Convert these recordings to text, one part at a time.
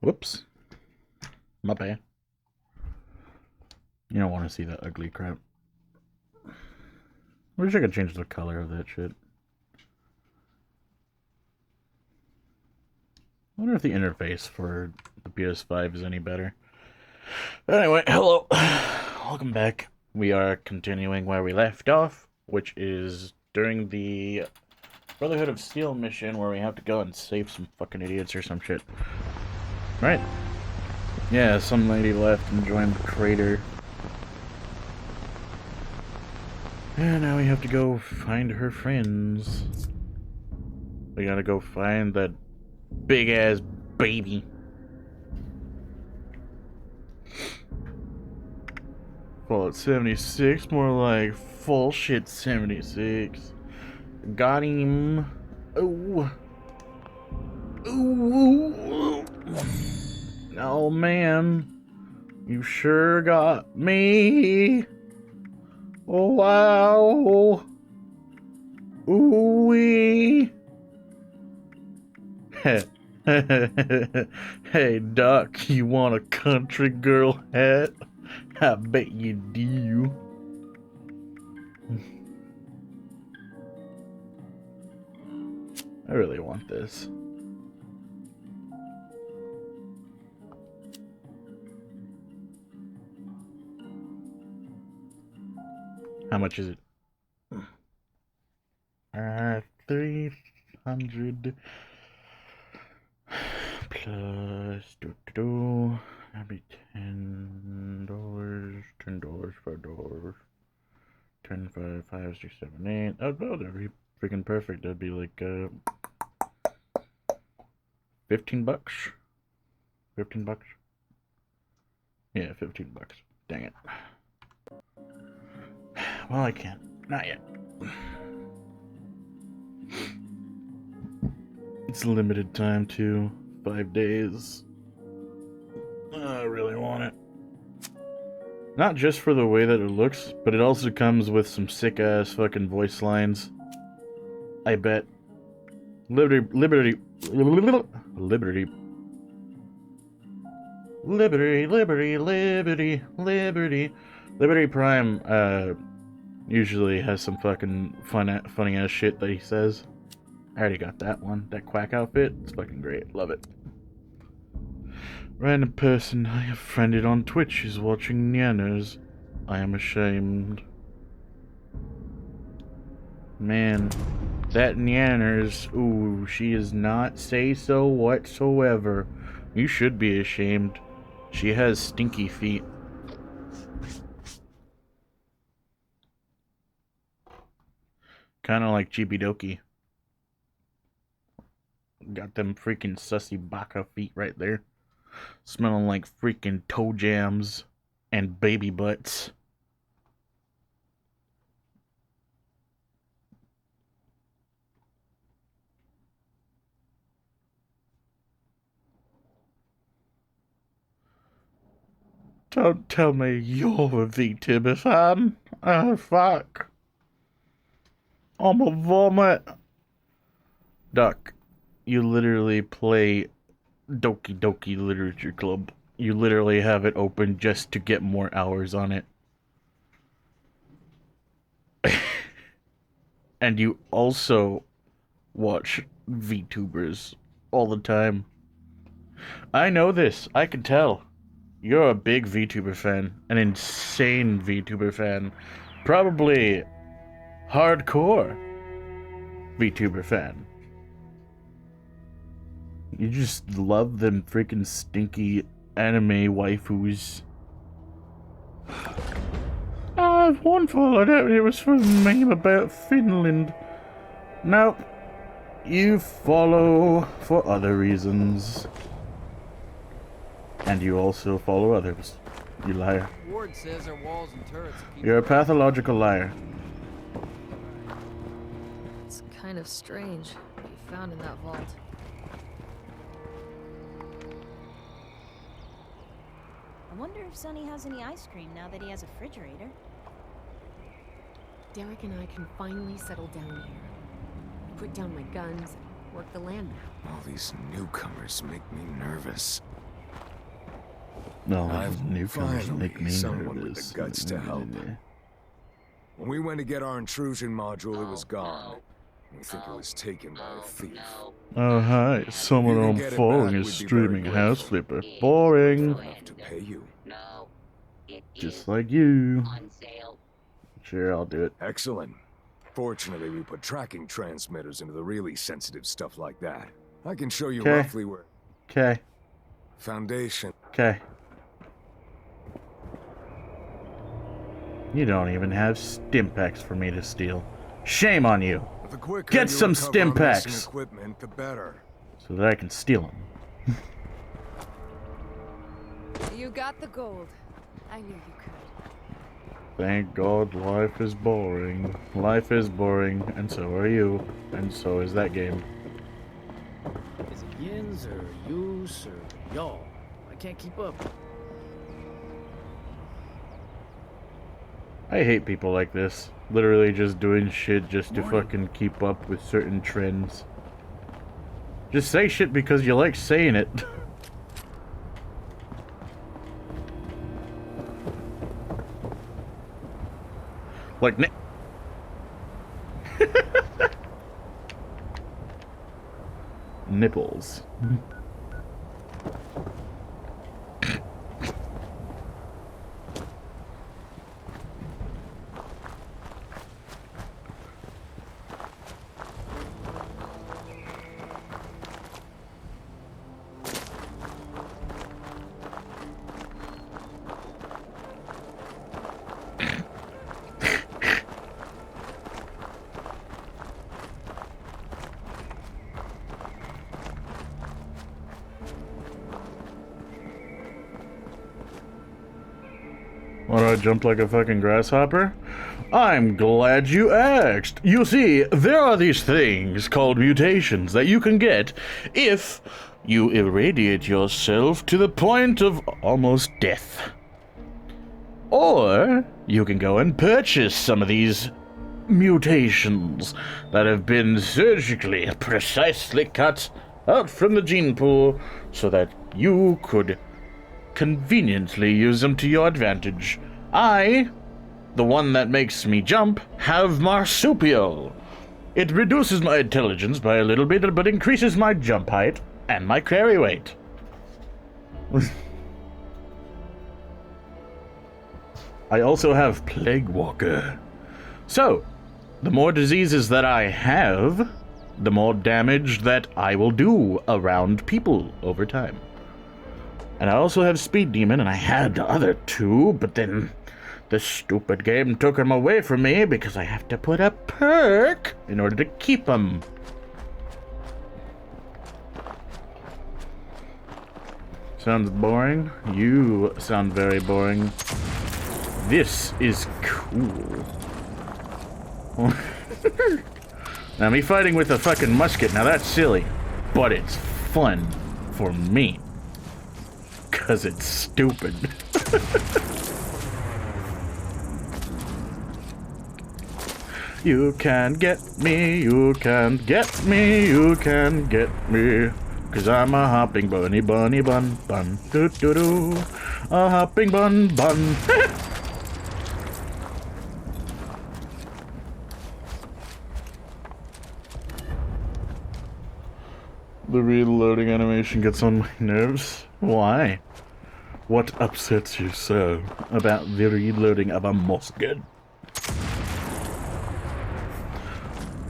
Whoops. My bad. You don't want to see that ugly crap. I wish I could change the color of that shit. I wonder if the interface for the PS5 is any better. Anyway, hello. Welcome back. We are continuing where we left off, which is during the Brotherhood of Steel mission where we have to go and save some fucking idiots or some shit. Right? Yeah, some lady left and joined the crater. And now we have to go find her friends. We gotta go find that big ass baby. Fallout 76, more like full shit 76. Got him. Oh. Ooh. Oh man. You sure got me. Oh wow. Ooh wee. Hey Doc, you want a country girl hat? I bet you do. I really want this. How much is it? 300 plus that'd be $10, $10, $5, 10, 5, 5, 6, 7, 8. Oh, that'd be freaking perfect. That'd be like 15 bucks. 15 bucks. Yeah, 15 bucks. Dang it. Well, I can't. Not yet. It's limited time too. 5 days. I really want it. Not just for the way that it looks, but it also comes with some sick ass fucking voice lines. I bet. Liberty, liberty, liberty, liberty, liberty, liberty, liberty. Liberty Prime usually has some fucking funny ass shit that he says. I already got that one. That quack outfit. It's fucking great. Love it. Random person I have friended on Twitch is watching Nyanas. I am ashamed. Man, that Nyanners, ooh, she is not say so whatsoever. You should be ashamed. She has stinky feet. Kinda like Chibidoki. Got them freaking sussy baka feet right there. Smelling like freaking toe jams and baby butts. Don't tell me you're a VTuber fan. Oh, fuck. I'm a vomit. Duck, you literally play Doki Doki Literature Club. You literally have it open just to get more hours on it. And you also watch VTubers all the time. I know this. I can tell. You're a big VTuber fan. An insane VTuber fan. Probably hardcore VTuber fan. You just love them freaking stinky anime waifus. I have one followed out. It was for a meme about Finland. Nope. You follow for other reasons. And you also follow others. You liar. Ward says our walls and turrets keep. You're a pathological liar. It's kind of strange what you found in that vault. I wonder if Sonny has any ice cream now that he has a refrigerator. Derek and I can finally settle down here. Put down my guns and work the land map. All these newcomers make me nervous. No, I've newcomers finally make me someone with nervous. the guts to help. When we went to get our intrusion module, it was gone. We think it was taken by a thief. Oh, hi. Someone You can on get it falling back, is we'd be streaming very House grateful. Flipper. Boring. Enough to pay you. Just like you. Sure, I'll do it. Excellent. Fortunately, we put tracking transmitters into the really sensitive stuff like that. I can show you 'Kay. roughly where... Okay. Foundation. Okay. You don't even have Stimpaks for me to steal. Shame on you. The quicker Get you some recover our missing Stimpaks. equipment, the better. So that I can steal them. You got the gold. I knew you could. Thank God life is boring. Life is boring, and so are you. And so is that game. Is it yins or yous or y'all? I can't keep up. I hate people like this. Literally just doing shit just to fucking keep up with certain trends. Just say shit because you like saying it. Like nipples. Why do I jump like a fucking grasshopper? I'm glad you asked. You see, there are these things called mutations that you can get if you irradiate yourself to the point of almost death. Or you can go and purchase some of these mutations that have been surgically precisely cut out from the gene pool so that you could conveniently use them to your advantage. I, the one that makes me jump, have marsupial. It reduces my intelligence by a little bit, but increases my jump height and my carry weight. I also have Plague Walker. So, the more diseases that I have, the more damage that I will do around people over time. And I also have Speed Demon, and I had the other two, but then the stupid game took them away from me because I have to put a perk in order to keep them. Sounds boring? You sound very boring. This is cool. Now, me fighting with a fucking musket, now that's silly, but it's fun for me. Because it's stupid. You can get me, you can get me, you can get me. Cause I'm a hopping bunny bun bun. Doo doo doo. A hopping bun. The reloading animation gets on my nerves. Why? What upsets you so about the reloading of a musket?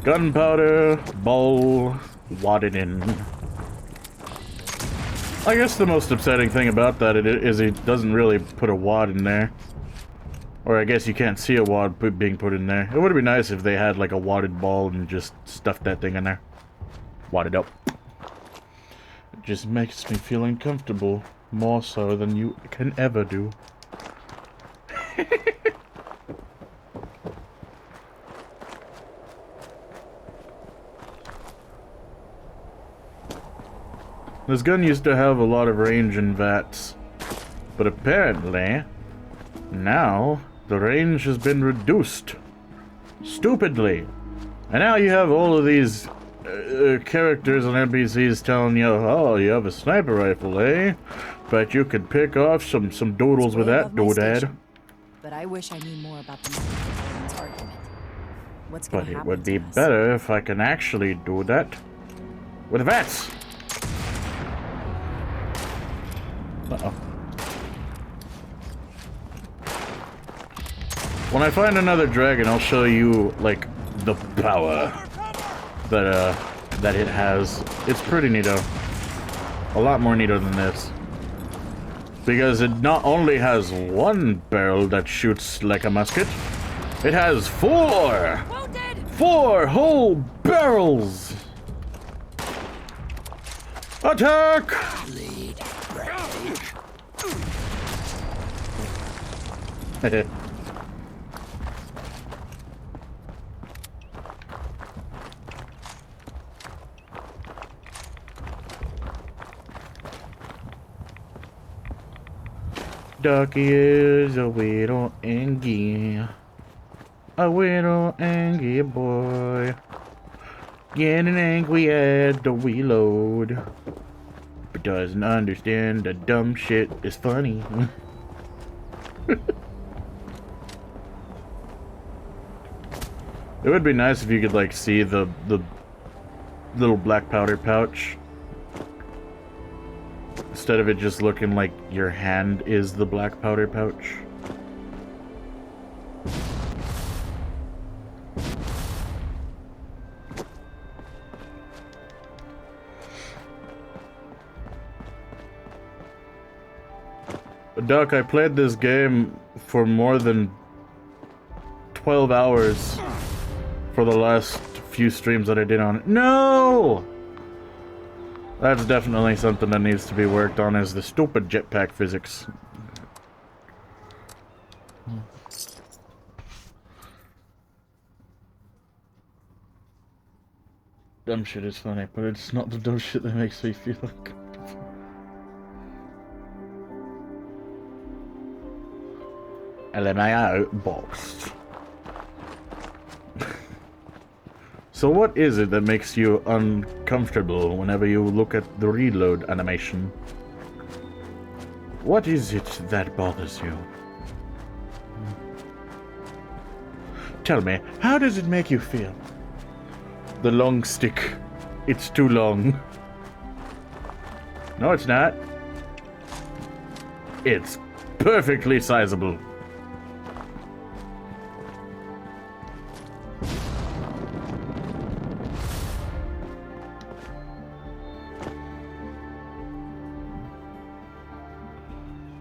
Gunpowder, ball, wadded in. I guess the most upsetting thing about that is it doesn't really put a wad in there. Or I guess you can't see a wad being put in there. It would be nice if they had like a wadded ball and just stuffed that thing in there. Wadded up. It just makes me feel uncomfortable. More so than you can ever do. This gun used to have a lot of range in VATS, but apparently, now, the range has been reduced. Stupidly. And now you have all of these characters and NPCs telling you, oh, you have a sniper rifle, eh? Bet you could pick off some doodles with that, doodad. But I wish I knew more about the Mormon's argument. What's gonna But it happen would to be us? better if I can actually do that with vets. Uh-oh. When I find another dragon, I'll show you, like, the power that it has. It's pretty neato. A lot more neato than this. Because it not only has one barrel that shoots like a musket, it has 4! 4 whole barrels! Attack! Ducky is a little angry. A little angry boy. Getting angry at the reload. But doesn't understand the dumb shit is funny. It would be nice if you could, like, see the little black powder pouch. Instead of it just looking like your hand is the black powder pouch. Duck, I played this game for more than 12 hours for the last few streams that I did on it. No! That's definitely something that needs to be worked on, is the stupid jetpack physics. Dumb shit is funny, but it's not the dumb shit that makes me feel like... LMAO boxed. So what is it that makes you uncomfortable whenever you look at the reload animation? What is it that bothers you? Tell me, how does it make you feel? The long stick. It's too long. No, it's not. It's perfectly sizable.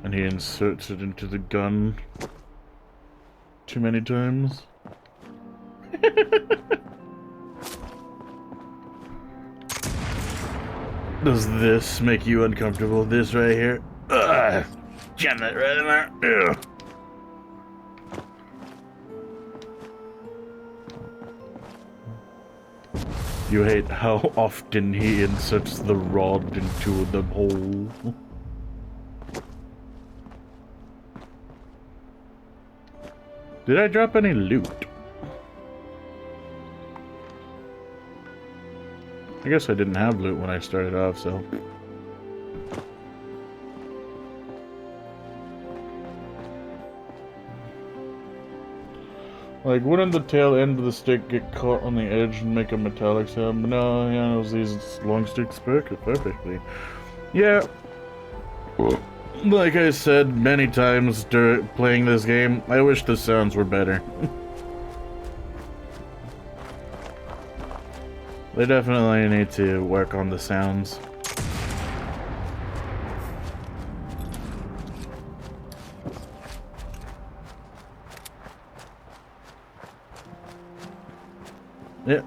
And he inserts it into the gun too many times. Does this make you uncomfortable? This right here? Ugh! Jam that right in there. Ugh. You hate how often he inserts the rod into the hole. Did I drop any loot? I guess I didn't have loot when I started off, so... Like, wouldn't the tail end of the stick get caught on the edge and make a metallic sound? But no, he handles these long sticks perfectly. Yeah. Like I said many times during playing this game, I wish the sounds were better. They definitely need to work on the sounds.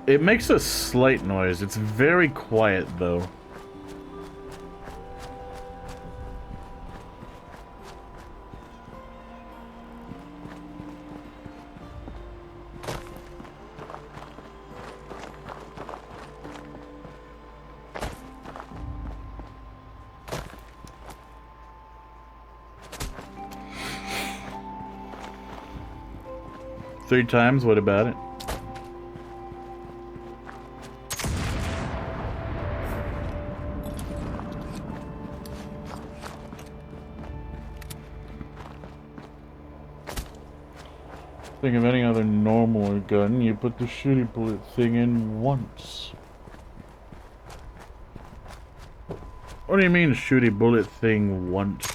It makes a slight noise. It's very quiet, though. Three times? What about it? Think of any other normal gun, you put the shooty bullet thing in once. What do you mean shooty bullet thing once?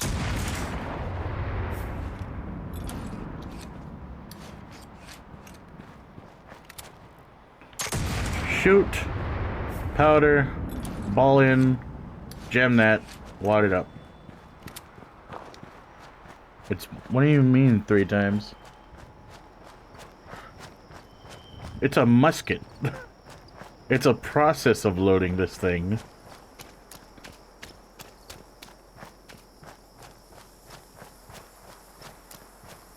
Shoot, powder, ball in, jam that, wad it up. It's, what do you mean 3 times? It's a musket. It's a process of loading this thing.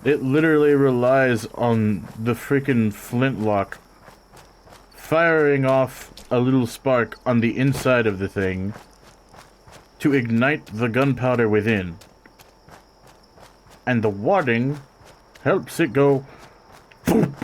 It literally relies on the freaking flintlock firing off a little spark on the inside of the thing to ignite the gunpowder within. And the wadding helps it go boop.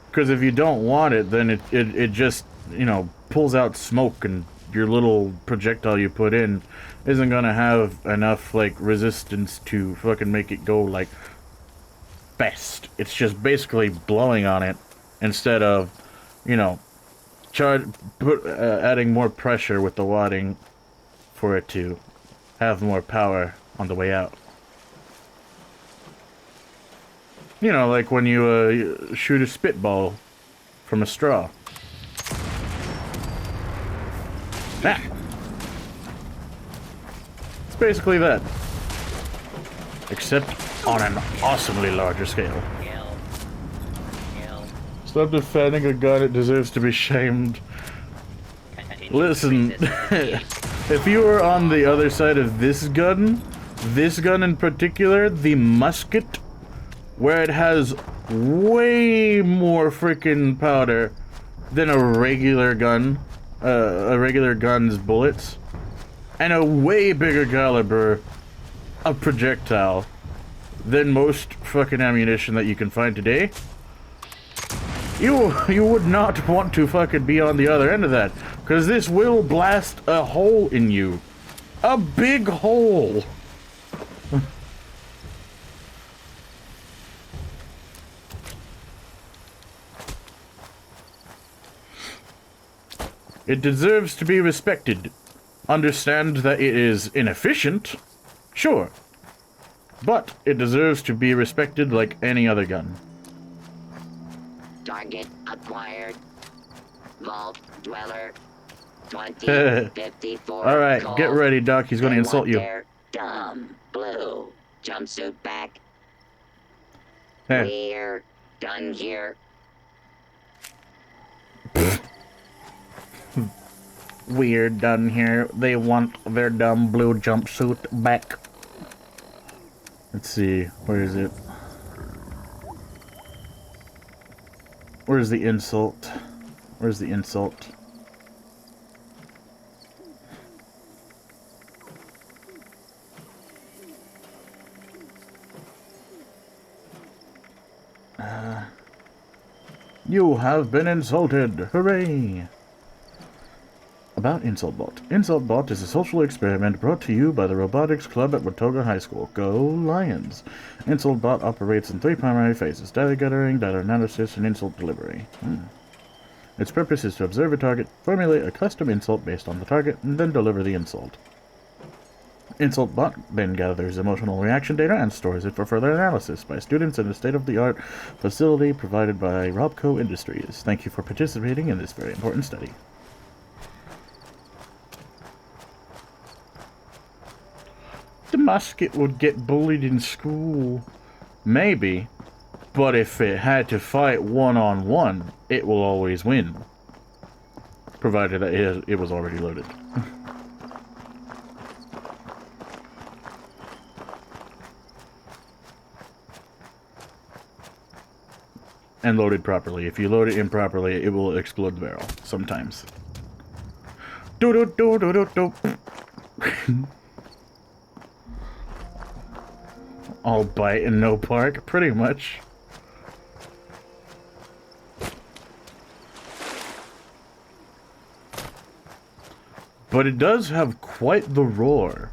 Because if you don't want it, then it just, you know, pulls out smoke, and your little projectile you put in isn't gonna have enough, like, resistance to fucking make it go, like, fast. It's just basically blowing on it instead of, you know, adding more pressure with the wadding for it to have more power on the way out. You know, like when you shoot a spitball from a straw. Ah! It's basically that. Except on an awesomely larger scale. Stop defending a gun, it deserves to be shamed. Listen, if you were on the other side of this gun in particular, the musket, where it has way more freaking powder than a regular gun's bullets, and a way bigger caliber of projectile than most fucking ammunition that you can find today, you would not want to fucking be on the other end of that, because this will blast a hole in you. A big hole. It deserves to be respected. Understand that it is inefficient, sure, but it deserves to be respected like any other gun. Target acquired. Vault Dweller 2054. Alright, get ready, Doc. He's going to insult you. Dumb blue jumpsuit back. Hey. We're done here. We're done here. They want their dumb blue jumpsuit back. Let's see. Where is it? Where's the insult? Where's the insult? You have been insulted. Hooray! About InsultBot. InsultBot is a social experiment brought to you by the Robotics Club at Watoga High School. Go Lions! InsultBot operates in 3 primary phases: data gathering, data analysis, and insult delivery. Its purpose is to observe a target, formulate a custom insult based on the target, and then deliver the insult. InsultBot then gathers emotional reaction data and stores it for further analysis by students in a state-of-the-art facility provided by Robco Industries. Thank you for participating in this very important study. The musket would get bullied in school. Maybe. But if it had to fight one-on-one, it will always win. Provided that it was already loaded. And loaded properly. If you load it improperly, it will explode the barrel. Sometimes. Do-do-do-do-do-do. All bite and no bark, pretty much. But it does have quite the roar.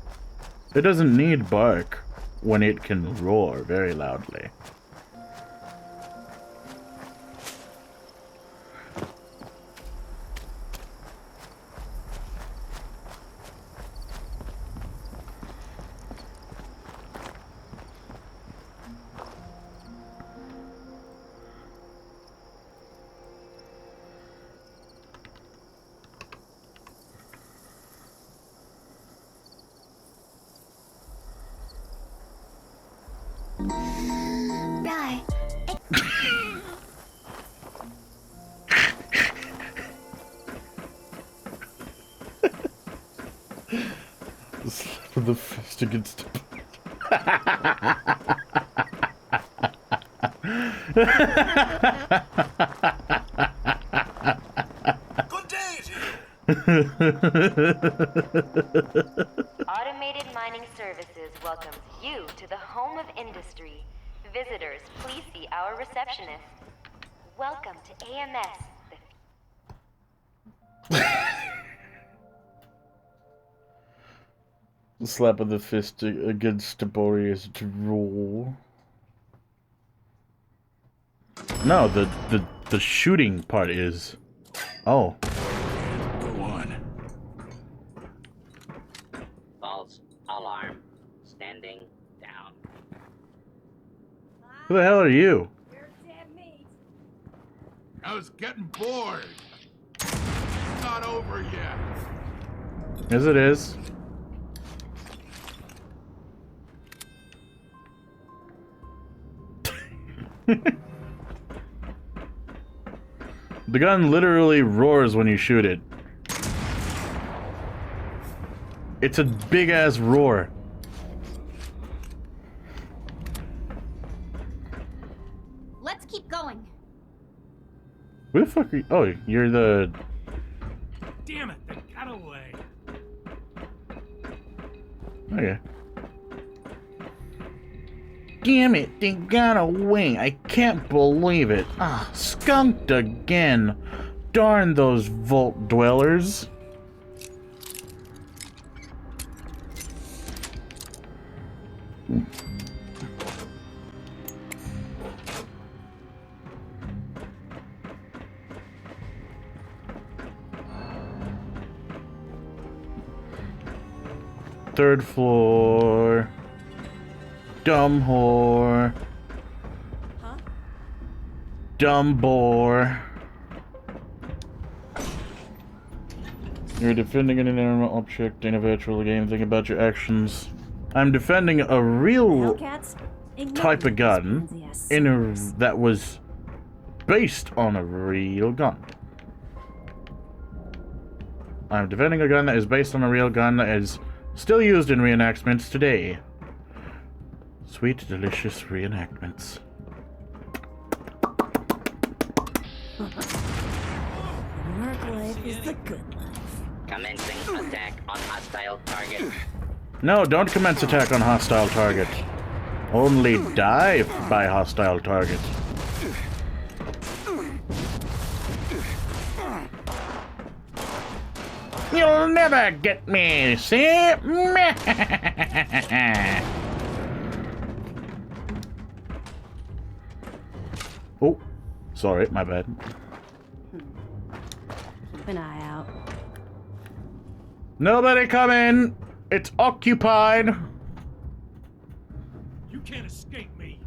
It doesn't need bark. when it can roar very loudly. Right. Slap of the fist against Automated Mining Services welcomes you to the home of industry. Visitors, please see our receptionist. Welcome to AMS. Slap of the fist against Boreas drool. No, the shooting part is. Oh. Go on. False alarm. Standing down. Who the hell are you? I was getting bored. It's not over yet. Yes, it is. The gun literally roars when you shoot it. It's a big ass roar. Let's keep going. Who the fuck are you? Oh, you're the. Damn it, they got away. Okay. Damn it, they got away. I can't believe it. Ah, skunked again. Darn those vault dwellers. Third floor. Dumb whore. Huh? Dumb bore. You're defending an inanimate object in a virtual game. Think about your actions. I'm defending a real Hellcats? type of gun in a, that was based on a real gun. I'm defending a gun that is based on a real gun that is still used in reenactments today. Sweet, delicious reenactments. Work life is the good life. Commencing attack on hostile target. No, don't commence attack on hostile target. Only die by hostile target. You'll never get me, see? Oh, sorry, my bad. Keep an eye out. Nobody come in. It's occupied. You can't escape me.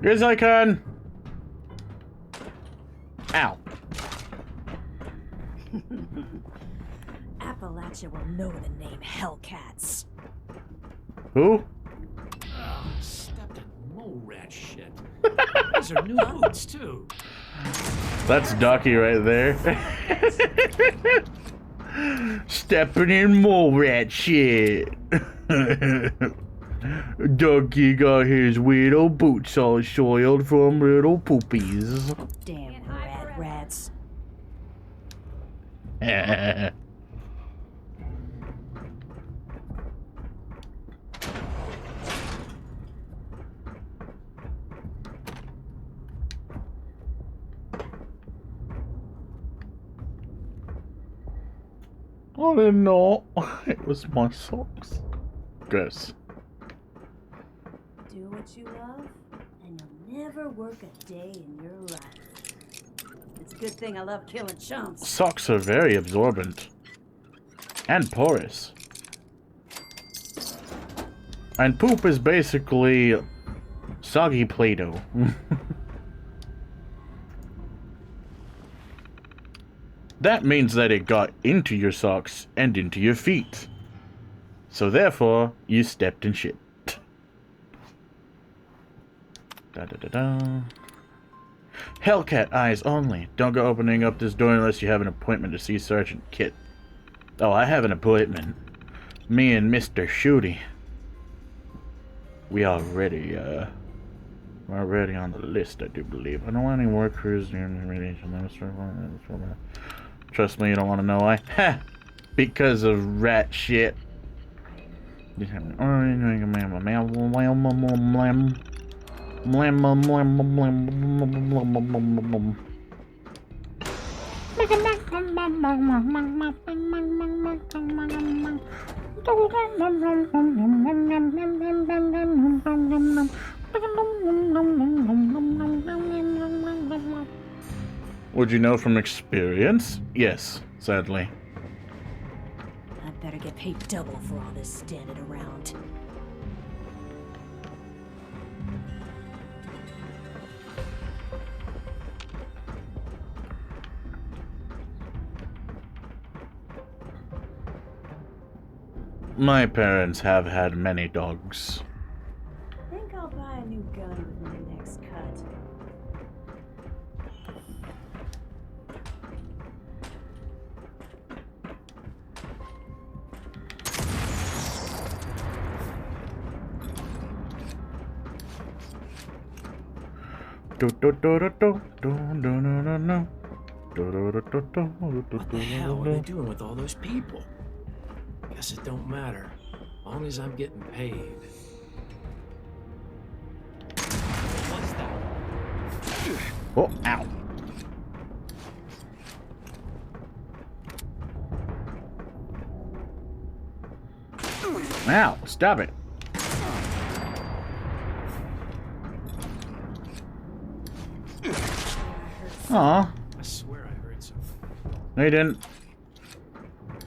Yes, I can. Ow. Appalachia will know the name Hellcats. Who? Oh, stepped in mole rat shit. These are new boots, too. That's Ducky right there. Stepping in mole rat shit. Ducky got his little boots all soiled from little poopies. Damn rat rats. I didn't know it was my socks. Gross. what you love, and you'll never work a day in your life. It's a good thing I love killing chumps. Socks are very absorbent. And porous. And poop is basically soggy Play-Doh. That means that it got into your socks and into your feet. So therefore, you stepped in shit. Da da da da. Hellcat eyes only. Don't go opening up this door unless you have an appointment to see Sergeant Kit. Oh, I have an appointment. Me and Mr. Shooty. We already on the list, I do believe. I don't want any war crews near the radiation. Trust me, you don't want to know why. Ha! Because of rat shit. Would you know from experience? Yes, sadly. I'd better get paid double for all this standing around. My parents have had many dogs. I think I'll buy a new gun with my next cut. What the hell are they doing with all those people? Guess it don't matter, as long as I'm getting paid. What's that? Oh, ow. Ow, stop it. Aw. I swear I heard something. No, you didn't.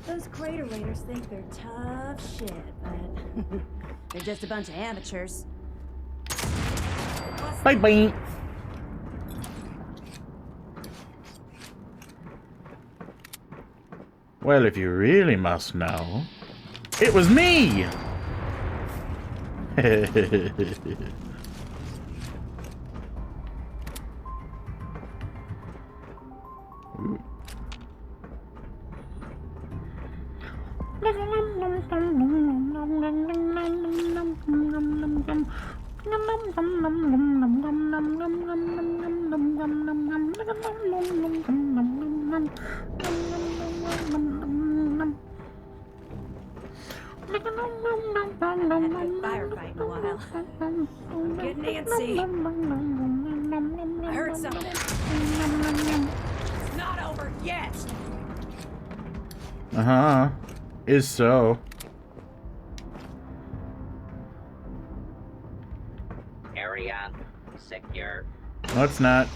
Those crater raiders think they're tough shit, but they're just a bunch of amateurs. Bye bye. Well, if you really must know, it was me! Ooh. Firefight in a while. I'm getting antsy. I heard something. It's not over yet. Uh-huh. Is so. Area secure. No, it's not.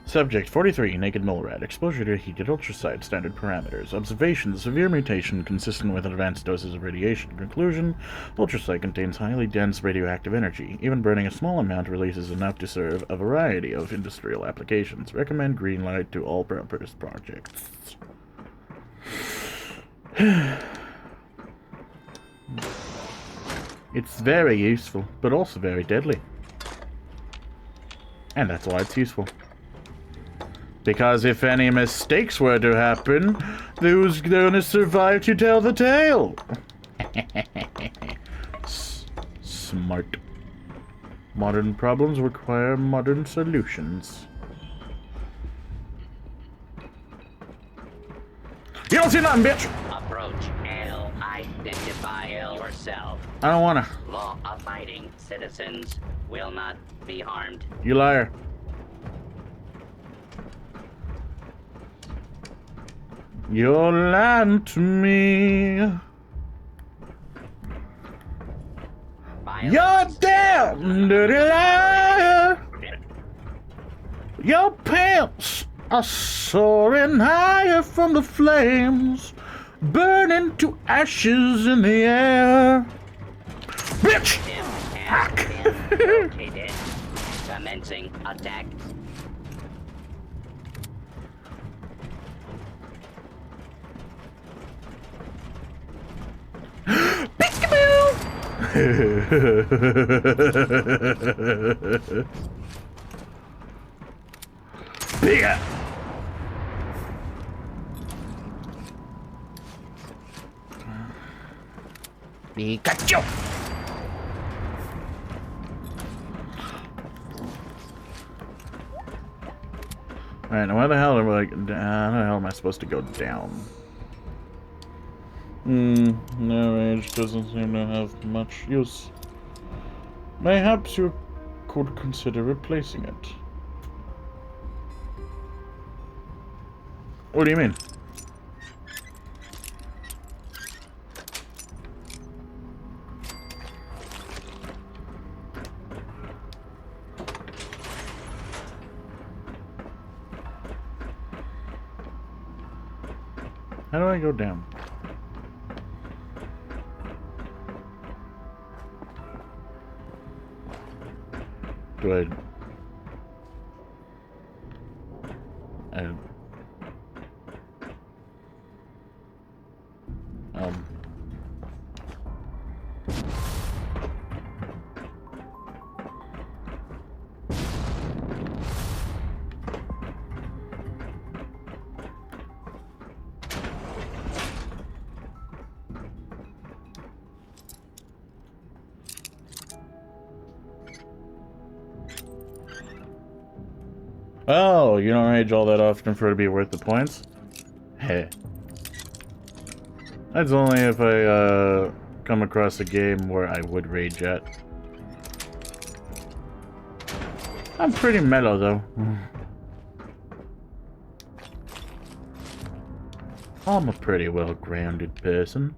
Subject 43, Naked Mole Rat. Exposure to heated ultraside. Standard parameters. Observation, severe mutation consistent with advanced doses of radiation. Conclusion, ultraside contains highly dense radioactive energy. Even burning a small amount releases enough to serve a variety of industrial applications. Recommend green light to all purpose projects. It's very useful, but also very deadly. And that's why it's useful. Because if any mistakes were to happen, who's gonna survive to tell the tale? Smart. Modern problems require modern solutions. You don't see nothing, bitch! Approach L. Identify yourself. I don't wanna. Law-abiding citizens will not be harmed. You liar. You're lying to me. You're a damn dirty liar. Your pants are soaring higher from the flames, burning to ashes in the air. Bitch! Located. Commencing attack. Bigger. Pikachu. Alright, now where the hell am I, how the hell am I supposed to go down? No rage doesn't seem to have much use. Mayhaps you could consider replacing it. What do you mean? How do I go down? Do I... Oh, you don't rage all that often for it to be worth the points? Hey. That's only if I, come across a game where I would rage at. I'm pretty mellow, though. I'm a pretty well-grounded person.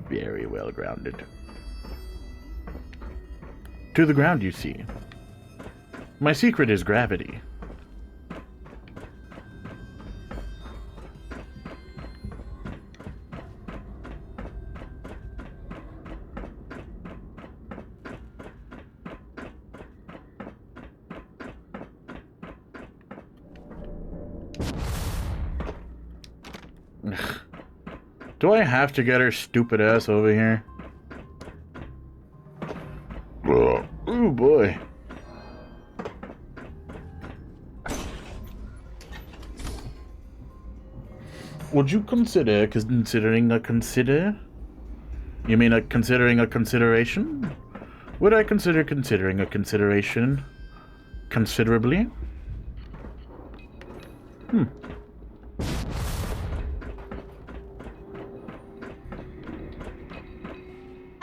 Very well-grounded. To the ground, you see. My secret is gravity. Do I have to get her stupid ass over here? Oh boy. Would you consider considering a consider? You mean considering a consideration? Would I consider considering a consideration considerably? I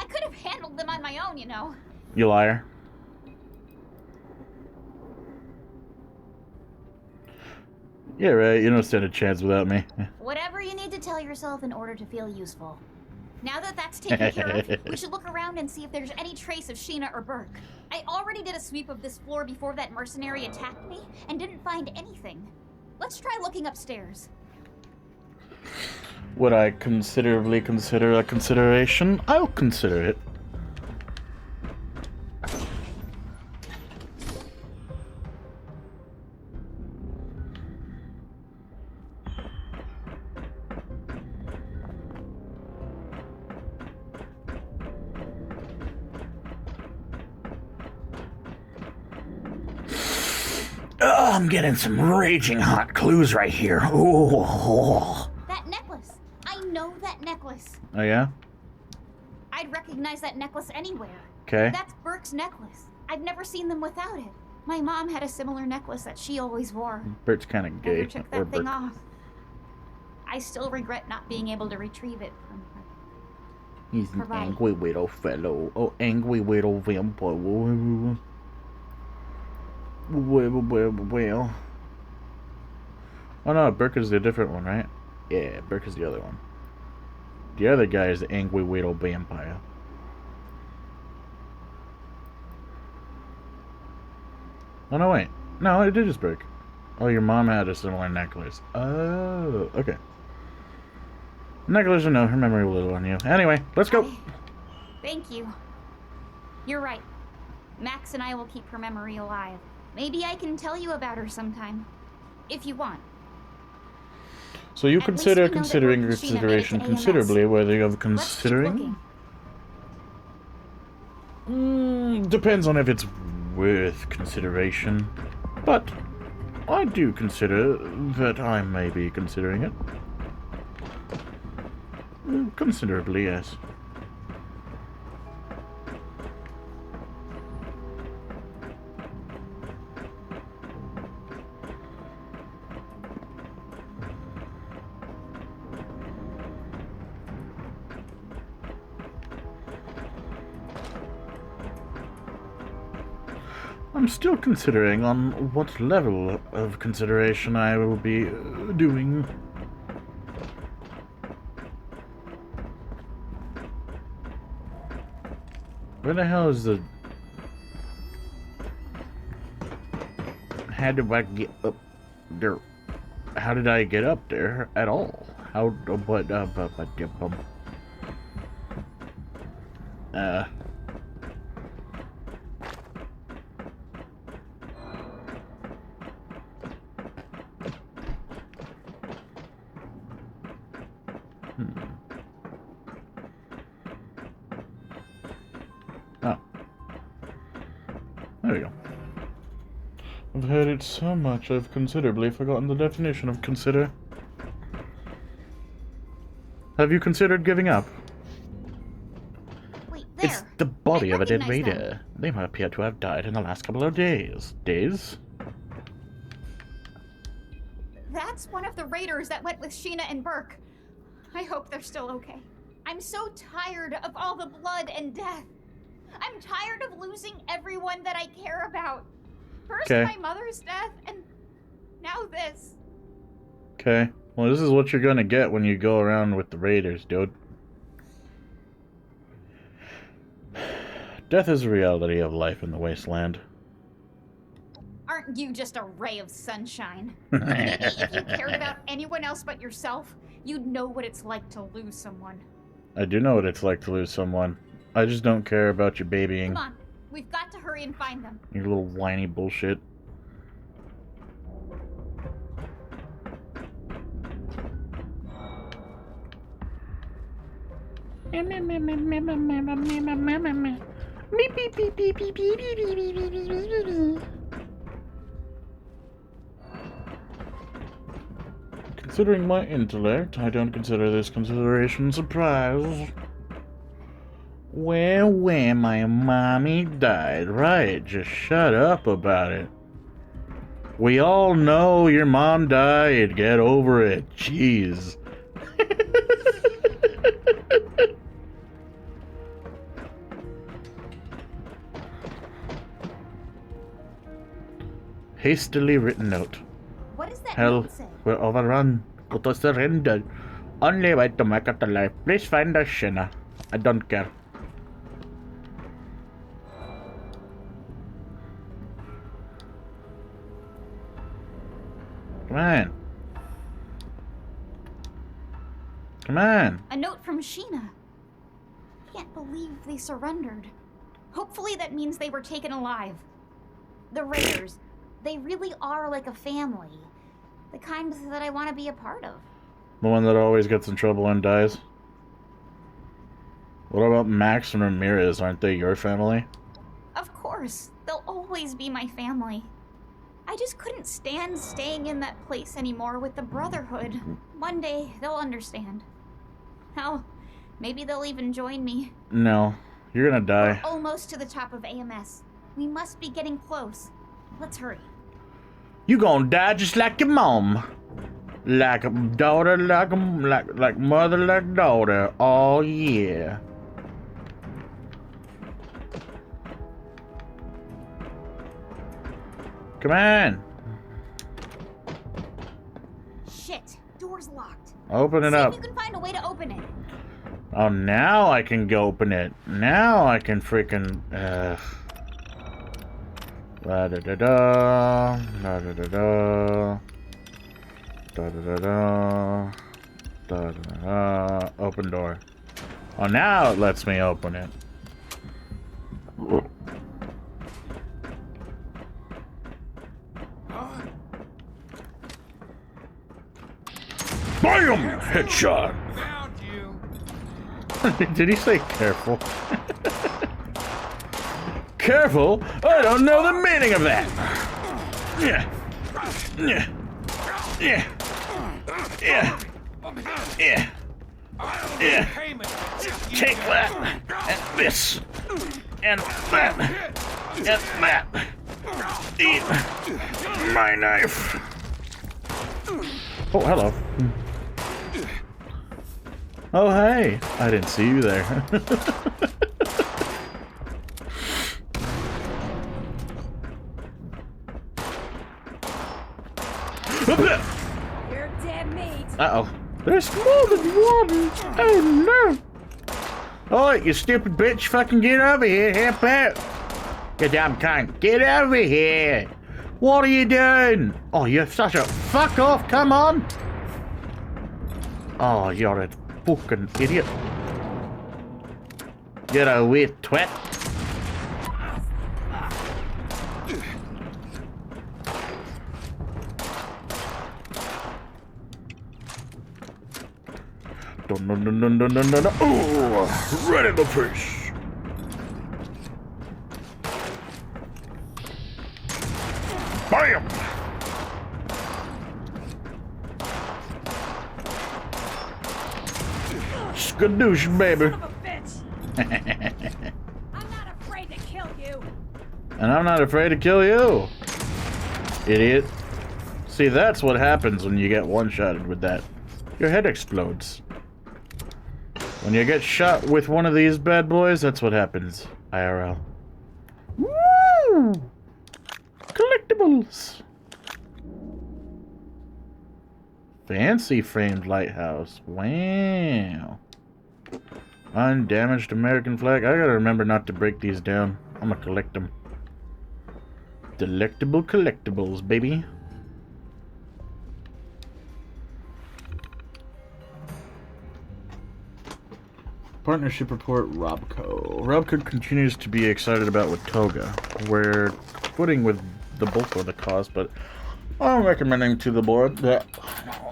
could have handled them on my own, you know. You liar. Yeah, right. You don't stand a chance without me. Whatever you need to tell yourself in order to feel useful. Now that that's taken care of, we should look around and see if there's any trace of Sheena or Burke. I already did a sweep of this floor before that mercenary attacked me and didn't find anything. Let's try looking upstairs. Would I considerably consider a consideration? I'll consider it. Oh, I'm getting some raging hot clues right here. Oh. That necklace. I know that necklace. Oh, yeah? I'd recognize that necklace anywhere. Okay. That's Burke's necklace. I've never seen them without it. My mom had a similar necklace that she always wore. Bert's kind of gay. Never took that thing off. I still regret not being able to retrieve it from her. He's an angry little fellow. Oh, angry little vampire. Well. Oh no, Burke is the different one, right? Yeah, Burke is the other one. The other guy is the angry widow vampire. Oh no, wait. No, it did just Burke. Oh, your mom had a similar necklace. Oh, okay. Necklace, no, her memory a little on you. Anyway, let's go. Thank you. You're right. Max and I will keep her memory alive. Maybe I can tell you about her sometime. If you want. So you At consider least we know that considering Burke and Sheena made it to consideration AMS. considerably whether you're Let's keep considering? looking. Depends on if it's worth consideration. But I do consider that I may be considering it. Considerably, yes. I'm still considering on what level of consideration I will be doing. Where the hell is the... How do I get up there? How did I get up there at all? How... What... Oh. There we go. I've heard it so much I've considerably forgotten the definition of consider. Have you considered giving up? Wait, there. It's the body I of a dead recognize raider. them. They might appear to have died in the last couple of days. Days? That's one of the raiders that went with Sheena and Burke. I hope they're still okay. I'm so tired of all the blood and death. I'm tired of losing everyone that I care about. First my mother's death, and now this. Okay. Well, this is what you're gonna get when you go around with the raiders, dude. Death is a reality of life in the wasteland. Aren't you just a ray of sunshine? Maybe if you cared about anyone else but yourself, you'd know what it's like to lose someone. I do know what it's like to lose someone. I just don't care about your babying. Come on, we've got to hurry and find them. Your little whiny bullshit. Considering my intellect, I don't consider this consideration surprise. Where my mommy died. Right, just shut up about it. We all know your mom died. Get over it. Jeez. Hastily written note. What does that Hell, note say? we're overrun. Go to surrender. Only way to make it alive. Please find us, Sheena. I don't care. Come on. Come on. A note from Sheena. Can't believe they surrendered. Hopefully that means they were taken alive. The Raiders, they really are like a family. The kind that I want to be a part of. The one that always gets in trouble and dies. What about Max and Ramirez? Aren't they your family? Of course, they'll always be my family. I just couldn't stand staying in that place anymore with the Brotherhood. One day, they'll understand. Hell, maybe they'll even join me. No. You're gonna die. We're almost to the top of AMS. We must be getting close. Let's hurry. You gonna die just like your mom. Like a daughter, like mother, like daughter. Oh yeah. Come on. Shit, door's locked. Open it See up. if you can find a way to open it. Oh, now I can go open it. Now I can freaking... Da-da-da-da. Da-da-da-da. Da-da-da-da. Da-da-da-da. Open door. Oh, now it lets me open it. BAM! Headshot! Did he say careful? Careful? I don't know the meaning of that! Yeah. Yeah. Yeah. Yeah. Yeah. Yeah. Take that! And this! And that! And that! Eat my knife! Oh, hello. Oh, hey! I didn't see you there. You're dead meat. Uh-oh. There's more than one! Oh, no! Oh, you stupid bitch, fucking get over here, help out! You damn cunt, get over here! What are you doing? Oh, you're such a... Fuck off, come on! Oh, you're a fucking idiot. You're a weird twat. No. Oh, right in the face. Bam! Skadoosh, baby. Son of a bitch. I'm not afraid to kill you. And I'm not afraid to kill you. Idiot. See, that's what happens when you get one-shotted with that. Your head explodes. When you get shot with one of these bad boys, that's what happens. IRL. Woo! Collectibles! Fancy framed lighthouse. Wow. Undamaged American flag. I gotta remember not to break these down. I'm gonna collect them. Delectable collectibles, baby. Partnership report, Robco. Robco continues to be excited about with Toga. We're footing with the bulk of the cost, but I'm recommending to the board that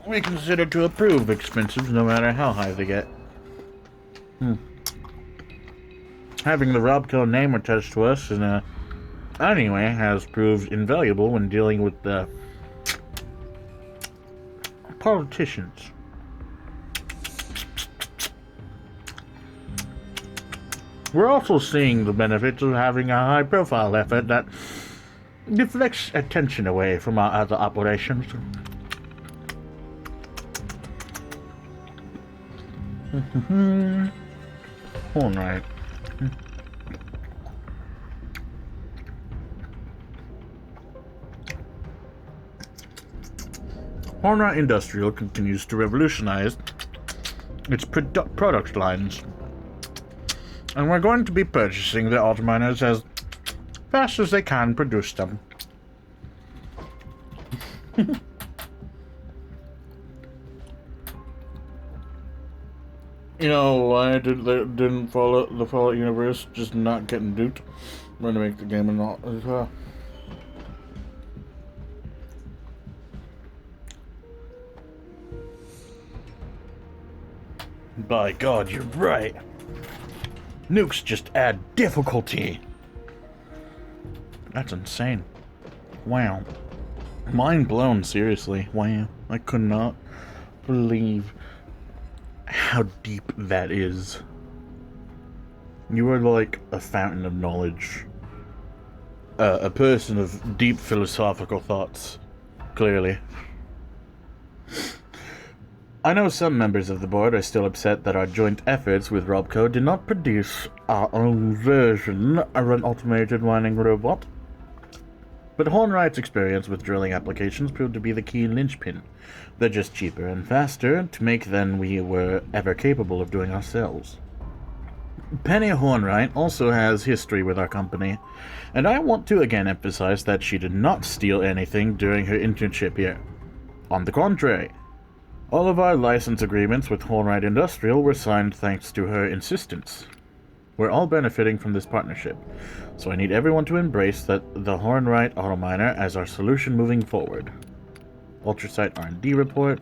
we consider to approve expenses no matter how high they get. Having the Robco name attached to us in a anyway has proved invaluable when dealing with the politicians. We're also seeing the benefits of having a high-profile effort that deflects attention away from our other operations. All right. Hornet Industrial continues to revolutionize its product lines. And we're going to be purchasing the Altminers as fast as they can produce them. You know why didn't follow the Fallout universe just not getting duped? We're gonna make the game and all as well. By God, you're right. Nukes just add difficulty. That's insane. Wow. Mind blown, seriously. Wow. I could not believe how deep that is. You are like a fountain of knowledge. A person of deep philosophical thoughts. Clearly. I know some members of the board are still upset that our joint efforts with Robco did not produce our own version of an automated mining robot. But Hornwright's experience with drilling applications proved to be the key linchpin. They're just cheaper and faster to make than we were ever capable of doing ourselves. Penny Hornwright also has history with our company, and I want to again emphasize that she did not steal anything during her internship here. On the contrary, all of our license agreements with Hornwright Industrial were signed thanks to her insistence. We're all benefiting from this partnership, so I need everyone to embrace the Hornwright Autominer as our solution moving forward. Ultrasight R&D report.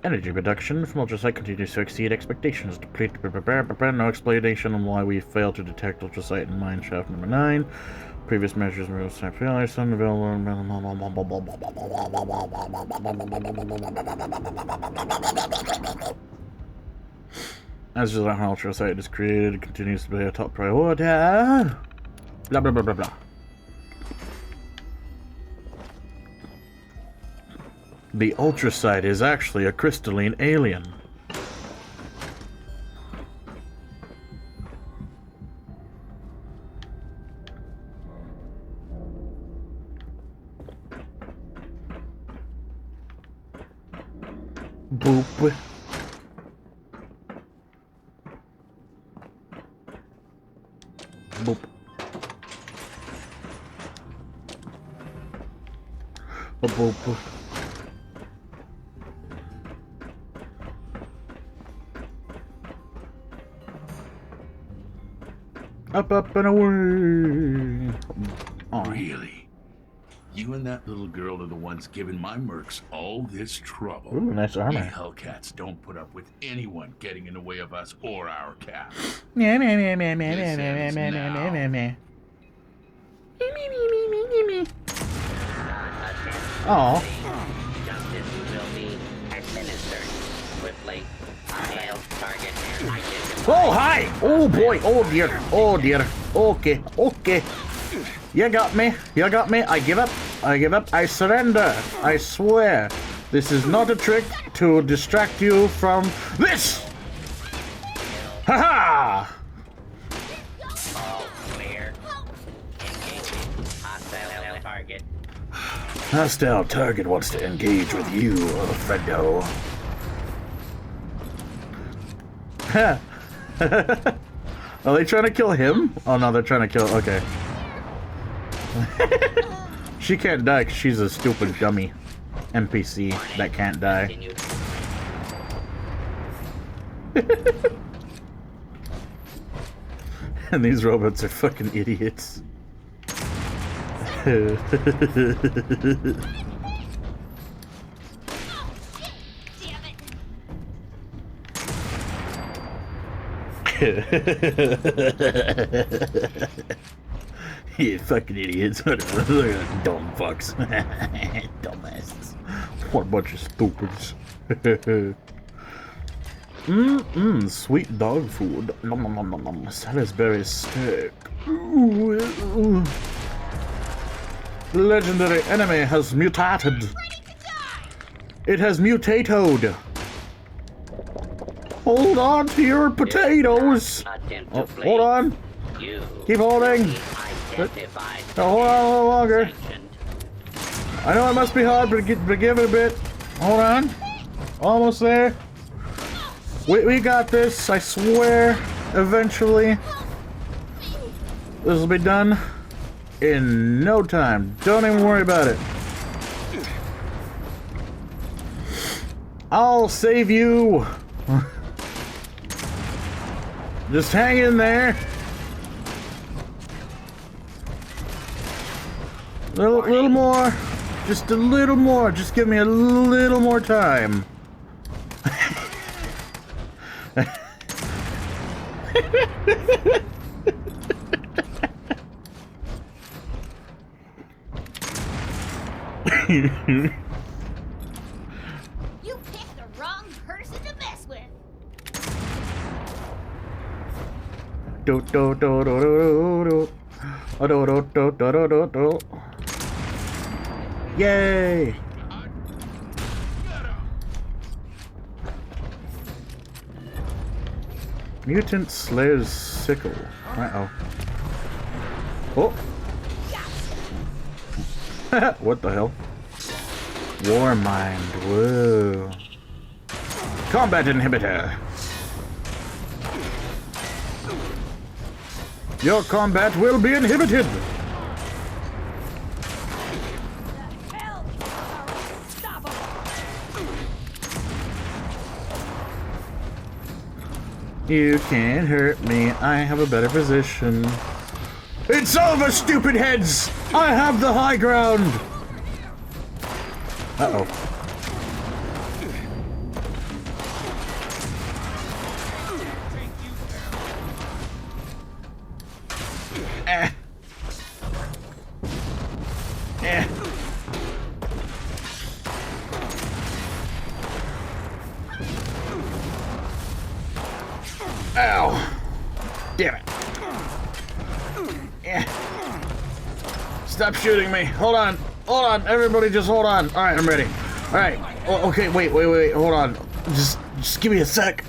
Energy production from Ultrasight continues to exceed expectations. No explanation on why we failed to detect Ultrasight in mine shaft number 9. Previous measures were failure. Some available. As the Ultrasight is created, it continues to be a top priority. Blah blah blah blah blah. The Ultrasight is actually a crystalline alien. Boop. Boop. Boop. Up and away. Aww. Really? You and that little girl are the ones giving my mercs all this trouble. Ooh, nice armor. You Hellcats don't put up with anyone getting in the way of us or our cats. Oh. Justice will be administered swiftly. Nail target identified. Oh, hi! Oh, boy. Oh, dear. Oh, dear. Okay. Okay. You got me. You got me. I give up. I give up. I surrender. I swear. This is not a trick to distract you from this! Ha-ha! All clear. Engaging hostile target. Hostile target wants to engage with you, friendo. Ha! Are they trying to kill him? Oh no, they're trying to kill... Okay. She can't die because she's a stupid dummy NPC that can't die. And these robots are fucking idiots. You fucking idiots. Dumb fucks. Dumbasses. What a bunch of stupids. Sweet dog food. Nom nom nom nom nom. Salisbury steak. Ooh. The legendary enemy has mutated. It has mutatoed. Hold on to your potatoes. Oh, hold on. Keep holding. Hold on a little longer. I know it must be hard, but give it a bit. Hold on. Almost there. We got this, I swear. Eventually. This will be done in no time. Don't even worry about it. I'll save you. Just hang in there. Little more. Just a little more. Just give me a little more time. You picked the wrong person to mess with. Do do do do do do do do do do do. Yay! Mutant Slayer's sickle. Uh-oh. Oh! What the hell? War mind. Whoa. Combat inhibitor. Your combat will be inhibited. You can't hurt me. I have a better position. It's over, stupid heads! I have the high ground! Uh-oh. Eh. Eh. Ow. Damn it. Yeah. Stop shooting me. Hold on. Hold on. Everybody just hold on. Alright, I'm ready. Alright. Oh, okay, wait. Hold on. Just give me a sec.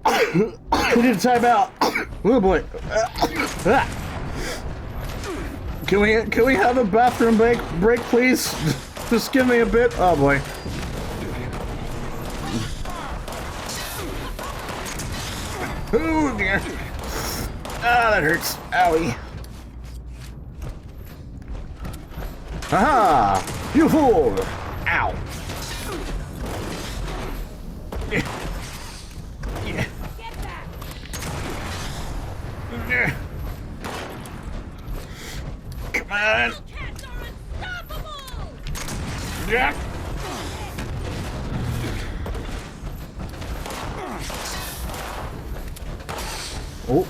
I need to time out. Oh boy. Can we have a bathroom break, please? Just give me a bit. Oh boy. Oh dear. Ah, that hurts. Owie. Aha! You fool! Ow. Yeah. Come on. Yeah. Oh.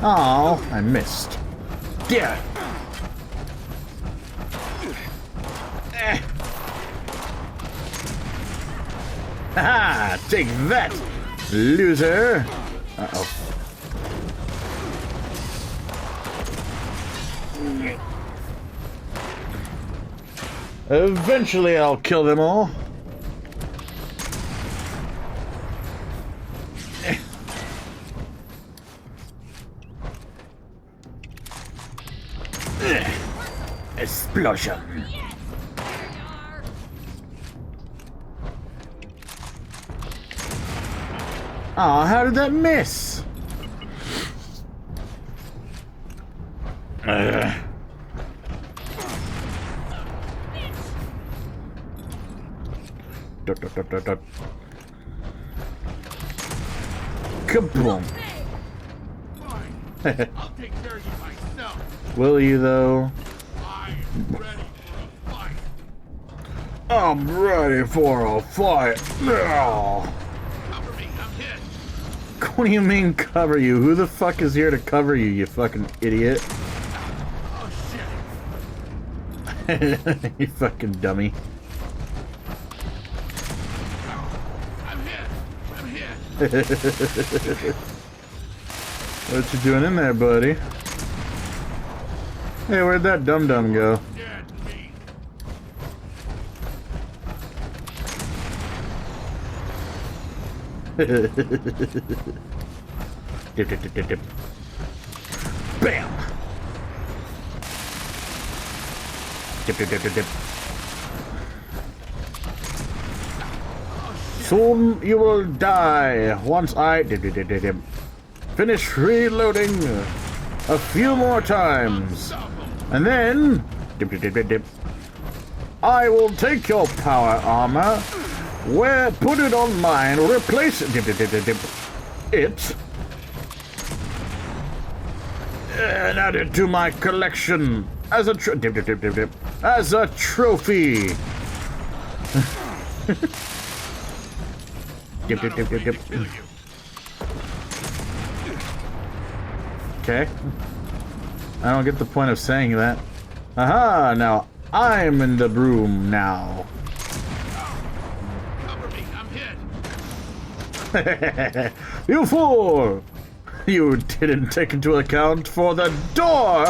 Oh, I missed. Damn it. Haha! Take that, loser! Uh-oh. Eventually I'll kill them all. Explosion. Oh, how did that miss? Kaboom. I'll take care of you myself. Will you though? I'm ready for a fight. I'm ready for a fight. No. Cover me, I'm hit. What do you mean cover you? Who the fuck is here to cover you, you fucking idiot? Oh shit. You fucking dummy. I'm hit. What you doing in there, buddy? Hey, where'd that dum-dum go? Dip, dip, dip, dip, dip. Bam! Dip, dip, dip, dip, dip. Soon you will die once I dip, dip, dip, dip, dip. Finish reloading a few more times. And then dip, dip, dip, dip, dip. I will take your power armor, put it on mine, replace it, and add it to my collection as a as a trophy. Okay. I don't get the point of saying that. Aha! Now I'm in the broom now. You fool! You didn't take into account for the door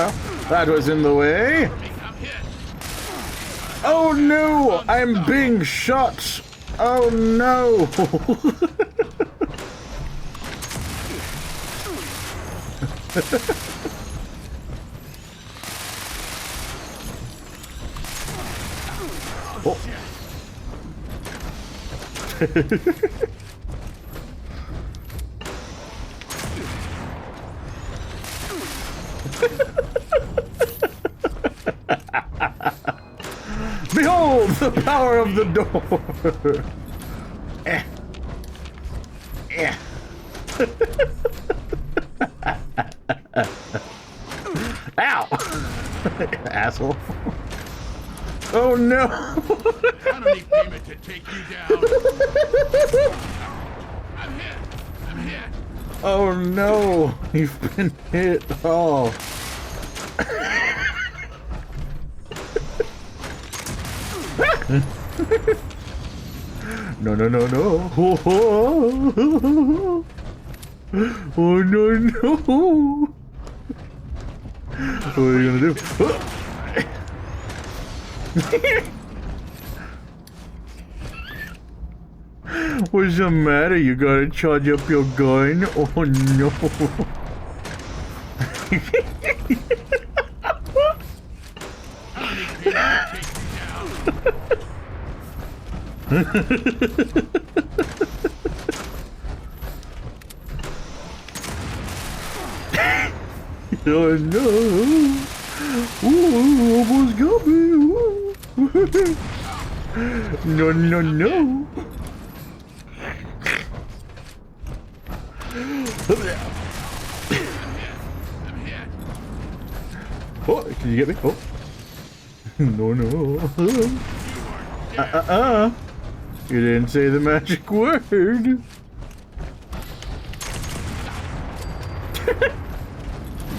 that was in the way. Oh no! I'm being shot! Oh no! Oh. Behold the power of the door! Eh. Eh. Ow! Asshole. Oh no! I don't need payment to take you down. I'm hit. I'm hit. Oh no! You've been hit. Oh. No, no, no, no. Oh, oh, oh, oh no, no. What are you gonna do? What's the matter? You gotta charge up your gun? Oh no. Oh no! Ooh, almost got me! Ooh. No, no, no! Oh, can you get me? Oh! No, no! You didn't say the magic word!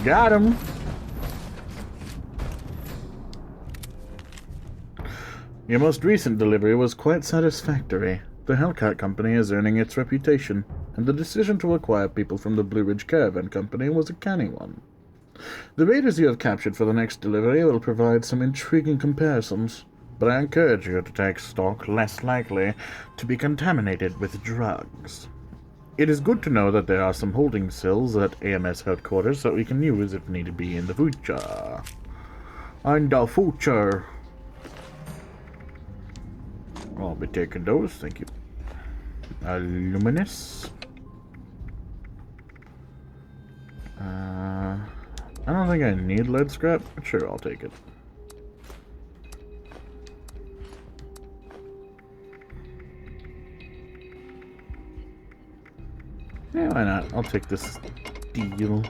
Got him! Your most recent delivery was quite satisfactory. The Hellcat Company is earning its reputation, and the decision to acquire people from the Blue Ridge Caravan Company was a canny one. The raiders you have captured for the next delivery will provide some intriguing comparisons, but I encourage you to take stock less likely to be contaminated with drugs. It is good to know that there are some holding cells at AMS headquarters that we can use if need be in the future. In the future. I'll be taking those, thank you. Luminous. I don't think I need lead scrap, but sure, I'll take it. Yeah, why not? I'll take this deal.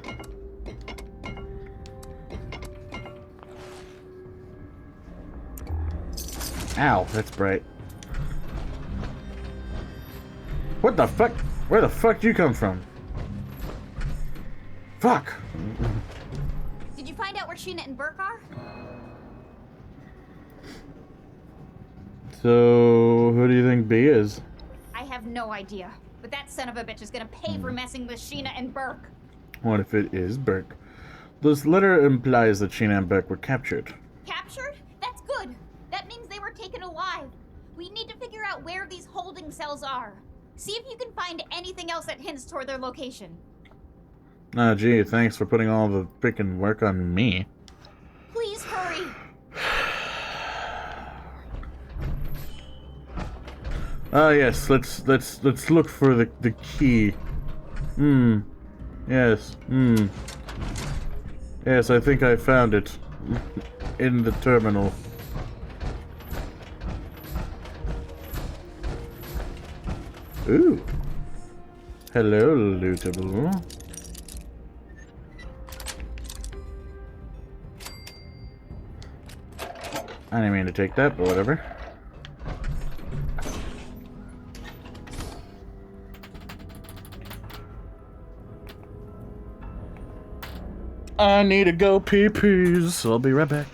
Ow, that's bright. What the fuck? Where the fuck did you come from? Fuck! Did you find out where Sheena and Burke are? So, who do you think B is? I have no idea. But that son of a bitch is gonna pay for messing with Sheena and Burke. What if it is Burke? This letter implies that Sheena and Burke were captured. Captured? That's good. That means they were taken alive. We need to figure out where these holding cells are. See if you can find anything else that hints toward their location. Ah, gee, thanks for putting all the freaking work on me. Please hurry. Ah, yes, let's look for the key. Yes, Yes, I think I found it. In the terminal. Ooh. Hello, lootable. I didn't mean to take that, but whatever. I need to go pee-pees, so I'll be right back.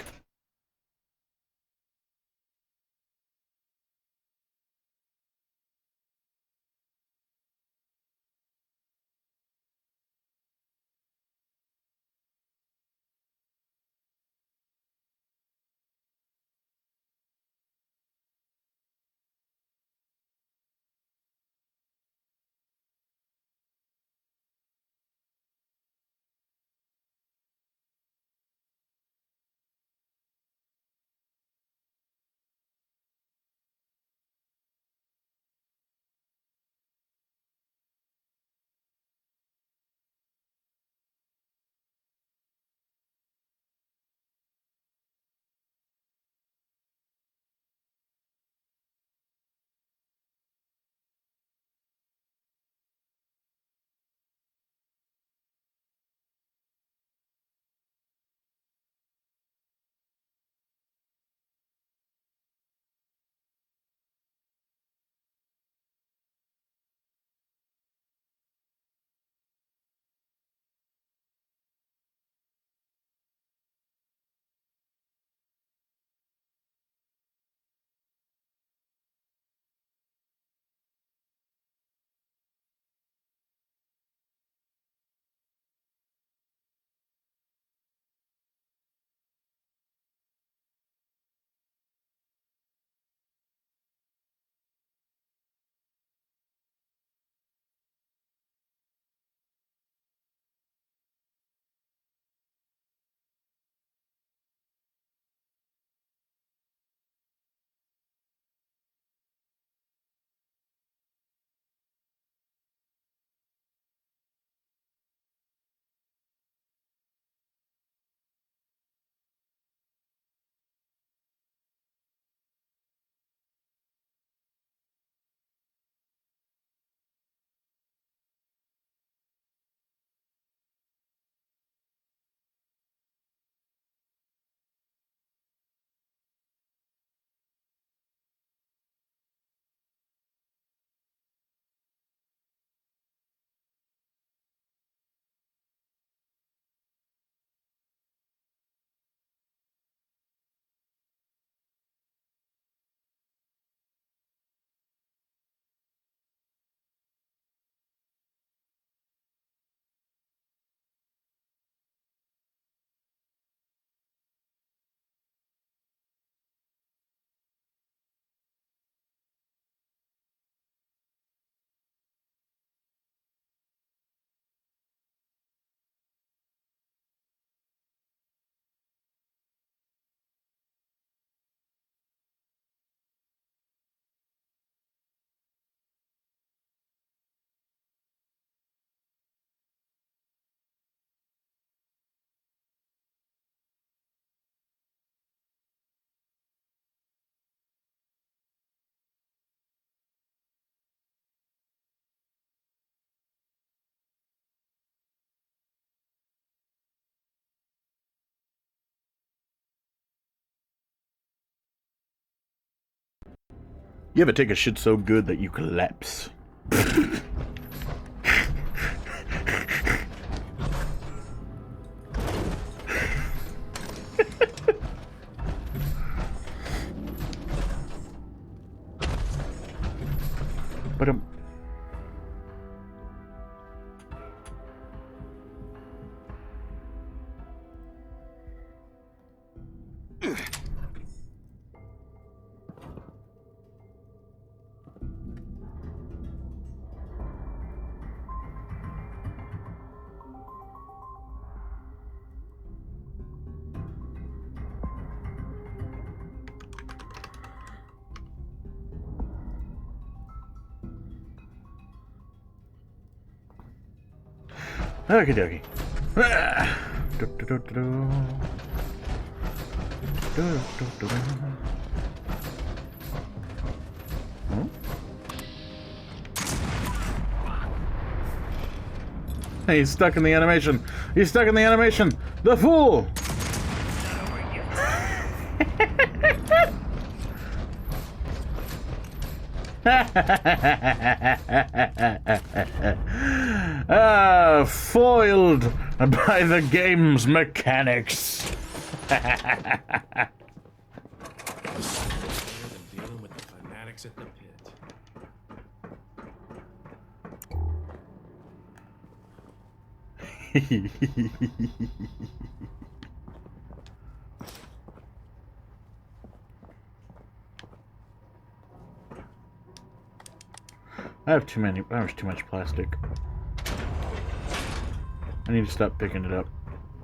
You ever take a shit so good that you collapse? But okie dokie. Hmm? Hey, he's stuck in the animation. He's stuck in the animation. The fool! Foiled by the game's mechanics. Dealing with the fanatics at the pit. I have too much plastic. I need to stop picking it up.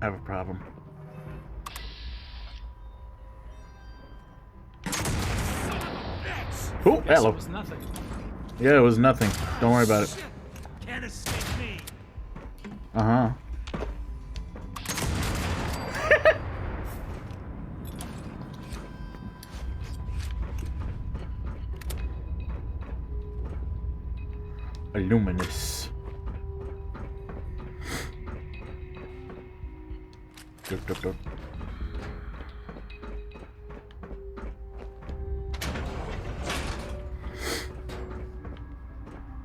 I have a problem. Oh, hello. Yeah, it was nothing. Don't worry about it. Can't escape me. Uh-huh. Luminous. Dup, dup, dup.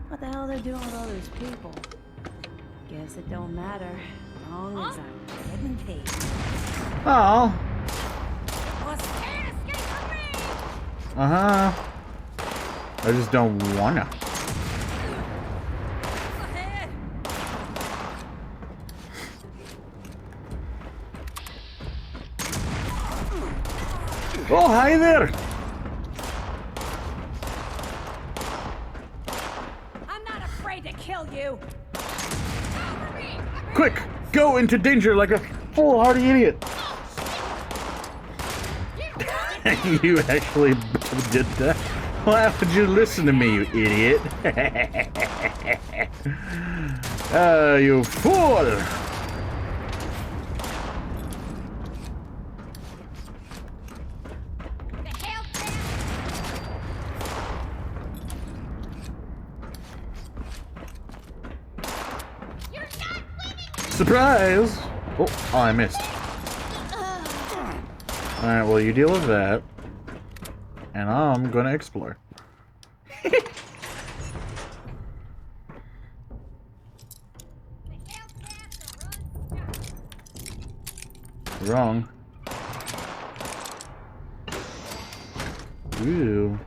What the hell they're doing with all those people? Guess it don't matter, as long as I'm getting paid. Oh. Can't escape from me! Uh-huh. I just don't wanna. Oh, hi there! I'm not afraid to kill you! Quick! Go into danger like a foolhardy idiot! You actually did that? Why would you listen to me, you idiot? You fool! Surprise! Oh, I missed. Alright, well, you deal with that. And I'm gonna explore. Wrong. Ooh.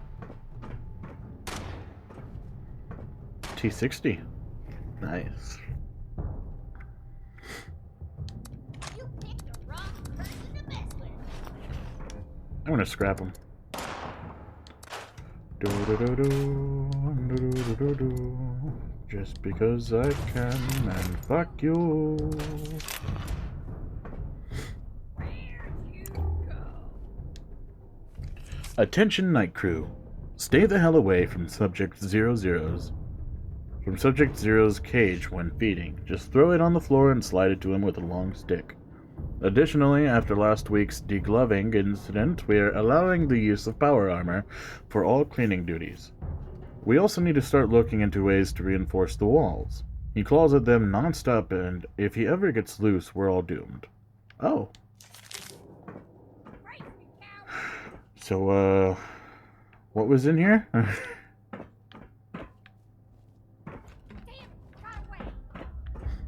T60. Nice. I'm gonna scrap them. Just because I can, and fuck you. Attention, night crew. Stay the hell away from Subject 00's cage when feeding. Just throw it on the floor and slide it to him with a long stick. Additionally, after last week's degloving incident, we are allowing the use of power armor for all cleaning duties. We also need to start looking into ways to reinforce the walls. He claws at them non-stop, and if he ever gets loose, we're all doomed. Oh. So, What was in here?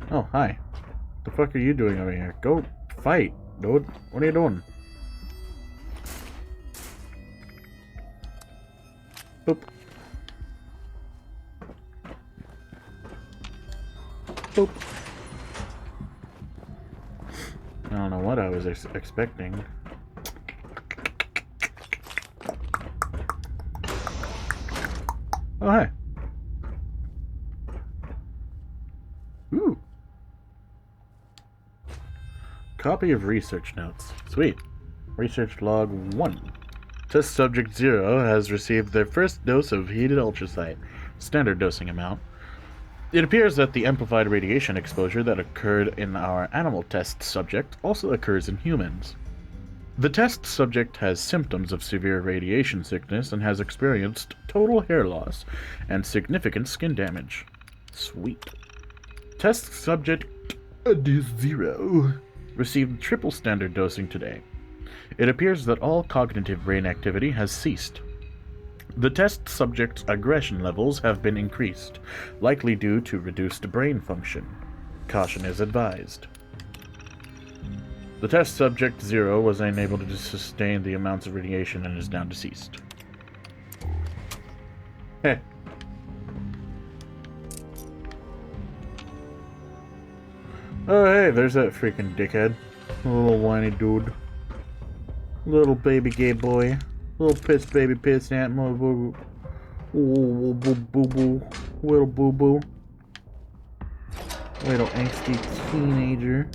Oh, hi. What the fuck are you doing over here? Go fight, dude. What are you doing? Boop. Boop. I don't know what I was expecting. Oh, hi. Ooh. Copy of research notes. Sweet. Research log 1. Test subject 0 has received their first dose of heated ultrasight. Standard dosing amount. It appears that the amplified radiation exposure that occurred in our animal test subject also occurs in humans. The test subject has symptoms of severe radiation sickness and has experienced total hair loss and significant skin damage. Sweet. Test subject 0 received triple standard dosing today. It appears that all cognitive brain activity has ceased. The test subject's aggression levels have been increased, likely due to reduced brain function. Caution is advised. The test subject 0 was unable to sustain the amounts of radiation and is now deceased. Heh. Oh hey, there's that freaking dickhead. Little whiny dude. Little baby gay boy. Little piss baby piss ant motherfucker. Ooh, boo boo boo. Little boo boo. Little angsty teenager.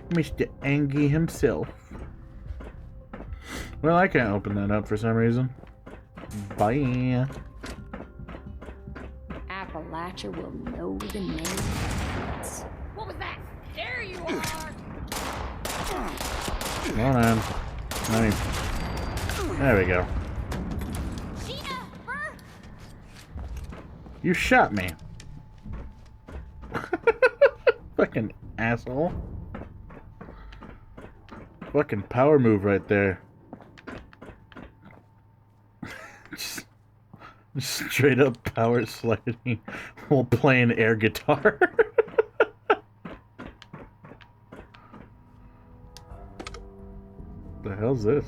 Mr. Angie himself. Well, I can't open that up for some reason. Bye. Appalachia will know the name. What was that? There you are! Hold on. There we go. Sheena! Burr! You shot me. Fucking asshole. Fucking power move right there. just straight up power sliding while playing air guitar. The hell's this?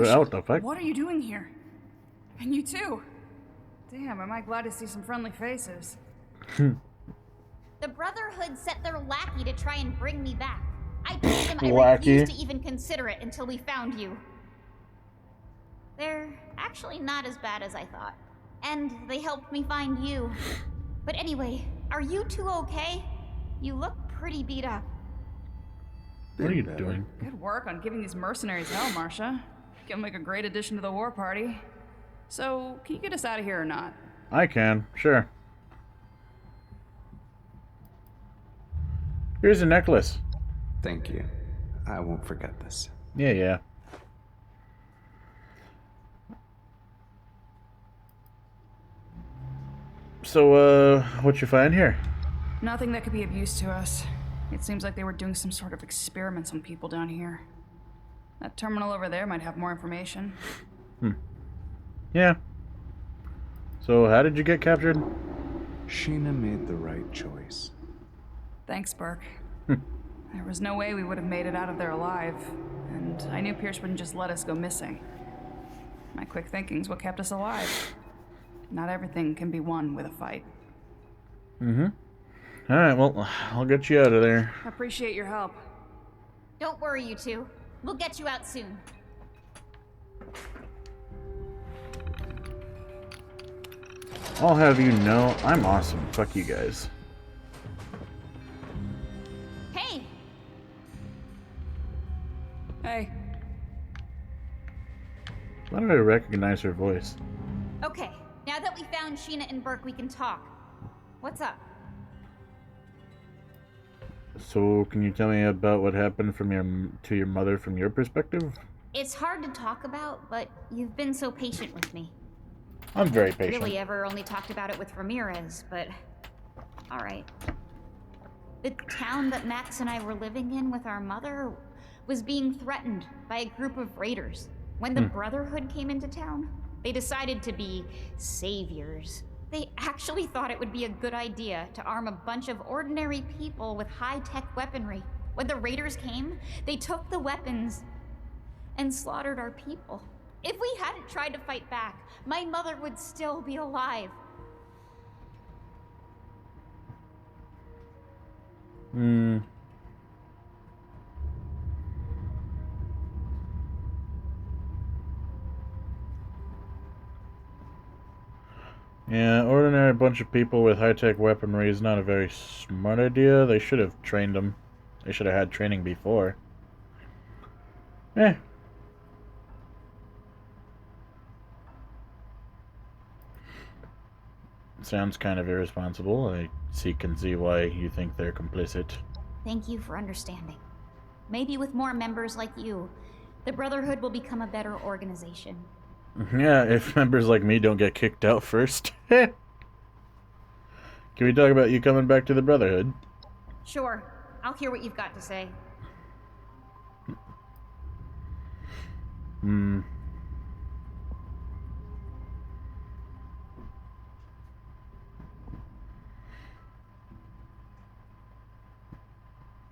What the fuck? What are you doing here? And you too. Damn, am I glad to see some friendly faces. The Brotherhood sent their lackey to try and bring me back. I told them I Lackey. refused to even consider it until we found you. They're actually not as bad as I thought. And they helped me find you. But anyway, are you two okay? You look pretty beat up. What are you doing? Good work on giving these mercenaries hell, Marcia. You'll make a great addition to the war party. So, can you get us out of here or not? I can, sure. Here's a necklace. Thank you. I won't forget this. Yeah. So, what you find here? Nothing that could be of use to us. It seems like they were doing some sort of experiments on people down here. That terminal over there might have more information. Yeah. So, how did you get captured? Sheena made the right choice. Thanks, Burke. There was no way we would have made it out of there alive, and I knew Pierce wouldn't just let us go missing. My quick thinking's what kept us alive. Not everything can be won with a fight. Alright, well, I'll get you out of there. Appreciate your help. Don't worry, you two. We'll get you out soon. I'll have you know, I'm awesome. Fuck you guys. Hey! Hey. Why did I recognize her voice? Okay, now that we found Sheena and Burke, we can talk. What's up? So, can you tell me about what happened to your mother from your perspective? It's hard to talk about, but you've been so patient with me. I'm very patient. Really ever only talked about it with Ramirez, but alright. The town that Max and I were living in with our mother was being threatened by a group of raiders. When the Brotherhood came into town, they decided to be saviors. They actually thought it would be a good idea to arm a bunch of ordinary people with high-tech weaponry. When the raiders came, they took the weapons and slaughtered our people. If we hadn't tried to fight back, my mother would still be alive. Yeah, ordinary bunch of people with high-tech weaponry is not a very smart idea. They should have trained them. They should have had training before. Sounds kind of irresponsible. I can see why you think they're complicit. Thank you for understanding. Maybe with more members like you, the Brotherhood will become a better organization. Yeah, if members like me don't get kicked out first. Can we talk about you coming back to the Brotherhood? Sure. I'll hear what you've got to say. Nah,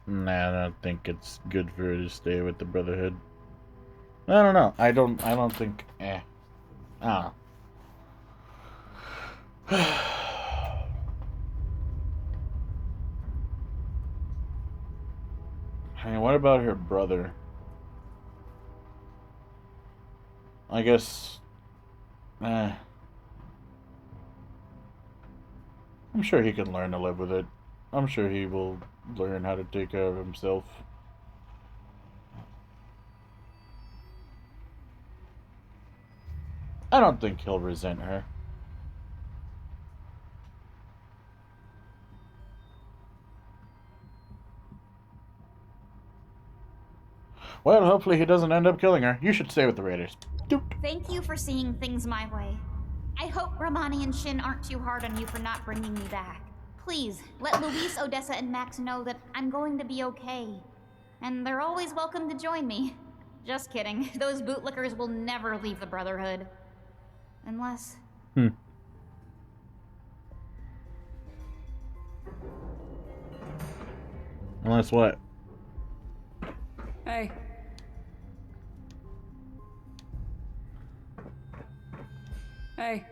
I don't think it's good for her to stay with the Brotherhood. I don't know. I don't think. I don't know. Hey, what about her brother? I guess. I'm sure he can learn to live with it. I'm sure he will learn how to take care of himself. I don't think he'll resent her. Well, hopefully he doesn't end up killing her. You should stay with the Raiders. Thank you for seeing things my way. I hope Romani and Shin aren't too hard on you for not bringing me back. Please, let Luis, Odessa, and Max know that I'm going to be okay. And they're always welcome to join me. Just kidding. Those bootlickers will never leave the Brotherhood. Unless... Unless what? Hey. Hey.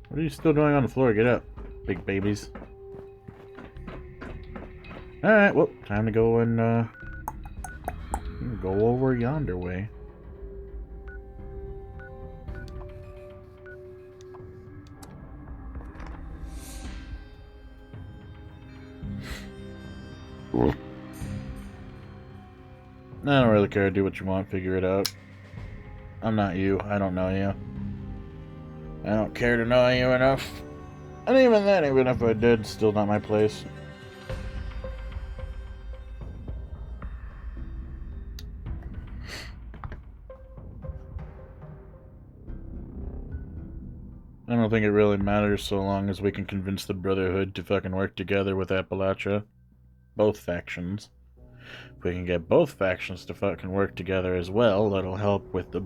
What are you still doing on the floor? Get up, big babies. Alright, well, time to go and, go over yonder way. I don't really care. Do what you want. Figure it out. I'm not you. I don't know you. I don't care to know you enough. And even then, even if I did, still not my place. I don't think it really matters so long as we can convince the Brotherhood to fucking work together with Appalachia. Both factions. If we can get both factions to fucking work together as well, that'll help with the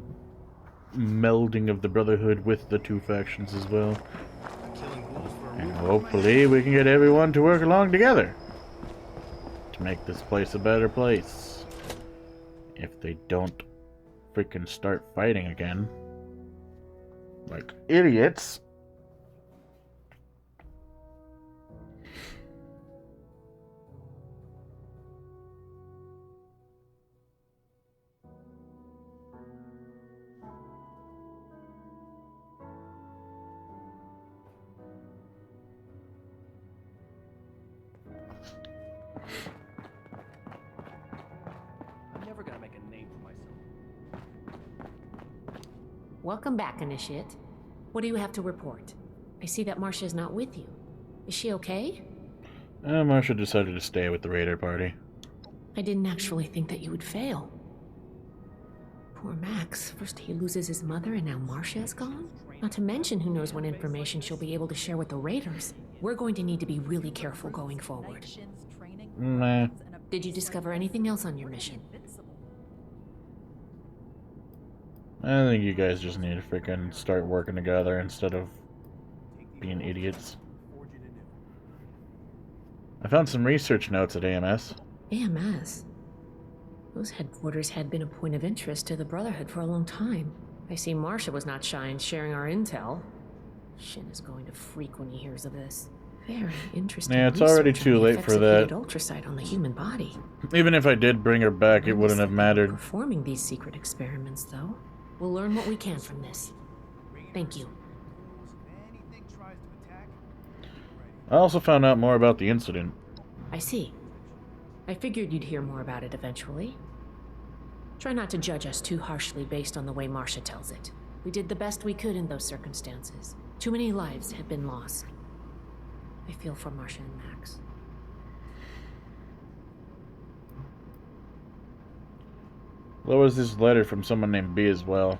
melding of the Brotherhood with the two factions as well. And hopefully we can get everyone to work along together to make this place a better place. If they don't freaking start fighting again. Like idiots. I'm never gonna make a name for myself. Welcome back, Initiate. What do you have to report? I see that Marcia is not with you. Is she okay? Marcia decided to stay with the raider party. I didn't actually think that you would fail. Poor Max. First he loses his mother and now Marcia is gone? Not to mention who knows what information she'll be able to share with the raiders. We're going to need to be really careful going forward. Nah. Did you discover anything else on your mission? I think you guys just need to freaking start working together instead of being idiots. I found some research notes at AMS. AMS? Those headquarters had been a point of interest to the Brotherhood for a long time. I see Marcia was not shy in sharing our intel. Shin is going to freak when he hears of this. Very interesting. Yeah, it's already research on too the late effects for of that. heated ultraside on the human body. Even if I did bring her back, it wouldn't have mattered. Performing these secret experiments, though. We'll learn what we can from this. Thank you. I also found out more about the incident. I see. I figured you'd hear more about it eventually. Try not to judge us too harshly based on the way Marcia tells it. We did the best we could in those circumstances. Too many lives have been lost. I feel for Marcia and Max. There was this letter from someone named B as well.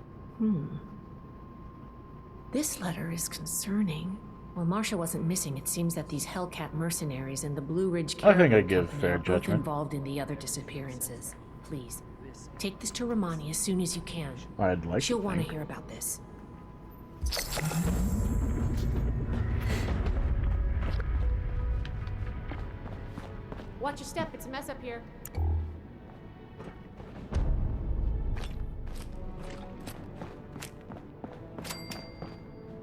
This letter is concerning. While Marcia wasn't missing, it seems that these Hellcat mercenaries and the Blue Ridge I think I Caravan give Company fair are both judgment. involved in the other disappearances. Please, take this to Romani as soon as you can. I'd like She'll to want to think. hear about this. Watch your step, it's a mess up here.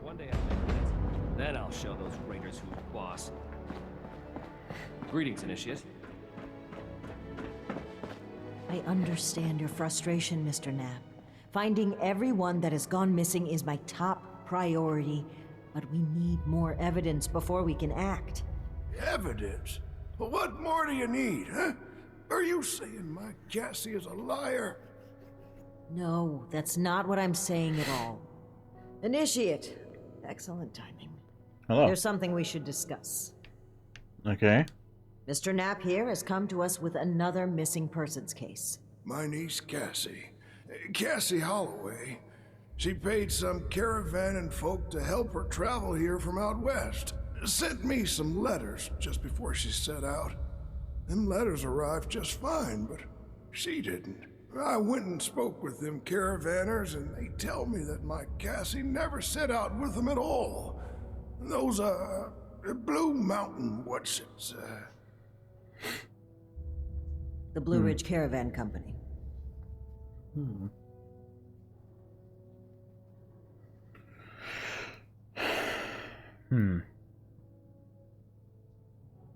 One day I'll make this. Then I'll show those raiders who's boss. Greetings, Initiate. I understand your frustration, Mr. Knapp. Finding everyone that has gone missing is my top priority, but we need more evidence before we can act. Evidence? Well, what more do you need, huh? Are you saying my Cassie is a liar? No, that's not what I'm saying at all. Initiate. Excellent timing. Hello. There's something we should discuss. Okay. Mr. Knapp here has come to us with another missing persons case. My niece Cassie. Cassie Holloway. She paid some caravan and folk to help her travel here from out west. Sent me some letters just before she set out. Them letters arrived just fine, but she didn't. I went and spoke with them caravanners, and they tell me that my Cassie never set out with them at all. Those, Blue Mountain, The Blue Ridge Caravan Company.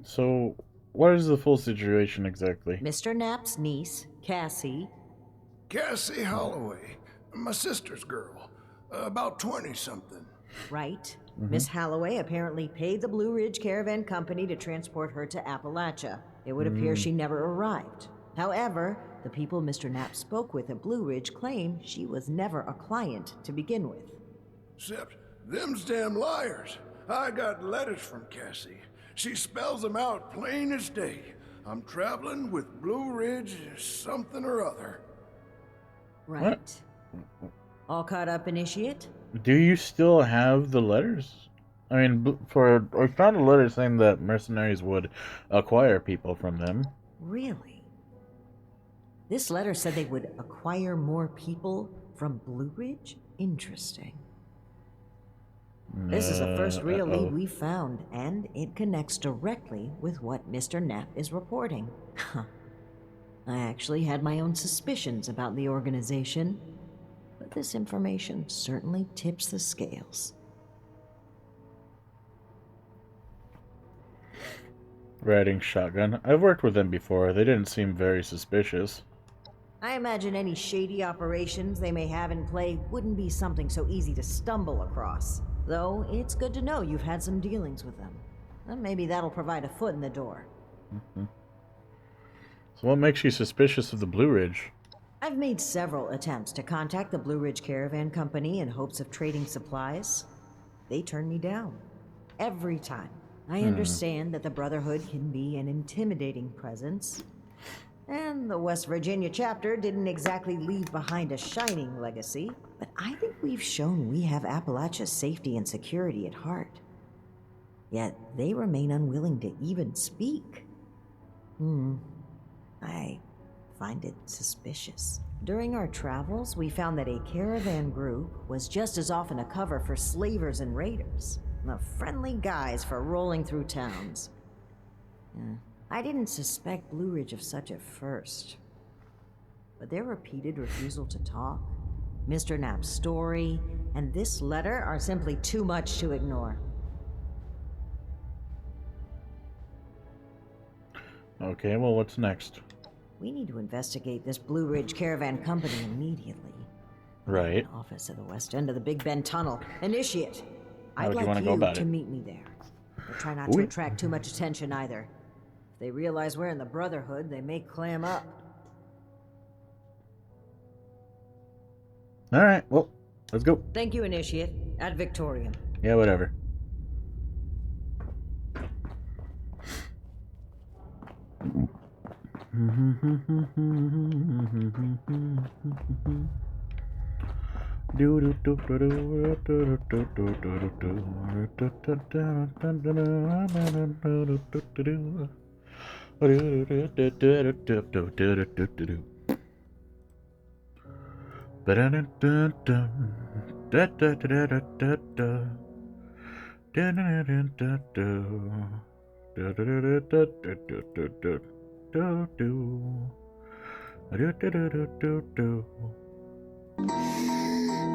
So, what is the full situation exactly? Mr. Knapp's niece, Cassie. Cassie Holloway, my sister's girl, about 20-something. Right. Miss Holloway apparently paid the Blue Ridge Caravan Company to transport her to Appalachia. It would appear she never arrived. However, the people Mr. Knapp spoke with at Blue Ridge claim she was never a client to begin with. Except them's damn liars. I got letters from Cassie. She spells them out plain as day. I'm traveling with Blue Ridge something or other. Right. All caught up, Initiate? Do you still have the letters? I mean, I found a letter saying that mercenaries would acquire people from them. Really? This letter said they would acquire more people from Blue Ridge? Interesting. This is the first real lead we've found, and it connects directly with what Mr. Knapp is reporting. I actually had my own suspicions about the organization, but this information certainly tips the scales. Riding shotgun. I've worked with them before. They didn't seem very suspicious. I imagine any shady operations they may have in play wouldn't be something so easy to stumble across. Though, it's good to know you've had some dealings with them. And maybe that'll provide a foot in the door. So what makes you suspicious of the Blue Ridge? I've made several attempts to contact the Blue Ridge Caravan Company in hopes of trading supplies. They turned me down. Every time. I understand that the Brotherhood can be an intimidating presence, and the West Virginia chapter didn't exactly leave behind a shining legacy, but I think we've shown we have Appalachia's safety and security at heart. Yet they remain unwilling to even speak. I find it suspicious. During our travels, we found that a caravan group was just as often a cover for slavers and raiders, the friendly guys for rolling through towns. I didn't suspect Blue Ridge of such at first, but their repeated refusal to talk, Mr. Knapp's story, and this letter are simply too much to ignore. Okay, well, what's next? We need to investigate this Blue Ridge Caravan Company immediately. Right. Office of the west end of the Big Bend Tunnel. Initiate! How I'd would you like wanna go about to it? meet me there. But try not to attract too much attention either. If they realize we're in the Brotherhood, they may clam up. Alright, well, let's go. Thank you, Initiate. Ad Victorium. Yeah, whatever.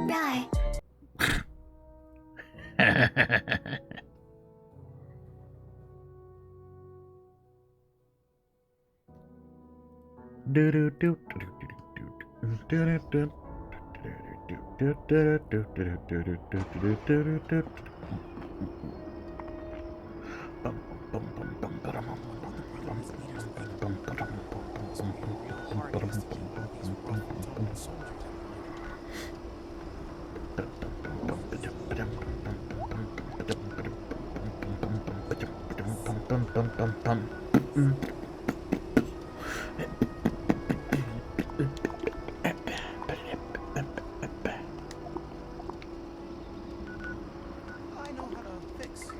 Die. I know how to fix.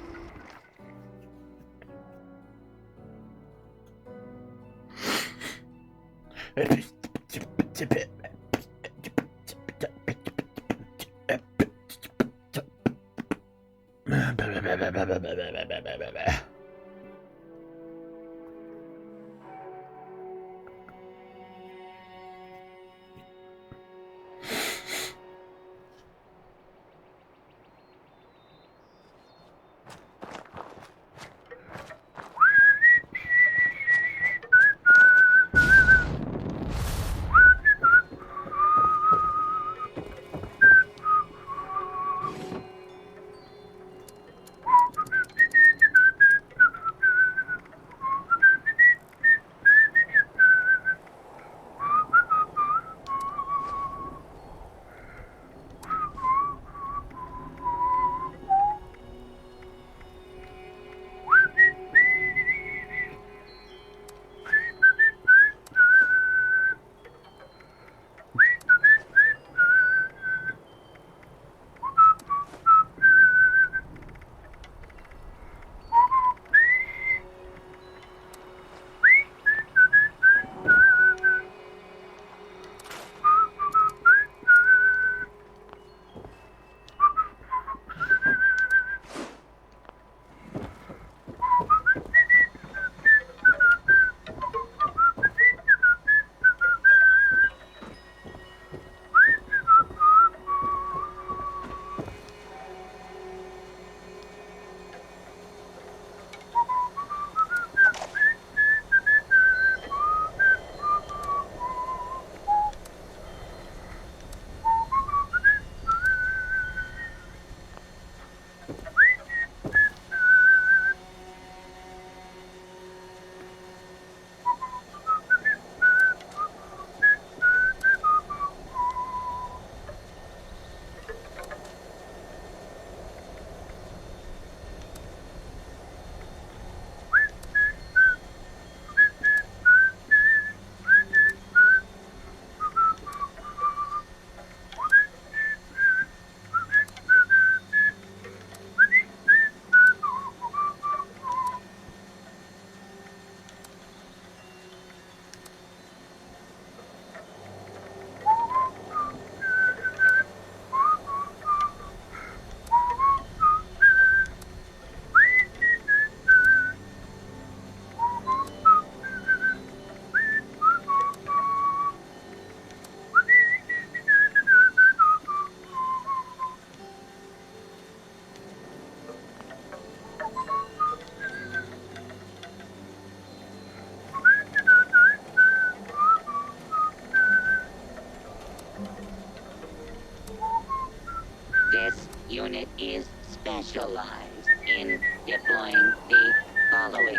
specialize in deploying the following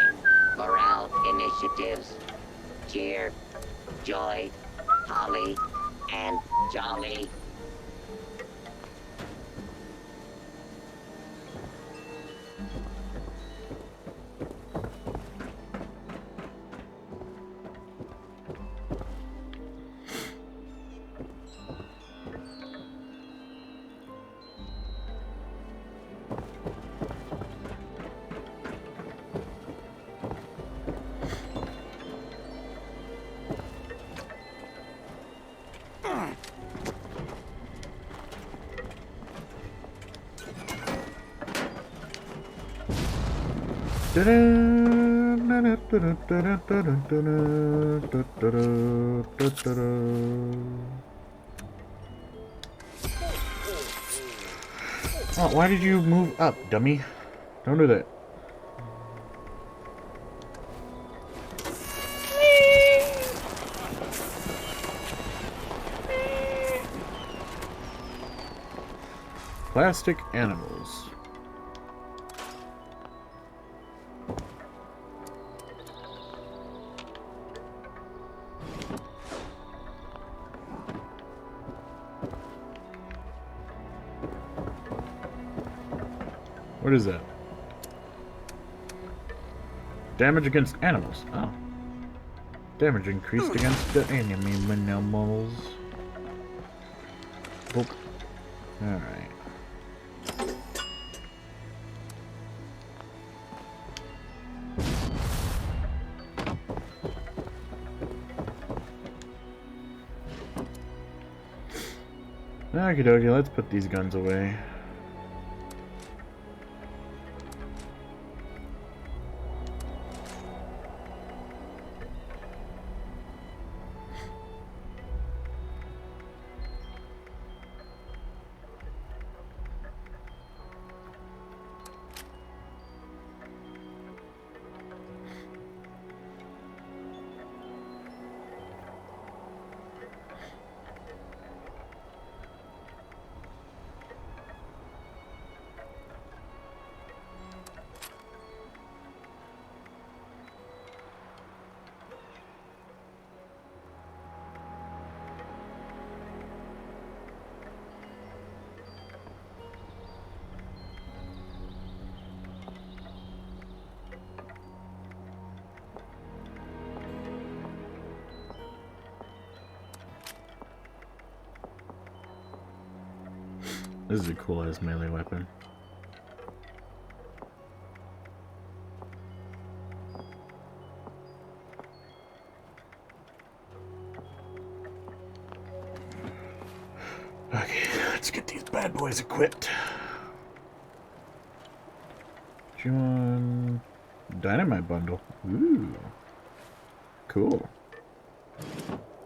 morale initiatives: cheer, joy, holly, and jolly. Oh, why did you move up, dummy? Don't do that. Plastic animals. What is that? Damage against animals. Oh. Damage increased against the animals. Oh. Alright. Okie dokie, let's put these guns away. This is a cool ass melee weapon. Okay, let's get these bad boys equipped. G1 dynamite bundle. Ooh. Cool.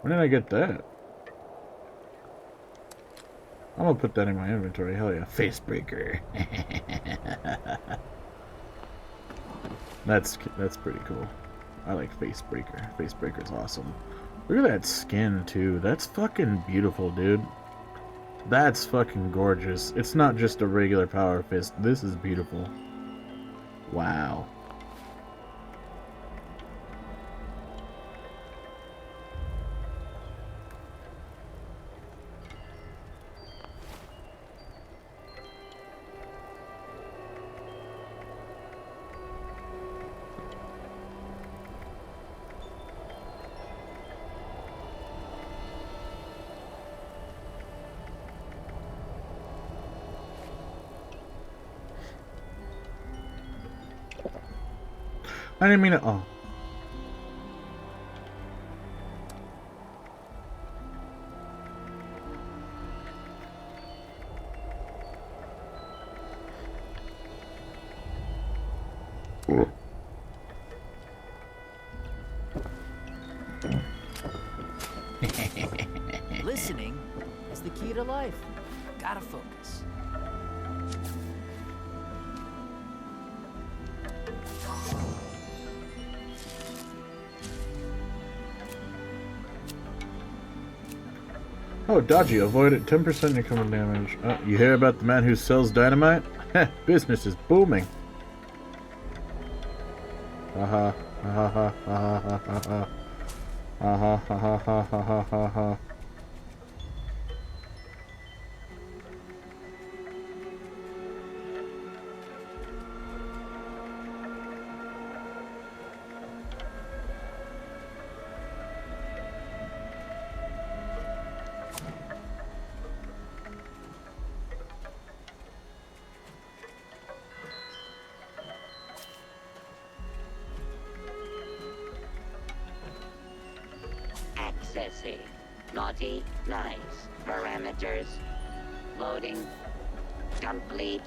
When did I get that? I'm gonna put that in my inventory. Hell yeah. Facebreaker. That's pretty cool. I like Facebreaker. Facebreaker's awesome. Look at that skin too. That's fucking beautiful, dude. That's fucking gorgeous. It's not just a regular power fist. This is beautiful. Wow. I didn't mean it. Oh. Listening is the key to life. Gotta focus. Oh, dodgy. Avoid it. 10% incoming damage. You hear about the man who sells dynamite? Business is booming. Ha ha ha ha ha ha ha ha. Ha ha ha ha ha ha ha. Accessing. Naughty, nice. Parameters. Loading. Complete.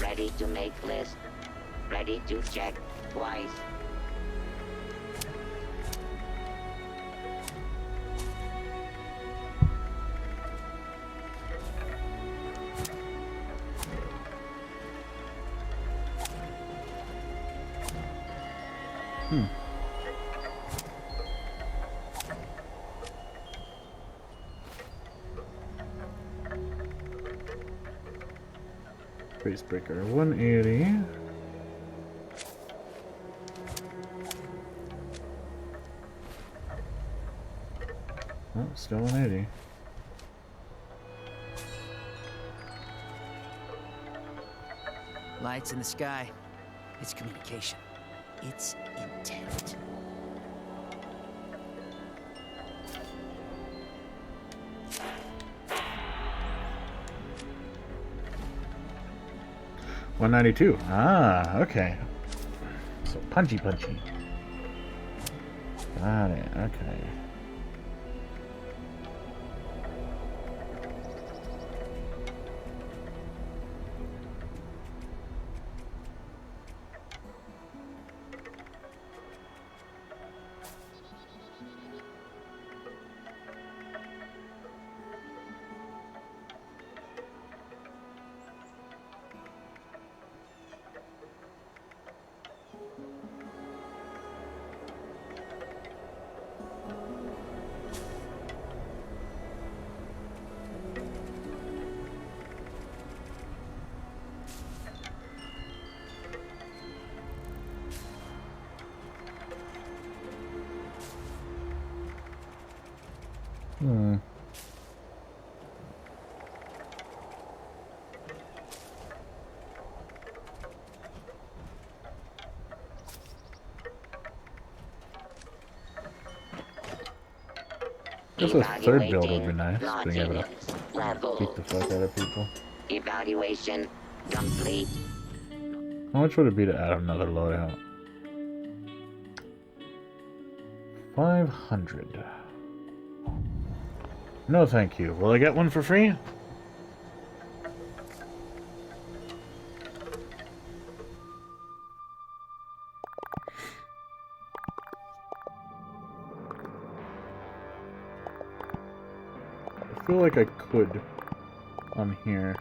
Ready to make list. Ready to check twice. Facebreaker 180. Oh, still 180. Lights in the sky. It's communication. It's intent. $192. Ah, okay. So punchy. Got it. Okay. Guess a third build would be nice, being able to beat the fuck out of people. Evaluation complete. How much would it be to add another loadout? 500. No thank you. Will I get one for free? I feel like I could on here.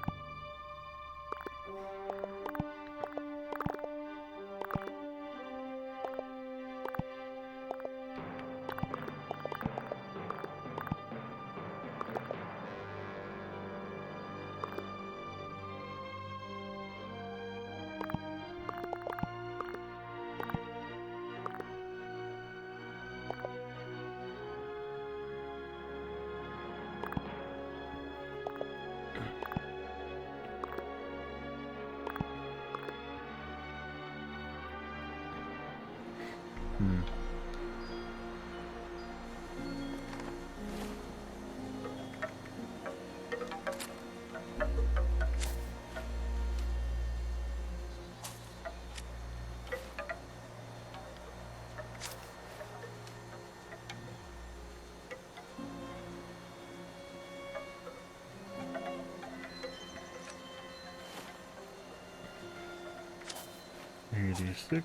$86.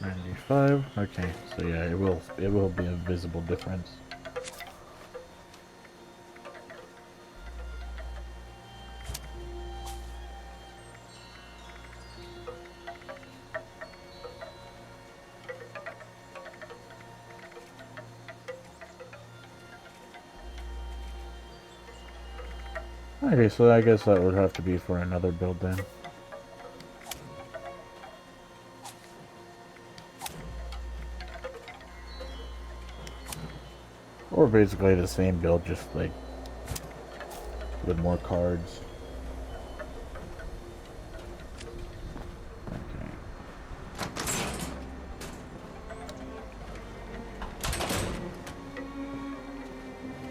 $95. Okay, so yeah, it will be a visible difference. Okay, so I guess that would have to be for another build then. Or basically the same build, just like with more cards.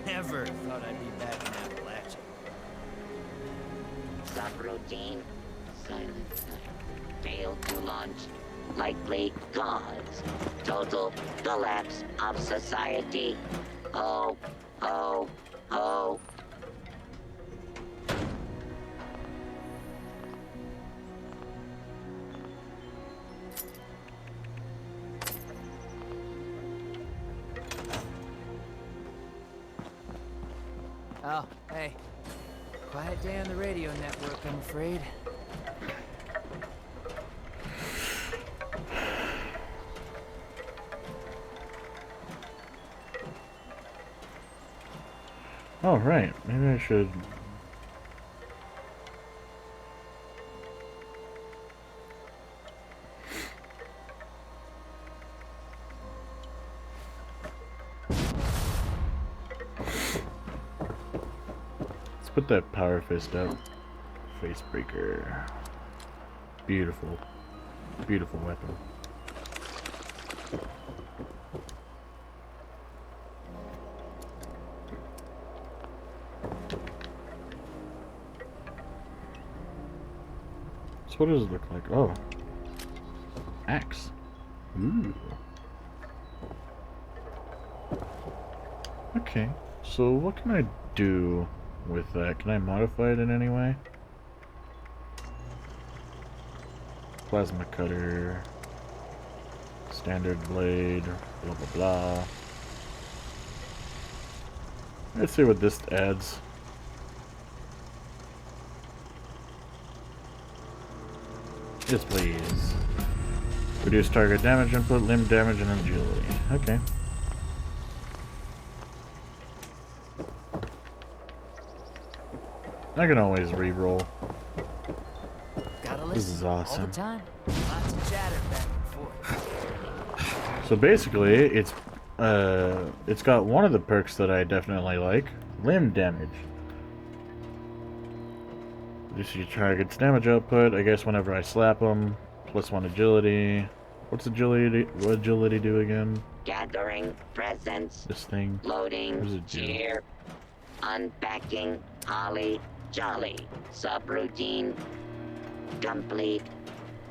Never thought I'd be back in Appalachia. Subroutine. Silent night. Failed to launch. Likely cause. Total collapse of society. Oh, oh, oh. Oh, hey. Quiet day on the radio network, I'm afraid. Oh, right. Maybe I should... Let's put that power fist up. Face breaker. Beautiful. Beautiful weapon. So what does it look like? Oh. Axe. Ooh. Okay. So what can I do with that? Can I modify it in any way? Plasma cutter. Standard blade. Blah blah blah. Let's see what this adds. Yes, please. Reduce target damage input, limb damage, and agility. Okay. I can always re-roll. This is awesome. All the time. Lots of chatter back and forth. So basically, it's got one of the perks that I definitely like, limb damage. Reduce your target's damage output, I guess whenever I slap them. +1 agility. What's agility? What agility do again? Gathering presents. This thing. What does Loading. it do? Cheer. Unpacking. Holly. Jolly. Subroutine. Complete.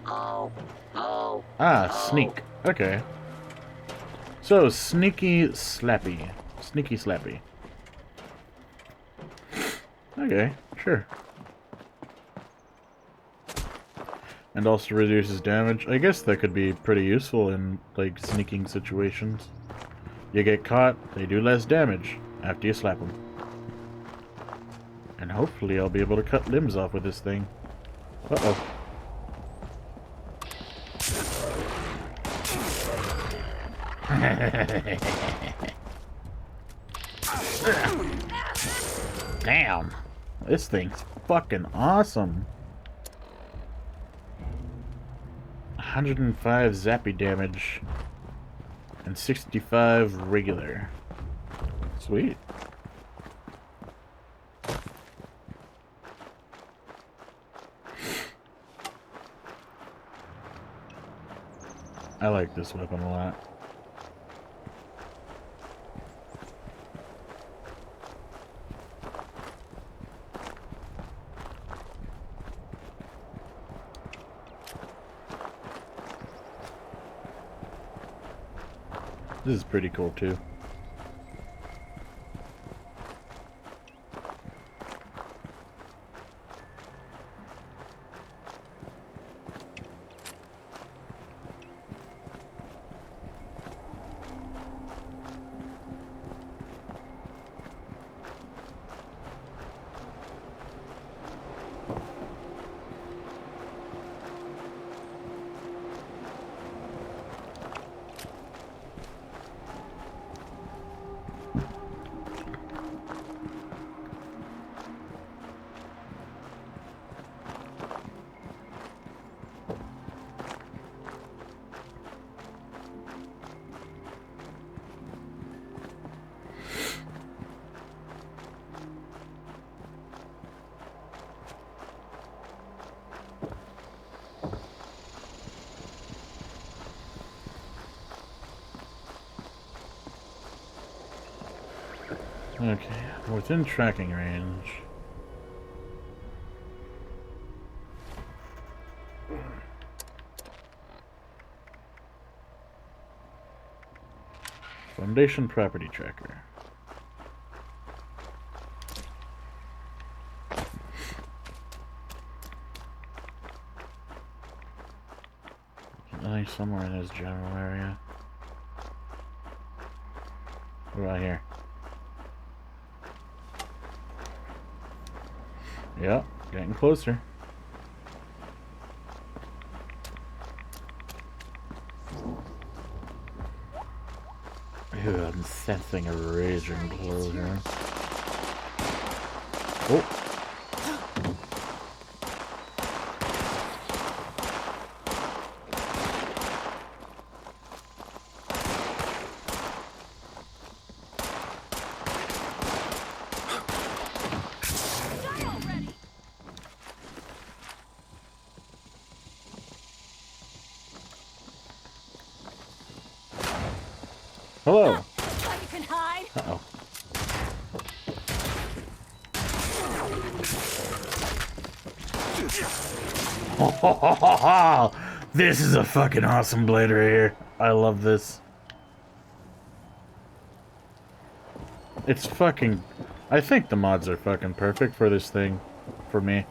Oh. Oh. Ah, oh. sneak. Okay. So, sneaky slappy. Sneaky slappy. Okay, sure. And also reduces damage. I guess that could be pretty useful in, like, sneaking situations. You get caught, they do less damage after you slap them. And hopefully I'll be able to cut limbs off with this thing. Uh-oh. Damn. This thing's fucking awesome. 105 zappy damage and 65 regular. Sweet. I like this weapon a lot. This is pretty cool too. Okay, within tracking range. Foundation property tracker. Nice, somewhere in his general area. What about here? Yep, getting closer. Ew, I'm sensing a raging closure. Oh! Hello! You can hide. Uh-oh. This is a fucking awesome blade right here. I love this. It's fucking... I think the mods are fucking perfect for this thing. For me.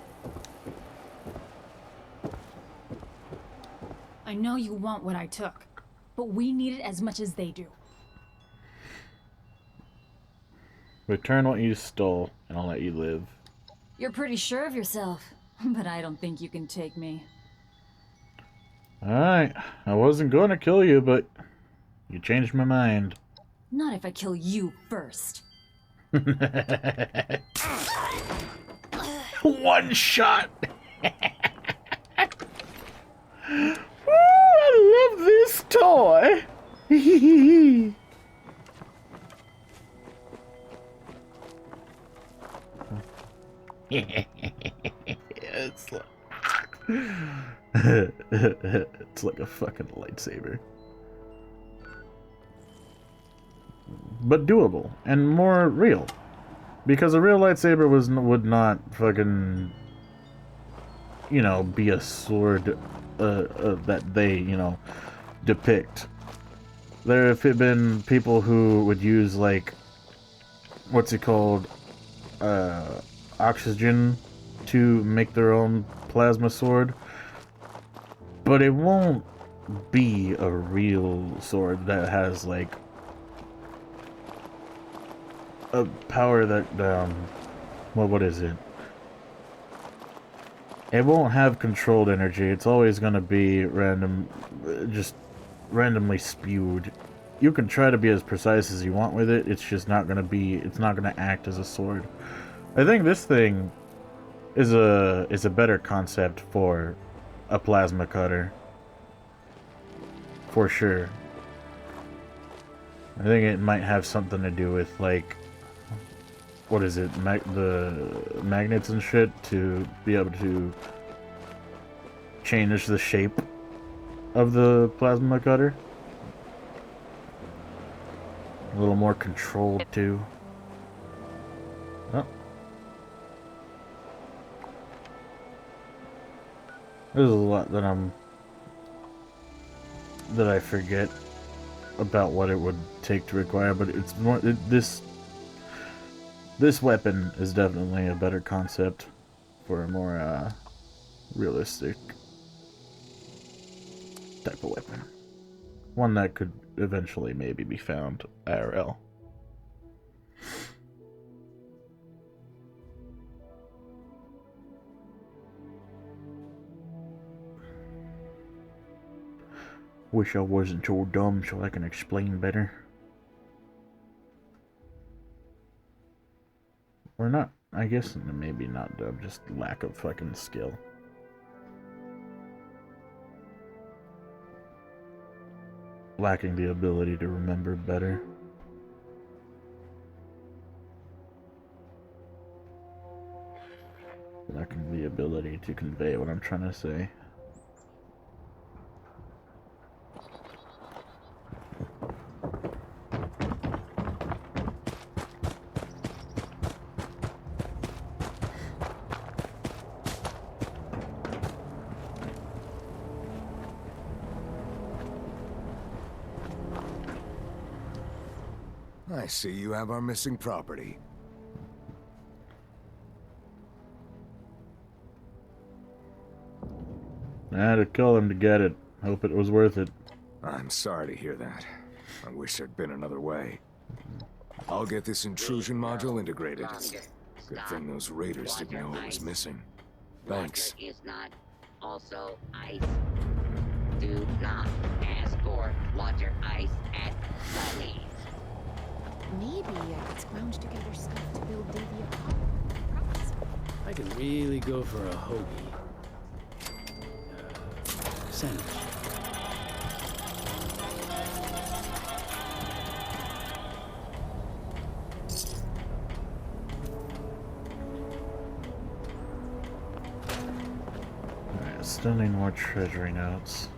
I know you want what I took, but we need it as much as they do. Return what you stole, and I'll let you live. You're pretty sure of yourself, but I don't think you can take me. Alright, I wasn't going to kill you, but you changed my mind. Not if I kill you first. One shot! Ooh, I love this toy! It's like... it's like a fucking lightsaber. But doable and more real, because a real lightsaber would not fucking, you know, be a sword that they, you know, depict. There have been people who would use, like, what's it called, oxygen to make their own plasma sword, but it won't be a real sword that has, like, a power that, well, what is it? It won't have controlled energy. It's always going to be random, just randomly spewed. You can try to be as precise as you want with it. It's just not going to be, it's not going to act as a sword. I think this thing is a better concept for a plasma cutter. For sure. I think it might have something to do with, like, what is it, the magnets and shit, to be able to change the shape of the plasma cutter. A little more controlled too. Oh. There's a lot that I forget about what it would take to require, but it's more, this weapon is definitely a better concept for a more realistic type of weapon. One that could eventually maybe be found IRL. Wish I wasn't so dumb so I can explain better. Or not, I guess maybe not dumb, just lack of fucking skill. Lacking the ability to remember better. Lacking the ability to convey what I'm trying to say. I see you have our missing property. I had to kill him to get it. Hope it was worth it. I'm sorry to hear that. I wish there'd been another way. I'll get this intrusion module integrated. Good thing those raiders didn't know it was missing. Thanks. Water is not also ice. Do not ask for water ice at Sunny's. Maybe I could scrounge together stuff to build Davy a pub. I could really go for a hoagie. Sandwich. Alright, still need more treasury notes.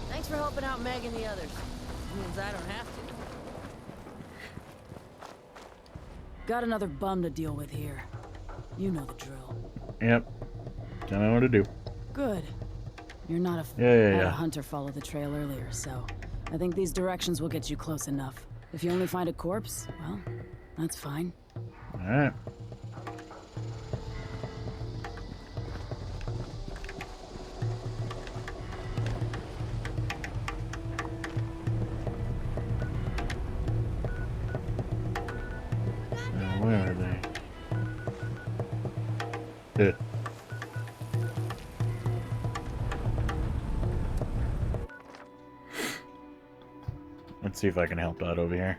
Thanks for helping out Meg and the others. Means I don't have to. Got another bum to deal with here. You know the drill. Yep. Don't know what to do. Good. You're not a Yeah. a hunter followed the trail earlier, so I think these directions will get you close enough. If you only find a corpse, well, that's fine. Alright. Now, where are they? Let's see if I can help out over here.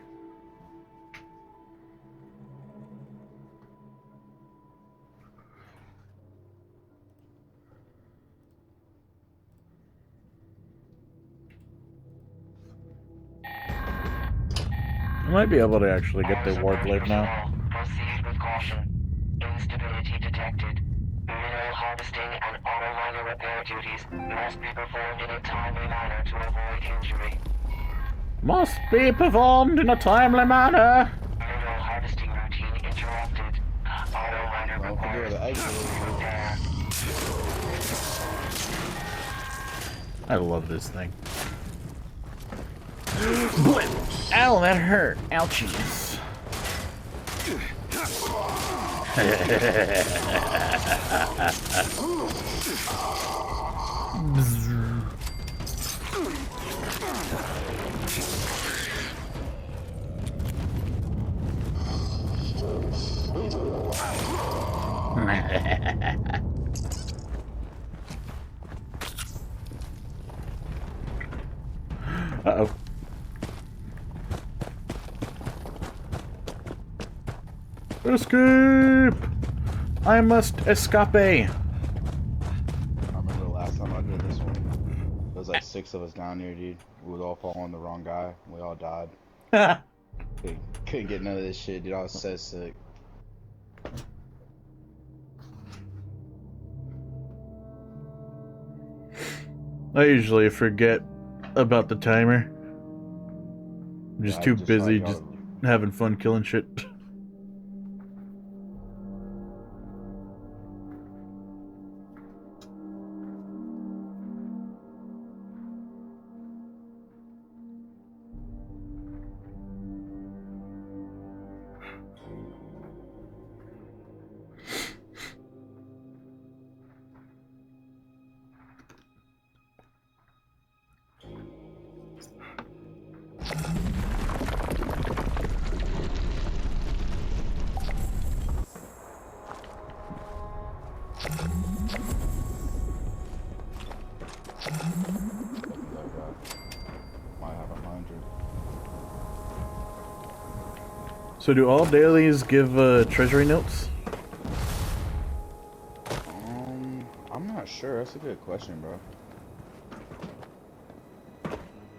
I might be able to actually get the warblade now. Proceed with caution. Instability detected. Mineral harvesting and auto miner repair duties must be performed in a timely manner to avoid injury. Must be performed in a timely manner. Mineral harvesting routine interrupted. Auto miner requires repair. I love this thing. Ow, that hurt. Ouchies. Uh-oh. Escape! I must escape! I remember the last time I did this one. There was like 6 of us down here, dude. We would all fall on the wrong guy. We all died. Couldn't get none of this shit, dude. I was so sick. I usually forget about the timer. I'm just too busy just having fun killing shit. So do all dailies give treasury notes? I'm not sure. That's a good question, bro.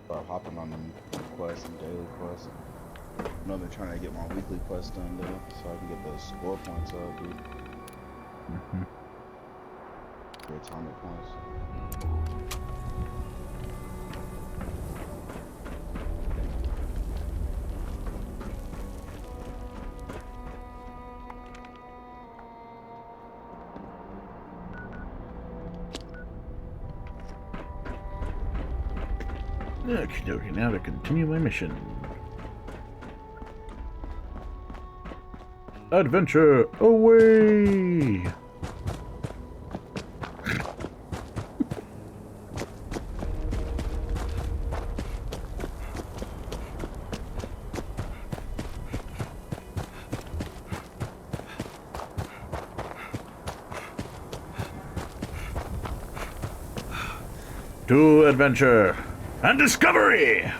Start hopping on them quests and daily quests. I know they're trying to get my weekly quest done though, so I can get those score points up, dude. The atomic points. Okay, now to continue my mission. Adventure away! To adventure and discovery!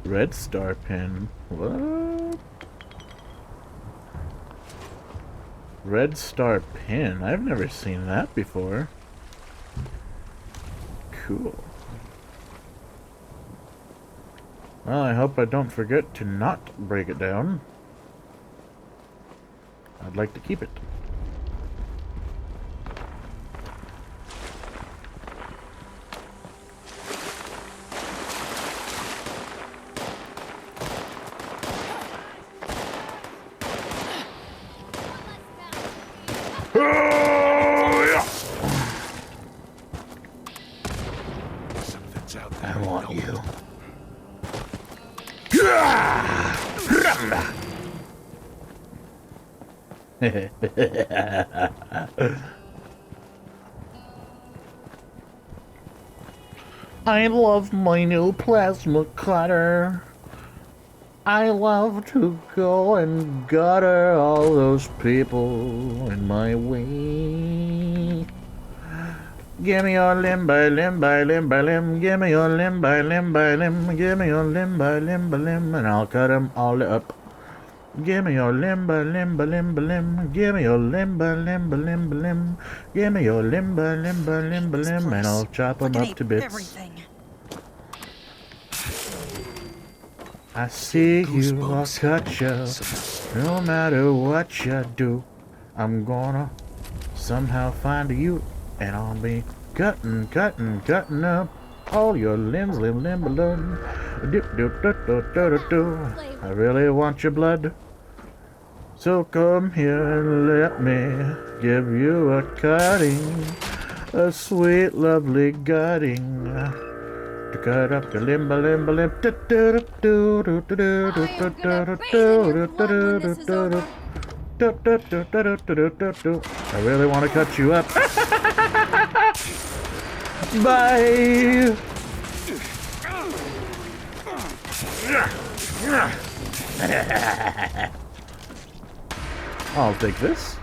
Red Star Pin. What? Red Star Pin? I've never seen that before. Cool. Well, I hope I don't forget to not break it down. I'd like to keep it. Something's out there. I want you. I love my new plasma cutter. I love to go and gutter all those people in my way. Give me your limb by limb by limb by limb. Give me your limb by limb by limb. Give me your limb by limb by limb, and I'll cut 'em all up. Give me your limb by limb by limb by limb. Give me your limb by limb by limb by limb. Give me your limb by limb by limb by limb, and I'll chop 'em up to bits. I see you, I'll cut you. No matter what you do, I'm gonna somehow find you, and I'll be cutting up all your limbs, limb. I really want your blood, so come here and let me give you a cutting, a sweet, lovely gutting. To cut up the limb. I really want to cut you up. Bye. I'll take this.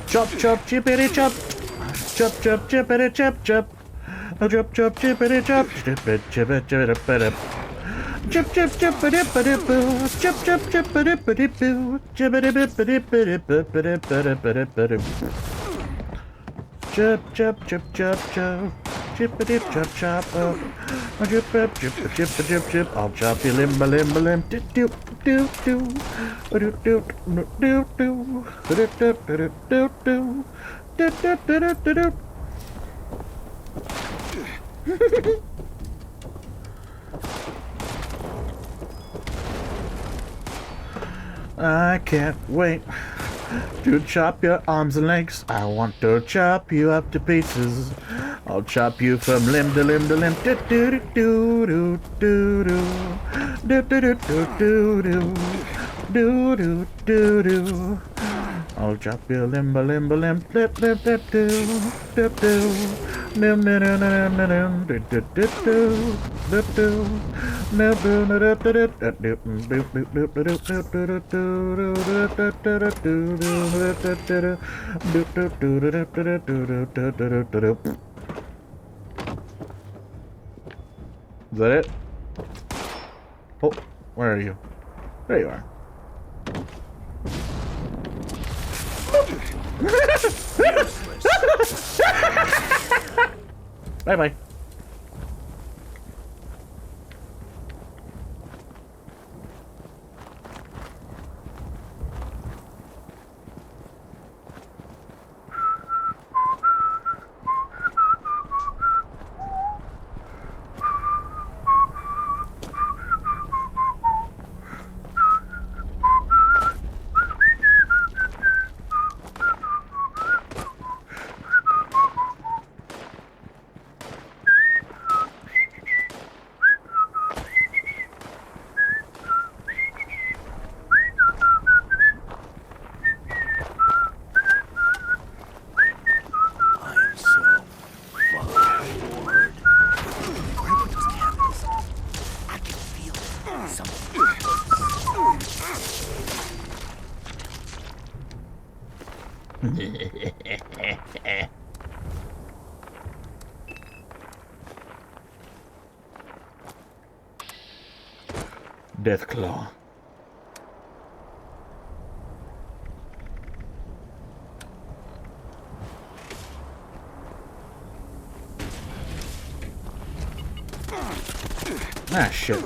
Chop, chippity chop. Chop, chippity chop. Chop, chippity chop. Chip chip chip a dip a dip boo. Chip chip chip a dip a dip boo. Chip a dip a dip a dip a dip a dip a dip a dip. Chip chip chip chip chip. Chip a dip chop chop up. Chip chip chip chip chip chip. I'll chop you limb a limb a limb. Do do do do. Do do do do do. Do do do do do. Do do do do do. I can't wait to chop your arms and legs. I want to chop you up to pieces. I'll chop you from limb to limb to limb. Do do do do do do do do do do do do do do. I'll chop you limb a limb a limb. Lip lip lip do do do. Nim nim nim nim nim do do do do do. No do no do do do do do do do do do. Is that it? Oh, where are you? There you are. Bye bye. Deathclaw. Ah, shit.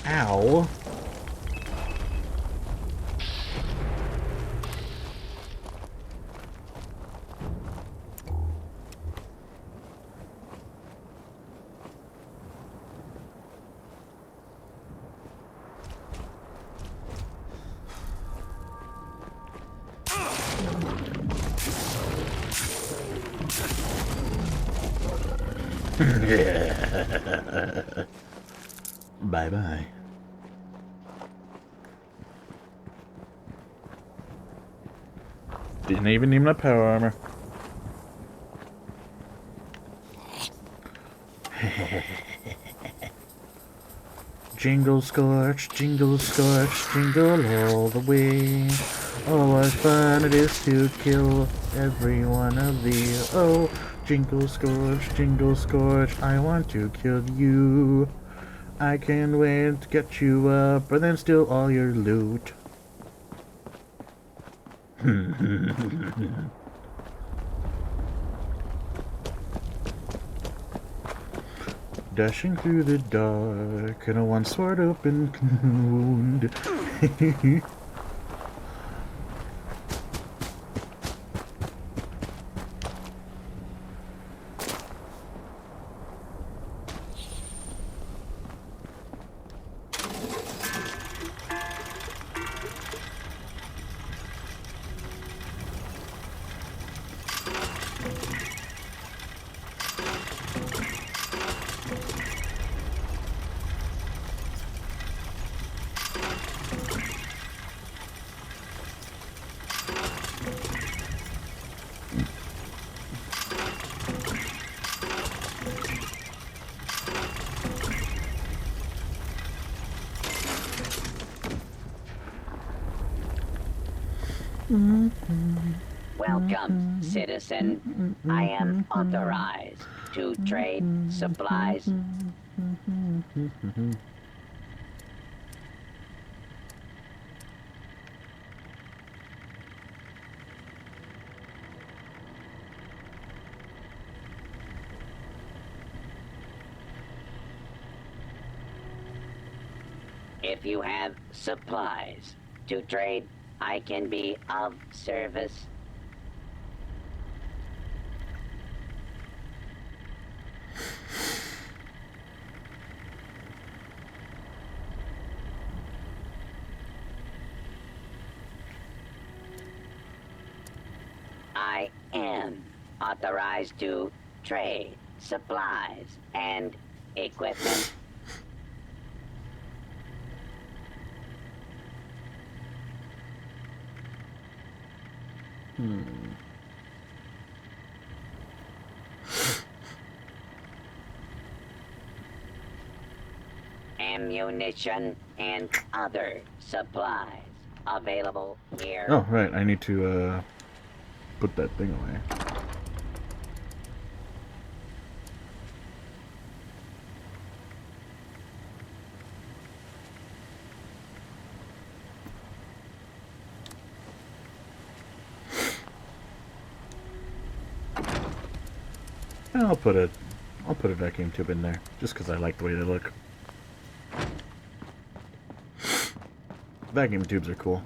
Ow. Bye bye. Didn't even need my power armor. Jingle scorch, jingle all the way. Oh, what fun it is to kill every one of thee. Oh, jingle scorch, I want to kill you. I can't wait to get you up, but then steal all your loot. Dashing through the dark in a one-sword open wound. Welcome, citizen. I am authorized to trade supplies. If you have supplies to trade, I can be of service. I am authorized to trade supplies and equipment. Ammunition and other supplies available here. Oh, right. I need to put that thing away. I'll put a vacuum tube in there just because I like the way they look. Vacuum tubes are cool.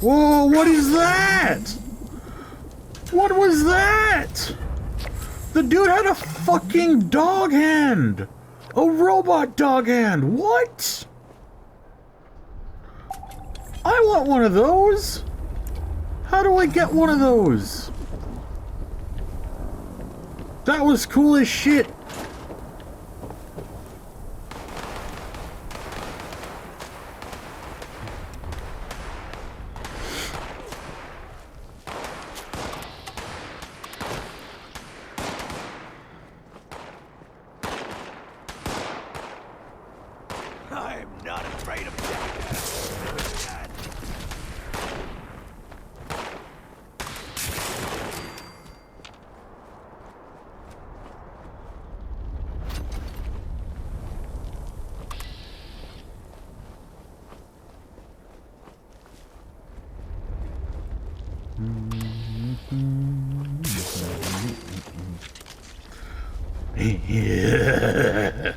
Whoa, what is that? What was that? The dude had a fucking dog hand! A robot dog hand! What? I want one of those! How do I get one of those? That was cool as shit! I'm not afraid of death. Yeah.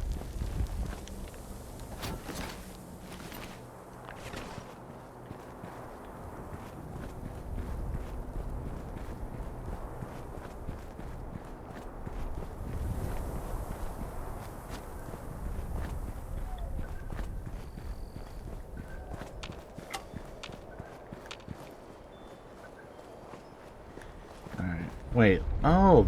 Alright. Wait. Oh,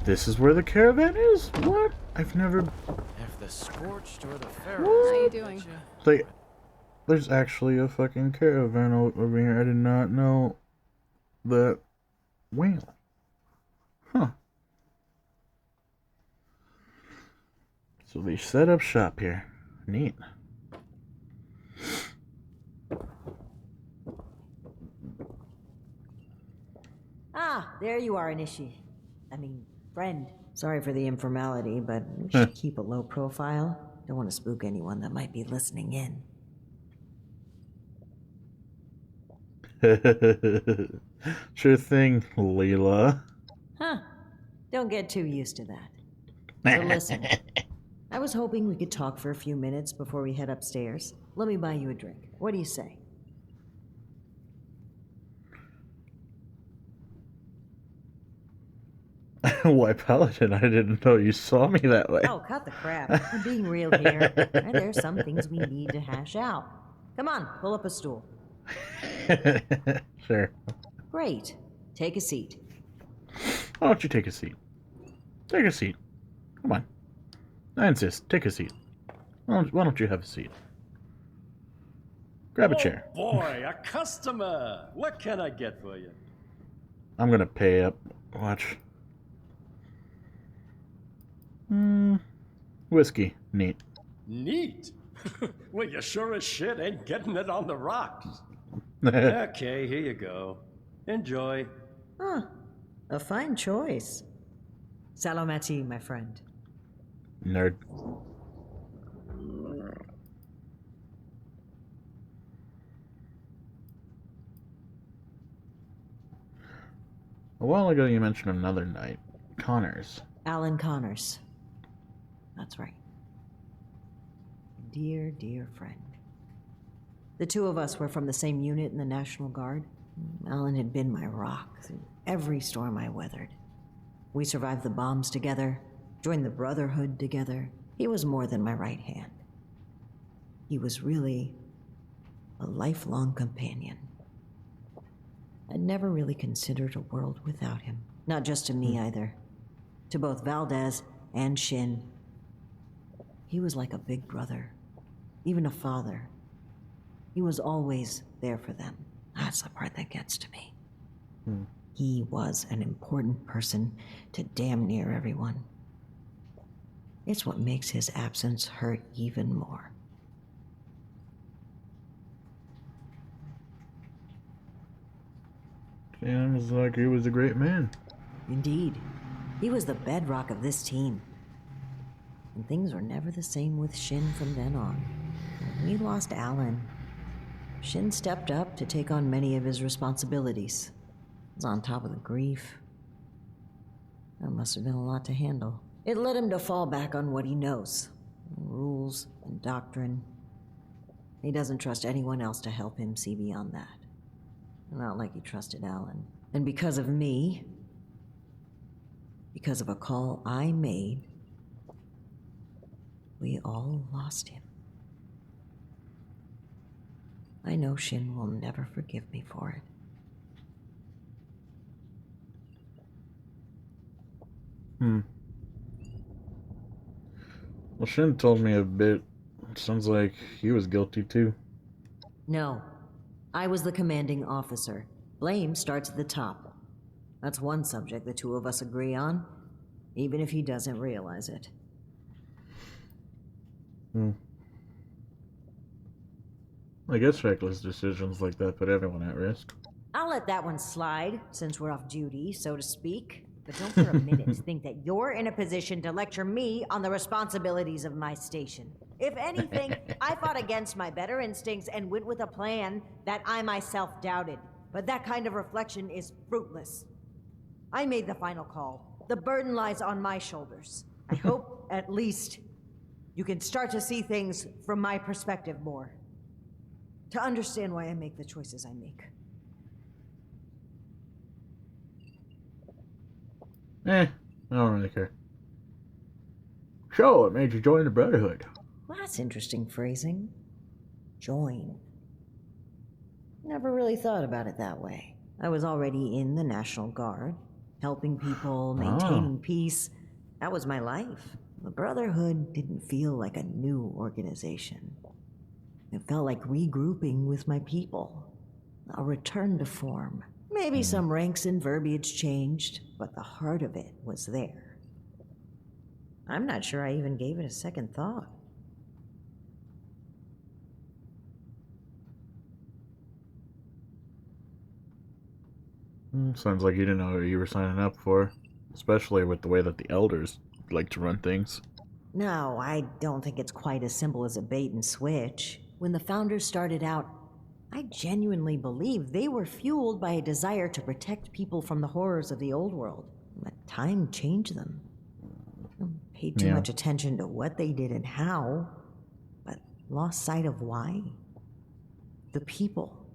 this is where the caravan is? What? I've never... If the Scorched or the Pharaohs... What? How you doing? Like, there's actually a fucking caravan over here. I did not know that. Wow. Huh. So they set up shop here. Neat. Ah, there you are, Inishi. I mean, friend. Sorry for the informality, but we should keep a low profile. Don't want to spook anyone that might be listening in. Sure thing, Leela. Huh. Don't get too used to that. So listen, I was hoping we could talk for a few minutes before we head upstairs. Let me buy you a drink. What do you say? Why, Paladin? I didn't know you saw me that way. Oh, cut the crap. I'm being real here. And there's some things we need to hash out. Come on, pull up a stool. Sure. Great. Take a seat. Why don't you take a seat? Take a seat. Come on. I insist. Take a seat. Why don't you have a seat? Grab a chair. Oh boy, a customer! What can I get for you? I'm gonna pay up. Watch. Whiskey. Neat. Neat? Well, you sure as shit ain't getting it on the rocks. Okay, here you go. Enjoy. Huh. A fine choice. Salomati, my friend. Nerd. A while ago you mentioned another knight. Connors. Alan Connors. That's right. Dear, dear friend. The two of us were from the same unit in the National Guard. Alan had been my rock through every storm I weathered. We survived the bombs together, joined the Brotherhood together. He was more than my right hand. He was really a lifelong companion. I'd never really considered a world without him. Not just to me either. To both Valdez and Shin. He was like a big brother, even a father. He was always there for them. That's the part that gets to me. He was an important person to damn near everyone. It's what makes his absence hurt even more. Sounds like he was a great man. Indeed. He was the bedrock of this team. And things were never the same with Shin from then on. When we lost Alan, Shin stepped up to take on many of his responsibilities. He was on top of the grief. That must have been a lot to handle. It led him to fall back on what he knows. Rules and doctrine. He doesn't trust anyone else to help him see beyond that. Not like he trusted Alan. And because of me, because of a call I made, we all lost him. I know Shin will never forgive me for it. Well, Shin told me a bit. It sounds like he was guilty too. No. I was the commanding officer. Blame starts at the top. That's one subject the two of us agree on, even if he doesn't realize it. I guess reckless decisions like that put everyone at risk. I'll let that one slide, since we're off duty, so to speak. But don't for a minute think that you're in a position to lecture me on the responsibilities of my station. If anything, I fought against my better instincts and went with a plan that I myself doubted. But that kind of reflection is fruitless. I made the final call. The burden lies on my shoulders. I hope, at least, you can start to see things from my perspective more. To understand why I make the choices I make. I don't really care. So, what made you join the Brotherhood? Well, that's interesting phrasing. Join. Never really thought about it that way. I was already in the National Guard, helping people, maintaining peace. That was my life. The Brotherhood didn't feel like a new organization. It felt like regrouping with my people. A return to form. Maybe some ranks and verbiage changed, but the heart of it was there. I'm not sure I even gave it a second thought. Sounds like you didn't know what you were signing up for, especially with the way that the elders like to run things. No, I don't think it's quite as simple as a bait and switch. When the founders started out, I genuinely believe they were fueled by a desire to protect people from the horrors of the old world. But time changed them. Paid too much attention to what they did and how, but lost sight of why. The people.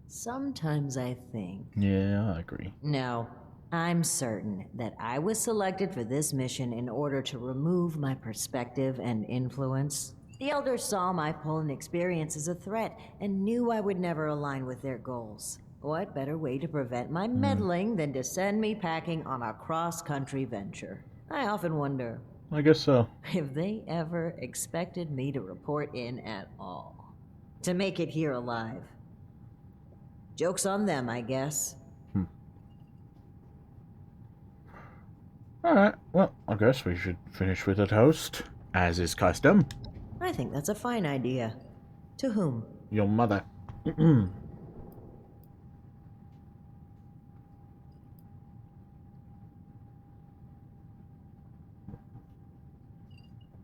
Sometimes I think... Yeah, I agree. No, I'm certain that I was selected for this mission in order to remove my perspective and influence. The Elders saw my pull and experience as a threat and knew I would never align with their goals. What better way to prevent my meddling than to send me packing on a cross-country venture? I often wonder I guess so. if they ever expected me to report in at all. To make it here alive. Joke's on them, I guess. Alright, well, I guess we should finish with a toast, as is custom. I think that's a fine idea. To whom? Your mother.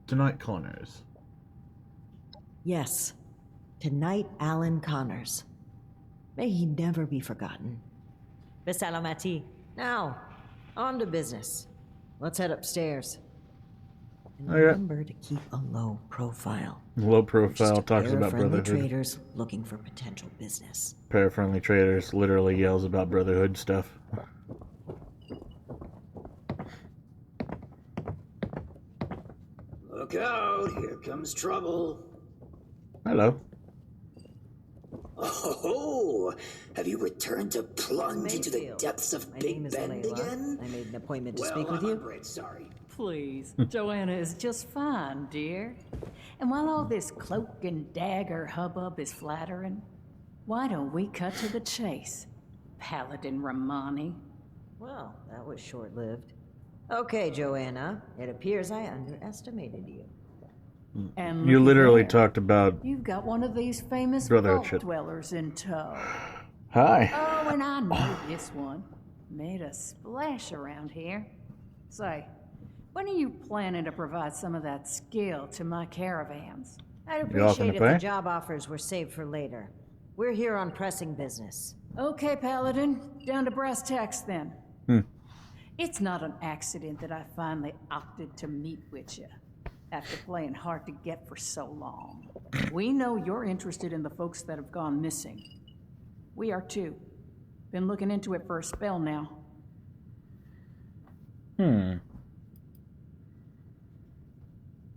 Tonight, Connors. Yes. Tonight, Alan Connors. May he never be forgotten. Bisalamati. Now, on to business. Let's head upstairs. And remember to keep a low profile. Low profile, talks about Para-friendly brotherhood. traders looking for potential business. Para-friendly traders literally yells about brotherhood stuff. Look out, here comes trouble. Hello. Oh, have you returned to plunge into the depths of Big Bend again? I made an appointment to Well, speak with I'm you. great sorry. Please, Joanna is just fine, dear. And while all this cloak and dagger hubbub is flattering, why don't we cut to the chase, Paladin Romani? Well, that was short-lived. Okay, Joanna. It appears I underestimated you. And You look literally there. talked about You've got one of these famous Brotherhood vault shit. dwellers in tow. Hi. Oh, and I know this one. Made a splash around here. Say, when are you planning to provide some of that skill to my caravans? I'd You off in appreciate the if play? the job offers were saved for later. We're here on pressing business. Okay, Paladin. Down to brass tacks then. Hmm. It's not an accident that I finally opted to meet with you after playing hard to get for so long. We know you're interested in the folks that have gone missing. We are too. Been looking into it for a spell now.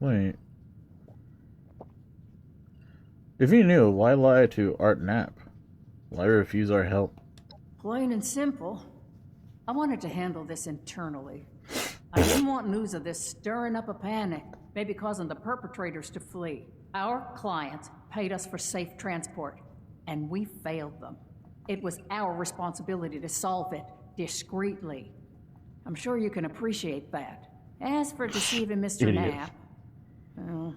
Wait. If you knew, why lie to Art Knapp? Why refuse our help? Plain and simple. I wanted to handle this internally. I didn't want news of this stirring up a panic, maybe causing the perpetrators to flee. Our clients paid us for safe transport, and we failed them. It was our responsibility to solve it discreetly. I'm sure you can appreciate that. As for deceiving Mr. Idiot. Knapp, well,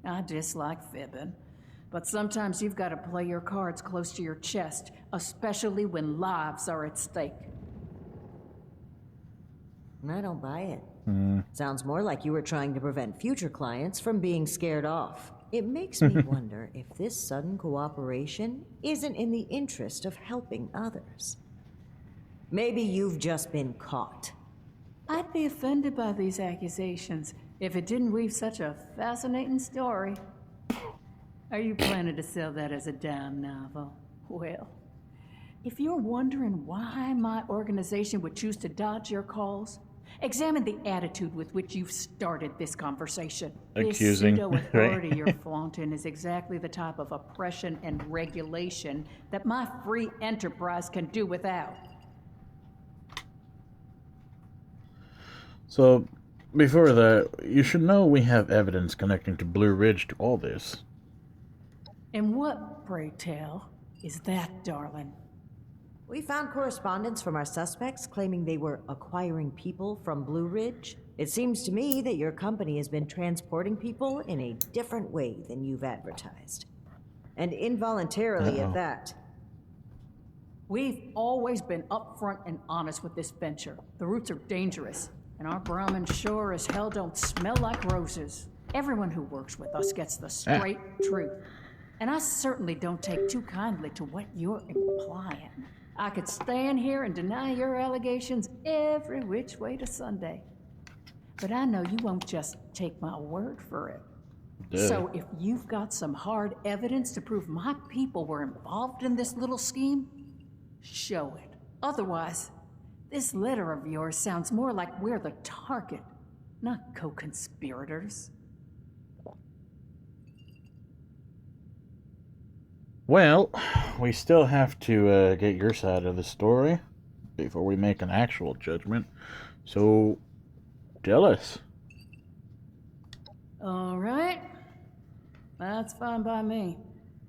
I dislike fibbing. But sometimes you've got to play your cards close to your chest, especially when lives are at stake. I don't buy it. Hmm. Sounds more like you were trying to prevent future clients from being scared off. It makes me wonder if this sudden cooperation isn't in the interest of helping others. Maybe you've just been caught. I'd be offended by these accusations if it didn't weave such a fascinating story. Are you planning to sell that as a dime novel? Well, if you're wondering why my organization would choose to dodge your calls, examine the attitude with which you've started this conversation. Accusing, This pseudo-authority right? you're flaunting is exactly the type of oppression and regulation that my free enterprise can do without. So, before that, you should know we have evidence connecting to Blue Ridge to all this. And what, pray tell, is that, darling? We found correspondence from our suspects claiming they were acquiring people from Blue Ridge. It seems to me that your company has been transporting people in a different way than you've advertised. And involuntarily at that. We've always been upfront and honest with this venture. The routes are dangerous, and our Brahmin sure as hell don't smell like roses. Everyone who works with us gets the straight truth. And I certainly don't take too kindly to what you're implying. I could stand here and deny your allegations every which way to Sunday. But I know you won't just take my word for it. Duh. So if you've got some hard evidence to prove my people were involved in this little scheme, show it. Otherwise, This letter of yours sounds more like we're the target, not co-conspirators. Well, we still have to get your side of the story before we make an actual judgment. So, tell us. All right. That's fine by me.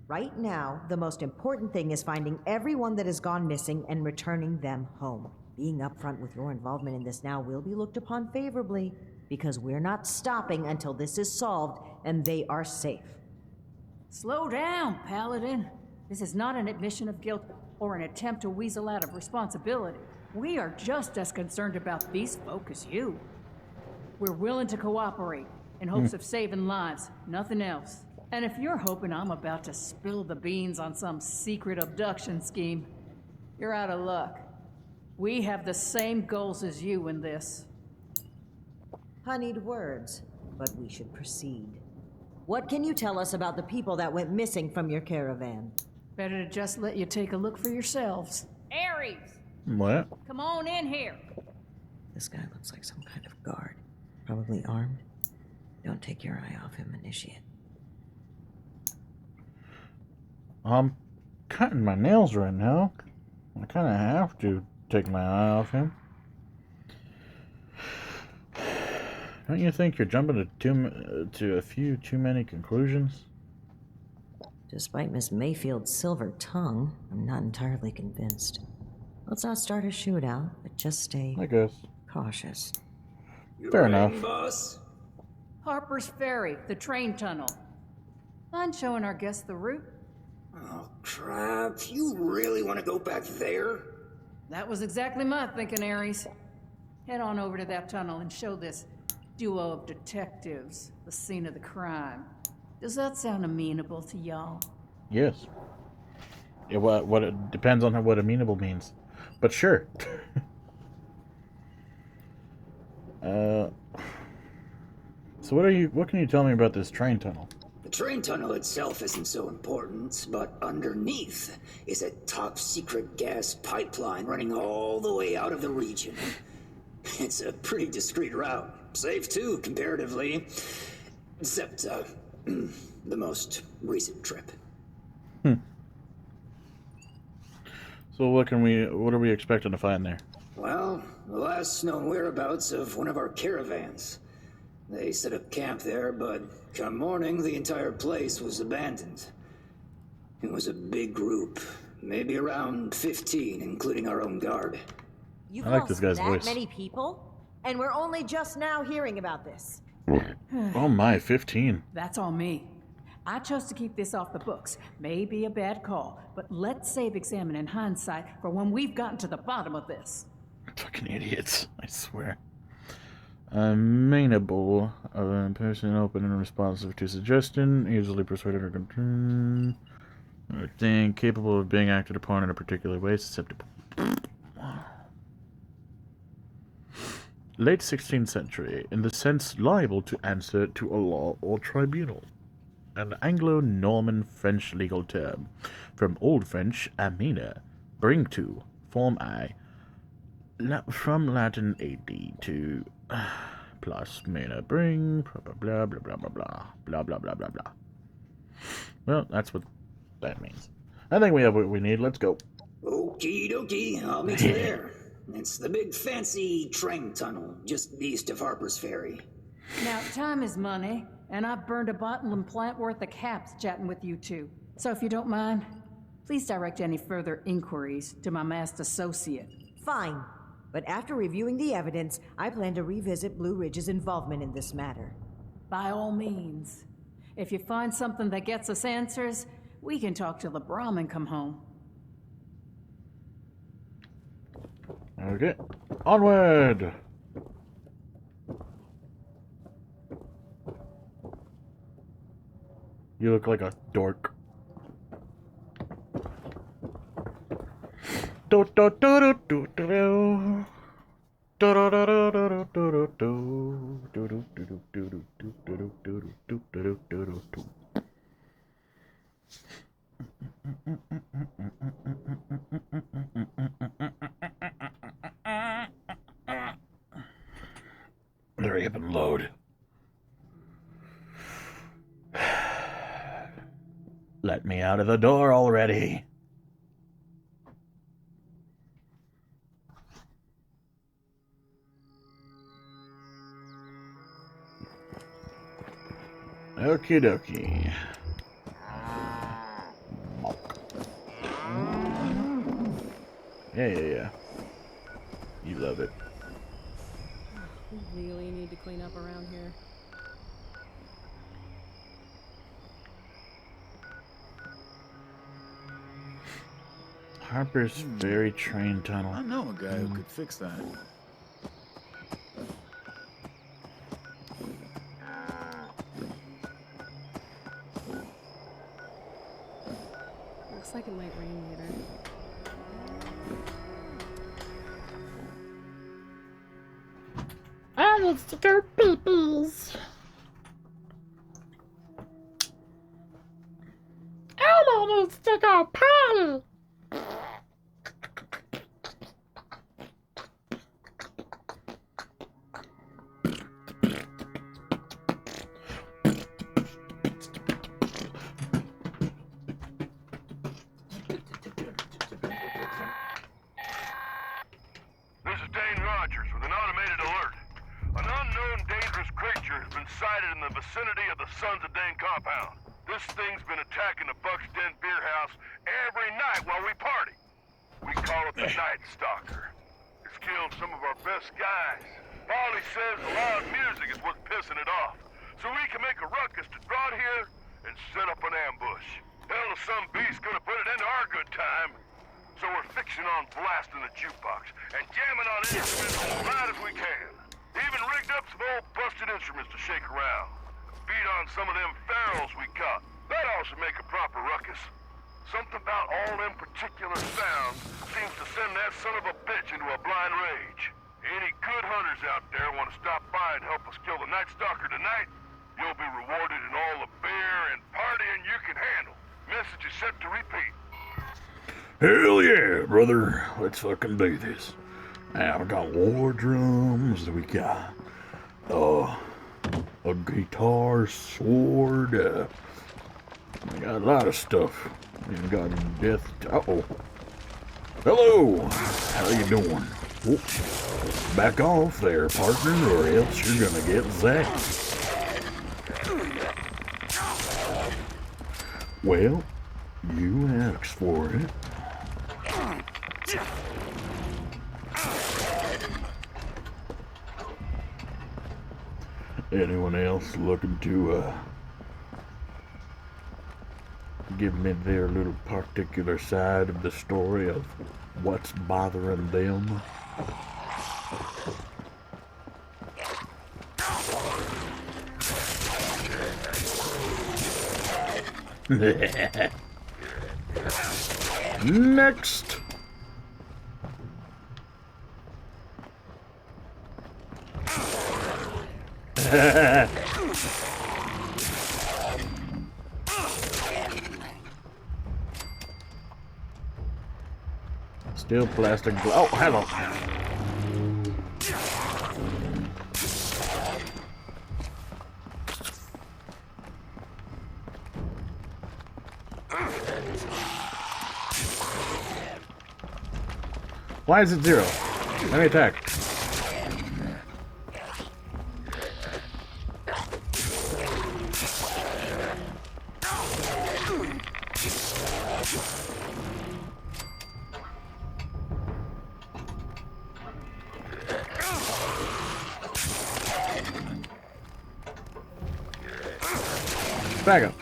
Right now, the most important thing is finding everyone that has gone missing and returning them home. Being upfront with your involvement in this now will be looked upon favorably, because we're not stopping until this is solved and they are safe. Slow down, Paladin. This is not an admission of guilt or an attempt to weasel out of responsibility. We are just as concerned about these folk as you. We're willing to cooperate in hopes of saving lives, nothing else. And if you're hoping I'm about to spill the beans on some secret abduction scheme, you're out of luck. We have the same goals as you in this. Honeyed words, but we should proceed. What can you tell us about the people that went missing from your caravan? Better to just let you take a look for yourselves. Ares! What? Come on in here. This guy looks like some kind of guard. Probably armed. Don't take your eye off him, Initiate. I'm cutting my nails right now. I kind of have to take my eye off him. Don't you think you're jumping to a few too many conclusions? Despite Miss Mayfield's silver tongue, I'm not entirely convinced. Let's not start a shootout, but just stay cautious. Fair enough. Boss? Harper's Ferry, the train tunnel. Mind showing our guests the route? Oh, crap. You really want to go back there? That was exactly my thinking, Ares. Head on over to that tunnel and show this duo of detectives the scene of the crime. Does that sound amenable to y'all? Yes. Yeah, what it depends on what amenable means, but sure. So what can you tell me about this train tunnel? The train tunnel itself isn't so important, but underneath is a top-secret gas pipeline running all the way out of the region. It's a pretty discreet route. Safe, too, comparatively. Except, the most recent trip. So what are we expecting to find there? Well, the last known whereabouts of one of our caravans. They set up camp there, but come morning, the entire place was abandoned. It was a big group, maybe around 15, including our own guard. You've I like lost this guy's that voice. many people? And we're only just now hearing about this. Oh my, 15. That's on me. I chose to keep this off the books. May be a bad call, but let's save examine in hindsight for when we've gotten to the bottom of this. Fucking idiots, I swear. Amenable, a person open and responsive to suggestion, easily persuaded or controlled, thing capable of being acted upon in a particular way, susceptible. Late 16th century, in the sense liable to answer to a law or tribunal. An Anglo-Norman French legal term, from Old French amena, bring to, form I, from Latin ad to plus mena bring, blah blah blah blah blah blah blah blah blah blah blah. Well, that's what that means. I think we have what we need. Let's go. Okie dokie, I'll meet you there. It's the big fancy train tunnel just east of Harper's Ferry. Now, time is money, and I've burned a bottle and plant worth of caps chatting with you two. So if you don't mind, please direct any further inquiries to my masked associate. Fine. But after reviewing the evidence, I plan to revisit Blue Ridge's involvement in this matter. By all means. If you find something that gets us answers, we can talk till the Brahmin come home. Okay. Onward! You look like a dork. Do do do do do do. Do do do do do do do do do do do do do do do do do do do. Load. Let me out of the door already. Okie dokie. Yeah. You love it. We really need to clean up around here. Harper's Ferry train tunnel. I know a guy who could fix that. Looks like it might rain later. I need to go pee-pees. Elmo needs to go potty. Hell yeah, brother. Let's fucking do this. Now we got war drums, we got a guitar, sword, we got a lot of stuff. We got death. Uh-oh. Hello. How you doing? Whoop. Back off there, partner, or else you're gonna get zapped. Well, you asked for it. Anyone else looking to give me their little particular side of the story of what's bothering them? Next. Still plastic. Oh, hello. Why is it 0? Let me attack. Back up.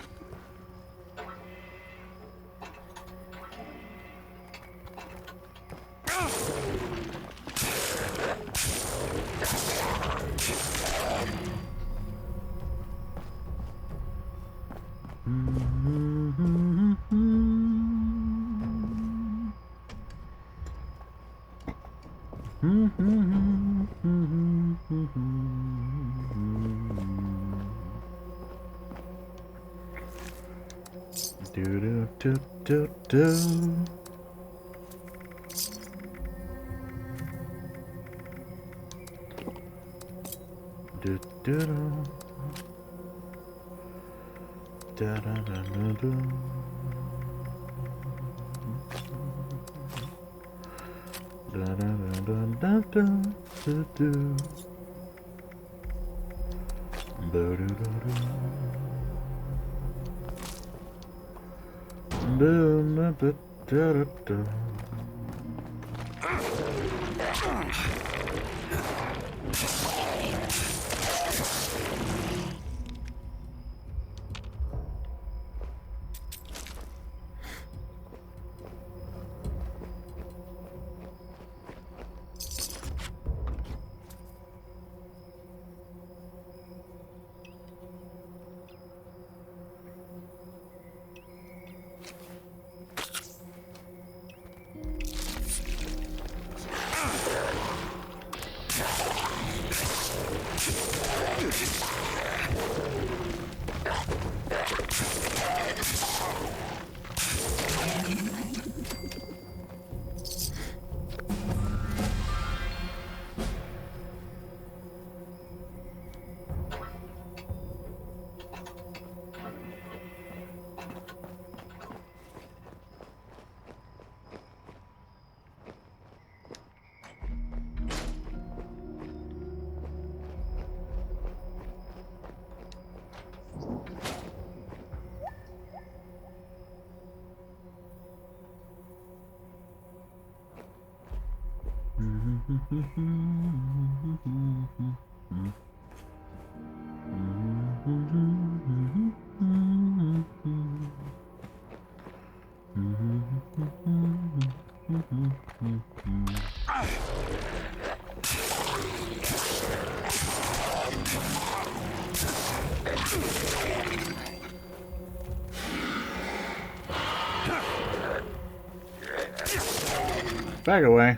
Back away.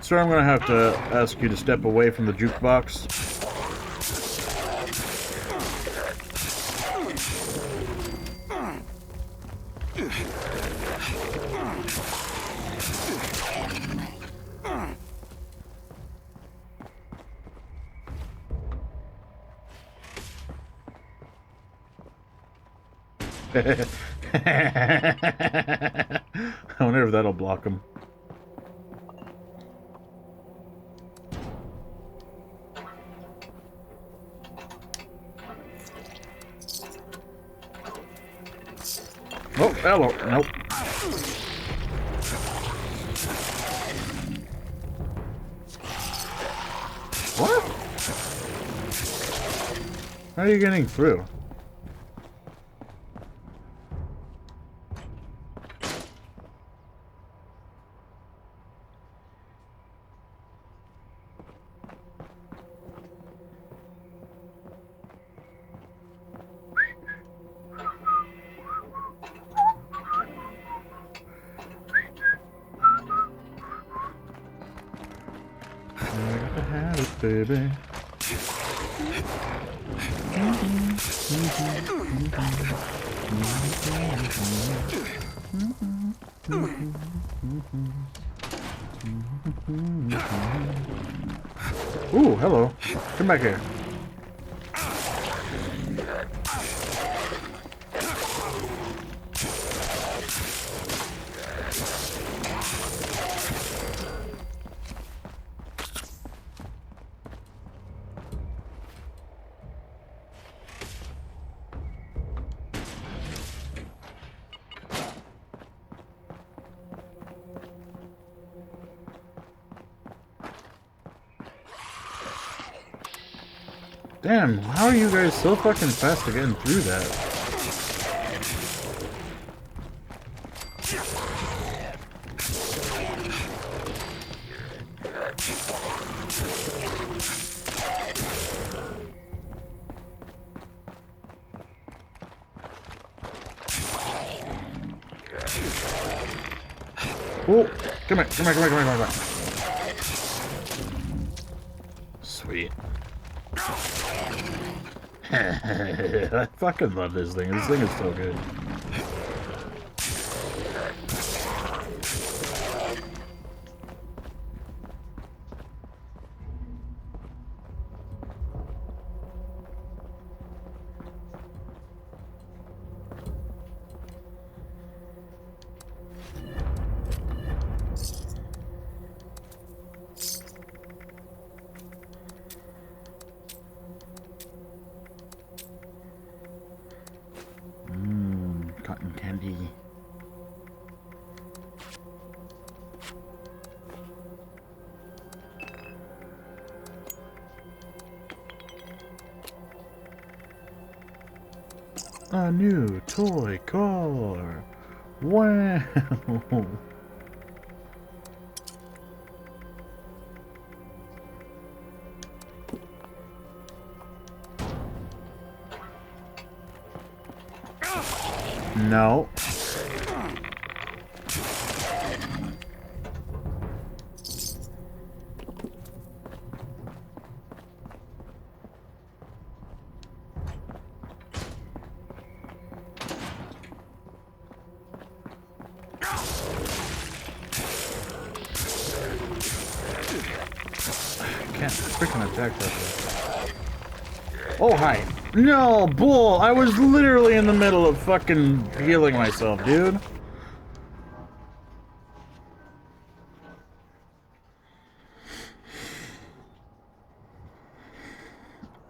Sir, I'm gonna have to ask you to step away from the jukebox. I wonder if that'll block him. Oh, hello. Nope. What? How are you getting through? Baby. Ooh, hello. Come back here. Damn, how are you guys so fucking fast at getting through that? Oh, come here, come here, come here, come here, come here. Sweet. I fucking love this thing. This thing is so good. cotton candy. A new toy car. Wow. No. Can't freaking attack that. Oh, hi. No, bull! I was literally in the middle of fucking healing myself, dude.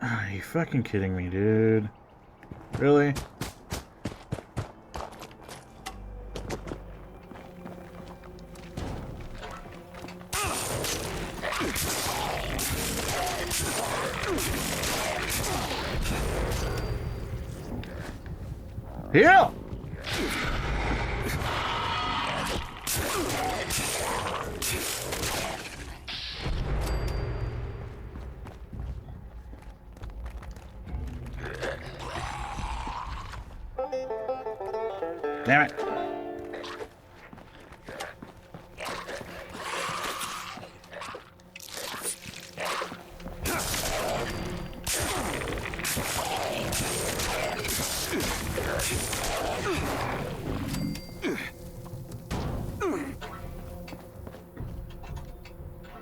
Are you fucking kidding me, dude? Really? Yeah. Damn it.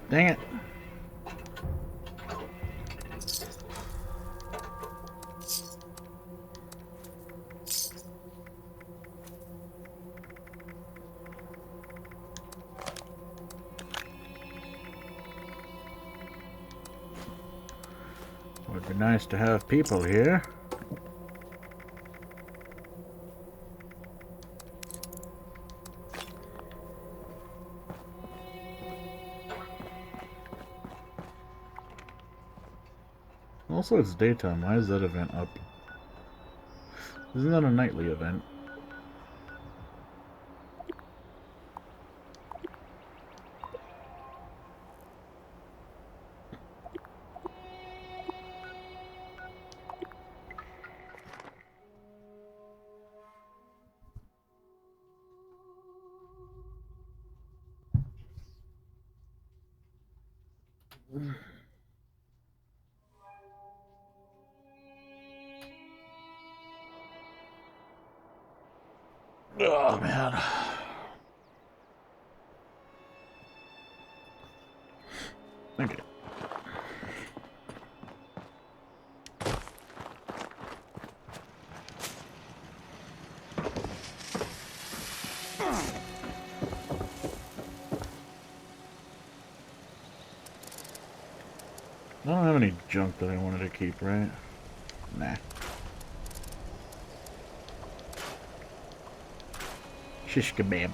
Dang it. Would be nice to have people here. Also, it's daytime. Why is that event up? Isn't that a nightly event? Oh, man. Okay. I don't have any junk that I wanted to keep, right? Nah. Shish kebab.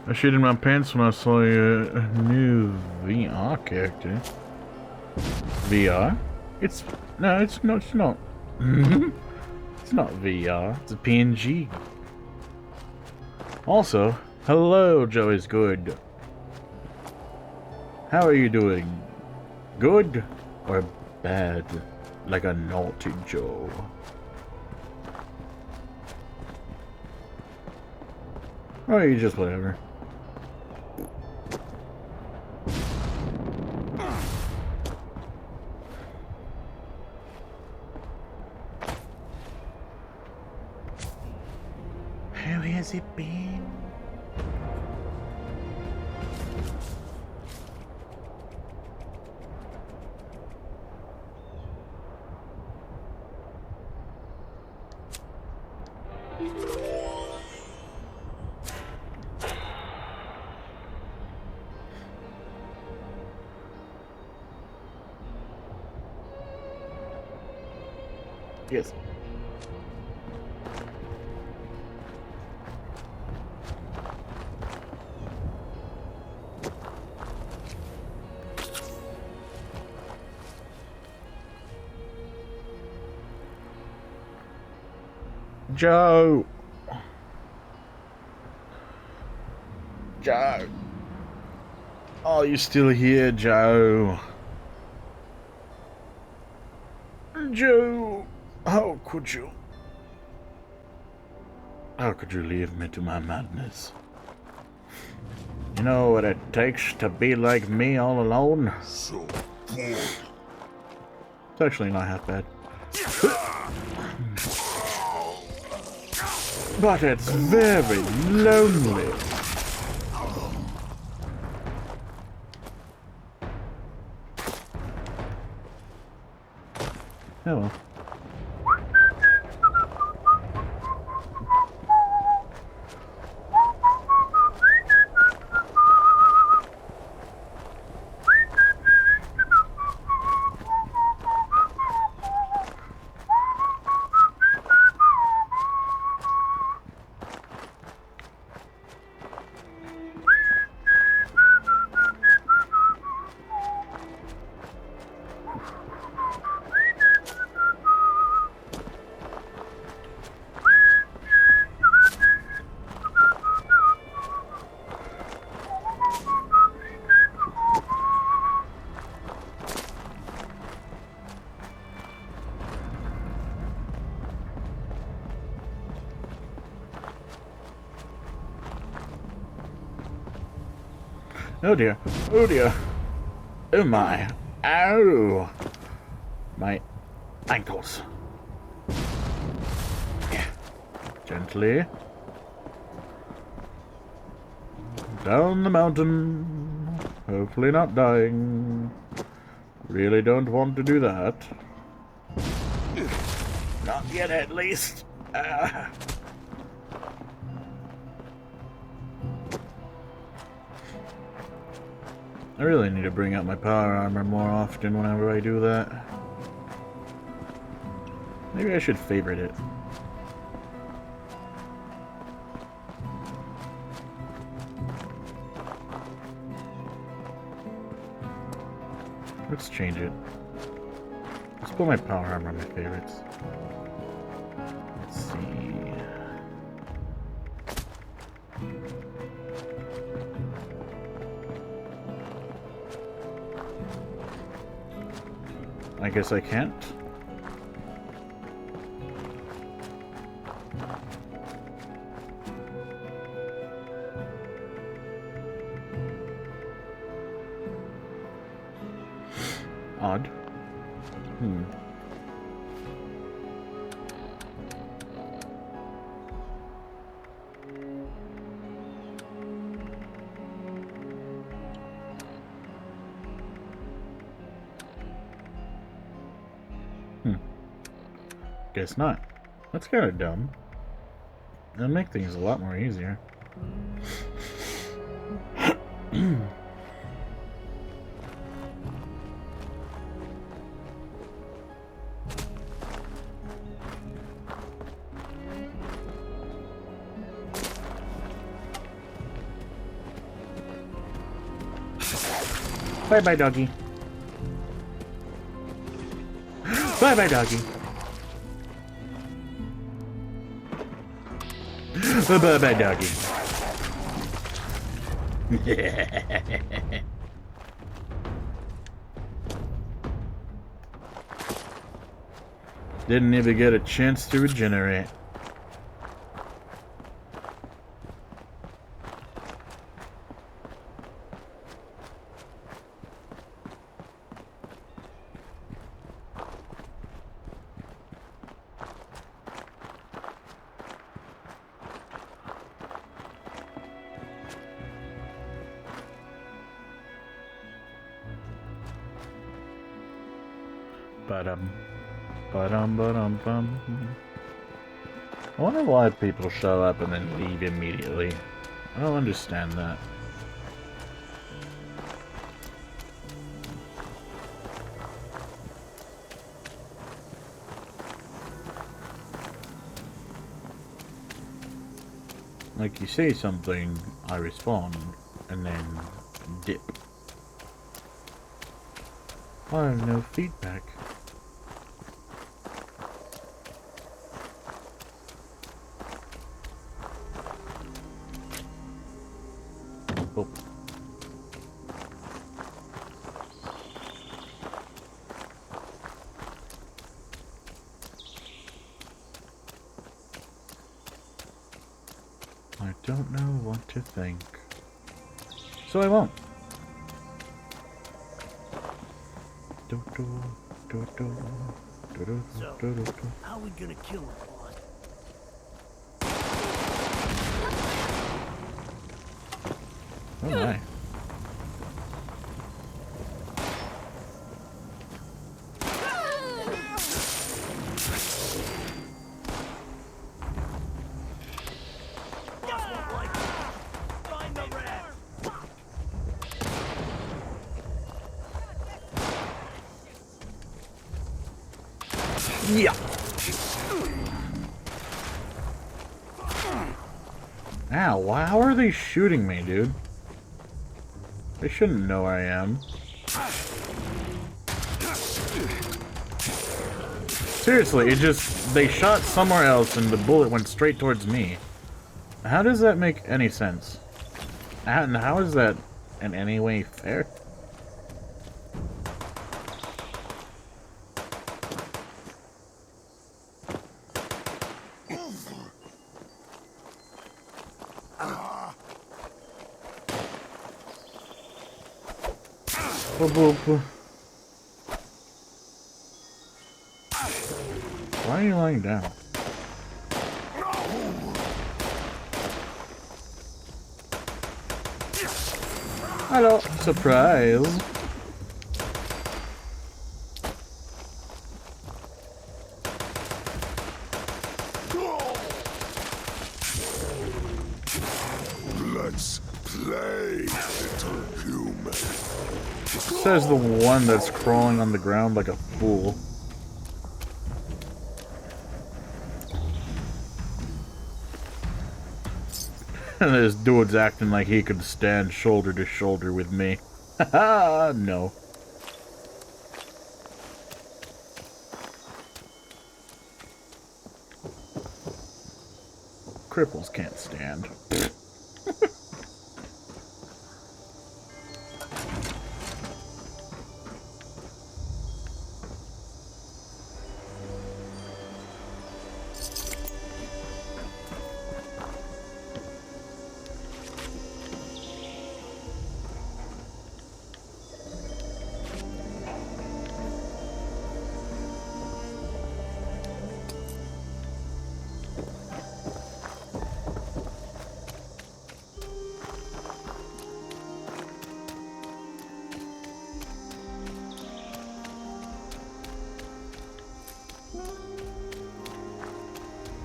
I shit in my pants when I saw a new VR character. VR? It's no, it's not. It's not. It's not VR. It's a PNG. Also, hello, Joe is good. How are you doing? Good or bad? Like a naughty Joe. Or you just whatever. How has it been? Yes. Joe. Joe. Are you still here, Joe? Joe. How could you? How could you leave me to my madness? You know what it takes to be like me all alone? So It's actually not half bad. But it's very lonely. Oh well. Oh dear. Oh dear. Oh my. Ow. My ankles. Yeah. Gently. Down the mountain. Hopefully not dying. Really don't want to do that. Not yet, at least. I really need to bring out my power armor more often whenever I do that. Maybe I should favorite it. Let's change it. Let's put my power armor on my favorites. Let's see. I guess I can't. Odd. Guess not. That's kind of dumb. It'll make things a lot more easier. Bye-bye, doggy. Bye-bye, doggy. Bye-bye, doggy. Didn't even get a chance to regenerate. Bum. I wonder why people show up and then leave immediately. I don't understand that. Like, you say something, I respond, and then dip. I have no feedback. Oh. I don't know what to think. So I won't. So, how are we gonna kill him, boss? Oh my. Yeah. Ow, how are they shooting me, dude? They shouldn't know where I am. Seriously, they shot somewhere else and the bullet went straight towards me. How does that make any sense? And how is that in any way fair? Why are you lying down? Hello, surprise. Let's play, little human. Says the one that's crawling on the ground like a fool. And this dude's acting like he could stand shoulder to shoulder with me. Haha, no. Cripples can't stand.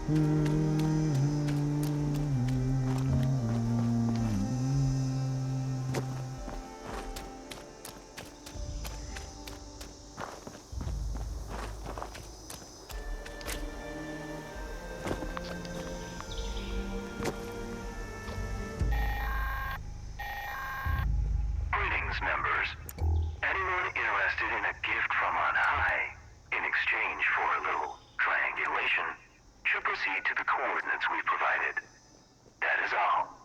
Greetings, members. Anyone interested in a gift from on high, in exchange for a little triangulation, should proceed to the coordinates we provided. That is all.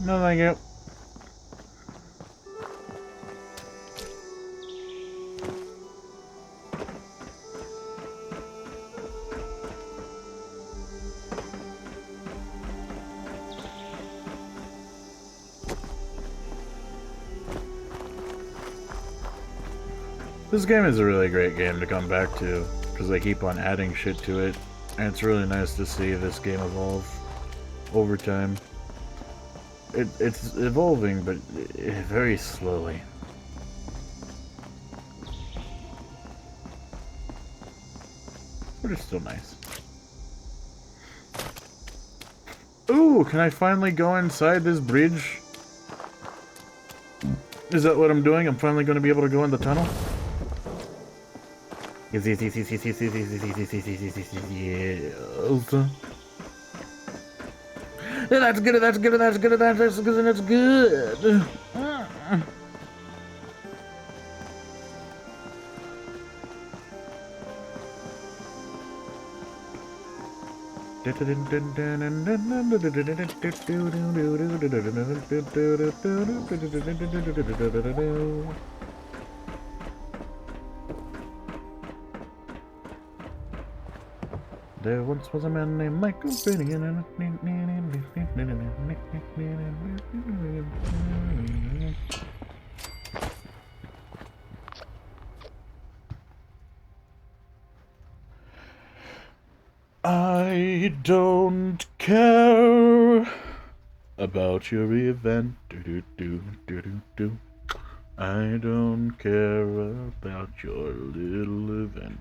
No, thank you. This game is a really great game to come back to, because they keep on adding shit to it, and it's really nice to see this game evolve over time. It's evolving, but very slowly. But it's still nice. Ooh, can I finally go inside this bridge? Is that what I'm doing? I'm finally going to be able to go in the tunnel? Yes. That's good, that's good, that's good, that's good, that's good. There once was a man named Michael Finnegan. I don't care about your event. I don't care about your little event.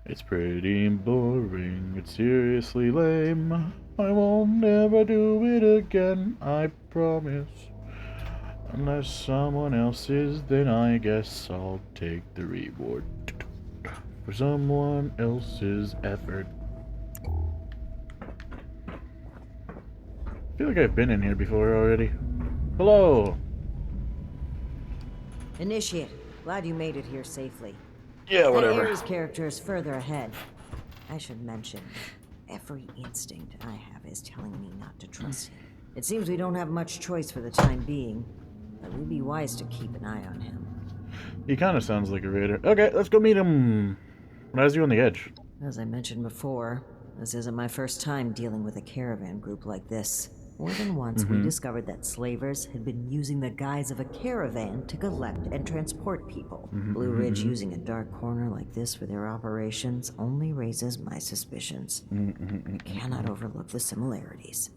It's pretty boring, it's seriously lame. I won't never do it again, I promise. Unless someone else is, then I guess I'll take the reward for someone else's effort. I feel like I've been in here before already. Hello! Initiate, glad you made it here safely. Yeah, whatever. That Ares character is further ahead. I should mention, every instinct I have is telling me not to trust him. It seems we don't have much choice for the time being, but we'd be wise to keep an eye on him. He kind of sounds like a raider. Okay, let's go meet him. What has you on the edge? As I mentioned before, this isn't my first time dealing with a caravan group like this. More than once, we discovered that slavers had been using the guise of a caravan to collect and transport people. Blue Ridge using a dark corner like this for their operations only raises my suspicions. I cannot overlook the similarities.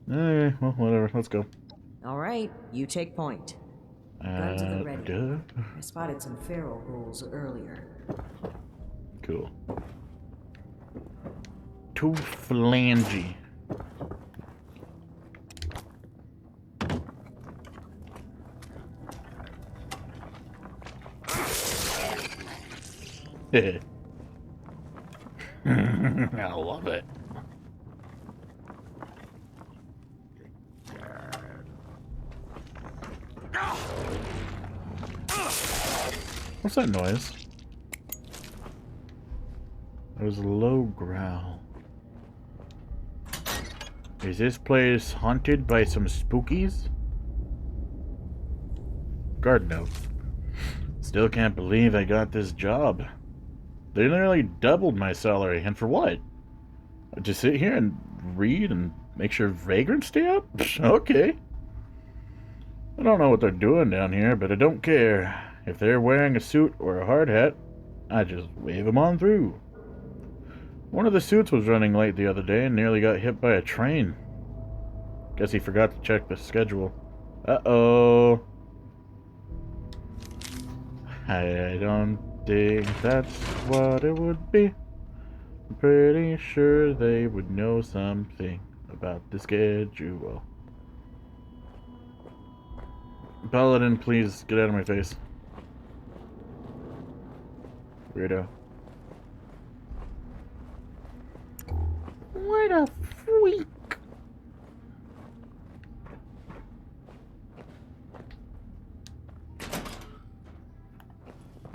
Well, whatever. Let's go. All right, you take point. Guns at the ready. I spotted some feral ghouls earlier. Cool. Two phalange. I love it. What's that noise? There was a low growl. Is this place haunted by some spookies? Guard note. Still can't believe I got this job. They nearly doubled my salary, and for what? To sit here and read and make sure vagrants stay up? Okay. I don't know what they're doing down here, but I don't care. If they're wearing a suit or a hard hat, I just wave them on through. One of the suits was running late the other day and nearly got hit by a train. Guess he forgot to check the schedule. Uh-oh. I don't think that's what it would be. I'm pretty sure they would know something about the schedule. Paladin, please get out of my face. Weirdo. What a freak.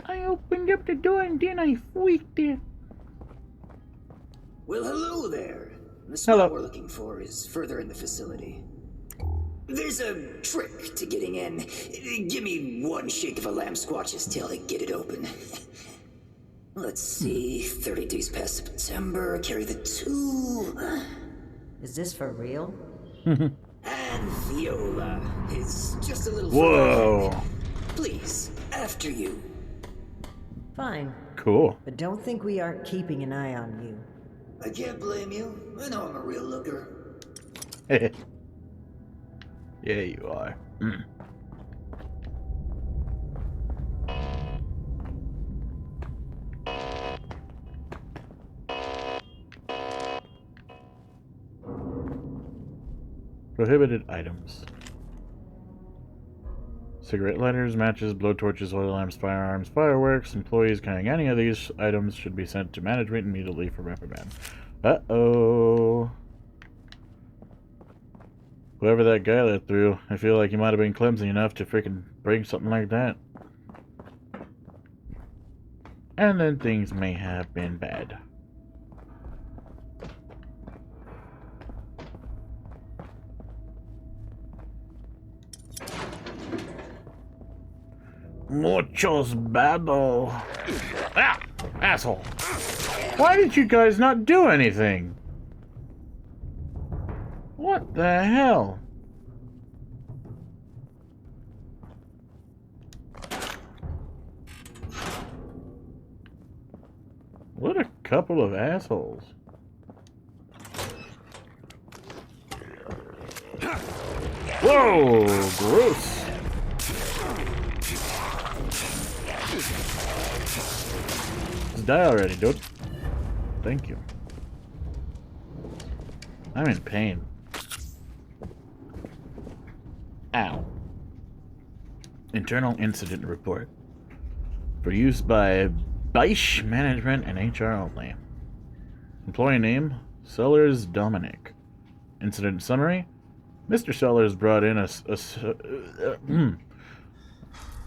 I opened up the door and then I freaked it. Well, hello there. The spot we're looking for is further in the facility. There's a trick to getting in. Give me one shake of a lamb squatch's tail to get it open. Let's see, 30 days past September, carry the 2. Is this for real? And Viola is just a little Whoa. further. Please, after you. Fine. Cool. But don't think we aren't keeping an eye on you. I can't blame you. I know I'm a real looker. Yeah, you are. Prohibited items. Cigarette lighters, matches, blowtorches, oil lamps, firearms, fireworks. Employees carrying any of these items should be sent to management immediately for reprimand. Uh-oh. Whoever that guy let through, I feel like he might have been clumsy enough to freaking bring something like that. And then things may have been bad. Muchos babo. Ah! Asshole. Why did you guys not do anything? What the hell? What a couple of assholes. Whoa, gross. Just die already, dude. Thank you. I'm in pain. Ow. Internal incident report. For use by Beisch management and HR only. Employee name, Sellers Dominic. Incident summary. Mr. Sellers brought in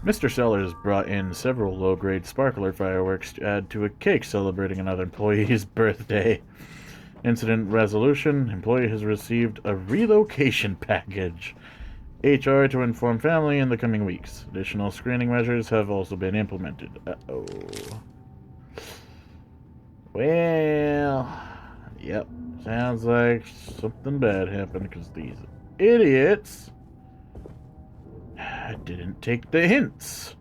Mr. Sellers brought in several low-grade sparkler fireworks to add to a cake celebrating another employee's birthday. Incident resolution. Employee has received a relocation package. HR to inform family in the coming weeks. Additional screening measures have also been implemented. Uh-oh. Well, yep. Sounds like something bad happened because these idiots didn't take the hints.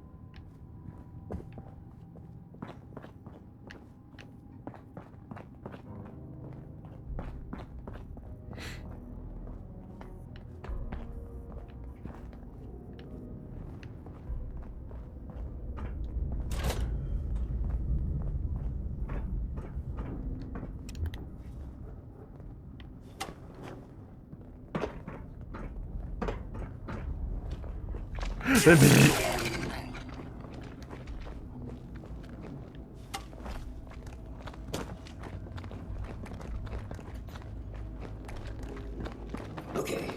Okay.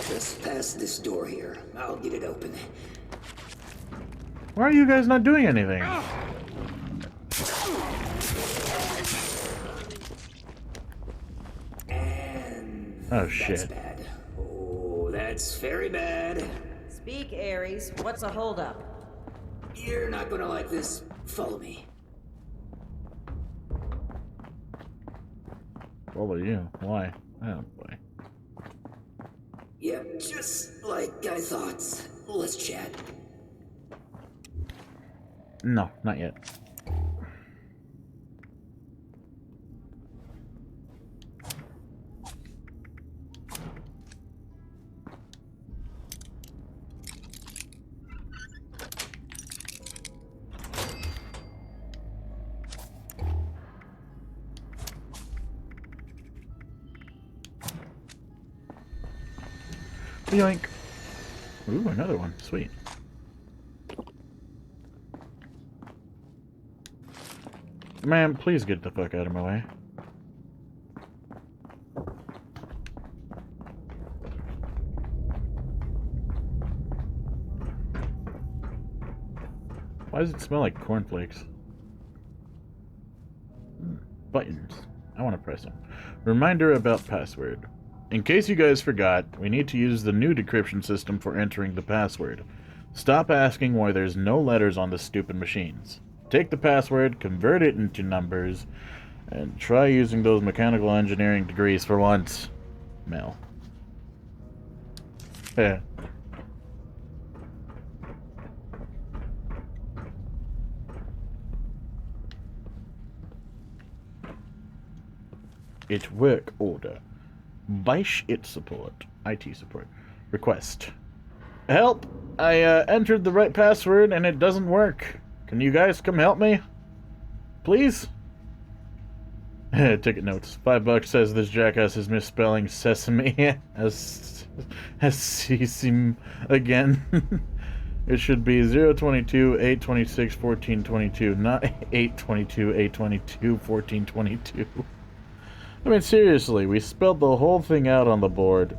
Just past this door here. I'll get it open. Why are you guys not doing anything? And oh that's shit. bad. Oh, that's very bad. Speak, Ares. What's a holdup? You're not gonna like this. Follow me. Follow you? Why? Oh boy. Yeah, just like I thought. Let's chat. No, not yet. Yoink. Ooh, another one. Sweet. Ma'am, please get the fuck out of my way. Why does it smell like cornflakes? Buttons. I want to press them. Reminder about password. In case you guys forgot, we need to use the new decryption system for entering the password. Stop asking why there's no letters on the stupid machines. Take the password, convert it into numbers, and try using those mechanical engineering degrees for once. Mel. Yeah. It work order. Bish it support. IT support. Request. Help! I entered the right password and it doesn't work. Can you guys come help me? Please? Ticket notes. $5 says this jackass is misspelling sesame as sesame again. It should be 022 826 1422, not 822 822 1422. I mean, seriously, we spelled the whole thing out on the board.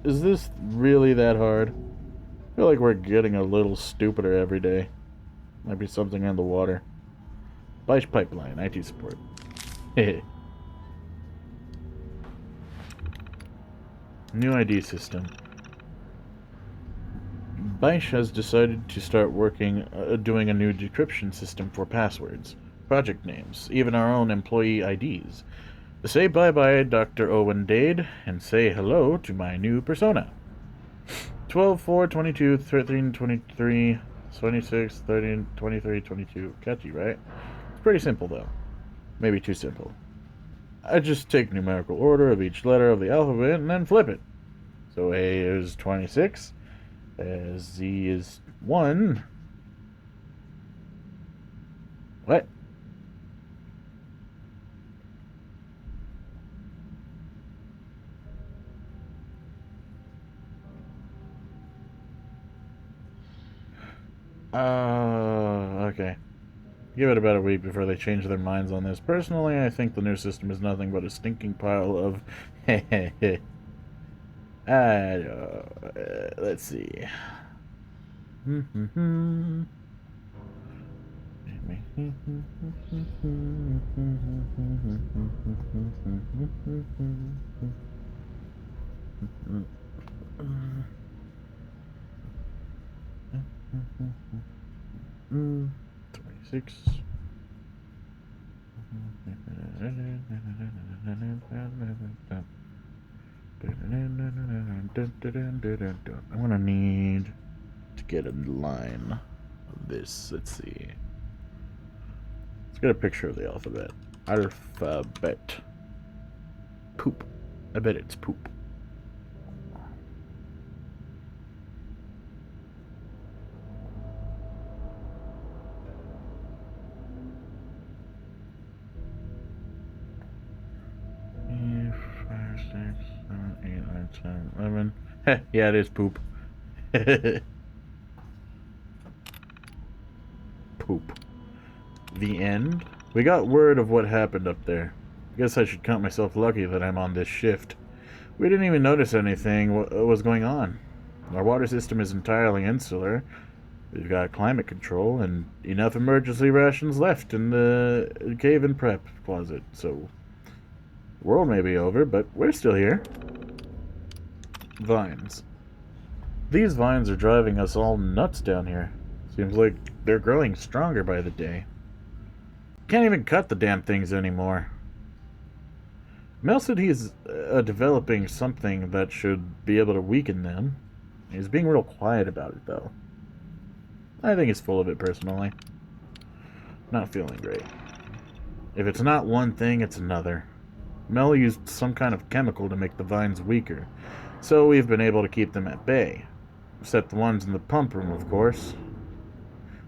Is this really that hard? I feel like we're getting a little stupider every day. Might be something in the water. Bish pipeline, IT support. New ID system. Bish has decided to start working, doing a new decryption system for passwords, project names, even our own employee IDs. Say bye-bye, Dr. Owen Dade, and say hello to my new persona. 12, 4, 22, 13, 23, 26, 13, 23, 22. Catchy, right? It's pretty simple, though. Maybe too simple. I just take numerical order of each letter of the alphabet and then flip it. So A is 26, Z is 1. What? Okay. Give it about a week before they change their minds on this. Personally, I think the new system is nothing but a stinking pile of let's see. Mm, 26. I'm gonna need to get a line of this. Let's see. Let's get a picture of the alphabet. Alphabet. Poop. I bet it's poop. Heh, yeah, it is poop. Poop. The end? We got word of what happened up there. I guess I should count myself lucky that I'm on this shift. We didn't even notice anything was going on. Our water system is entirely insular. We've got climate control and enough emergency rations left in the cave and prep closet, so the world may be over, but we're still here. Vines. These vines are driving us all nuts down here. Seems like they're growing stronger by the day. Can't even cut the damn things anymore. Mel said he's developing something that should be able to weaken them. He's being real quiet about it, though. I think he's full of it, personally. Not feeling great. If it's not one thing, it's another. Mel used some kind of chemical to make the vines weaker, so we've been able to keep them at bay. Except the ones in the pump room, of course.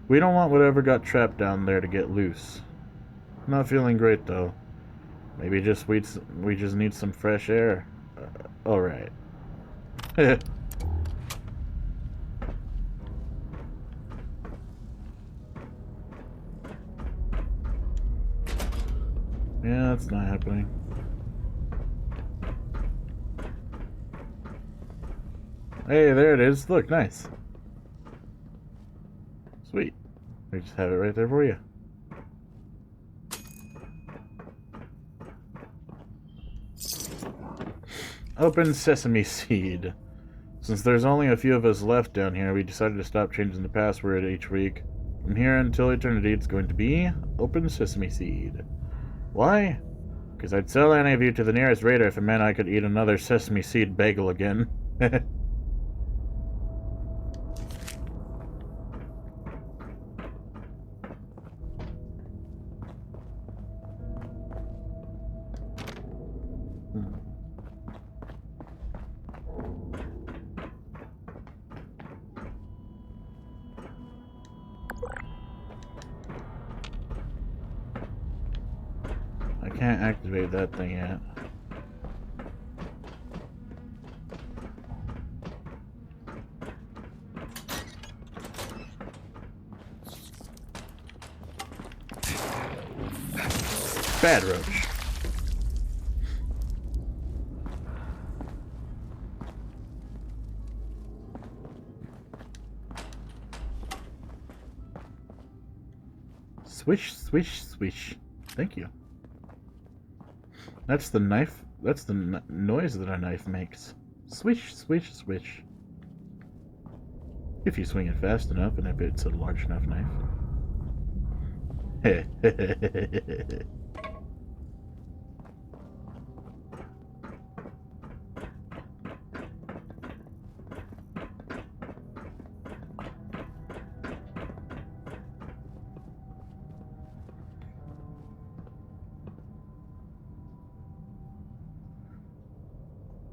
We don't want whatever got trapped down there to get loose. Not feeling great, though. Maybe we just need some fresh air. Alright. Yeah, that's not happening. Hey, there it is. Look, nice. Sweet. I just have it right there for you. Open sesame seed. Since there's only a few of us left down here, we decided to stop changing the password each week. From here until eternity, it's going to be open sesame seed. Why? Because I'd sell any of you to the nearest raider if it meant I could eat another sesame seed bagel again. I can't activate that thing yet. Bad roach. Swish, swish, swish. Thank you. That's the knife. That's the noise that a knife makes. Swish, swish, swish. If you swing it fast enough and if it's a large enough knife.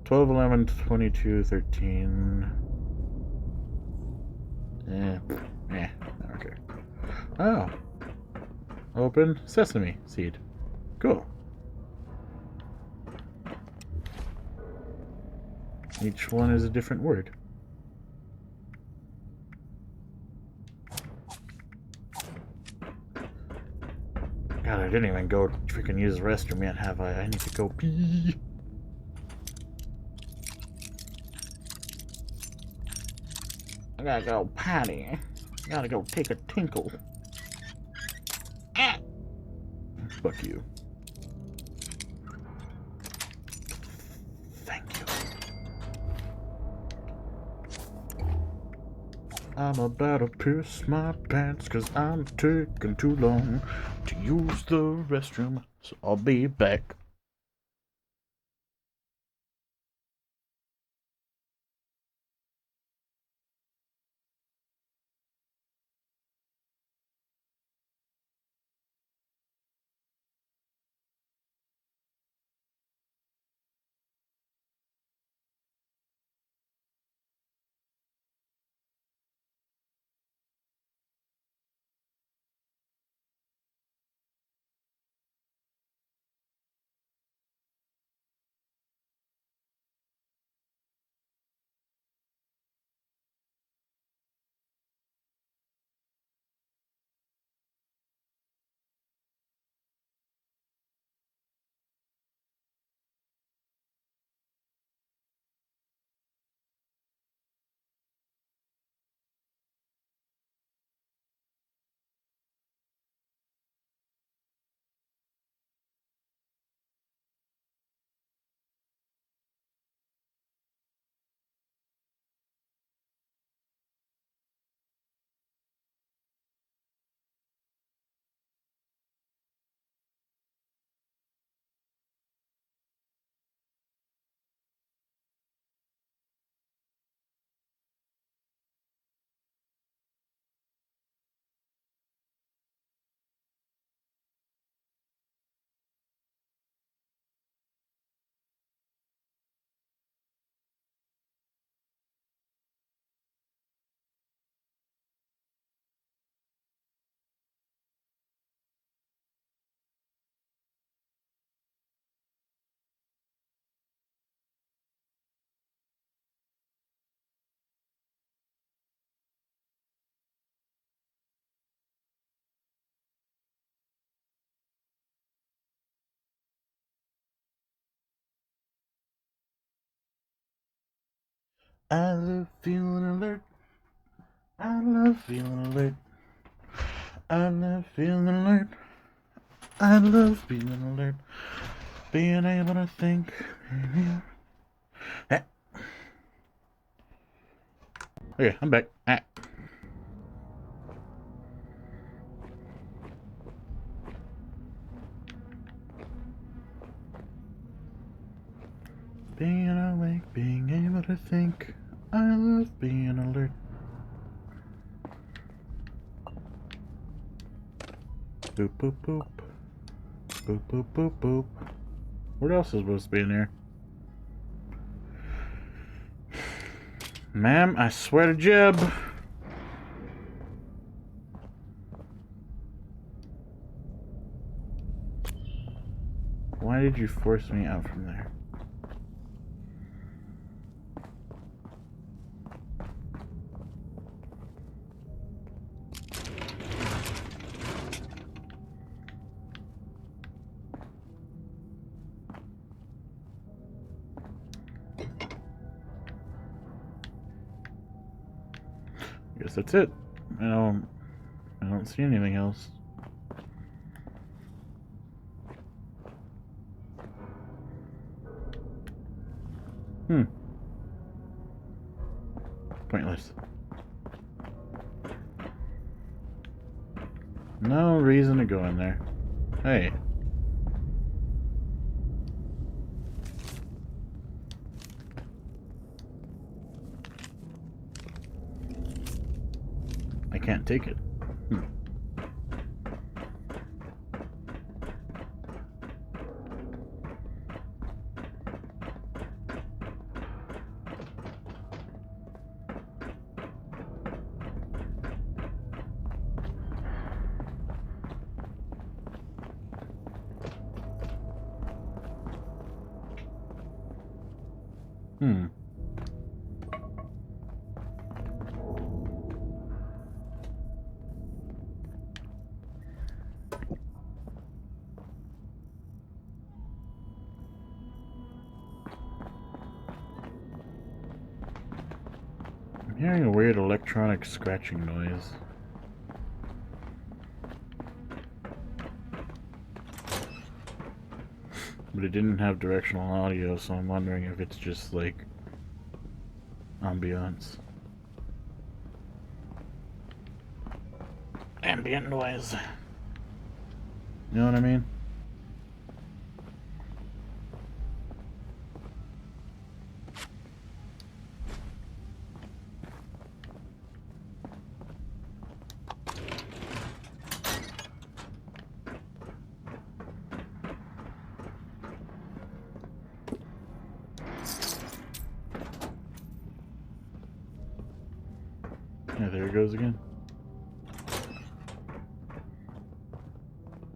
12, 11, 22, 13. Okay. Oh. Open sesame seed. Cool. Each one is a different word. God, I didn't even go freaking use the restroom yet, have I? I need to go pee. I gotta go potty. I gotta go take a tinkle. Fuck you. Thank you. I'm about to piss my pants because I'm taking too long to use the restroom, so I'll be back. I love feeling alert. I love feeling alert. I love feeling alert. I love being alert. Being able to think. Okay, I'm back. Being awake, being able to think. I love being alert. Boop, boop, boop. Boop, boop, boop, boop. What else is supposed to be in here? Ma'am, I swear to Jeb. Why did you force me out from there? Guess that's it. I don't see anything else. Pointless. No reason to go in there. Hey. I can't take it. I'm hearing a weird electronic scratching noise. But it didn't have directional audio, so I'm wondering if it's just like ambiance. Ambient noise. You know what I mean? Yeah, there it goes again.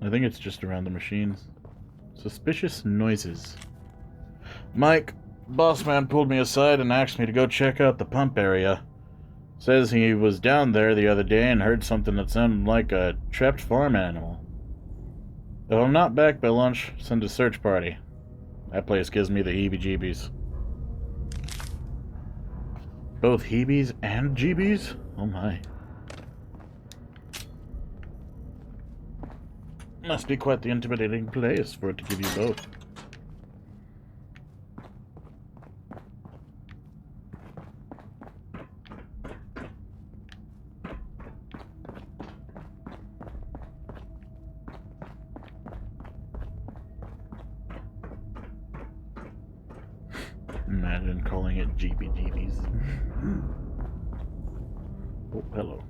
I think it's just around the machines. Suspicious noises. Mike, boss man pulled me aside and asked me to go check out the pump area. Says he was down there the other day and heard something that sounded like a trapped farm animal. If I'm not back by lunch, send a search party. That place gives me the heebie-jeebies. Both heebies and jeebies? Oh my. Must be quite the intimidating place for it to give you both. Imagine calling it jeebie-jeebies. Oh, hello.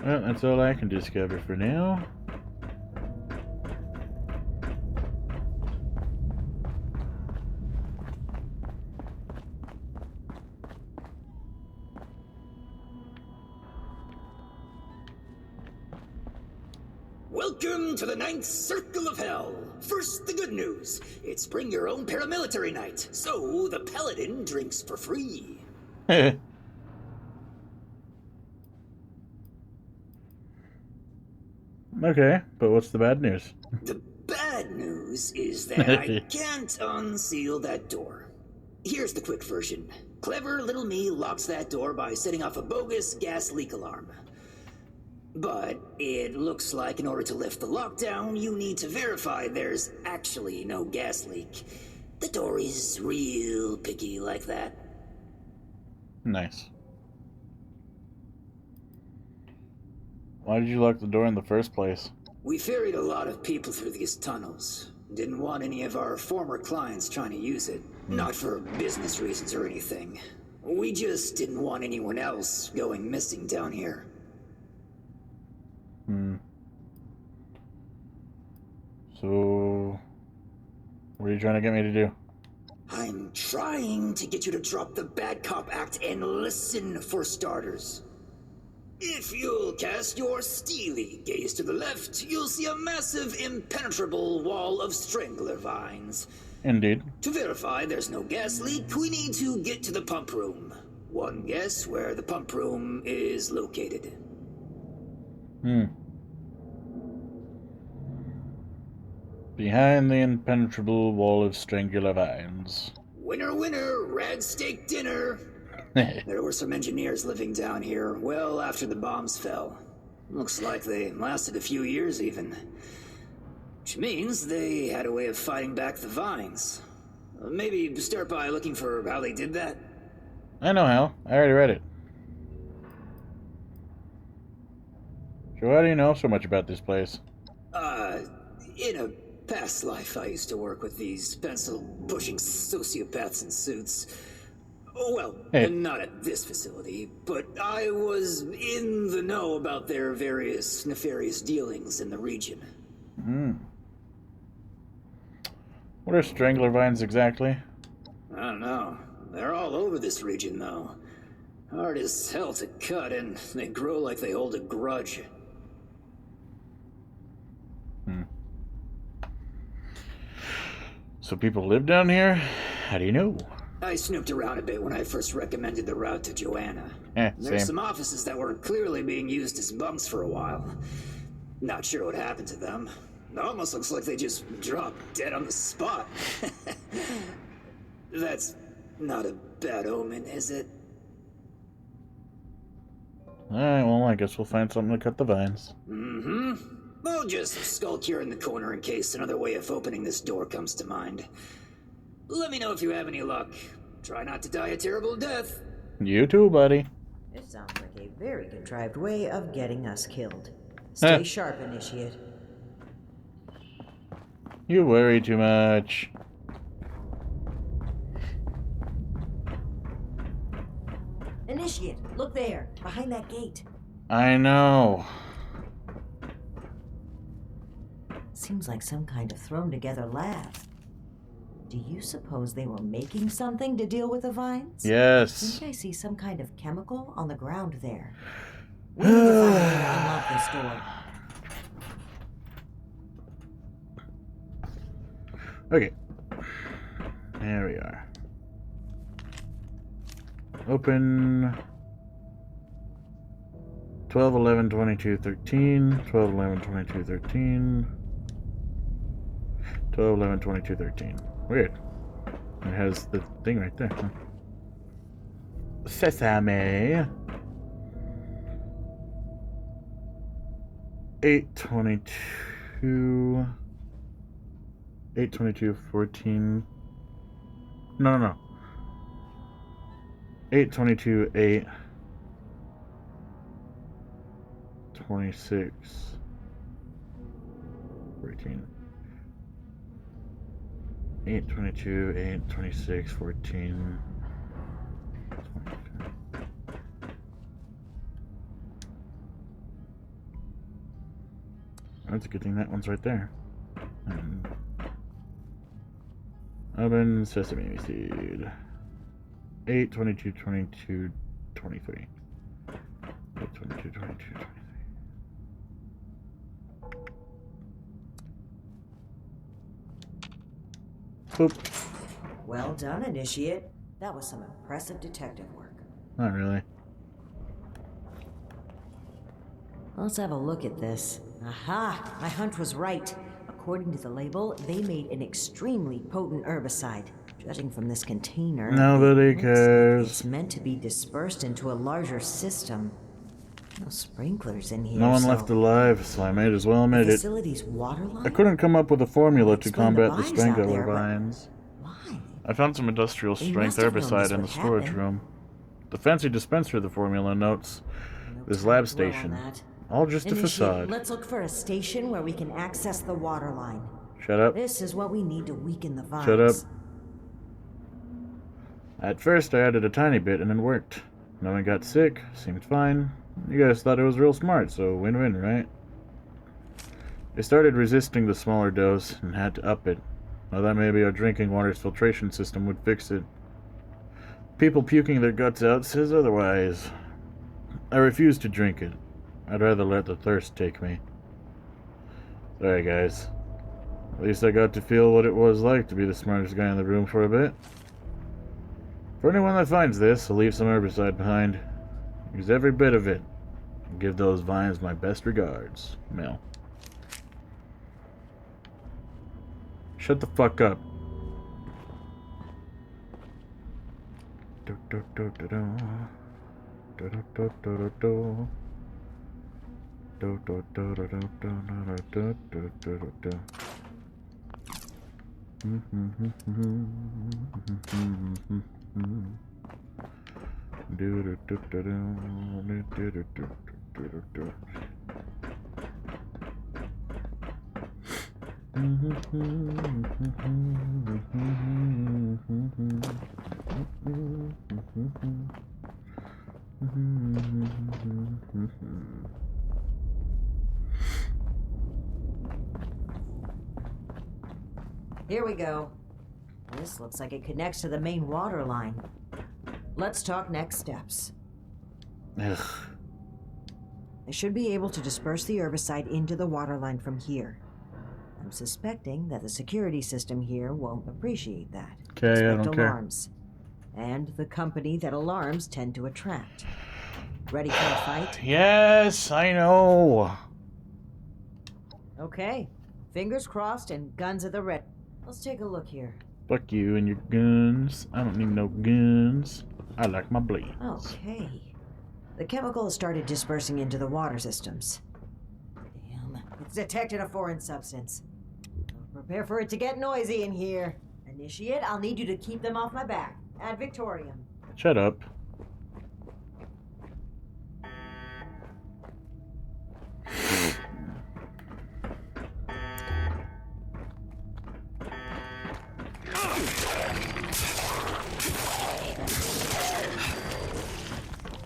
Well, that's all I can discover for now. Welcome to the 9th Circle of Hell. First, the good news. It's bring your own paramilitary night, so the paladin drinks for free. Okay, but what's the bad news? The bad news is that I can't unseal that door. Here's the quick version. Clever little me locks that door by setting off a bogus gas leak alarm. But it looks like in order to lift the lockdown, you need to verify there's actually no gas leak. The door is real picky like that. Nice. Why did you lock the door in the first place? We ferried a lot of people through these tunnels. Didn't want any of our former clients trying to use it. Not for business reasons or anything. We just didn't want anyone else going missing down here. So, what are you trying to get me to do? I'm trying to get you to drop the Bad Cop Act and listen for starters. If you'll cast your steely gaze to the left, you'll see a massive, impenetrable wall of strangler vines. Indeed. To verify there's no gas leak, we need to get to the pump room. One guess where the pump room is located. Behind the impenetrable wall of strangular vines. Winner, winner, rad steak dinner. There were some engineers living down here well after the bombs fell. Looks like they lasted a few years even. Which means they had a way of fighting back the vines. Maybe start by looking for how they did that. I know how. I already read it. So why do you know so much about this place? In a past life I used to work with these pencil-pushing sociopaths in suits. Oh, well, not at this facility, but I was in the know about their various nefarious dealings in the region. What are strangler vines exactly? I don't know. They're all over this region, though. Hard as hell to cut, and they grow like they hold a grudge. So people live down here? How do you know? I snooped around a bit when I first recommended the route to Joanna. There's Same. some offices that were clearly being used as bunks for a while. Not sure what happened to them. It almost looks like they just dropped dead on the spot. That's not a bad omen, is it? Alright, well, I guess we'll find something to cut the vines. We'll just skulk here in the corner in case another way of opening this door comes to mind. Let me know if you have any luck. Try not to die a terrible death. You too, buddy. It sounds like a very contrived way of getting us killed. Stay sharp, Initiate. You worry too much. Initiate, look there, behind that gate. I know. Seems like some kind of thrown-together lab. Do you suppose they were making something to deal with the vines? Yes. I think I see some kind of chemical on the ground there. We need to find a way to unlock this door. Okay. There we are. Open 12, 11, 22, 13. 12, 11, 22, 13. 12, 11, 22, 13. Weird. It has the thing right there. Huh? Sesame. 822. 822, 14. No. 822, 8. 26. 14. 822, 8, 26, 14. 22. That's a good thing that one's right there. Oven, sesame seed. 8, 22, 22, 23. 8, 22, 22, 23. Boop. Well done, Initiate. That was some impressive detective work. Not really. Let's have a look at this. Aha! My hunch was right. According to the label, they made an extremely potent herbicide. Judging from this container, Nobody cares. It's meant to be dispersed into a larger system. No sprinklers in here. No one left alive, so I might as well admit the it. facility's water line? I couldn't come up with a formula to Explain the combat the vines strangler out there, but vines. why? I found some industrial They strength must have known herbicide this in the would storage happen. room. The fancy dispenser of the formula notes this lab station. All just a Initiate, facade. let's look for a station where we can access the water line. Shut up. This is what we need to weaken the vines. Shut up. At first, I added a tiny bit and it worked. No one got sick, seemed fine. You guys thought it was real smart, so win-win, right? I started resisting the smaller dose and had to up it. I thought maybe our drinking water's filtration system would fix it. People puking their guts out says otherwise. I refuse to drink it. I'd rather let the thirst take me. Sorry, guys. At least I got to feel what it was like to be the smartest guy in the room for a bit. For anyone that finds this, I'll leave some herbicide behind. Use every bit of it. And give those vines my best regards. Mel. Shut the fuck up. Here we go. This looks like it connects to the main water line. Let's talk next steps. Ugh. I should be able to disperse the herbicide into the water line from here. I'm suspecting that the security system here won't appreciate that. Okay, I don't care. Alarms. And the company that alarms tend to attract. Ready for a fight? Yes, I know. Okay. Fingers crossed and guns at the ready. Let's take a look here. Fuck you and your guns. I don't need no guns. I like my blades. Okay. The chemical has started dispersing into the water systems. Damn. It's detected a foreign substance. Prepare for it to get noisy in here. Initiate, I'll need you to keep them off my back. Ad Victorium. Shut up.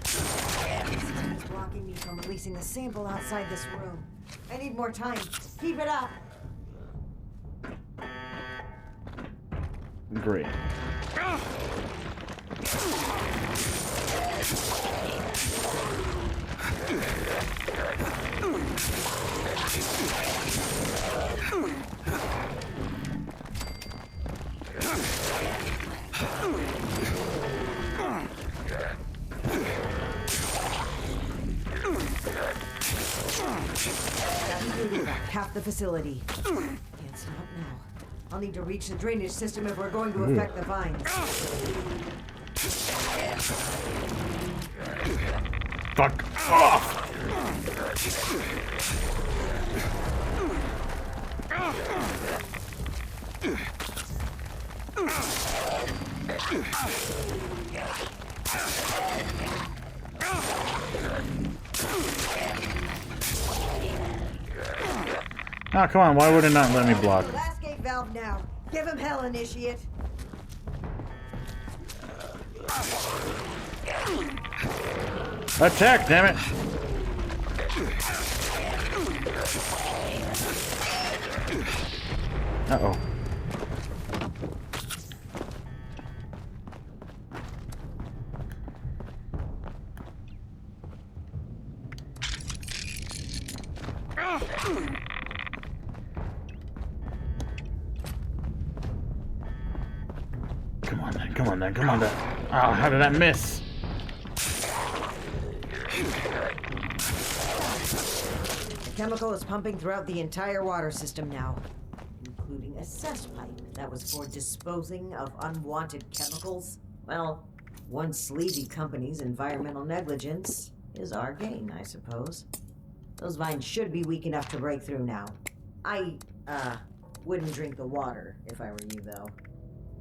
It's blocking me from releasing the sample outside this room. I need more time. Keep it up. Great. Half the facility. Can't stop now. I'll need to reach the drainage system if we're going to affect the vines. Fuck off! Oh, come on, why would it not let me block? Last gate valve now. Give him hell, Initiate. Attack, damn it! Uh-oh. Come on then, come on then, come on then. Oh, how did I miss? chemical is pumping throughout the entire water system now, including a cess pipe that was for disposing of unwanted chemicals. Well, one sleazy company's environmental negligence is our gain, I suppose. Those vines should be weak enough to break through now. I, wouldn't drink the water if I were you, though.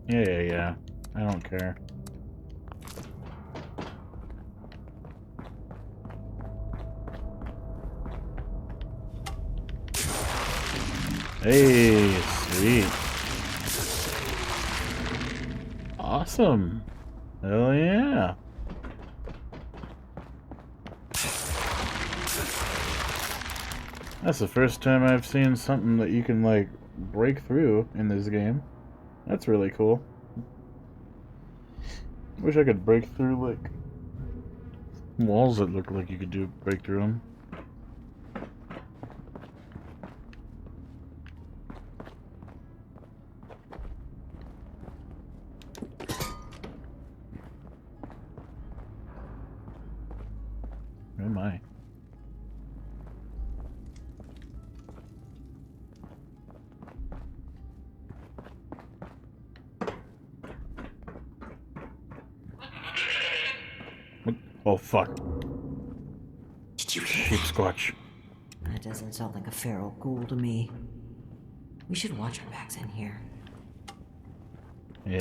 Yeah. I don't care. Hey, sweet. Awesome. Hell yeah. That's the first time I've seen something that you can, like, break through in this game. That's really cool. Wish I could break through, like, walls that look like you could break through them. Where am I? What? Oh fuck. Did you hear that? Squatch. That doesn't sound like a feral ghoul to me. We should watch our backs in here. Yeah.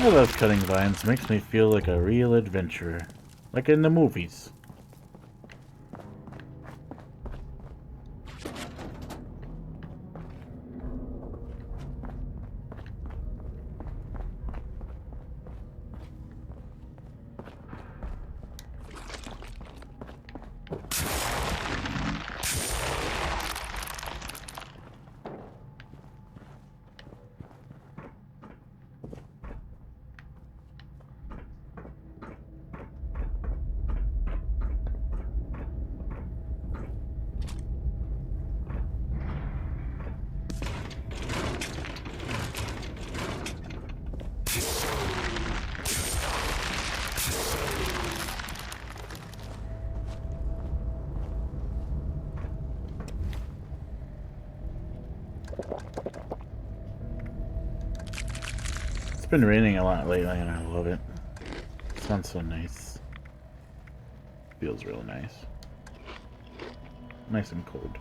I love cutting vines. Makes me feel like a real adventurer. Like in the movies. It's been raining a lot lately and I love it. It sounds so nice. Feels real nice. Nice and cold.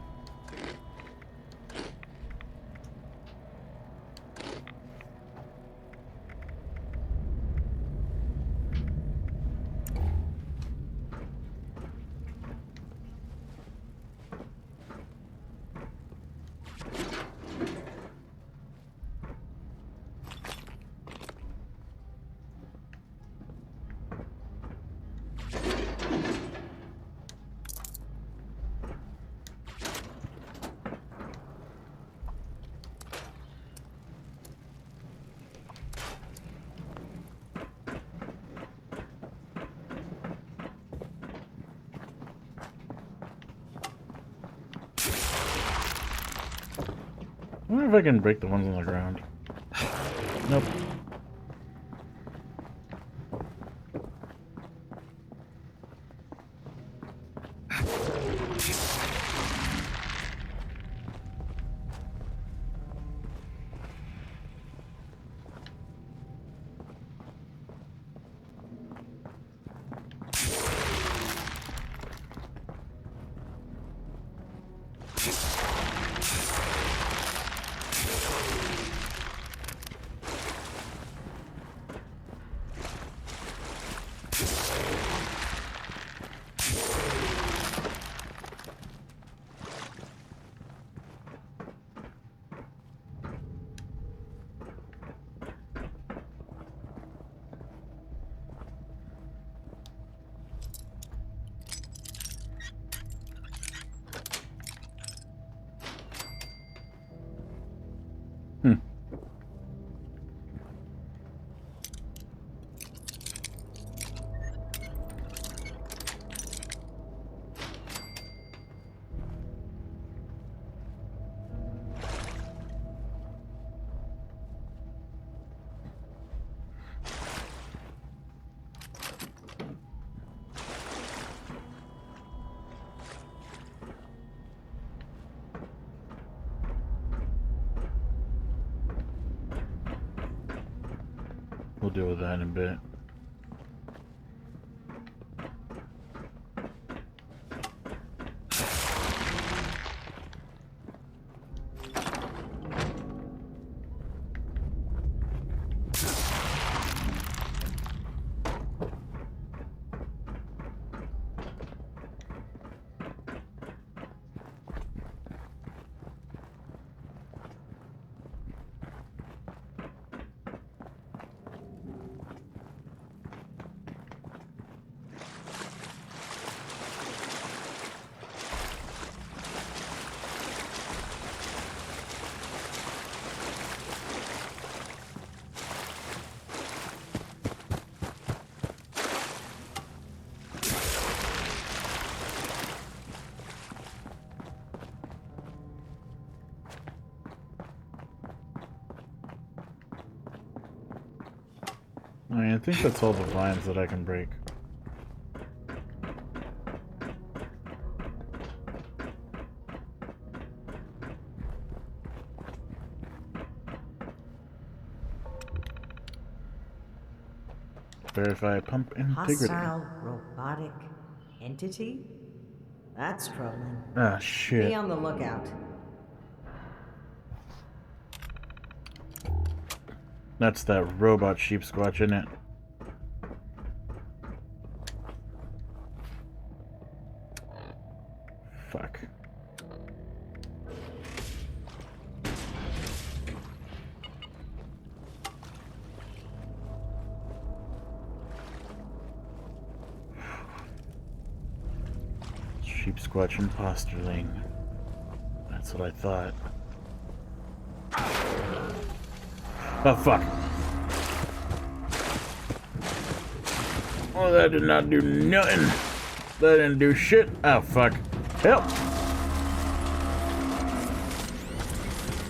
I wonder if I can break the ones on the ground. Nope. We'll deal with that in a bit. I think that's all the vines that I can break. Verify pump integrity. Hostile robotic entity? That's troubling. Ah, shit. Be on the lookout. That's that robot sheep squatch, isn't it? Fuck. Sheep squatch imposterling. That's what I thought. Oh, fuck. Oh, that did not do nothing. That didn't do shit. Oh, fuck. Help.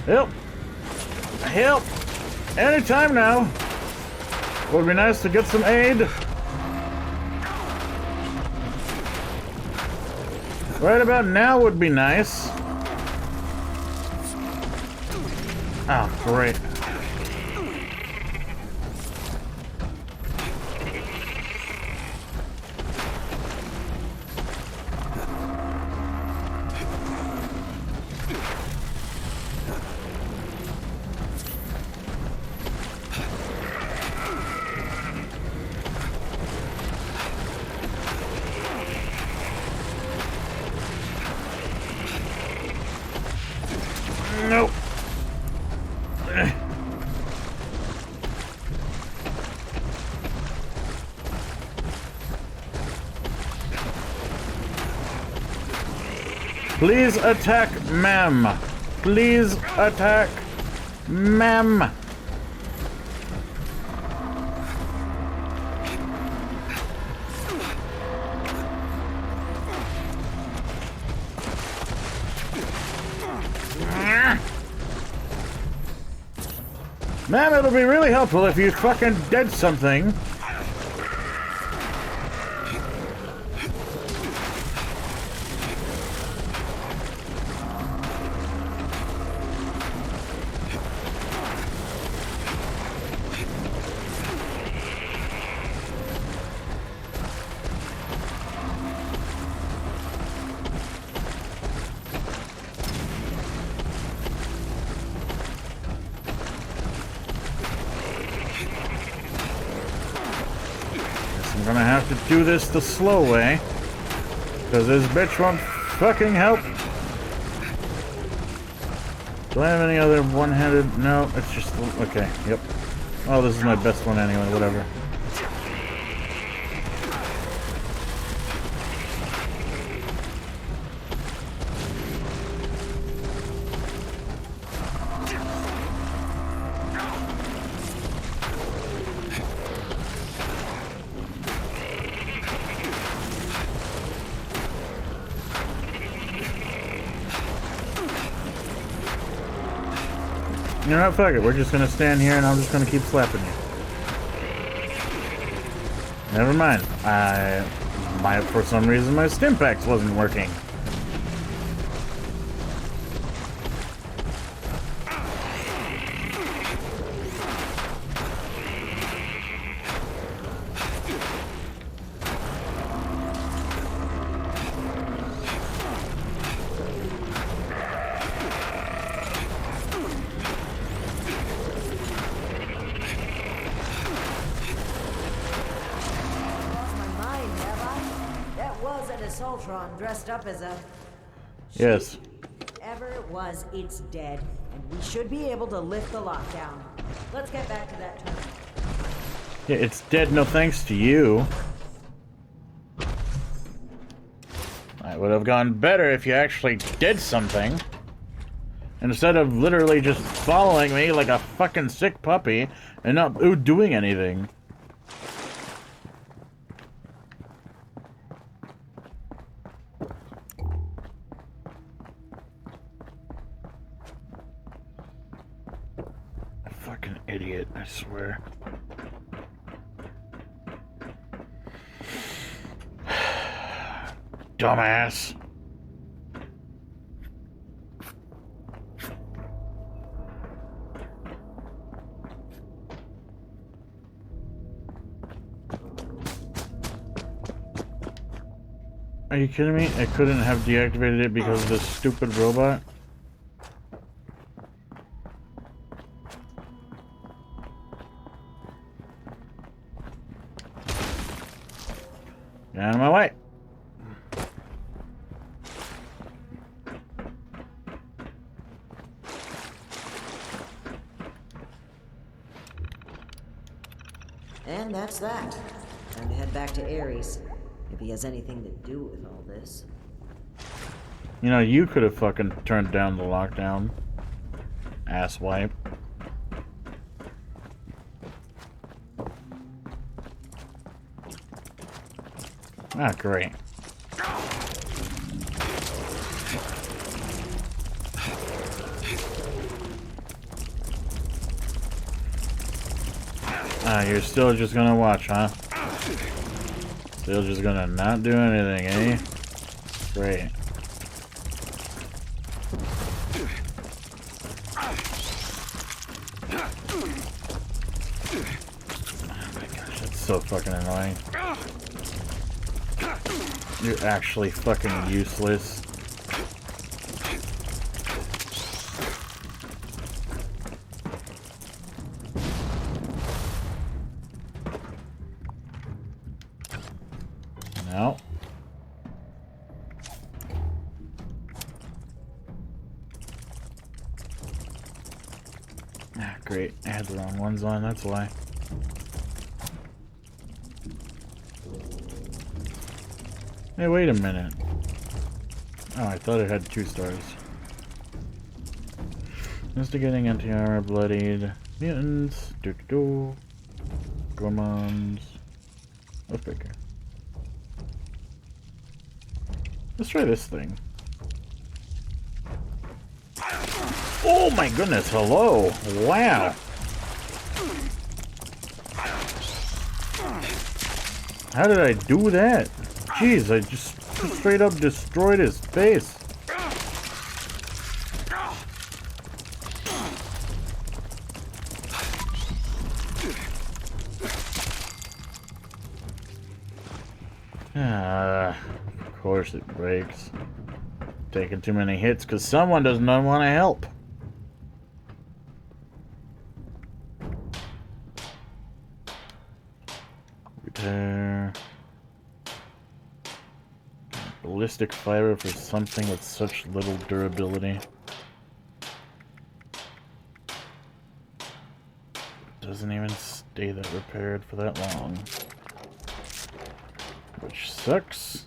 Help. Help. Anytime now. Would be nice to get some aid. Right about now would be nice. Oh, great. Nope. Please attack, ma'am. Please attack, ma'am. Ma'am, it'll be really helpful if you fucking did something. I'm gonna have to do this the slow way, because this bitch won't fucking help. Do I have any other one-handed? No, it's just... okay, yep. Oh, this is my best one anyway, whatever. You know what, fuck it, we're just gonna stand here and I'm just gonna keep slapping you. Never mind. For some reason my Stimpaks wasn't working. Voltron dressed up as a... Yes. Whatever it was, it's dead, and we should be able to lift the lockdown. Let's get back to that terminal. Yeah, it's dead no thanks to you. It would have gone better if you actually did something. Instead of literally just following me like a fucking sick puppy and not doing anything. A fucking idiot, I swear. Dumbass. Are you kidding me? I couldn't have deactivated it because of this stupid robot? Get out of my way! And that's that. Time to head back to Ares. If he has anything to do with all this. You know, you could have fucking turned down the lockdown. Asswipe. Ah, great. Ah, you're still just gonna watch, huh? Still just gonna not do anything, eh? Great. Oh my gosh, that's so fucking annoying. You're actually fucking useless. No. Ah, great. I had the wrong ones on, that's why. Hey, wait a minute. Oh, I thought it had 2 stars. Instigating anti-armor, bloodied mutants, Gormons, Oathbreaker. Let's try this thing. Oh my goodness, hello! Wow! How did I do that? Jeez, I just straight up destroyed his face. Of course it breaks. Taking too many hits because someone does not want to help. Repair. Ballistic fiber for something with such little durability. Doesn't even stay that repaired for that long. Which sucks.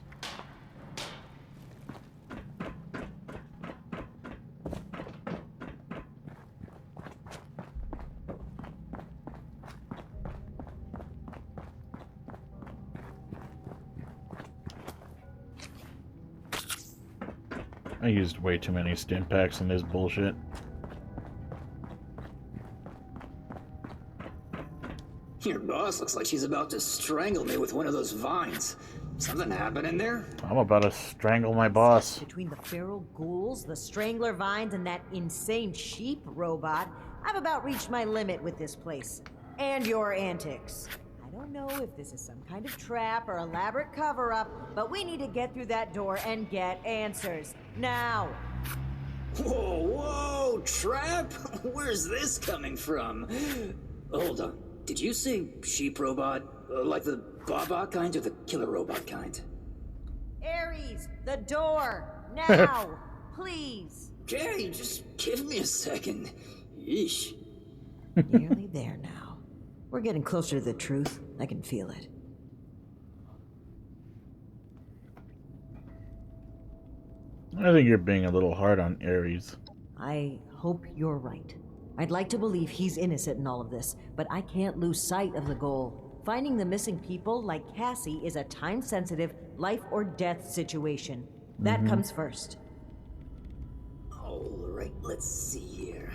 I used way too many stim packs in this bullshit. Your boss looks like she's about to strangle me with one of those vines. Something happening there? I'm about to strangle my boss. Between the feral ghouls, the strangler vines, and that insane sheep robot, I've about reached my limit with this place. And your antics. I don't know if this is some kind of trap or elaborate cover-up, but we need to get through that door and get answers. Now! Whoa, whoa, trap? Where's this coming from? Hold on. Did you say sheep robot? Like the Baba kind or the killer robot kind? Ares, the door! Now! Please! Okay, just give me a second. Yeesh. Nearly there now. We're getting closer to the truth. I can feel it. I think you're being a little hard on Ares. I hope you're right. I'd like to believe he's innocent in all of this, but I can't lose sight of the goal. Finding the missing people like Cassie is a time-sensitive, life-or-death situation. That comes first. Alright, let's see here.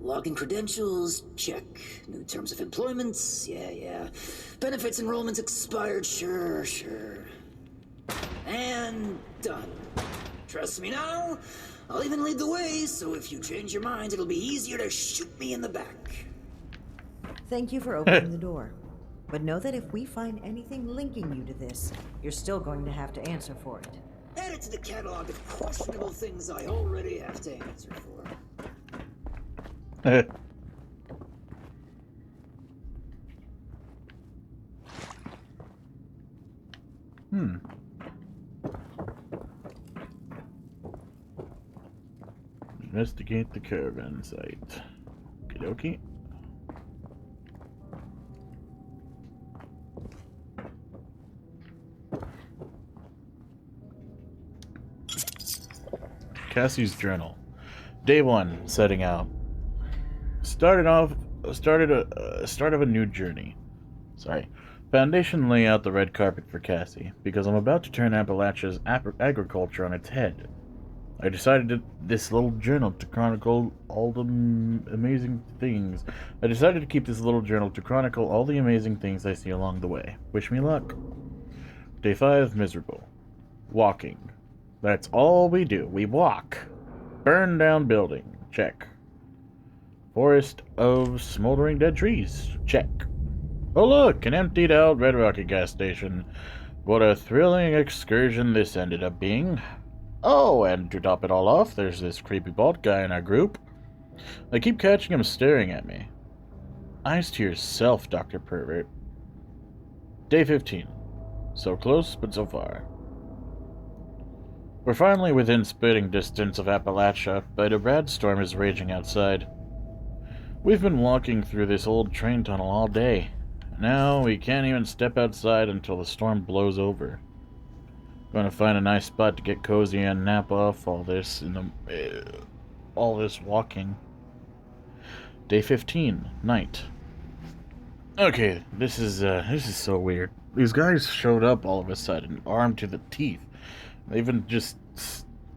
Login credentials, check. New terms of employment, yeah. Benefits enrollments expired, sure. And done. Trust me now, I'll even lead the way, so if you change your mind, it'll be easier to shoot me in the back. Thank you for opening the door. But know that if we find anything linking you to this, you're still going to have to answer for it. Add it to the catalog of questionable things I already have to answer for. Investigate the caravan site. Okie dokie. Cassie's journal. Day 1, setting out. Start of a new journey. Foundation lay out the red carpet for Cassie, because I'm about to turn Appalachia's agriculture on its head. I decided this little journal to chronicle all the amazing things. I decided to keep this little journal to chronicle all the amazing things I see along the way. Wish me luck. Day 5, miserable. Walking. That's all we do. We walk. Burn down building. Check. Forest of smoldering dead trees. Check. Oh look, an emptied out Red Rocket gas station. What a thrilling excursion this ended up being. Oh, and to top it all off, there's this creepy bald guy in our group. I keep catching him staring at me. Eyes to yourself, Dr. Pervert. Day 15. So close, but so far. We're finally within spitting distance of Appalachia, but a rad storm is raging outside. We've been walking through this old train tunnel all day. Now we can't even step outside until the storm blows over. Gonna find a nice spot to get cozy and nap off all this walking. Day 15, night. Okay, this is so weird. These guys showed up all of a sudden, armed to the teeth. They've just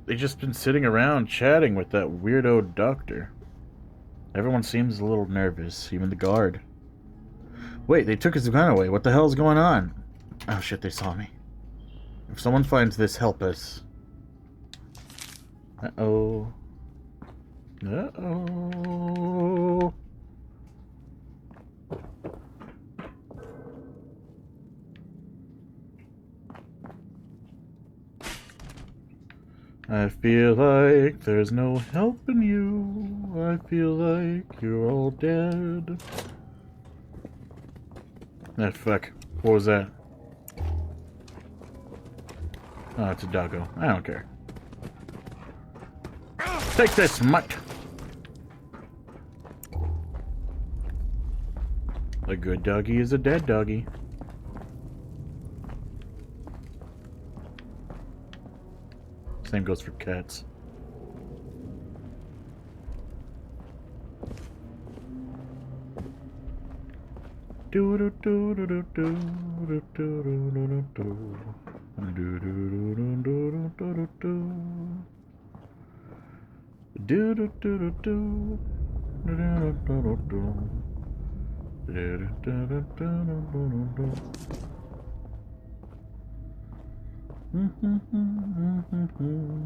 been sitting around chatting with that weirdo doctor. Everyone seems a little nervous, even the guard. Wait, they took his gun away. What the hell's going on? Oh shit, they saw me. If someone finds this, help us. Uh-oh. Uh-oh. I feel like there's no helping you. I feel like you're all dead. Ah, fuck. What was that? Oh, it's a doggo. I don't care. Take this, mutt! A good doggy is a dead doggy. Same goes for cats. Do do do do do do do do do do.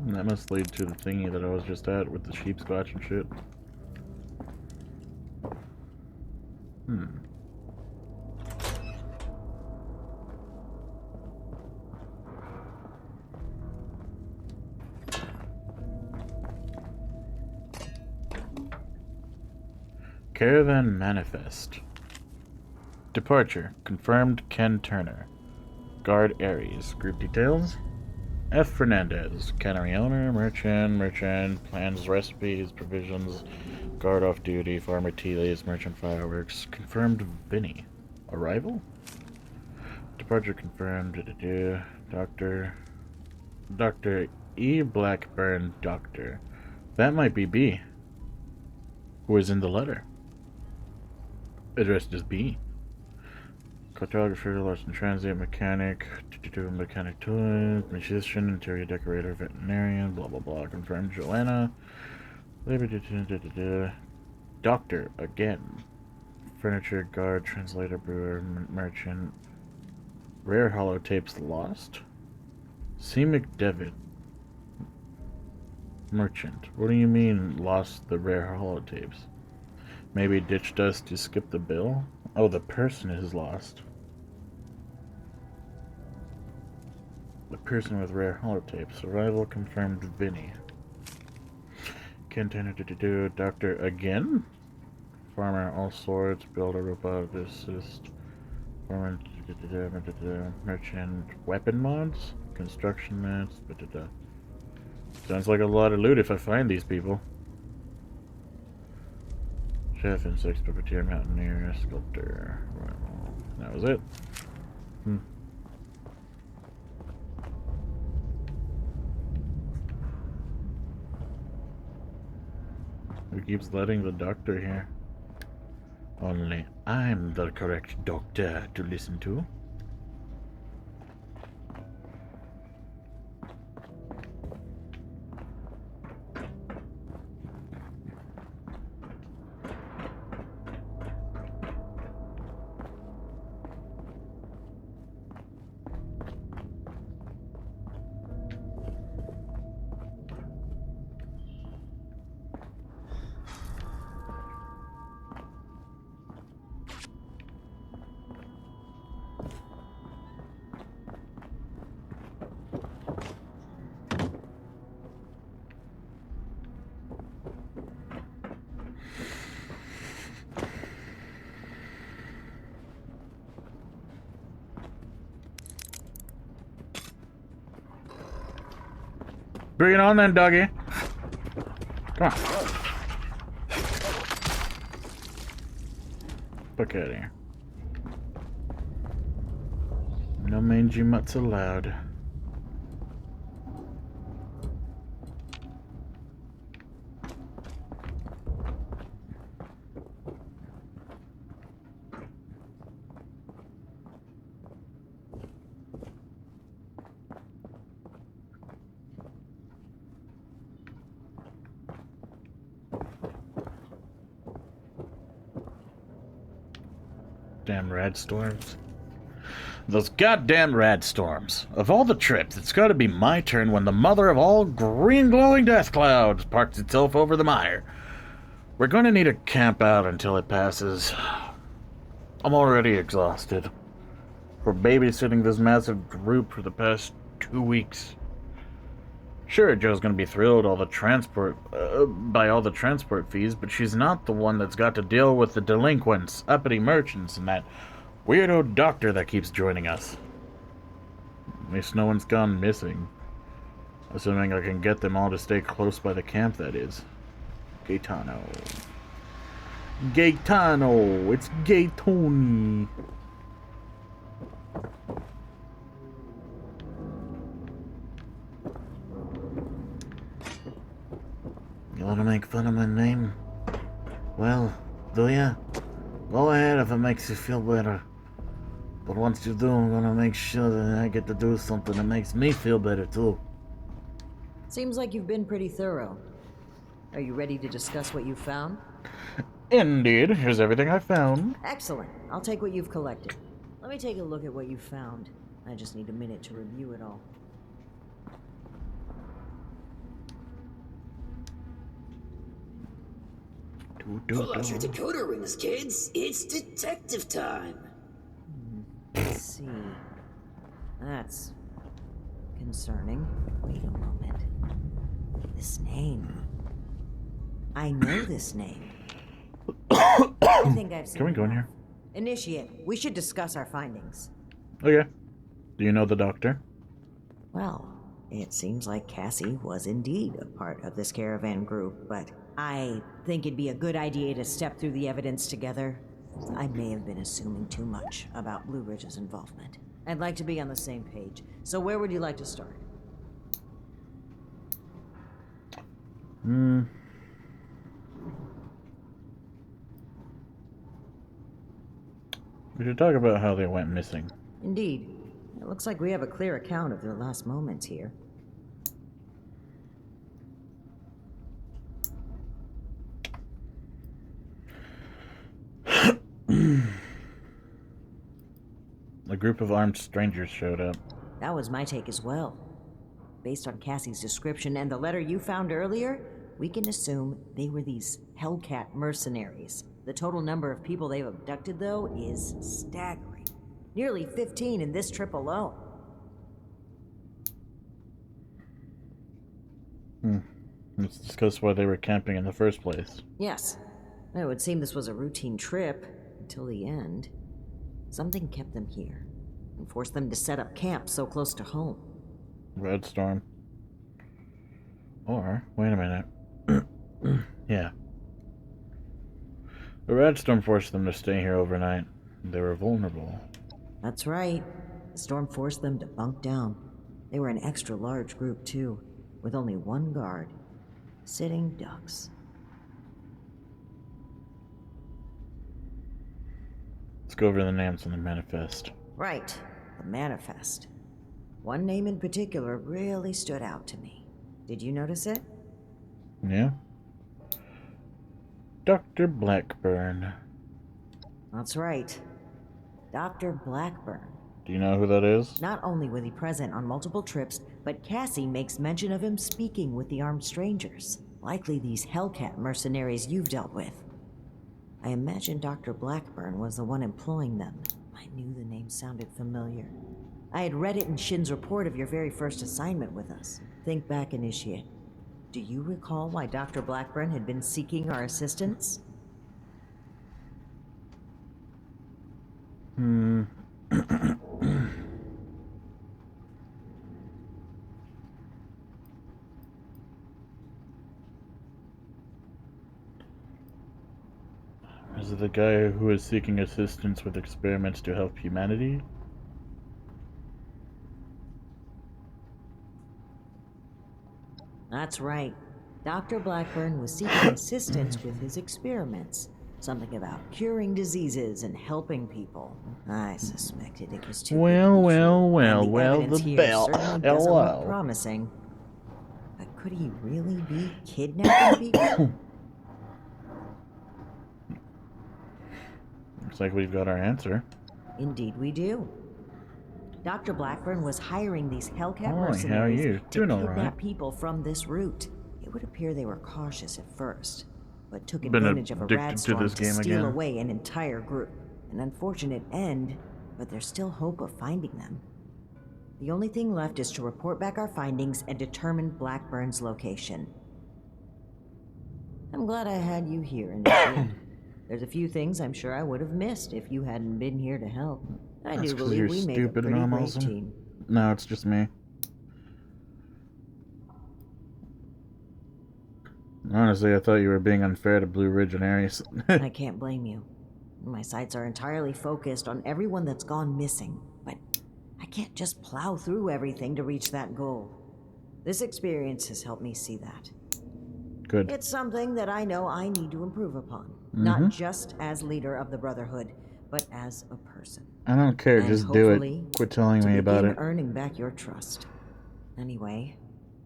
That must lead to the thingy that I was just at with the sheep scratch and shit. Caravan Manifest. Departure. Confirmed Ken Turner. Guard Ares. Group details. F. Fernandez, cannery owner, merchant, plans recipes, provisions, guard off duty, farmer tea leaves, merchant fireworks. Confirmed Vinny. Arrival? Departure confirmed. Dr. E. Blackburn, doctor. That might be B. Who was in the letter? Addressed as B. Cartographer, Larson Transit, mechanic, mechanic tool, musician, interior decorator, veterinarian, blah blah blah. Confirmed. Joanna. Doctor, again. Furniture, guard, translator, brewer, merchant. Rare holotapes lost? C. McDevitt. Merchant. What do you mean, lost the rare holotapes? Maybe ditched us to skip the bill? Oh, the person is lost. The person with rare holotapes. Arrival confirmed Vinny. Container to doctor again? Farmer, all sorts, builder, robot, assist. Farmer, merchant, weapon mods? Construction mods, Sounds like a lot of loot if I find these people. Chef, insects, puppeteer, mountaineer, sculptor. That was it. Who keeps letting the doctor here? Only I'm the correct doctor to listen to. Bring it on then, doggy. Come on. Look out of here. No mangy mutts allowed. Damn rad storms. Those goddamn rad storms. Of all the trips, it's gotta be my turn when the mother of all green glowing death clouds parks itself over the mire. We're gonna need to camp out until it passes. I'm already exhausted. We're babysitting this massive group for the past 2 weeks. Sure, Joe's gonna be thrilled by all the transport fees, but she's not the one that's got to deal with the delinquents, uppity merchants, and that weirdo doctor that keeps joining us. At least no one's gone missing. Assuming I can get them all to stay close by the camp, that is. Gaetano. Gaetano! It's Gaetoni! You wanna make fun of my name? Well, do ya? Go ahead if it makes you feel better. But once you do, I'm gonna make sure that I get to do something that makes me feel better too. Seems like you've been pretty thorough. Are you ready to discuss what you found? Indeed. Here's everything I found. Excellent. I'll take what you've collected. Let me take a look at what you found. I just need a minute to review it all. Pull out your decoder rings, kids. It's detective time. Let's see. That's concerning. Wait a moment. This name. I know this name. I think I've seen Can we go in here? Initiate. We should discuss our findings. Okay. Do you know the doctor? Well, It seems like Cassie was indeed a part of this caravan group, but I think it'd be a good idea to step through the evidence together. I may have been assuming too much about Blue Ridge's involvement. I'd like to be on the same page. So where would you like to start? We should talk about how they went missing. Indeed. It looks like we have a clear account of their last moments here. A group of armed strangers showed up. That was my take as well. Based on Cassie's description and the letter you found earlier, we can assume they were these Hellcat mercenaries. The total number of people they've abducted, though, is staggering. Nearly 15 in this trip alone. Let's discuss why they were camping in the first place. Yes. It would seem this was a routine trip until the end. Something kept them here and forced them to set up camp so close to home. Red Storm. Or, wait a minute. Yeah. The Red Storm forced them to stay here overnight. They were vulnerable. That's right. The storm forced them to bunk down. They were an extra large group, too, with only one guard. Sitting ducks. Let's go over the names in the manifest. Right. The manifest. One name in particular really stood out to me. Did you notice it? Yeah. Dr. Blackburn. That's right. Dr. Blackburn. Do you know who that is? Not only was he present on multiple trips, but Cassie makes mention of him speaking with the armed strangers. Likely these Hellcat mercenaries you've dealt with. I imagine Dr. Blackburn was the one employing them. I knew the name sounded familiar. I had read it in Shin's report of your very first assignment with us. Think back, Initiate. Do you recall why Dr. Blackburn had been seeking our assistance? Is it the guy who is seeking assistance with experiments to help humanity? That's right. Dr. Blackburn was seeking assistance with his experiments. Something about curing diseases and helping people. I suspected it was too Well, evidence the here bell. certainly doesn't look Hello. promising. But could he really be kidnapping people? Looks like we've got our answer. Indeed we do. Dr. Blackburn was hiring these Hellcat How are mercenaries you? to Doing all kidnap right. people from this route. It would appear they were cautious at first, but took Been advantage of a addicted rad to storm this to game steal again. away an entire group. An unfortunate end, but there's still hope of finding them. The only thing left is to report back our findings and determine Blackburn's location. I'm glad I had you here, Initiate. There's a few things I'm sure I would have missed if you hadn't been here to help. I That's do 'cause you're believe we made a stupid pretty and I'm great awesome. team. No, it's just me. Honestly, I thought you were being unfair to Blue Ridge and Ares. I can't blame you. My sights are entirely focused on everyone that's gone missing, but I can't just plow through everything to reach that goal. This experience has helped me see that. Good. It's something that I know I need to improve upon, not just as leader of the Brotherhood, but as a person. I don't care, And just do hopefully, it. Quit telling to me about begin it. earning back your trust. Anyway,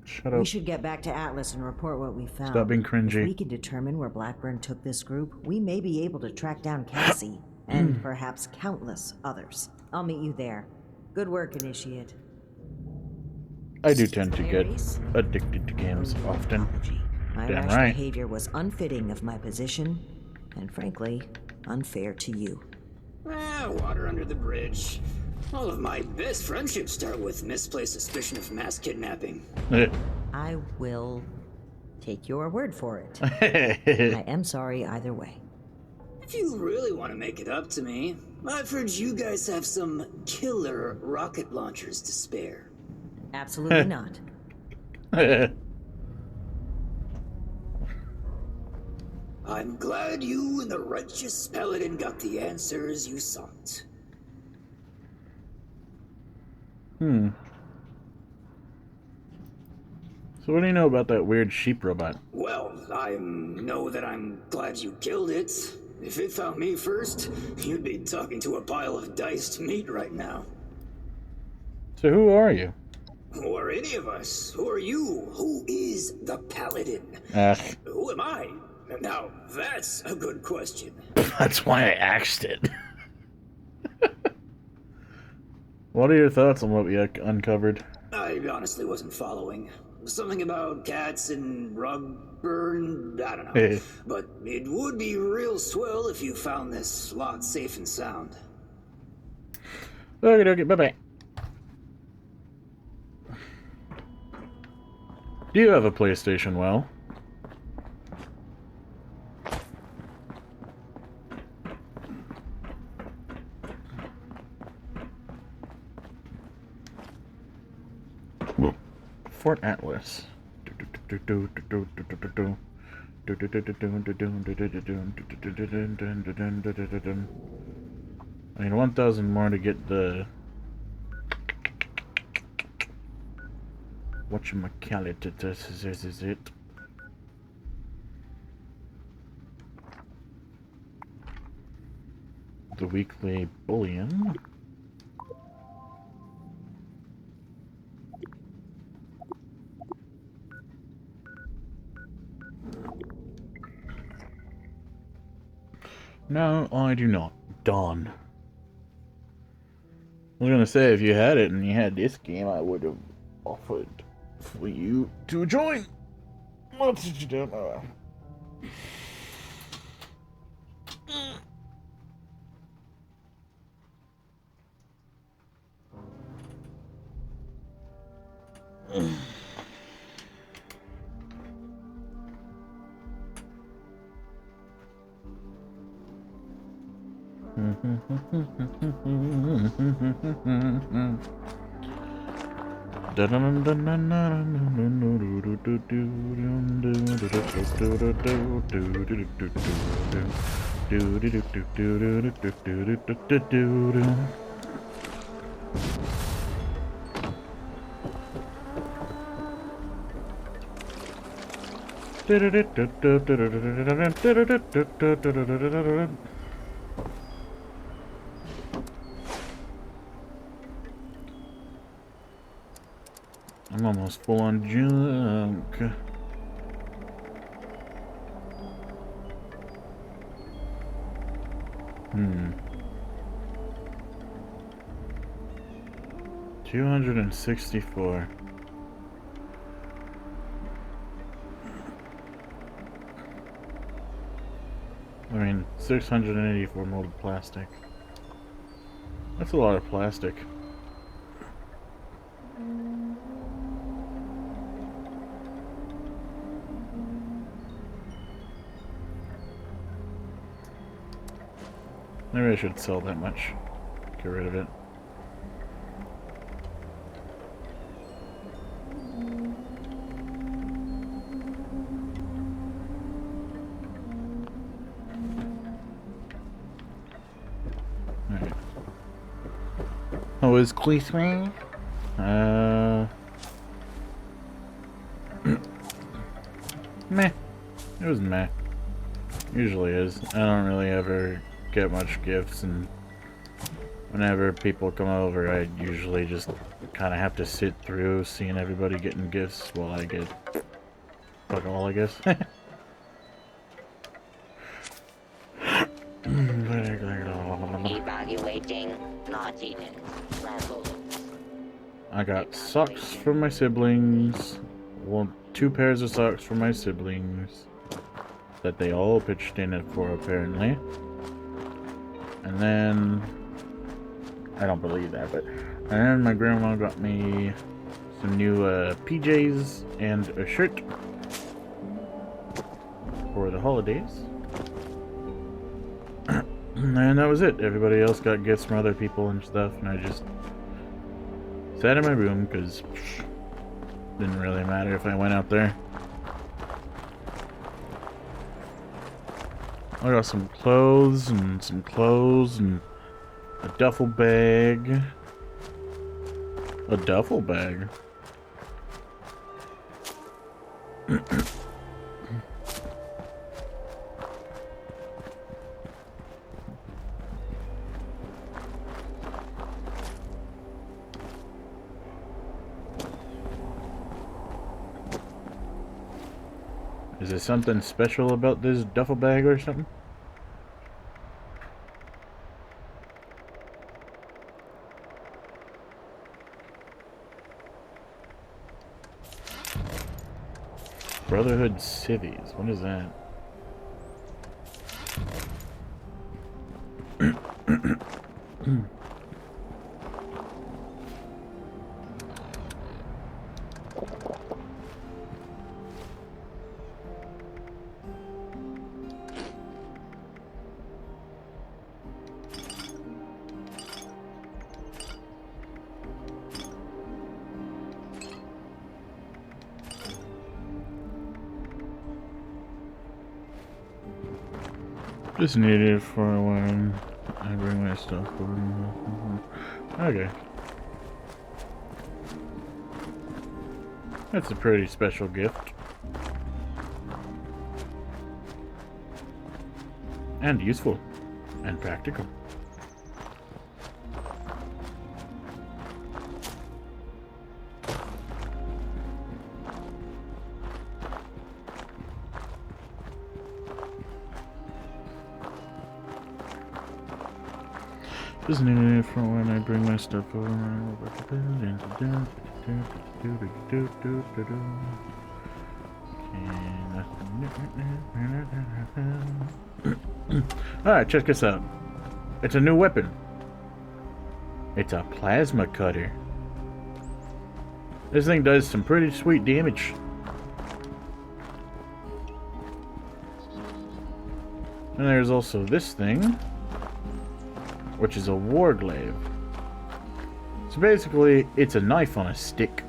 Shut we up. should get back to Atlas and report what we found. Stop being If cringy. we can determine where Blackburn took this group, we may be able to track down Cassie and perhaps countless others. I'll meet you there. Good work, Initiate. I do tend to get addicted to games often. My Damn rash right. behavior was unfitting of my position, and frankly, unfair to you. Water under the bridge. All of my best friendships start with misplaced suspicion of mass kidnapping. I will take your word for it. I am sorry either way. If you really want to make it up to me, I've heard you guys have some killer rocket launchers to spare. Absolutely not. I'm glad you and the righteous paladin got the answers you sought. So what do you know about that weird sheep robot? Well, I know that I'm glad you killed it. If it found me first, you'd be talking to a pile of diced meat right now. So who are you? Who are any of us? Who are you? Who is the paladin? Who am I? Now, that's a good question. That's why I asked it. What are your thoughts on what we uncovered? I honestly wasn't following. Something about cats and rug burn, I don't know. But it would be real swell if you found this lot safe and sound. Okay, bye-bye. Do you have a PlayStation Well? Fort Atlas. I mean, 1,000 more to get the... whatchamacallit, this is it. The weekly bullion. No, I do not. Dawn. I was gonna say, if you had it and you had this game, I would have offered for you to join. What did you do? I'm almost full on junk. Hmm. 264. I mean, 684 molded plastic. That's a lot of plastic. Maybe I should sell that much. Get rid of it. Alright. How was Christmas? Meh. It was meh. Usually is. I don't really ever get much gifts, and whenever people come over, I usually just kind of have to sit through seeing everybody getting gifts while I get fuck all, I guess. Evaluating naughtiness level. I got socks from my siblings. Well, 2 pairs of socks from my siblings that they all pitched in it for, apparently. And then, I don't believe that, but, and then my grandma got me some new PJs and a shirt for the holidays. And that was it. Everybody else got gifts from other people and stuff, and I just sat in my room because Didn't really matter if I went out there. I got some clothes and a duffel bag. A duffel bag? Is there something special about this duffel bag or something? Brotherhood Civvies. What is that? Just need it for when I bring my stuff over. Okay. That's a pretty special gift. And useful. And practical. Just need it for when I bring my stuff over. Alright, check this out. It's a new weapon. It's a plasma cutter. This thing does some pretty sweet damage. And there's also this thing, which is a warglaive. So basically, it's a knife on a stick.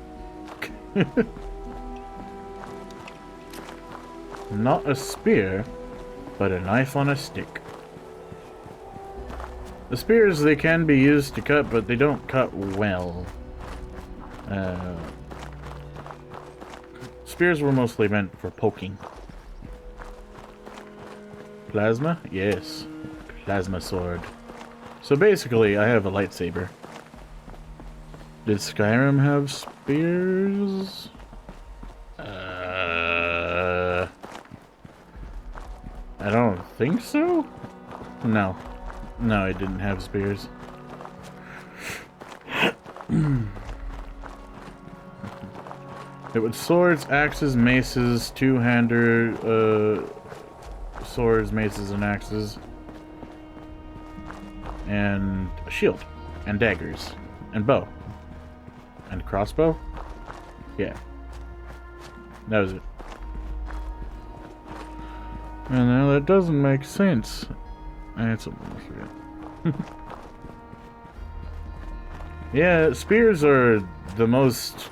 Not a spear, but a knife on a stick. The spears, they can be used to cut, but they don't cut well. Spears were mostly meant for poking. Plasma? Yes. Plasma sword. So basically, I have a lightsaber. Did Skyrim have spears? I don't think so? No. No, it didn't have spears. It was swords, axes, maces, two-hander, swords, maces, and axes. And a shield. And daggers. And bow. And crossbow? Yeah. That was it. And now that doesn't make sense. That's something I forget. Yeah, spears are the most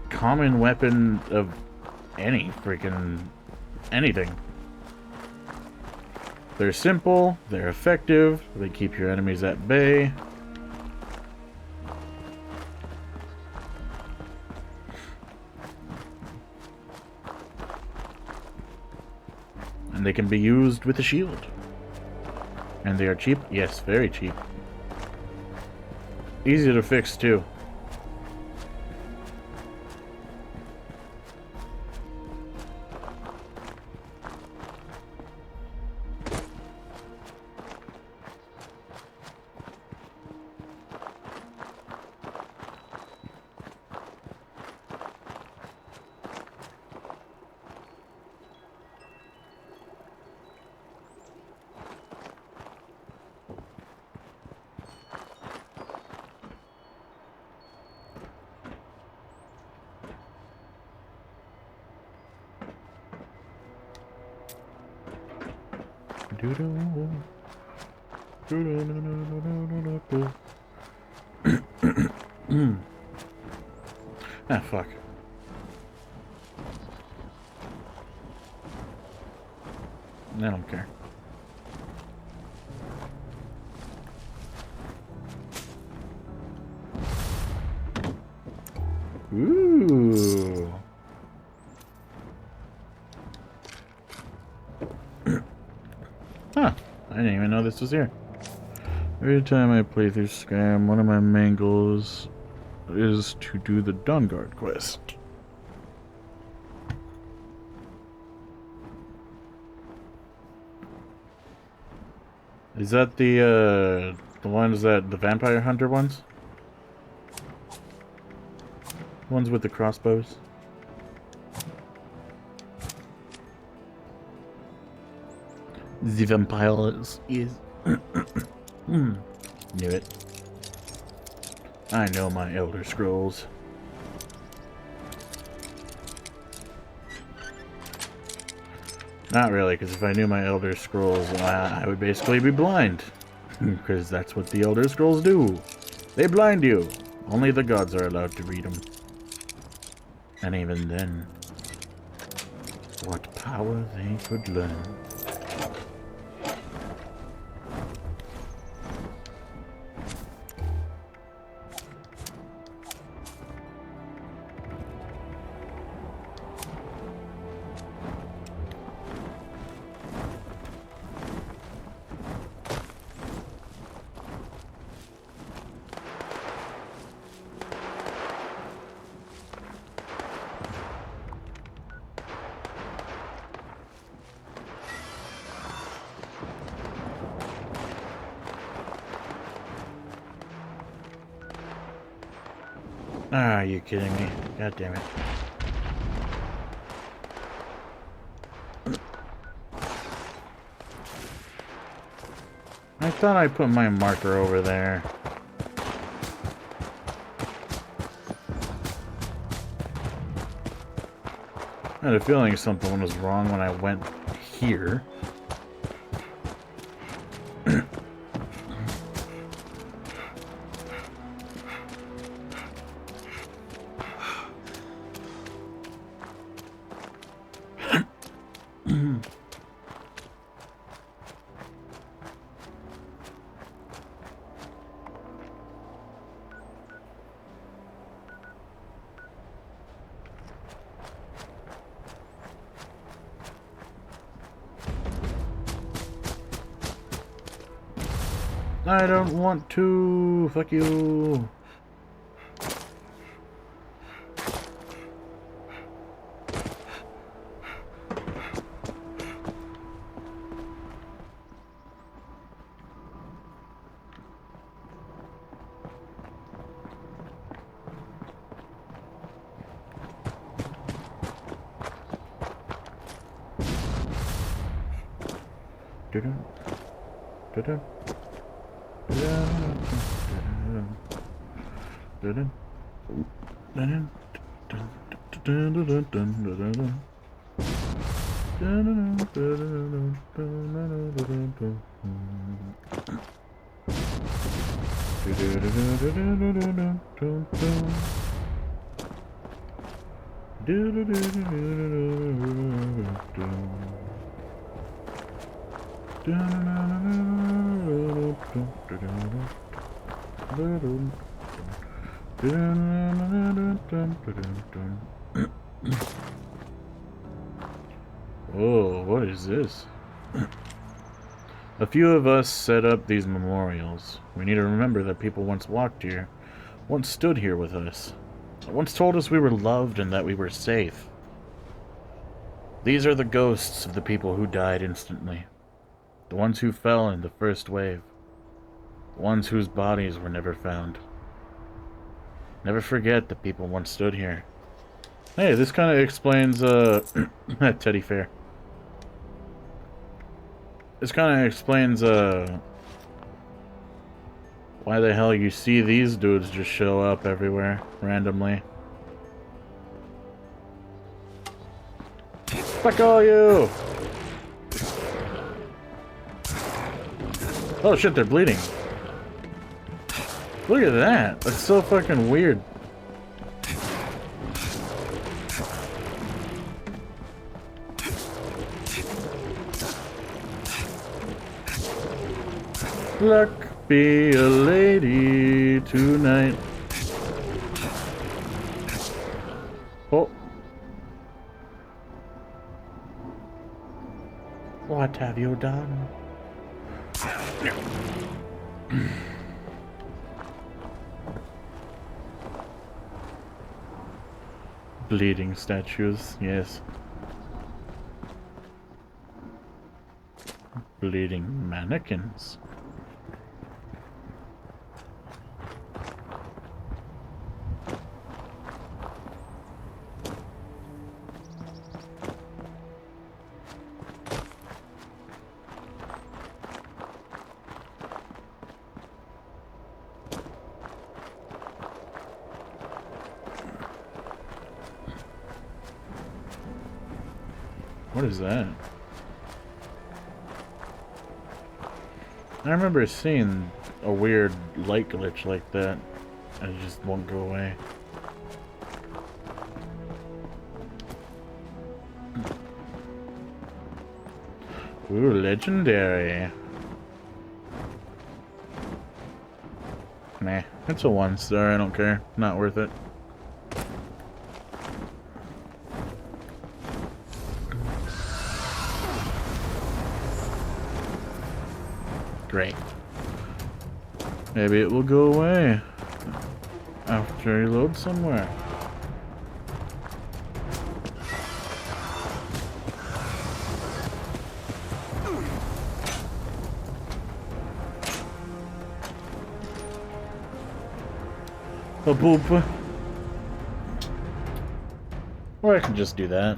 common weapon of any freaking anything. They're simple, they're effective, they keep your enemies at bay. And they can be used with a shield. And they are cheap? Yes, very cheap. Easy to fix too. Ah, fuck. I don't care. Ooh. Huh. I didn't even know this was here. Every time I play through Skyrim, one of my main goals is to do the Dawnguard quest. Is that the ones that the vampire hunter ones? Ones with the crossbows? The vampires is knew it. I know my Elder Scrolls. Not really, because if I knew my Elder Scrolls, I would basically be blind. Because that's what the Elder Scrolls do. They blind you. Only the gods are allowed to read them. And even then, what power they could learn. Ah, are you kidding me? God damn it. I thought I put my marker over there. I had a feeling something was wrong when I went here. I don't want to. Fuck you. Whoa, what is this? A few of us set up these memorials. We need to remember that people once walked here, once stood here with us, once told us we were loved and that we were safe. These are the ghosts of the people who died instantly. The ones who fell in the first wave. The ones whose bodies were never found. Never forget that people once stood here. Hey, this kind of explains, Teddy Fair. This kind of explains, why the hell you see these dudes just show up everywhere, randomly. Fuck all you! Oh shit, they're bleeding. Look at that! That's so fucking weird. Luck be a lady tonight. Oh. What have you done? Bleeding statues, yes. Bleeding mannequins. What is that? I remember seeing a weird light glitch like that, and it just won't go away. Ooh, legendary. Nah, it's a 1-star, I don't care. Not worth it. Great. Maybe it will go away after you load somewhere. A boop. Or I can just do that.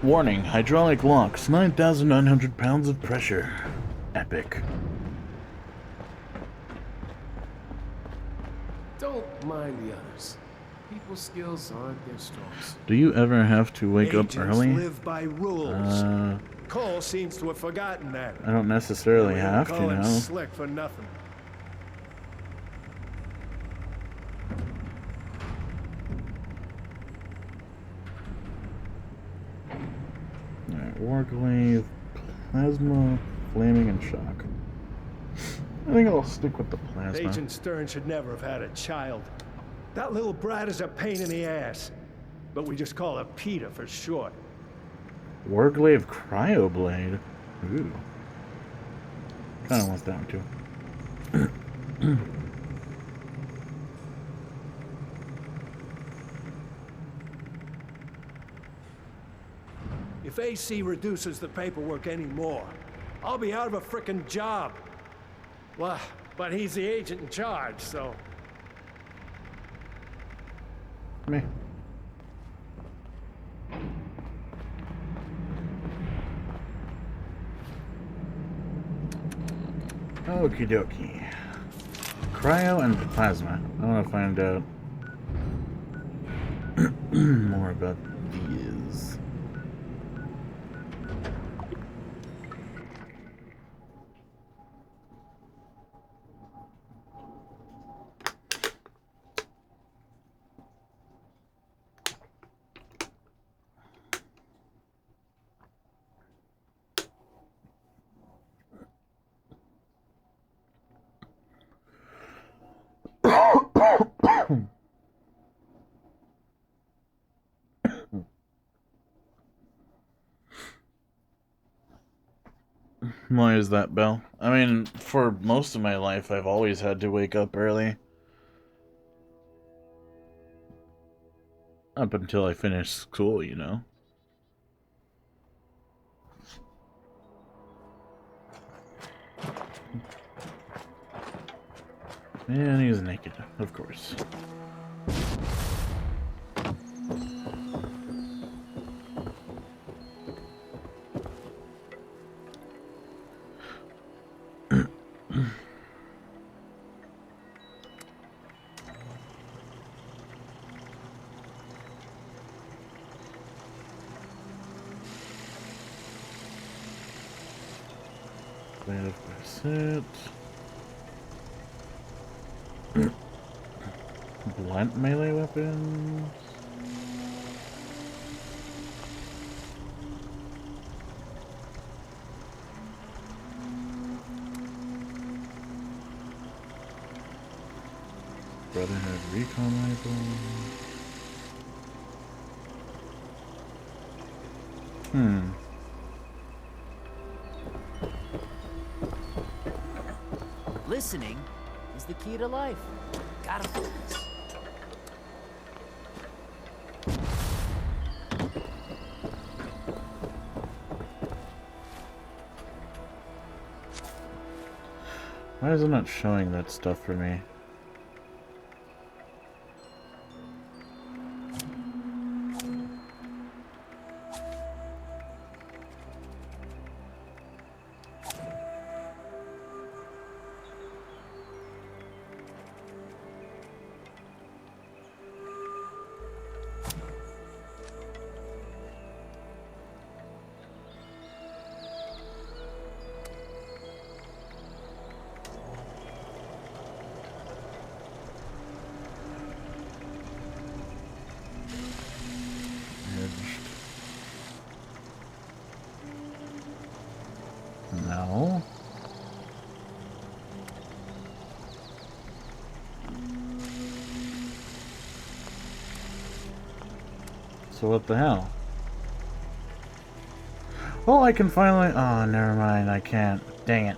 Warning, hydraulic locks, 9,900 pounds of pressure. Epic. Don't mind the others. People's skills aren't their strongest. Do you ever have to wake Agents up early? live by rules. Cole seems to have forgotten that. I don't necessarily We have to, call him no. Slick for nothing. Alright, Warglaive, Plasma, Flaming, and Shock. I think I'll stick with the Plasma. Agent Stern should never have had a child. That little brat is a pain in the ass. But we just call her Peter for short. Warglaive Cryoblade. Ooh. Kinda want that one too. If AC reduces the paperwork anymore, I'll be out of a frickin' job. Well, but he's the agent in charge, so... Me. Okie dokie. Cryo and Plasma. I want to find out more about these. Why is that, Belle? I mean, for most of my life, I've always had to wake up early. Up until I finish school, you know? And he's naked, of course. Wait, sit. Blunt melee weapons. Brotherhood recon rifle. Listening is the key to life. Gotta focus. Why is it not showing that stuff for me? No. So what the hell? Oh, I can finally... Oh, never mind. I can't. Dang it.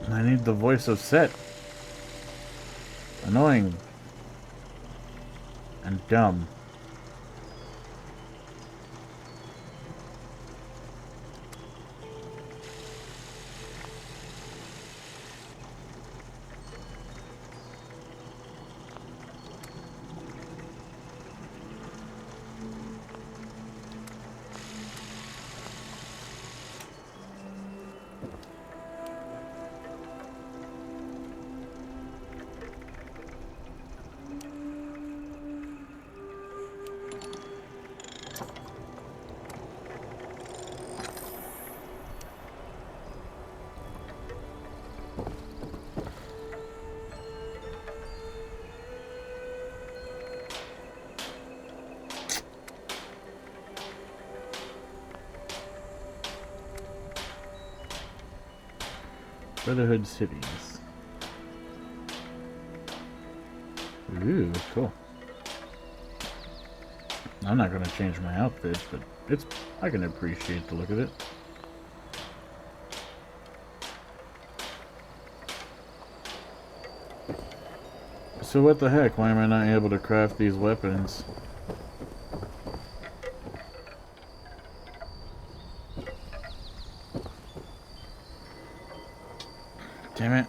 I need the voice of Set. Annoying. And dumb. Brotherhood cities. Ooh, cool. I'm not gonna change my outfit, but I can appreciate the look of it. So what the heck? Why am I not able to craft these weapons? Damn it.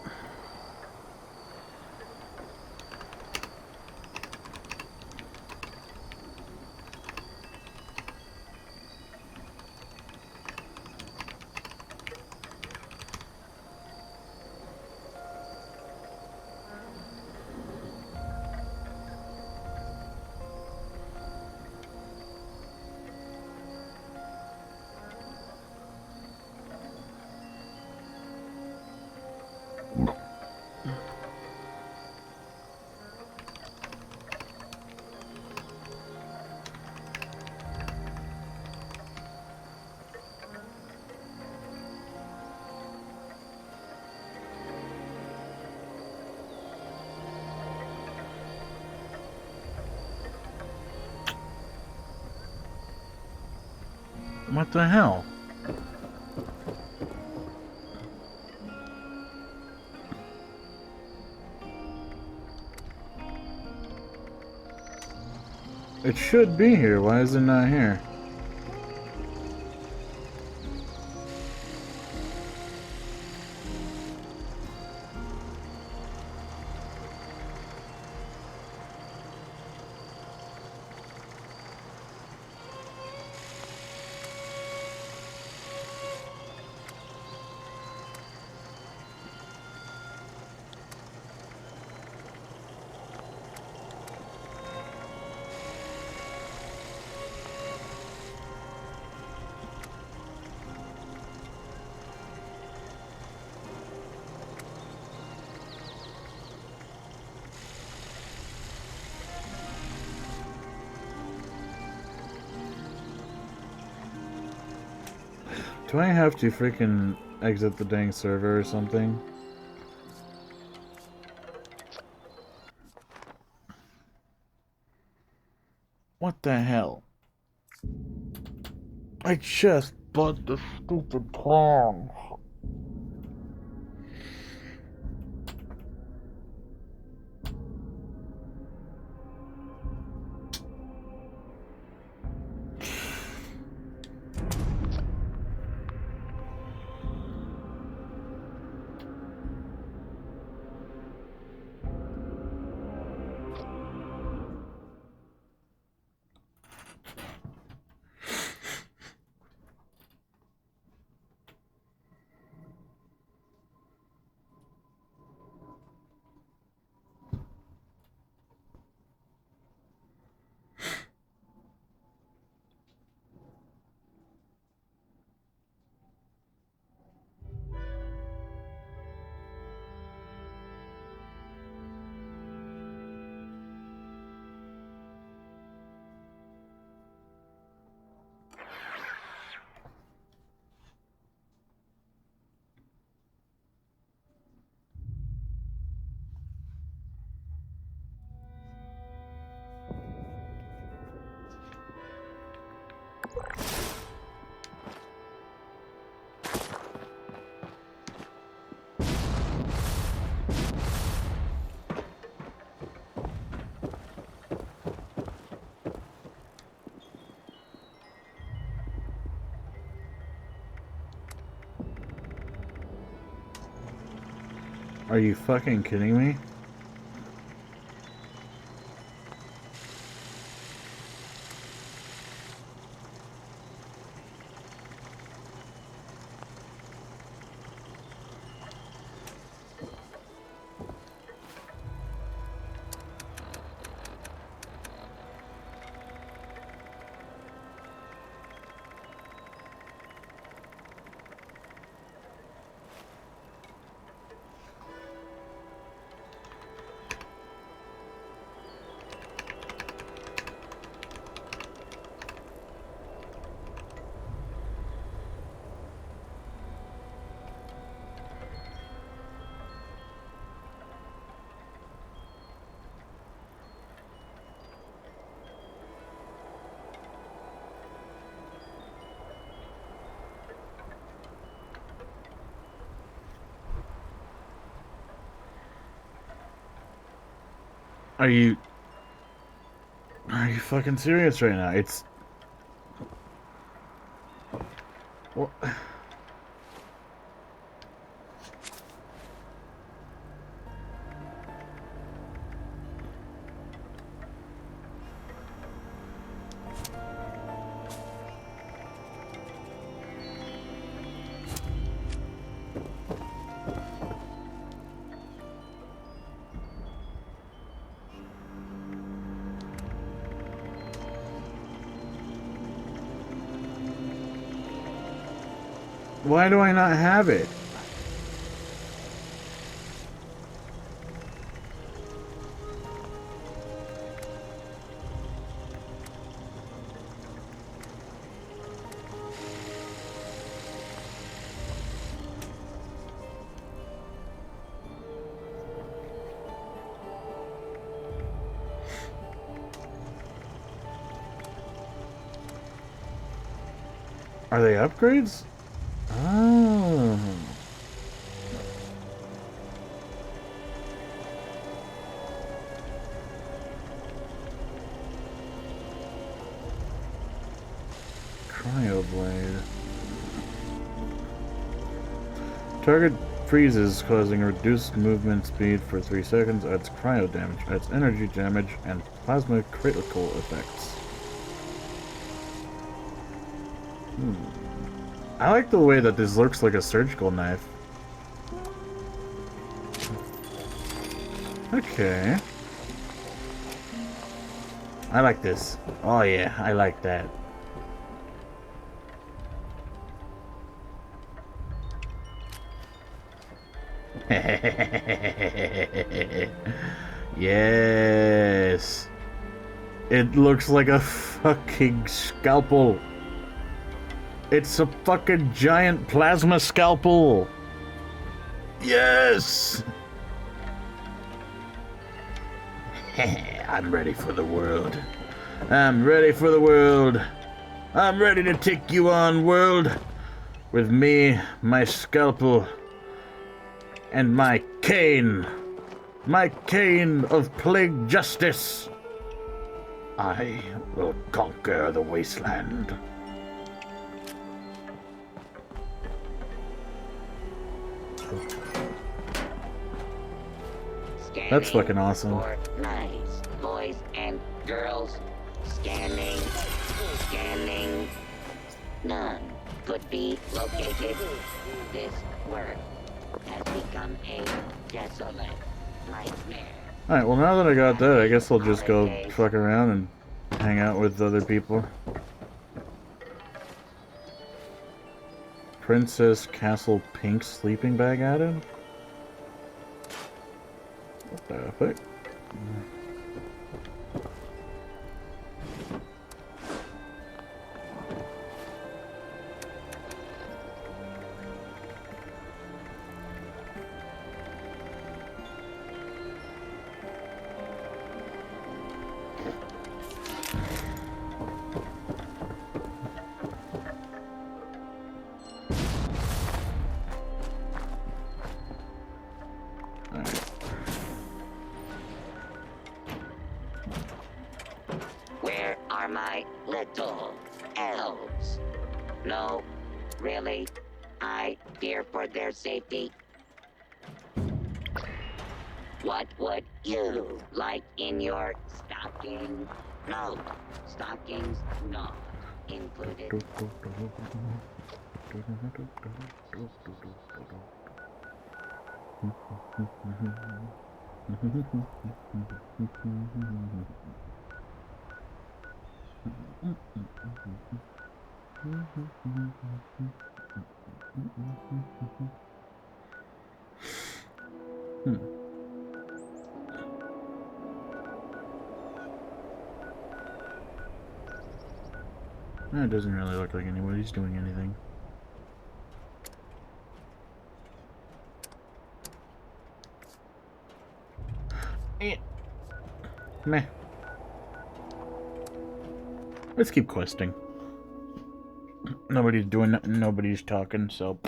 What the hell? It should be here. Why is it not here? Do I have to freaking exit the dang server or something? What the hell? I just bought the stupid tongs. Are you fucking kidding me? Are you fucking serious right now? It's what? Why do I not have it? Are they upgrades? Oh. Cryoblade. Target freezes, causing reduced movement speed for 3 seconds, adds cryo damage, adds energy damage, and plasma critical effects. I like the way that this looks like a surgical knife. Okay. I like this. Oh yeah, I like that. Yes. It looks like a fucking scalpel. It's a fucking giant plasma scalpel. Yes! I'm ready for the world. I'm ready for the world. I'm ready to take you on, world. With me, my scalpel, and my cane. My cane of plague justice. I will conquer the wasteland. That's fucking awesome. Nice boys and girls. Scanning. Scanning. None could be located. This work has become a desolate nightmare. Alright, well now that I got that, I guess I'll just go fuck around and hang out with other people. Princess Castle Pink sleeping bag added? What the fuck? Where are my little elves? No, really? I fear for their safety. What would you like in your stocking? No, stockings not included. It doesn't really look like anybody's doing anything. Meh. Let's keep questing. Nobody's doing nothing, nobody's talking, so...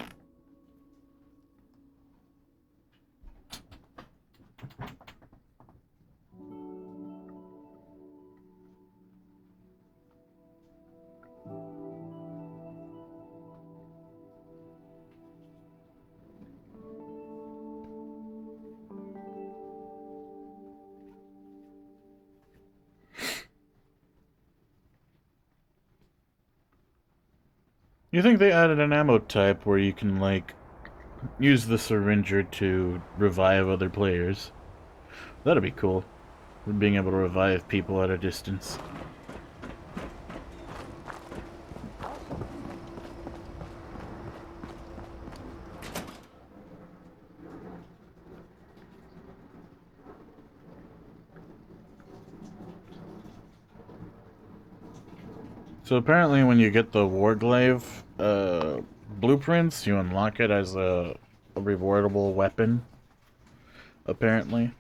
You think they added an ammo type where you can, like, use the syringer to revive other players? That'd be cool. Being able to revive people at a distance. So apparently when you get the Warglaive blueprints, you unlock it as a rewardable weapon. Apparently.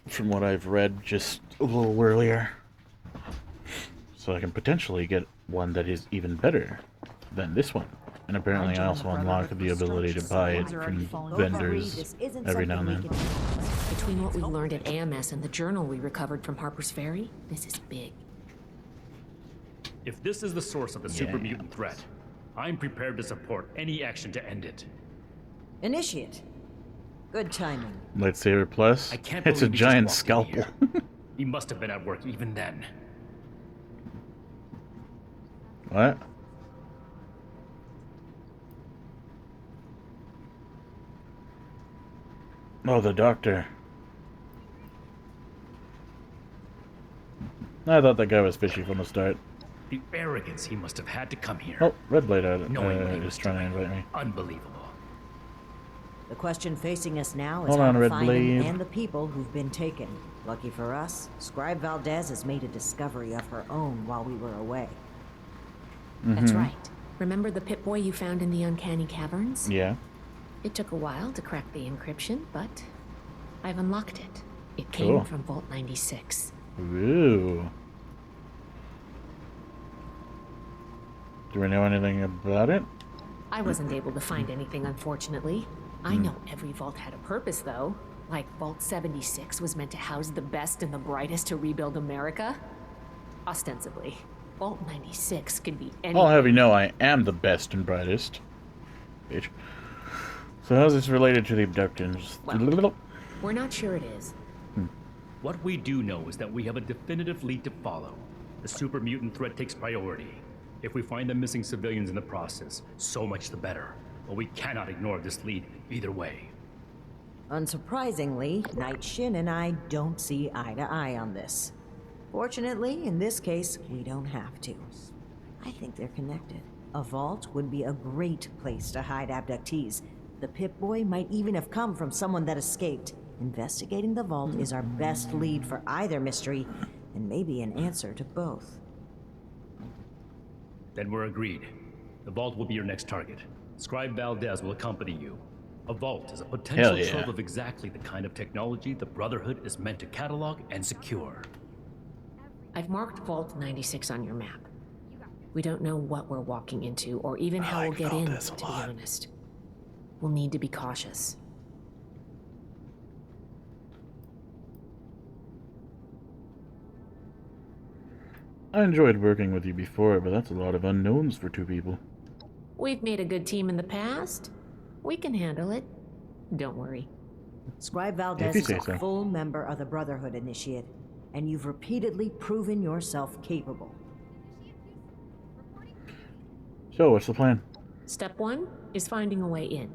From what I've read just a little earlier. So I can potentially get one that is even better than this one. And apparently I also unlock the ability to buy it from vendors every now and then. Between what we learned at AMS and the journal we recovered from Harper's Ferry, this is big. If this is the source of the super mutant threat, I'm prepared to support any action to end it. Initiate. Good timing. Lightsaber plus. I can't It's a believe he just giant walked in scalpel. here. He must have been at work even then. What? Oh, the doctor. I thought that guy was fishy from the start. The arrogance he must have had to come here. Oh, Red Blade Knowing is trying to invite me. Unbelievable. The question facing us now is Hold how on, to Red find him Blade. and the people who've been taken. Lucky for us, Scribe Valdez has made a discovery of her own while we were away. That's Mhm. right. Remember the Pip-Boy you found in the Uncanny Caverns? Yeah. It took a while to crack the encryption, but I've unlocked it. It came Cool. from Vault 96. Ooh. Do we know anything about it? I wasn't able to find anything, unfortunately. I know every vault had a purpose, though. Like Vault 76 was meant to house the best and the brightest to rebuild America. Ostensibly. Vault 96 could be anything. I'll have you know I am the best and brightest. Bitch. So how's this related to the abductions? We're not sure it is. What we do know is that we have a definitive lead to follow. The super mutant threat takes priority. If we find the missing civilians in the process, so much the better. But we cannot ignore this lead either way. Unsurprisingly, Night Shin and I don't see eye to eye on this. Fortunately, in this case, we don't have to. I think they're connected. A vault would be a great place to hide abductees. The Pip-Boy might even have come from someone that escaped. Investigating the vault is our best lead for either mystery, and maybe an answer to both. Then we're agreed. The vault will be your next target. Scribe Valdez will accompany you. A vault is a potential Hell yeah. trove of exactly the kind of technology the Brotherhood is meant to catalog and secure. I've marked Vault 96 on your map. We don't know what we're walking into, or even how we'll get in, to be honest. We'll need to be cautious. I enjoyed working with you before, but that's a lot of unknowns for two people. We've made a good team in the past. We can handle it. Don't worry. Scribe If Valdez you is say a so. full member of the Brotherhood Initiate, and you've repeatedly proven yourself capable. So, what's the plan? Step 1 is finding a way in.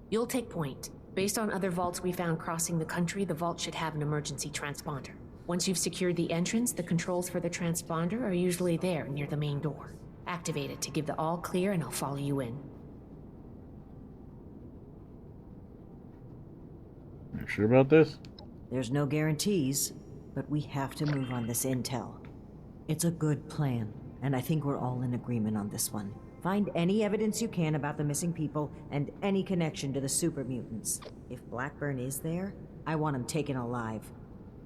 You'll take point. Based on other vaults we found crossing the country, the vault should have an emergency transponder. Once you've secured the entrance, the controls for the transponder are usually there near the main door. Activate it to give the all clear and I'll follow you in. You sure about this? There's no guarantees, but we have to move on this intel. It's a good plan, and I think we're all in agreement on this one. Find any evidence you can about the missing people and any connection to the super mutants. If Blackburn is there, I want him taken alive.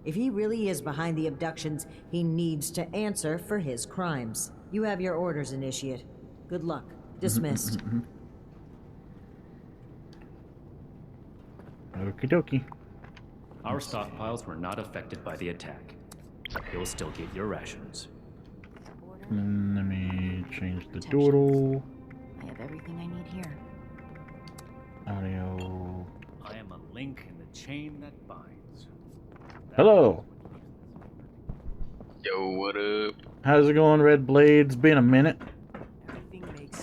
If he really is behind the abductions, he needs to answer for his crimes. You have your orders, Initiate. Good luck. Dismissed. Okie dokie. Our stockpiles were not affected by the attack. You'll still get your rations. Let me change the doodle. I have everything I need here. Audio. I am a link in the chain that binds. Hello. Yo, what up? How's it going, Red Blades? Been a minute.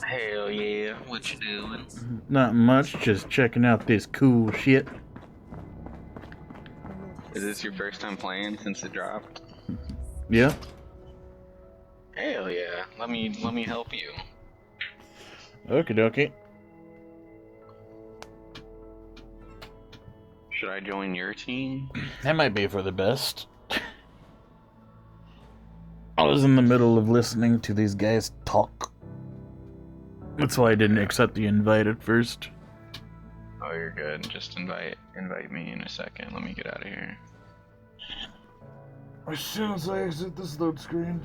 Hell yeah, what you doing? Not much, just checking out this cool shit. Is this your first time playing since it dropped? Yeah. Hell yeah, let me help you. Okie dokie. Should I join your team? That might be for the best. I was in the middle of listening to these guys talk. That's why I didn't accept the invite at first. Oh, you're good. Just invite me in a second. Let me get out of here. As soon as I exit this load screen.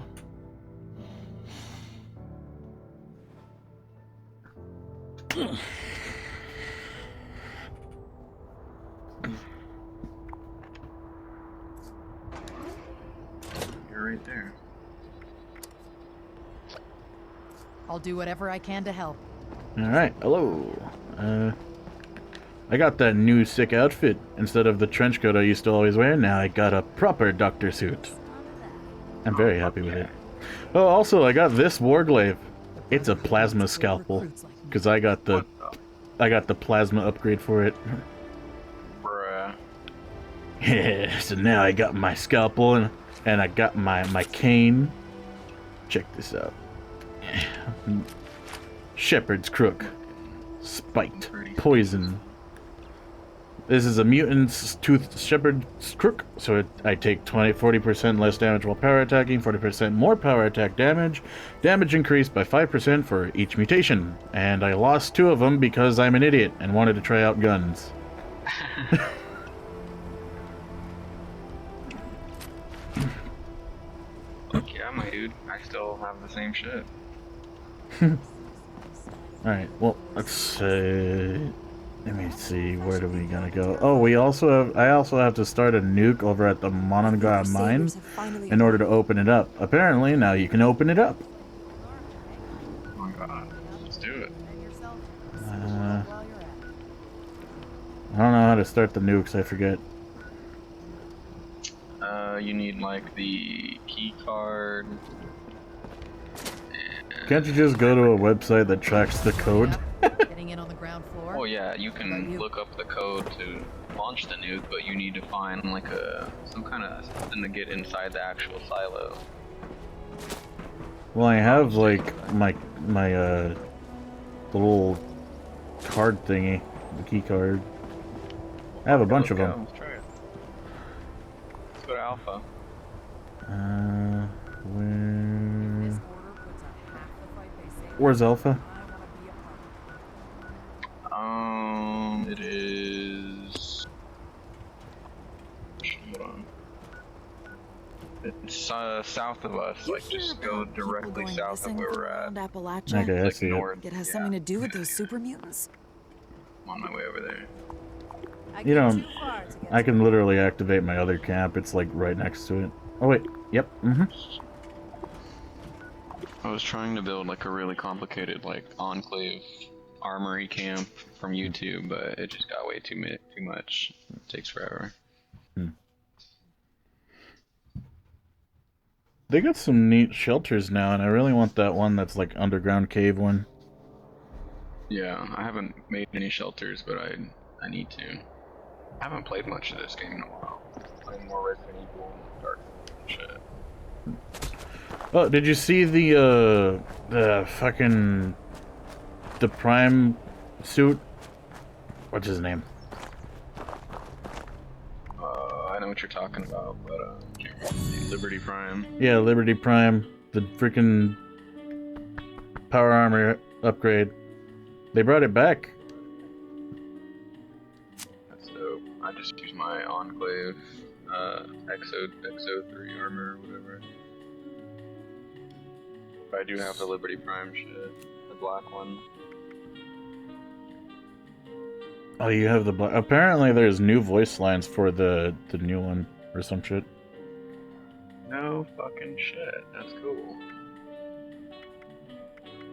You're right there. I'll do whatever I can to help. Alright, hello. I got that new sick outfit. Instead of the trench coat I used to always wear, now I got a proper doctor suit. I'm very happy with it. Oh, also, I got this Warglaive. It's a plasma scalpel. Because I got the plasma upgrade for it. Bruh. Yeah, so now I got my scalpel and I got my cane. Check this out. Shepherd's crook. Spiked. Poison. This is a mutant's tooth shepherd's crook, so I take 40% less damage while power attacking, 40% more power attack damage. Damage increased by 5% for each mutation. And I lost 2 of them because I'm an idiot and wanted to try out guns. Fuck yeah, my dude. I still have the same shit. Alright, well, let's let me see, where do we gonna go? Oh, I also have to start a nuke over at the Monogra mine in order to open it up. Apparently, now you can open it up. Oh my god, let's do it. I don't know how to start the nukes, I forget. You need like the key card. Can't you just go to a website that tracks the code? Getting in on the ground floor. Oh yeah, you can look up the code to launch the nuke, but you need to find like some kind of something to get inside the actual silo. Well, I have like my the little card thingy, the key card. I have a bunch of them. Let's try it. Let's go to Alpha. Where's Alpha? It is. Hold on. It's south of us. Like, just go directly south of where we're at. Appalachia? Okay, I see it. It has something to do with those super mutants? I'm on my way over there. You know, I can literally activate my other camp. It's like right next to it. Oh wait, yep, I was trying to build like a really complicated like enclave armory camp from YouTube, but it just got way too much. It takes forever. They got some neat shelters now, and I really want that one that's like underground cave one. Yeah, I haven't made any shelters, but I need to. I haven't played much of this game in a while. Playing more Resident Evil and Dark and shit. Oh, did you see the fucking the Prime suit? What's his name? I know what you're talking about, but Liberty Prime. Yeah, Liberty Prime, the freaking power armor upgrade. They brought it back. That's dope. I just use my Enclave Exo 3 armor or whatever. But I do have the Liberty Prime shit, the black one. Oh, you have the black. Apparently, there's new voice lines for the new one or some shit. No fucking shit. That's cool.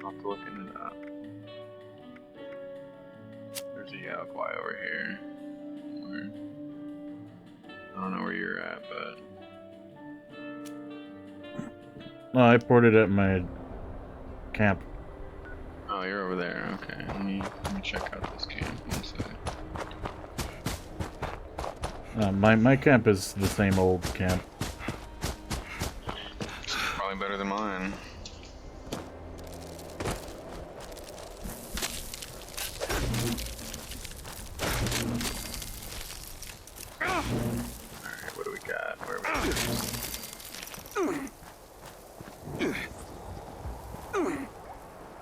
I'll have to look into that. There's a Yaoguai over here. Somewhere. I don't know where you're at, but. Oh, I ported at my camp. Oh, you're over there. Okay, let me check out this camp. One sec. My camp is the same old camp. Probably better than mine. Alright, what do we got? Where are we?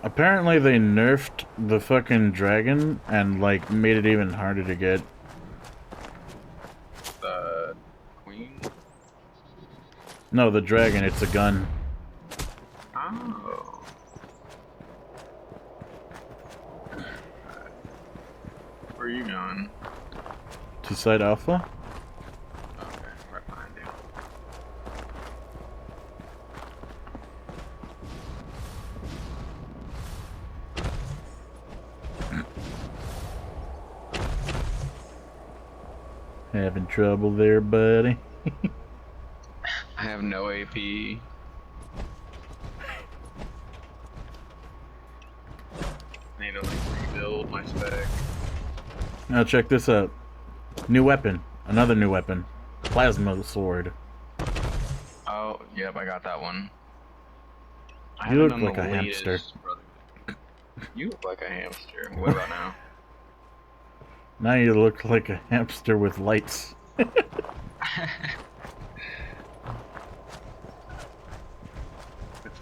Apparently they nerfed the fucking dragon and like made it even harder to get. The queen? No, the dragon, it's a gun. Oh. Where are you going? To Site Alpha? Okay, right behind you. Having trouble there, buddy? I have no AP. Need to like rebuild my spec. Now check this out. New weapon. Another new weapon. Plasma sword. Oh, yep, I got that one. You look like a hamster. You look like a hamster. What about now? Now you look like a hamster with lights. It's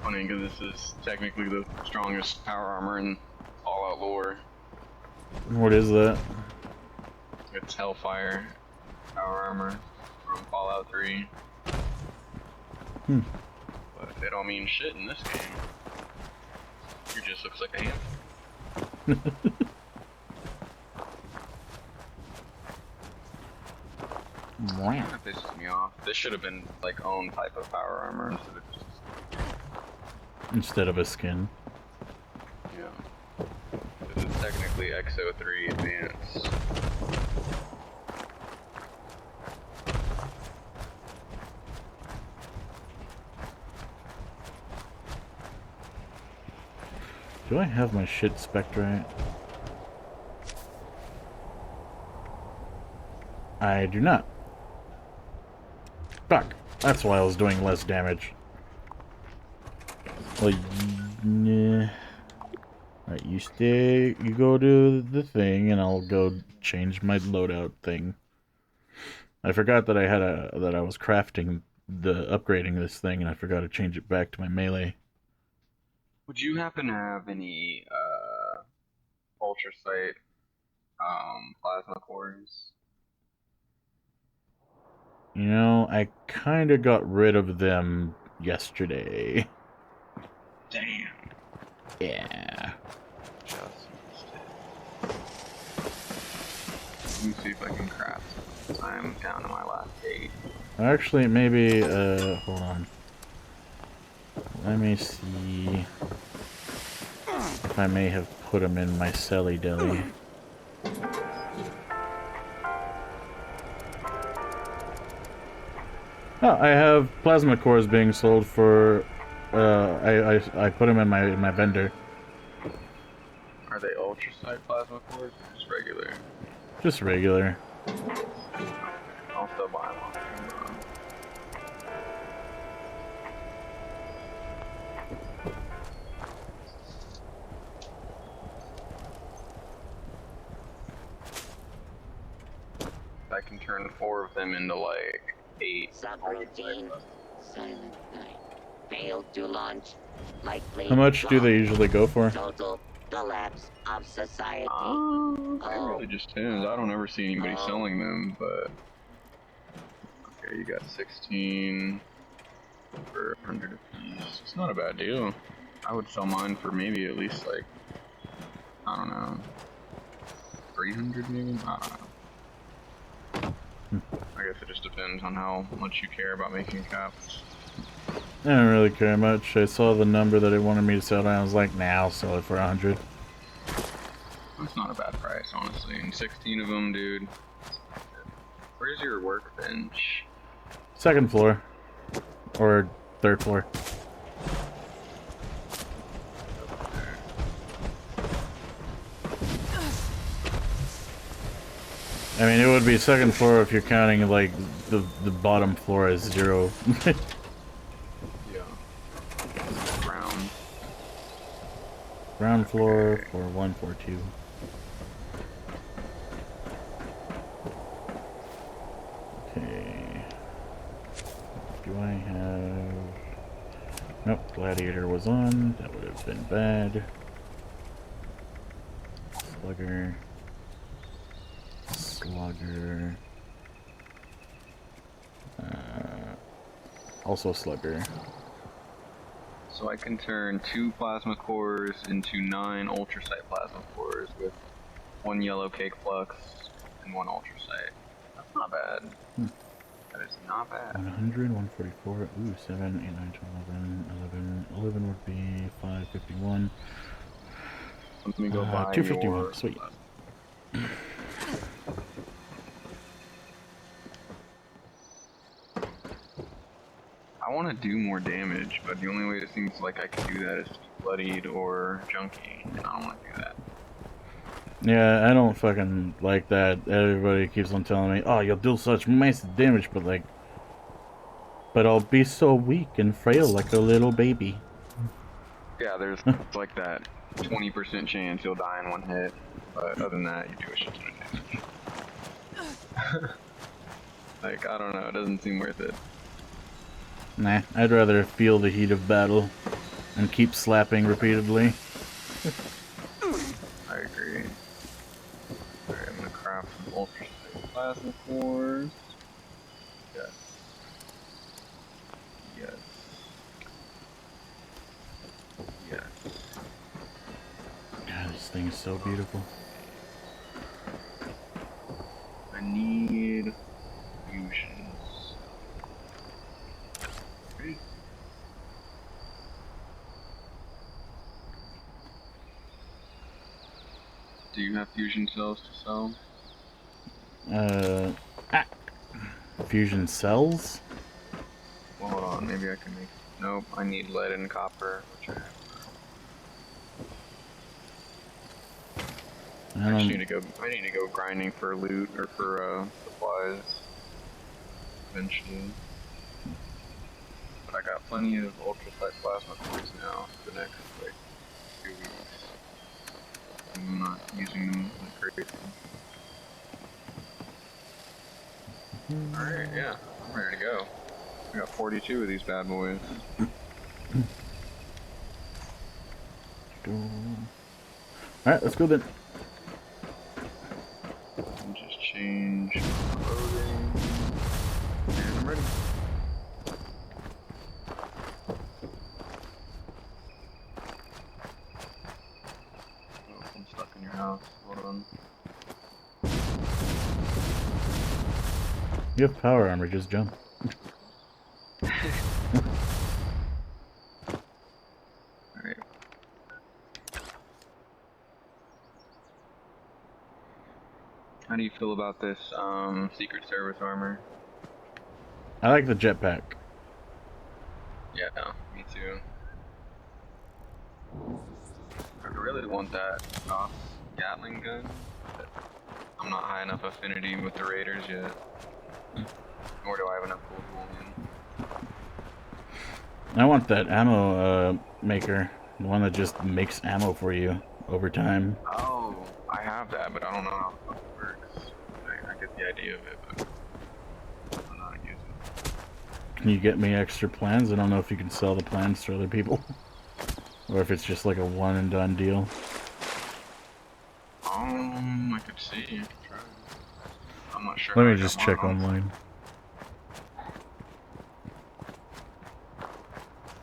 funny because this is technically the strongest power armor in Fallout lore. What is that? It's Hellfire power armor from Fallout 3. Hmm. But they don't mean shit in this game. He just looks like a hamster. That pisses me off. This should have been like own type of power armor Instead of a skin. Yeah. This is technically XO3 Advanced. Do I have my shit spec'd right? I do not. Fuck. That's why I was doing less damage. Well, yeah. Alright, you stay. You go to the thing, and I'll go change my loadout thing. I forgot that I had that I was crafting upgrading this thing, and I forgot to change it back to my melee. Would you happen to have any ultra sight plasma cores? You know, I kind of got rid of them yesterday. Damn. Yeah. Let me see if I can craft. I'm down to my last 8. Actually, maybe, hold on. Let me see if I may have put them in my Selly Deli. Oh, I have plasma cores being sold for, I put them in my vendor. Are they ultra sight plasma cores or just regular? Just regular. I'll still buy one. I can turn 4 of them into like 8. Subroutine. Silent night. Failed to launch. Likely. How much do they usually go for? Total collapse of society. It really just depends. I don't ever see anybody selling them, but okay, you got 16 for 100 apiece. It's not a bad deal. I would sell mine for maybe at least like, I don't know, 300 maybe. I don't know. I guess it just depends on how much you care about making caps. I don't really care much. I saw the number that it wanted me to sell it, and I was like, nah, I'll sell it for 100. That's not a bad price, honestly. And 16 of them, dude. Where's your workbench? Second floor. Or third floor. I mean, it would be second floor if you're counting, like, the bottom floor as 0. Ground floor for 142. Okay. Do I have... Nope, Gladiator was on. That would have been bad. Slugger. Slugger. Also Slugger. So I can turn 2 plasma cores into 9 ultrasight plasma cores with 1 yellow cake flux and 1 ultrasight. That's not bad. That is not bad. 100, 144, ooh, 7, 8, 9, 10, 11, 11 would be 551. Let me go buy 251, your... sweet. I want to do more damage, but the only way it seems like I can do that is to be bloodied or junky, and I don't want to do that. Yeah, I don't fucking like that. Everybody keeps on telling me, oh, you'll do such massive damage, but like... But I'll be so weak and frail like a little baby. Yeah, there's like that 20% chance you'll die in 1 hit. But other than that, you do a shit ton of damage. Like, I don't know, it doesn't seem worth it. Nah, I'd rather feel the heat of battle and keep slapping repeatedly. I agree. Alright, I'm gonna craft some ultra plasma cores. Yes. Yes. Yes. God, this thing is so beautiful. I need fusions. Right. Do you have fusion cells to sell? Fusion cells? Well, hold on, maybe I can make. Nope, I need lead and copper, which I have. I need to go grinding for loot or for supplies eventually. But I got plenty of ultrasonic plasma cores now for the next like 2 weeks. I'm not using them like crazy. Alright, yeah, I'm ready to go. I got 42 of these bad boys. Alright, let's go then. Just change clothing. And I'm ready. Oh, I'm stuck in your house. Hold on. You have power armor, just jump. Alright. How do you feel about this Secret Service armor? I like the jetpack. Yeah, me too. I really want that Gatling gun, but I'm not high enough affinity with the Raiders yet. Nor do I have enough gold bullion. I want that ammo maker, the one that just makes ammo for you over time. Oh, I have that, but I don't know how it works. I get the idea of it, but I don't know how to use it. Can you get me extra plans? I don't know if you can sell the plans to other people. Or if it's just like a one and done deal. I could see. I could try. I'm not sure. Let me just check online.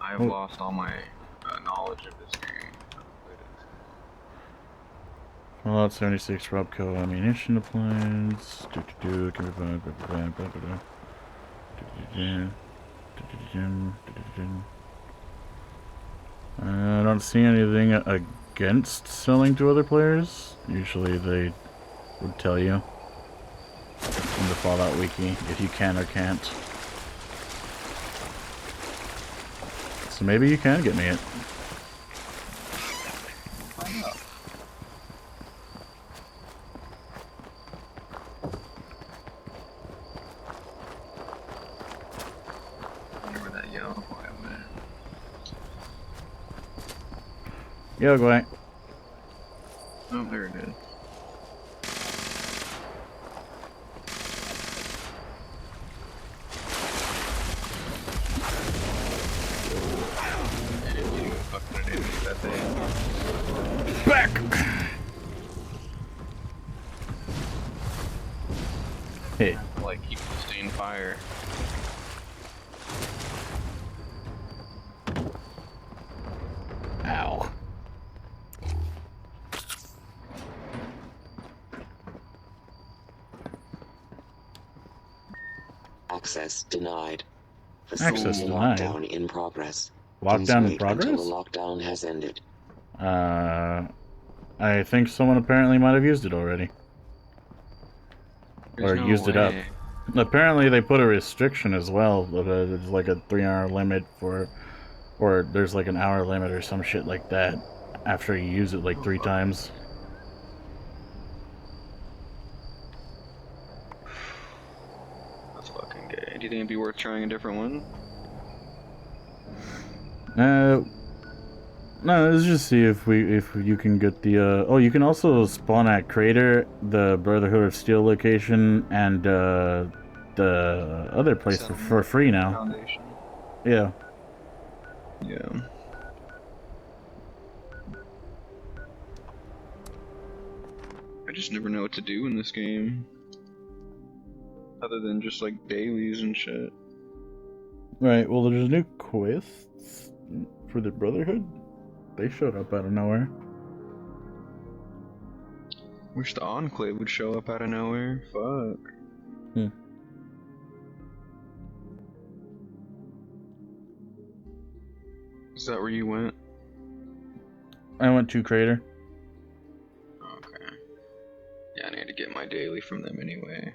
I have lost all my knowledge of this game. Fallout 76 Robco ammunition appliance. I don't see anything against selling to other players. Usually they would tell you in the Fallout wiki if you can or can't. So maybe you can get me it. I wonder where that yellow boy went. Yo, Gway. Oh, there it is. Back! Hey. Like, keep sustained fire. Ow. Access denied. Access denied. Lockdown in progress. Lockdown in Please wait progress? until the lockdown has ended. I think someone apparently might have used it already. There's or no used it up. way. Apparently they put a restriction as well. There's like a 3-hour limit for, or there's like an hour limit or some shit like that after you use it like 3 times. That's fucking gay. Do you think it'd be worth trying a different one? No, let's just see if you can get the oh, you can also spawn at Crater, the Brotherhood of Steel location, and the other place for free now. Foundation. Yeah. Yeah. I just never know what to do in this game. Other than just like dailies and shit. Right, well there's new quests for the Brotherhood. They showed up out of nowhere. Wish the Enclave would show up out of nowhere. Fuck. Is that where you went? I went to Crater. Okay. Yeah, I need to get my daily from them anyway.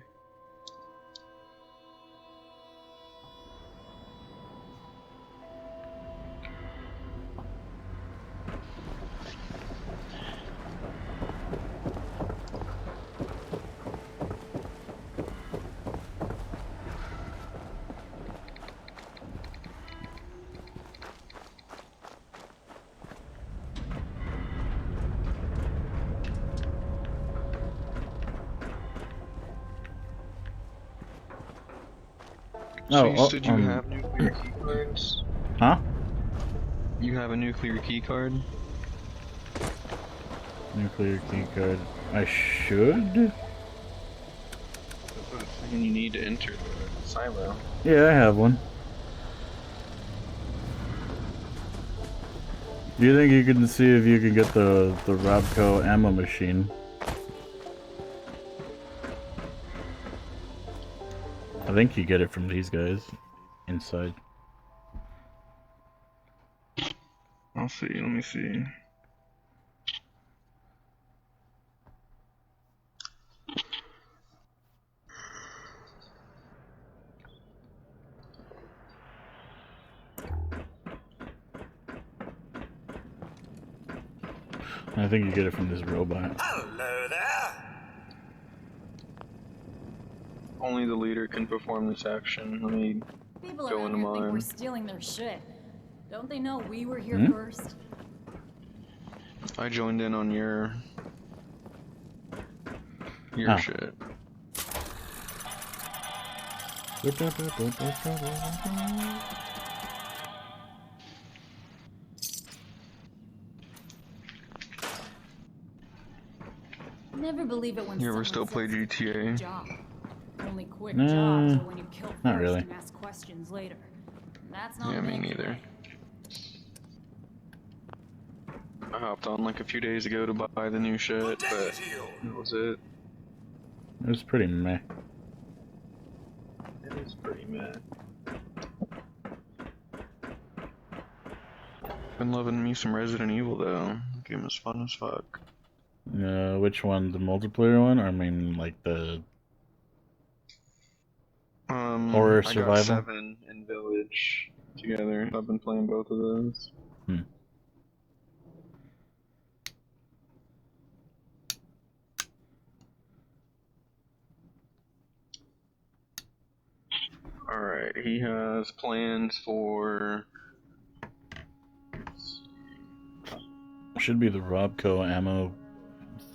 So you said you have nuclear key cards? Huh? You have a nuclear key card? Nuclear key card. I should? And you need to enter the silo. Yeah, I have one. Do you think you can see if you can get the Robco ammo machine? I think you get it from these guys inside. I'll see, let me see. I think you get it from this robot. Hello there. Only the leader can perform this action. Let me People go around into here think we're mine. stealing their shit. Don't they know we were here Hmm? first? I joined in on your Oh. shit. Never believe it when You ever someone still play says GTA? job. Only quick Nah, jobs are when you kill not first really. and ask questions later. That's not Yeah, me me. neither. I hopped on like a few days ago to buy the new shit, but that was it. It was pretty meh. It is pretty meh. Been loving me some Resident Evil though. The game is fun as fuck. Which one? The multiplayer one? Or I mean, like the horror I survival? got 7 and Village together. I've been playing both of those. Alright, he has plans for... Should be the Robco ammo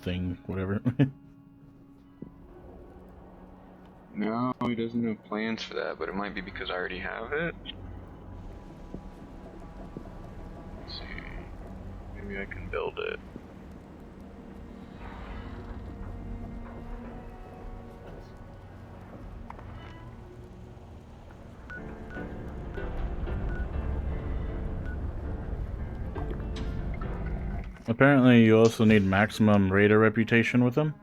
thing, whatever. No, he doesn't have plans for that, but it might be because I already have it. Let's see. Maybe I can build it. Apparently, you also need maximum radar reputation with them.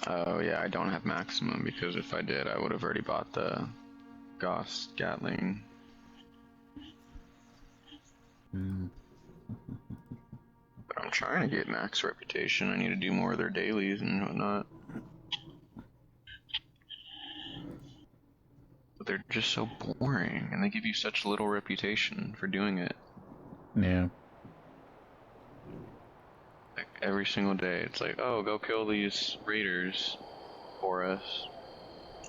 Oh yeah, I don't have maximum because if I did, I would have already bought the Gauss Gatling. But I'm trying to get max reputation. I need to do more of their dailies and whatnot. But they're just so boring, and they give you such little reputation for doing it. Yeah. Like every single day, it's like, oh, go kill these raiders for us,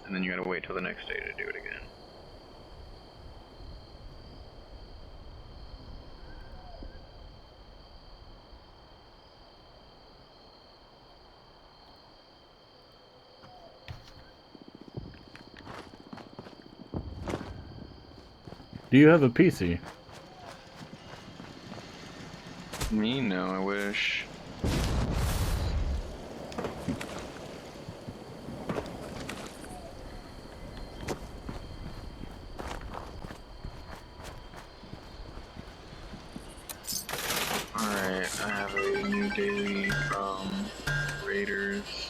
and then you gotta wait till the next day to do it again. Do you have a PC? Me? No, I wish. Alright, I have a new daily from Raiders.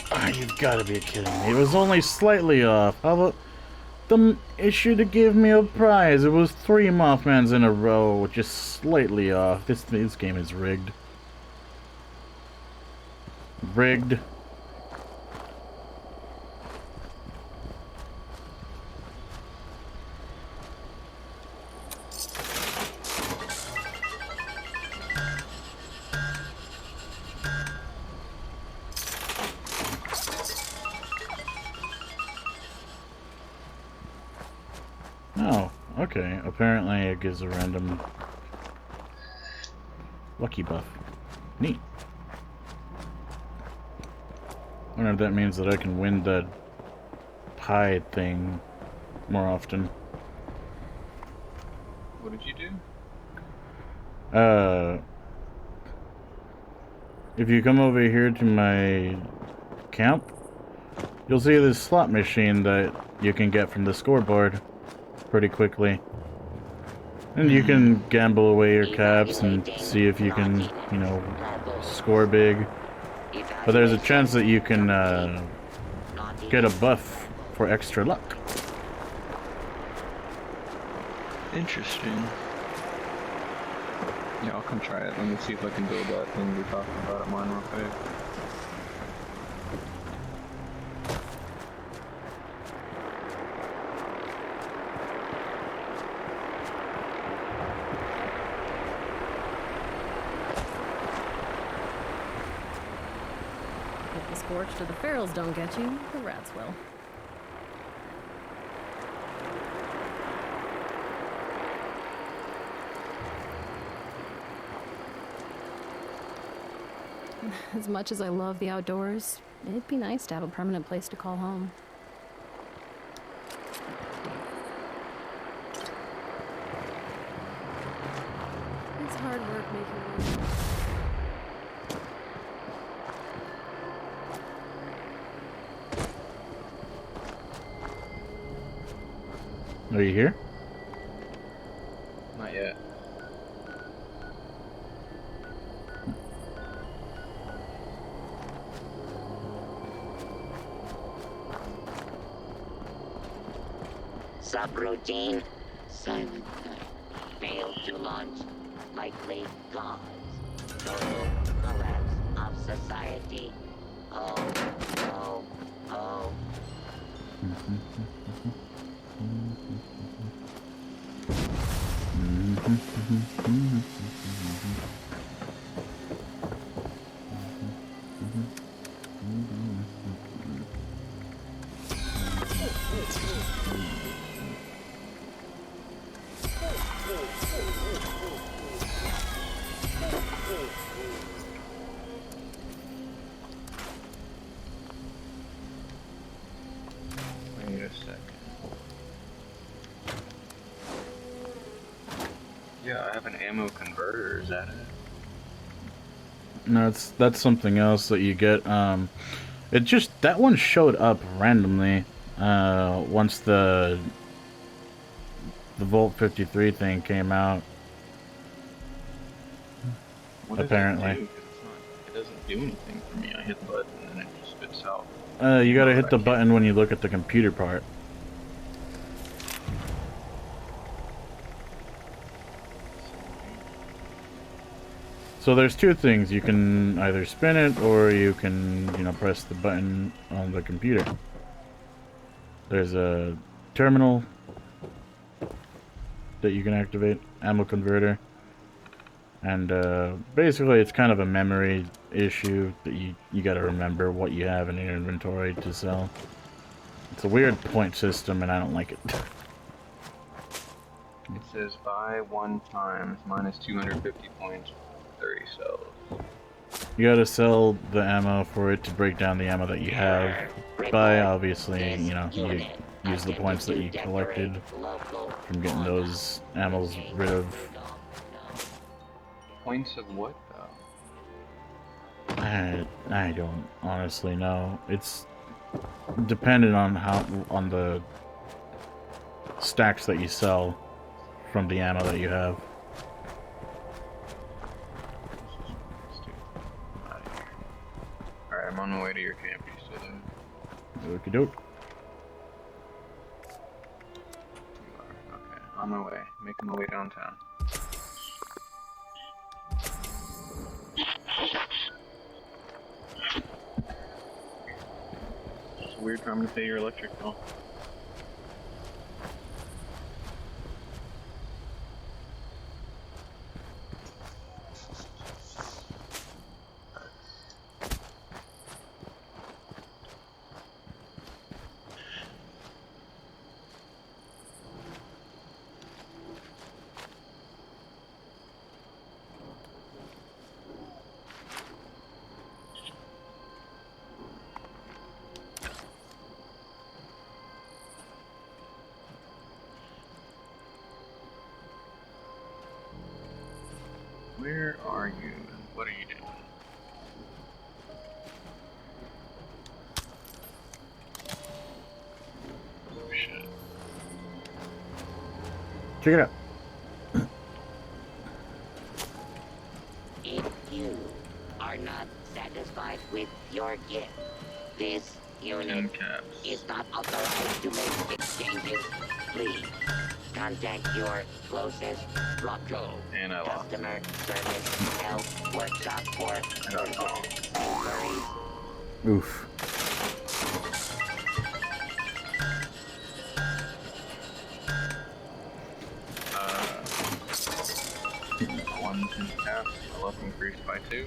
Oh, you've got to be kidding me. It was only slightly off. How about the issue to give me a prize? It was 3 Mothmans in a row, just slightly off. This game is rigged. Rigged. Oh, okay. Apparently it gives a random lucky buff. Neat. Wonder if that means that I can win that pie thing more often. What did you do? If you come over here to my camp, you'll see this slot machine that you can get from the scoreboard pretty quickly. And you can gamble away your caps and see if you can, you know, score big. But there's a chance that you can get a buff for extra luck. Interesting. Yeah, I'll come try it. Let me see if I can build that thing we talked about at mine real quick. If the Scorched or the Ferals don't get you, the rats will. As much as I love the outdoors, it'd be nice to have a permanent place to call home. It's hard work making room. Are you here? Not yet. Subroutine. Silent night. Failed to launch. Likely cause. Total collapse of society. Oh, oh, oh. Wait a second. Yeah, I have an ammo converter, is that it? No, that's something else that you get. It just, that one showed up randomly once the Volt 53 thing came out. What does Apparently. it do? 'Cause it doesn't do anything for me. I hit the button and it just spits out. You gotta hit the button when you look at the computer part. So there's two things. You can either spin it or you can, you know, press the button on the computer. There's a terminal that you can activate, ammo converter. And basically it's kind of a memory issue that you gotta remember what you have in your inventory to sell. It's a weird point system and I don't like it. It says buy 1 times minus 250 points, 30 cells. You gotta sell the ammo for it to break down the ammo that you have. By obviously, you know, you use the points that you collected from getting those ammos rid of. Points of what, though? I don't honestly know. It's dependent on on the stacks that you sell from the ammo that you have. Alright, I'm on my way to your camp. You still there? Okie doke. Okay, on my way. Making my way downtown. It's a weird time to pay your electric bill. Where are you and what are you doing? Oh shit. Check it out. If you are not satisfied with your gift, this unit is not authorized to make exchanges. Please contact your closest Rocco customer service help workshop for inquiries. Oof. One caps, level increased by 2.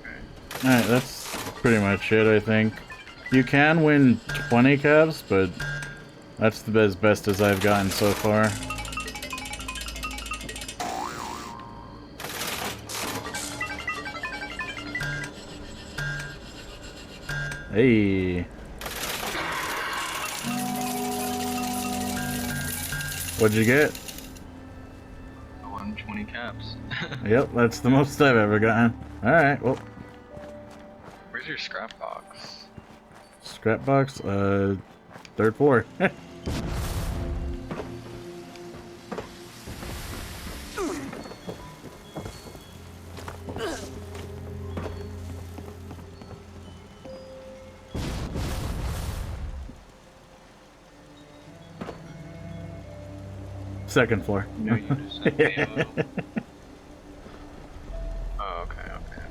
Okay. Alright, that's pretty much it, I think. You can win 20 caps, but that's the best as I've gotten so far. Hey. What'd you get? 120 caps. Yep, that's the most I've ever gotten. Alright, well. Where's your scrap box? Scrap box? 3rd floor. Second floor. No, you just said ammo. Oh, okay, okay.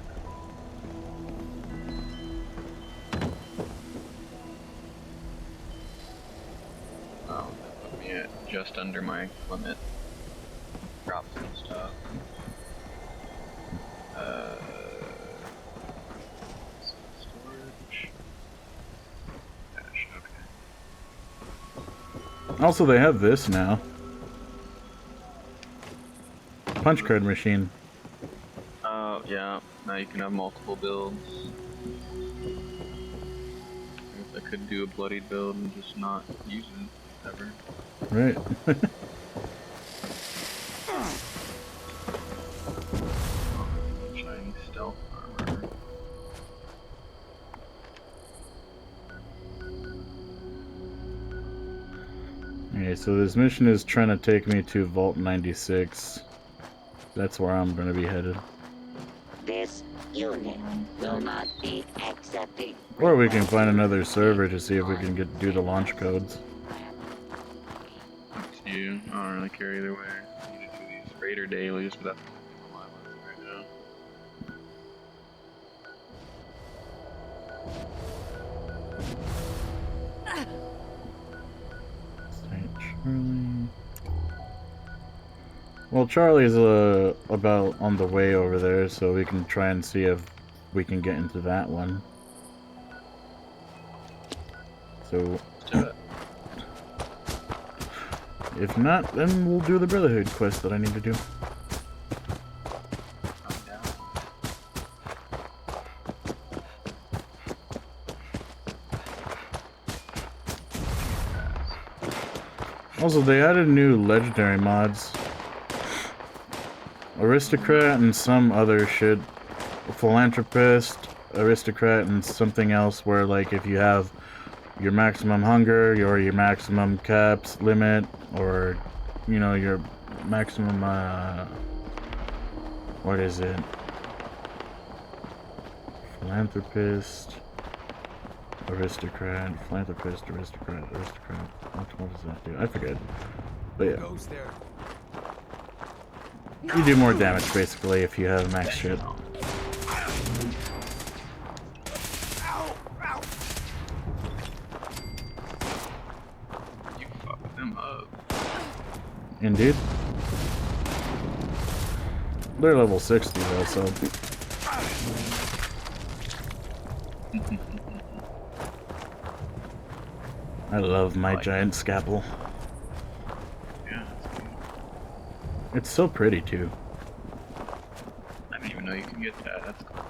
Oh, that put me at just under my limit. Drop some stuff. Storage. Dash, okay. Also, they have this now. Punch card machine. Oh, yeah. Now you can have multiple builds. I guess I could do a bloodied build and just not use it ever. Right. Shiny stealth armor. Okay, so this mission is trying to take me to Vault 96. That's where I'm going to be headed. This unit will not be accepting. Or we can find another server to see if we can do the launch codes. Up to you. I don't really care either way. I need to do these raider dailies, but that's on my list right now. Charlie. Well, Charlie's about on the way over there, so we can try and see if we can get into that one. So, if not, then we'll do the Brotherhood quest that I need to do. Also, they added new legendary mods. Aristocrat and some other shit. Philanthropist, aristocrat, and something else where, like, if you have your maximum hunger, or your maximum caps limit, or, you know, your maximum, what is it? Philanthropist, aristocrat, philanthropist, aristocrat. What does that do? I forget. But yeah. You do more damage, basically, if you have max shit. You fucked them up. Indeed. They're level 60 though, so... I love my giant scalpel. Yeah. It's so pretty too. I didn't even know you could get that. That's cool.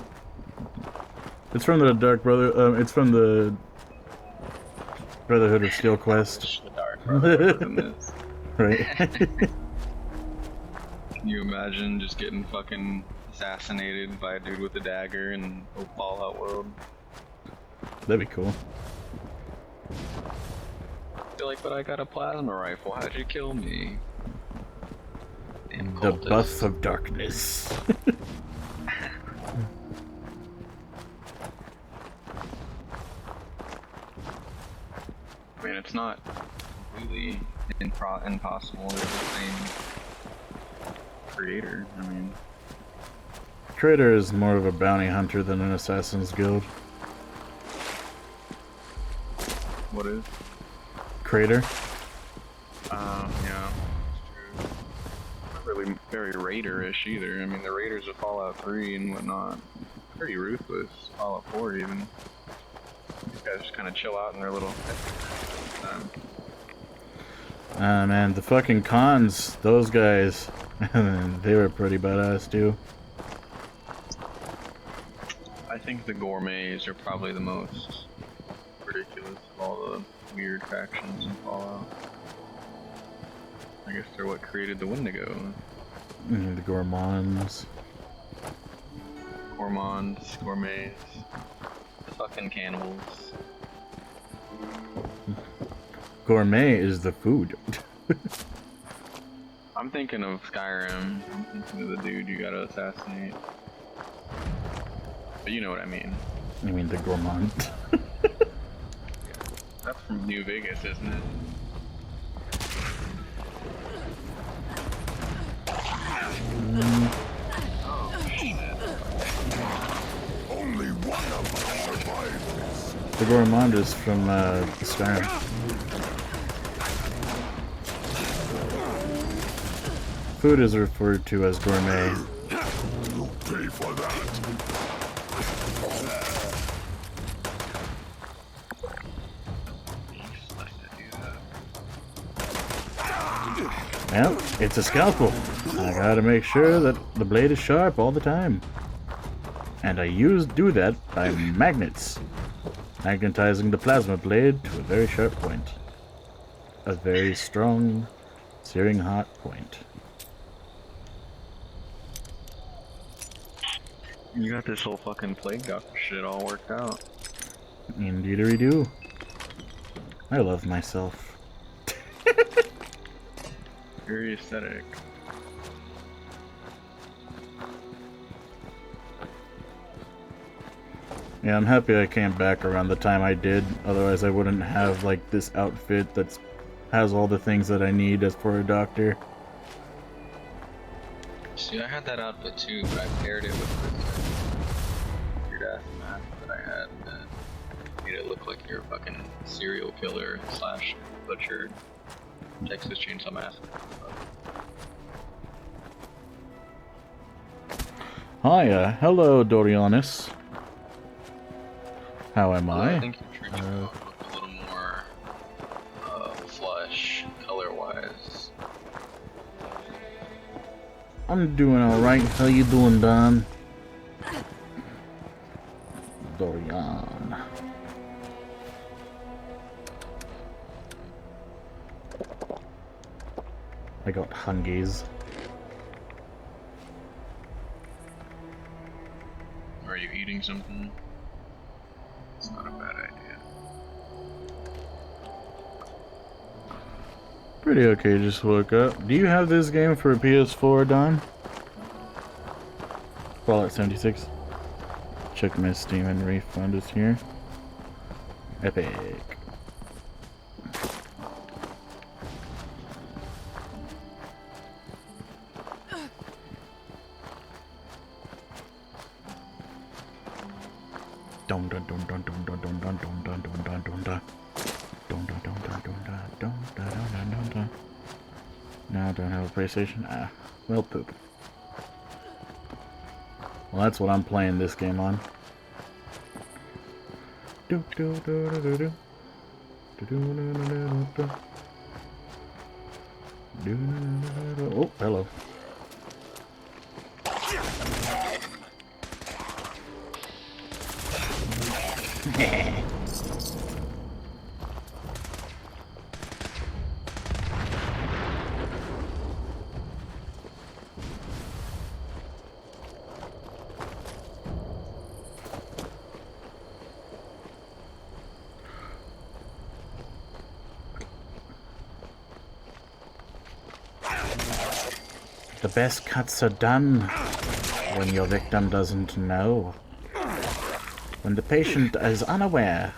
It's from the Dark Brother. It's from the Brotherhood of Steel Quest. The Dark Brotherhood in this. Right. Can you imagine just getting fucking assassinated by a dude with a dagger in a Fallout world? That'd be cool. You're like, but I got a plasma rifle. How'd you kill me? Damn The cultist. buff of darkness. I mean, it's not completely impossible. They're the same creator. I mean, Trader is more of a bounty hunter than an Assassin's Guild. what is? Crater. Yeah. It's true. Not really very Raider-ish either. I mean, the Raiders of Fallout 3 and whatnot. Pretty ruthless. Fallout 4 even. These guys just kind of chill out in their little... Man, the fucking cons, those guys, they were pretty badass too. I think the gourmets are probably the most ridiculous of all the weird factions in Fallout. I guess they're what created the Wendigo. The gourmands. Gourmands, gourmets, fucking cannibals. Gourmet is the food. I'm thinking of Skyrim. I'm thinking of the dude you gotta assassinate. But you know what I mean. I mean the gourmand. That's from New Vegas, isn't it? Oh shit. Only one of us survived. The gourmand is from Skyrim. Food is referred to as gourmet. You'll pay for that. Well, it's a scalpel. I gotta make sure that the blade is sharp all the time. And I do that by magnets. Magnetizing the plasma blade to a very sharp point. A very strong, searing hot point. You got this whole fucking plague doctor shit all worked out. Indeed do. I love myself. Very aesthetic. Yeah, I'm happy I came back around the time I did. Otherwise I wouldn't have like this outfit that has all the things that I need as for a doctor. See, I had that outfit too, but I paired it with this weird ass mask that I had that made it look like you're a fucking serial killer slash butcher Texas Chainsaw Massacre. Hiya, hello Dorianis. How am I? I think your troops look a little more flush color-wise. I'm doing alright. How you doing, Don? Dorian. got hungies. Are you eating something? It's not a bad idea. Pretty okay, just woke up. Do you have this game for PS4, Don? Fallout 76. Check my Steam and refund is here. Epic. Dun dun dun dun dun dun dun dun dun dun dun dun dun dun. Dun dun dun dun dun dun dun dun dun dun dun. Now I don't have a PlayStation. Ah, well poop. Well, that's what I'm playing this game on. Do do do do do do. Do do do do do do. Do do do do. Oh, hello. The best cuts are done when your victim doesn't know. When the patient is unaware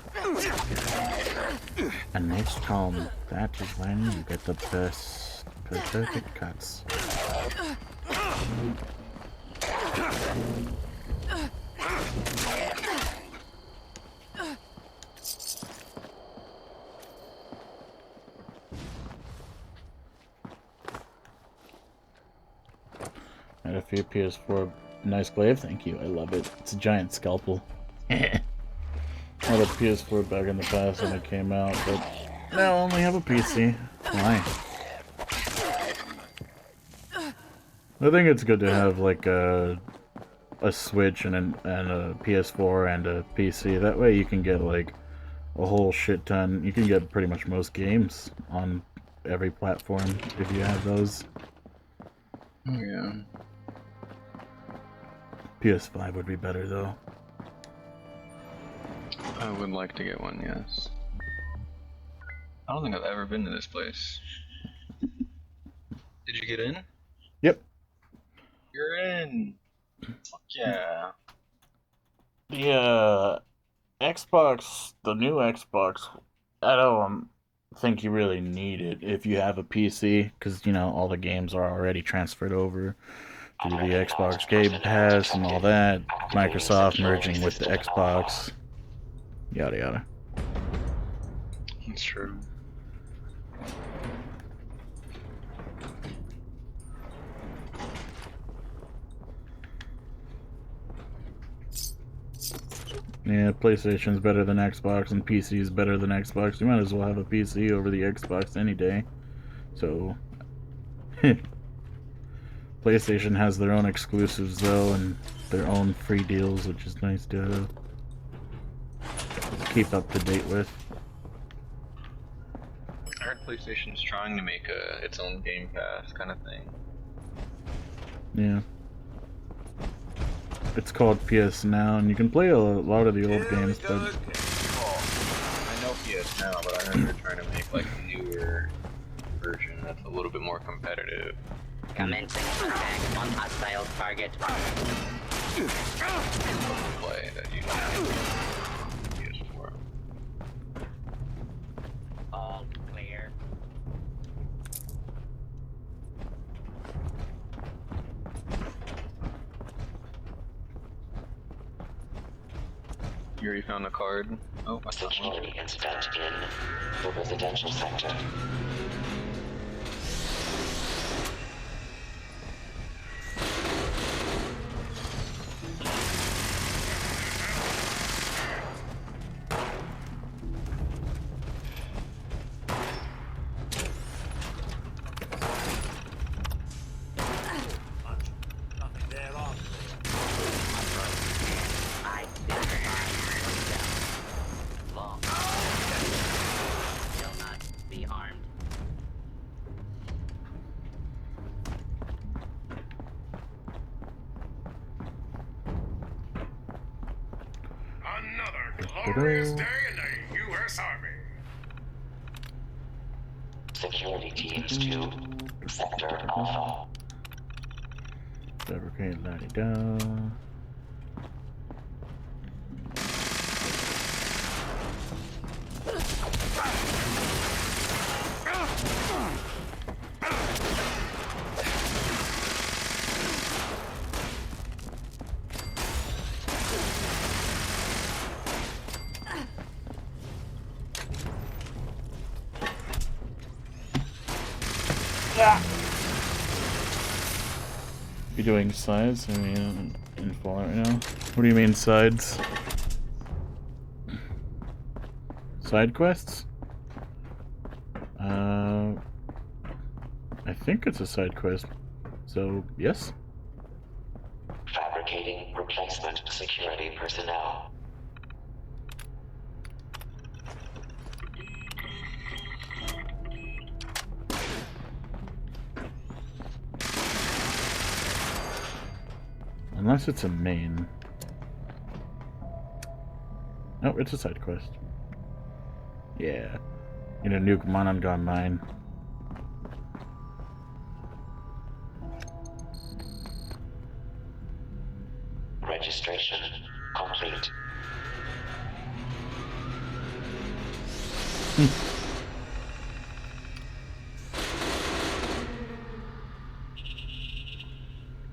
and needs calm, that is when you get the best perfect cuts. Had a few PS4. Nice glaive, thank you. I love it. It's a giant scalpel. I had a PS4 back in the past when it came out, but now I only have a PC. Why? I think it's good to have like a Switch and a PS4 and a PC. That way you can get like a whole shit ton. You can get pretty much most games on every platform if you have those. Oh yeah. PS5 would be better though. I would like to get one, yes. I don't think I've ever been to this place. Did you get in? Yep. You're in! Fuck yeah. The Xbox, the new Xbox, I don't think you really need it if you have a PC, because, you know, all the games are already transferred over to the Xbox Game Pass and all that. Microsoft merging with the Xbox. Yada yada. That's true. Yeah, PlayStation's better than Xbox and PC is better than Xbox. You might as well have a PC over the Xbox any day. So, PlayStation has their own exclusives though, and their own free deals, which is nice to keep up to date with. I heard PlayStation's trying to make its own Game Pass kind of thing. Yeah. It's called PS Now, and you can play a lot of the old games, but... I know PS Now, but I heard they're trying to make like a newer version that's a little bit more competitive. Commencing attack on hostile target. Play that you don't have PS4. All clear. You already found the card? Oh, I found one. Security incident in the residential sector. Glorious day in the U.S. Army. Security teams to Sector Alpha. Fabricate la-di-da. You doing sides? I mean, in Fallout right now. What do you mean sides? Side quests? I think it's a side quest. So, yes? Fabricating replacement security personnel. Unless it's a main. Oh, it's a side quest. Yeah. You know, nuke Monongon mine. Registration complete.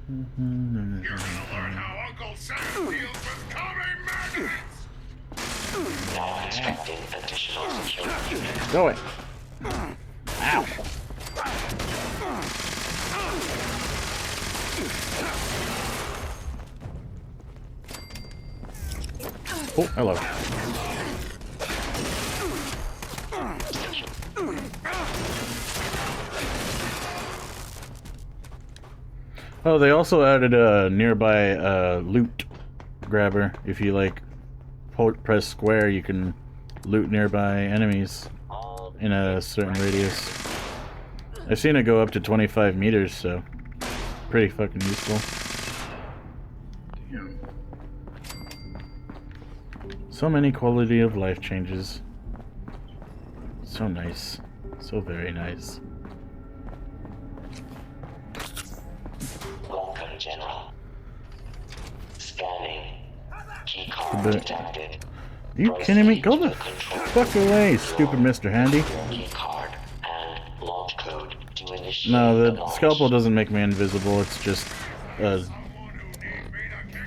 You're gonna learn how Uncle Sam deals with commie magnets! Now constructing additional security units. Go it. Ow. Oh, hello. Oh, they also added a nearby loot grabber. If you like press square, you can loot nearby enemies in a certain radius. I've seen it go up to 25 meters, so pretty fucking useful. Damn. So many quality of life changes. So nice. So very nice. Welcome, General. Scanning. Keycard detected. Are you kidding me? Go the fuck away, stupid Mr. Handy. Keycard and launch code to initiate. No, the scalpel doesn't make me invisible. It's just a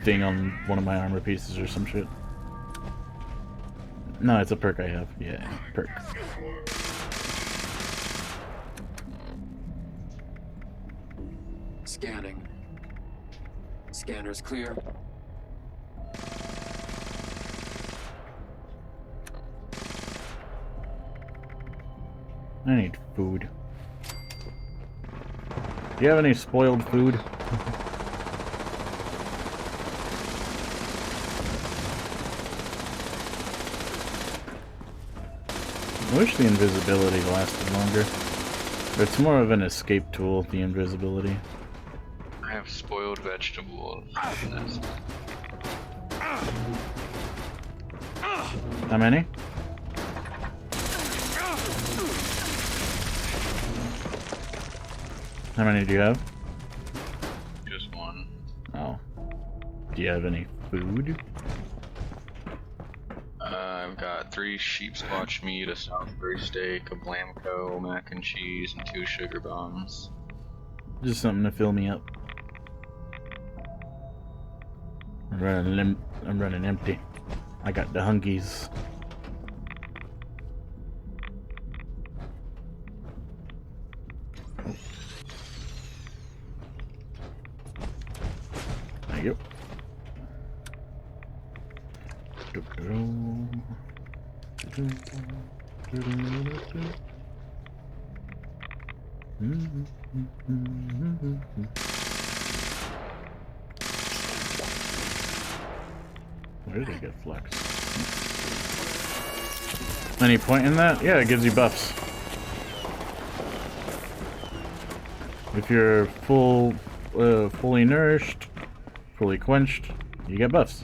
thing on one of my armor pieces or some shit. No, it's a perk I have. Yeah, perk. Scanning. Scanner's clear. I need food. Do you have any spoiled food? I wish the invisibility lasted longer. But it's more of an escape tool, the invisibility. I have spoiled vegetables. How many? How many do you have? Just one. Oh. Do you have any food? I've got 3 sheep squatch meat, a Salisbury steak, a Blamco, mac and cheese, and 2 sugar bombs. Just something to fill me up. I'm running empty. I got the hungies. There you go. Where did I get flex? Any point in that? Yeah, it gives you buffs. If you're fully nourished, fully quenched, you get buffs.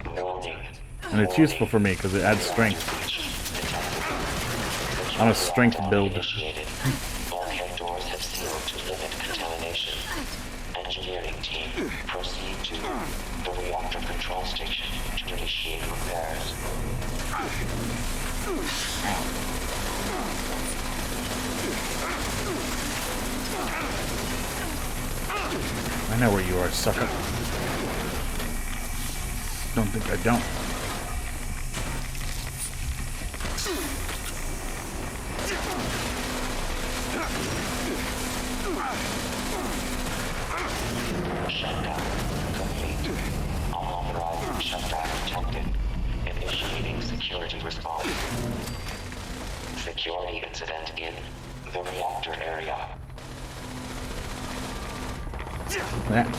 And it's useful for me because it adds strength. I'm a strength build. Bulkhead doors have sealed to limit contamination. Engineering team, proceed to the reactor control station to initiate repairs. I know where you are, sucker. Don't think I don't. Shutdown complete. Unauthorized shutdown detected. Initiating security response. Security incident in the reactor area. Yeah.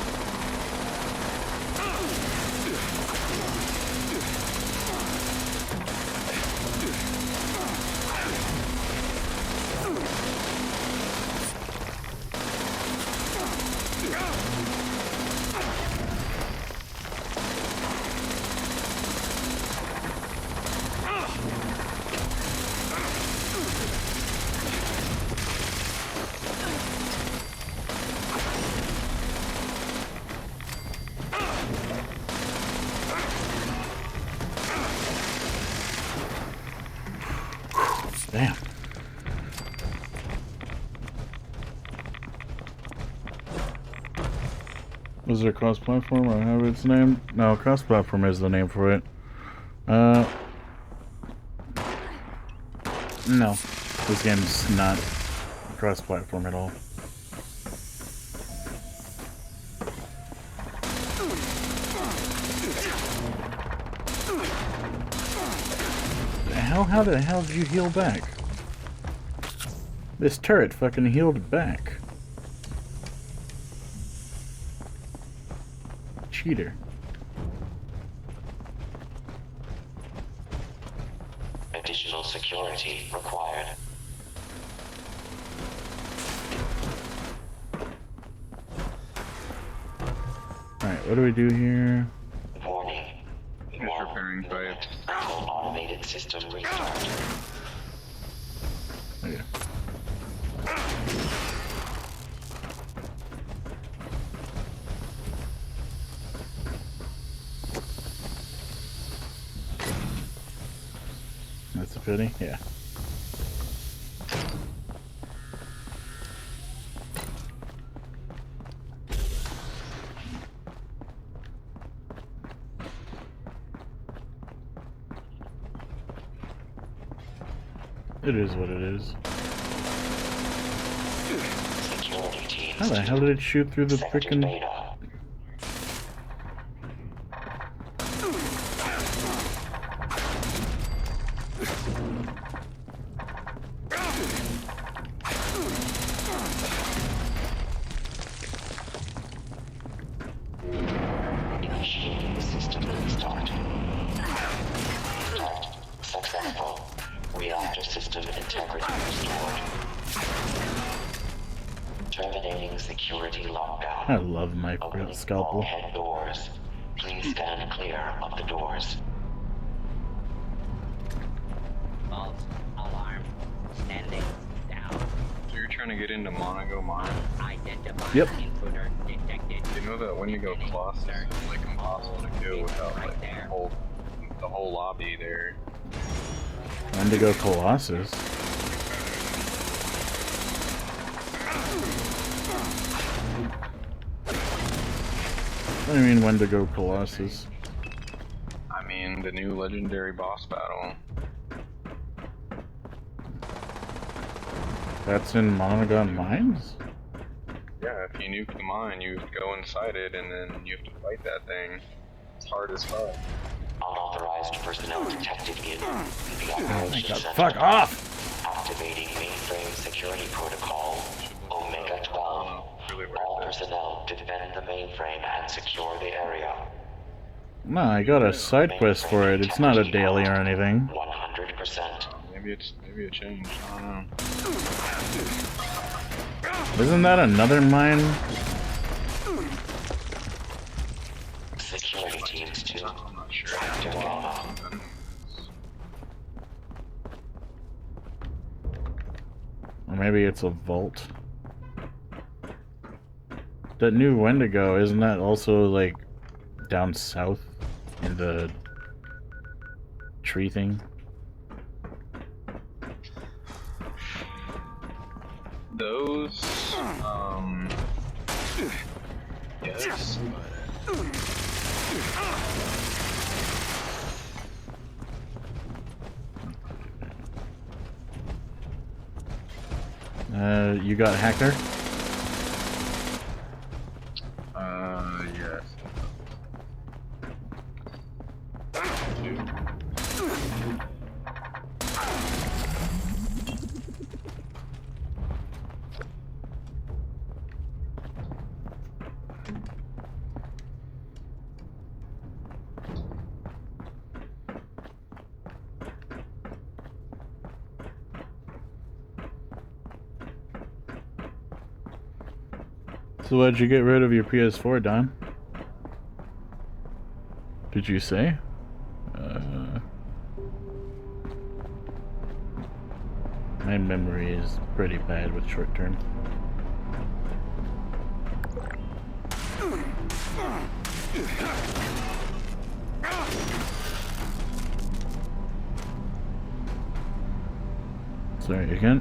Damn. Was there cross-platform or however it's named? No, cross-platform is the name for it. No. This game's not cross-platform at all. How the hell did you heal back? This turret fucking healed back. Cheater. Additional security required. Alright, what do we do here? Warning. Just repairing pipes. Automated system restart. Okay. That's a pity, yeah. It is what it is. How the hell did it shoot through the frickin'... Initiating system restart. Start. Successful. Reactor system integrity restored. Terminating security lockdown. I love my scalpel. Bulkhead doors. Please stand clear of the doors. False alarm. Standing down. So you're trying to get into Monago Mine? Identify Yep. intruder detected. You know that when you go Colossus, it's like impossible to kill without like the whole lobby there. Wendigo Colossus. What do you mean Wendigo Colossus? I mean the new legendary boss battle. That's in Monagon Mines? Yeah, if you nuke the mine, you go inside it and then you have to fight that thing. It's hard as fuck. Unauthorized personnel detected in the Oh my operations god, center. fuck off! Activating mainframe security protocol Omega 12. All personnel defend the mainframe and secure the area. No, I got a side quest for it. It's not a daily or anything. 100%. Maybe it changed. I don't know. Isn't that another mine? Security teams to Sure. Or maybe it's a vault. That new Wendigo, isn't that also like down south in the tree thing? Those, yes. You got Hacker? Yes. So why'd you get rid of your PS4, Don? Did you say? My memory is pretty bad with short term. Sorry, again?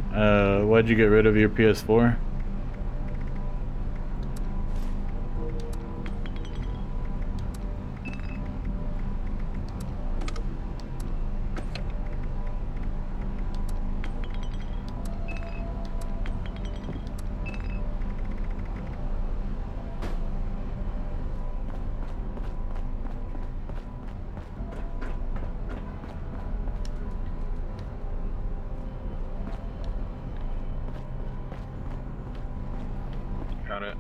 Why'd you get rid of your PS4? Got it.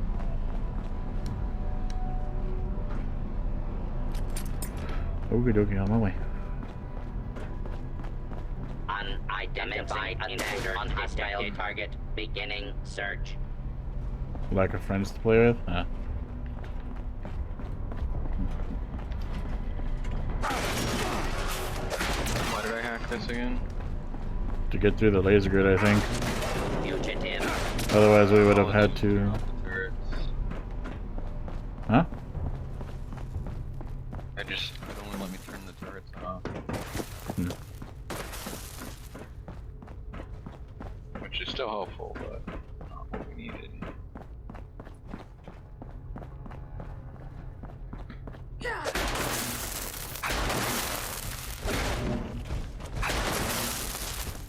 Okie dokie, on my way. Unidentified intruder on hostile target. Beginning search. Lack of friends to play with? Huh. Why did I hack this again? To get through the laser grid, I think. Fugitive. Otherwise, we would have had to. Huh? It don't want to let me turn the turrets off. Which is still helpful, but not what we needed.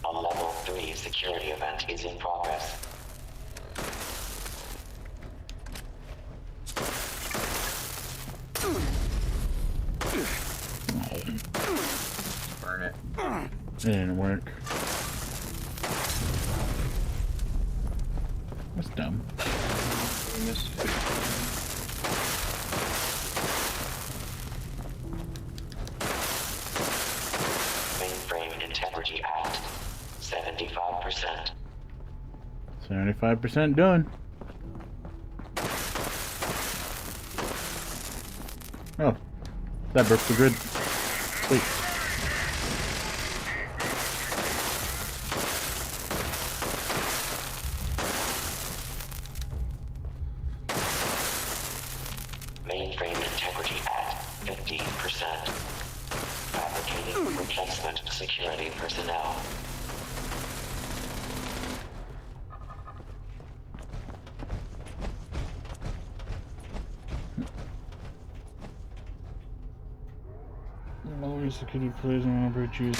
A level 3 security event is in progress. Burn it. It didn't work. That's dumb. We missed it. Mainframe Integrity Act. 75%. 75% done. Oh, that broke the grid. Sweet. Mainframe Integrity Act. 15%. Fabricating replacement security personnel. Always security plays on virtues,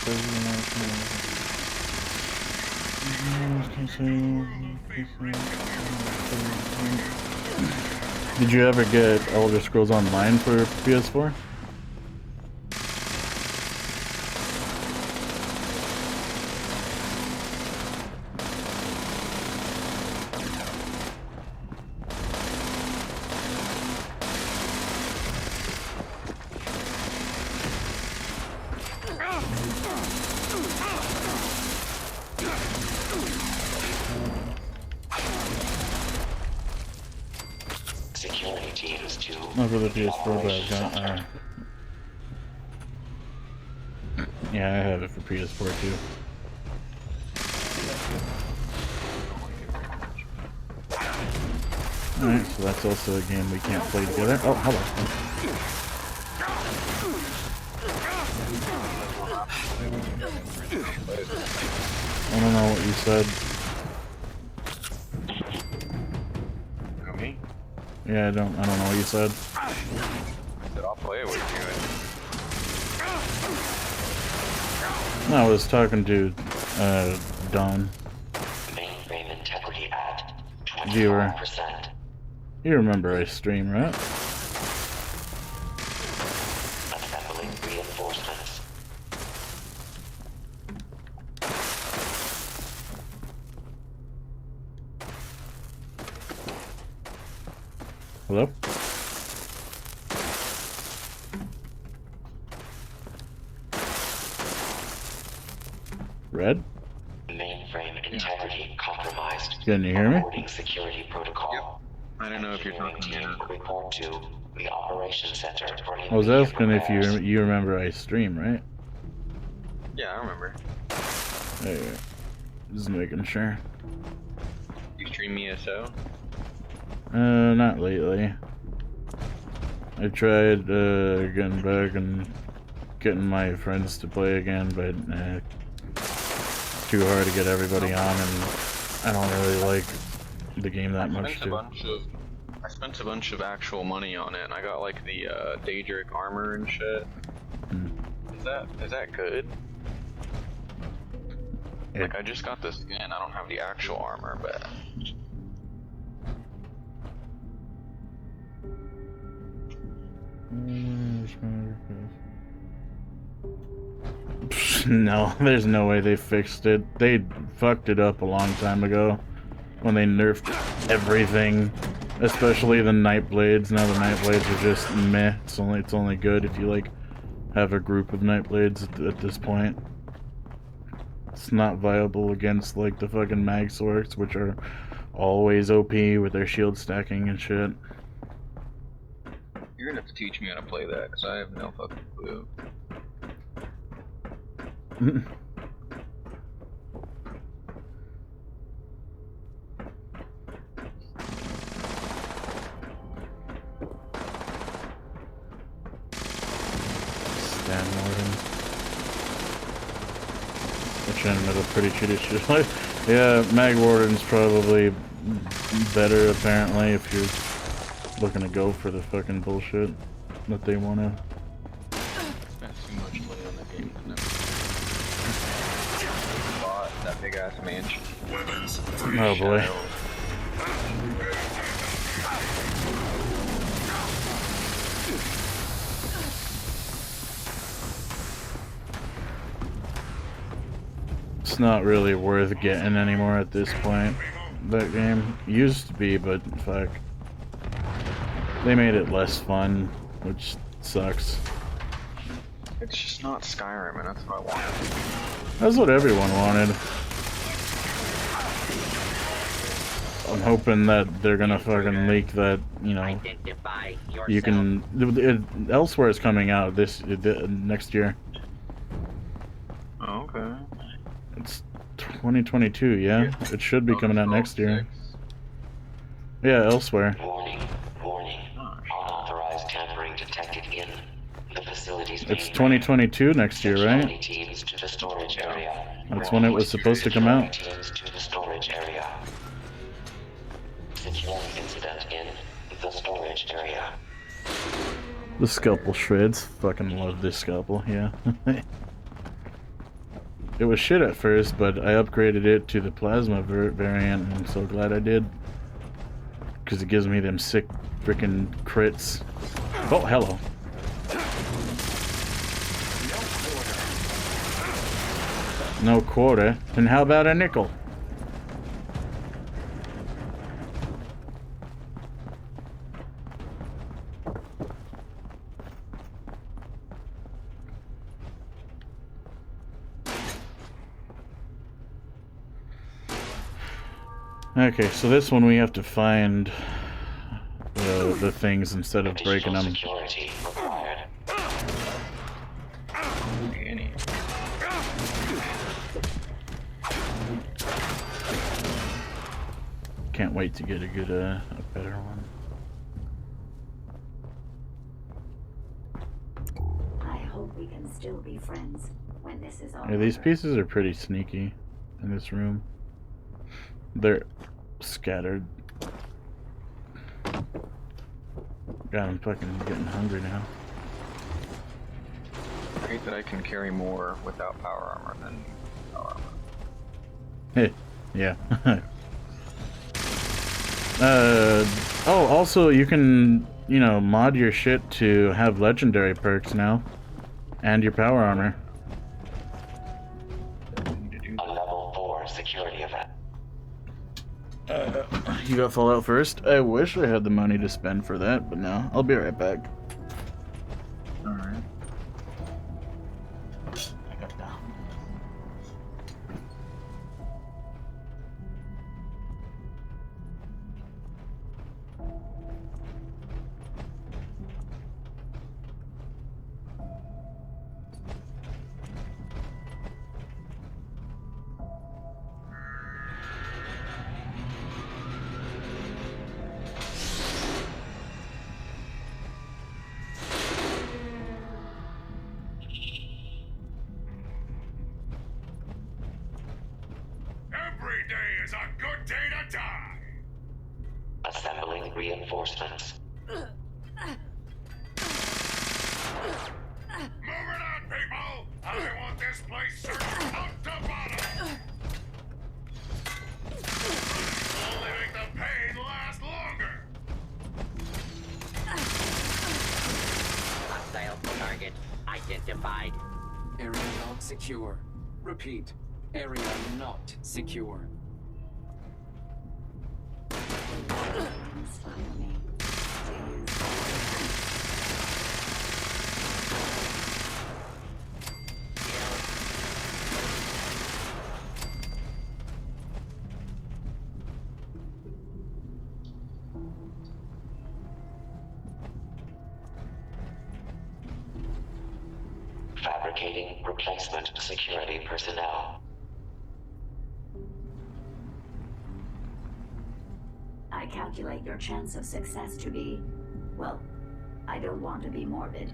Did you ever get Elder Scrolls Online for PS4? Security teams to Not for the PS4, but I've got Yeah, I have it for PS4 too. Alright, so that's also a game we can't play together. Oh, hello. I don't know what you said. Me? Yeah, I don't know what you said. I said I'll play it with you. No, I was talking to Don. Mainframe integrity at Viewer. 25%. You remember I stream, right? Assembling reinforcements. Hello? Red? Mainframe integrity compromised. Can you hear me? Reporting security protocol. I don't know if you're talking to me. Report to the operations center for I was asking if you remember I stream, right? Yeah, I remember. There you go. Just making sure. You stream ESO? Not lately. I tried getting back and getting my friends to play again, but too hard to get everybody on, and I don't really like the game that much too. I spent a bunch of actual money on it, and I got like the Daedric armor and shit. Is that good? Like, I just got the skin, I don't have the actual armor, but... No, there's no way they fixed it. They fucked it up a long time ago when they nerfed everything, especially the Nightblades. Now the Nightblades are just meh. It's only good if you like have a group of Nightblades at this point. It's not viable against like the fucking Magsorks, which are always OP with their shield stacking and shit. You're gonna have to teach me how to play that, because I have no fucking clue. Stan Morton. Which ended up pretty shitty shit. Yeah, Mag Warden's probably better apparently if you're looking to go for the fucking bullshit that they wanna. Spent too much money on the game and never bought that big ass mansion. Oh boy. It's not really worth getting anymore at this point. That game used to be, but fuck. They made it less fun, which sucks. It's just not Skyrim, and that's what I wanted. That's what everyone wanted. I'm hoping that they're gonna fucking leak that, you know, you can... Elsewhere is coming out next year. Oh, okay. It's 2022, yeah? It should be coming out next year. Yeah, Elsewhere. Warning. Unauthorized tampering detected in the facility's It's 2022 next year, right? teams to the storage area. That's when it was supposed to come out. Teams to the storage area. Security incident in the storage area. The scalpel shreds. Fucking love this scalpel, yeah. It was shit at first, but I upgraded it to the plasma variant, and I'm so glad I did. Because it gives me them sick freaking crits. Oh, hello. No quarter. And how about a nickel? Okay, so this one we have to find the things instead of breaking them. Can't wait to get a good, a better one. I hope we can still be friends when this is all Yeah, these over. pieces are pretty sneaky in this room. They're scattered. God, I'm fucking getting hungry now. I hate that I can carry more without power armor than power armor. Hey, yeah. Oh, also you can, you know, mod your shit to have legendary perks now. And your power armor. A level 4 security event. You got Fallout first? I wish I had the money to spend for that, but no. I'll be right back. Alright. I got down. Every day is a good day to die. Assembling reinforcements. Moving on, people! I want this place searched top to bottom! Only make the pain last longer! Hostile target identified. Area not secure. Repeat. Area not secure. Fabricating replacement security personnel. I calculate your chance of success to be, well, I don't want to be morbid.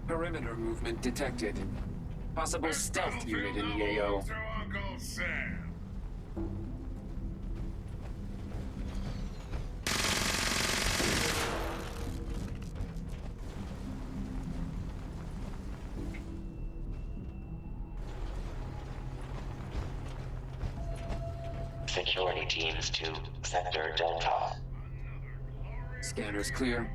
Perimeter movement detected. Possible stealth unit in the AO. To Uncle Sam. Security teams to Sector Delta. Scanners clear.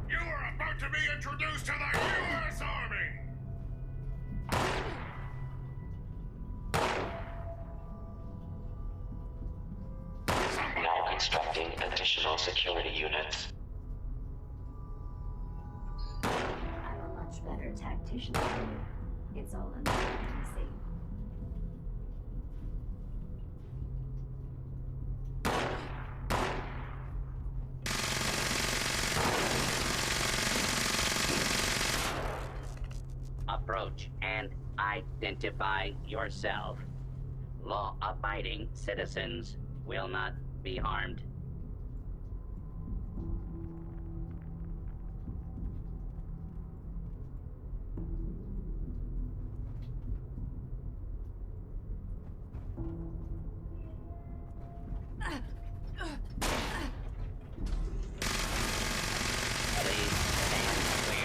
You are about to be introduced to the U.S. Army! Now constructing additional security units. I'm a much better tactician than you. It's all in the see. Approach and identify yourself. Law-abiding citizens will not be harmed.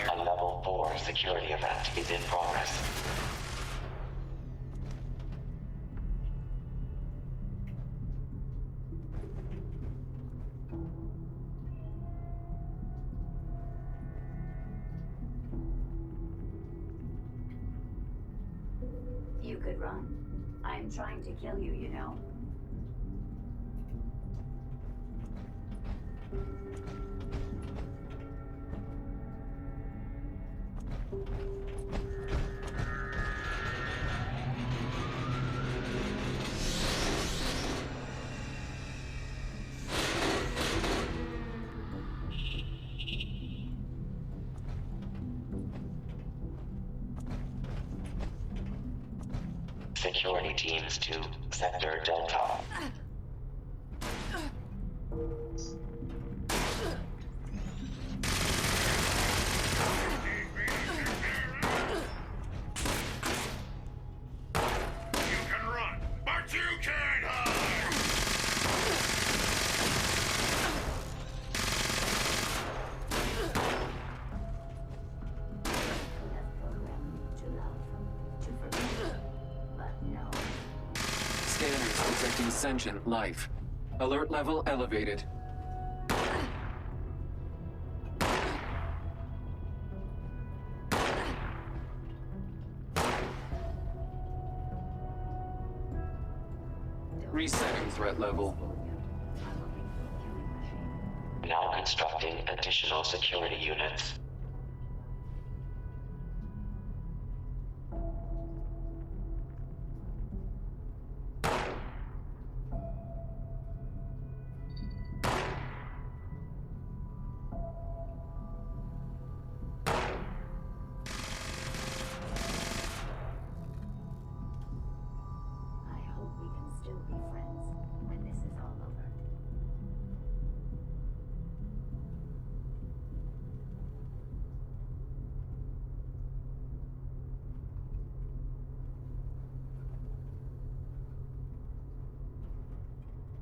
A level 4 security event is in progress. run. I'm trying to kill you, you know. Security teams to Sector Delta. Scanners detecting sentient life. Alert level elevated. Resetting threat level. Now constructing additional security units.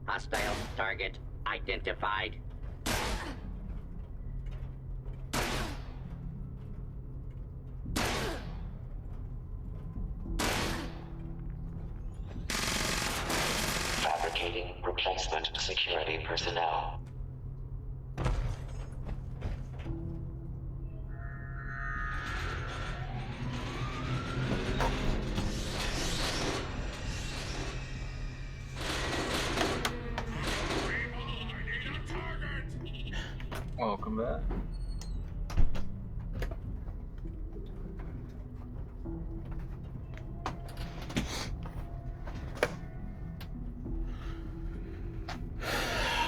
Hostile target identified. Fabricating replacement security personnel. Welcome back.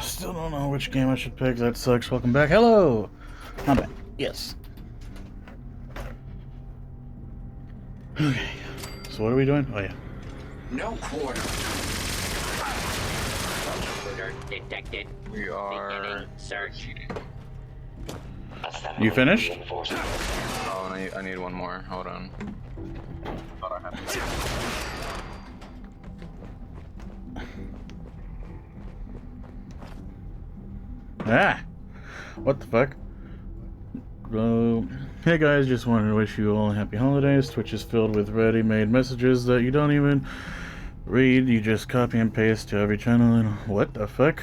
Still don't know which game I should pick. That sucks. Welcome back. Hello! I'm back. Yes. Okay. So what are we doing? Oh, yeah. No quarter. Intruder detected. We are beginning search. You finished? Oh, I need one more. Hold on. Thought I had to. Ah! What the fuck? Hey guys, just wanted to wish you all happy holidays. Twitch is filled with ready-made messages that you don't even read. You just copy and paste to every channel and what the fuck?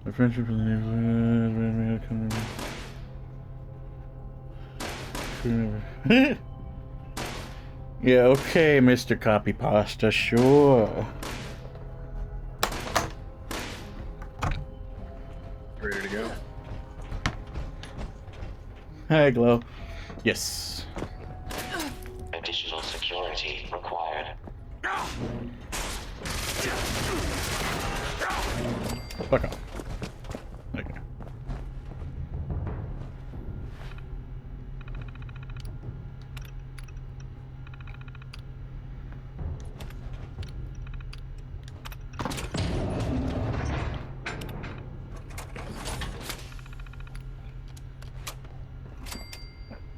My friendship for the neighborhood. Yeah, okay, Mr. Copy Pasta, sure. Ready to go? Hi, Glow. Yes. Additional security required. Fuck off. Okay.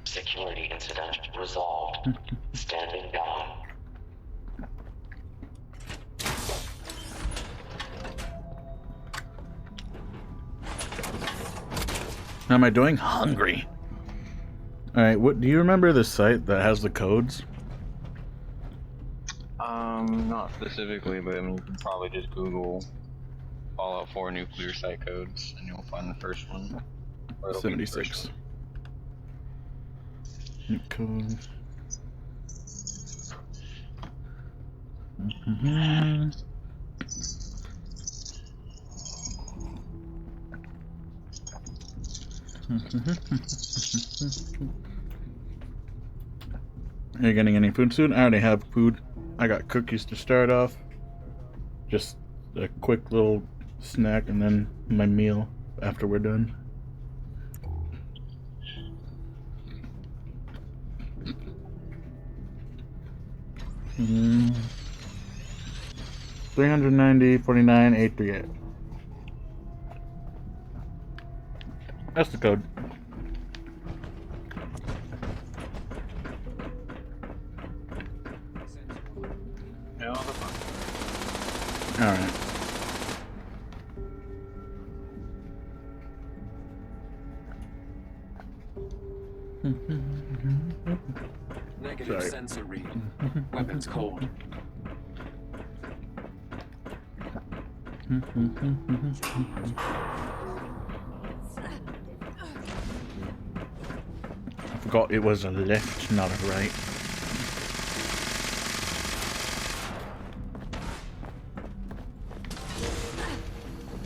Security incident resolved. Standing down. How am I doing? Hungry. Alright, what do you remember the site that has the codes? Not specifically, but I mean, you can probably just Google Fallout 4 nuclear site codes, and you'll find the first one. Or it'll be the first 76. New code. Are you getting any food soon? I already have food. I got cookies to start off. Just a quick little snack and then my meal after we're done. Mm. 390, 49, 838. That's the code. Alright. Negative sensor read. Weapons cold. I forgot it was a left, not a right.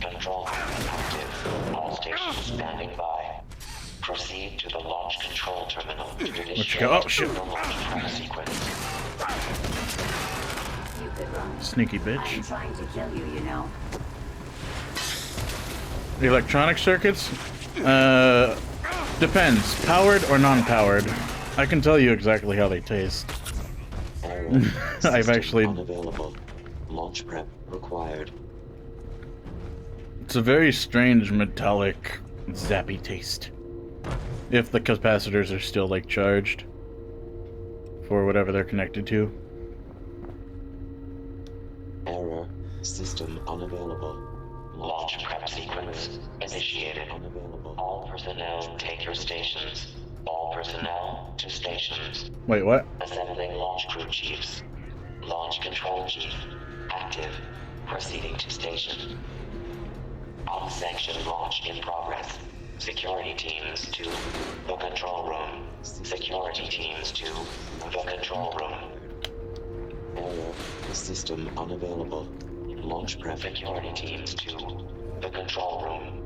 Control active. All stations standing by. Proceed to the launch control terminal to initiate Oh, shit. the launch prep sequence. You could run. Sneaky bitch. I'm trying to kill you, you know. The electronic circuits? Depends. Powered or non-powered. I can tell you exactly how they taste. I've actually... Unavailable. Launch prep required. It's a very strange metallic, zappy taste. If the capacitors are still, like, charged. For whatever they're connected to. Error. System unavailable. Launch prep sequence initiated. Unavailable. All personnel take your stations. All personnel to stations. Wait, what? Assembling launch crew chiefs. Launch control chief. Active. Proceeding to station. Unsanctioned launch in progress. Security teams to the control room. Security teams to the control room. Error. System unavailable. Launch prep. Security teams to the control room.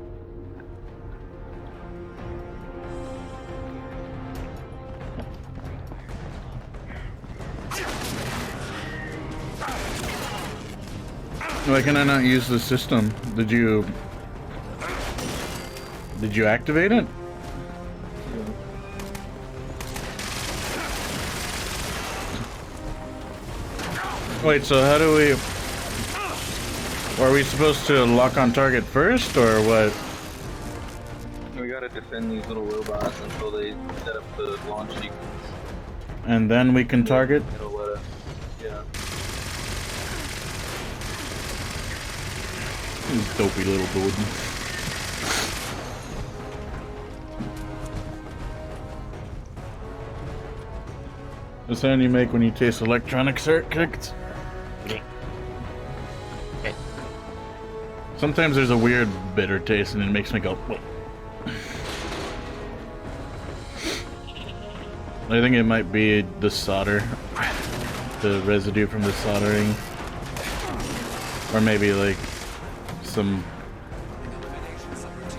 Why can I not use the system? Did you activate it? Wait, so how do we... Are we supposed to lock on target first, or what? We gotta defend these little robots until they set up the launch sequence. And then we can target? It'll let us, yeah. These dopey little dude. The sound you make when you taste electronic circuits. Sometimes there's a weird bitter taste and it makes me go, wait. I think it might be the solder. The residue from the soldering. Or maybe like some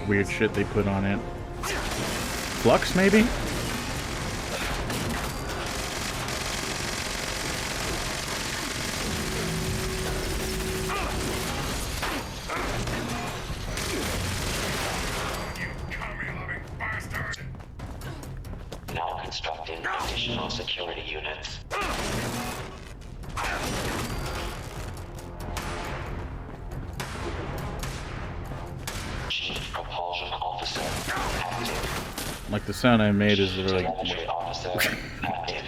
weird shit they put on it. Flux, maybe? Now constructing additional security units. Chief Propulsion Officer active. Like the sound I made is really Telemetry Officer active.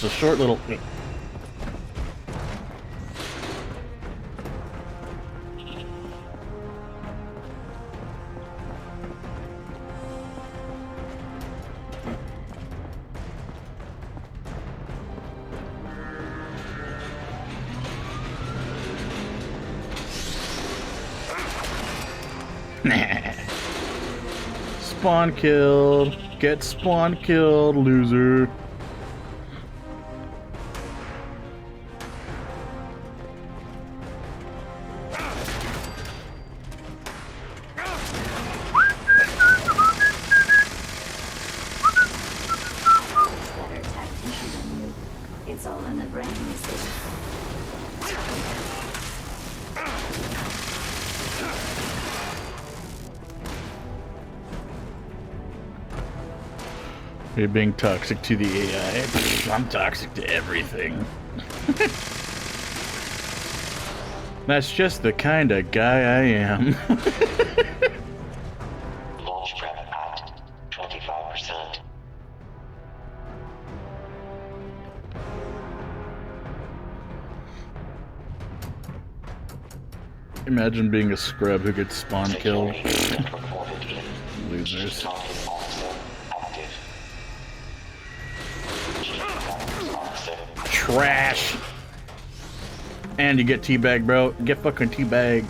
just a short little. Spawn killed. Get spawn killed, loser. You're being toxic to the AI. I'm toxic to everything. That's just the kind of guy I am. Launch prep at 25%. Imagine being a scrub who gets spawn killed. Losers. Trash. And you get teabag, bro. Get fucking teabag.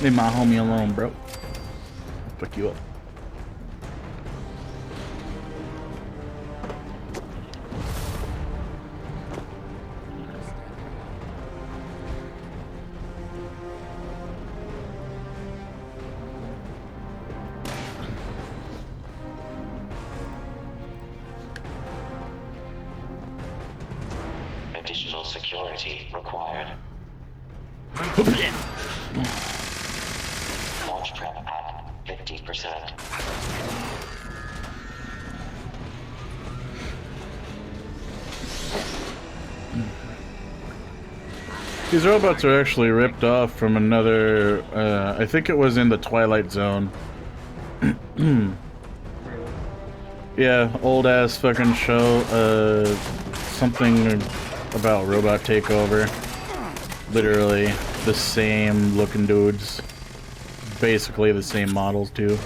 Leave my homie alone, bro. Fuck you up. Additional security required. Launch prep at 50%. These robots are actually ripped off from another, I think it was in the Twilight Zone. Yeah, old ass fucking show, something about robot takeover. Literally the same looking dudes. Basically the same models too.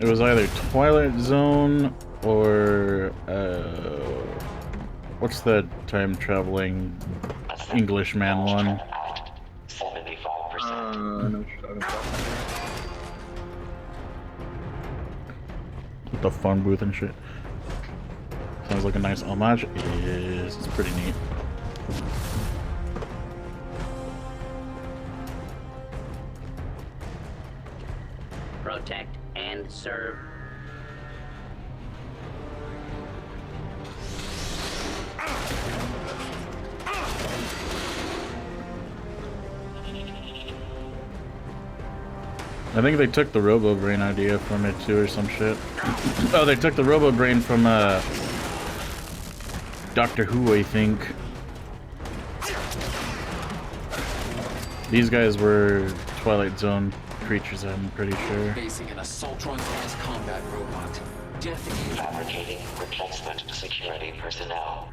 It was either Twilight Zone or what's that time traveling Englishman one? 75%. With the phone booth and shit. Sounds like a nice homage. It's pretty neat. Protect and serve. I think they took the Robo Brain idea from it too, or some shit. Oh, they took the Robo Brain from Doctor Who, I think. These guys were Twilight Zone creatures, I'm pretty sure. Facing an Assaultron-class combat robot. Fabricating replacement security personnel.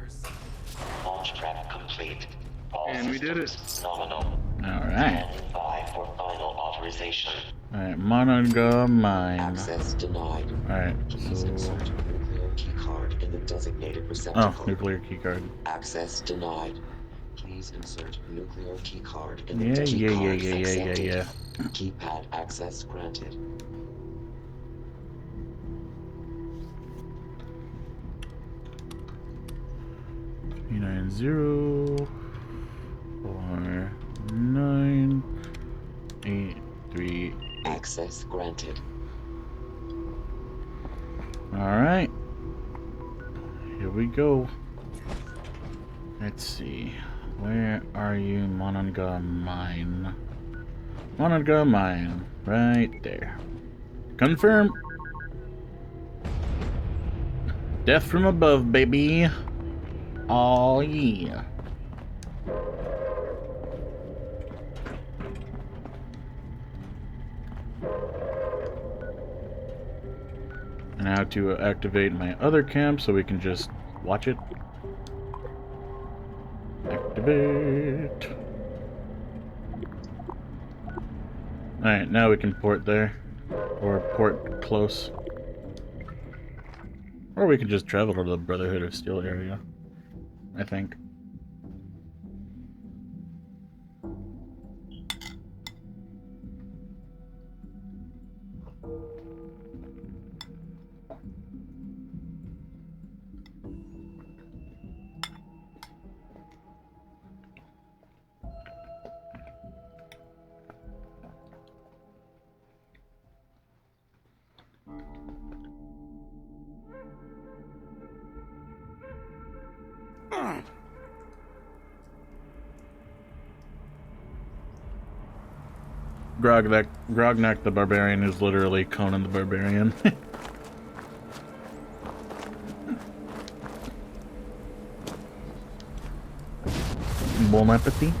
Launch prep complete. All and we did it. Nominal. Alright. For final authorization. Alright, Monaga Mine. Access denied. Alright, Please so... insert nuclear keycard in the designated receptacle. Oh, nuclear keycard. Access denied. Please insert nuclear keycard in the Yeah. Keypad access granted. E904983. Access granted. Alright. Here we go. Let's see. Where are you, Monaga Mine? Monaga Mine. Right there. Confirm. Death from above, baby. Oh yeah. Now to activate my other camp so we can just watch it. Activate. Alright, now we can port there. Or port close. Or we can just travel to the Brotherhood of Steel area, I think. Grognak the Barbarian is literally Conan the Barbarian. Bon appetit.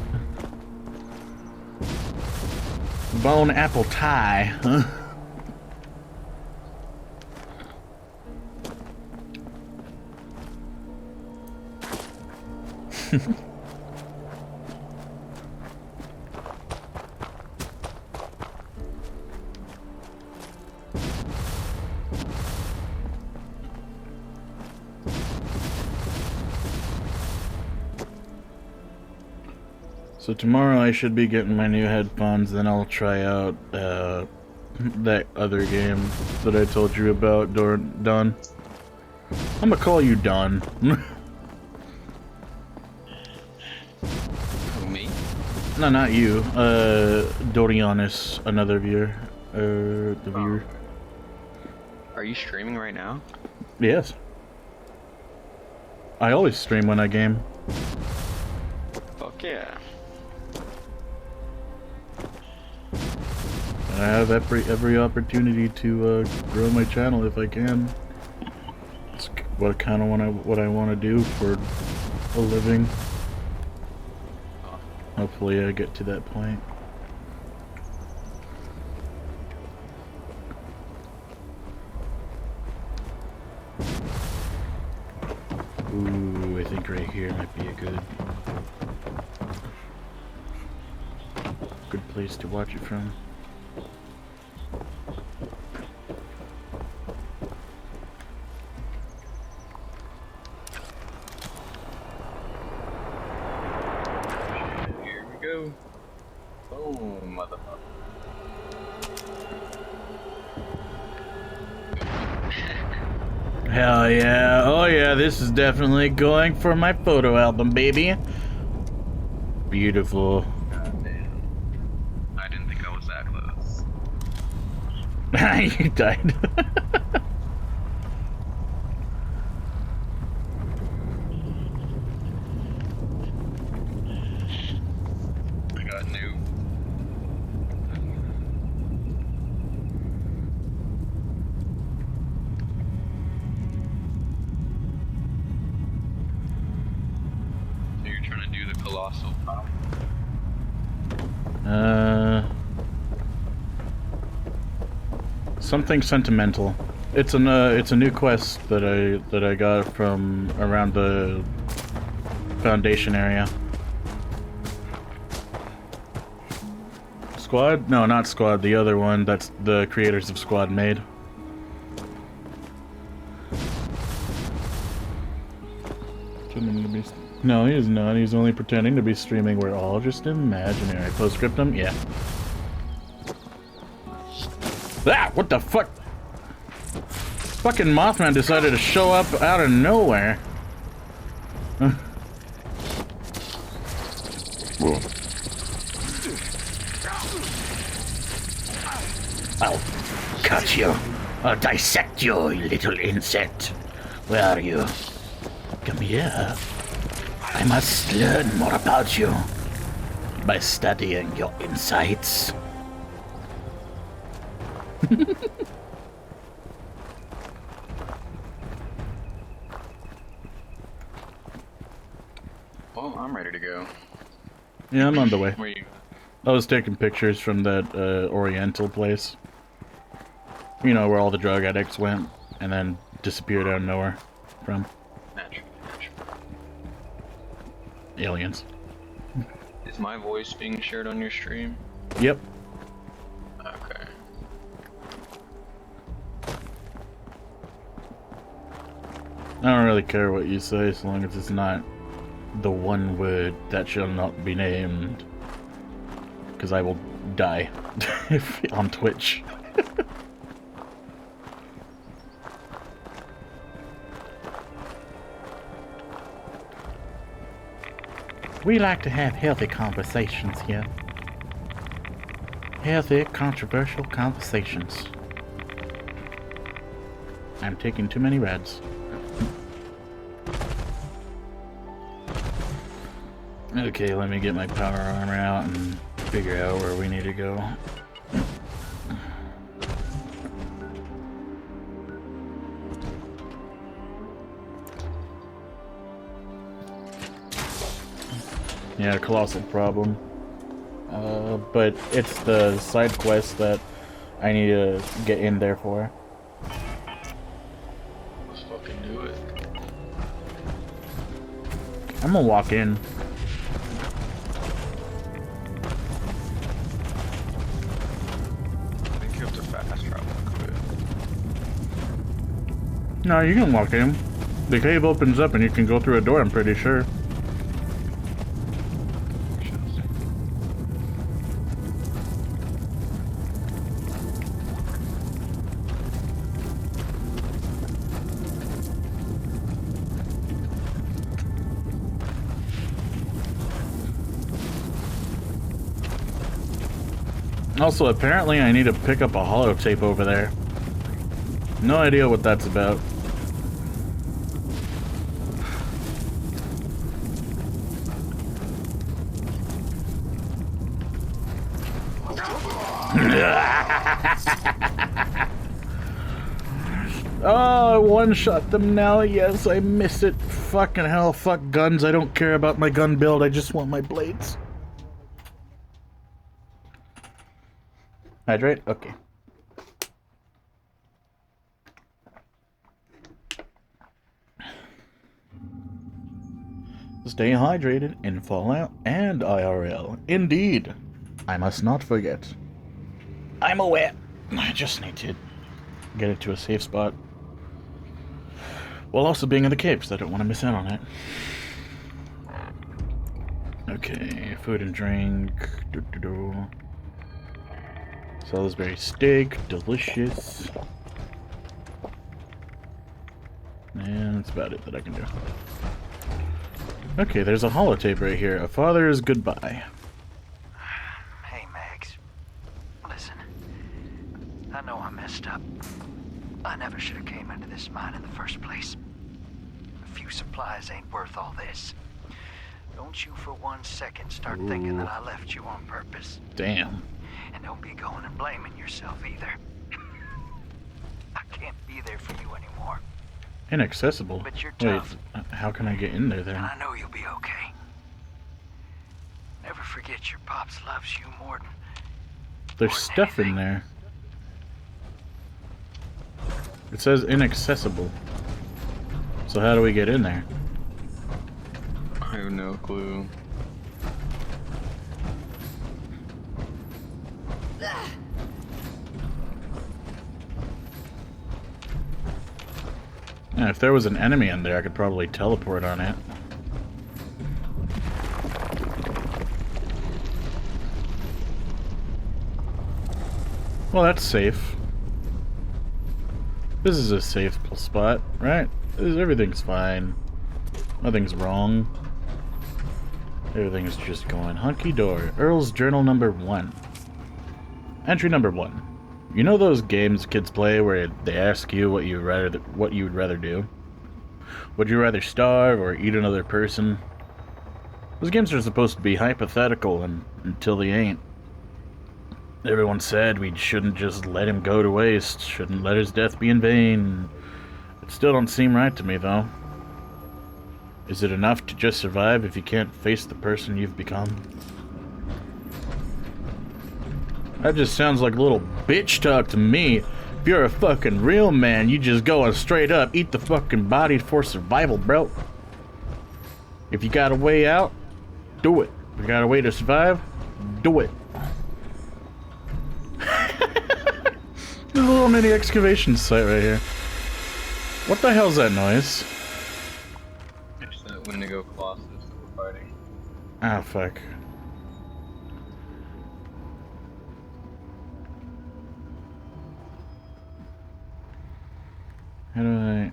Bone apple tie. Huh? So tomorrow I should be getting my new headphones, then I'll try out that other game that I told you about, Don. I'm gonna call you Don. Me? No, not you. Dorianis, another viewer. The viewer. Are you streaming right now? Yes. I always stream when I game. Fuck yeah. I have every opportunity to grow my channel if I can. It's what kind of what I want to do for a living. Hopefully I get to that point. Ooh, I think right here might be a good place to watch it from. Here we go. Oh, motherfucker. Hell yeah. Oh yeah, this is definitely going for my photo album, baby. Beautiful. Goddamn. I didn't think I was that close. You died. I got new. So you're trying to do the colossal power? Something sentimental. It's a new quest that I got from around the Foundation area. Squad? No, not Squad. The other one that's the creators of Squad made. No, he's not. He's only pretending to be streaming. We're all just imaginary. Postscriptum? Yeah. Ah! What the fuck? Fucking Mothman decided to show up out of nowhere. I'll cut you. I'll dissect you, you little insect. Where are you? Come here. I must learn more about you by studying your insides. Well, I'm ready to go. Yeah, I'm on the way. Where you? I was taking pictures from that Oriental place. You know, where all the drug addicts went and then disappeared out of nowhere from. Naturally. Aliens. Is my voice being shared on your stream? Yep. Okay. I don't really care what you say as long as it's not the one word that shall not be named. Because I will die on Twitch. We like to have healthy conversations here. Healthy, controversial conversations. I'm taking too many reds. Okay, let me get my power armor out and figure out where we need to go. Yeah, colossal problem. But it's the side quest that I need to get in there for. Let's fucking do it. I'm gonna walk in. I think you have to fast travel a bit. No, you can walk in. The cave opens up and you can go through a door, I'm pretty sure. Also, apparently I need to pick up a holotape over there. No idea what that's about. Oh, I one-shot them now. Yes, I miss it. Fucking hell, fuck guns. I don't care about my gun build. I just want my blades. Hydrate? Okay. Stay hydrated in Fallout and IRL. Indeed. I must not forget. I'm aware. I just need to get it to a safe spot. While also being in the cave, because I don't want to miss out on it. Okay, food and drink. Salisbury steak, delicious. And that's about it that I can do. Okay, there's a holotape right here. A father's goodbye. Hey, Max. Listen, I know I messed up. I never should have came into this mine in the first place. A few supplies ain't worth all this. Don't you for 1 second start thinking that I left you on purpose. Damn. And don't be going and blaming yourself either. I can't be there for you anymore. Inaccessible? But you're Wait, tough. how can I get in there And then? I know you'll be okay. Never forget your pops loves you more than... There's stuff in there. It says inaccessible. So how do we get in there? I have no clue. Yeah, if there was an enemy in there, I could probably teleport on it. Well, that's safe. This is a safe spot, right? Everything's fine. Nothing's wrong. Everything's just going hunky-dory. Earl's Journal number 1. Entry number 1. You know those games kids play where they ask you what you would rather do? Would you rather starve or eat another person? Those games are supposed to be hypothetical until they ain't. Everyone said we shouldn't just let him go to waste, shouldn't let his death be in vain. It still don't seem right to me, though. Is it enough to just survive if you can't face the person you've become? That just sounds like a little bitch talk to me. If you're a fucking real man, you just go and straight up eat the fucking body for survival, bro. If you got a way out, do it. If you got a way to survive, do it. There's a little mini excavation site right here. What the hell's that noise? It's that Wendigo Colossus that we're fighting. Ah, fuck. How do I...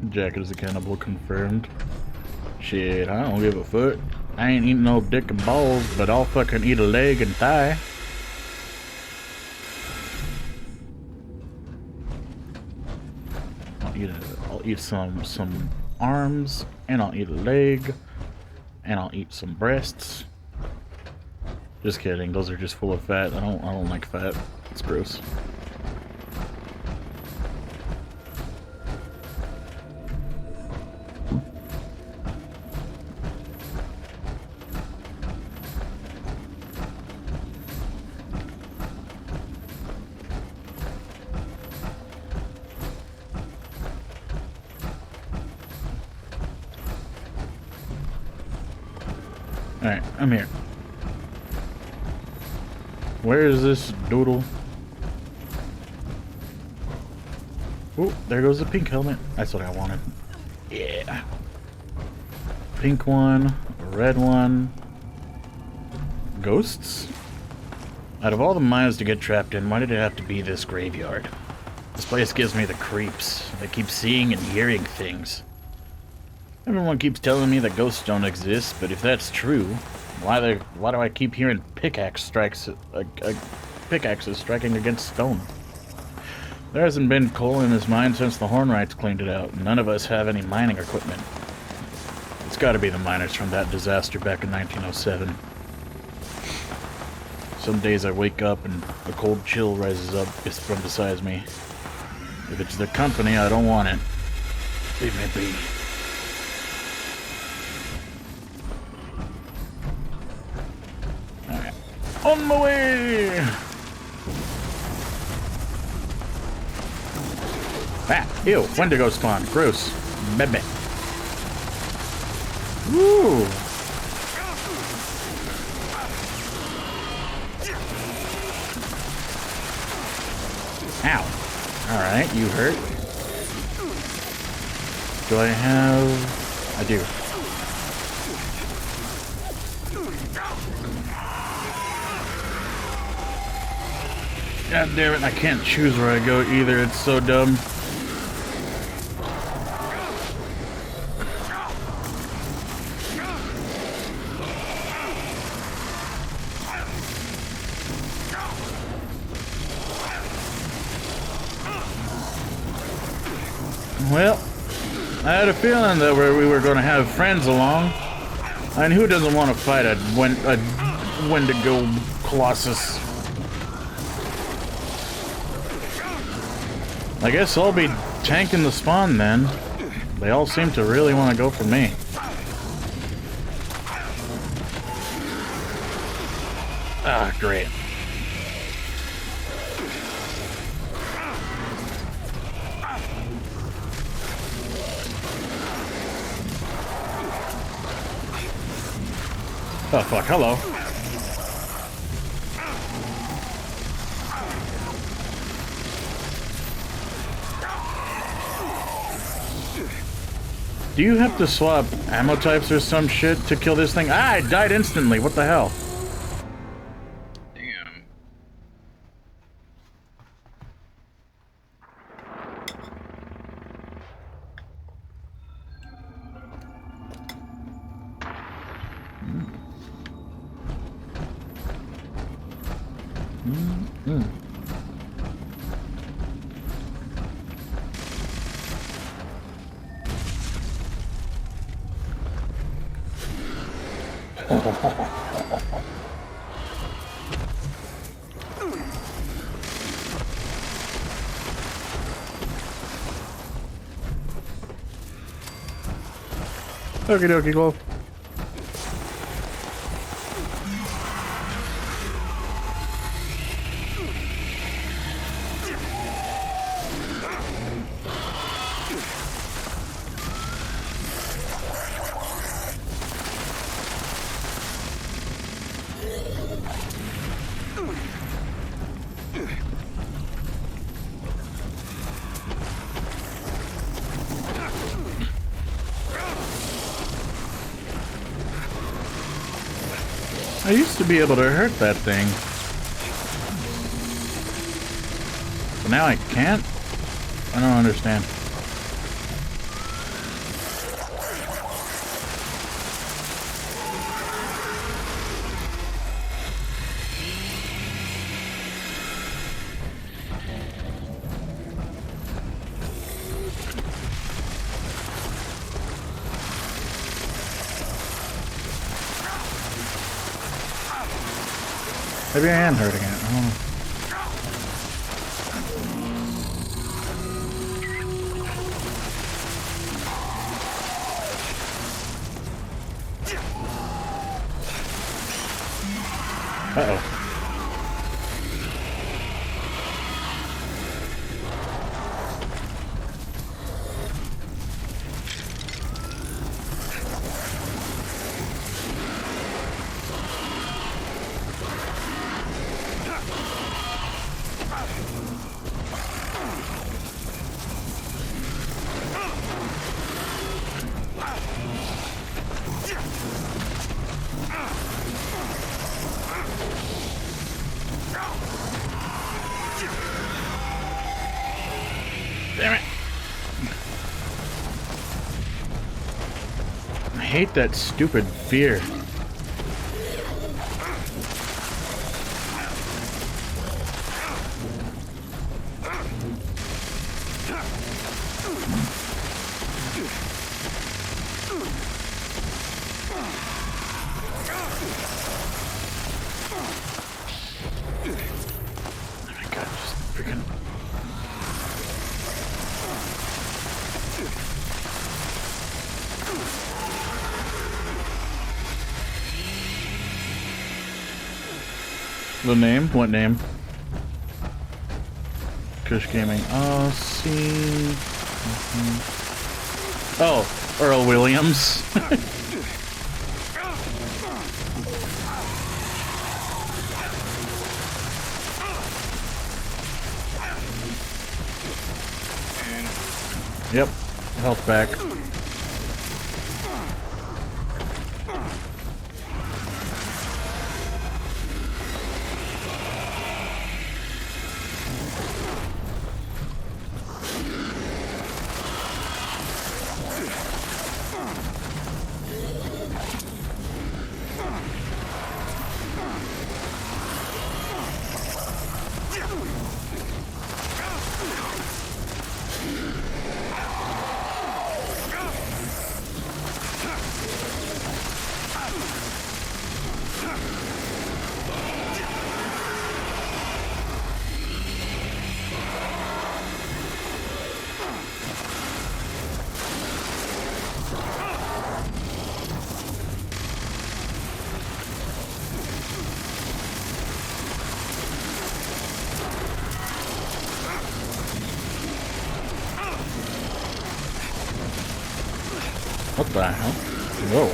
Jacket is a cannibal confirmed. Shit, I don't give a fuck. I ain't eating no dick and balls, but I'll fucking eat a leg and thigh. I'll eat some arms, and I'll eat a leg, and I'll eat some breasts. Just kidding. Those are just full of fat. I don't like fat. It's gross. Alright, I'm here. Where is this doodle? Oh, there goes the pink helmet. That's what I wanted. Yeah. Pink one, red one. Ghosts? Out of all the mines to get trapped in, why did it have to be this graveyard? This place gives me the creeps. I keep seeing and hearing things. Everyone keeps telling me that ghosts don't exist, but if that's true, why do I keep hearing pickaxes striking against stone? There hasn't been coal in this mine since the Hornwrights cleaned it out. None of us have any mining equipment. It's gotta be the miners from that disaster back in 1907. Some days I wake up and a cold chill rises up from beside me. If it's the company, I don't want it. Leave me be. On my way! Ah, ew, Wendigo spawn. Gross. Bebe. Woo! Ow. Alright, you hurt. Do I have... I do. God damn it, I can't choose where I go either, it's so dumb. Well, I had a feeling that we were going to have friends along. And who doesn't want to fight a Wendigo Colossus? I guess I'll be tanking the spawn then. They all seem to really want to go for me. Ah, great. Oh fuck, hello. Do you have to swap ammo types or some shit to kill this thing? Ah, I died instantly, what the hell? Damn. Okie dokie, Glove. I used to be able to hurt that thing. But now I can't? I don't understand. Maybe I am hurting it. I don't know. Uh-oh. Damn it. I hate that stupid fear. Oh my god, just freaking... The name? What name? Kush Gaming. Oh, see. Oh, Earl Williams. Yep, health back. What the hell? Whoa.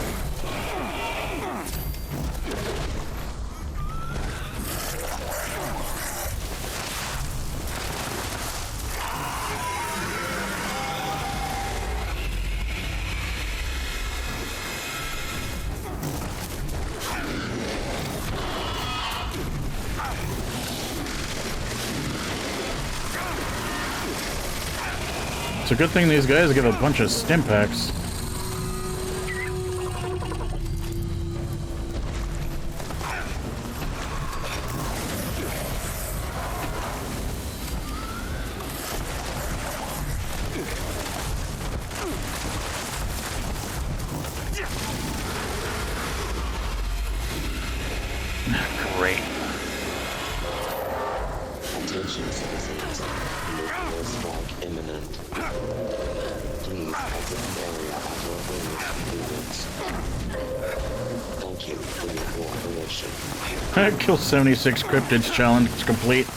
It's a good thing these guys give a bunch of stim packs. Great. Attention citizens. Nuclear strike imminent. Please exit the area at your earliest convenience. Thank you for your cooperation. Kill 76 cryptids challenge is complete.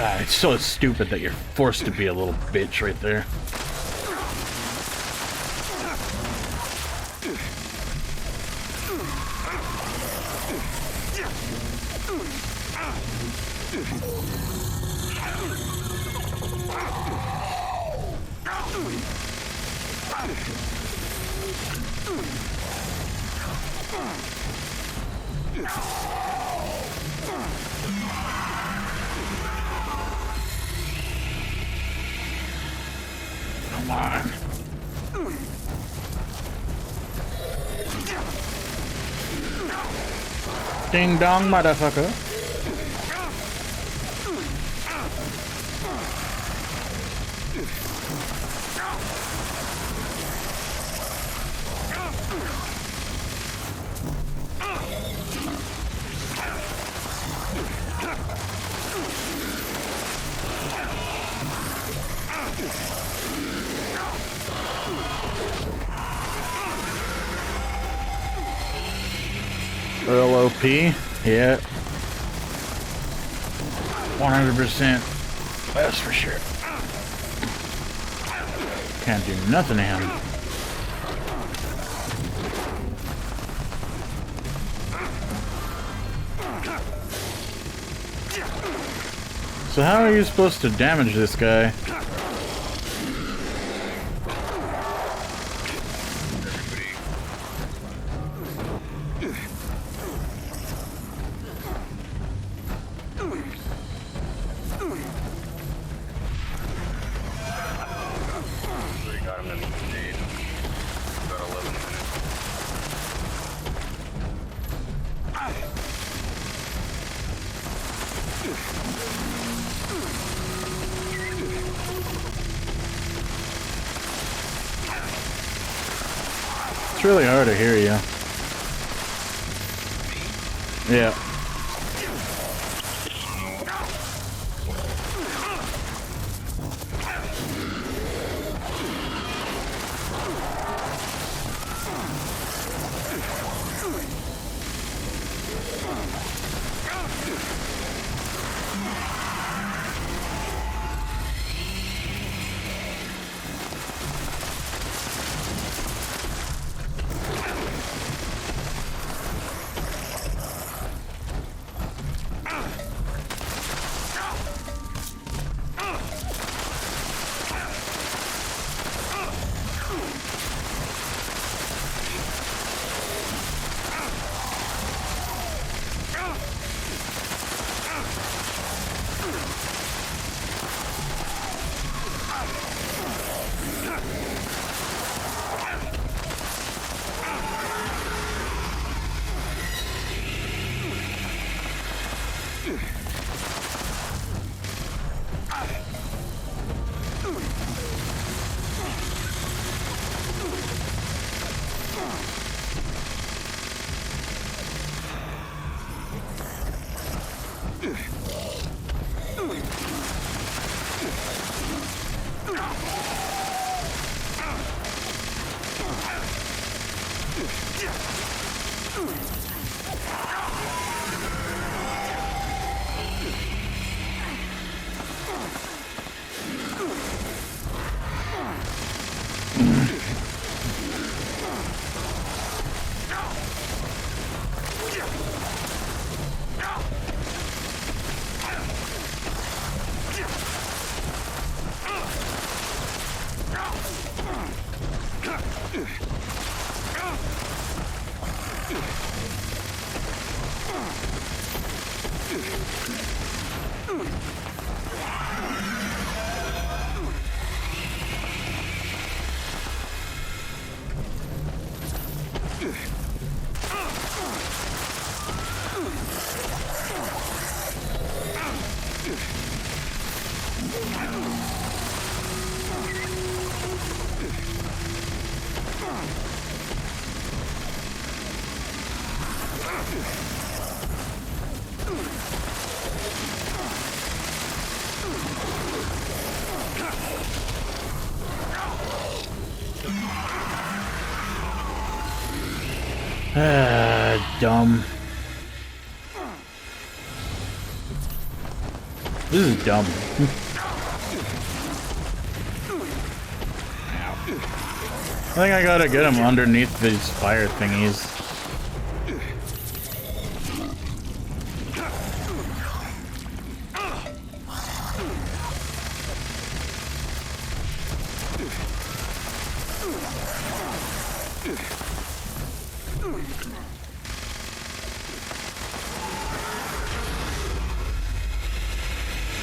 Ah, it's so stupid that you're forced to be a little bitch right there. Oh Come on. Ding dong, motherfucker. Earl OP, yeah. 100%. That's for sure. Can't do nothing to him. So how are you supposed to damage this guy? It's really hard to hear you. Yeah. Dumb. This is dumb. I think I gotta get him underneath these fire thingies.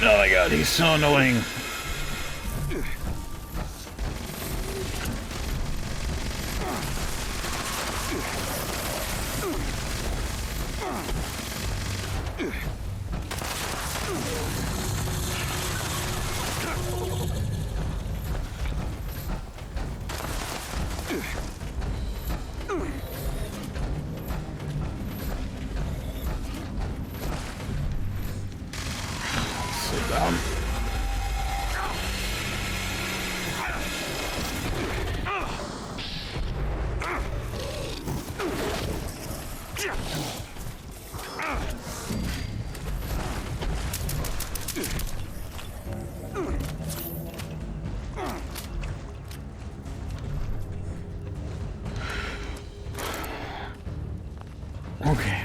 Oh my god, he's so annoying. down. Okay.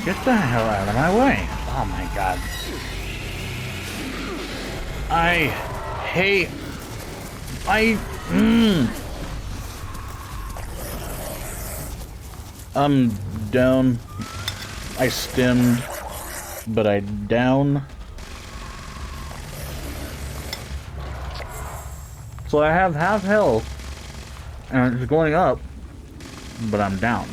Get the hell out of my way. Oh my god. I hate... I'm down. I stemmed, but I down. So I have half health, and it's going up, but I'm down.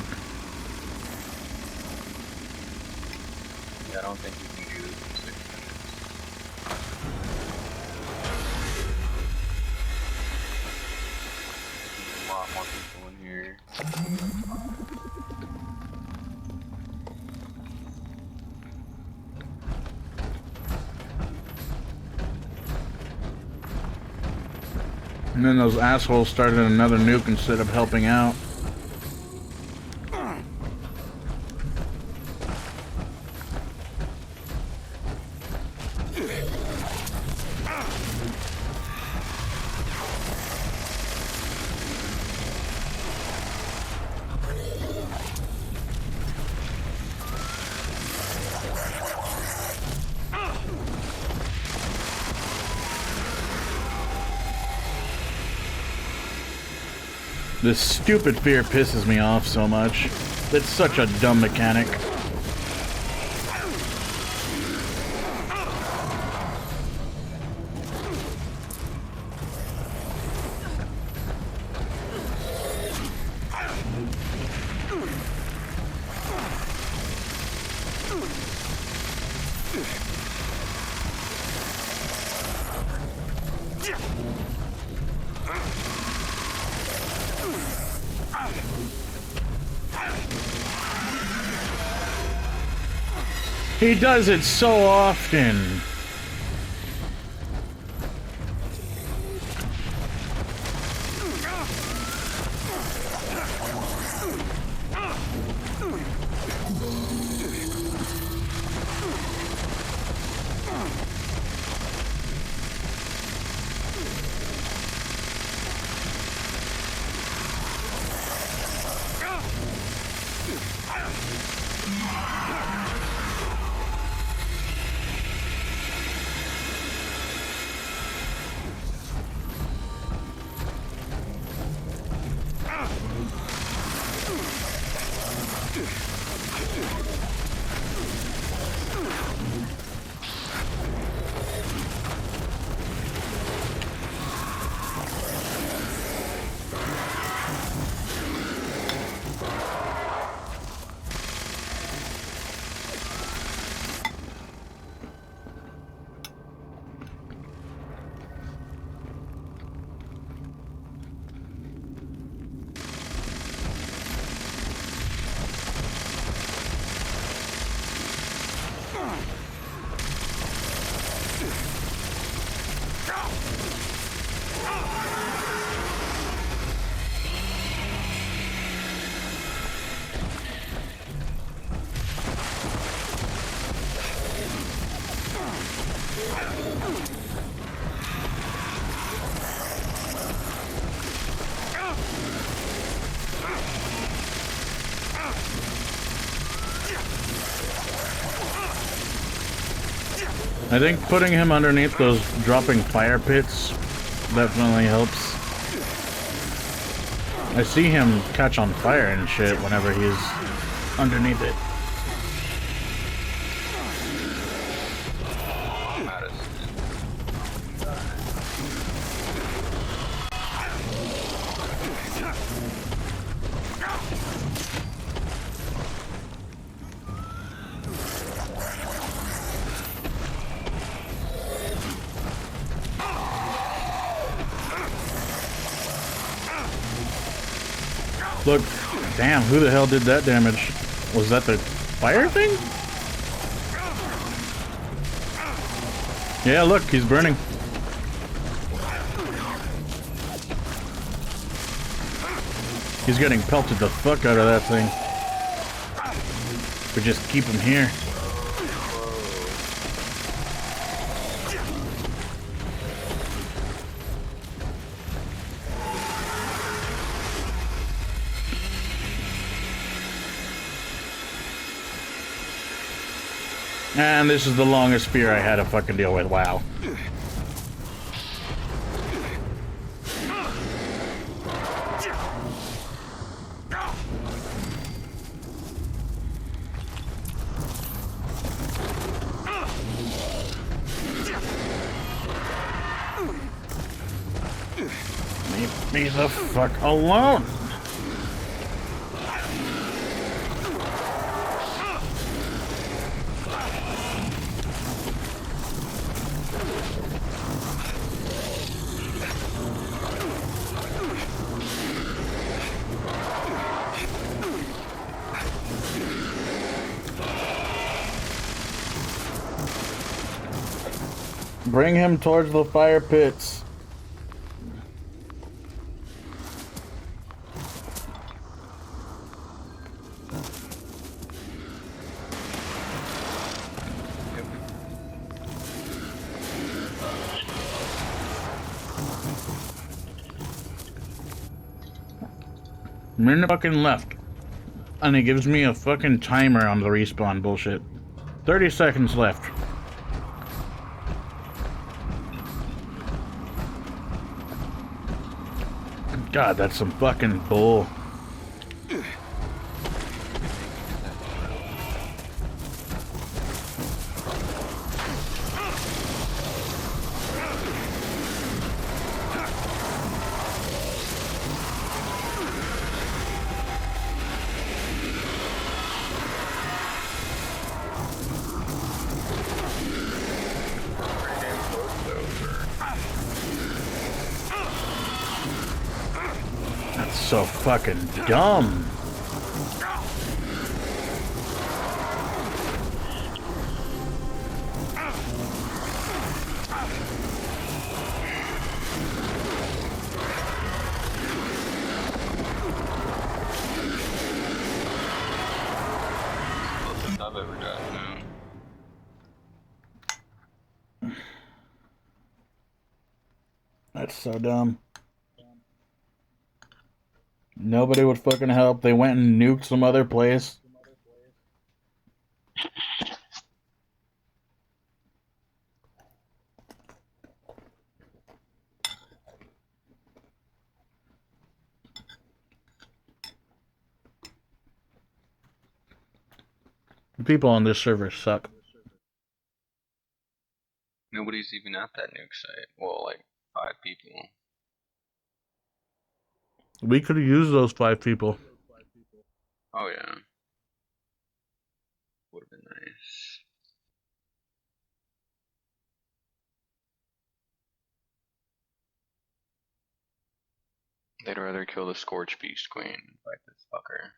Yeah, I don't think you can do this in 6 minutes. There's a lot more people in here. And then those assholes started another nuke instead of helping out. This stupid fear pisses me off so much. It's such a dumb mechanic. He does it so often. I think putting him underneath those dropping fire pits definitely helps. I see him catch on fire and shit whenever he's underneath it. Look, damn, who the hell did that damage? Was that the fire thing? Yeah, look, he's burning. He's getting pelted the fuck out of that thing. We just keep him here. And this is the longest spear I had to fucking deal with. Wow. Leave me the fuck alone. Bring him towards the fire pits. Minute fucking left. And it gives me a fucking timer on the respawn bullshit. 30 seconds left. God, that's some fucking bull. So fucking dumb. I've ever gotten now. That's so dumb. Nobody would fucking help. They went and nuked some other place. The people on this server suck. Nobody's even at that nuke site. Well, like 5 people. We could have used those 5 people. Oh yeah. Would have been nice. They'd rather kill the Scorch Beast Queen than fight this fucker.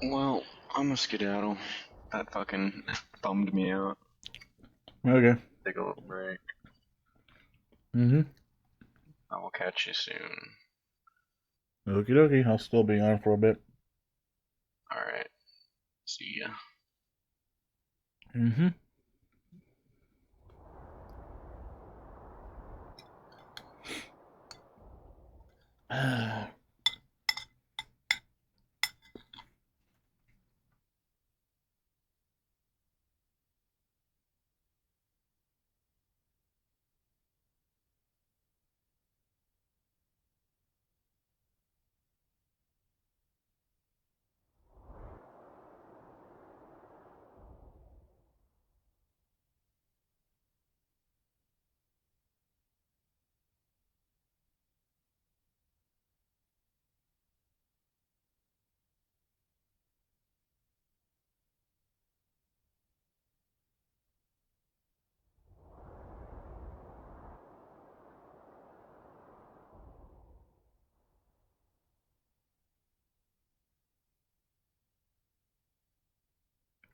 Well, I'm a skedaddle. That fucking bummed me out. Okay. Take a little break. Mm-hmm. I will catch you soon. Okie dokie, I'll still be on for a bit. Alright. See ya. Mm-hmm.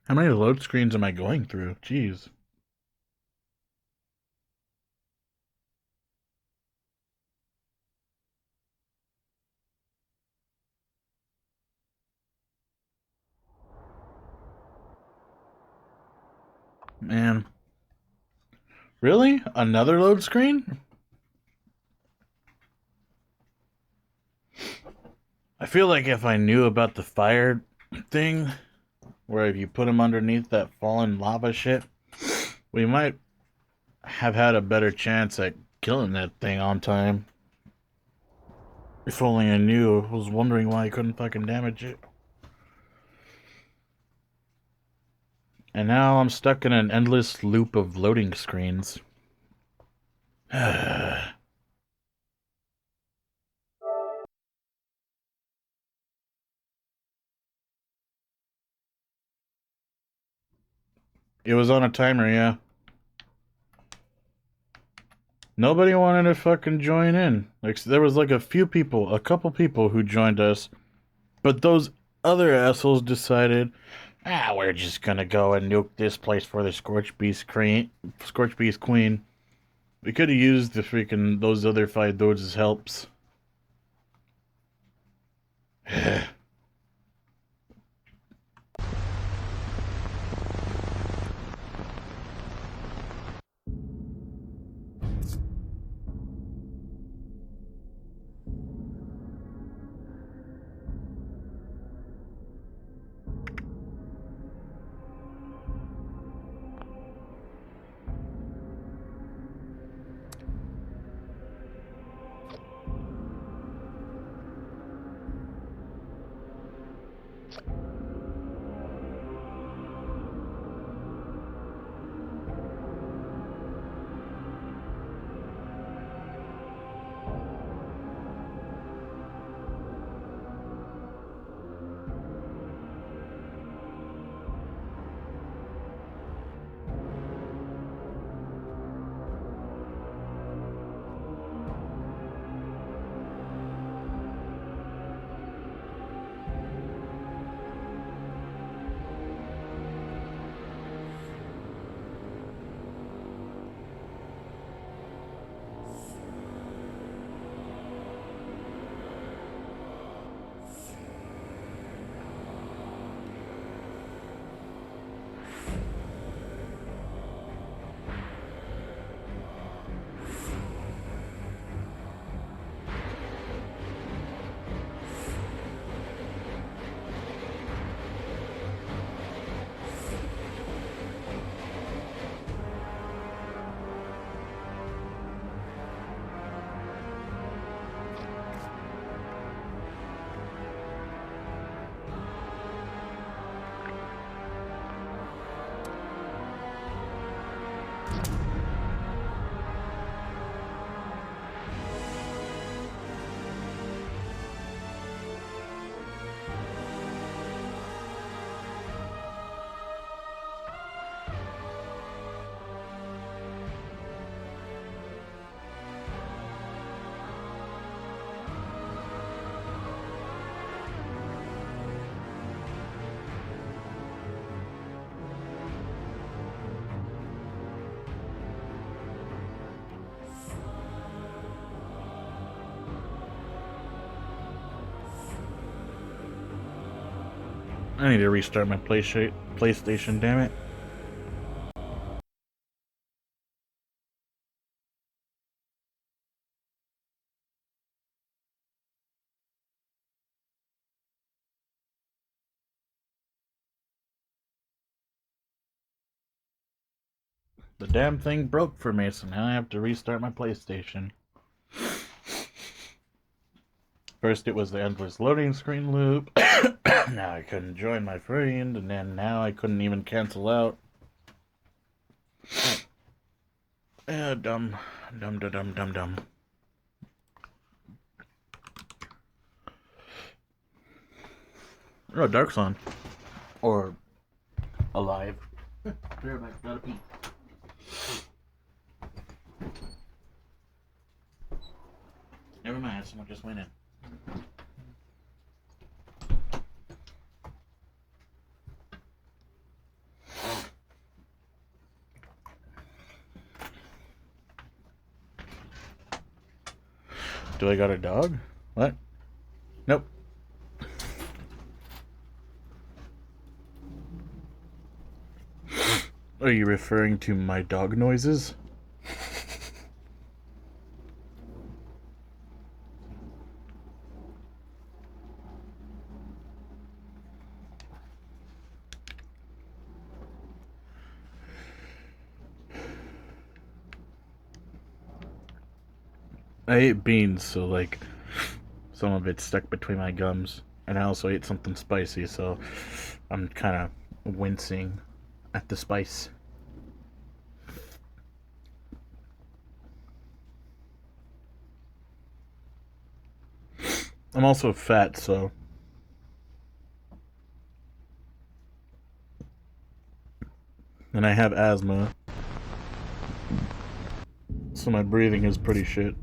How many load screens am I going through? Jeez. Man. Really? Another load screen? I feel like if I knew about the fire thing, where if you put them underneath that fallen lava shit, we might have had a better chance at killing that thing on time. If only I knew. I was wondering why I couldn't fucking damage it. And now I'm stuck in an endless loop of loading screens. It was on a timer, yeah. Nobody wanted to fucking join in. Like, there was like a couple people who joined us, but those other assholes decided, we're just gonna go and nuke this place for the Scorch Beast Queen. We could have used the freaking those other 5 dudes as helps. I need to restart my PlayStation, damn it. The damn thing broke for me, so now I have to restart my PlayStation. First it was the endless loading screen loop. Now I couldn't join my friend, and then now I couldn't even cancel out. Dumb. Oh, Dark's on. Or alive. Gotta pee. Never mind, someone just went in. Do I got a dog? What? Nope. Are you referring to my dog noises? I ate beans, so like some of it's stuck between my gums, and I also ate something spicy, so I'm kind of wincing at the spice. I'm also fat, so and I have asthma, so my breathing is pretty shit.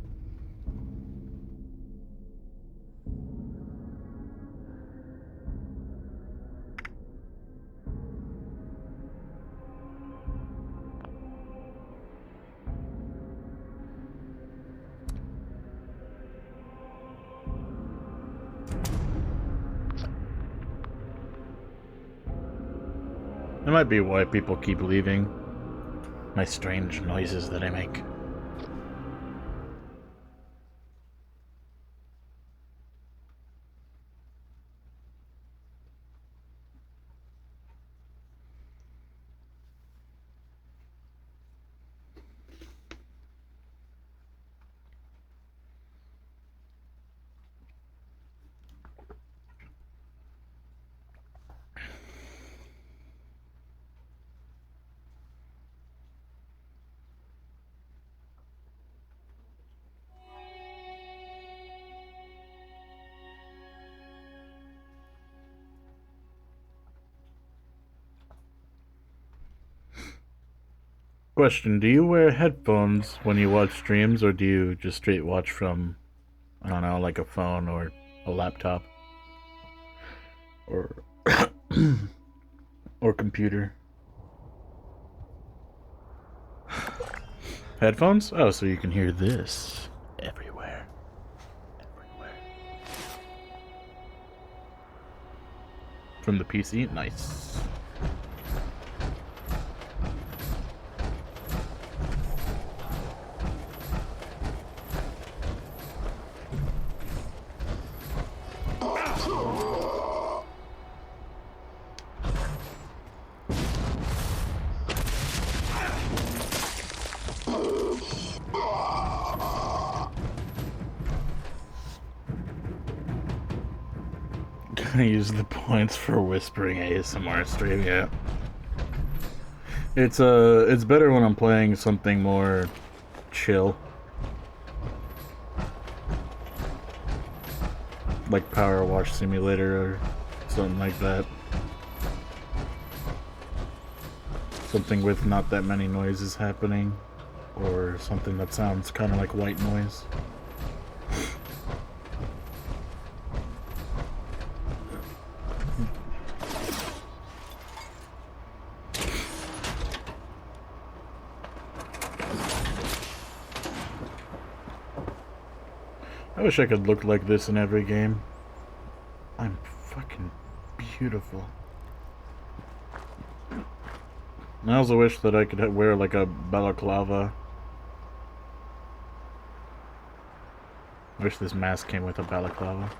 That might be why people keep leaving. My strange noises that I make. Question, do you wear headphones when you watch streams, or do you just straight watch from, I don't know, like a phone or a laptop? Or or computer? Headphones? Oh, so you can hear this everywhere. Everywhere. From the PC? Nice. Gonna use the points for whispering ASMR stream, yeah. It's better when I'm playing something more chill. Like Power Wash Simulator or something like that. Something with not that many noises happening, or something that sounds kind of like white noise. I wish I could look like this in every game. I'm fucking beautiful. I also wish that I could wear like a balaclava. I wish this mask came with a balaclava.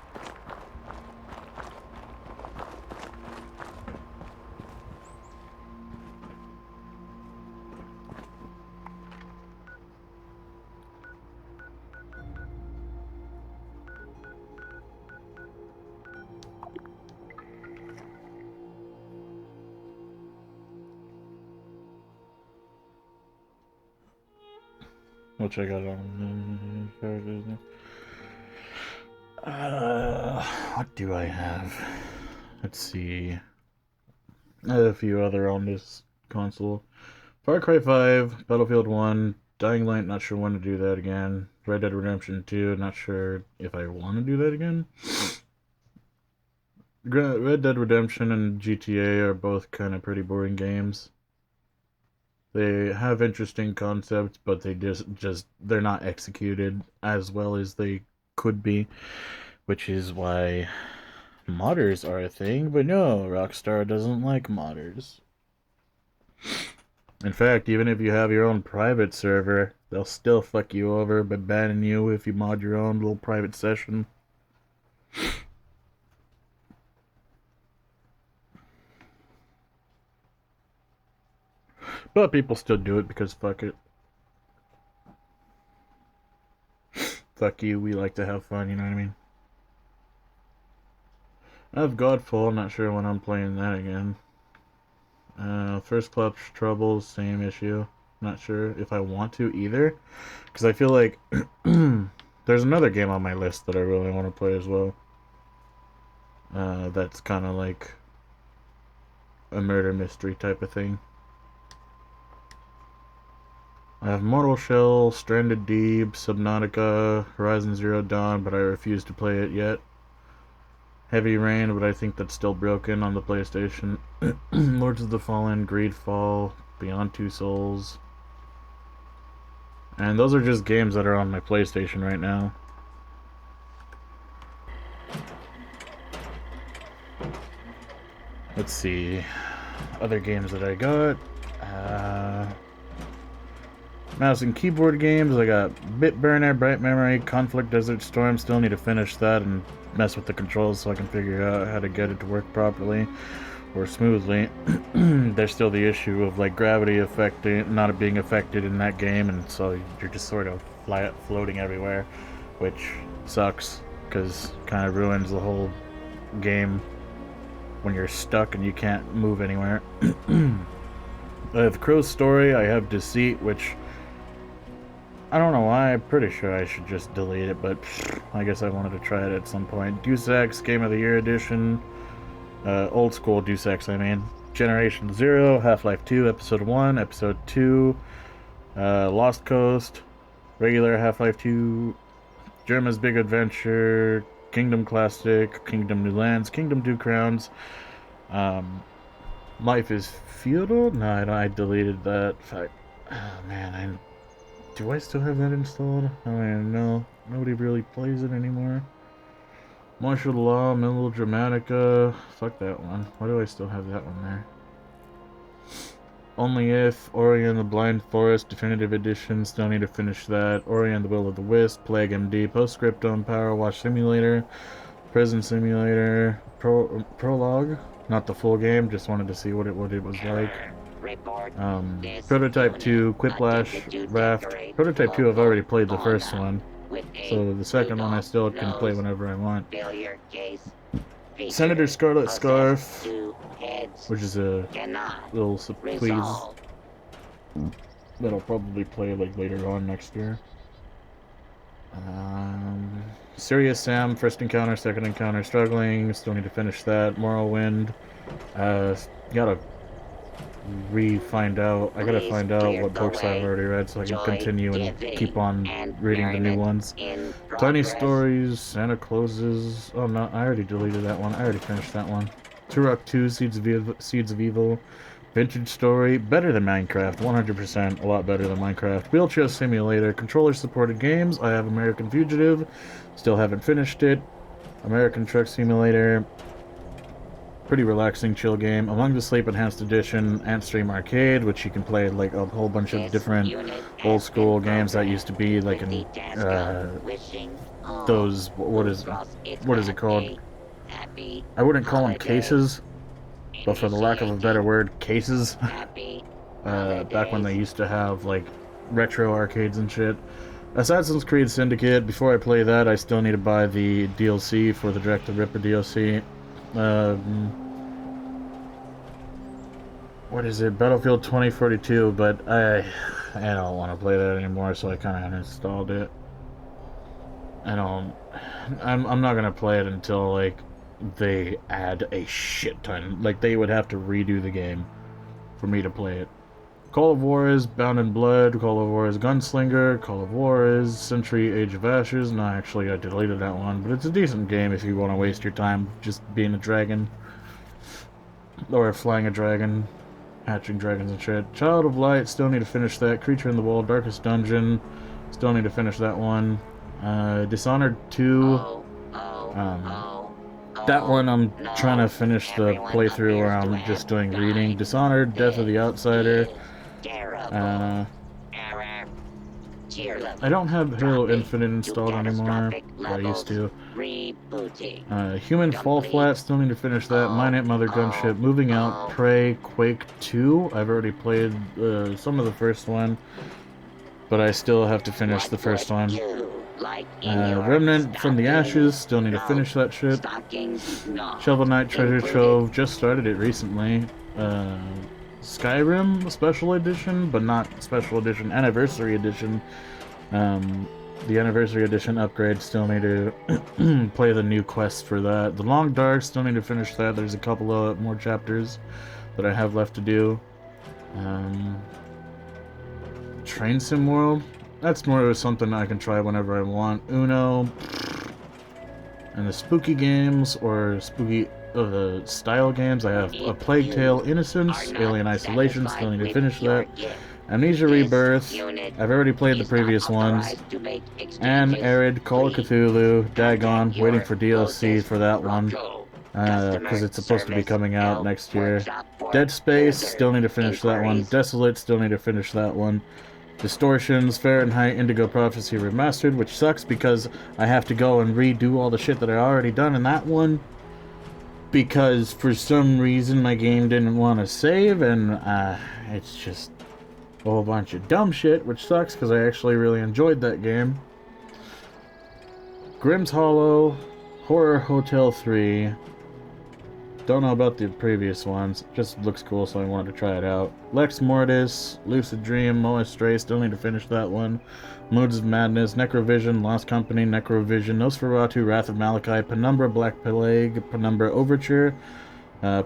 We'll check out on characters. What do I have? Let's see. I have a few other on this console. Far Cry 5, Battlefield 1, Dying Light, not sure when to do that again. Red Dead Redemption 2, not sure if I want to do that again. Red Dead Redemption and GTA are both kind of pretty boring games. They have interesting concepts, but they just they're not executed as well as they could be, which is why modders are a thing, but no, Rockstar doesn't like modders. In fact, even if you have your own private server, they'll still fuck you over by banning you if you mod your own little private session. But people still do it because fuck it. Fuck you, we like to have fun, you know what I mean? I have Godfall, not sure when I'm playing that again. First Clutch Troubles, same issue. Not sure if I want to either. Because I feel like there's another game on my list that I really want to play as well. That's kind of like a murder mystery type of thing. I have Mortal Shell, Stranded Deep, Subnautica, Horizon Zero Dawn, but I refuse to play it yet. Heavy Rain, but I think that's still broken on the PlayStation. Lords of the Fallen, Greedfall, Beyond Two Souls. And those are just games that are on my PlayStation right now. Let's see. Other games that I got. Mouse and keyboard games. I got Bitburner, Bright Memory, Conflict Desert Storm. Still need to finish that and mess with the controls so I can figure out how to get it to work properly or smoothly. There's still the issue of like gravity affecting, not being affected in that game, and so you're just sort of floating everywhere, which sucks because kind of ruins the whole game when you're stuck and you can't move anywhere. I have Crow's Story. I have Deceit, which I don't know why. I'm pretty sure I should just delete it, but I guess I wanted to try it at some point. Deus Ex Game of the Year Edition. Old school Deus Ex, I mean. Generation Zero, Half-Life 2, Episode 1, Episode 2, Lost Coast, regular Half-Life 2, Germa's Big Adventure, Kingdom Classic, Kingdom New Lands, Kingdom Two Crowns, Life is Feudal? No, I deleted that. Oh man, do I still have that installed? I don't even know. Nobody really plays it anymore. Martial Law, Melodramatica. Fuck that one. Why do I still have that one there? Only If, Ori and the Blind Forest, Definitive Edition. Still need to finish that. Ori and the Will of the Wisp, Plague MD, Postscriptum, Power Wash Simulator, Prison Simulator, Prologue. Not the full game, just wanted to see what it was like. Prototype 2, Quiplash, Raft. Prototype 2, I've already played the first one, so the second one I still can play whenever I want. Senator Scarlet Scarf, which is a little please that I'll probably play like later on next year. Serious Sam, first encounter, second encounter, struggling, still need to finish that. Morrowind, gotta find out what books I've already read so I can continue and keep on reading the new ones. Tiny Stories, Santa Clauses, oh no, I already deleted that one, I already finished that one. Turok 2, Seeds of Evil, Vintage Story, better than Minecraft, 100%, a lot better than Minecraft. Wheelchair Simulator, controller supported games, I have American Fugitive, still haven't finished it. American Truck Simulator, pretty relaxing, chill game. Among the Sleep Enhanced Edition, Antstream Arcade, which you can play like a whole bunch of different old school games that used to be like in those, what is it called? I wouldn't call them cases, but for the lack of a better word, cases. Back when they used to have like retro arcades and shit. Assassin's Creed Syndicate, before I play that I still need to buy the DLC for the Direct to Ripper DLC. What is it? Battlefield 2042, but I don't want to play that anymore, so I kind of uninstalled it. I'm not gonna play it until like they add a shit ton. Like they would have to redo the game for me to play it. Call of War is Bound in Blood, Call of War is Gunslinger, Call of War is Century Age of Ashes. No, actually I deleted that one, but it's a decent game if you want to waste your time just being a dragon. Or flying a dragon, hatching dragons and shit. Child of Light, still need to finish that. Creature in the Wall, Darkest Dungeon, still need to finish that one. Dishonored 2. That one I'm trying to finish the playthrough where I'm just doing reading. Dishonored, Death of the Outsider. I don't have Halo Infinite installed anymore, but I used to. Human Fall Flat, still need to finish that. Mine Ain't Mother Gunship, Moving Out, Prey, Quake 2. I've already played some of the first one, but I still have to finish the first one. Remnant from the Ashes, still need to finish that shit. Shovel Knight Treasure Trove, just started it recently. Skyrim Special Edition, but not Special Edition, Anniversary Edition. The Anniversary Edition upgrade, still need to play the new quests for that. The Long Dark, still need to finish that. There's a couple of more chapters that I have left to do. Train Sim World, that's more of something I can try whenever I want. Uno, and the spooky games, or spooky style games, I have A Plague Tale Innocence, Alien Isolation, still need to finish that. Amnesia Rebirth, I've already played the previous ones. And Arid, Call of Cthulhu, Dagon, waiting for DLC for that one, because it's supposed to be coming out next year. Dead Space, still need to finish that one. Desolate, still need to finish that one. Distortions, Fahrenheit, Indigo Prophecy Remastered, which sucks because I have to go and redo all the shit that I already done in that one, because for some reason my game didn't want to save, and it's just a whole bunch of dumb shit, which sucks because I actually really enjoyed that game. Grimm's Hollow, Horror Hotel 3. Don't know about the previous ones, just looks cool, so I wanted to try it out. Lex Mortis, Lucid Dream, Moa Stray, still need to finish that one. Moods of Madness, Necrovision, Lost Company, Necrovision, Nosferatu, Wrath of Malachi, Penumbra, Black Plague, Penumbra Overture,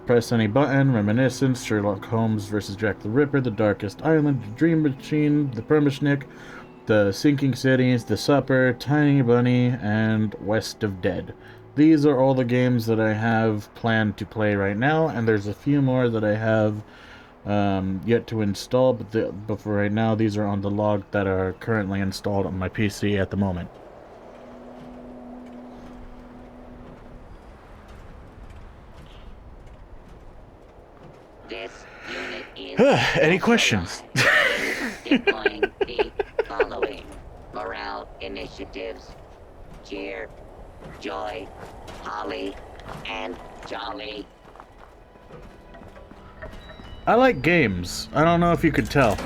Press Any Button, Reminiscence, Sherlock Holmes vs. Jack the Ripper, The Darkest Island, The Dream Machine, The Permashnik, The Sinking Cities, The Supper, Tiny Bunny, and West of Dead. These are all the games that I have planned to play right now, and there's a few more that I have yet to install, but for right now, these are on the log that are currently installed on my PC at the moment. Any questions? Deploying the following morale initiatives: cheer, joy, holly, and jolly. I like games. I don't know if you could tell.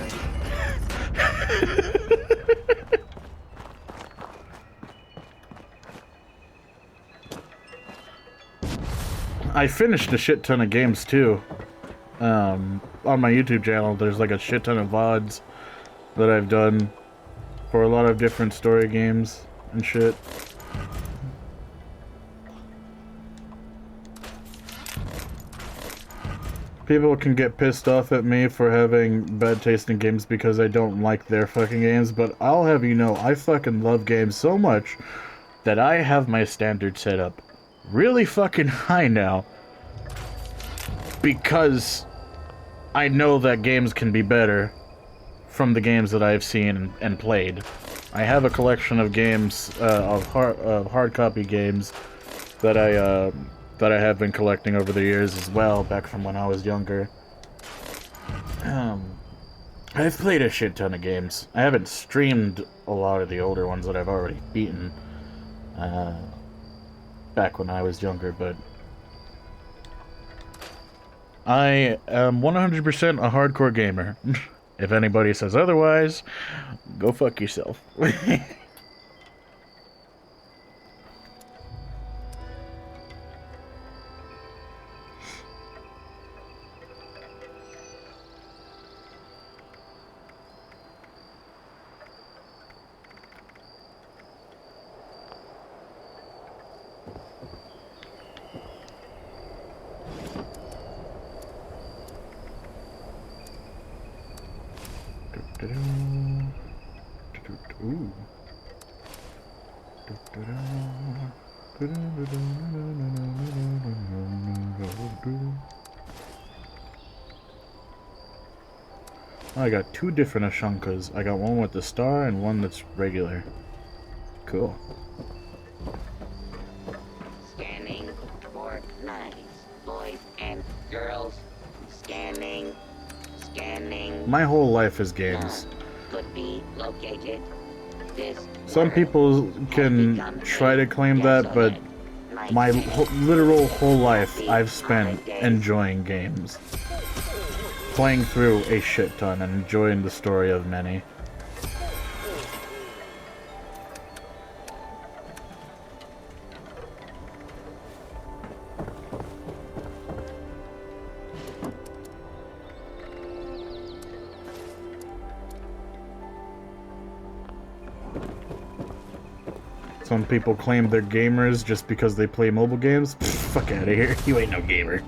I finished a shit ton of games too. On my YouTube channel, there's like a shit ton of VODs that I've done for a lot of different story games and shit. People can get pissed off at me for having bad taste in games because I don't like their fucking games, but I'll have you know, I fucking love games so much that I have my standard set up really fucking high now, because I know that games can be better from the games that I've seen and played. I have a collection of games, of hard copy games that I have been collecting over the years as well, back from when I was younger. I've played a shit ton of games. I haven't streamed a lot of the older ones that I've already beaten back when I was younger, but I am 100% a hardcore gamer. If anybody says otherwise, go fuck yourself. Ooh. I got two different Ashankas. I got one with the star and one that's regular. Cool. Scanning for knives. Boys and girls. Scanning. Scanning. My whole life is games. Could be located. This Some people can try to claim that, but my literal whole life I've spent enjoying games. Playing through a shit ton and enjoying the story of many. Some people claim they're gamers just because they play mobile games. Pfft, fuck out of here. You ain't no gamer.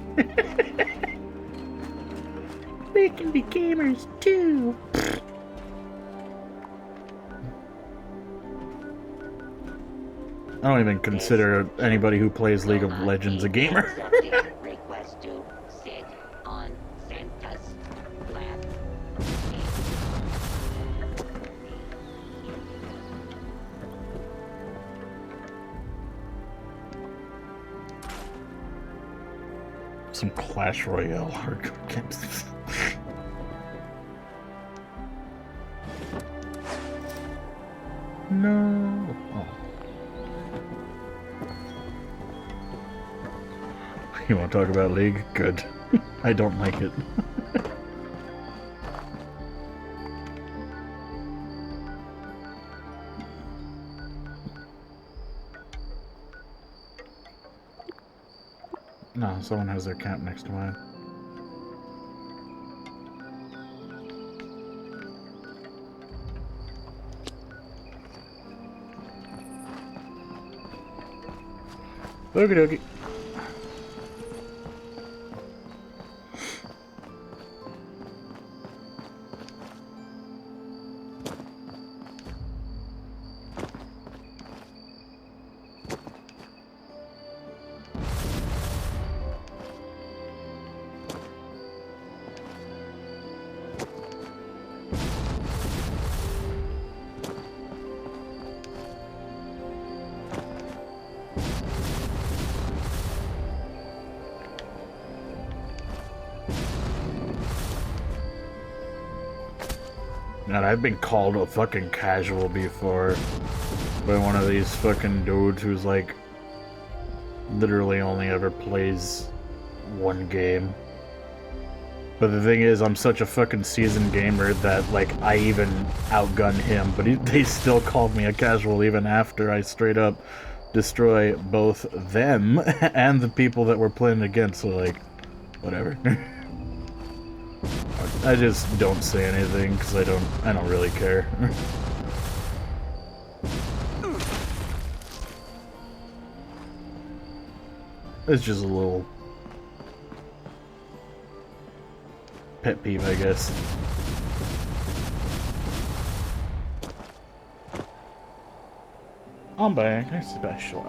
We can be gamers too. I don't even consider anybody who plays League of Legends a gamer. Request to sit on Santa's lap. Some Clash Royale hardcore games. No. Oh. You want to talk about League? Good. I don't like it. No, someone has their camp next to mine. Okie dokie. God, I've been called a fucking casual before by one of these fucking dudes who's like literally only ever plays one game. But the thing is, I'm such a fucking seasoned gamer that like I even outgun him, but they still called me a casual even after I straight up destroy both them and the people that we're playing against, so like, whatever. I just don't say anything because I don't really care. It's just a little pet peeve, I guess. I'm back. I special.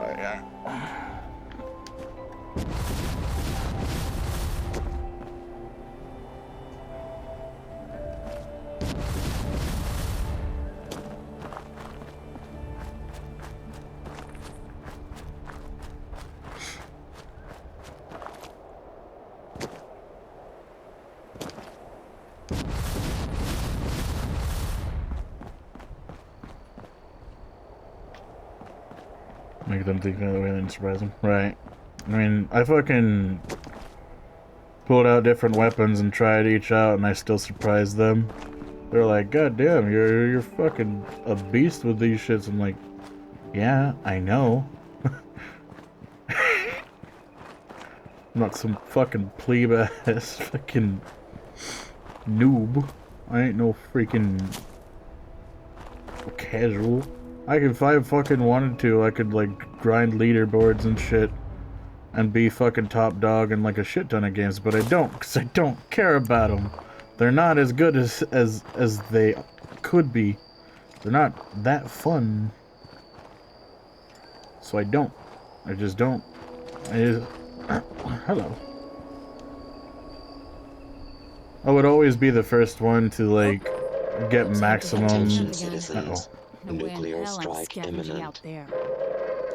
Make them think that way and surprise them. Right. I mean, I fucking pulled out different weapons and tried each out and I still surprised them. They're like, God damn, you're fucking a beast with these shits. I'm like, yeah, I know. I'm not some fucking plebe ass fucking noob. I ain't no freaking casual. If I fucking wanted to, I could like grind leaderboards and shit and be fucking top dog in like a shit ton of games, but I don't, because I don't care about them. They're not as good as they could be. They're not that fun. So I don't. I just don't. Hello. I would always be the first one to like get maximum. Uh-oh. Nuclear strike imminent. out there.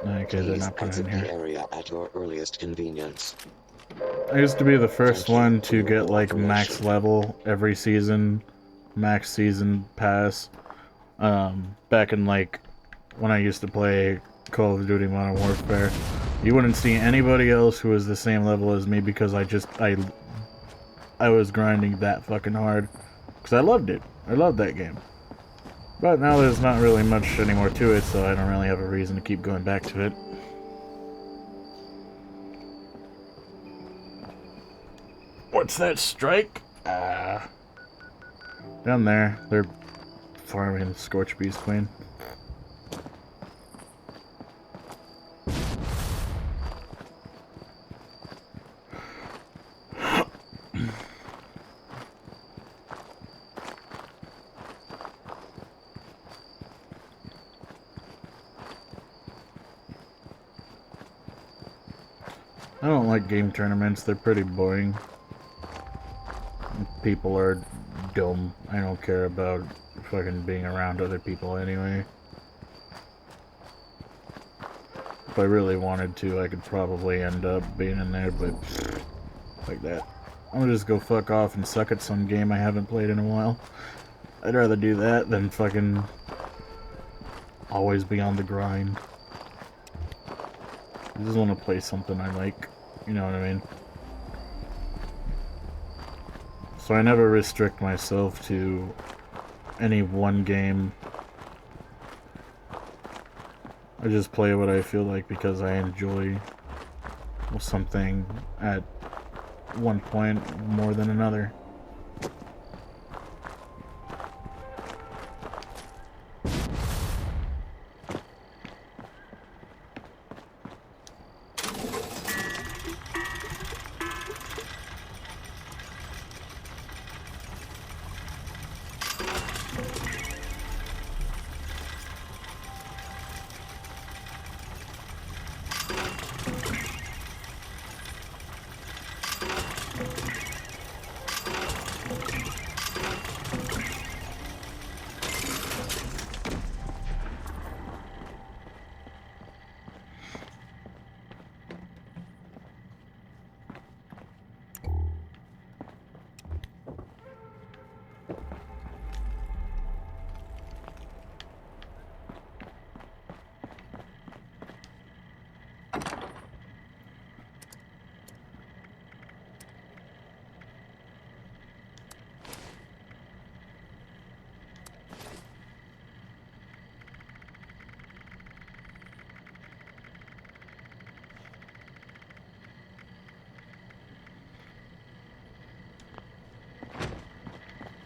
Okay, they're Please not putting exit it in the here. area at your earliest convenience. I used to be the first one to get like max level every season, max season pass. Back in like when I used to play Call of Duty Modern Warfare, you wouldn't see anybody else who was the same level as me because I was grinding that fucking hard because I loved it. I loved that game. But now there's not really much anymore to it, so I don't really have a reason to keep going back to it. What's that strike? Down there, they're farming Scorch Beast Queen. I don't like game tournaments, they're pretty boring. People are dumb. I don't care about fucking being around other people anyway. If I really wanted to, I could probably end up being in there, but like that. I'm gonna just go fuck off and suck at some game I haven't played in a while. I'd rather do that than fucking always be on the grind. I just want to play something I like, you know what I mean? So I never restrict myself to any one game. I just play what I feel like because I enjoy something at one point more than another.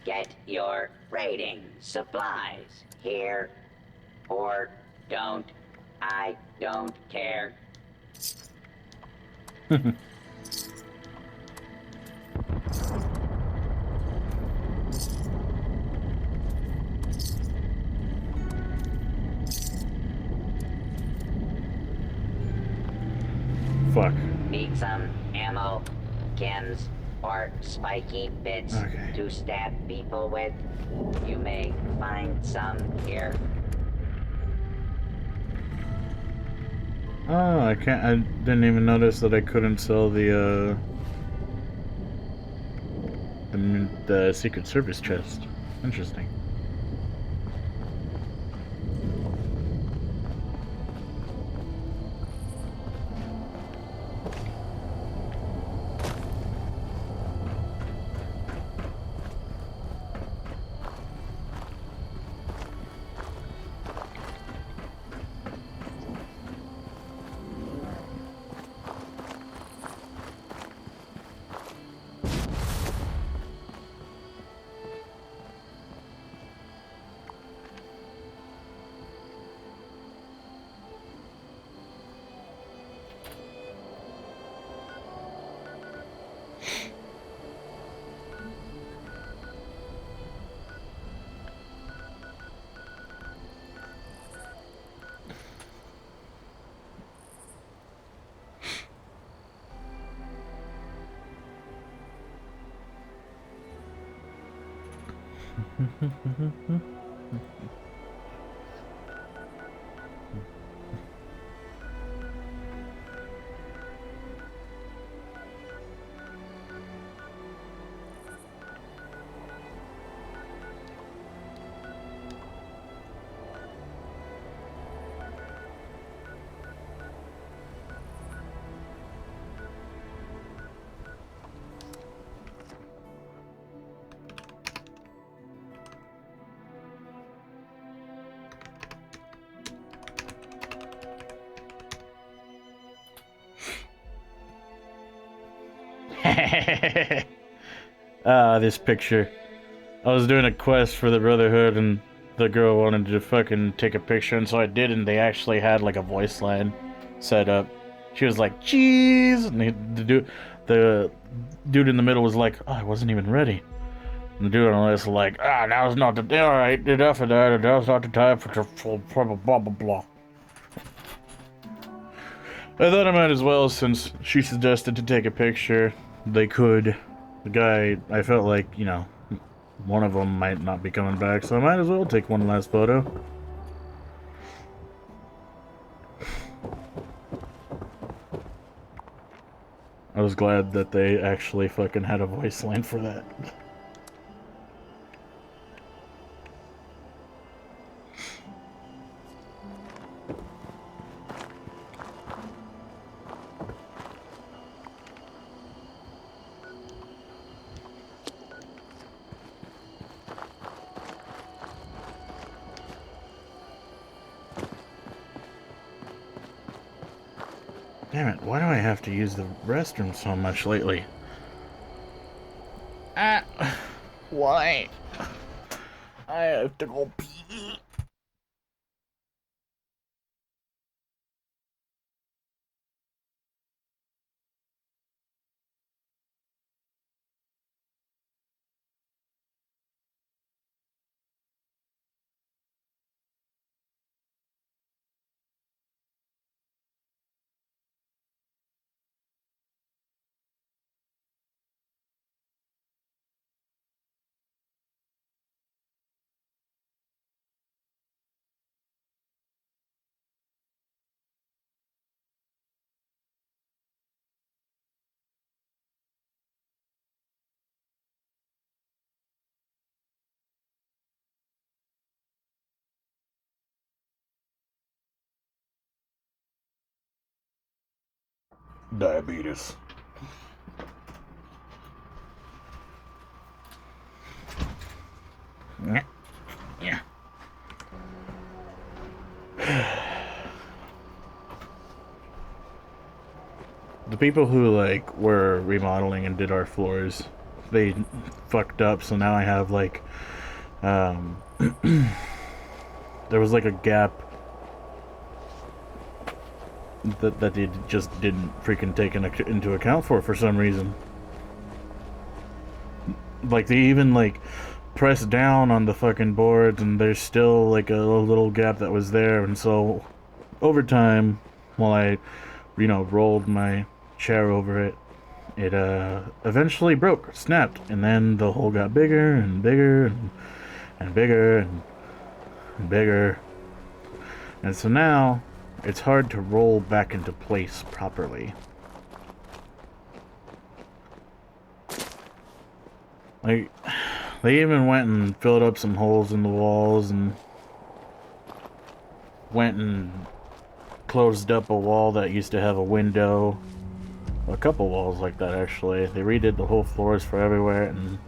Get your rating. Supplies. Here. Or don't. I don't care. Fuck. Need some ammo, chems, or spiky bits to stab people with? You may find some here. Oh, I didn't even notice that I couldn't sell the Secret Service chest. Interesting. This picture. I was doing a quest for the Brotherhood, and the girl wanted to fucking take a picture, and so I did, and they actually had like a voice line set up. She was like, "Cheese," and the dude in the middle was like, "Oh, I wasn't even ready." And the dude on the list was like, "Now's not the all right, enough of that. Now's not the time for blah blah blah." I thought I might as well, since she suggested to take a picture. They could. The guy, I felt like, you know, one of them might not be coming back, so I might as well take one last photo. I was glad that they actually fucking had a voice line for that. Damn it, why do I have to use the restroom so much lately? Why? I have to go pee. Diabetes. Yeah. The people who, like, were remodeling and did our floors, they fucked up, so now I have, like, there was, like, a gap that they just didn't freaking take into account for some reason. Like, they even, like, pressed down on the fucking boards, and there's still, like, a little gap that was there, and so, over time, while I, you know, rolled my chair over it, it, eventually broke, snapped, and then the hole got bigger, and bigger, and bigger, and bigger, and so now, it's hard to roll back into place properly. Like, they even went and filled up some holes in the walls and went and closed up a wall that used to have a window. A couple walls like that, actually. They redid the whole floors for everywhere, and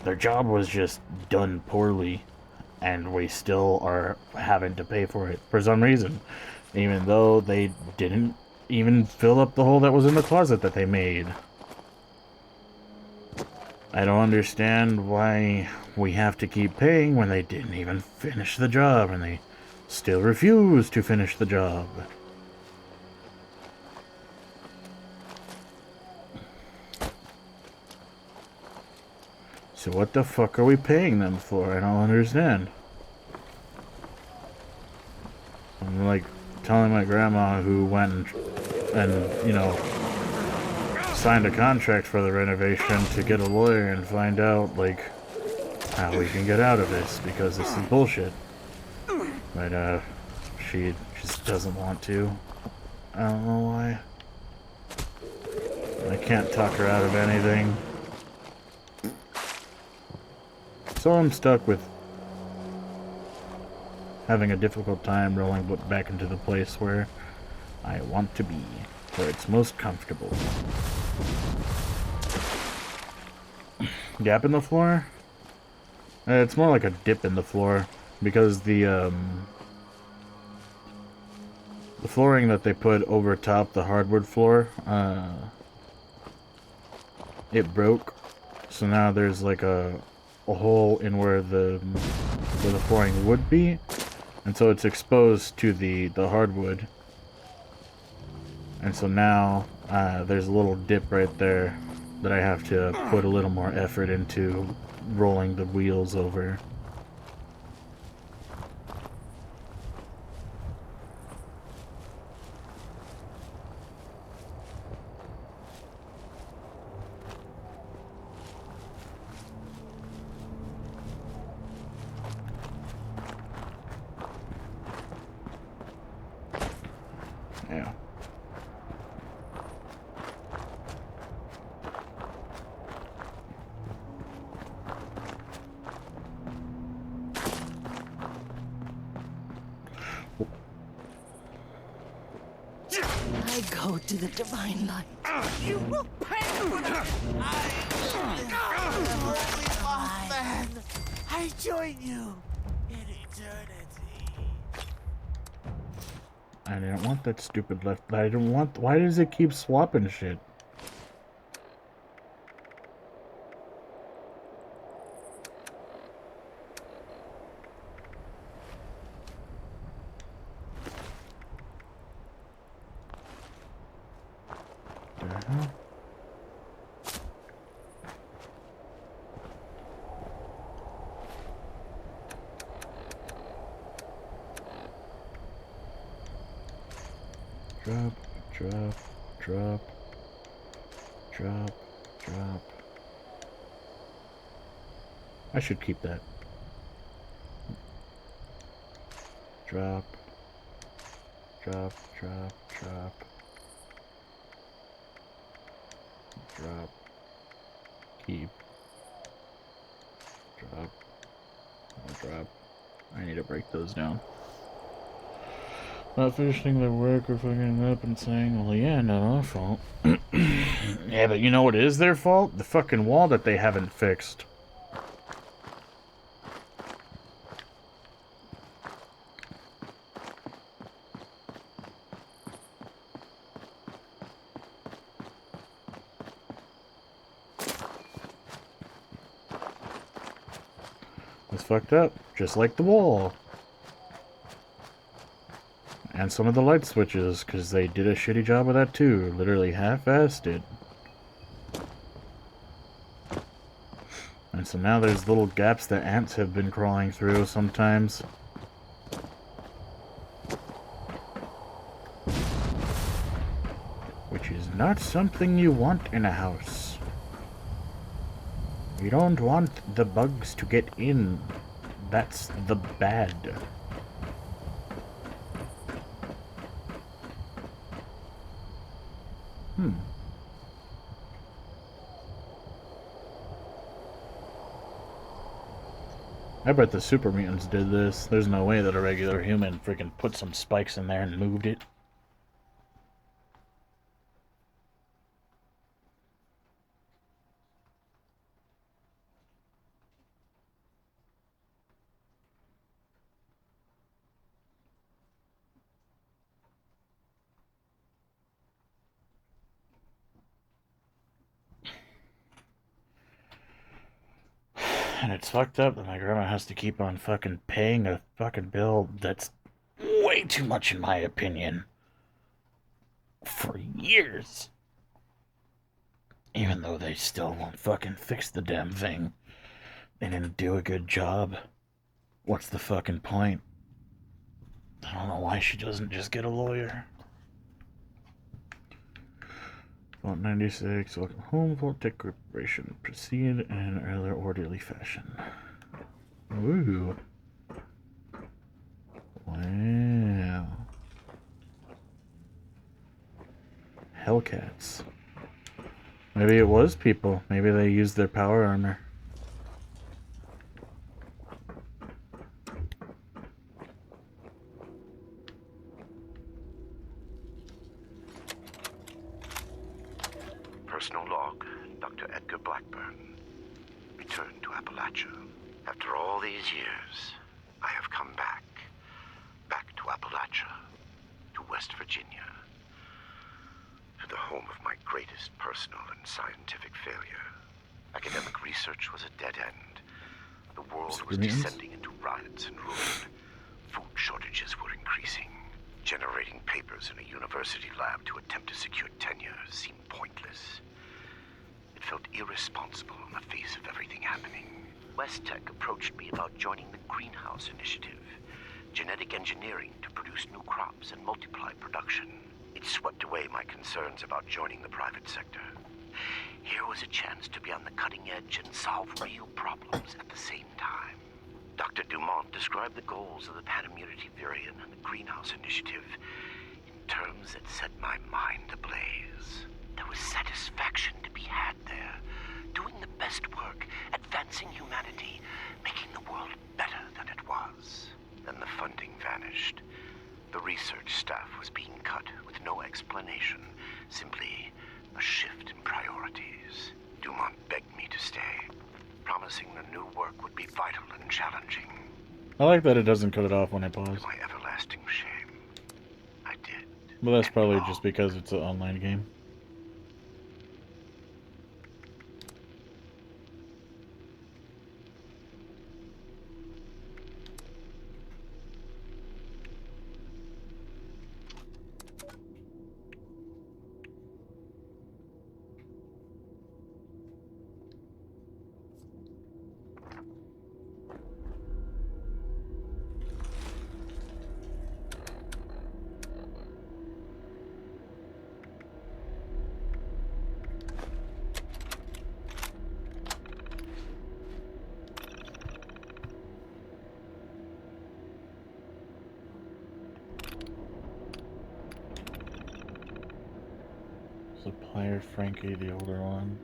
their job was just done poorly. And we still are having to pay for it for some reason, even though they didn't even fill up the hole that was in the closet that they made. I don't understand why we have to keep paying when they didn't even finish the job, and they still refuse to finish the job. So what the fuck are we paying them for? I don't understand. I'm like telling my grandma, who went and you know, signed a contract for the renovation, to get a lawyer and find out, like, how we can get out of this, because this is bullshit. But she just doesn't want to. I don't know why. I can't talk her out of anything. So I'm stuck with having a difficult time rolling back into the place where I want to be, where it's most comfortable. Gap in the floor? It's more like a dip in the floor, because the flooring that they put over top the hardwood floor, it broke. So now there's like a hole in where the flooring would be, and so it's exposed to the hardwood. And so now there's a little dip right there that I have to put a little more effort into rolling the wheels over. Yeah. I go to the divine light. You will pay for that. I join you in eternity. I didn't want that stupid left. I didn't want. Why does it keep swapping shit? The hell? Drop, drop, drop, drop, drop. I should keep that. Drop, drop, drop, drop, drop, keep, drop, drop. I need to break those down. Not finishing their work or fucking up and saying, well, yeah, not our fault. Yeah, but you know what is their fault? The fucking wall that they haven't fixed. It's fucked up, just like the wall. And some of the light switches, because they did a shitty job of that too. Literally half-assed it. And so now there's little gaps that ants have been crawling through sometimes. Which is not something you want in a house. You don't want the bugs to get in. That's the bad. I bet the super mutants did this. There's no way that a regular human freaking put some spikes in there and moved it. And it's fucked up that my grandma has to keep on fucking paying a fucking bill that's way too much in my opinion. For years. Even though they still won't fucking fix the damn thing. They didn't do a good job. What's the fucking point? I don't know why she doesn't just get a lawyer. Vault 96, welcome home, Vault Tech Corporation. Proceed in an earlier orderly fashion. Ooh. Wow. Hellcats. Maybe it was people. Maybe they used their power armor. Personal log, Dr. Edgar Blackburn. Returned to Appalachia. After all these years, I have come back. Back to Appalachia. To West Virginia. to the home of my greatest personal and scientific failure. Academic research was a dead end. The world was descending into riots and ruin. Food shortages were increasing. Generating papers in a university lab to attempt to secure tenure seemed pointless. It felt irresponsible on the face of everything happening. Westtech approached me about joining the Greenhouse Initiative, genetic engineering to produce new crops and multiply production. It swept away my concerns about joining the private sector. Here was a chance to be on the cutting edge and solve real problems at the same time. Dr. Dumont described the goals of the Panimmunity Virion and the Greenhouse Initiative in terms that set my mind ablaze. There was satisfaction to be had there, doing the best work, advancing humanity, making the world better than it was. Then the funding vanished. The research staff was being cut with no explanation, simply a shift in priorities. Dumont begged me to stay, promising the new work would be vital and challenging. I like that it doesn't cut it off when I pause. To my everlasting shame, I did. Well, that's probably just because it's an online game. Supplier Frankie, the older one.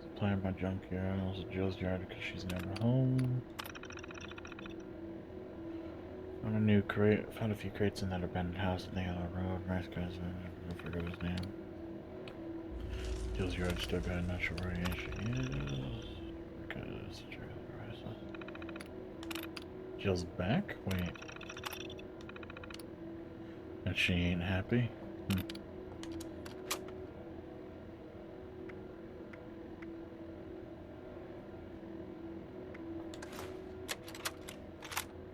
Supplier my junkyard, also Jill's yard because she's never home. Found a new crate. Found a few crates in that abandoned house at the end of the road. Nice guys, I forgot his name. Jill's yard still got, not sure where he actually is. Because Jill's back? Wait. And she ain't happy?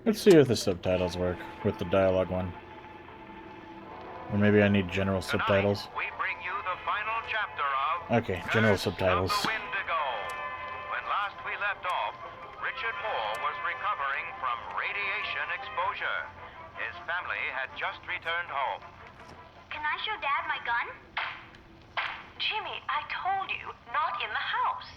Let's see if the subtitles work with the dialogue one. Or maybe I need general subtitles. We bring you the final chapter of Okay, general subtitles. Wendigo. When last we left off, Richard Moore was recovering from radiation exposure. His family had just returned home. Can I show Dad my gun? Jimmy, I told you, not in the house.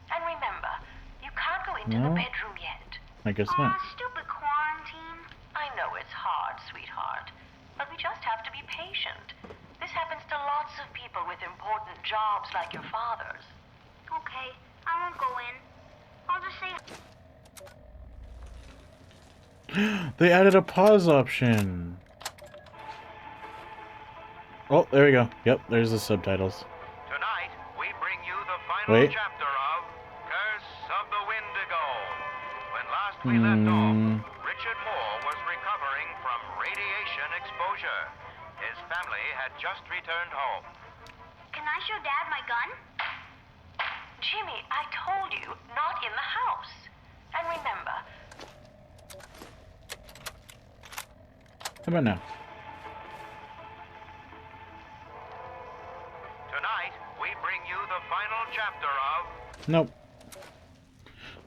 And remember, you can't go into the bedroom yet. I guess not. Stupid quarantine. I know it's hard, sweetheart, but we just have to be patient. This happens to lots of people with important jobs like your father's. Okay, I won't go in. I'll just say... They added a pause option. Oh, there we go. Yep, there's the subtitles. Tonight, we bring you the final Wait. chapter of Curse of the Wendigo. When last we left off, Richard Moore was recovering from radiation exposure. His family had just returned home. Can I show Dad my gun? Jimmy, I told you, not in the house. And remember... How about now? Tonight, we bring you the final chapter of... Nope.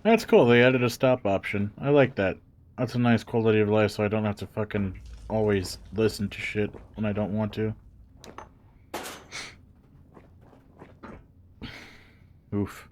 That's cool, they added a stop option. I like that. That's a nice quality of life so I don't have to fucking always listen to shit when I don't want to. Oof.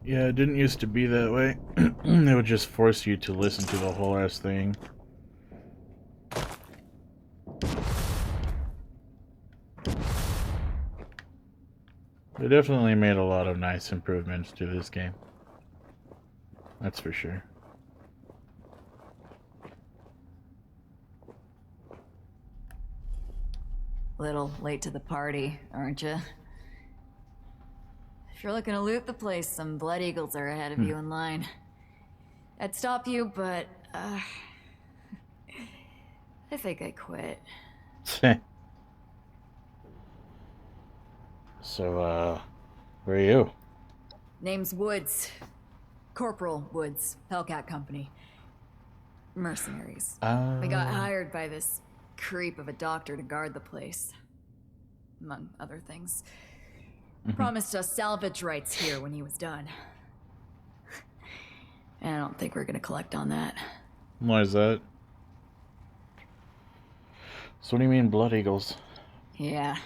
Yeah, it didn't used to be that way. They would just force you to listen to the whole ass thing. They definitely made a lot of nice improvements to this game. That's for sure. Little late to the party, aren't you? If you're looking to loot the place, some Blood Eagles are ahead of you in line. I'd stop you, but, I think I quit. So, where are you? Name's Woods. Corporal Woods, Hellcat Company. Mercenaries. We got hired by this creep of a doctor to guard the place. Among other things. Promised us salvage rights here when he was done. And I don't think we're gonna collect on that. Why is that? So what do you mean, Blood Eagles? Yeah.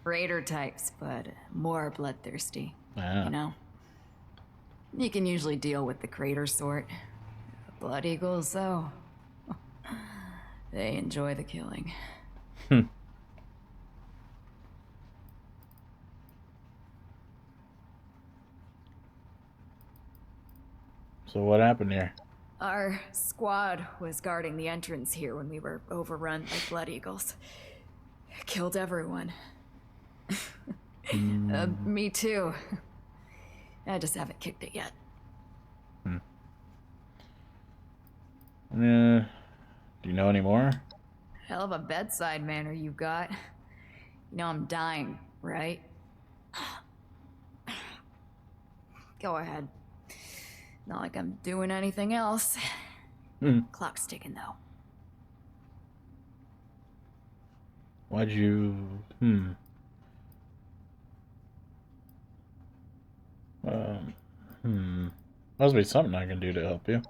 Raider types, but more bloodthirsty. Yeah. You know? You can usually deal with the crater sort. Blood Eagles, though. They enjoy the killing. So what happened here? Our squad was guarding the entrance here when we were overrun by Blood Eagles. Killed everyone. Me too. I just haven't kicked it yet. Do you know any more? Hell of a bedside manner you got. You know I'm dying, right? Go ahead. Not like I'm doing anything else. Clock's ticking, though. Why'd you... Must be something I can do to help you.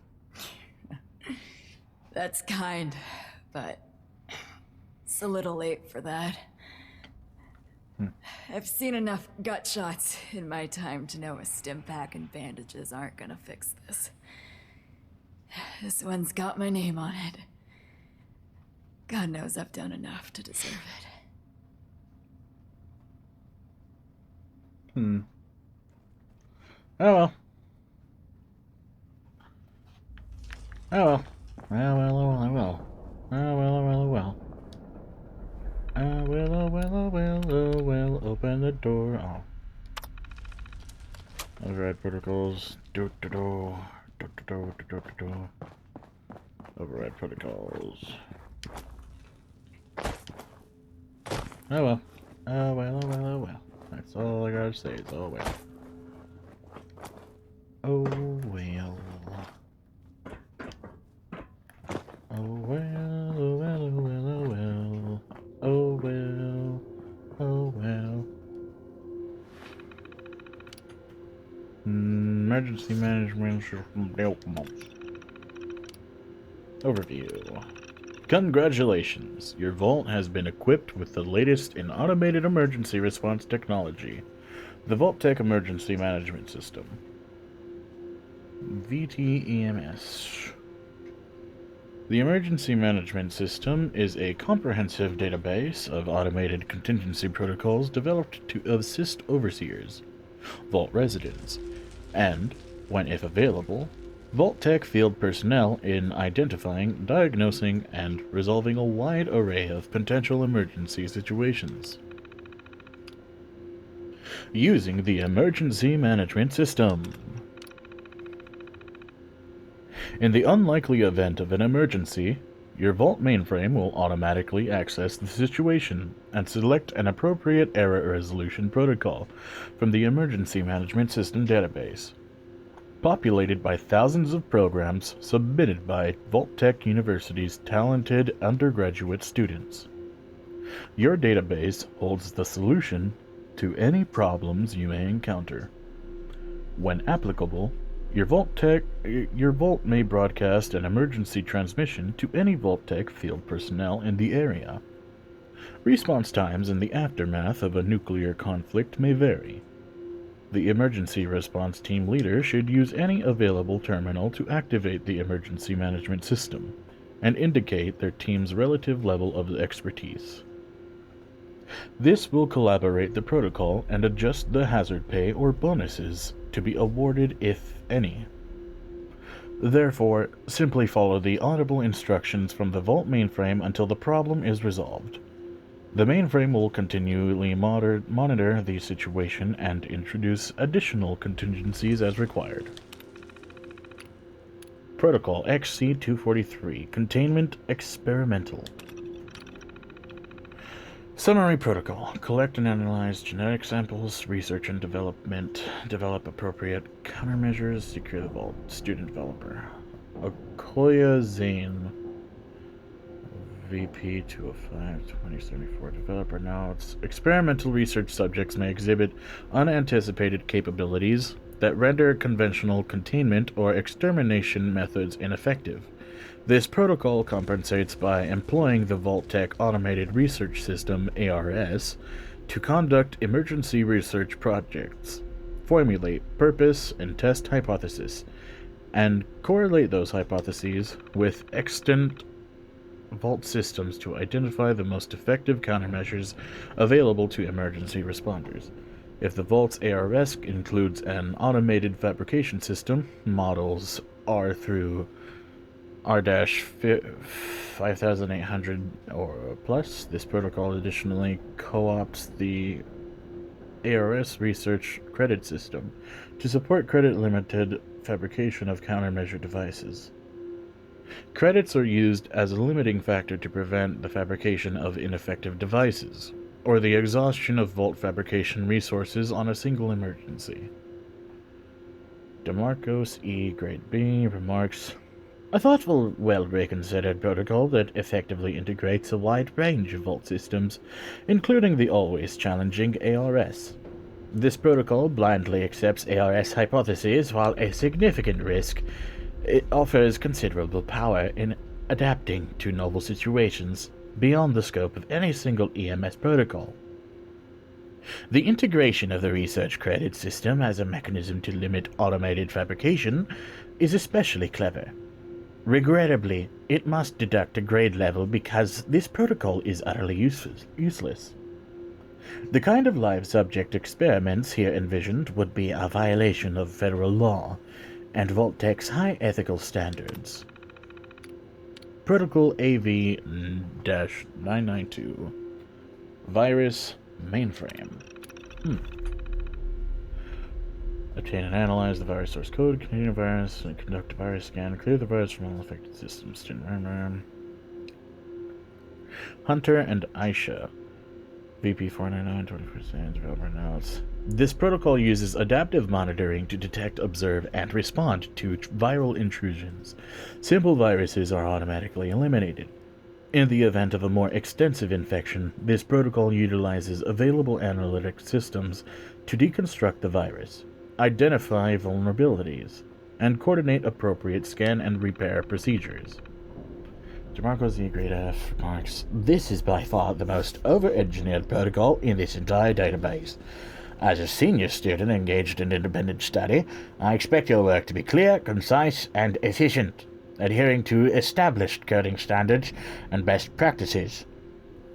That's kind, but it's a little late for that. I've seen enough gut shots in my time to know a stim pack and bandages aren't gonna fix this. This one's got my name on it. God knows I've done enough to deserve it. Oh well. Oh well. Oh well, oh well, oh well. Oh well, oh well, oh well. Oh well, oh well, oh well, oh well, open the door. Oh. Override protocols. Do-do-do. Do-do-do, do-do-do. Override protocols. Oh well. Oh well, oh well, oh well. That's all I gotta say is oh well. Oh well. Oh well, oh well, oh well, oh well. Oh well, oh well. Emergency management overview. Congratulations, your vault has been equipped with the latest in automated emergency response technology, the Vault-Tec Emergency Management System. VTEMS. The Emergency Management System is a comprehensive database of automated contingency protocols developed to assist overseers, Vault residents, and, when if available, Vault-Tec field personnel in identifying, diagnosing, and resolving a wide array of potential emergency situations. Using the Emergency Management System. In the unlikely event of an emergency, your Vault mainframe will automatically access the situation and select an appropriate error resolution protocol from the Emergency Management System database, populated by thousands of programs submitted by Vault-Tec University's talented undergraduate students. Your database holds the solution to any problems you may encounter. When applicable, your Vault may broadcast an emergency transmission to any Vault-Tec field personnel in the area. Response times in the aftermath of a nuclear conflict may vary. The emergency response team leader should use any available terminal to activate the emergency management system and indicate their team's relative level of expertise. This will collaborate the protocol and adjust the hazard pay or bonuses to be awarded if any. Therefore, simply follow the audible instructions from the Vault mainframe until the problem is resolved. The mainframe will continually monitor the situation and introduce additional contingencies as required. Protocol XC-243, Containment Experimental. Summary Protocol. Collect and analyze genetic samples, research and development, develop appropriate countermeasures, secure the vault. Student developer. Okoya Zane, VP 205 2074 developer notes. Experimental research subjects may exhibit unanticipated capabilities that render conventional containment or extermination methods ineffective. This protocol compensates by employing the Vault-Tec Automated Research System, ARS, to conduct emergency research projects, formulate, purpose, and test hypotheses, and correlate those hypotheses with extant Vault systems to identify the most effective countermeasures available to emergency responders. If the Vault's ARS includes an automated fabrication system, models R through R-5800 or plus, this protocol additionally co-opts the ARS research credit system to support credit-limited fabrication of countermeasure devices. Credits are used as a limiting factor to prevent the fabrication of ineffective devices, or the exhaustion of Vault fabrication resources on a single emergency. DeMarcos E. Grade B remarks, a thoughtful, well-reconsidered protocol that effectively integrates a wide range of Vault systems, including the always challenging ARS. This protocol blindly accepts ARS hypotheses while a significant risk. It offers considerable power in adapting to novel situations beyond the scope of any single EMS protocol. The integration of the research credit system as a mechanism to limit automated fabrication is especially clever. Regrettably, it must deduct a grade level because this protocol is utterly useless. The kind of live subject experiments here envisioned would be a violation of federal law and Vault-Tec's high ethical standards. Protocol AV-992. Virus Mainframe. Obtain and analyze the virus source code, contain a virus, and conduct a virus scan, clear the virus from all affected systems. Hunter and Aisha. VP 499, 21st developer notes. This protocol uses adaptive monitoring to detect, observe, and respond to viral intrusions. Simple viruses are automatically eliminated. In the event of a more extensive infection, this protocol utilizes available analytic systems to deconstruct the virus, identify vulnerabilities, and coordinate appropriate scan and repair procedures. DeMarco Z. Grade F remarks, this is by far the most over-engineered protocol in this entire database. As a senior student engaged in independent study, I expect your work to be clear, concise, and efficient, adhering to established coding standards and best practices.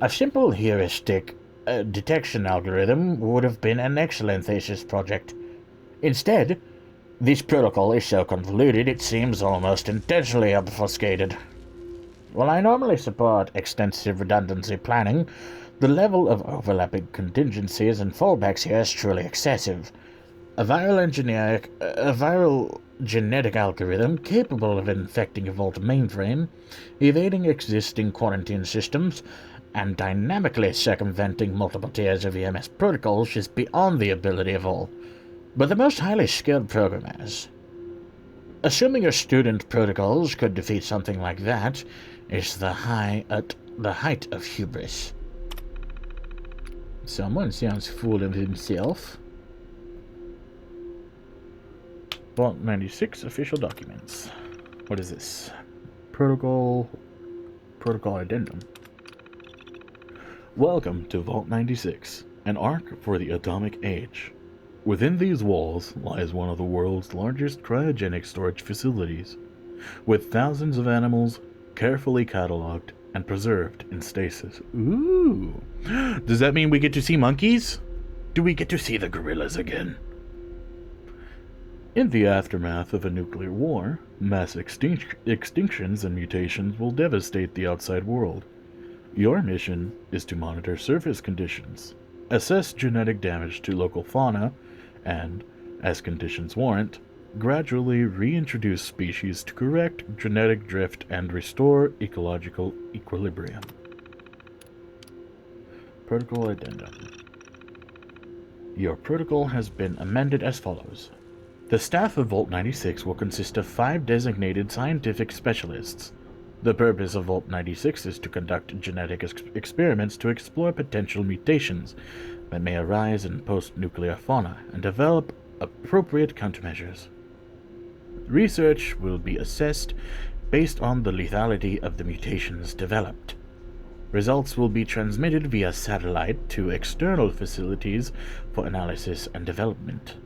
A simple heuristic detection algorithm would have been an excellent thesis project. Instead, this protocol is so convoluted it seems almost intentionally obfuscated. While I normally support extensive redundancy planning, the level of overlapping contingencies and fallbacks here is truly excessive. A viral genetic algorithm capable of infecting a Vault mainframe, evading existing quarantine systems, and dynamically circumventing multiple tiers of EMS protocols is beyond the ability of all but the most highly skilled programmers. Assuming your student protocols could defeat something like that is the height of hubris. Someone sounds full of himself. Vault 96 official documents. What is this? Protocol addendum. Welcome to Vault 96, an ark for the atomic age. Within these walls lies one of the world's largest cryogenic storage facilities, with thousands of animals carefully cataloged and preserved in stasis. Ooh! Does that mean we get to see monkeys? Do we get to see the gorillas again? In the aftermath of a nuclear war, mass extinctions and mutations will devastate the outside world. Your mission is to monitor surface conditions, assess genetic damage to local fauna, and, as conditions warrant, gradually reintroduce species to correct genetic drift and restore ecological equilibrium. Protocol addendum. Your protocol has been amended as follows. The staff of Vault 96 will consist of 5 designated scientific specialists. The purpose of Vault 96 is to conduct genetic experiments to explore potential mutations that may arise in post-nuclear fauna and develop appropriate countermeasures. Research will be assessed based on the lethality of the mutations developed. Results will be transmitted via satellite to external facilities for analysis and development.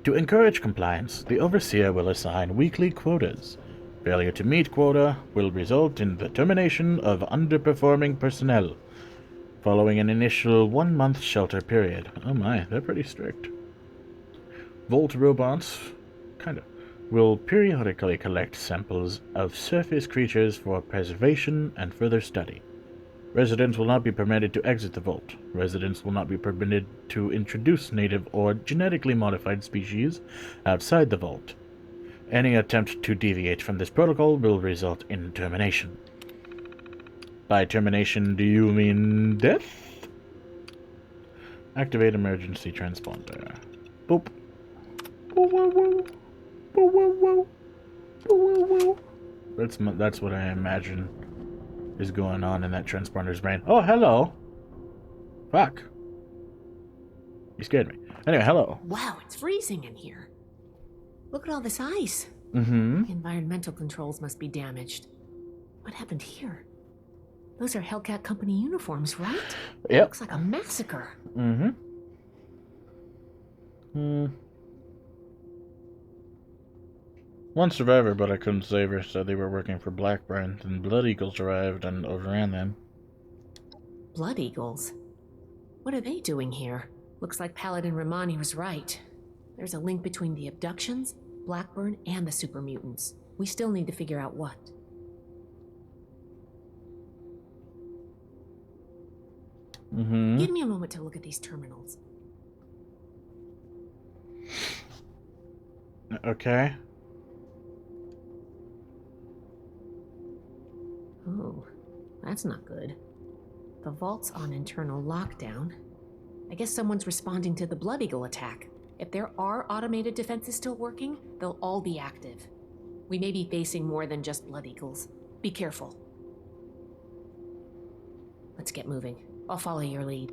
To encourage compliance, the Overseer will assign weekly quotas. Failure to meet quota will result in the termination of underperforming personnel, following an initial 1-month shelter period. Oh my, they're pretty strict. Vault robots, will periodically collect samples of surface creatures for preservation and further study. Residents will not be permitted to exit the vault. Residents will not be permitted to introduce native or genetically modified species outside the vault. Any attempt to deviate from this protocol will result in termination. By termination, do you mean death? Activate emergency transponder. Boop. That's what I imagine is going on in that transponder's brain. Oh, hello. Fuck. You scared me. Anyway, hello. Wow, it's freezing in here. Look at all this ice. Mm-hmm. The environmental controls must be damaged. What happened here? Those are Hellcat Company uniforms, right? Yep. Looks like a massacre. Mm-hmm. One survivor, but I couldn't save her, said they were working for Blackburn, and Blood Eagles arrived and overran them. Blood Eagles? What are they doing here? Looks like Paladin Romani was right. There's a link between the abductions, Blackburn, and the super mutants. We still need to figure out what. Mm-hmm. Give me a moment to look at these terminals. Okay. Oh, that's not good. The vault's on internal lockdown. I guess someone's responding to the Blood Eagle attack. If there are automated defenses still working, they'll all be active. We may be facing more than just Blood Eagles. Be careful. Let's get moving. I'll follow your lead.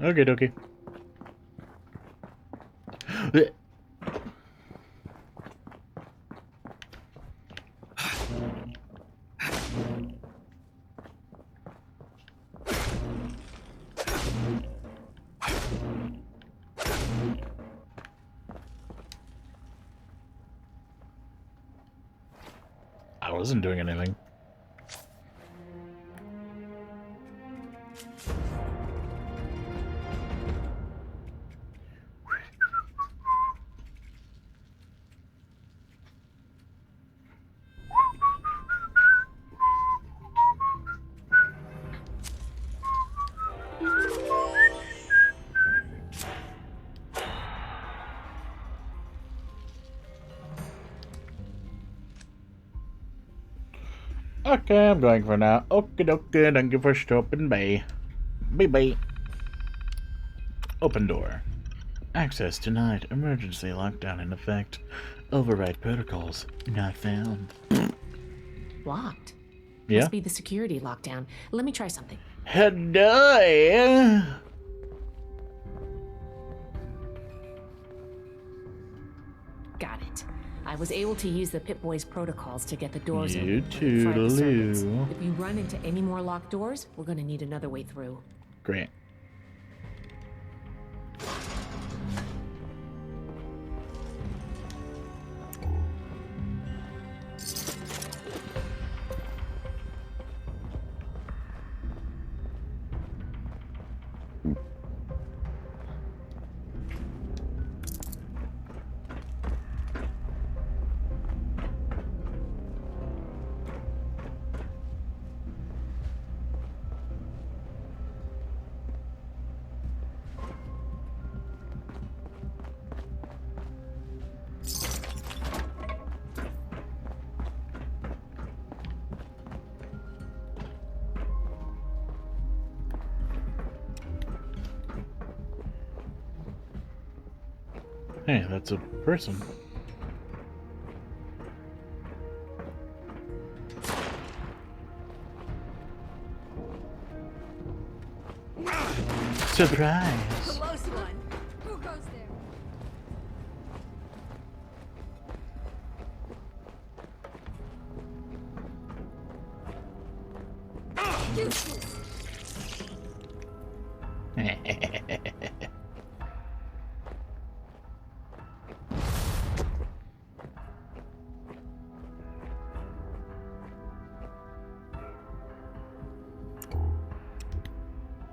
Okay, dokie. I wasn't doing anything. Okay, I'm going for now. Okay, dokie, thank you for stopping by. Bye-bye. Open door. Access denied. Emergency lockdown in effect. Override protocols not found. Locked? Yeah? Must be the security lockdown. Let me try something. Hello. Got it. I was able to use the Pip-Boy's protocols to get the doors You open in front of the servants. toodaloo. If we run into any more locked doors, we're gonna need another way through. Great. Hey, that's a person. Surprise! Close one. Who goes there? Useless.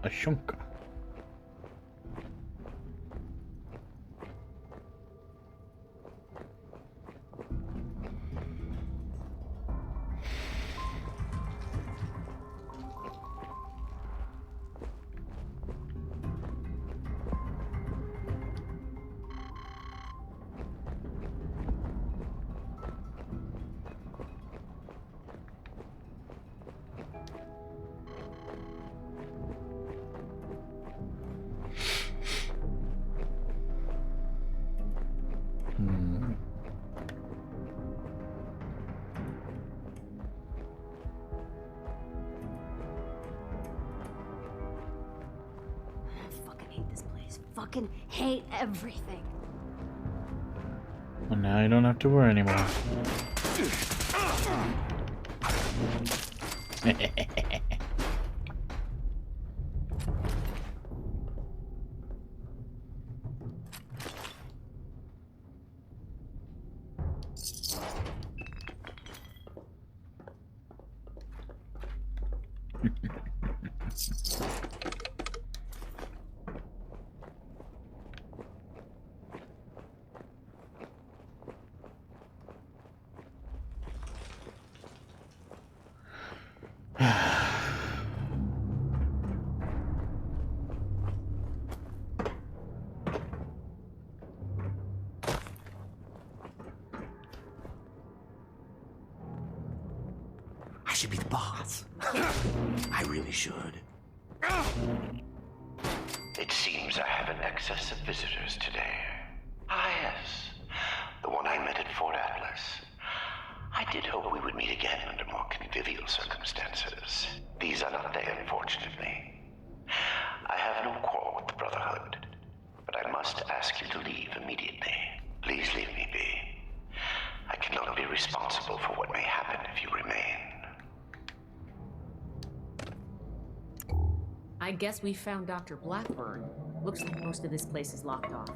A shunka. Fucking hate everything. Well, now you don't have to worry anymore. I should be the boss. I really should. It seems I have an excess of visitors today. Ah, yes. The one I met at Fort Atlas. I did hope we would meet again under more convivial circumstances. These are not they, unfortunately. I have no quarrel with the Brotherhood, but I must ask you to leave immediately. Please leave me be. I cannot be responsible for what may happen if you remain. I guess we found Dr. Blackburn. Looks like most of this place is locked off.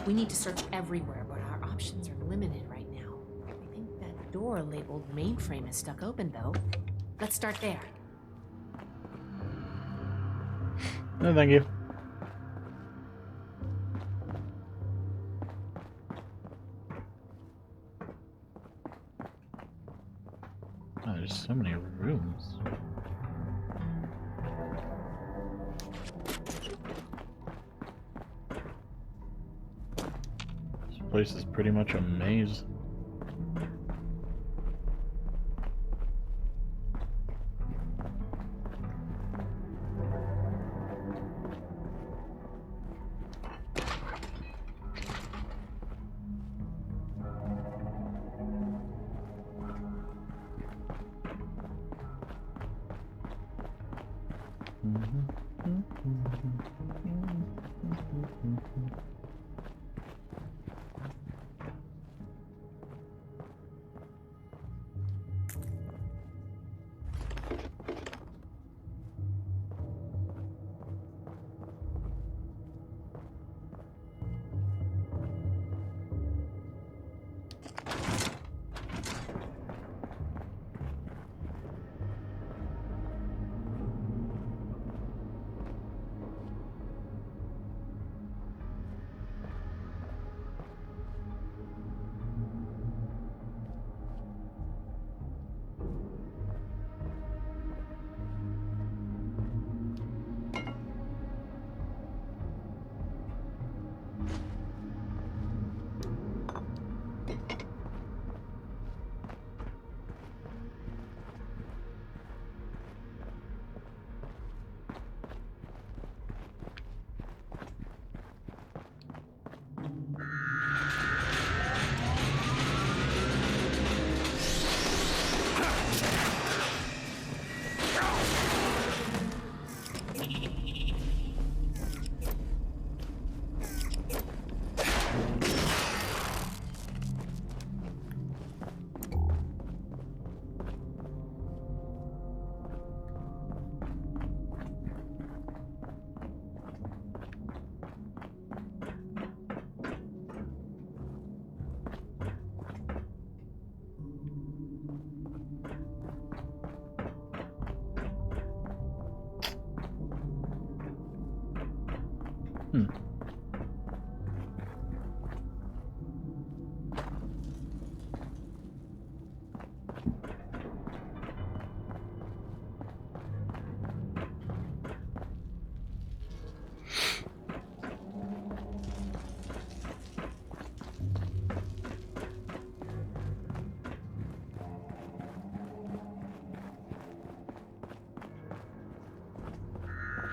We need to search everywhere, but our options are limited right now. I think that door labeled mainframe is stuck open, though. Let's start there. No, thank you. Oh, there's so many rooms. This place is pretty much a maze.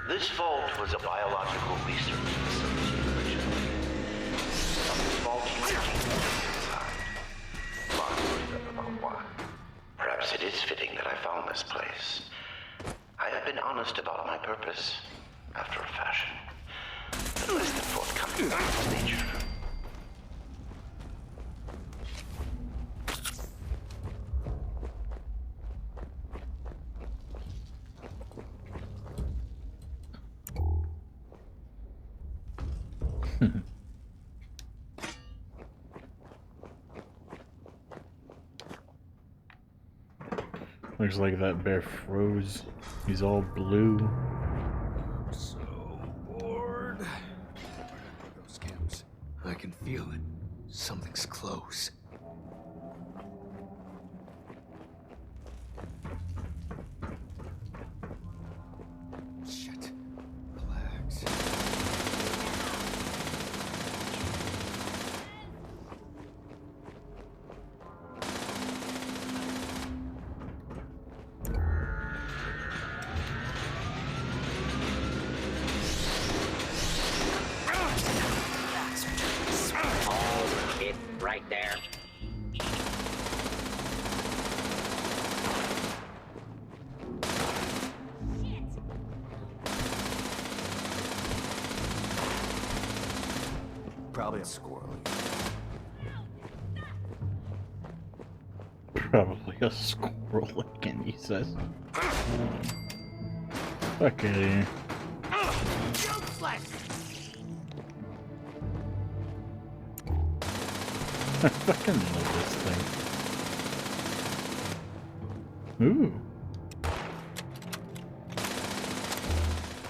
This vault was a biological research facility originally. Some faulty routine inside. Lots about why. Perhaps it is fitting that I found this place. I have been honest about my purpose, after a fashion. But less than forthcoming about its nature. Looks like that bear froze. He's all blue. I'm so bored. Those camps. I can feel it. Something's close. Shit. Relax. Right there. Probably a squirrel. Probably a squirrel again, he says. Okay. I fucking love this thing. Ooh.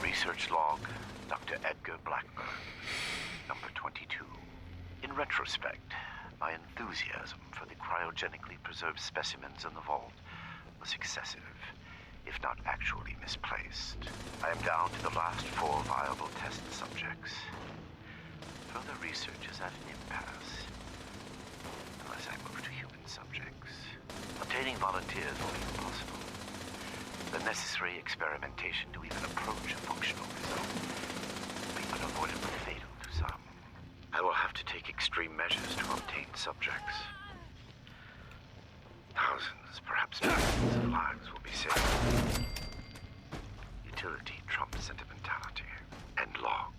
Research log, Dr. Edgar Blackburn, number 22. In retrospect, my enthusiasm for the cryogenically preserved specimens in the vault was excessive, if not actually misplaced. I am down to the last 4 viable test subjects. Further research is at an impasse. Unless I move to human subjects. Obtaining volunteers will be impossible. The necessary experimentation to even approach a functional result will be unavoidably fatal to some. I will have to take extreme measures to obtain subjects. Thousands, perhaps millions of lives will be saved. Utility trumps sentimentality. End log.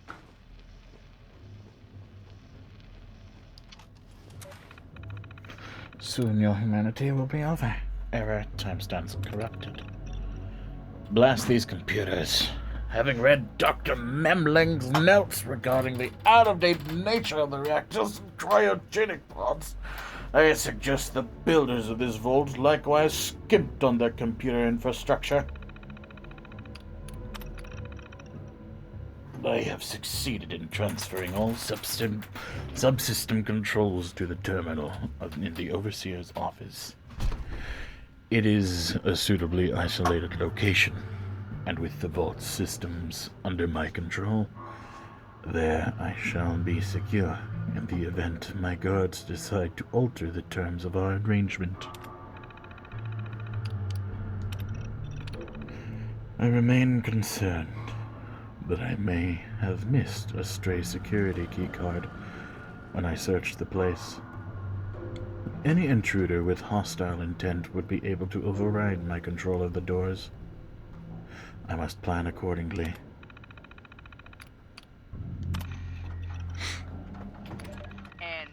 Soon your humanity will be over. Error, timestamps corrupted. Blast these computers. Having read Dr. Memling's notes regarding the out-of-date nature of the reactors and cryogenic pods, I suggest the builders of this vault likewise skimped on their computer infrastructure. I have succeeded in transferring all subsystem controls to the terminal in the Overseer's office. It is a suitably isolated location, and with the vault systems under my control, there I shall be secure in the event my guards decide to alter the terms of our arrangement. I remain concerned that I may have missed a stray security keycard when I searched the place. Any intruder with hostile intent would be able to override my control of the doors. I must plan accordingly. And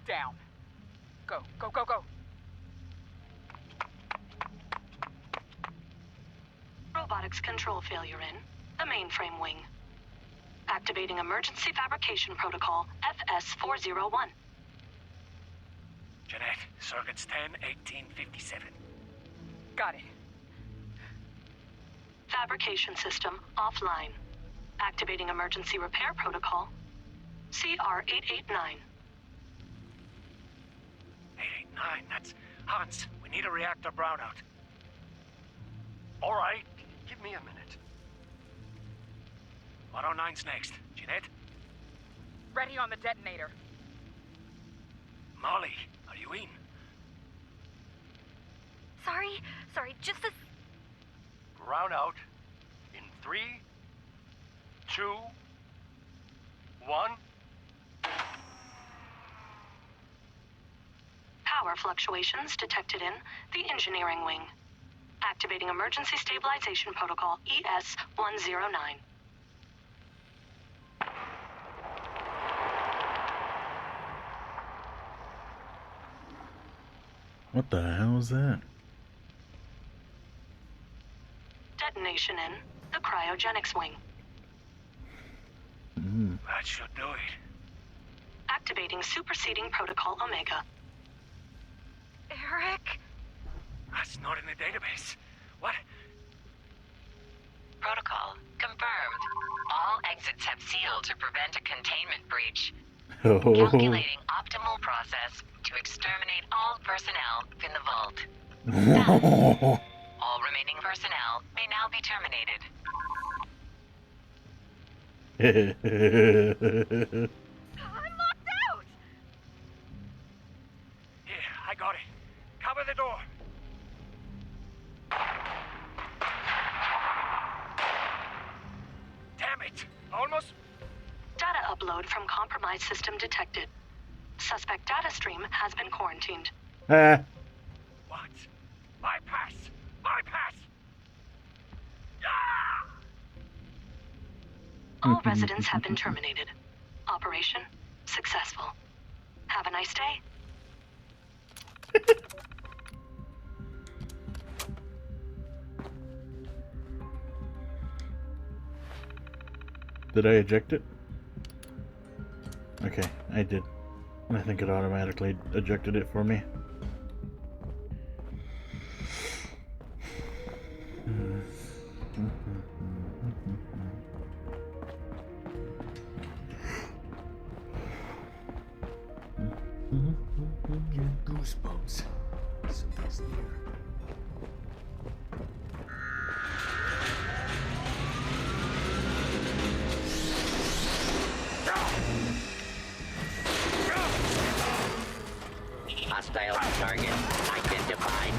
down. Go, go, go, go. Robotics control failure in the mainframe wing. Activating emergency fabrication protocol FS401. Jeanette, circuits 10-1857. Got it. Fabrication system offline. Activating emergency repair protocol. CR-889. 889, that's Hans. We need a reactor brownout. All right, give me a minute. 109's next. Jeanette? Ready on the detonator. Molly, are you in? Sorry, just a... Brownout in 3, 2, 1. Power fluctuations detected in the engineering wing. Activating emergency stabilization protocol ES-109. What the hell is that? Detonation in the cryogenics wing. That should do it. Activating superseding protocol Omega. Eric? That's not in the database. What? Protocol confirmed. All exits have sealed to prevent a containment breach. Oh. Calculating optimal process to exterminate all personnel in the vault. All remaining personnel may now be terminated. I'm locked out! Here, I got it. Cover the door. Damn it! Almost... Data upload from compromised system detected. Suspect data stream has been quarantined. What? Bypass! Bypass! All residents have been terminated. Operation successful. Have a nice day. Did I eject it? Okay, I did. I think it automatically ejected it for me. Get goosebumps. Something's near. Hostile target identified.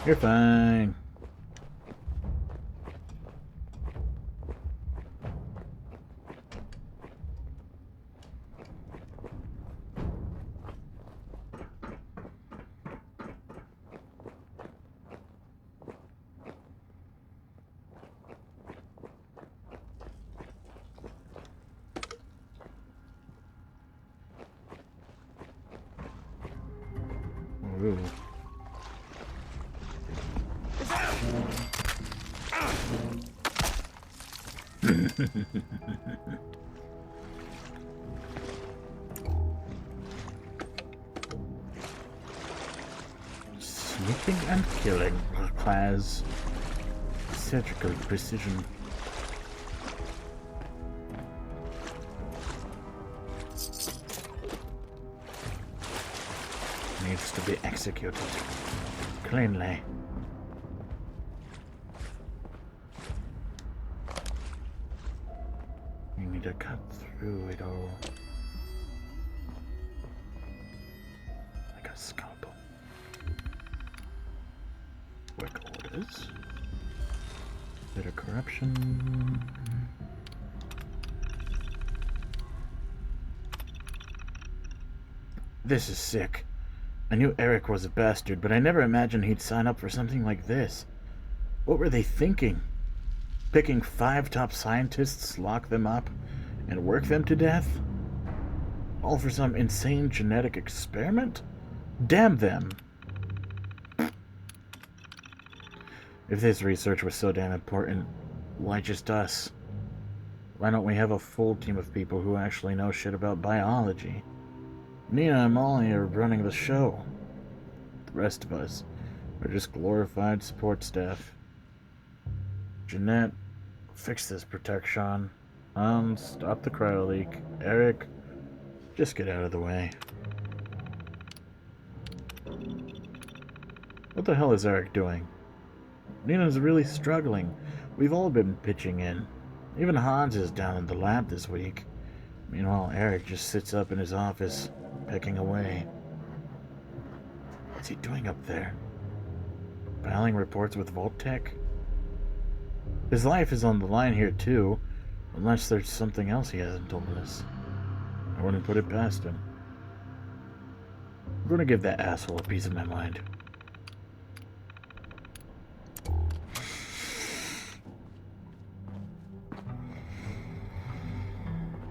You're fine. Ooh. Sneaking and killing requires surgical precision. Needs to be executed cleanly. You need to cut through it all like a scalpel. Work orders. Bit of corruption. This is sick. I knew Eric was a bastard, but I never imagined he'd sign up for something like this. What were they thinking? Picking 5 top scientists, lock them up, and work them to death? All for some insane genetic experiment? Damn them! If this research was so damn important, why just us? Why don't we have a full team of people who actually know shit about biology? Nina and Molly are running the show. The rest of us are just glorified support staff. Jeanette, fix this protection. Stop the cryo leak. Eric, just get out of the way. What the hell is Eric doing? Nina's really struggling. We've all been pitching in. Even Hans is down in the lab this week. Meanwhile, Eric just sits up in his office, pecking away. What's he doing up there? Filing reports with Vault-Tec? His life is on the line here too, unless there's something else he hasn't told us. I wouldn't put it past him. I'm gonna give that asshole a piece of my mind.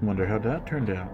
Wonder how that turned out.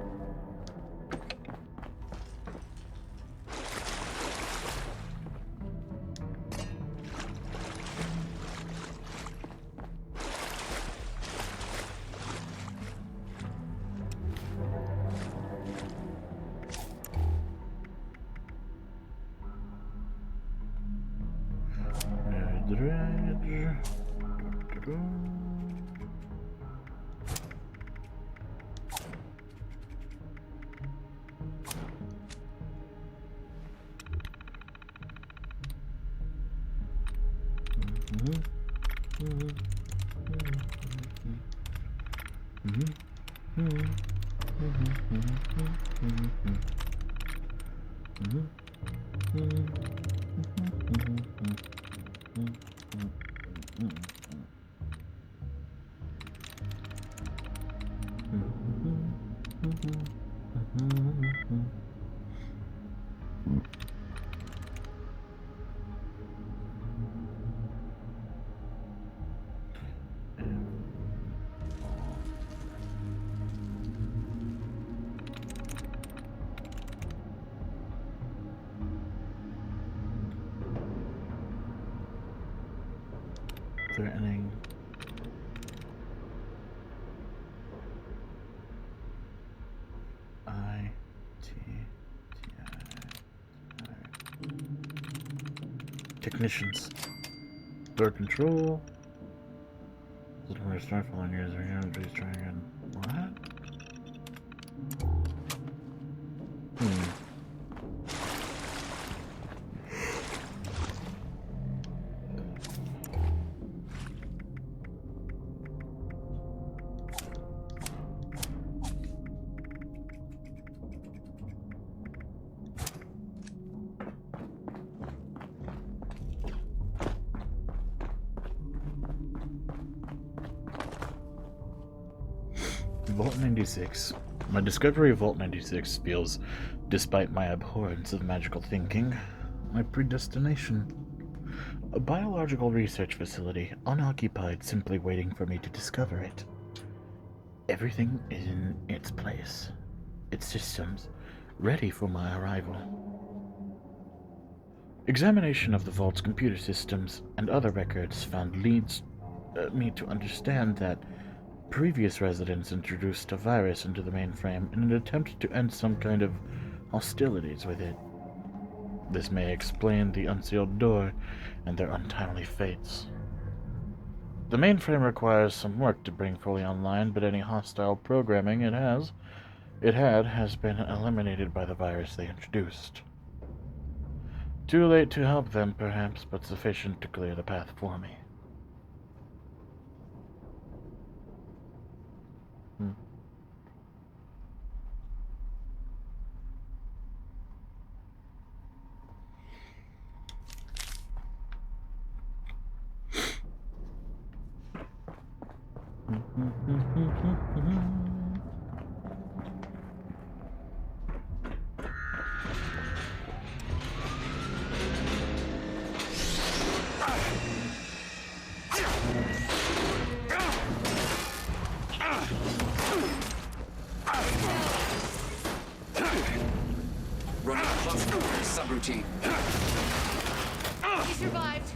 Threatening. Technicians. Door control. Start following yours. Please try again. What? Vault 96. My discovery of Vault 96 feels, despite my abhorrence of magical thinking, my predestination. A biological research facility, unoccupied, simply waiting for me to discover it. Everything is in its place. Its systems ready for my arrival. Examination of the Vault's computer systems and other records found leads me to understand that previous residents introduced a virus into the mainframe in an attempt to end some kind of hostilities with it. This may explain the unsealed door and their untimely fates. The mainframe requires some work to bring fully online, but any hostile programming it has been eliminated by the virus they introduced. Too late to help them, perhaps, but sufficient to clear the path for me. Running plus subroutine. He survived.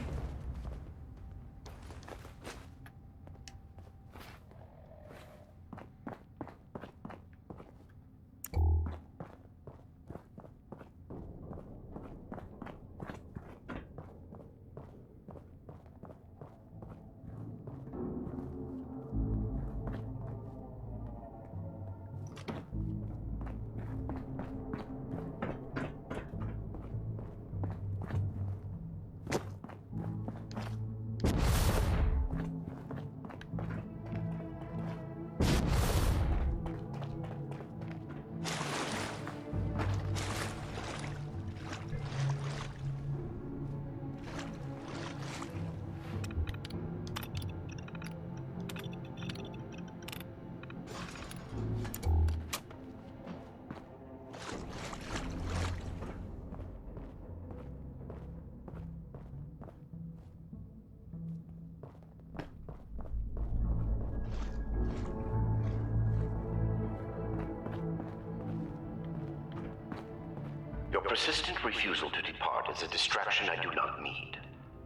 persistent refusal to depart is a distraction I do not need.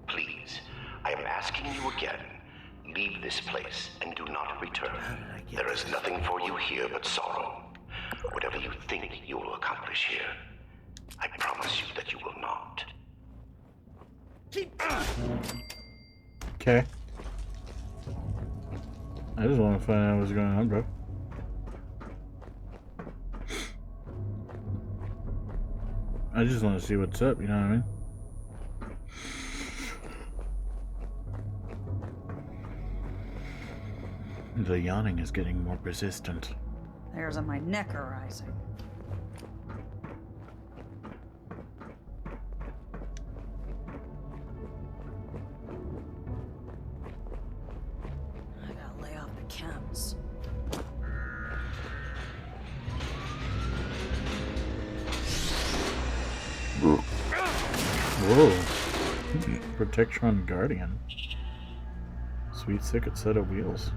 Please, I am asking you again, leave this place and do not return. There is nothing for you here but sorrow. Whatever you think you will accomplish here, I promise you that you will not. Okay. I just want to find out what's going on, bro. I just want to see what's up, you know what I mean? The yawning is getting more persistent. Hairs on my neck are rising. I gotta lay off the chems. Whoa. Protectron Guardian. Sweet sicket set of wheels.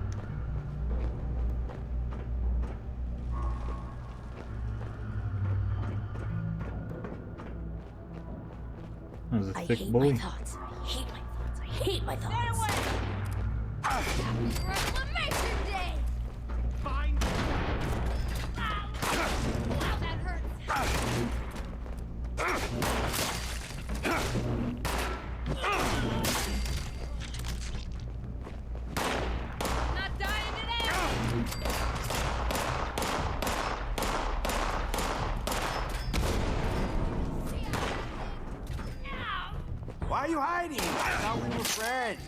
That was a thick bully. I hate my thoughts. I hate my thoughts. Reclamation Day! Fine. Wow, that hurts. Not dying today! Why are you hiding? I thought we were friends.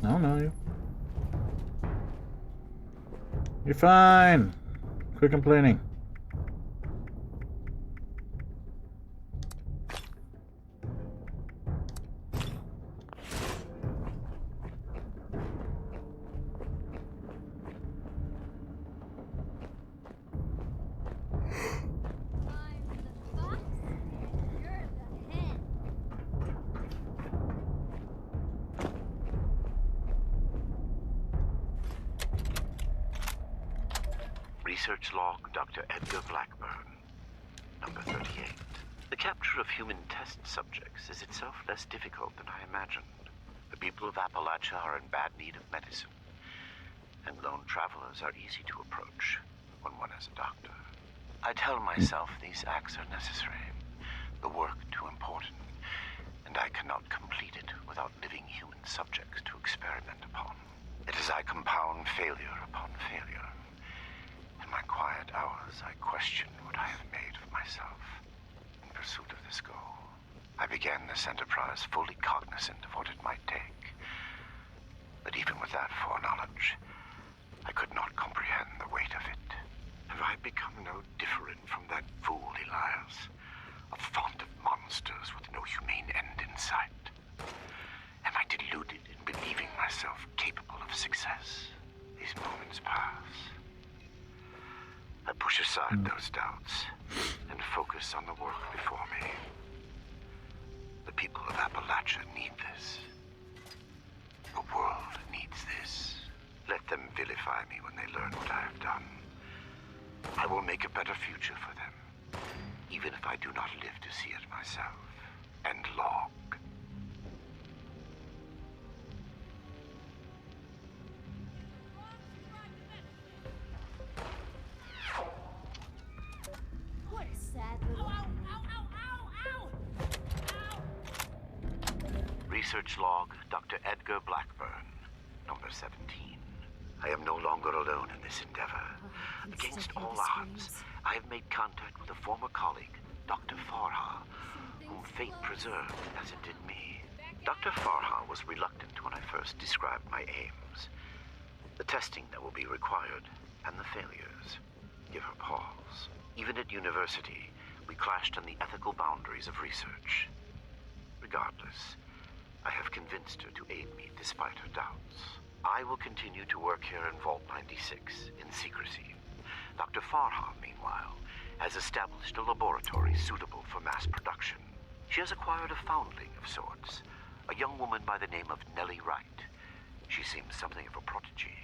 I don't know you. You're fine. Quit complaining. Research log, Dr. Edgar Blackburn, number 38. The capture of human test subjects is itself less difficult than I imagined. The people of Appalachia are in bad need of medicine, and lone travelers are easy to approach when one is a doctor. I tell myself these acts are necessary, the work too important, and I cannot complete it without living human subjects to experiment upon. It is I compound failure upon failure. In my quiet hours, I question what I have made of myself in pursuit of this goal. I began this enterprise fully cognizant of what it might take. But even with that foreknowledge, I could not comprehend the weight of it. Have I become no different from that fool Elias, a font of monsters with no humane end in sight? Am I deluded in believing myself capable of success? These moments pass. I push aside those doubts and focus on the work before me. The people of Appalachia need this. The world needs this. Let them vilify me when they learn what I have done. I will make a better future for them, even if I do not live to see it myself. End log. What a sad little... Research log, Dr. Edgar Blackburn, number 17. I am no longer alone in this endeavor. Against all odds, I have made contact with a former colleague, Dr. Farha, whom fate preserved as it did me. Dr. Farha was reluctant when I first described my aims. The testing that will be required, and the failures, give her pause. Even at university, we clashed on the ethical boundaries of research. Regardless, I have convinced her to aid me despite her doubts. I will continue to work here in Vault 96 in secrecy. Dr. Farha, meanwhile, has established a laboratory suitable for mass production. She has acquired a foundling of sorts, a young woman by the name of Nellie Wright. She seems something of a prodigy.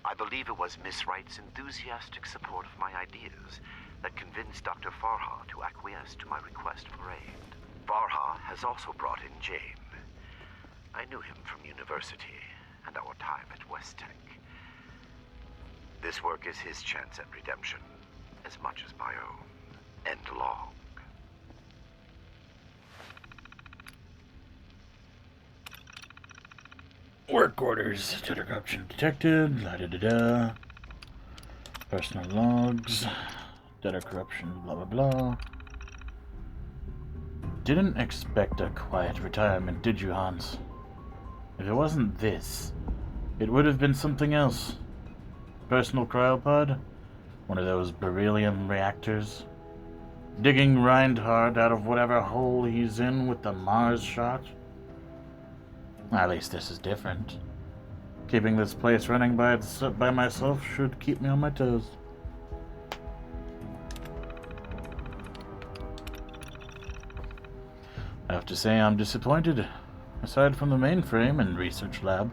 I believe it was Miss Wright's enthusiastic support of my ideas that convinced Dr. Farha to acquiesce to my request for aid. Farha has also brought in Jane. I knew him from university and our time at West Tech. This work is his chance at redemption, as much as my own. End log. Work orders. Data corruption detected. La da da da. Personal logs. Data corruption. Blah blah blah. Didn't expect a quiet retirement, did you, Hans? If it wasn't this, it would have been something else. Personal cryopod? One of those beryllium reactors? Digging Reinhardt out of whatever hole he's in with the Mars shot? At least this is different. Keeping this place running by myself should keep me on my toes. I have to say I'm disappointed. Aside from the mainframe and research lab,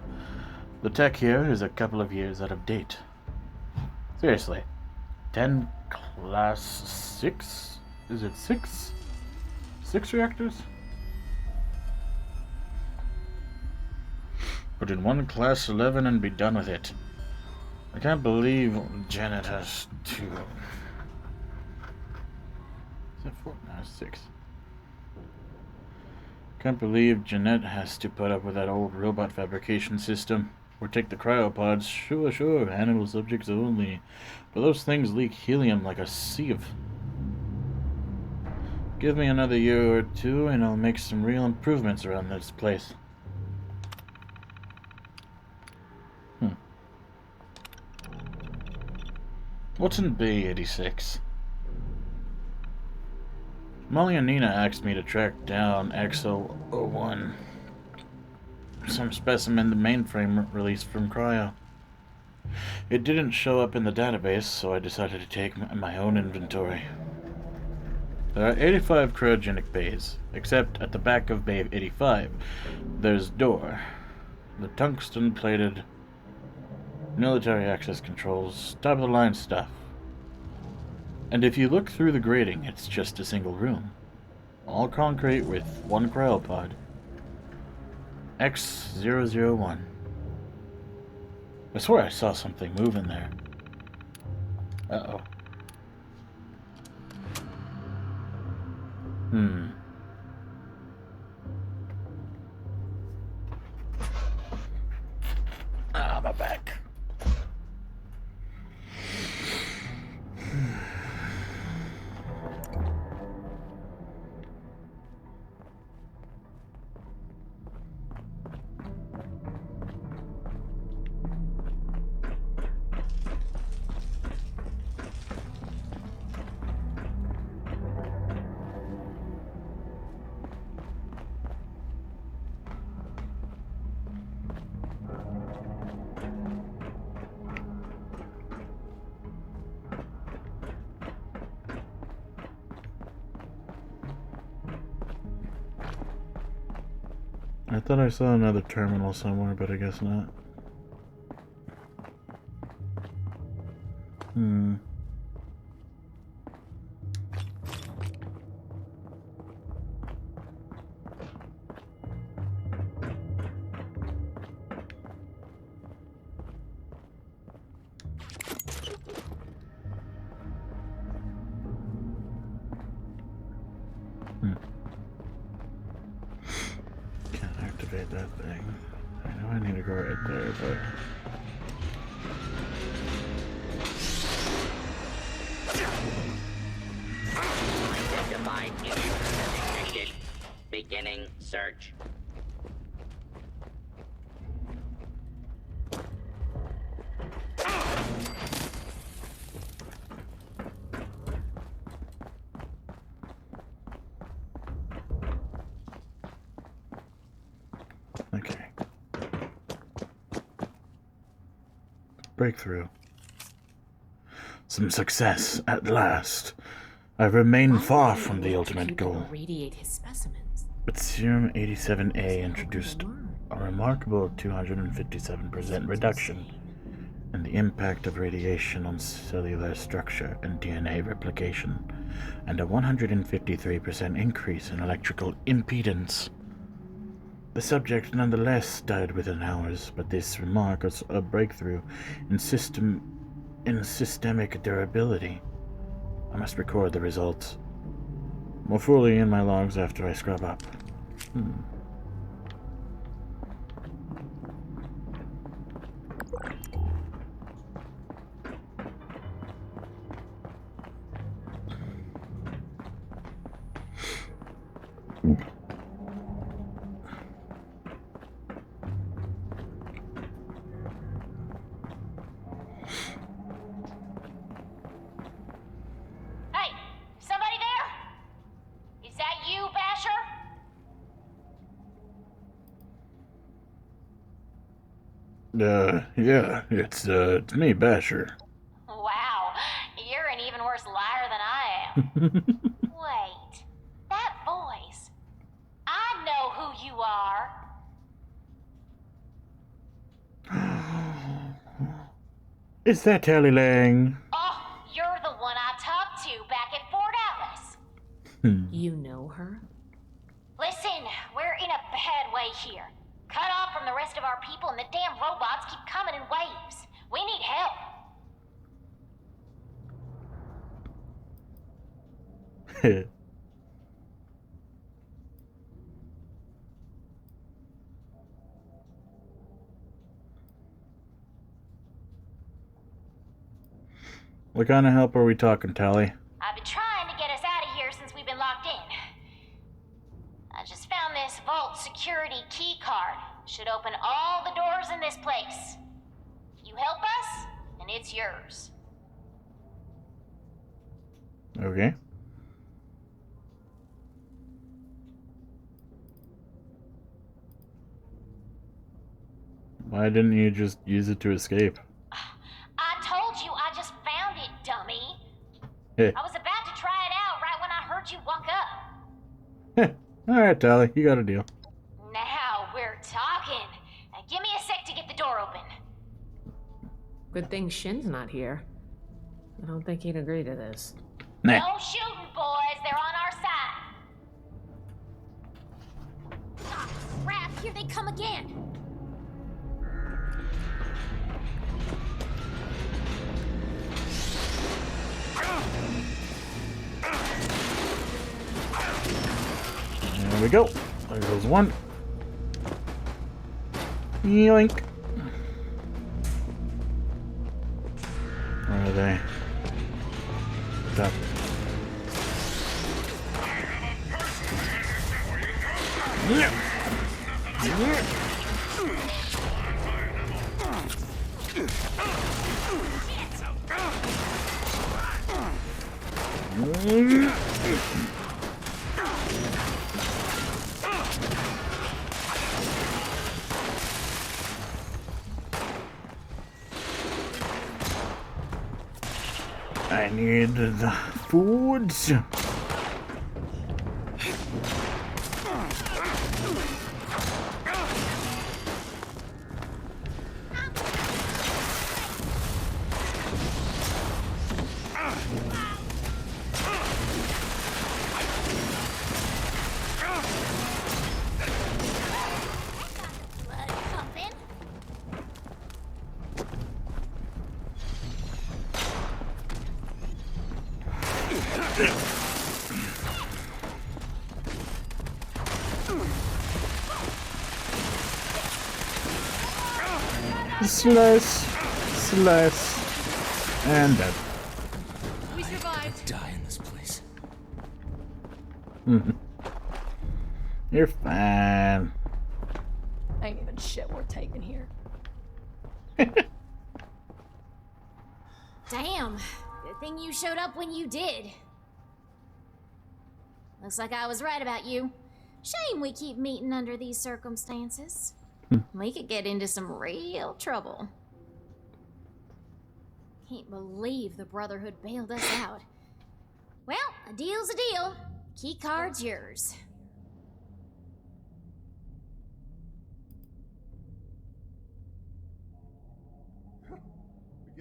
the tech here is a couple of years out of date. Seriously, 10 class 6? Is it 6? 6 reactors? Put in one class 11 and be done with it. I can't believe Janet has 2. Is that 4? No, 6. Can't believe Jeanette has to put up with that old robot fabrication system. Or take the cryopods. Sure, animal subjects only. But those things leak helium like a sieve. Give me another year or 2 and I'll make some real improvements around this place. What's in Bay 86? Molly and Nina asked me to track down XO01. Some specimen the mainframe released from Cryo. It didn't show up in the database, so I decided to take my own inventory. There are 85 cryogenic bays, except at the back of Bay 85, there's door. The tungsten-plated military access controls, top-of-the-line stuff. And if you look through the grating, it's just a single room. All concrete with one cryopod. X001. I swear I saw something move in there. Uh-oh. Ah, my back. I thought I saw another terminal somewhere, but I guess not. That thing. I know I need to go right there, but... Identified intruder detected. Beginning search. Okay. Breakthrough. Some success at last. I've remained far from the ultimate goal. Irradiate his specimens. But Serum 87A introduced a remarkable 257% reduction and the impact of radiation on cellular structure and DNA replication, and a 153% increase in electrical impedance. The subject nonetheless died within hours, but this remarks a breakthrough in systemic durability. I must record the results more fully in my logs after I scrub up. Hey, somebody there? Is that you, Basher? Yeah, it's me, Basher. Wow, you're an even worse liar than I am. Wait, that voice. I know who you are. Is that Telly Lang? Oh, you're the one I talked to back at Fort Atlas. You know her? Listen, we're in a bad way here. Cut off from the rest of our people and the damn robots keep coming in waves. We need help. What kind of help are we talking, Tally? I've been trying to get us out of here since we've been locked in. I just found this vault security key card. Should open all the doors in this place. You help us, and it's yours. Okay. Why didn't you just use it to escape? I told you I just found it, dummy. Heh. I was about to try it out right when I heard you walk up. Alright, Tally, you got a deal. Now we're talking. Now give me a sec to get the door open. Good thing Shin's not here. I don't think he'd agree to this. Nah. No shooting, boys. They're on our side. Ah, crap. Here they come again. There we go. There goes one. Yoink. Where are they? Top. Yeah. I need the foods. Slice, and dead. We survived. Die in this place. You're fine. Ain't even shit worth taking here. Damn. Good thing you showed up when you did. Looks like I was right about you. Shame we keep meeting under these circumstances. We could get into some real trouble. Can't believe the Brotherhood bailed us out. Well, a deal's a deal. Key card's yours.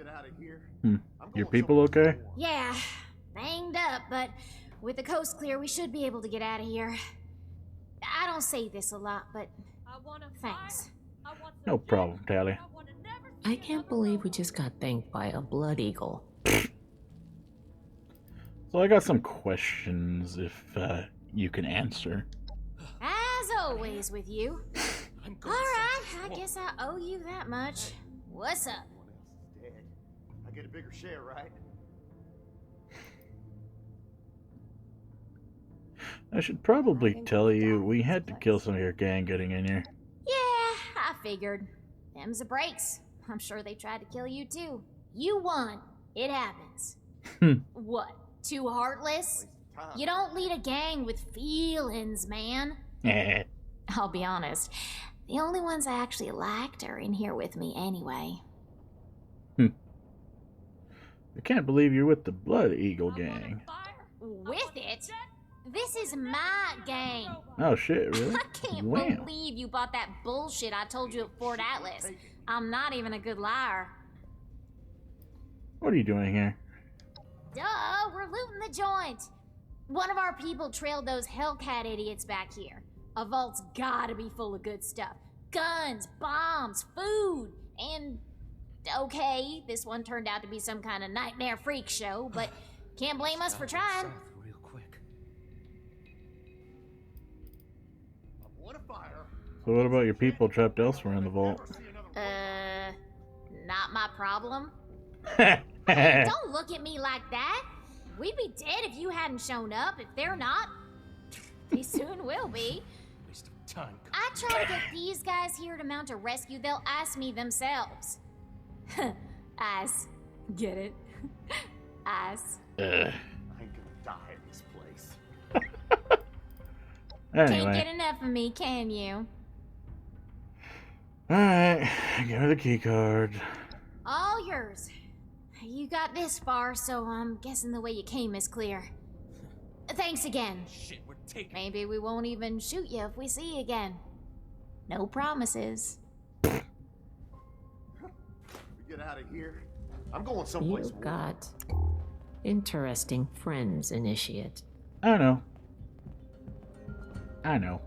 get out of here. Your people okay? Yeah, banged up, but with the coast clear, we should be able to get out of here. I don't say this a lot, but thanks. No problem, Tally. I can't believe we just got thanked by a blood eagle. So I got some questions if you can answer. As always with you. Alright, I guess I owe you that much. What's up? Dead. I get a bigger share, right? I should probably tell you we had to kill some of your gang getting in here. Yeah, I figured. Them's the breaks. I'm sure they tried to kill you too. You won. It happens. What? Too heartless? You don't lead a gang with feelings, man. I'll be honest. The only ones I actually liked are in here with me anyway. I can't believe you're with the Blood Eagle gang. With it? This is my gang. Oh shit, really? I can't believe you bought that bullshit I told you at Fort Atlas. I'm not even a good liar. What are you doing here? Duh, we're looting the joint. One of our people trailed those Hellcat idiots back here. A vault's gotta be full of good stuff. Guns, bombs, food, and... Okay, this one turned out to be some kind of nightmare freak show, but can't blame us for trying. So what about your people trapped elsewhere in the vault? Not my problem. Don't look at me like that. We'd be dead if you hadn't shown up. If they're not, they soon will be. Waste of time. I try to get these guys here to mount a rescue. They'll ask me themselves. Ass. Get it? Ass. I ain't gonna die in this place. Anyway. Can't get enough of me, can you? Alright, give me the key card. All yours. You got this far, so I'm guessing the way you came is clear. Thanks again. Shit, we're taking. Maybe we won't even shoot you if we see you again. No promises. We get out of here. I'm going someplace. You got interesting friends, Initiate. I know. I know.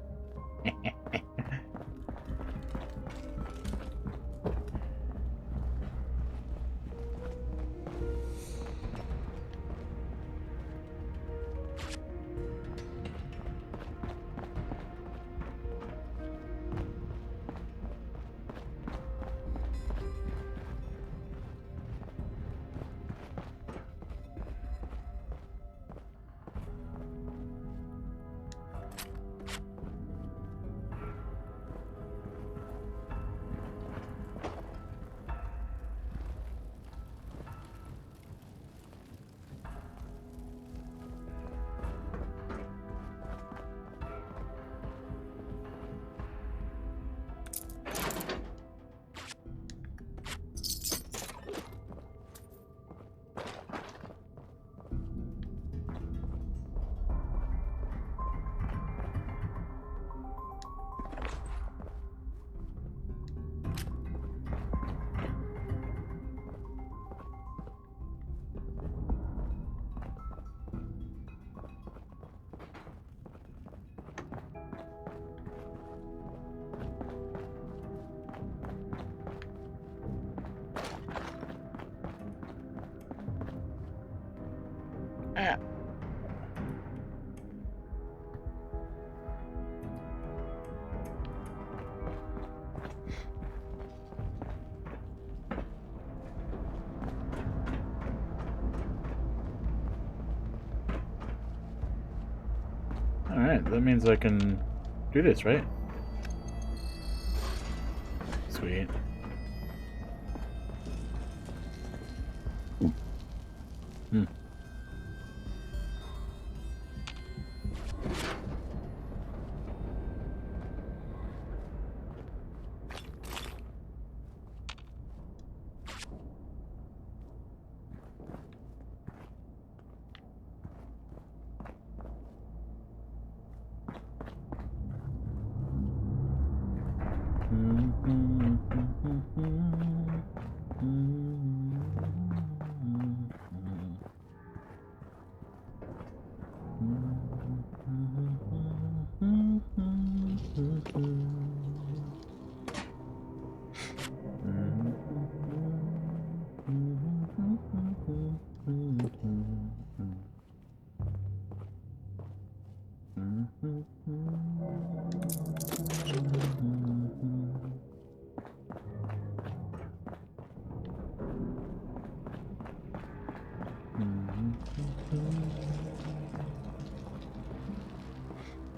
Alright, that means I can do this, right? Sweet.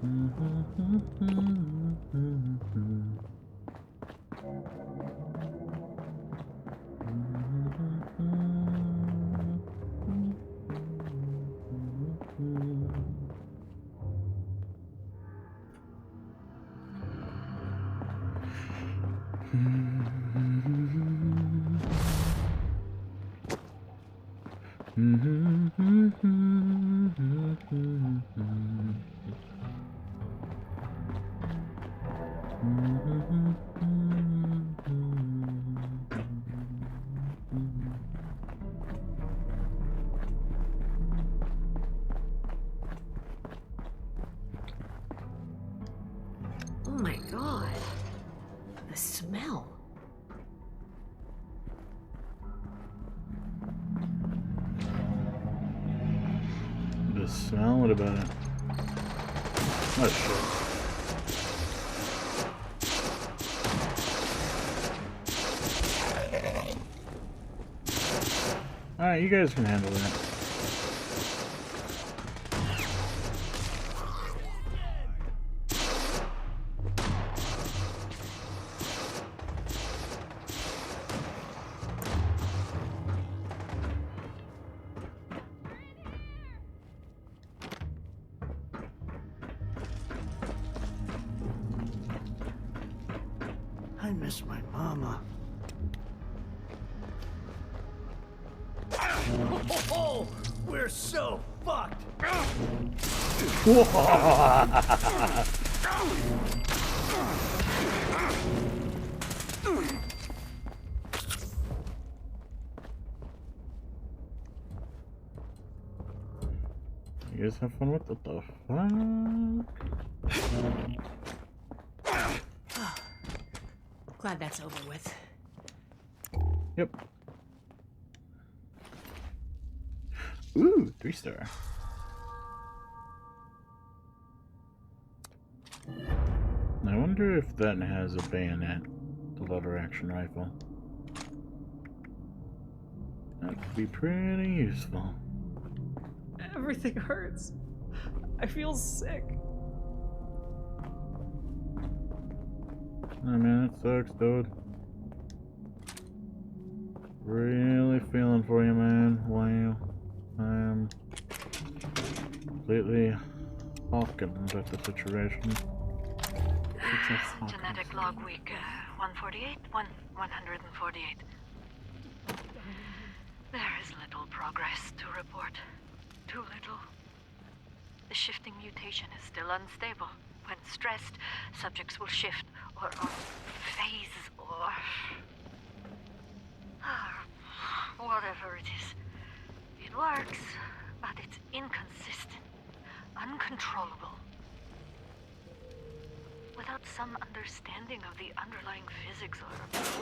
Oh my god. The smell. The smell? What about it? Oh shit. Alright, you guys can handle that. I miss my mama. Oh, we're so fucked. You guys have fun with it, the fuck? Glad that's over with. Yep. Ooh, 3-star. I wonder if that has a bayonet, the lever action rifle. That could be pretty useful. Everything hurts. I feel sick. Oh man, that sucks, dude. Really feeling for you, man. Wow. I am completely hawkened at the situation. Genetic log week 148, 148. There is little progress to report. Too little. The shifting mutation is still unstable. When stressed, subjects will shift or phase or whatever it is. It works, but it's inconsistent, uncontrollable. Without some understanding of the underlying physics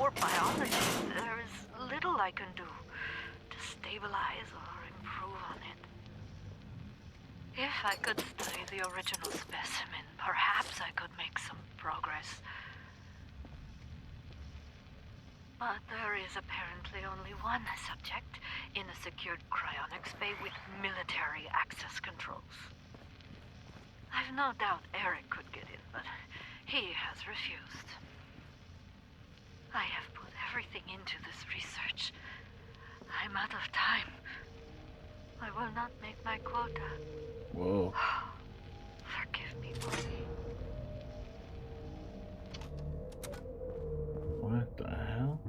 or biology, there is little I can do to stabilize or improve on it. If I could study the original specimen, perhaps I could make some progress. But there is apparently only one subject in a secured cryonics bay with military access controls. I've no doubt Eric could get in, but he has refused. I have put everything into this research. I'm out of time. I will not make my quota. Whoa. Forgive me, Bonnie. What the hell?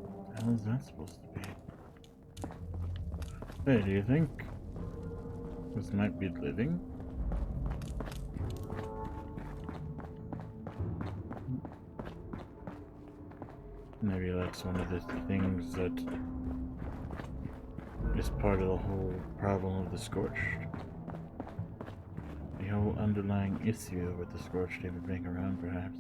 What the hell is that supposed to be? Hey, do you think this might be living? Maybe that's one of the things that is part of the whole problem of the Scorched. The whole underlying issue with the Scorched even being around, perhaps.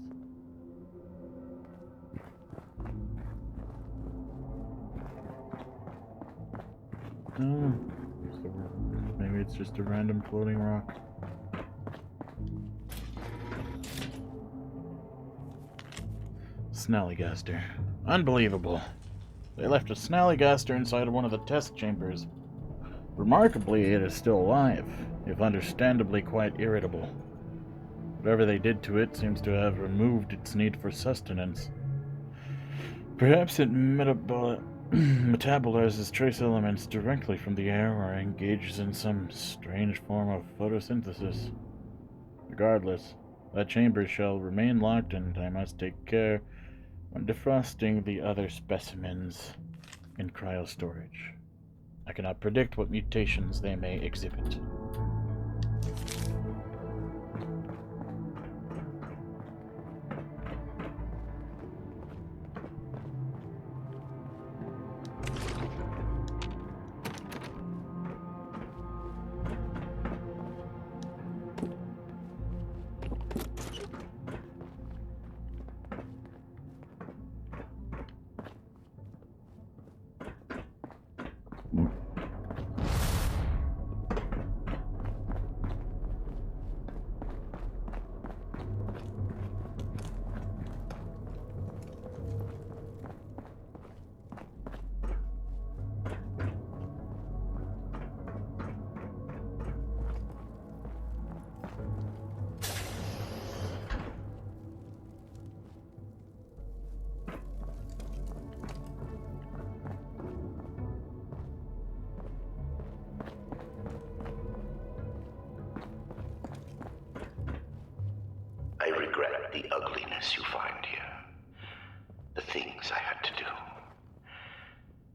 No, maybe it's just a random floating rock. Snallygaster. Unbelievable. They left a Snallygaster inside of one of the test chambers. Remarkably, it is still alive, if understandably quite irritable. Whatever they did to it seems to have removed its need for sustenance. Perhaps it metabolizes trace elements directly from the air or engages in some strange form of photosynthesis. Regardless, that chamber shall remain locked, and I must take care when defrosting the other specimens in cryostorage. I cannot predict what mutations they may exhibit. I regret the ugliness you find here. The things I had to do.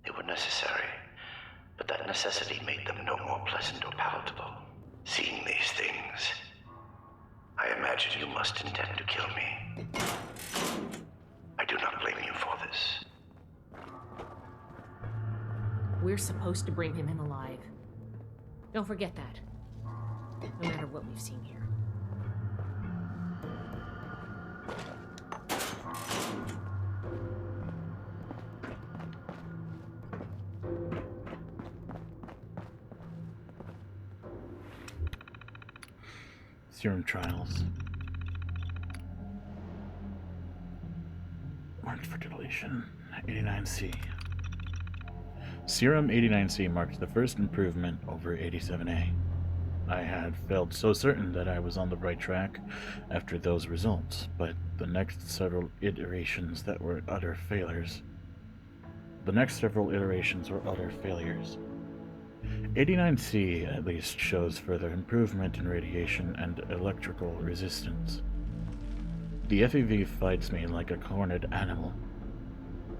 They were necessary, but that necessity made them no more pleasant or palatable. Seeing these things, I imagine you must intend to kill me. I do not blame you for this. We're supposed to bring him in alive. Don't forget that. No matter what we've seen here. Serum trials. Marked for deletion. 89C. Serum 89C marks the first improvement over 87A. I had felt so certain that I was on the right track after those results, but the next several iterations were utter failures. 89C at least shows further improvement in radiation and electrical resistance. The FEV fights me like a cornered animal.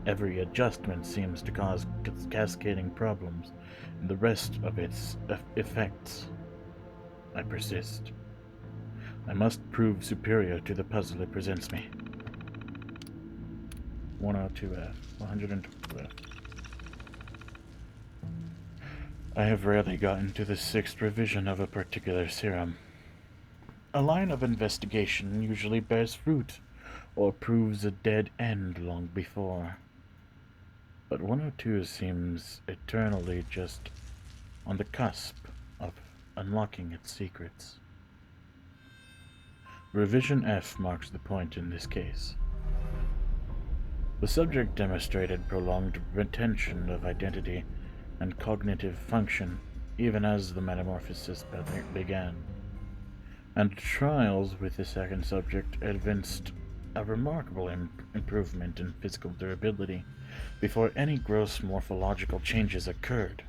Every adjustment seems to cause cascading problems in the rest of its effects. I persist. I must prove superior to the puzzle it presents me. 102F, 112F. I have rarely gotten to the 6th revision of a particular serum. A line of investigation usually bears fruit, or proves a dead end long before. But 102 seems eternally just on the cusp of unlocking its secrets. Revision F marks the point in this case. The subject demonstrated prolonged retention of identity and cognitive function even as the metamorphosis began, and trials with the second subject evinced a remarkable improvement in physical durability before any gross morphological changes occurred.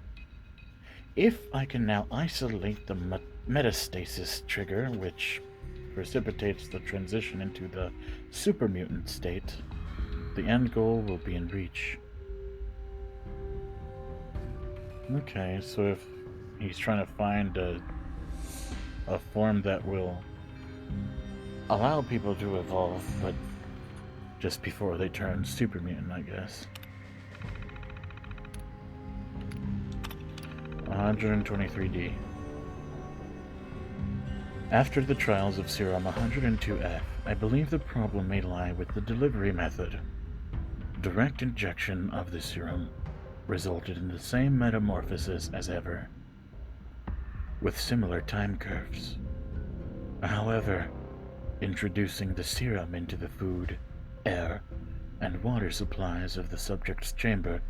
If I can now isolate the metastasis trigger, which precipitates the transition into the supermutant state, the end goal will be in reach. Okay, so if he's trying to find a form that will allow people to evolve, but just before they turn super mutant, I guess. 123D. After the trials of Serum 102F, I believe the problem may lie with the delivery method. Direct injection of the serum resulted in the same metamorphosis as ever, with similar time curves. However, introducing the serum into the food, air, and water supplies of the subject's chamber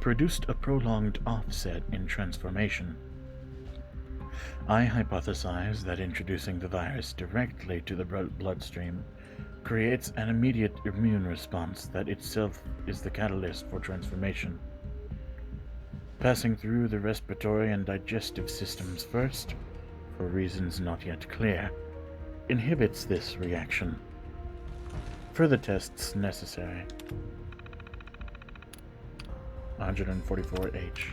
produced a prolonged offset in transformation, I hypothesize that introducing the virus directly to the bloodstream creates an immediate immune response that itself is the catalyst for transformation. Passing through the respiratory and digestive systems first, for reasons not yet clear, inhibits this reaction. Further tests necessary. 144H.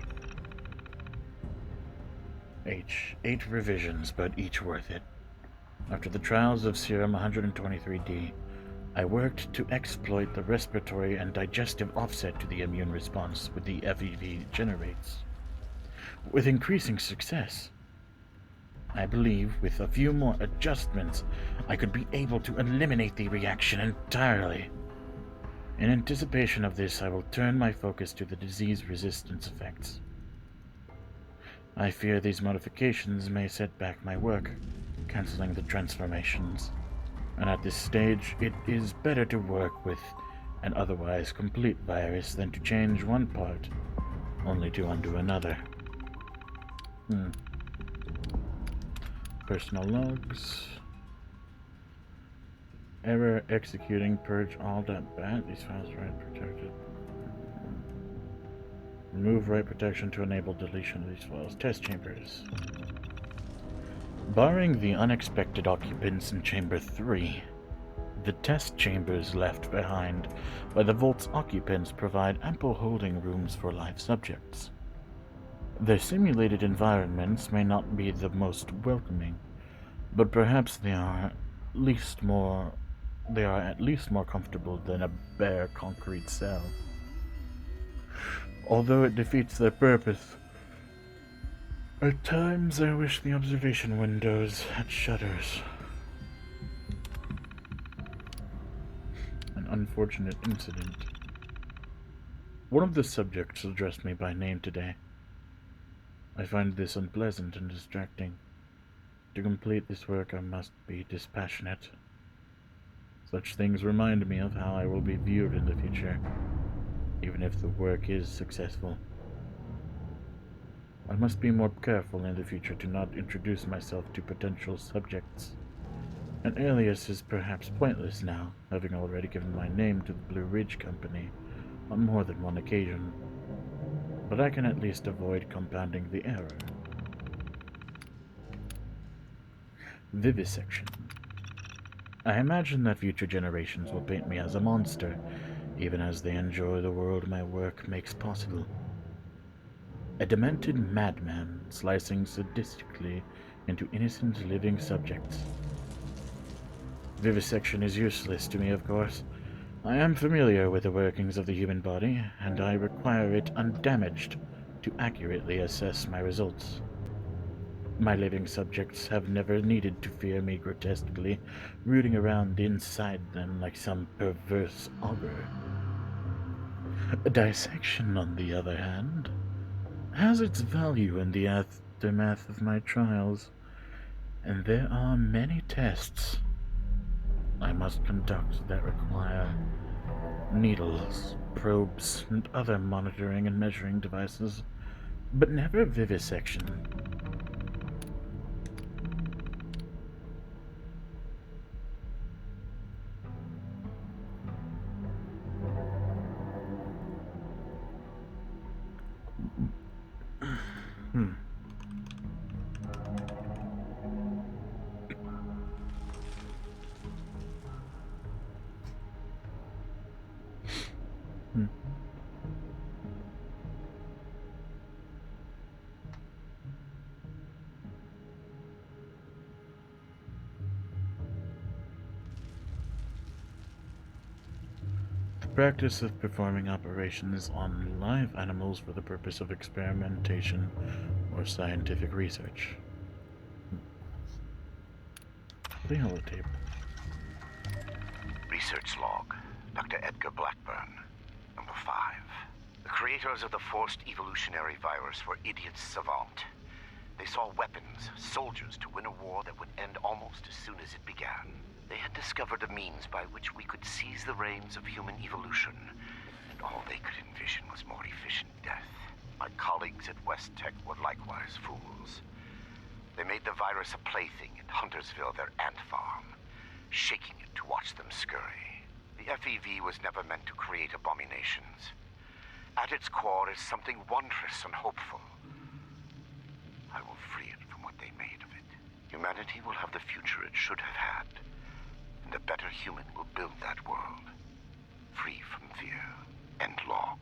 8 revisions, but each worth it. After the trials of Serum 123D, I worked to exploit the respiratory and digestive offset to the immune response with the FEV generates. With increasing success, I believe with a few more adjustments, I could be able to eliminate the reaction entirely. In anticipation of this, I will turn my focus to the disease resistance effects. I fear these modifications may set back my work, canceling the transformations, and at this stage it is better to work with an otherwise complete virus than to change one part, only to undo another. Personal logs. Error executing purge all.bat. These files are write protected. Remove write protection to enable deletion of these files. Test chambers. Barring the unexpected occupants in Chamber 3, the test chambers left behind by the Vault's occupants provide ample holding rooms for live subjects. Their simulated environments may not be the most welcoming, but perhaps they are at least more comfortable than a bare concrete cell. Although it defeats their purpose, at times I wish the observation windows had shutters. An unfortunate incident. One of the subjects addressed me by name today. I find this unpleasant and distracting. To complete this work, I must be dispassionate. Such things remind me of how I will be viewed in the future, even if the work is successful. I must be more careful in the future to not introduce myself to potential subjects. An alias is perhaps pointless now, having already given my name to the Blue Ridge Company on more than one occasion, but I can at least avoid compounding the error. Vivisection. I imagine that future generations will paint me as a monster, even as they enjoy the world my work makes possible. A demented madman slicing sadistically into innocent living subjects. Vivisection is useless to me, of course. I am familiar with the workings of the human body, and I require it undamaged to accurately assess my results. My living subjects have never needed to fear me grotesquely, rooting around inside them like some perverse augur. A dissection, on the other hand, has its value in the aftermath of my trials, and there are many tests I must conduct that require needles, probes, and other monitoring and measuring devices, but never vivisection. Practice of performing operations on live animals for the purpose of experimentation or scientific research. The holotape. Research log. Dr. Edgar Blackburn. Number 5. The creators of the forced evolutionary virus were idiots savant. They saw weapons, soldiers to win a war that would end almost as soon as it began. They had discovered a means by which we could seize the reins of human evolution, and all they could envision was more efficient death. My colleagues at West Tech were likewise fools. They made the virus a plaything in Huntersville, their ant farm, shaking it to watch them scurry. The FEV was never meant to create abominations. At its core is something wondrous and hopeful. I will free it from what they made of it. Humanity will have the future it should have had, and a better human will build that world, free from fear and law.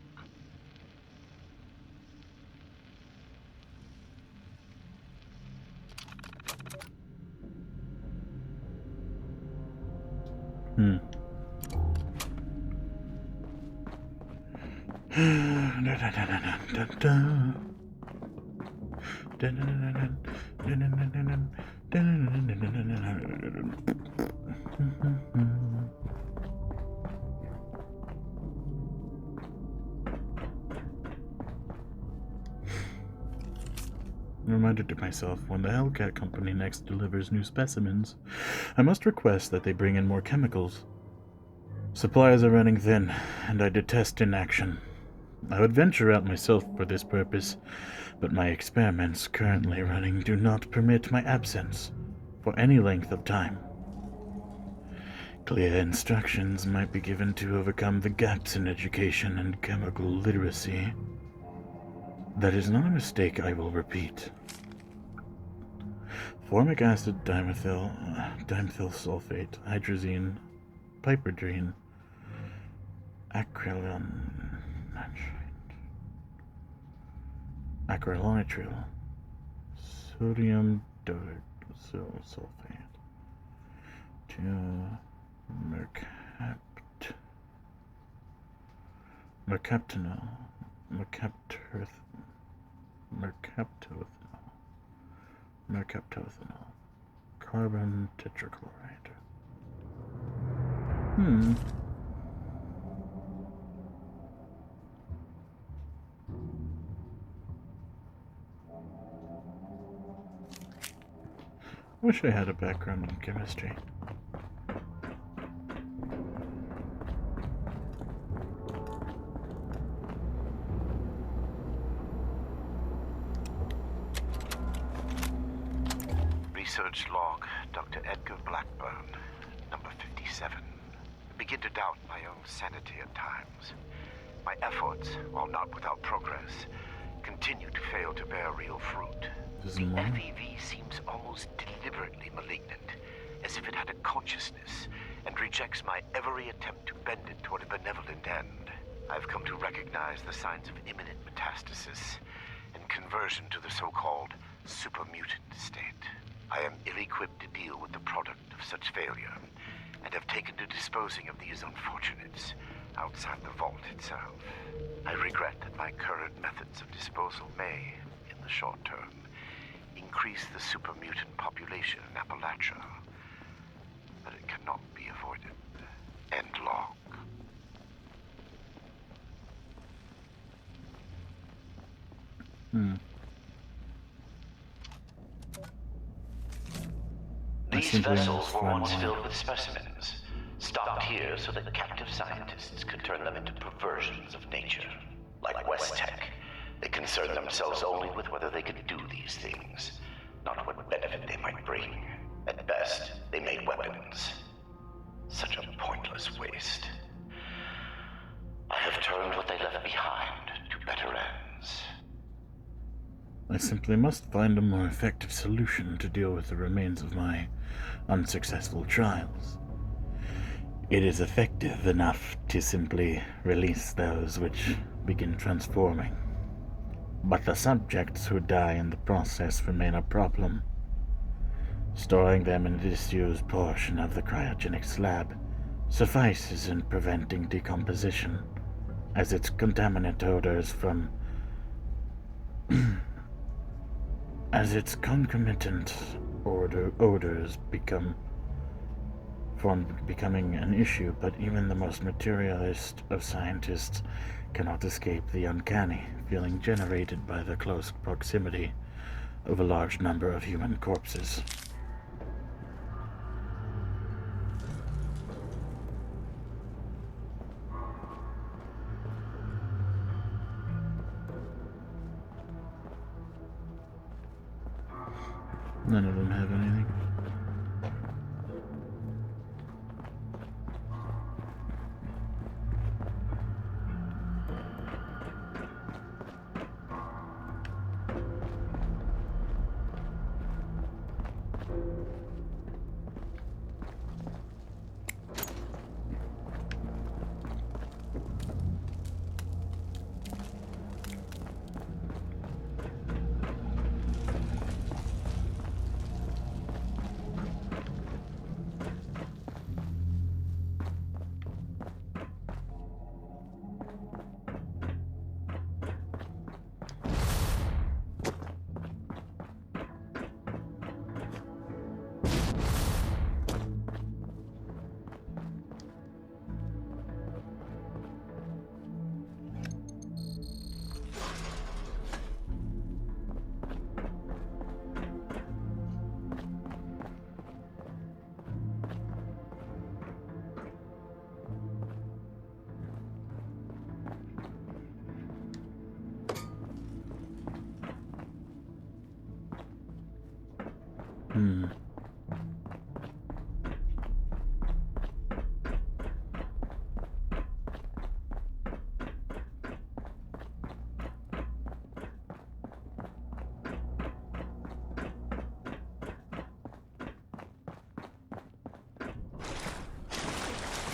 Reminded to myself, when the Hellcat Company next delivers new specimens, I must request that they bring in more chemicals. Supplies are running thin, and I detest inaction. I would venture out myself for this purpose, but my experiments currently running do not permit my absence for any length of time. Clear instructions might be given to overcome the gaps in education and chemical literacy. That is not a mistake I will repeat. Formic acid, dimethyl sulfate, hydrazine, piperdrine, acrylonitrile, sodium sulfate, mercaptanol, mercaptothanol, carbon tetrachloride. Wish I had a background in chemistry. Research log, Dr. Edgar Blackburn, number 57. I begin to doubt my own sanity at times. My efforts, while not without progress, continue to fail to bear real fruit. The FEV seems almost deliberately malignant, as if it had a consciousness, and rejects my every attempt to bend it toward a benevolent end. I've come to recognize the signs of imminent metastasis and conversion to the so-called supermutant state. I am ill-equipped to deal with the product of such failure, and have taken to disposing of these unfortunates outside the vault itself. I regret that my current methods of disposal may, in the short term, increase the supermutant population in Appalachia, but it cannot be avoided. End log. These vessels were once filled with specimens, stocked here so that captive scientists could turn them into perversions of nature. Like West Tech, they concerned themselves only with whether they could do these things, not what benefit they might bring. At best, they made weapons. Such a pointless waste. I have turned what they left behind to better ends. I simply must find a more effective solution to deal with the remains of my unsuccessful trials. It is effective enough to simply release those which begin transforming. But the subjects who die in the process remain a problem. Storing them in a disused portion of the cryogenic slab suffices in preventing decomposition, as its contaminant odors from as its concomitant odors becoming an issue, but even the most materialist of scientists cannot escape the uncanny feeling generated by the close proximity of a large number of human corpses. None of them have anything.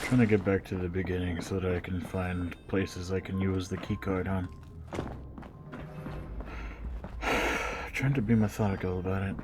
Trying to get back to the beginning so that I can find places I can use the keycard on. Trying to be methodical about it.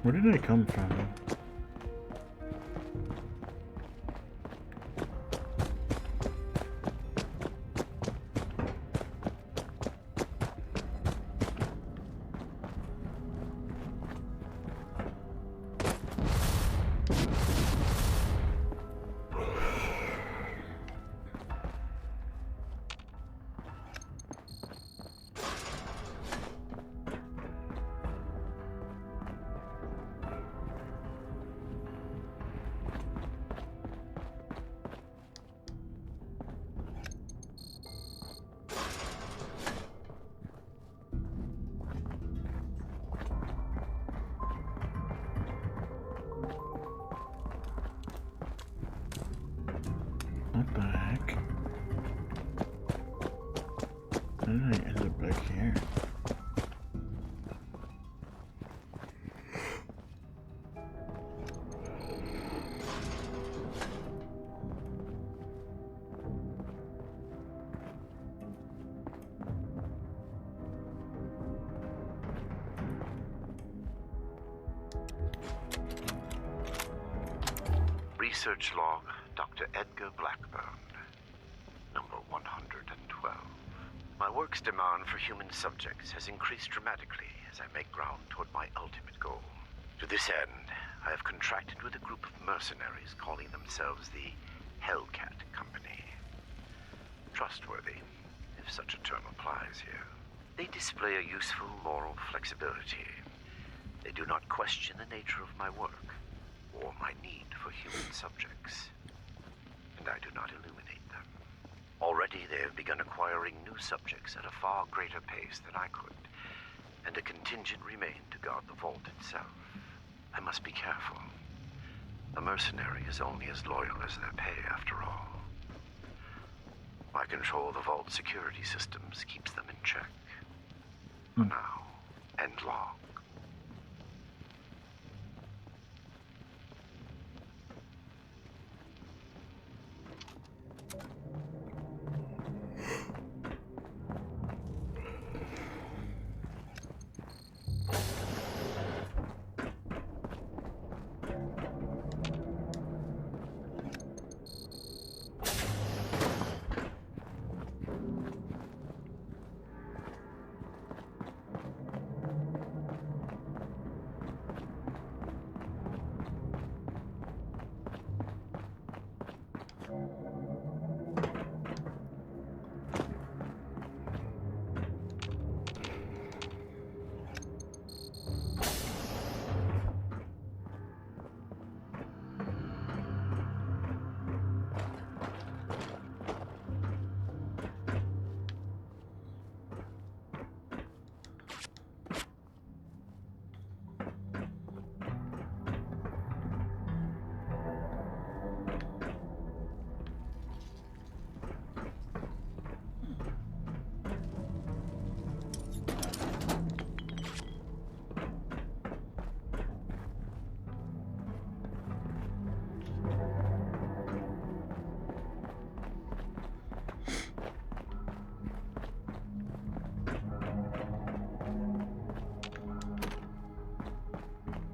Where did I come from? What the heck? How did I end up back here? Research log, Dr. Edgar Blackburn, number 112. My work's demand for human subjects has increased dramatically as I make ground toward my ultimate goal. To this end, I have contracted with a group of mercenaries calling themselves the Hellcat Company. Trustworthy, if such a term applies here. They display a useful moral flexibility. They do not question the nature of my work, or my need for human subjects. And I do not illuminate them. Already they have begun acquiring new subjects at a far greater pace than I could, and a contingent remained to guard the vault itself. I must be careful. A mercenary is only as loyal as their pay, after all. My control of the vault security systems keeps them in check. For now, and long.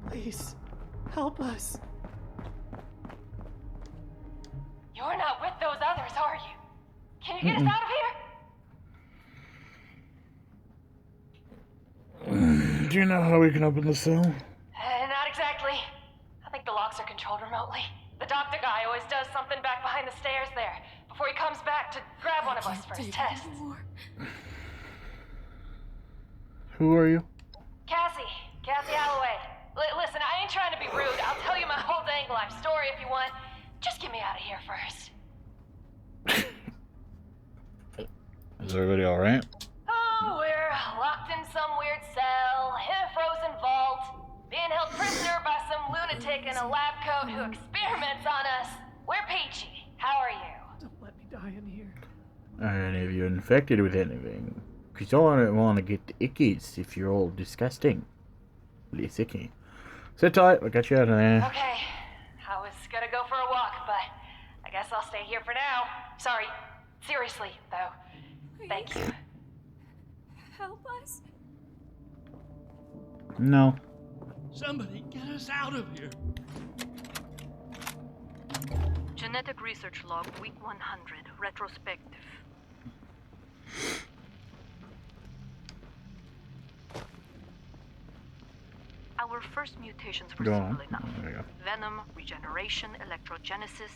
Please, help us. You're not with those others, are you? Can you get us out of here? Do you know how we can open the cell? Not exactly. I think the locks are controlled remotely. The doctor guy always does something back behind the stairs there, before he comes back to grab one of us for his test. Who are you? Cassie Alloway. Listen, I ain't trying to be rude. I'll tell you my whole dang life story if you want. Just get me out of here first. Is everybody alright? Oh, we're locked in some weird cell, in a frozen vault, being held prisoner by some lunatic in a lab coat who experiments on us. We're peachy. How are you? Don't let me die in here. Are any of you infected with anything? Because I don't want to get the ickies if you're all disgusting. Really sicky. Sit tight, we'll get you out of there. Okay. I was gonna go for a walk, but I guess I'll stay here for now. Sorry. Seriously, though. Thank you. Help us? No. Somebody get us out of here. Genetic research log, week 100, retrospective. Our first mutations were simple enough. Venom, regeneration, electrogenesis,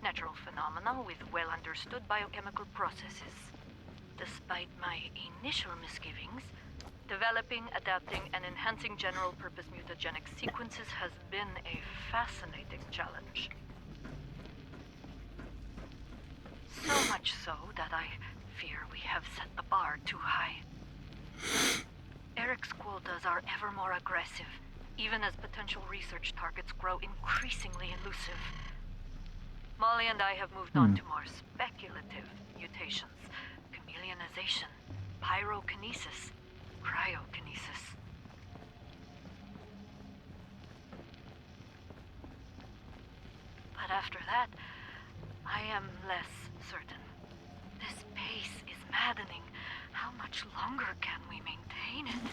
natural phenomena with well-understood biochemical processes. Despite my initial misgivings, developing, adapting, and enhancing general-purpose mutagenic sequences has been a fascinating challenge. So much so that I fear we have set the bar too high. Eric's quotas are ever more aggressive, even as potential research targets grow increasingly elusive. Molly and I have moved on to more speculative mutations. Chameleonization, pyrokinesis, cryokinesis. But after that, I am less certain. This pace is maddening. How much longer can we maintain it?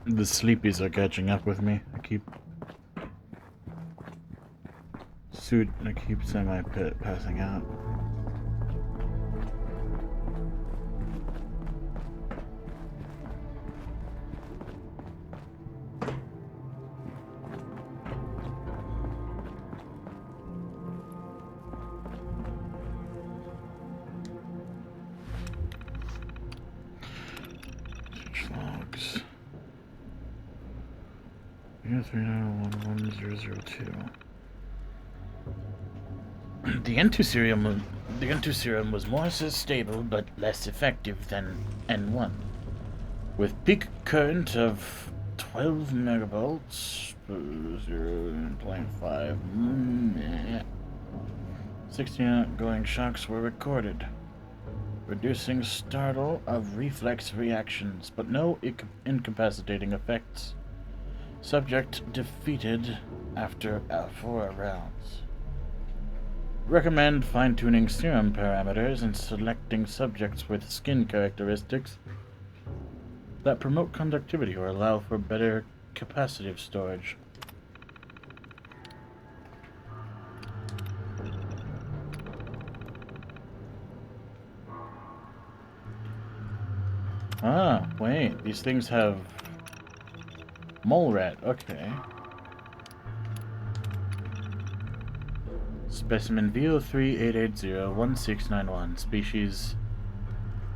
The sleepies are catching up with me. I keep semi-passing out. Logs. 3911002. The N2 serum was more stable but less effective than N1, with peak current of 12 megavolts, 0.5. 16 outgoing shocks were recorded, reducing startle of reflex reactions, but no incapacitating effects. Subject defeated after 4 rounds. Recommend fine-tuning serum parameters and selecting subjects with skin characteristics that promote conductivity or allow for better capacitive storage. Ah, wait, these things have mole rat, okay. Specimen VO3880-1691, species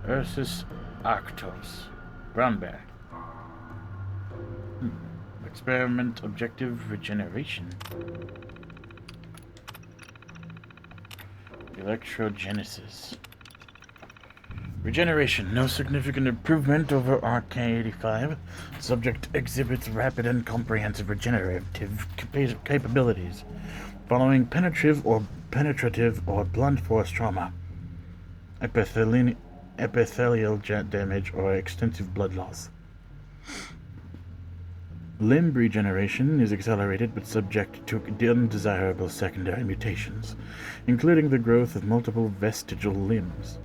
Ursus arctos, brown bear. Experiment objective regeneration. Electrogenesis. Regeneration, no significant improvement over RK-85. Subject exhibits rapid and comprehensive regenerative capabilities following penetrative or blunt force trauma, epithelial damage, or extensive blood loss. Limb regeneration is accelerated but subject to undesirable secondary mutations, including the growth of multiple vestigial limbs.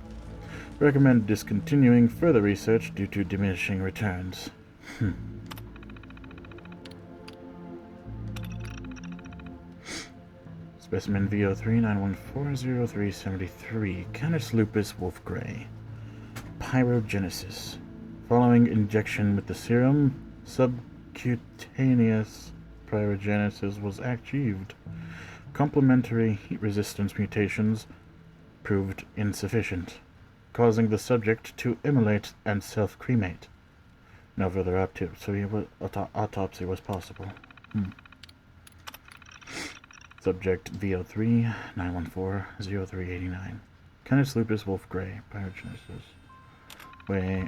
Recommend discontinuing further research due to diminishing returns. Specimen VO39140373, Canis lupus wolfgrey. Pyrogenesis. Following injection with the serum, subcutaneous pyrogenesis was achieved. Complementary heat resistance mutations proved insufficient, causing the subject to immolate and self-cremate. No further autopsy was possible. Subject VO39140389. Canis lupus wolfgrey. Pyrogenesis. Wait.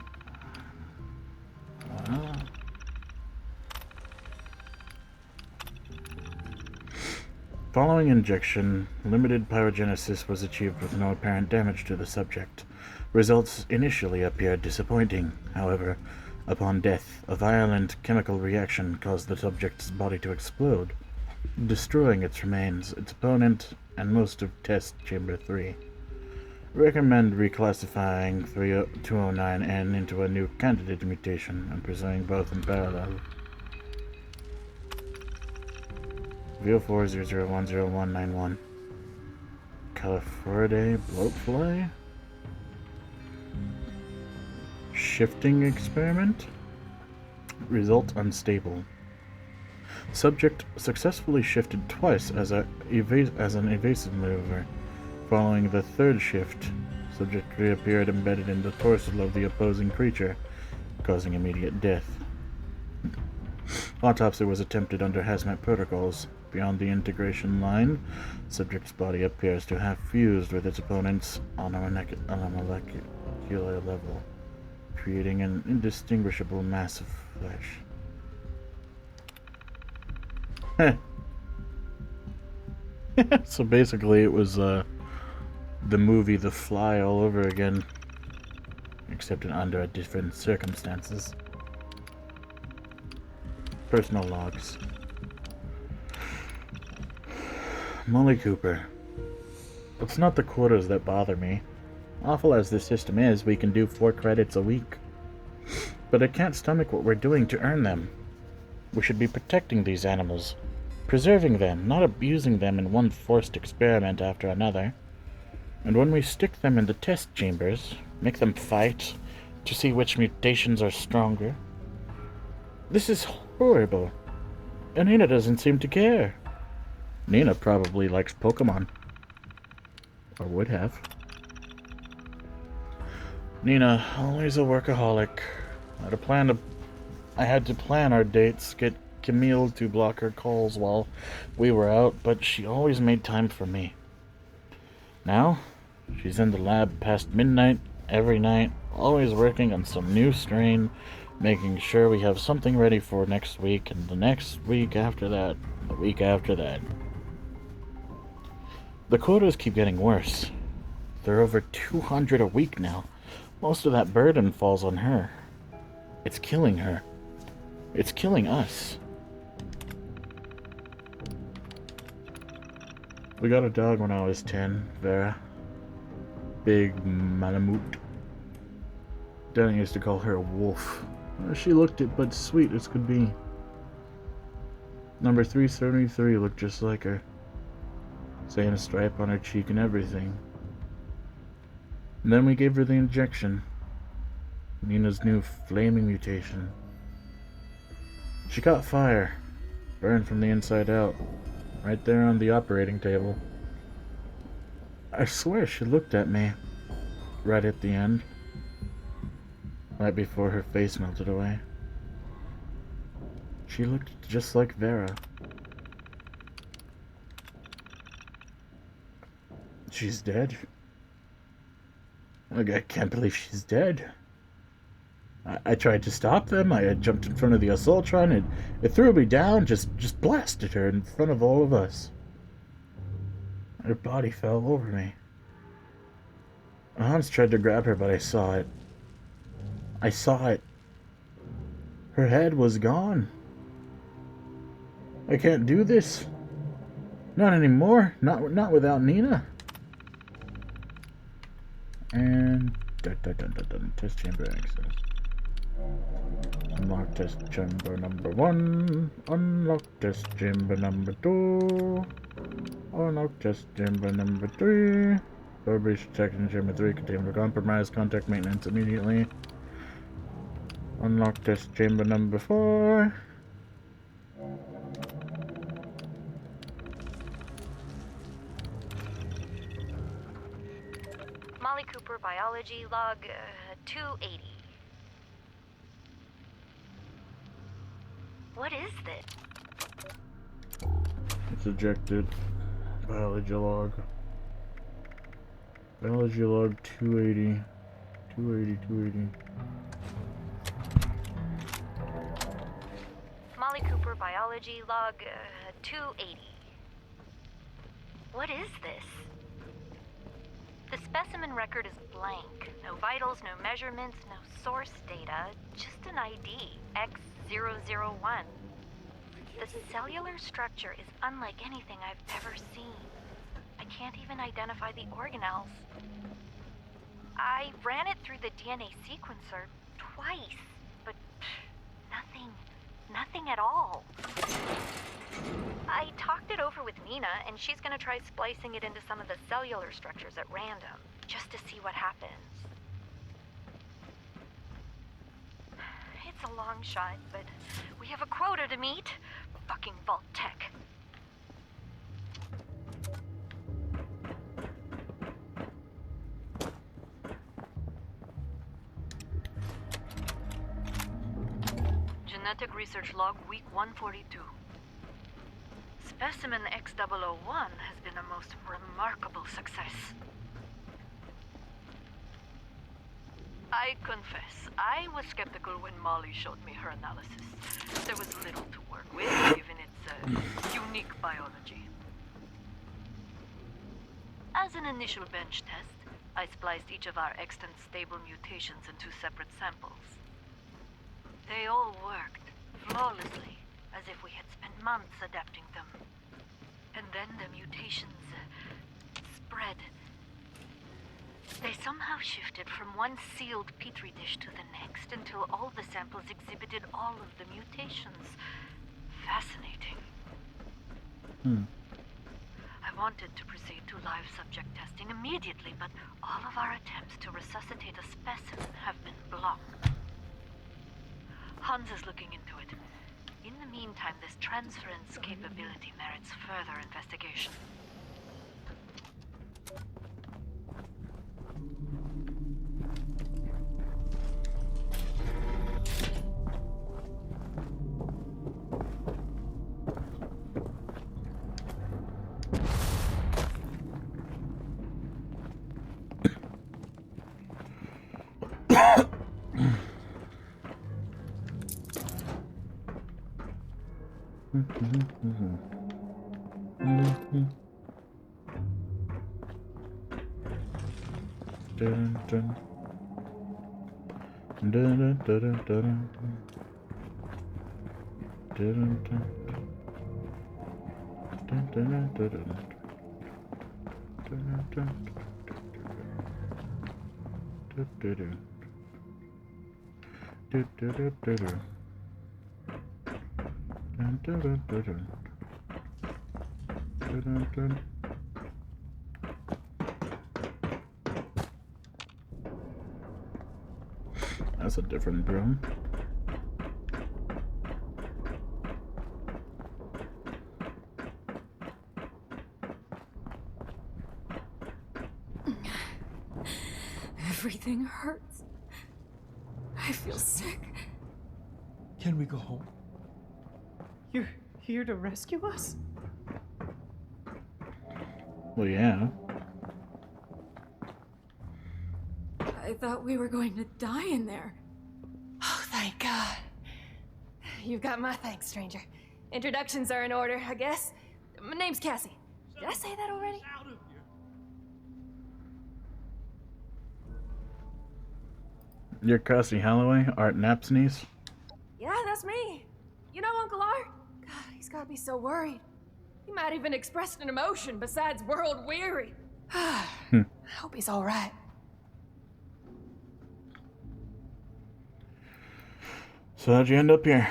Following injection, limited pyrogenesis was achieved with no apparent damage to the subject. Results initially appeared disappointing. However, upon death, a violent chemical reaction caused the subject's body to explode, destroying its remains, its opponent, and most of test chamber 3. Recommend reclassifying 209N into a new candidate mutation and pursuing both in parallel. VO40010191. Califoridae bloatfly? Shifting experiment? Result unstable. Subject successfully shifted twice as an evasive maneuver. Following the third shift, subject reappeared embedded in the torso of the opposing creature, causing immediate death. Autopsy was attempted under hazmat protocols. Beyond the integration line, subject's body appears to have fused with its opponent's on a molecular level, creating an indistinguishable mass of flesh. So basically it was the movie The Fly all over again, except under different circumstances. Personal logs. Molly Cooper. It's not the quarters that bother me. Awful as this system is, we can do 4 credits a week. But I can't stomach what we're doing to earn them. We should be protecting these animals, preserving them, not abusing them in one forced experiment after another. And when we stick them in the test chambers, make them fight to see which mutations are stronger. This is horrible. And Nina doesn't seem to care. Nina probably likes Pokemon. Or would have. Nina, always a workaholic. I had to plan our dates, get Camille to block her calls while we were out, but she always made time for me. Now, she's in the lab past midnight every night, always working on some new strain, making sure we have something ready for next week, and the next week after that, the week after that. The quotas keep getting worse. They're over 200 a week now. Most of that burden falls on her. It's killing her. It's killing us. We got a dog when I was 10, Vera. Big Malamute. Danny used to call her a wolf. She looked it, but sweet as could be. Number 373 looked just like her. Saying a stripe on her cheek and everything. And then we gave her the injection. Nina's new flaming mutation. She caught fire. Burned from the inside out. Right there on the operating table. I swear she looked at me. Right at the end. Right before her face melted away. She looked just like Vera. She's dead. Like, I can't believe she's dead. I tried to stop them. I had jumped in front of the Assaultron. It threw me down, just blasted her in front of all of us. Her body fell over me. Hans tried to grab her, but I saw it. I saw it. Her head was gone. I can't do this. Not anymore. Not without Nina. And test chamber access. Unlock test chamber number 1. Unlock test chamber number 2. Unlock test chamber number 3. Door breach detection chamber 3 contains compromise. Contact maintenance immediately. Unlock test chamber number 4. Molly Cooper, biology log 280. What is this? It's ejected. Biology log. Biology log 280. 280. Molly Cooper, biology log 280. What is this? The specimen record is blank. No vitals, no measurements, no source data. Just an ID, X001. The cellular structure is unlike anything I've ever seen. I can't even identify the organelles. I ran it through the DNA sequencer twice, but nothing at all. I talked it over with Nina, and she's gonna try splicing it into some of the cellular structures at random, just to see what happens. It's a long shot, but we have a quota to meet. Fucking Vault Tech. Genetic Research Log, Week 142. Specimen X001 has been a most remarkable success. I confess, I was skeptical when Molly showed me her analysis. There was little to work with, given its unique biology. As an initial bench test, I spliced each of our extant stable mutations into separate samples. They all worked flawlessly, as if we had spent months adapting them. And then the mutations spread. They somehow shifted from one sealed petri dish to the next until all the samples exhibited all of the mutations. Fascinating. I wanted to proceed to live subject testing immediately, but all of our attempts to resuscitate a specimen have been blocked. Hans is looking into it. In the meantime, this transference capability merits further investigation. Dun, dun. Dun, dun, dun, dun, dun. Dun, dun. Dun, dun, dun, dun, dun. Dun, dun, dun. Du, du, du. Du, du, du, du, du. Dun, dun, dun, dun, dun. Dun, dun, dun. That's a different broom. Everything hurts. I feel sick. Can we go home? You're here to rescue us? Well, yeah. I thought we were going to die in there. Oh, thank God. You've got my thanks, stranger. Introductions are in order, I guess. My name's Cassie. Did I say that already? You're Cassie Holloway, Art Knapp's niece? Yeah, that's me. You know Uncle Art? God, he's gotta be so worried. He might even expressed an emotion besides world weary. I hope he's alright. So how'd you end up here?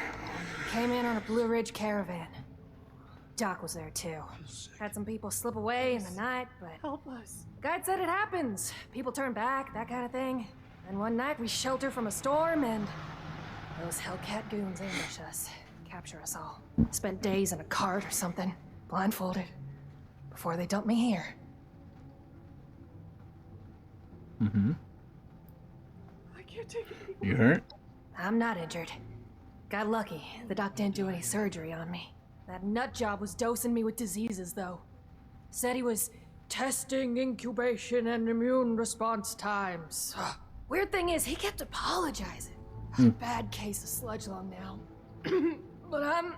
Came in on a Blue Ridge caravan. Doc was there too. Had some people slip away in the night, but help us. Guide said it happens. People turn back, that kind of thing. And one night we shelter from a storm and those Hellcat goons ambush us, capture us all. Spent days in a cart or something, blindfolded, before they dumped me here. Mm-hmm. I can't take it anymore. You hurt? I'm not injured. Got lucky. The doc didn't do any surgery on me. That nut job was dosing me with diseases, though. Said he was testing incubation and immune response times. Weird thing is, he kept apologizing. Bad case of sludge lung now. But I'm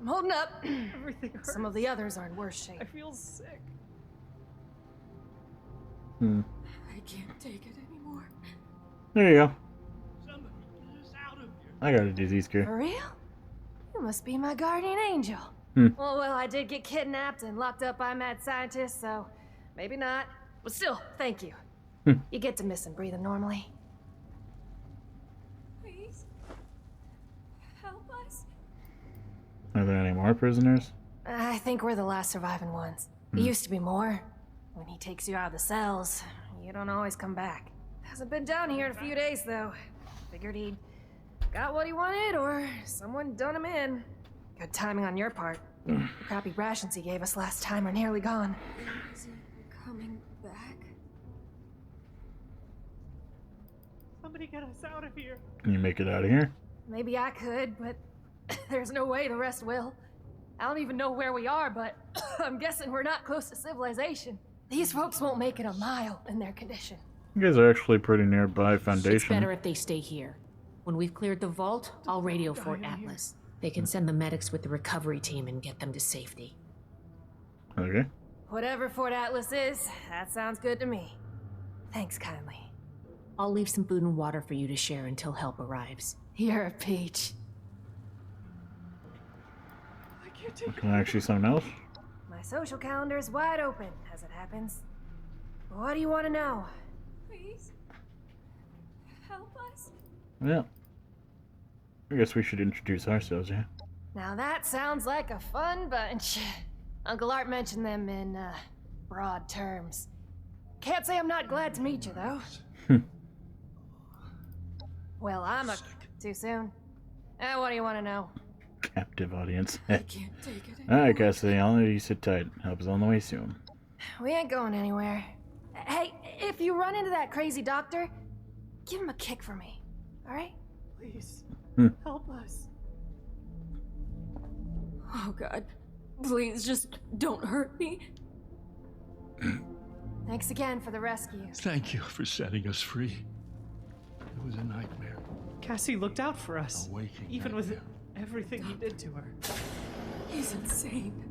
holding up. Everything hurts. Some of the others are in worse shape. I feel sick. I can't take it anymore. There you go. I got a disease cure. For real? You must be my guardian angel. Well, I did get kidnapped and locked up by mad scientists, so maybe not. But still, thank you. You get to miss and breathing normally. Please. Help us. Are there any more prisoners? I think we're the last surviving ones. There used to be more. When he takes you out of the cells, you don't always come back. Hasn't been down here in a few days, though. Figured he'd got what he wanted, or someone done him in. Good timing on your part. The crappy rations he gave us last time are nearly gone. Is he coming back? Somebody get us out of here. Can you make it out of here? Maybe I could, but there's no way the rest will. I don't even know where we are, but I'm guessing we're not close to civilization. These folks won't make it a mile in their condition. You guys are actually pretty nearby Foundation. It's better if they stay here. When we've cleared the vault, I'll radio Fort Atlas. They can send the medics with the recovery team and get them to safety. Okay. Whatever Fort Atlas is, that sounds good to me. Thanks kindly. I'll leave some food and water for you to share until help arrives. You're a peach. I can't take it. Can I actually something else? My social calendar's wide open, as it happens. What do you want to know? Please. Help us. Yeah. I guess we should introduce ourselves, yeah? Now that sounds like a fun bunch. Uncle Art mentioned them in, broad terms. Can't say I'm not glad to meet you, though. Well, I'm a... Too soon? What do you want to know? Captive audience. I can't take it Alright, Cassidy, I'll let you sit tight. Help is on the way soon. We ain't going anywhere. Hey, if you run into that crazy doctor, give him a kick for me, alright? Please, help us. Oh God, please just don't hurt me. Thanks again for the rescue. Thank you for setting us free. It was a nightmare. Cassie looked out for us, A waking even with nightmare. everything he did to her. He's insane.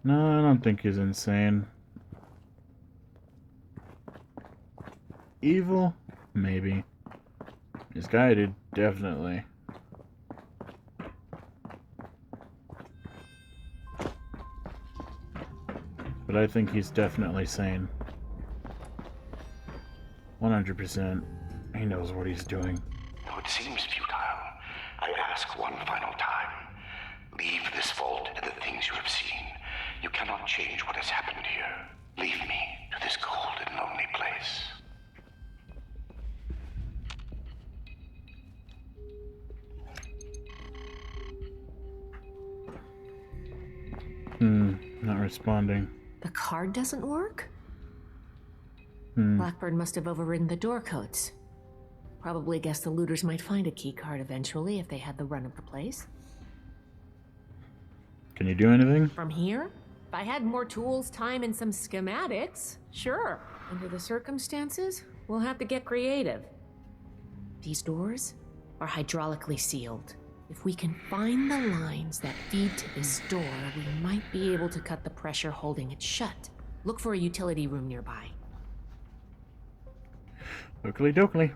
No, I don't think he's insane. Evil? Maybe. Misguided? Definitely. But I think he's definitely sane. 100%. He knows what he's doing. Though it seems futile, I ask one final time. Leave this vault and the things you have seen. You cannot change what has happened here. Leave me to this cold and lonely place. Not responding. The card doesn't work? Hmm. Blackbird must have overridden the door codes. Probably guessed the looters might find a key card eventually if they had the run of the place. Can you do anything? From here? If I had more tools, time, and some schematics, sure. Under the circumstances, we'll have to get creative. These doors are hydraulically sealed. If we can find the lines that feed to this door, we might be able to cut the pressure holding it shut. Look for a utility room nearby. Oakley dokley.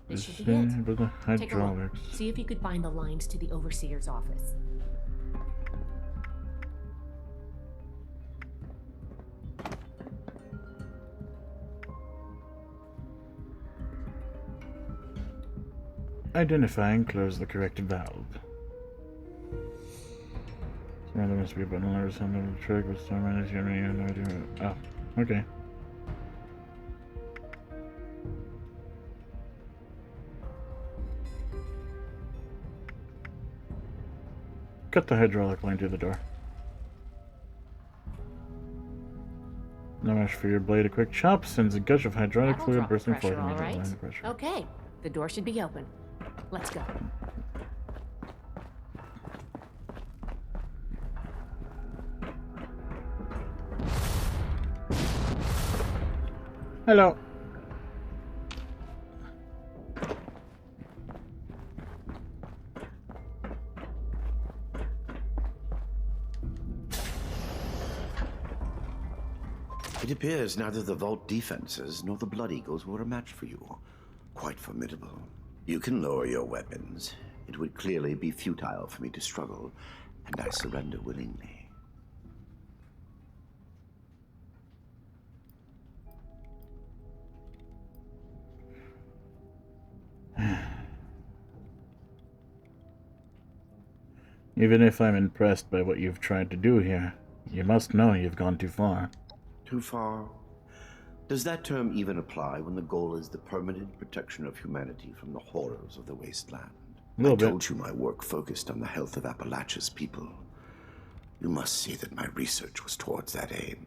This should be it. The Take a look. hydraulics. See if you could find the lines to the overseer's office. Identify and close the correct valve. So there must be a button or something to the trick with some managed to no idea. Oh, okay. Cut the hydraulic line to the door. No rush for your blade. A quick chop sends a gush of hydraulic That'll fluid drop the bursting pressure, forth all right? the pressure. Okay, the door should be open. Let's go. Hello. It appears neither the Vault defenses nor the Blood Eagles were a match for you. Quite formidable. You can lower your weapons. It would clearly be futile for me to struggle, and I surrender willingly. Even if I'm impressed by what you've tried to do here, you must know you've gone too far. Too far? Does that term even apply when the goal is the permanent protection of humanity from the horrors of the wasteland? I told you my work focused on the health of Appalachia's people. You must see that my research was towards that aim.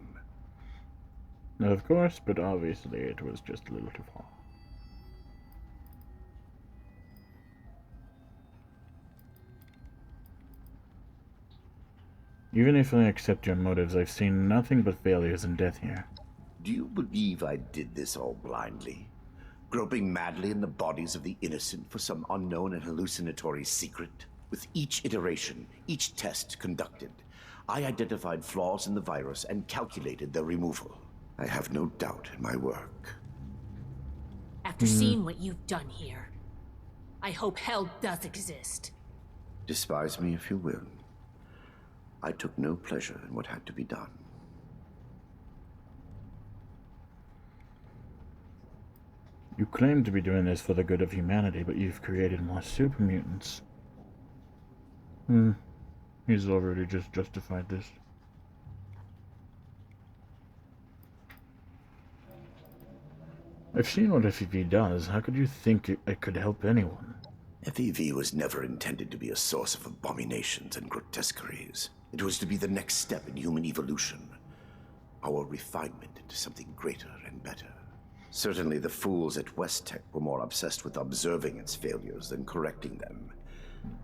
Of course, but obviously it was just a little too far. Even if I accept your motives, I've seen nothing but failures and death here. Do you believe I did this all blindly? Groping madly in the bodies of the innocent for some unknown and hallucinatory secret. With each iteration, each test conducted, I identified flaws in the virus and calculated their removal. I have no doubt in my work. After seeing what you've done here, I hope hell does exist. Despise me if you will. I took no pleasure in what had to be done. You claim to be doing this for the good of humanity, but you've created more super mutants. He's already just justified this. I've seen what FEV does. How could you think it could help anyone? FEV was never intended to be a source of abominations and grotesqueries. It was to be the next step in human evolution. Our refinement into something greater and better. Certainly the fools at West Tech were more obsessed with observing its failures than correcting them.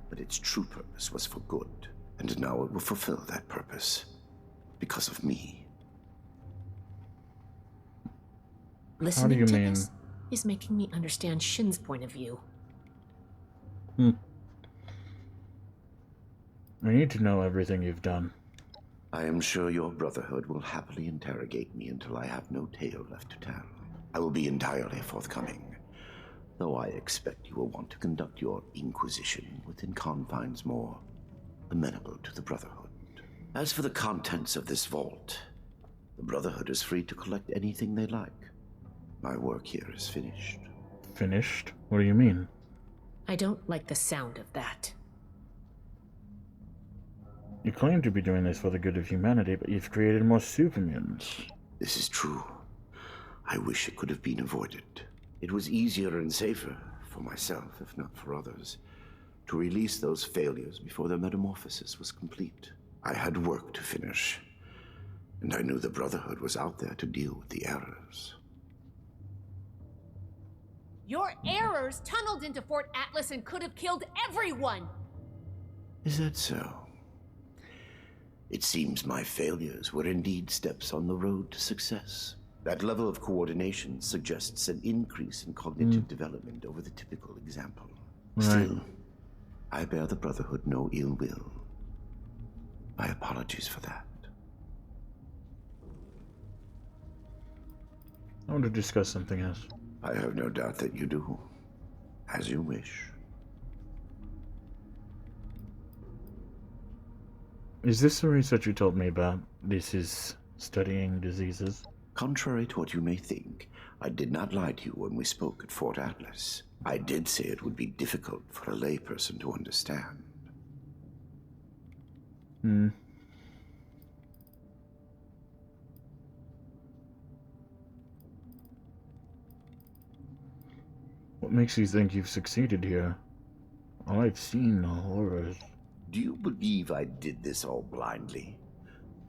But its true purpose was for good. And now it will fulfill that purpose. Because of me. Listening to this is making me understand Shin's point of view. I need to know everything you've done. I am sure your Brotherhood will happily interrogate me until I have no tale left to tell. I will be entirely forthcoming, though I expect you will want to conduct your inquisition within confines more amenable to the Brotherhood. As for the contents of this vault, the Brotherhood is free to collect anything they like. My work here is finished. Finished? What do you mean? I don't like the sound of that. You claim to be doing this for the good of humanity, but you've created more super mutants. This is true. I wish it could have been avoided. It was easier and safer, for myself, if not for others, to release those failures before their metamorphosis was complete. I had work to finish, and I knew the Brotherhood was out there to deal with the errors. Your errors tunneled into Fort Atlas and could have killed everyone! Is that so? It seems my failures were indeed steps on the road to success. That level of coordination suggests an increase in cognitive development over the typical example. Still, I bear the Brotherhood no ill will. My apologies for that. I want to discuss something else. I have no doubt that you do. As you wish. Is this the research you told me about? This is studying diseases? Contrary to what you may think, I did not lie to you when we spoke at Fort Atlas. I did say it would be difficult for a layperson to understand. What makes you think you've succeeded here? All I've seen are horrors. Do you believe I did this all blindly?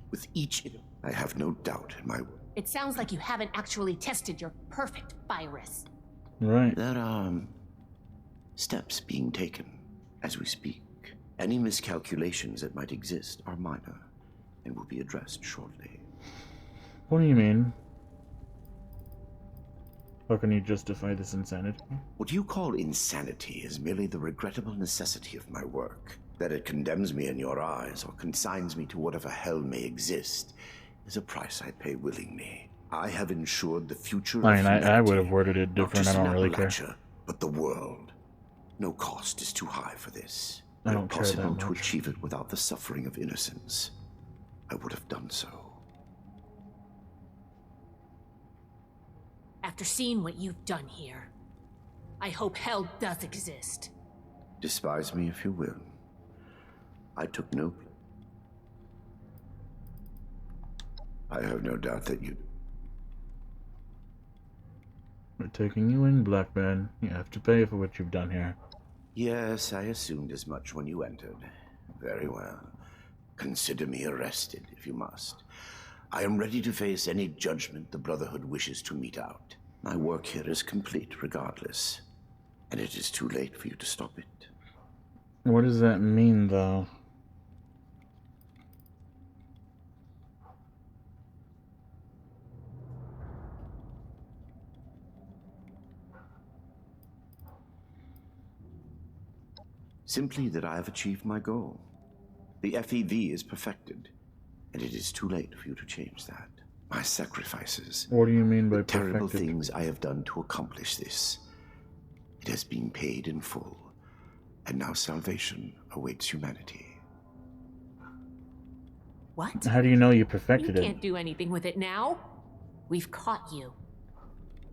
With each, I have no doubt in my... It sounds like you haven't actually tested your perfect virus. Right. There are steps being taken as we speak. Any miscalculations that might exist are minor and will be addressed shortly. What do you mean? How can you justify this insanity? What you call insanity is merely the regrettable necessity of my work. That it condemns me in your eyes or consigns me to whatever hell may exist is a price I pay willingly. I have ensured the future of humanity. I would have worded it different. I don't really care. But the world. No cost is too high for this. I don't care that possible to much. achieve it without the suffering of innocence, I would have done so. After seeing what you've done here, I hope hell does exist. Despise me if you will. I took no... I have no doubt that you... We're taking you in, Blackman. You have to pay for what you've done here. Yes, I assumed as much when you entered. Very well. Consider me arrested, if you must. I am ready to face any judgment the Brotherhood wishes to mete out. My work here is complete, regardless. And it is too late for you to stop it. What does that mean, though? Simply that I have achieved my goal. The FEV is perfected, and it is too late for you to change that. My sacrifices. What do you mean by the terrible perfected? things I have done to accomplish this. It has been paid in full, and now salvation awaits humanity. What? How do you know you perfected You it? can't do anything with it now. We've caught you.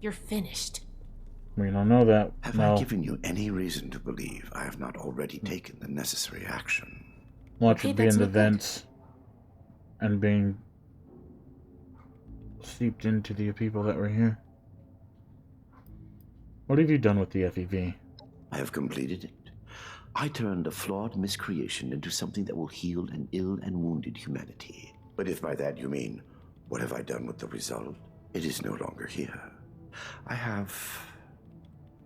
You're finished. We don't know that. Have no. I given you any reason to believe I have not already taken the necessary action? Watch Okay, it be in that's the not good. vents and being seeped into the people that were here. What have you done with the FEV? I have completed it. I turned a flawed miscreation into something that will heal an ill and wounded humanity. But if by that you mean, what have I done with the result? It is no longer here. I have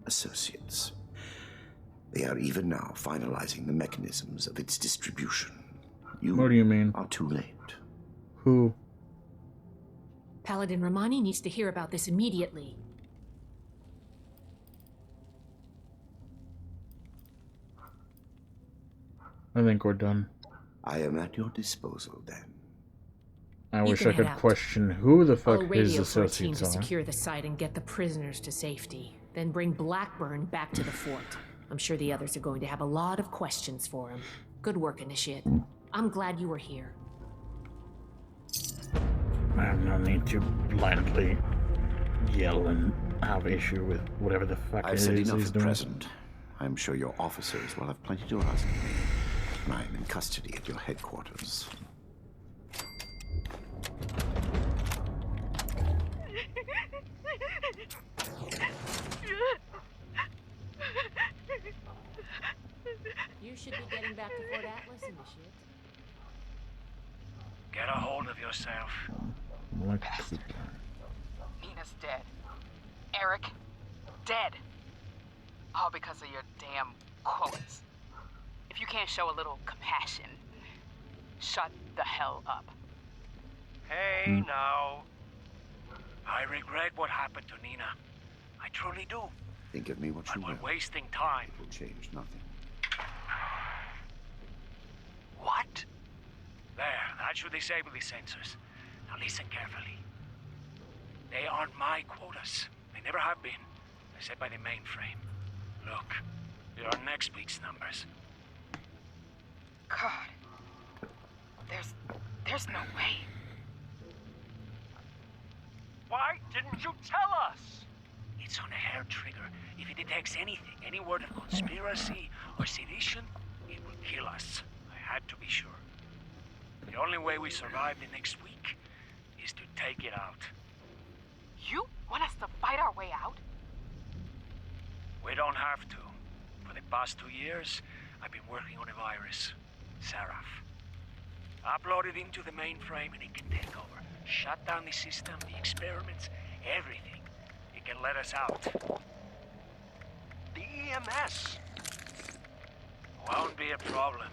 associates. They are even now finalizing the mechanisms of its distribution. What do you mean? Are too late. Who? Paladin Romani needs to hear about this immediately. I think we're done. I am at your disposal then. I You wish can I could head out. question who the fuck I'll his radio for a team associates to are. secure the site and get the prisoners to safety. Then bring Blackburn back to the fort. I'm sure the others are going to have a lot of questions for him. Good work, Initiate. I'm glad you were here. I have no need to blindly yell and have issue with whatever the fuck it I've is said he's enough at doing. present. I'm sure your officers will have plenty to ask me when I am in custody at your headquarters. You should be getting back to Fort Atlas, Initiate. Get a hold of yourself. Nina's dead. Eric, dead. All because of your damn quotas. If you can't show a little compassion, shut the hell up. Hey, now. I regret what happened to Nina. I truly do. Think of me what you But will. we're wasting time. It will change nothing. What? There, that should disable these sensors. Now listen carefully. They aren't my quotas. They never have been. They're set by the mainframe. Look, here are next week's numbers. God. There's no way. Why didn't you tell us? It's on a hair trigger. If it detects anything, any word of conspiracy or sedition, it will kill us. I had to be sure. The only way we survive the next week is to take it out. You want us to fight our way out? We don't have to. For the past 2 years, I've been working on a virus, Seraph. Upload it into the mainframe and it can take over. Shut down the system, the experiments, everything. It can let us out. The EMS won't be a problem.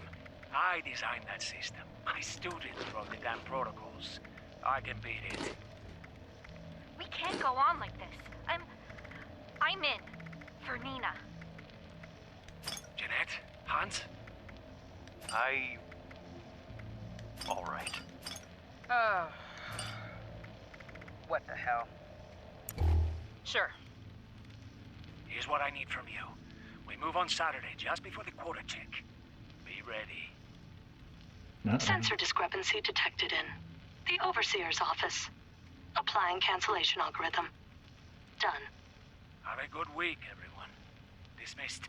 I designed that system. My students wrote the damn protocols. I can beat it. We can't go on like this. I'm in. For Nina. Jeanette? Hans? All right. What the hell? Sure. Here's what I need from you. We move on Saturday, just before the quota check. Be ready. Sensor discrepancy detected in the Overseer's office. Applying cancellation algorithm. Done. Have a good week, everyone. Dismissed.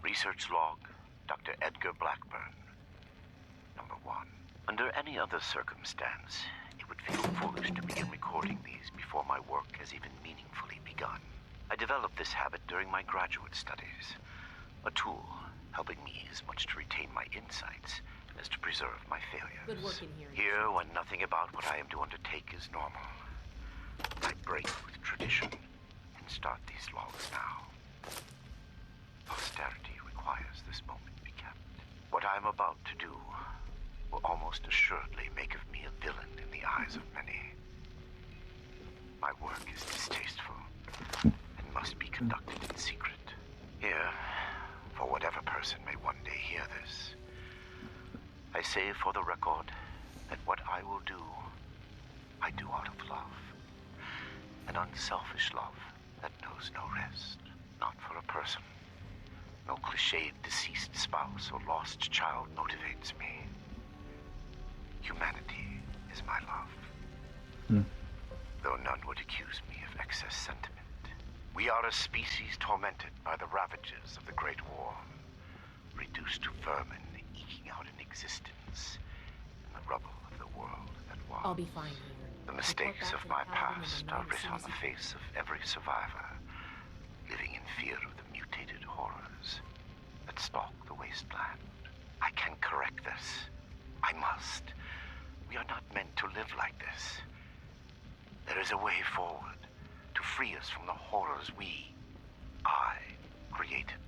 Research log, Dr. Edgar Blackburn. Number 1. Under any other circumstance, it would feel foolish to begin recording these before my work has even meaningfully begun. I developed this habit during my graduate studies. A tool helping me as much to retain my insights as to preserve my failures. Good work in here. Here, when nothing about what I am to undertake is normal, I break with tradition and start these logs now. Posterity requires this moment be kept. What I am about to do will almost assuredly make of me a villain in the eyes of many. My work is distasteful and must conducted in secret. Here, for whatever person may one day hear this, I say for the record that what I will do, I do out of love. An unselfish love that knows no rest. Not for a person. No cliched deceased spouse or lost child motivates me. Humanity is my love. Though none would accuse me of excess sentiment. We are a species tormented by the ravages of the Great War, reduced to vermin eking out an existence in the rubble of the world that was. I'll be fine here. The mistakes of my past are written on the face of every survivor, living in fear of the mutated horrors that stalk the wasteland. I can correct this. I must. We are not meant to live like this. There is a way forward to free us from the horrors I created.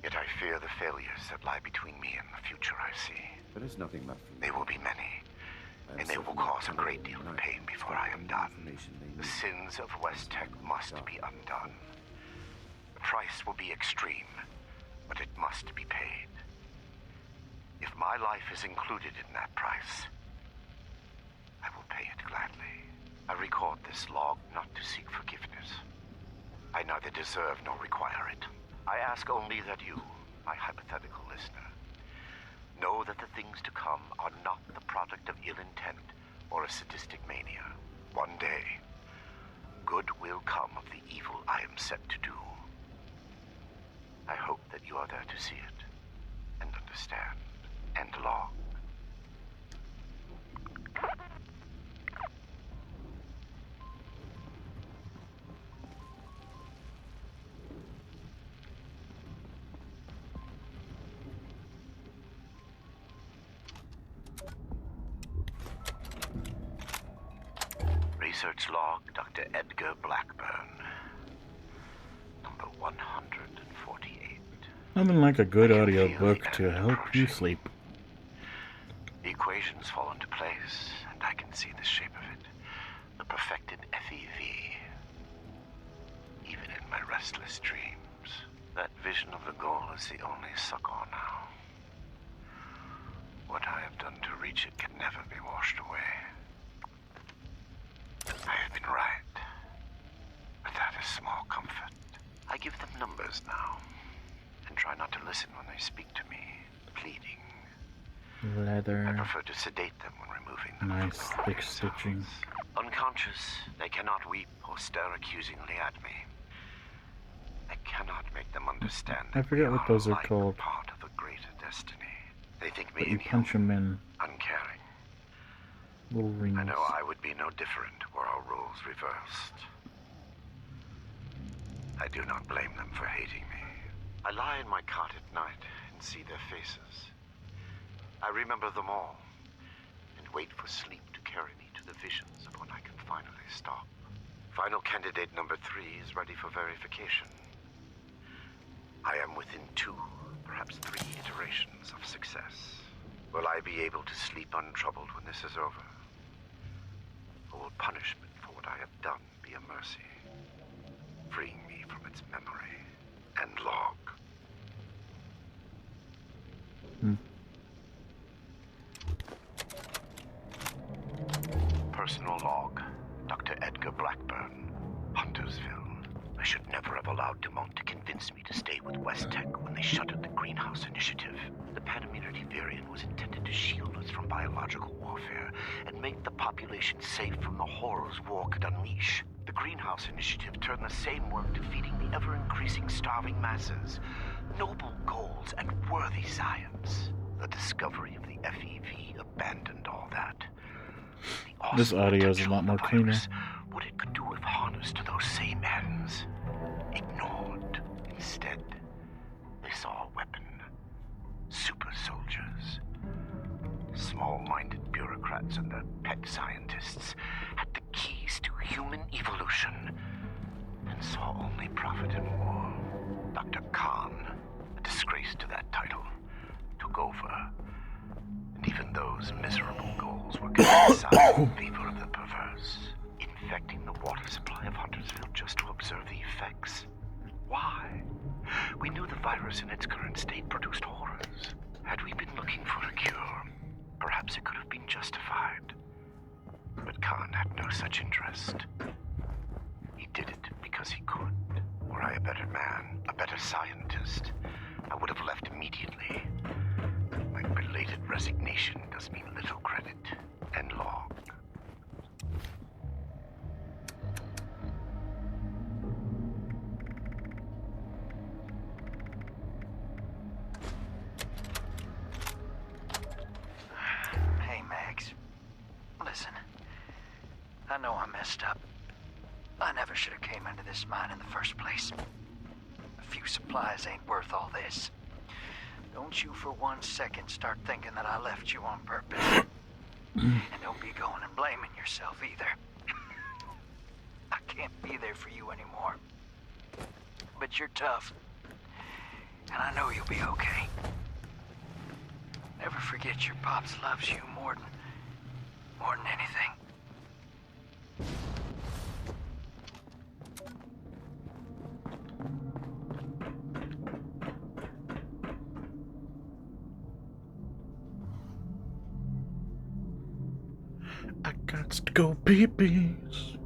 Yet I fear the failures that lie between me and the future I see. There is nothing left for me. They will be many, and they will cause a great deal of pain before I am done. The sins of West Tech must be undone. The price will be extreme, but it must be paid. If my life is included in that price, I will pay it gladly. I record this log not to seek forgiveness. I neither deserve nor require it. I ask only that you, my hypothetical listener, know that the things to come are not the product of ill intent or a sadistic mania. One day, good will come of the evil I am set to do. I hope that you are there to see it, and understand, and log. Research log, Dr. Edgar Blackburn. Number 148. Nothing like a good audiobook to help you sleep. The equations fall into place, and I can see the shape of it. The perfected FEV. Even in my restless dreams, that vision of the goal is the only succor now. What I have done to reach it can never be washed away. I have been right, but that is small comfort. I give them numbers now, and try not to listen when they speak to me, pleading. Leather. I prefer to sedate them when removing them. Nice thick stitching. Unconscious, they cannot weep or stare accusingly at me. I cannot make them understand that I forget what those are called. Part of a greater destiny. They think me But you punch them in uncaring. little rings. I know I would be no different were our roles reversed. I do not blame them for hating me. I lie in my cot at night and see their faces. I remember them all, and wait for sleep to carry me to the visions of when I can finally stop. Final candidate number 3 is ready for verification. I am within 2, perhaps 3 iterations of success. Will I be able to sleep untroubled when this is over? Or will punishment for what I have done be a mercy, freeing me from its memory and log? Personal log, Dr. Edgar Blackburn, Huntersville. I should never have allowed Dumont to convince me to stay with West Tech when they shuttered the Greenhouse Initiative. The Panimmunity variant was intended to shield us from biological warfare and make the population safe from the horrors war could unleash. The Greenhouse Initiative turned the same work to feeding the ever-increasing starving masses. Noble goals and worthy science. The discovery of the FEV abandoned all that. This audio is a lot more cleaner. What it could do if harnessed to those same ends. Ignored. Instead, they saw a weapon. Super soldiers. Small-minded bureaucrats and their pet scientists had the keys to human evolution and saw only profit in war. Dr. Khan, a disgrace to that title, took over. And even those miserable goals were cast aside in favor of the perverse. Infecting the water supply of Huntersville just to observe the effects. Why? universe in its current state produced horrors. Had we been looking for a cure, perhaps it could have been justified. But Khan had no such interest. He did it because he could. Were I a better man, a better scientist, I would have left immediately. My belated resignation does me little credit and long. Hey, Max. Listen, I know I messed up. I never should have came into this mine in the first place. A few supplies ain't worth all this. Don't you for 1 second start thinking that I left you on purpose. And don't be going and blaming yourself either. I can't be there for you anymore. But you're tough. And I know you'll be okay. Never forget your pops loves you more than anything. I got to go pee-pees.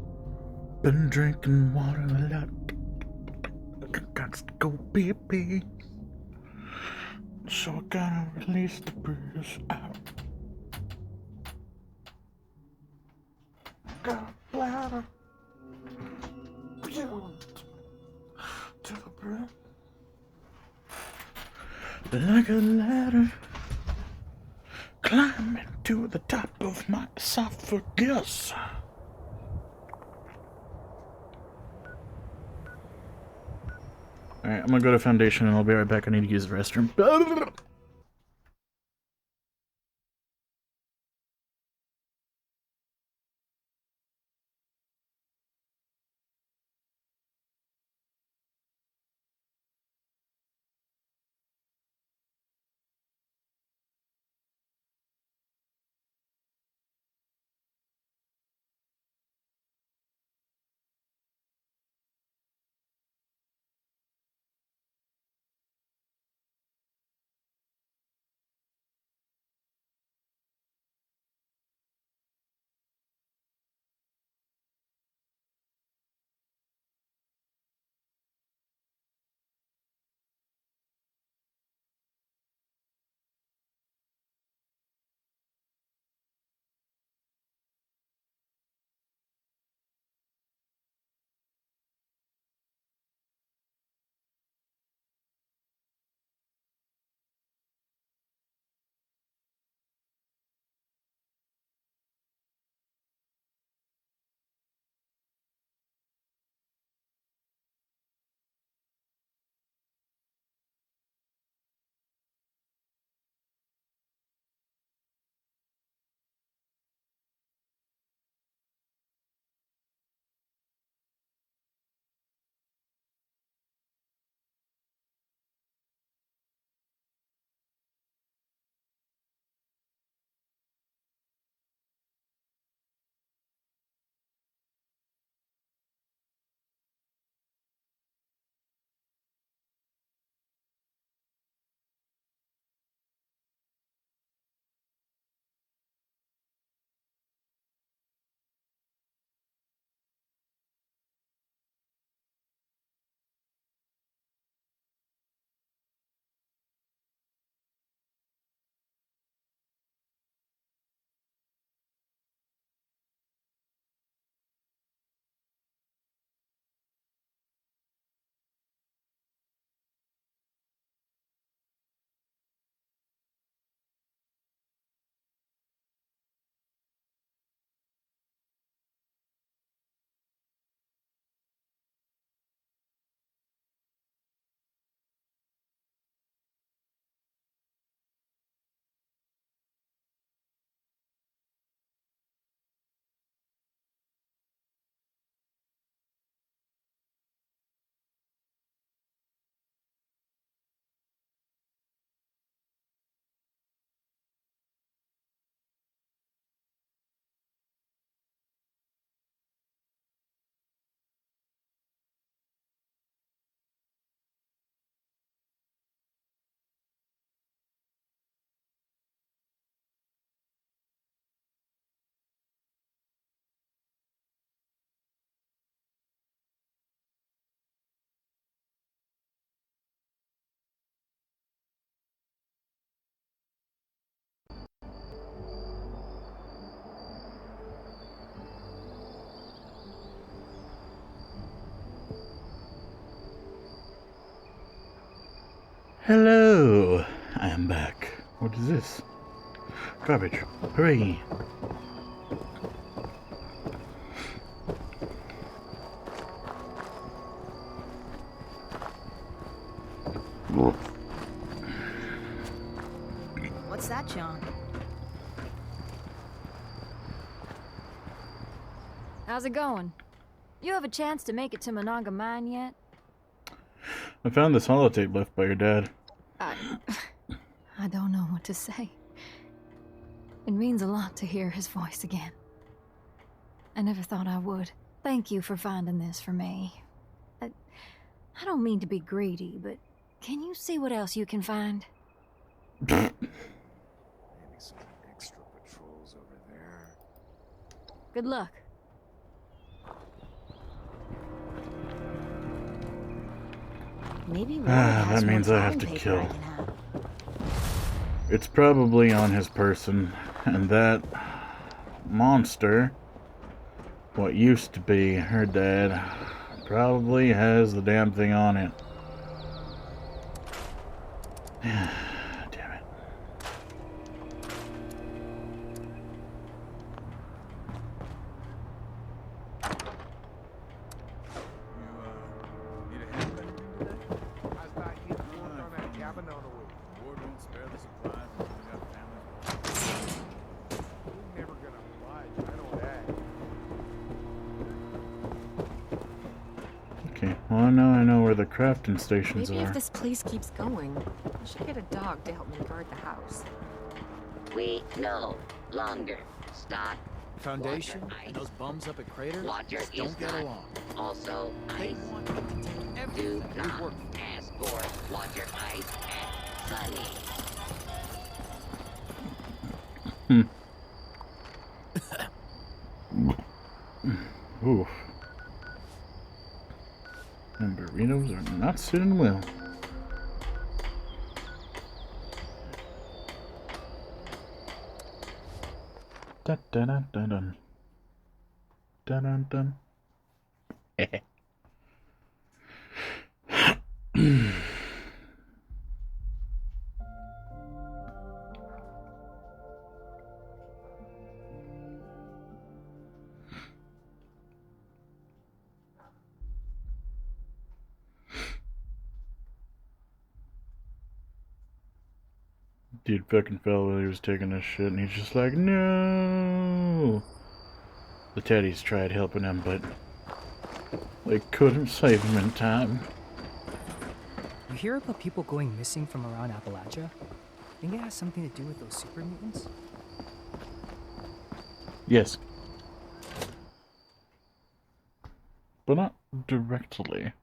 Been drinking water a lot. I got to go pee-pees. So I gotta release the breeze out. Got a bladder. To the brim. Like a ladder. Climbing to the top of my esophagus. Alright, I'm gonna go to Foundation and I'll be right back. I need to use the restroom. Hello, I am back. What is this? Garbage. Hooray. What's that, John? How's it going? You have a chance to make it to Monongah Mine yet? I found this holotape left by your dad. I don't know what to say. It means a lot to hear his voice again. I never thought I would. Thank you for finding this for me. I don't mean to be greedy, but can you see what else you can find? Maybe some extra patrols over there. Good luck. Maybe that means I have to kill. It's probably on his person, and that monster, what used to be her dad, probably has the damn thing on it. Damn it. Okay, well now I know where the crafting stations Maybe are. if this place keeps going, I should get a dog to help me guard the house. We no longer stock Foundation water and those bums up at Crater Water just is don't get not along. also They ice. want to contain Do everything we not work ask for water, ice, and sunny. Oof. And burritos are not sitting well. Dun dun dun dun dun. Dun dun dun. Dude fucking fell while he was taking a shit, and he's just like, no. The teddies tried helping him, but they couldn't save him in time. You hear about people going missing from around Appalachia? Think it has something to do with those super mutants? Yes. But not directly.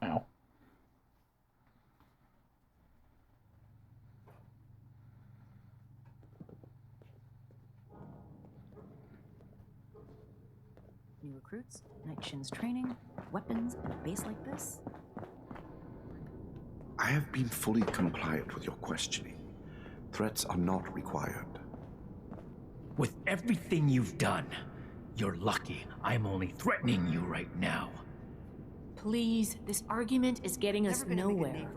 Ow. New recruits, night shins training, weapons, and a base like this? I have been fully compliant with your questioning. Threats are not required. With everything you've done, you're lucky I'm only threatening you right now. Please, this argument is getting us nowhere.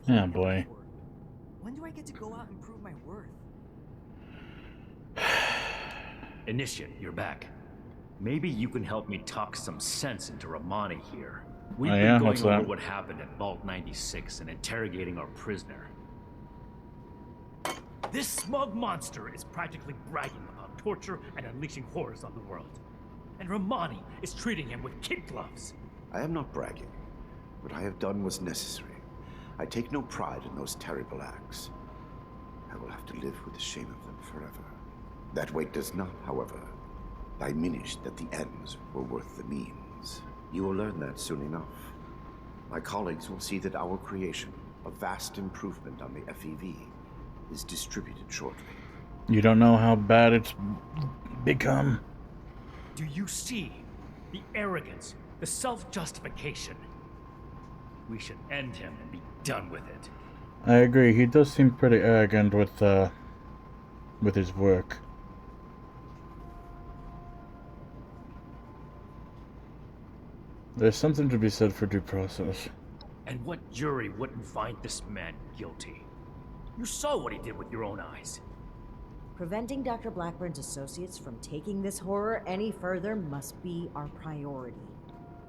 Yeah, boy. When do I get to go out and prove my worth? Initiate, you're back. Maybe you can help me talk some sense into Romani here. We've Oh, been yeah? going What's over that? what happened at Vault 96 and interrogating our prisoner. This smug monster is practically bragging about torture and unleashing horrors on the world. And Romani is treating him with kid gloves. I am not bragging. What I have done was necessary. I take no pride in those terrible acts. I will have to live with the shame of them forever. That weight does not, however, diminish that the ends were worth the means. You will learn that soon enough. My colleagues will see that our creation, a vast improvement on the FEV, is distributed shortly. You don't know how bad it's become. Do you see the arrogance, the self-justification? We should end him and be done with it. I agree. He does seem pretty arrogant with his work. There's something to be said for due process. And what jury wouldn't find this man guilty? You saw what he did with your own eyes. Preventing Dr. Blackburn's associates from taking this horror any further must be our priority.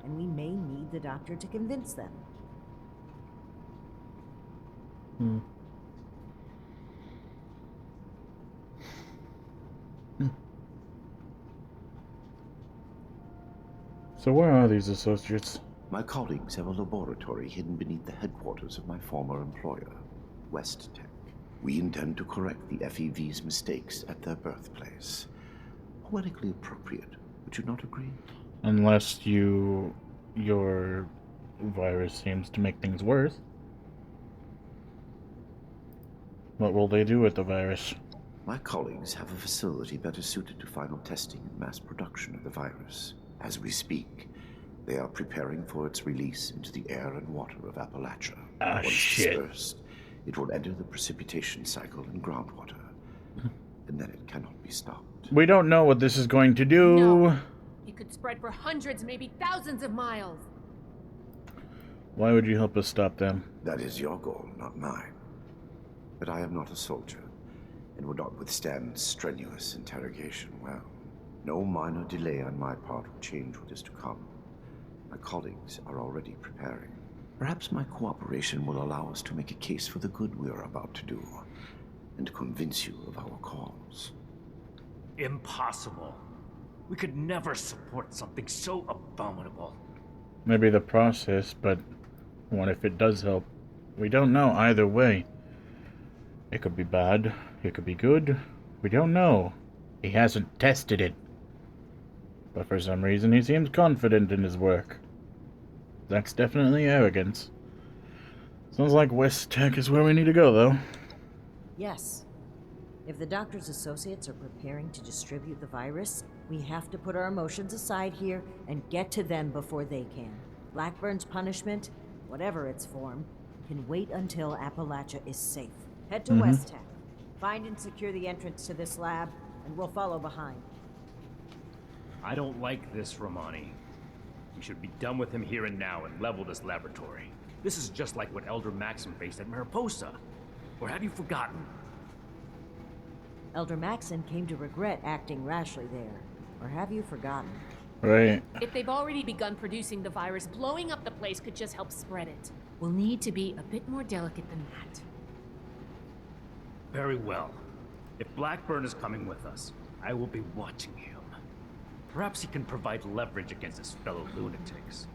And we may need the doctor to convince them. So where are these associates? My colleagues have a laboratory hidden beneath the headquarters of my former employer, West Tech. We intend to correct the FEV's mistakes at their birthplace. Poetically appropriate, would you not agree? Unless your virus seems to make things worse. What will they do with the virus? My colleagues have a facility better suited to final testing and mass production of the virus. As we speak, they are preparing for its release into the air and water of Appalachia. Once dispersed, it will enter the precipitation cycle in groundwater, and then it cannot be stopped. We don't know what this is going to do. No. It could spread for hundreds, maybe thousands of miles. Why would you help us stop them? That is your goal, not mine. But I am not a soldier, and would not withstand strenuous interrogation well. No minor delay on my part will change what is to come. My colleagues are already preparing. Perhaps my cooperation will allow us to make a case for the good we are about to do, and convince you of our cause. Impossible. We could never support something so abominable. Maybe the process, but what if it does help? We don't know either way. It could be bad, it could be good. We don't know. He hasn't tested it. But for some reason he seems confident in his work. That's definitely arrogance. Sounds like West Tech is where we need to go, though. Yes. If the doctor's associates are preparing to distribute the virus, we have to put our emotions aside here and get to them before they can. Blackburn's punishment, whatever its form, can wait until Appalachia is safe. Head to West Tech. Find and secure the entrance to this lab, and we'll follow behind. I don't like this, Romani. We should be done with him here and now and level this laboratory. This is just like what Elder Maxim faced at Mariposa. Or have you forgotten? Elder Maxim came to regret acting rashly there. Or have you forgotten? Right. If they've already begun producing the virus, blowing up the place could just help spread it. We'll need to be a bit more delicate than that. Very well. If Blackburn is coming with us, I will be watching him. Perhaps he can provide leverage against his fellow lunatics.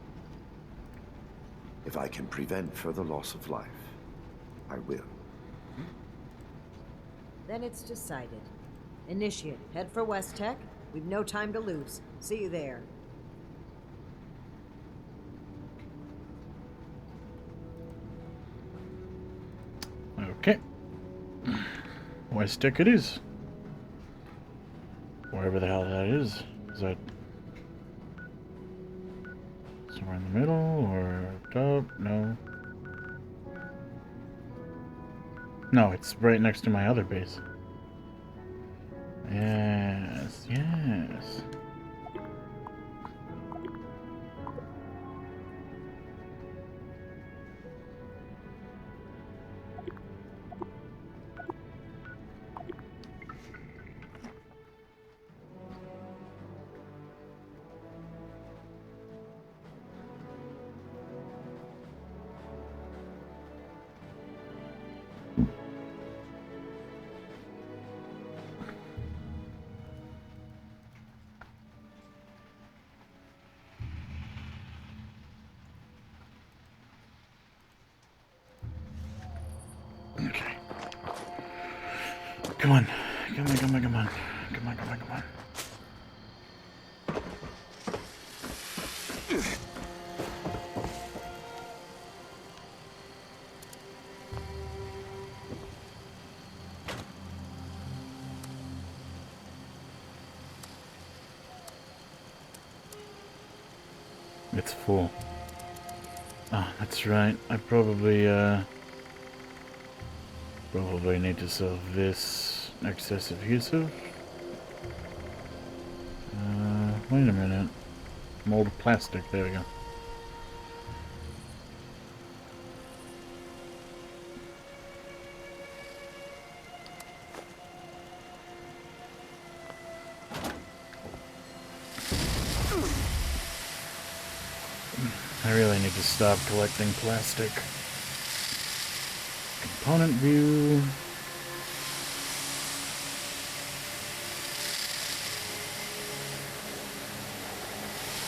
If I can prevent further loss of life, I will. Then it's decided. Initiate, head for West Tech. We've no time to lose. See you there. Okay. West Tech it is. Wherever the hell that is. Is that somewhere in the middle or up top? No. No, it's right next to my other base. Yes, yes. Okay. Come on. Come on, come on, come on. Come on, come on, come on. It's full. Ah, that's right. I probably need to sell this excess adhesive. Wait a minute. Mold plastic, there we go. I really need to stop collecting plastic. Component view.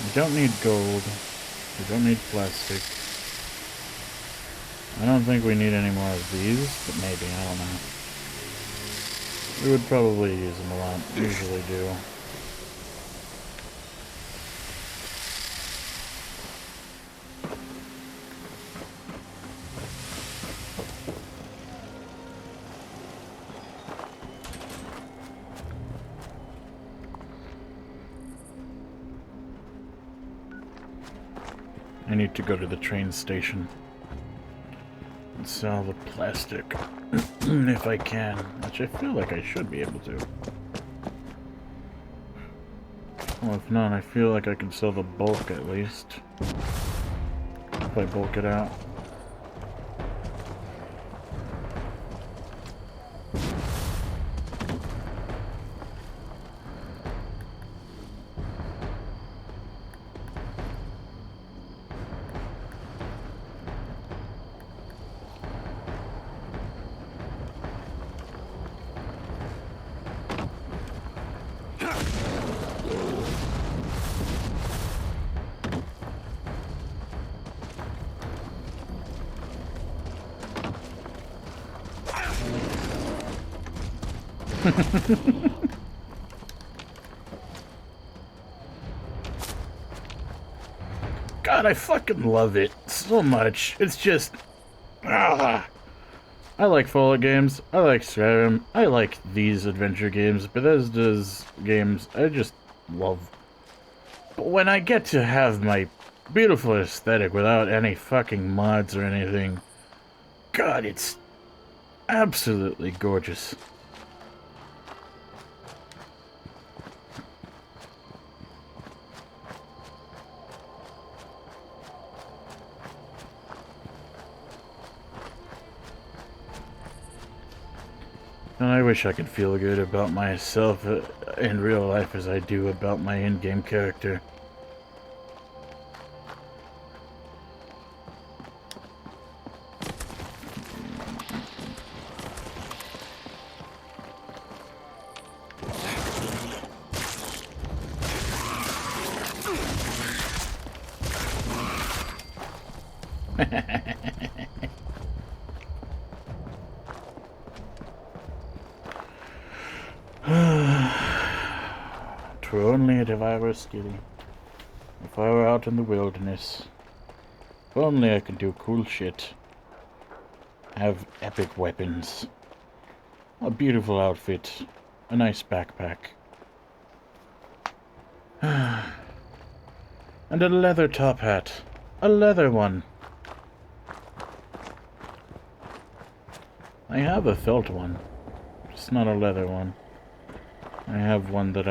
We don't need gold. We don't need plastic. I don't think we need any more of these, but maybe, I don't know. We would probably use them a lot, usually do. I need to go to the train station and sell the plastic if I can, which I feel like I should be able to. Well, if not, I feel like I can sell the bulk at least, if I bulk it out. God, I fucking love it so much. It's just... I like Fallout games, I like Skyrim, I like these adventure games, Bethesda's games, I just love. But when I get to have my beautiful aesthetic without any fucking mods or anything, God, it's absolutely gorgeous. And I wish I could feel good about myself in real life as I do about my in-game character. True only if I were skinny. If I were out in the wilderness. If only I could do cool shit. Have epic weapons. A beautiful outfit. A nice backpack. And a leather top hat. A leather one. I have a felt one. It's not a leather one. I have one that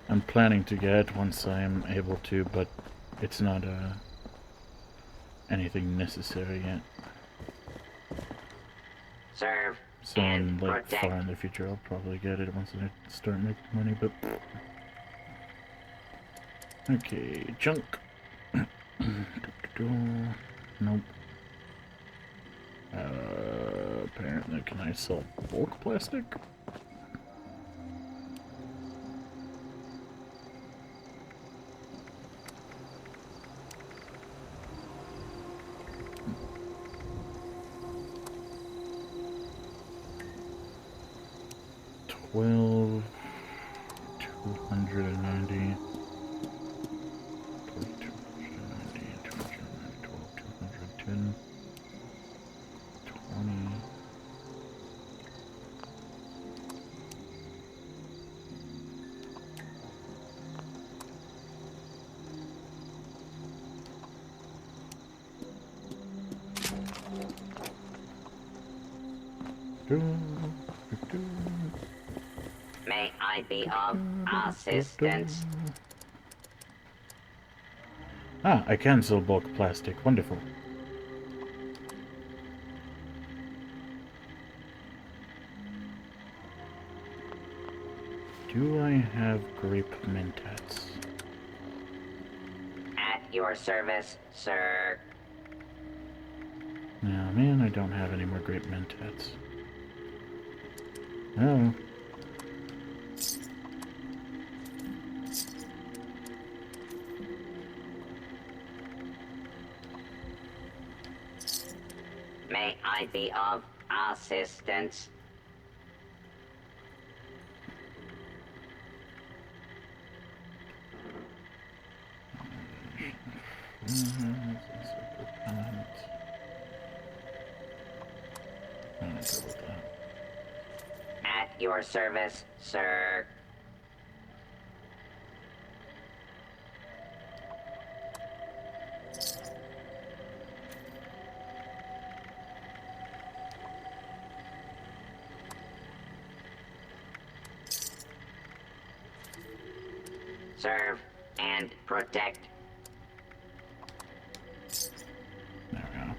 I'm planning to get once I'm able to, but it's not anything necessary yet. Serve. So in like far in the future, I'll probably get it once I start making money. But okay, junk. Nope. Apparently, can I sell bulk plastic? $12,290. $290, $210, 20. May I be of assistance? Ah, I can sell bulk plastic. Wonderful. Do I have grape mentats? At your service, sir. Oh man, I don't have any more grape mentats. Oh. May I be of assistance? At your service, sir. Serve and protect. There we go.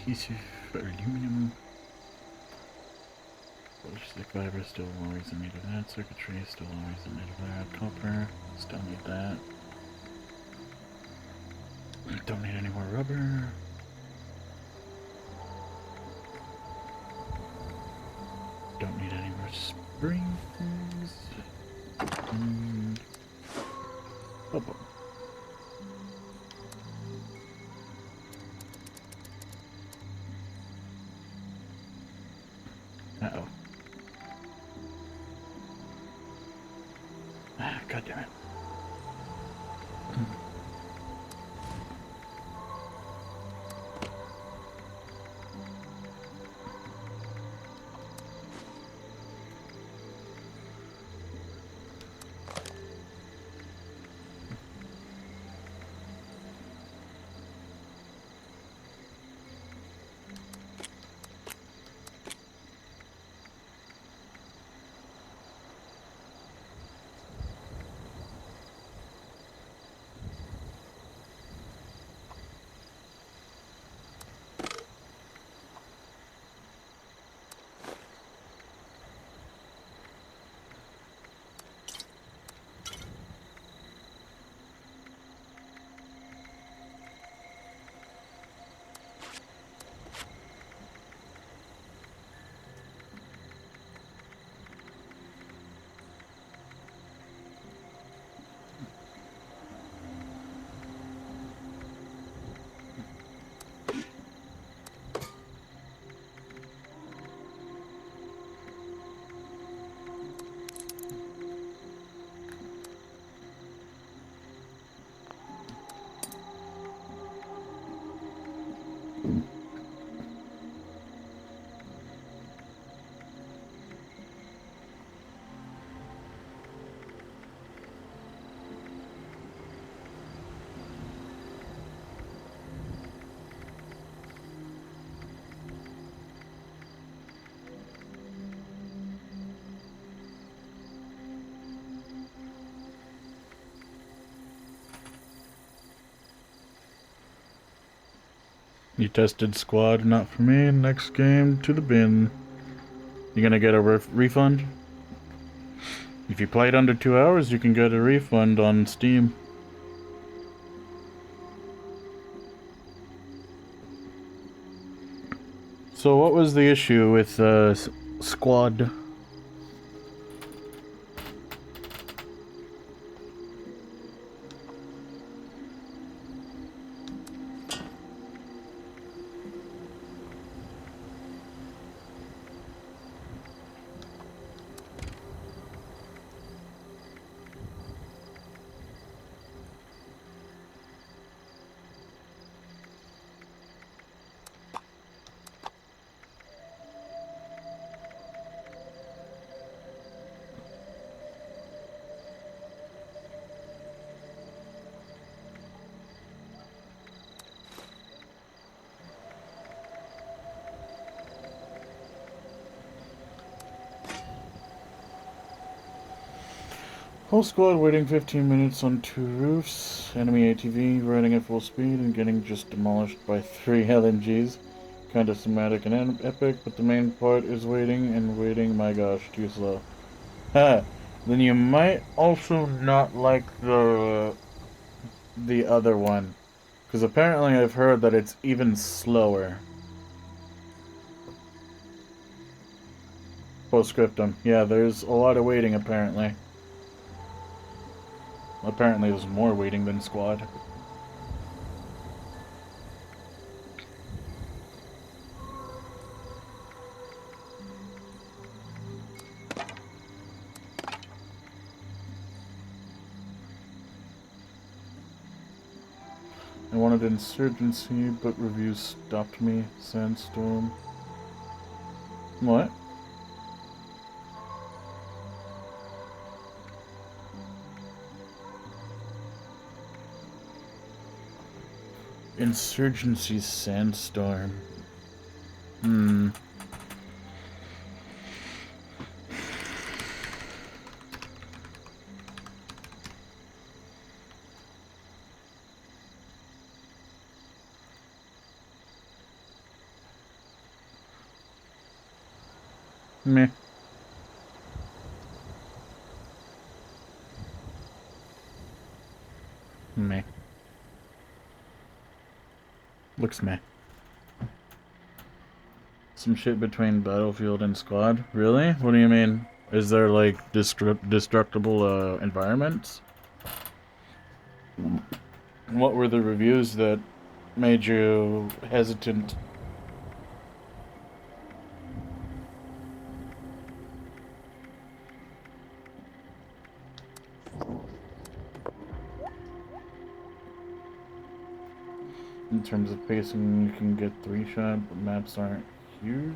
adhesive for aluminum. Ballistic fiber, still always in need of that. Circuitry, still always in need of that. Copper, still need that. Don't need any more rubber. Don't need any more springs. Oh, uh-oh. Ah, God damn it. You tested squad, not for me. Next game, to the bin. You gonna get a refund? If you played under 2 hours, you can get a refund on Steam. So what was the issue with squad? Whole squad waiting 15 minutes on 2 roofs. Enemy ATV riding at full speed and getting just demolished by 3 LMGs. Kinda thematic and epic, but the main part is waiting and waiting. My gosh, too slow. Ha! Then you might also not like the other one. Because apparently I've heard that it's even slower. Postscriptum. Yeah, there's a lot of waiting apparently. Apparently there's more waiting than squad. I wanted Insurgency, but reviews stopped me. Sandstorm. What? Insurgency Sandstorm. Meh. Meh. Looks meh. Some shit between Battlefield and Squad? Really? What do you mean? Is there like destructible environments? What were the reviews that made you hesitant? In terms of pacing, you can get 3-shot, but maps aren't huge.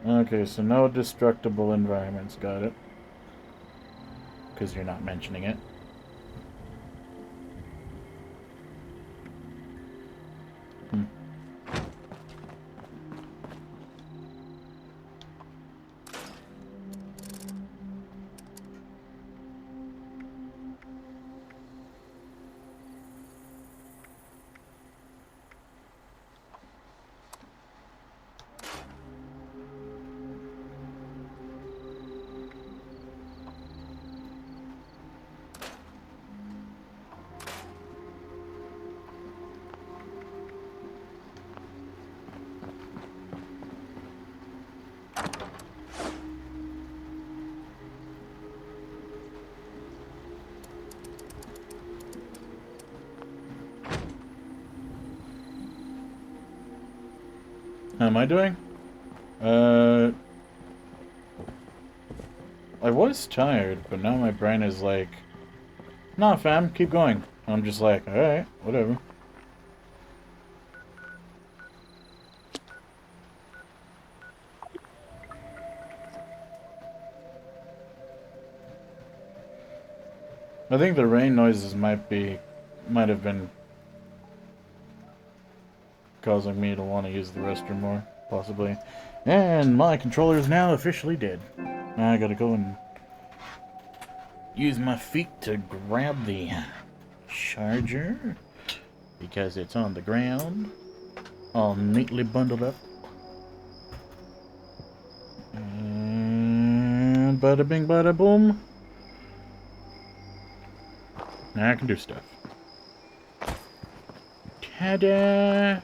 Okay, so no destructible environments, got it. Because you're not mentioning it. How am I doing? I was tired, but now my brain is like, nah fam, keep going. I'm just like, alright, whatever. I think the rain noises might have been causing me to want to use the restroom more, possibly. And my controller is now officially dead. Now I gotta go and use my feet to grab the charger because it's on the ground, all neatly bundled up. And bada bing bada boom. Now I can do stuff. Ta-da!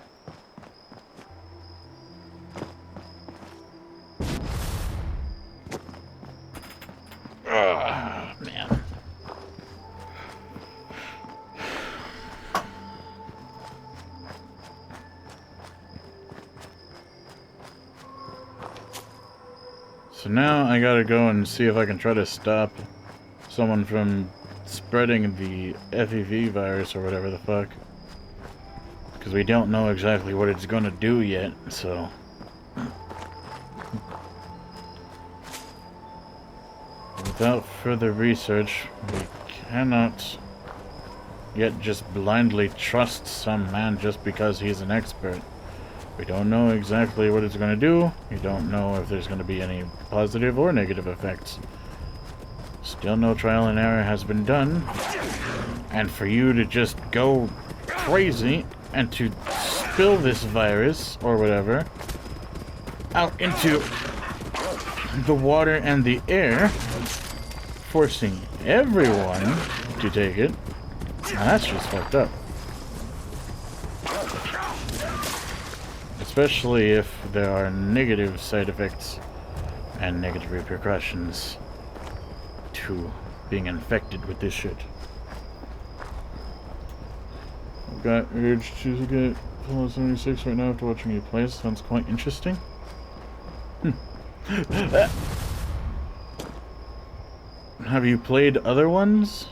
Man. So now I gotta go and see if I can try to stop someone from spreading the FEV virus or whatever the fuck. Because we don't know exactly what it's gonna do yet, so... Without further research, we cannot yet just blindly trust some man just because he's an expert. We don't know exactly what it's going to do. We don't know if there's going to be any positive or negative effects. Still no trial and error has been done. And for you to just go crazy and to spill this virus, or whatever, out into the water and the air, forcing everyone to take it. Now that's just fucked up. Especially if there are negative side effects and negative repercussions to being infected with this shit. I've got urge to get Fallout 76 right now after watching you play. Sounds quite interesting. Have you played other ones?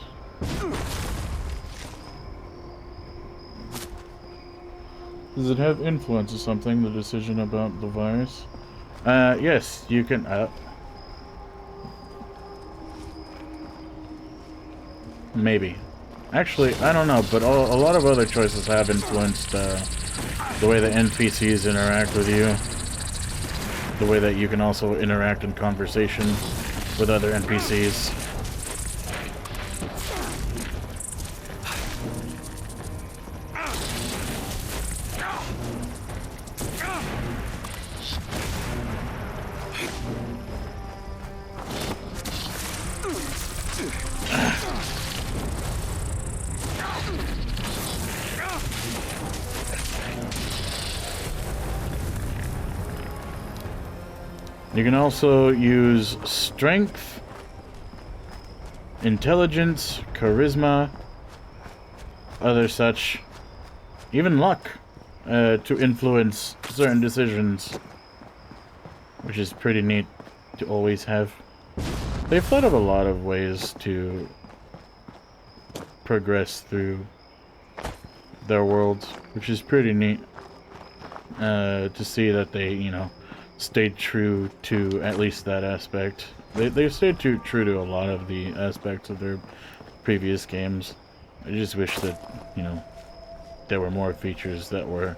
Does it have influence or something, the decision about the virus? Yes, you can, maybe. Actually, I don't know, but a lot of other choices have influenced, the way the NPCs interact with you. The way that you can also interact in conversation with other NPCs. You can also use strength, intelligence, charisma, other such, even luck, to influence certain decisions, which is pretty neat to always have. They've thought of a lot of ways to progress through their worlds, which is pretty neat to see that they, you know, stayed true to at least that aspect. They've stayed true to a lot of the aspects of their previous games. I just wish that, you know, there were more features that were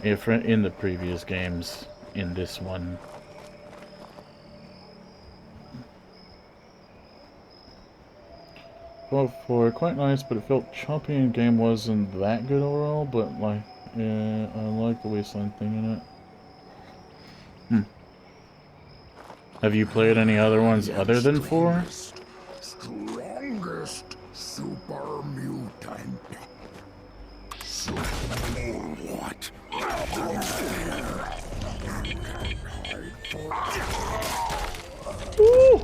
in the previous games in this one. Fallout 4, quite nice, but it felt choppy and game wasn't that good overall, but like, yeah, I like the Wasteland thing in it. Have you played any other ones other than 4? Strongest super mutant. What? Woo!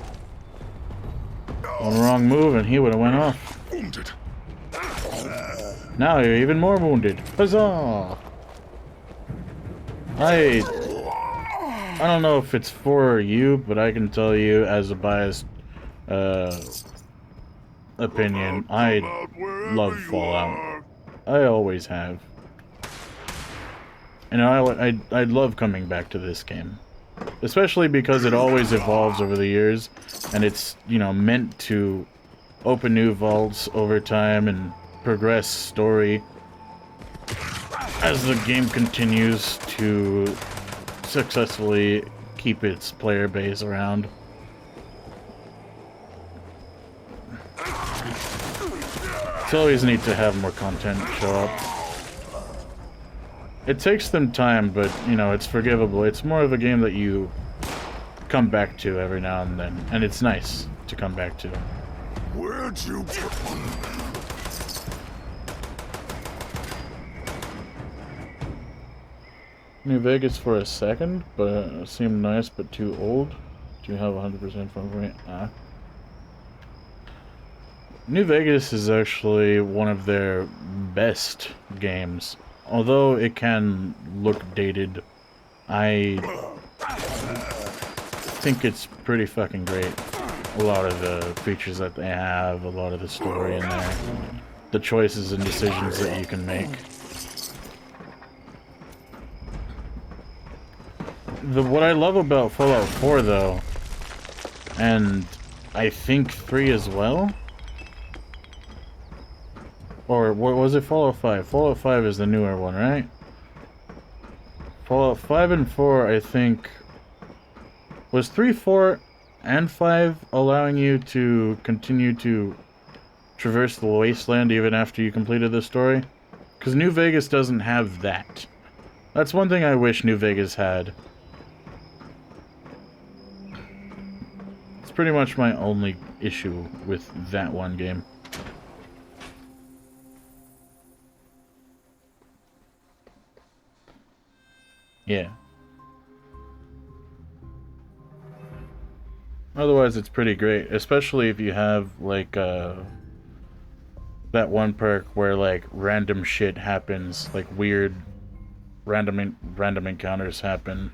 One wrong move and he would have went off. Wounded. Now you're even more wounded. Huzzah! I don't know if it's for you, but I can tell you as a biased opinion, I love Fallout. I always have. And I love coming back to this game. Especially because it always evolves over the years, and it's, you know, meant to open new vaults over time and progress story as the game continues to successfully keep its player base around. It's always neat to have more content show up. It takes them time, but, you know, it's forgivable. It's more of a game that you come back to every now and then, and it's nice to come back to. Where'd you... New Vegas for a second, but it seemed nice but too old. Do you have 100% frame rate? New Vegas is actually one of their best games. Although it can look dated, I think it's pretty fucking great. A lot of the features that they have, a lot of the story in there, the choices and decisions that you can make. What I love about Fallout 4 though, and I think 3 as well, or what was it, Fallout 5? Fallout 5 is the newer one, right? Fallout 5 and 4, I think... Was 3, 4, and 5 allowing you to continue to traverse the wasteland even after you completed the story? Because New Vegas doesn't have that. That's one thing I wish New Vegas had. It's pretty much my only issue with that one game. Yeah. Otherwise, it's pretty great, especially if you have, like, that one perk where, like, random shit happens, like, weird random encounters happen.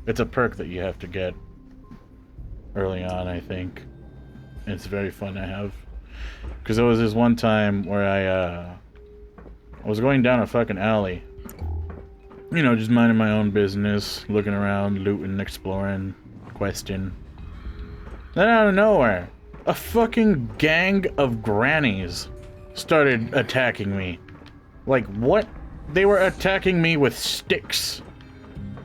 It's a perk that you have to get early on, I think. And it's very fun to have. Because there was this one time where I was going down a fucking alley. You know, just minding my own business, looking around, looting, exploring, questing. Then out of nowhere, a fucking gang of grannies started attacking me. Like, what? They were attacking me with sticks.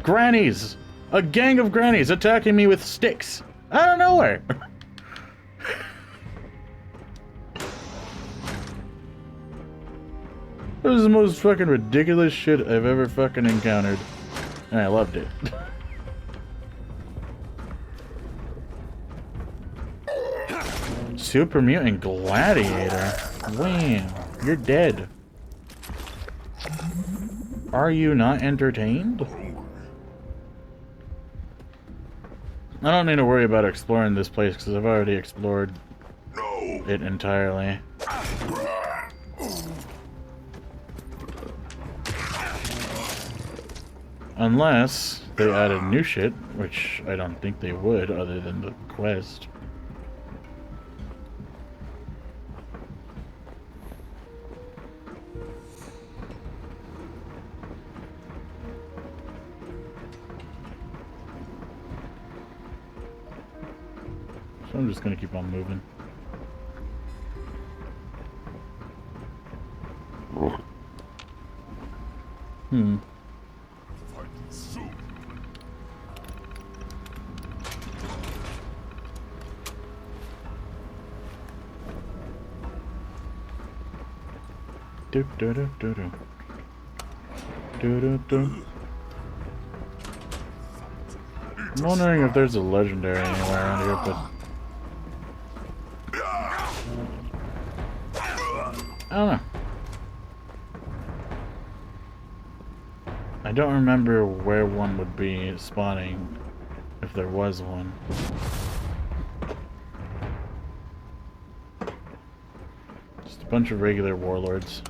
Grannies! A gang of grannies attacking me with sticks. Out of nowhere! It was the most fucking ridiculous shit I've ever fucking encountered. And I loved it. Super Mutant Gladiator. Wham. You're dead. Are you not entertained? I don't need to worry about exploring this place because I've already explored it entirely. Unless they added new shit, which I don't think they would other than the quest. So I'm just gonna keep on moving. Hmm. Do do do do do. Do do do. I'm wondering if there's a legendary anywhere around here, but I don't know. I don't remember where one would be spawning if there was one. Just a bunch of regular warlords.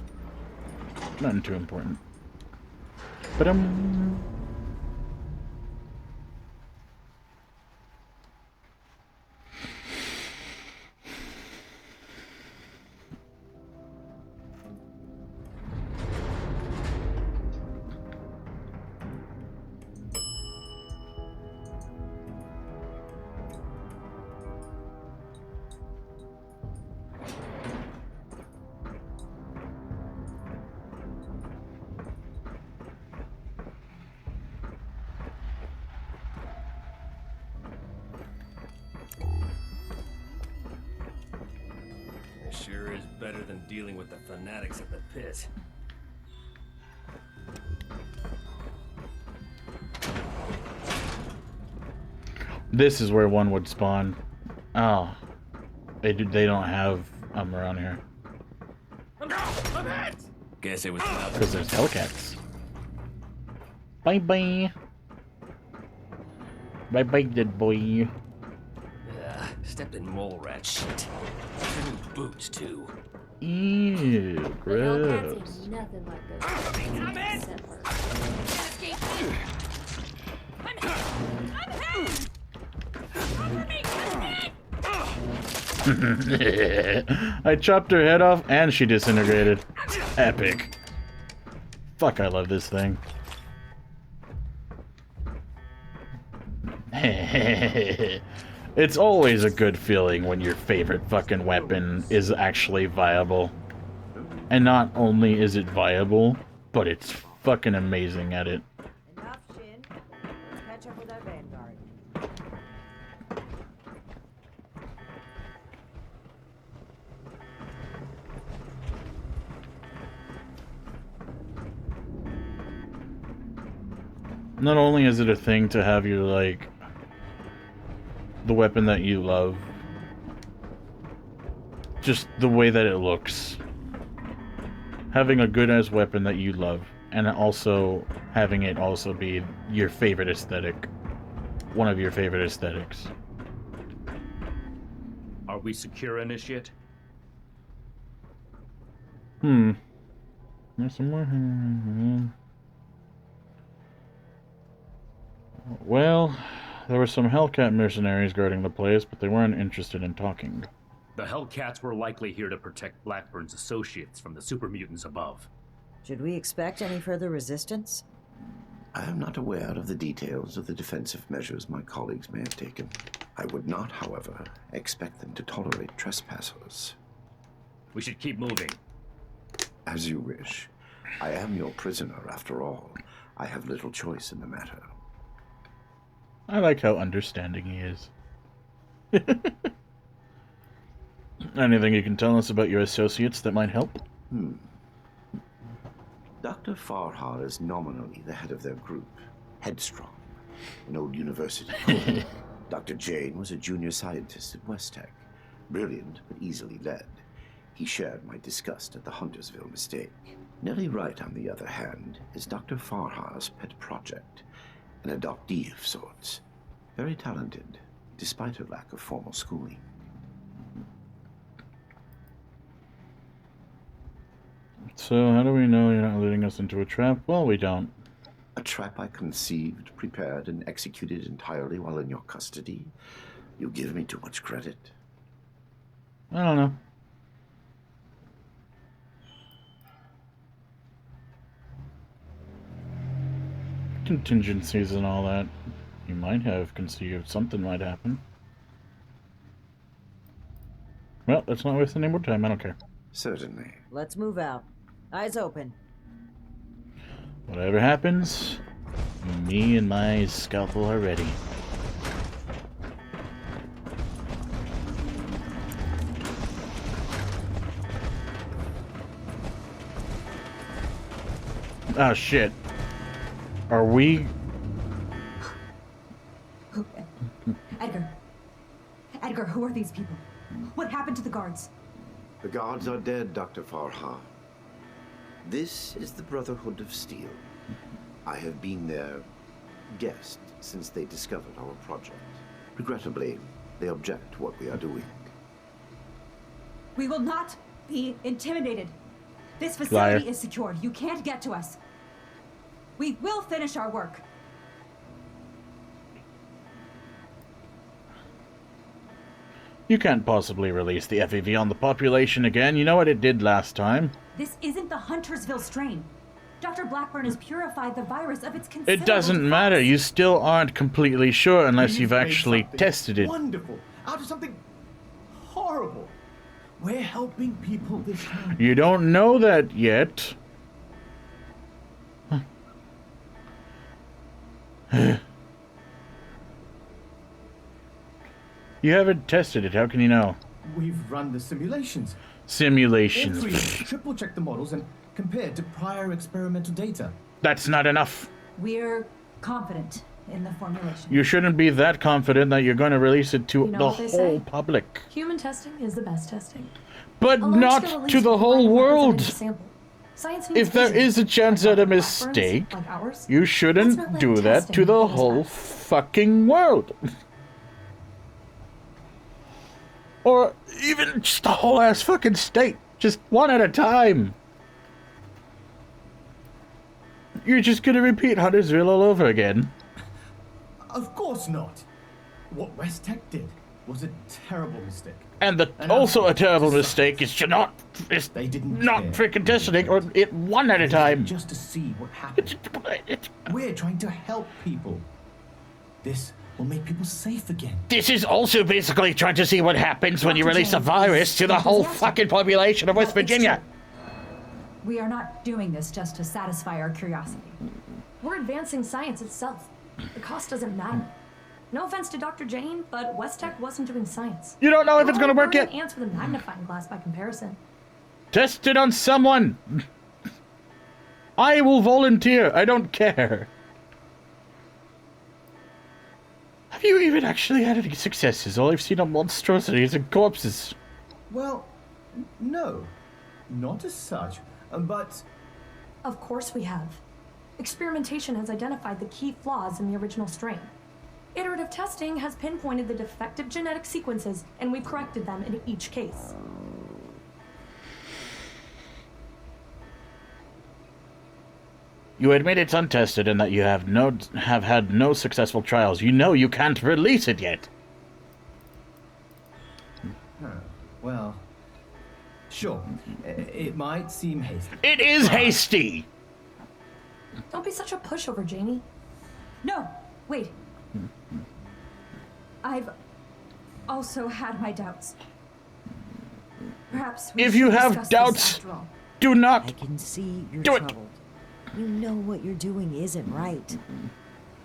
Nothing too important. But Sure is better than dealing with the fanatics at the pit. this is where one would spawn. Oh, they don't have around here. I'm hit! Guess it was Because there's Hellcats. Bye bye. Bye bye, dead boy. Stepped in mole rat shit. New boots too. Ew, gross. Nothing like those. I chopped her head off and she disintegrated. Epic. Fuck, I love this thing. It's always a good feeling when your favorite fucking weapon is actually viable. And not only is it viable, but it's fucking amazing at it. Enough, Shin. Let's catch up with our vanguard. Not only is it a thing to have your, like, the weapon that you love, just the way that it looks. Having a good-ass weapon that you love, and also having it also be your favorite aesthetic. One of your favorite aesthetics. Are we secure, Initiate? There's some more. Well, there were some Hellcat mercenaries guarding the place, but they weren't interested in talking. The Hellcats were likely here to protect Blackburn's associates from the super mutants above. Should we expect any further resistance? I am not aware of the details of the defensive measures my colleagues may have taken. I would not, however, expect them to tolerate trespassers. We should keep moving. As you wish. I am your prisoner, after all. I have little choice in the matter. I like how understanding he is. Anything you can tell us about your associates that might help? Dr. Farhar is nominally the head of their group, Headstrong, an old university colleague. Dr. Jane was a junior scientist at West Tech, brilliant but easily led. He shared my disgust at the Huntersville mistake. Nellie Wright, on the other hand, is Dr. Farhar's pet project, an adoptee of sorts. Very talented, despite her lack of formal schooling. So, how do we know you're not leading us into a trap? Well, we don't. A trap I conceived, prepared, and executed entirely while in your custody? You give me too much credit. I don't know. Contingencies and all that. You might have conceived something might happen. Well, let's not waste any more time. I don't care. Certainly. Let's move out. Eyes open. Whatever happens, me and my scalpel are ready. Oh shit. Are we... Edgar, who are these people? What happened to the guards? The guards are dead, Dr. Farha. This is the Brotherhood of Steel. I have been their guest since they discovered our project. Regrettably, they object to what we are doing. We will not be intimidated. This facility is secured. You can't get to us. We will finish our work. You can't possibly release the FEV on the population again. You know what it did last time. This isn't the Huntersville strain. Dr. Blackburn has purified the virus of its considerable... It doesn't matter. You still aren't completely sure unless you've actually tested it. Wonderful. Out of something horrible. We're helping people this time. You don't know that yet. You haven't tested it. How can you know? We've run the simulations. Simulations. Triple-checked the models and compared to prior experimental data. That's not enough. We're confident in the formulation. You shouldn't be that confident that you're going to release it to the whole public. Human testing is the best testing. But not to the whole world. Science If there is a chance at a mistake, you shouldn't do that to the whole fucking world. Or even just the whole ass fucking state. Just one at a time. You're just gonna repeat Huntersville all over again. Of course not. What West Tech did was a terrible mistake. And also a terrible mistake is to not freaking testing or it one at a time. Just to see what happens. We're trying to help people. This will make people safe again. This is also basically trying to see what happens when you release a virus to the whole fucking population of West Virginia. We are not doing this just to satisfy our curiosity. We're advancing science itself. The cost doesn't matter. No offense to Dr. Jane, but West Tech wasn't doing science. You don't know if it's going to work yet. Ants with a magnifying glass by comparison. Test it on someone. I will volunteer. I don't care. Have you even actually had any successes? All I've seen are monstrosities and corpses. Well, no. Not as such, but... Of course we have. Experimentation has identified the key flaws in the original strain. Iterative testing has pinpointed the defective genetic sequences, and we've corrected them in each case. You admit it's untested and that you have had no successful trials. You know you can't release it yet. Well, sure. It might seem hasty. It is hasty! Don't be such a pushover, Janie. No, wait. I've also had my doubts. Perhaps if you have doubts, do not I can see you're do troubled. You know what you're doing isn't right.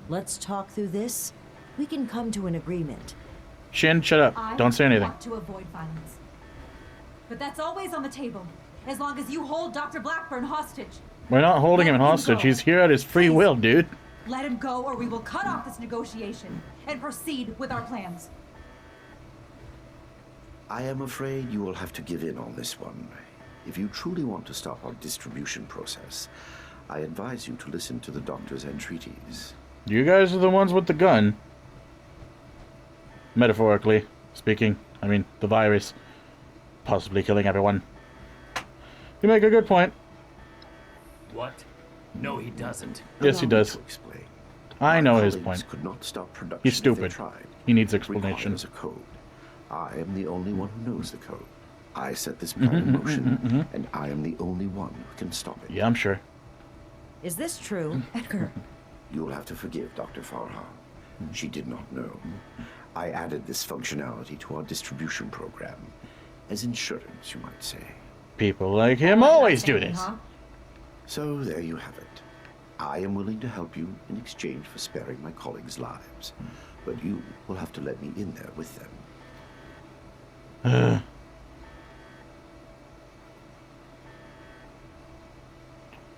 Let's talk through this. We can come to an agreement. Shin, shut up. Don't say anything. I want to avoid violence. But that's always on the table, as long as you hold Dr. Blackburn hostage. We're not holding him hostage. He's here at his free will, dude. Let him go, or we will cut off this negotiation and proceed with our plans. I am afraid you will have to give in on this one. If you truly want to stop our distribution process, I advise you to listen to the doctor's entreaties. You guys are the ones with the gun. Metaphorically speaking. I mean, the virus. Possibly killing everyone. You make a good point. What? No, he doesn't. Yes, he does. I know his point. Could not stop production. He's stupid. He needs explanation. A code. I am the only one who knows the code. I set this plan in motion, and I am the only one who can stop it. Yeah, I'm sure. Is this true, Edgar? You'll have to forgive Dr. Farha. She did not know. I added this functionality to our distribution program. As insurance, you might say. People like him always do this. So there you have it. I am willing to help you in exchange for sparing my colleagues' lives. But you will have to let me in there with them.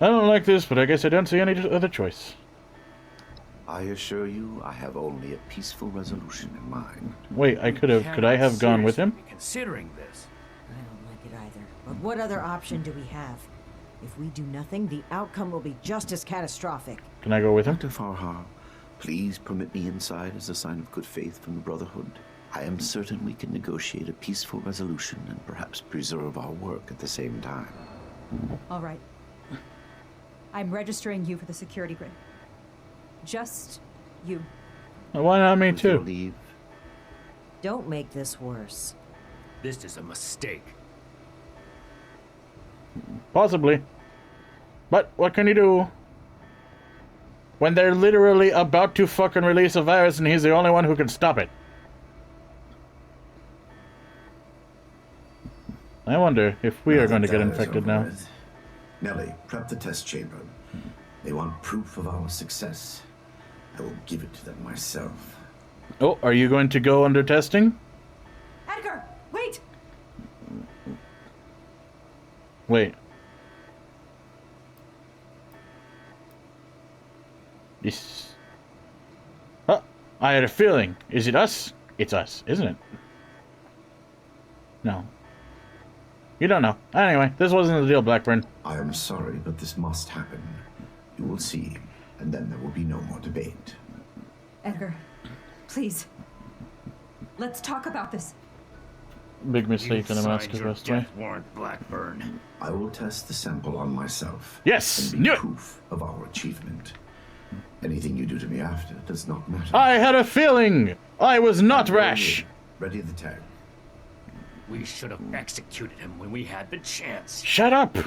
I don't like this, but I guess I don't see any other choice. I assure you, I have only a peaceful resolution in mind. Wait, could I have gone with him? Considering this. I don't like it either. But what other option do we have? If we do nothing, the outcome will be just as catastrophic. Can I go with him? Dr. Farha, please permit me inside as a sign of good faith from the Brotherhood. I am certain we can negotiate a peaceful resolution and perhaps preserve our work at the same time. All right. I'm registering you for the security grid. Just you. Why not me too? Leave. Don't make this worse. This is a mistake. Possibly. But what can you do? When they're literally about to fucking release a virus and he's the only one who can stop it. I wonder if we are going to get infected now. Nellie, prep the test chamber. They want proof of our success. I will give it to them myself. Oh, are you going to go under testing? Edgar, wait! Wait. This... Oh, I had a feeling. Is it us? It's us, isn't it? No. You don't know. Anyway, this wasn't the deal, Blackburn. I am sorry, but this must happen. You will see, and then there will be no more debate. Edgar, please. Let's talk about this. Big mistake in a mask is best way. Warrant, Blackburn. I will test the sample on myself. Yes, and be proof of our achievement. Anything you do to me after does not matter. I had a feeling! I was not rash! Ready the tag. We should have executed him when we had the chance. Shut up!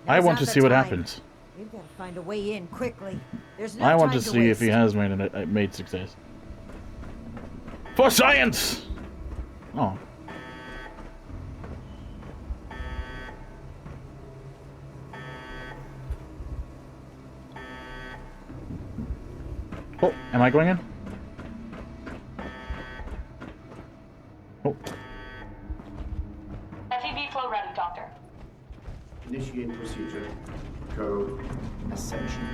I want to see what happens. We've got to find a way in quickly. There's no I want time to see if he has made success. For science! Oh. Oh, am I going in? Oh. FEV flow ready, Doctor. Initiate procedure. Code Ascension.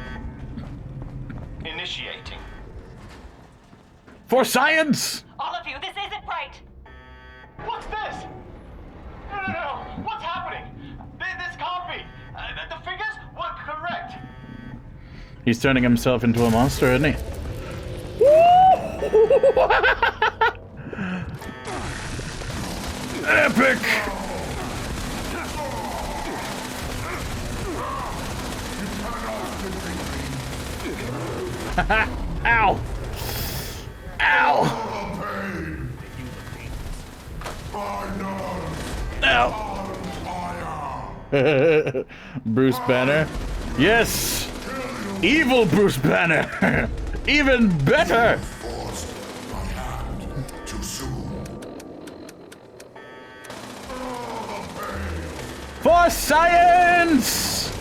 Initiating. For science! All of you, this isn't right! What's this? No. What's happening? This can't be. The figures weren't correct. He's turning himself into a monster, isn't he? Epic! Ow! Ow! Ow! Bruce Banner? Yes! Evil Bruce Banner! Even better! For science!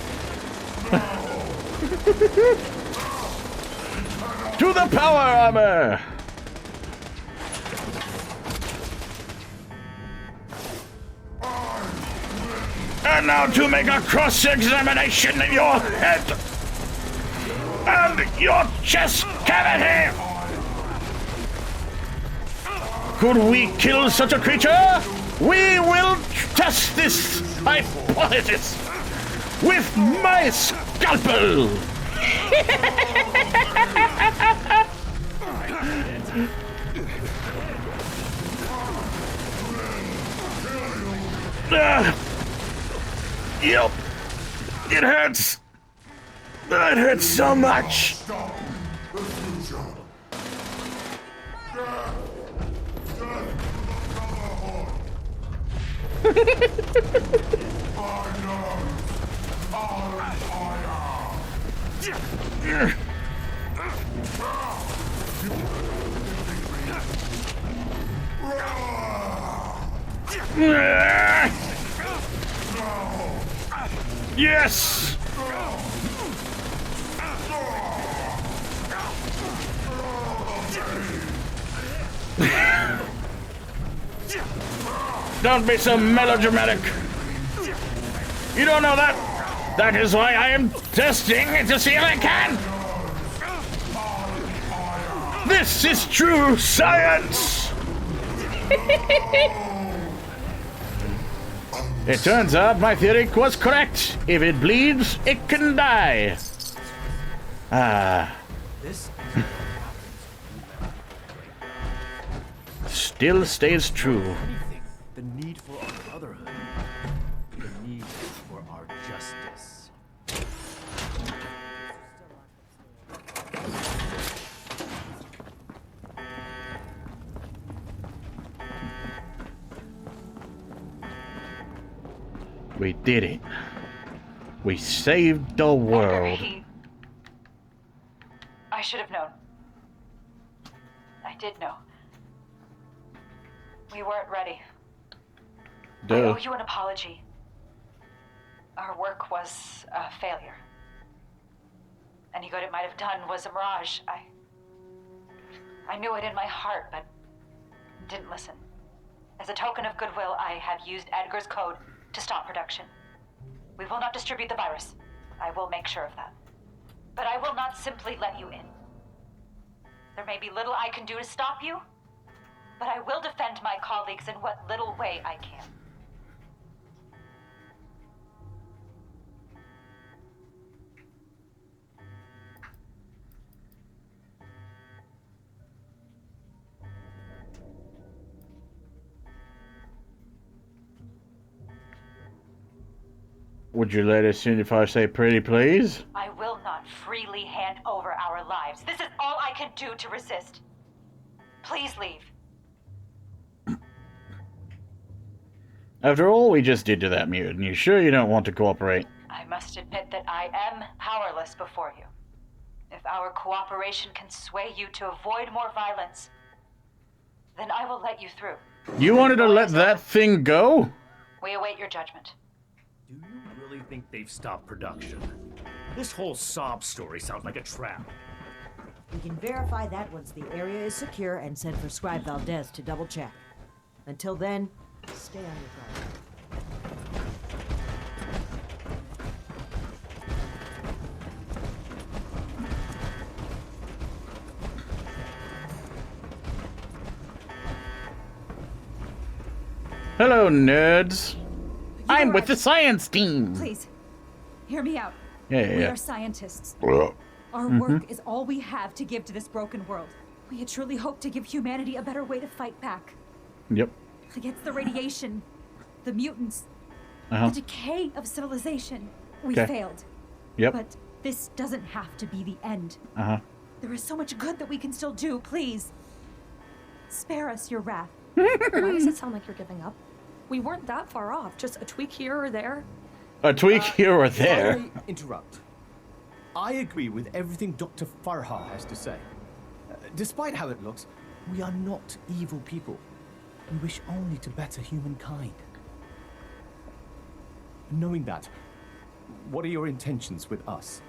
To the power armor! And now to make a cross-examination of your head and your chest cavity! Could we kill such a creature? We will test this hypothesis with my scalpel! Yep. It hurts. It hurts so much. Yes! Don't be so melodramatic. You don't know that. That is why I am testing to see if I can. This is true science. It turns out my theory was correct. If it bleeds, it can die. This still stays true. The need for our brotherhood. The need for our justice. We did it. We saved the world. I should have known. I did know. We weren't ready. I owe you an apology. Our work was a failure. Any good it might have done was a mirage. I knew it in my heart, but didn't listen. As a token of goodwill, I have used Edgar's code to stop production. We will not distribute the virus. I will make sure of that. But I will not simply let you in. There may be little I can do to stop you, but I will defend my colleagues in what little way I can. Would you let us in if I say pretty please? I will not freely hand over our lives. This is all I can do to resist. Please leave. After all we just did to that mutant, you sure you don't want to cooperate? I must admit that I am powerless before you. If our cooperation can sway you to avoid more violence, then I will let you through. You wanted to let that thing go? We await your judgment. Do you really think they've stopped production? This whole sob story sounds like a trap. We can verify that once the area is secure and send for Scribe Valdez to double check. Until then, stay on your guard. Hello, nerds. I'm with the science team. Please, hear me out. Yeah. We are scientists. Our work is all we have to give to this broken world. We had truly hoped to give humanity a better way to fight back. Yep. Against the radiation, the mutants, Uh-huh. the decay of civilization. We Okay. failed. Yep. But this doesn't have to be the end. Uh-huh. There is so much good that we can still do. Please, spare us your wrath. Why does it sound like you're giving up? We weren't that far off. Just a tweak here or there. A tweak here or there. If I may interrupt. I agree with everything Dr. Farha has to say. Despite how it looks, we are not evil people. We wish only to better humankind. Knowing that, what are your intentions with us?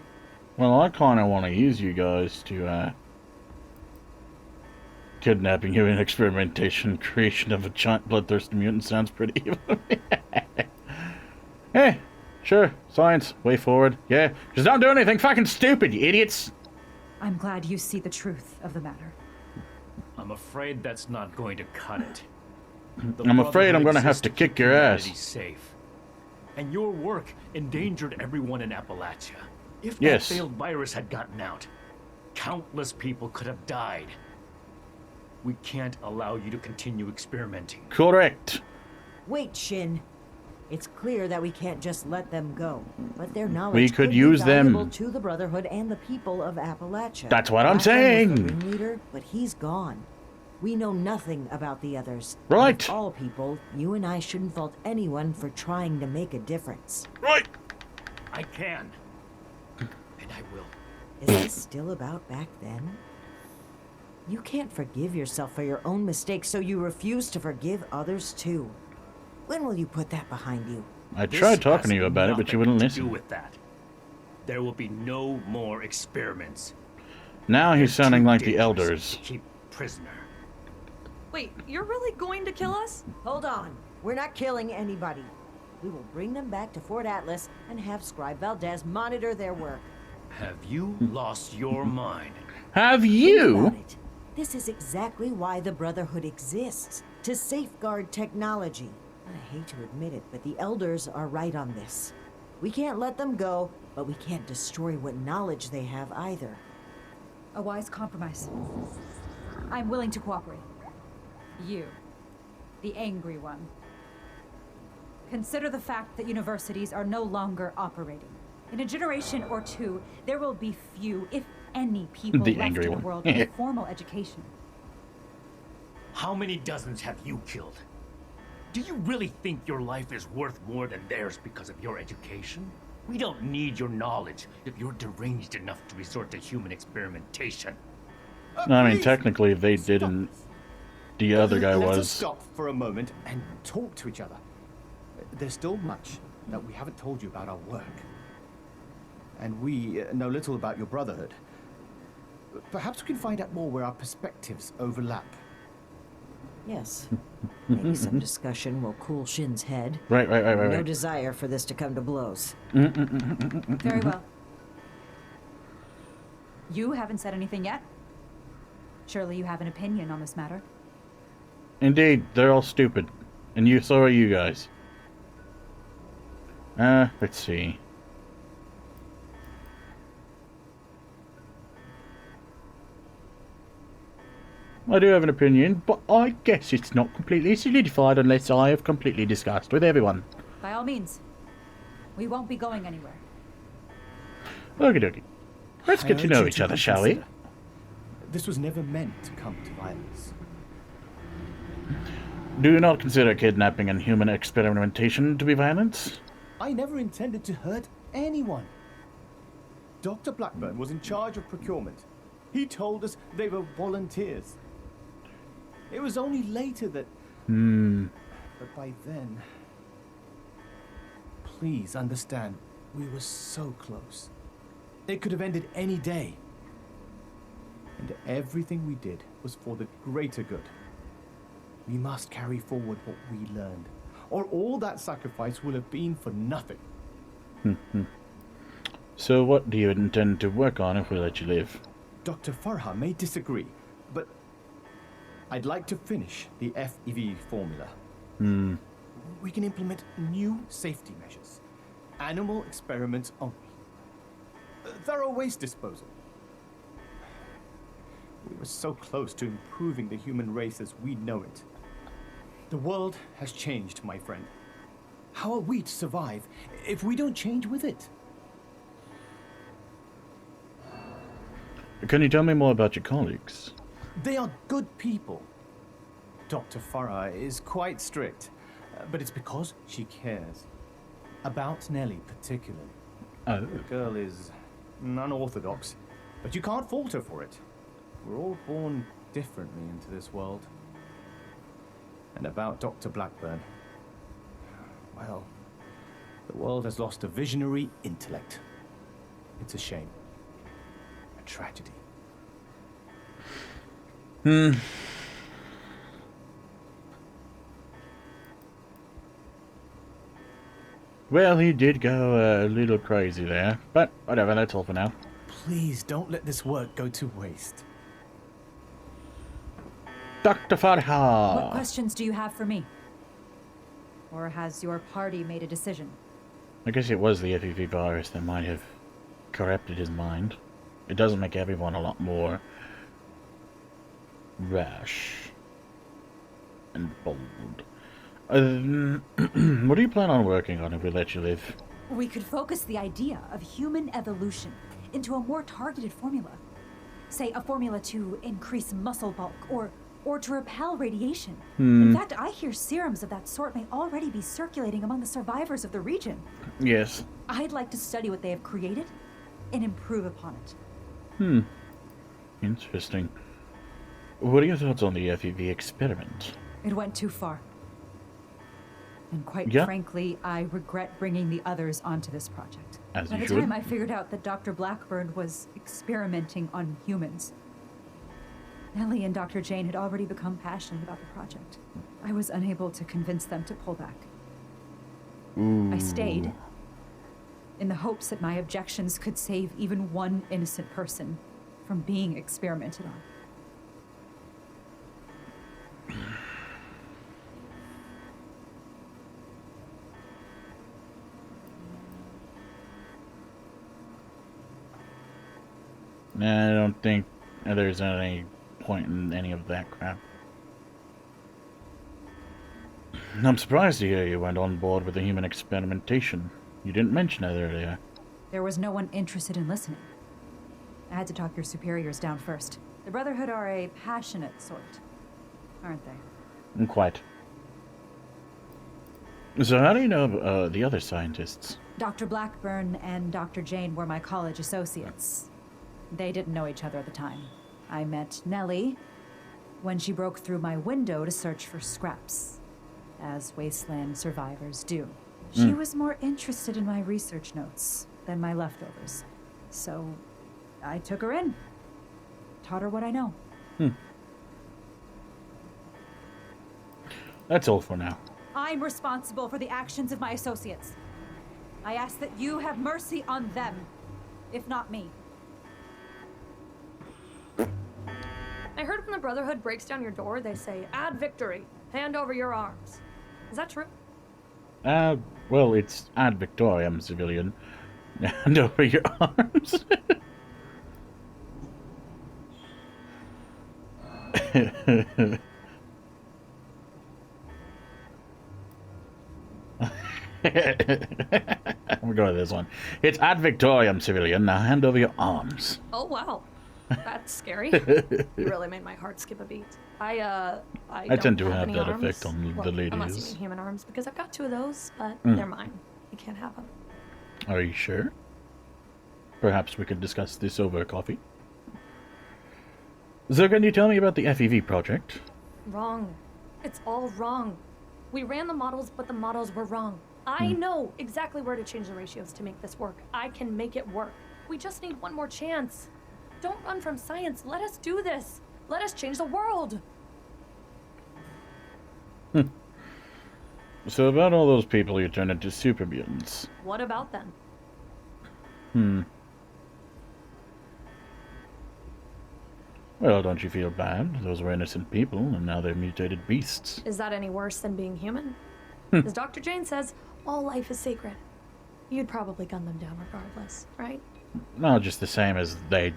Well, I kind of want to use you guys to, kidnapping you in experimentation, creation of a giant bloodthirsty mutant sounds pretty evil. Hey, sure, science, way forward. Yeah, just don't do anything fucking stupid, you idiots. I'm glad you see the truth of the matter. I'm afraid that's not going to cut it. I'm afraid I'm gonna have to kick your ass. Safe. And your work endangered everyone in Appalachia. If that Yes. failed virus had gotten out, countless people could have died. We can't allow you to continue experimenting. Correct. Wait, Shin. It's clear that we can't just let them go, but their knowledge We could be use valuable them. to the Brotherhood and the people of Appalachia. That's what I'm Blackburn was the saying. ringleader, but he's gone. We know nothing about the others. Right. Of all people, you and I shouldn't fault anyone for trying to make a difference. Right. I can. And I will. Is this still about back then? You can't forgive yourself for your own mistakes, so you refuse to forgive others too. When will you put that behind you? I This tried talking has to you about it, but you wouldn't nothing to do listen. with that. There will be no more experiments. Now he's sounding Too like the dangerous elders. to keep prisoner. Wait, you're really going to kill us? Hold on. We're not killing anybody. We will bring them back to Fort Atlas and have Scribe Valdez monitor their work. Have you lost your mind? Have Think you? about it. This is exactly why the Brotherhood exists, to safeguard technology. I hate to admit it, but the Elders are right on this. We can't let them go, but we can't destroy what knowledge they have either. A wise compromise. I'm willing to cooperate. You, the angry one. Consider the fact that universities are no longer operating. In a generation or two, there will be few, if any, people The left angry in the one. world with formal education. How many dozens have you killed? Do you really think your life is worth more than theirs because of your education? We don't need your knowledge if you're deranged enough to resort to human experimentation. I mean, technically, they didn't. The other guy Let us was. stop for a moment and talk to each other. There's still much that we haven't told you about our work. And we know little about your Brotherhood. Perhaps we can find out more where our perspectives overlap. Yes. Maybe some discussion will cool Shin's head. Right. No desire for this to come to blows. Very well. You haven't said anything yet. Surely you have an opinion on this matter. Indeed, they're all stupid. And so are you guys. Let's see. I do have an opinion, but I guess it's not completely solidified unless I have completely discussed with everyone. By all means. We won't be going anywhere. Okie dokie. Let's I get to urge know you each to other, shall we? reconsider. This was never meant to come to violence. Do not consider kidnapping and human experimentation to be violence. I never intended to hurt anyone. Dr. Blackburn was in charge of procurement. He told us they were volunteers. It was only later that... But by then... Please understand, we were so close. It could have ended any day. And everything we did was for the greater good. We must carry forward what we learned, or all that sacrifice will have been for nothing. So what do you intend to work on if we let you live? Dr. Farha may disagree, but I'd like to finish the FEV formula. We can implement new safety measures. Animal experiments only. Thorough waste disposal. We were so close to improving the human race as we know it. The world has changed, my friend. How are we to survive if we don't change with it? Can you tell me more about your colleagues? They are good people. Dr. Farah is quite strict, but it's because she cares. About Nellie, particularly. The girl is unorthodox, but you can't fault her for it. We're all born differently into this world. And about Dr. Blackburn, well, the world has lost a visionary intellect. It's a shame. A tragedy. Well, he did go a little crazy there, but whatever, that's all for now. Please don't let this work go to waste. Dr. Farha. What questions do you have for me? Or has your party made a decision? I guess it was the FEV virus that might have corrupted his mind. It doesn't make everyone a lot more rash and bold. What do you plan on working on if we let you live? We could focus the idea of human evolution into a more targeted formula. Say, a formula to increase muscle bulk or to repel radiation. In fact, I hear serums of that sort may already be circulating among the survivors of the region. Yes. I'd like to study what they have created and improve upon it. Interesting. What are your thoughts on the FEV experiment? It went too far. And quite Yeah. frankly, I regret bringing the others onto this project. As By you the should. time I figured out that Dr. Blackburn was experimenting on humans, Nellie and Dr. Jane had already become passionate about the project. I was unable to convince them to pull back. I stayed in the hopes that my objections could save even one innocent person from being experimented on. I don't think there's any point in any of that crap. I'm surprised to hear you went on board with the human experimentation. You didn't mention it earlier. There was no one interested in listening. I had to talk your superiors down first. The Brotherhood are a passionate sort, aren't they? Quite. So how do you know the other scientists? Dr. Blackburn and Dr. Jane were my college associates. They didn't know each other at the time. I met Nellie when she broke through my window to search for scraps, as wasteland survivors do. She was more interested in my research notes than my leftovers. So I took her in, taught her what I know. That's all for now. I'm responsible for the actions of my associates. I ask that you have mercy on them, if not me. I heard when the Brotherhood breaks down your door, they say, "Add victory. Hand over your arms." Is that true? Well, it's ad victoriam, civilian. Hand over your arms. I'm going with this one. It's ad victoriam, civilian. Now hand over your arms. Oh, wow. That's scary. You really made my heart skip a beat. I tend to don't have any that arms. effect on the Unless you ladies. mean human arms, because I've got 2 of those, but they're mine. You can't have them. Are you sure? Perhaps we could discuss this over coffee. So can you tell me about the FEV project? Wrong. It's all wrong. We ran the models, but the models were wrong. I know exactly where to change the ratios to make this work. I can make it work. We just need one more chance. Don't run from science. Let us do this. Let us change the world. So about all those people you turned into super mutants. What about them? Well, don't you feel bad? Those were innocent people, and now they're mutated beasts. Is that any worse than being human? As Dr. Jane says, all life is sacred. You'd probably gun them down regardless, right? Not just the same as they,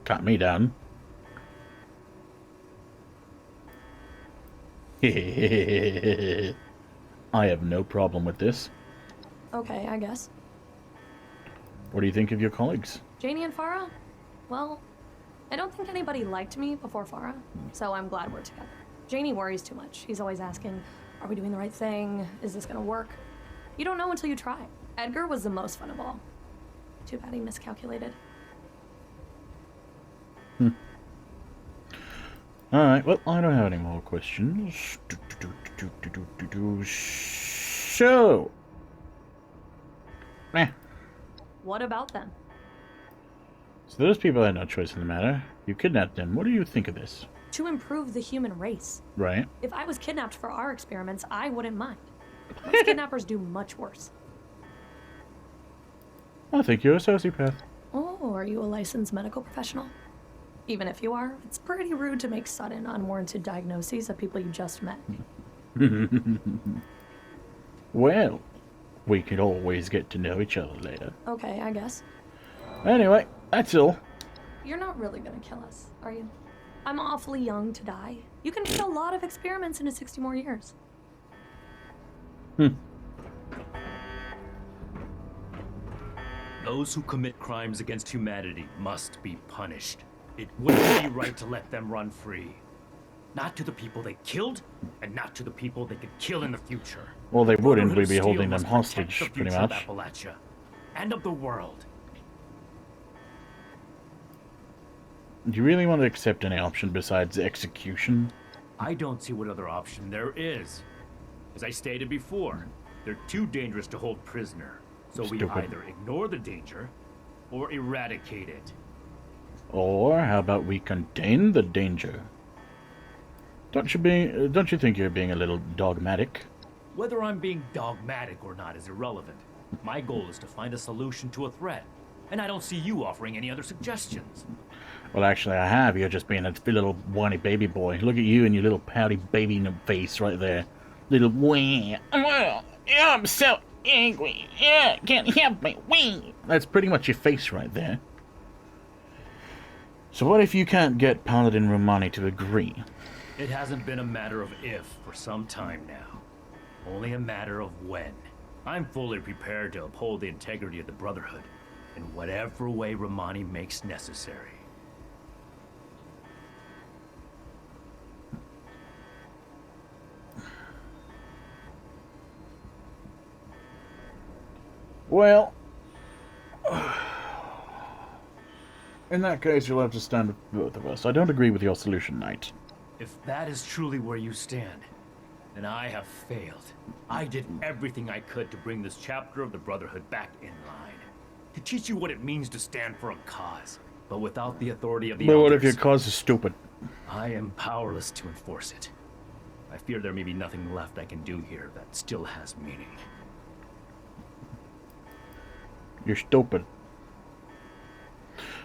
cut me down. I have no problem with this. Okay, I guess. What do you think of your colleagues? Janie and Farah? Well, I don't think anybody liked me before Farah, so I'm glad we're together. Janie worries too much. She's always asking, are we doing the right thing? Is this gonna work? You don't know until you try. Edgar was the most fun of all. Too bad he miscalculated. Alright, well, I don't have any more questions. So... What about them? So those people had no choice in the matter. You kidnapped them. What do you think of this? To improve the human race. Right. If I was kidnapped for our experiments, I wouldn't mind. Most kidnappers do much worse. I think you're a sociopath. Oh, are you a licensed medical professional? Even if you are, it's pretty rude to make sudden, unwarranted diagnoses of people you just met. Well, we could always get to know each other later. Okay, I guess. Anyway, that's all. You're not really gonna kill us, are you? I'm awfully young to die. You can fit a lot of experiments into 60 more years. Those who commit crimes against humanity must be punished. It wouldn't be right to let them run free. Not to the people they killed, and not to the people they could kill in the future. Well, they wouldn't. Brotherhood We'd of be Steel holding them must hostage, protect the pretty future of much. Appalachia and of the world. Do you really want to accept any option besides execution? I don't see what other option there is. As I stated before, they're too dangerous to hold prisoner. So we Stupid. either ignore the danger or eradicate it. Or how about we contain the danger? Don't you think you're being a little dogmatic? Whether I'm being dogmatic or not is irrelevant. My goal is to find a solution to a threat, and I don't see you offering any other suggestions. Well, actually, I have. You're just being a little whiny baby boy. Look at you and your little pouty baby face right there. Little wee. I'm so angry. Yeah, can't help me. Wee. That's pretty much your face right there. So what if you can't get Paladin Romani to agree? It hasn't been a matter of if for some time now. Only a matter of when. I'm fully prepared to uphold the integrity of the Brotherhood in whatever way Romani makes necessary. Well, in that case, you'll have to stand with both of us. I don't agree with your solution, Knight. If that is truly where you stand, then I have failed. I did everything I could to bring this chapter of the Brotherhood back in line. To teach you what it means to stand for a cause, but without the authority of the But what if elders. your cause is stupid? I am powerless to enforce it. I fear there may be nothing left I can do here that still has meaning. You're stupid.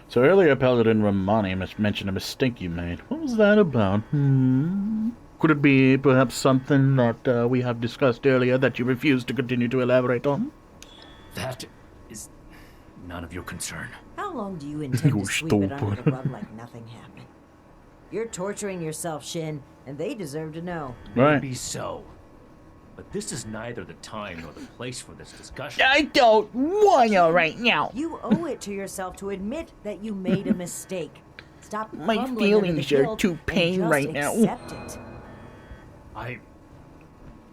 So earlier, Paladin Romani mentioned a mistake you made. What was that about? Could it be perhaps something that we have discussed earlier that you refuse to continue to elaborate on? That is none of your concern. How long do you intend You to sweep it under stupid. the rug like nothing happened? You're torturing yourself, Shin, and they deserve to know. Right. Maybe so. But this is neither the time nor the place for this discussion. I don't wanna right now. You owe it to yourself to admit that you made a mistake. Stop My crumbling under the feelings are guilt too and pain just right now. accept it.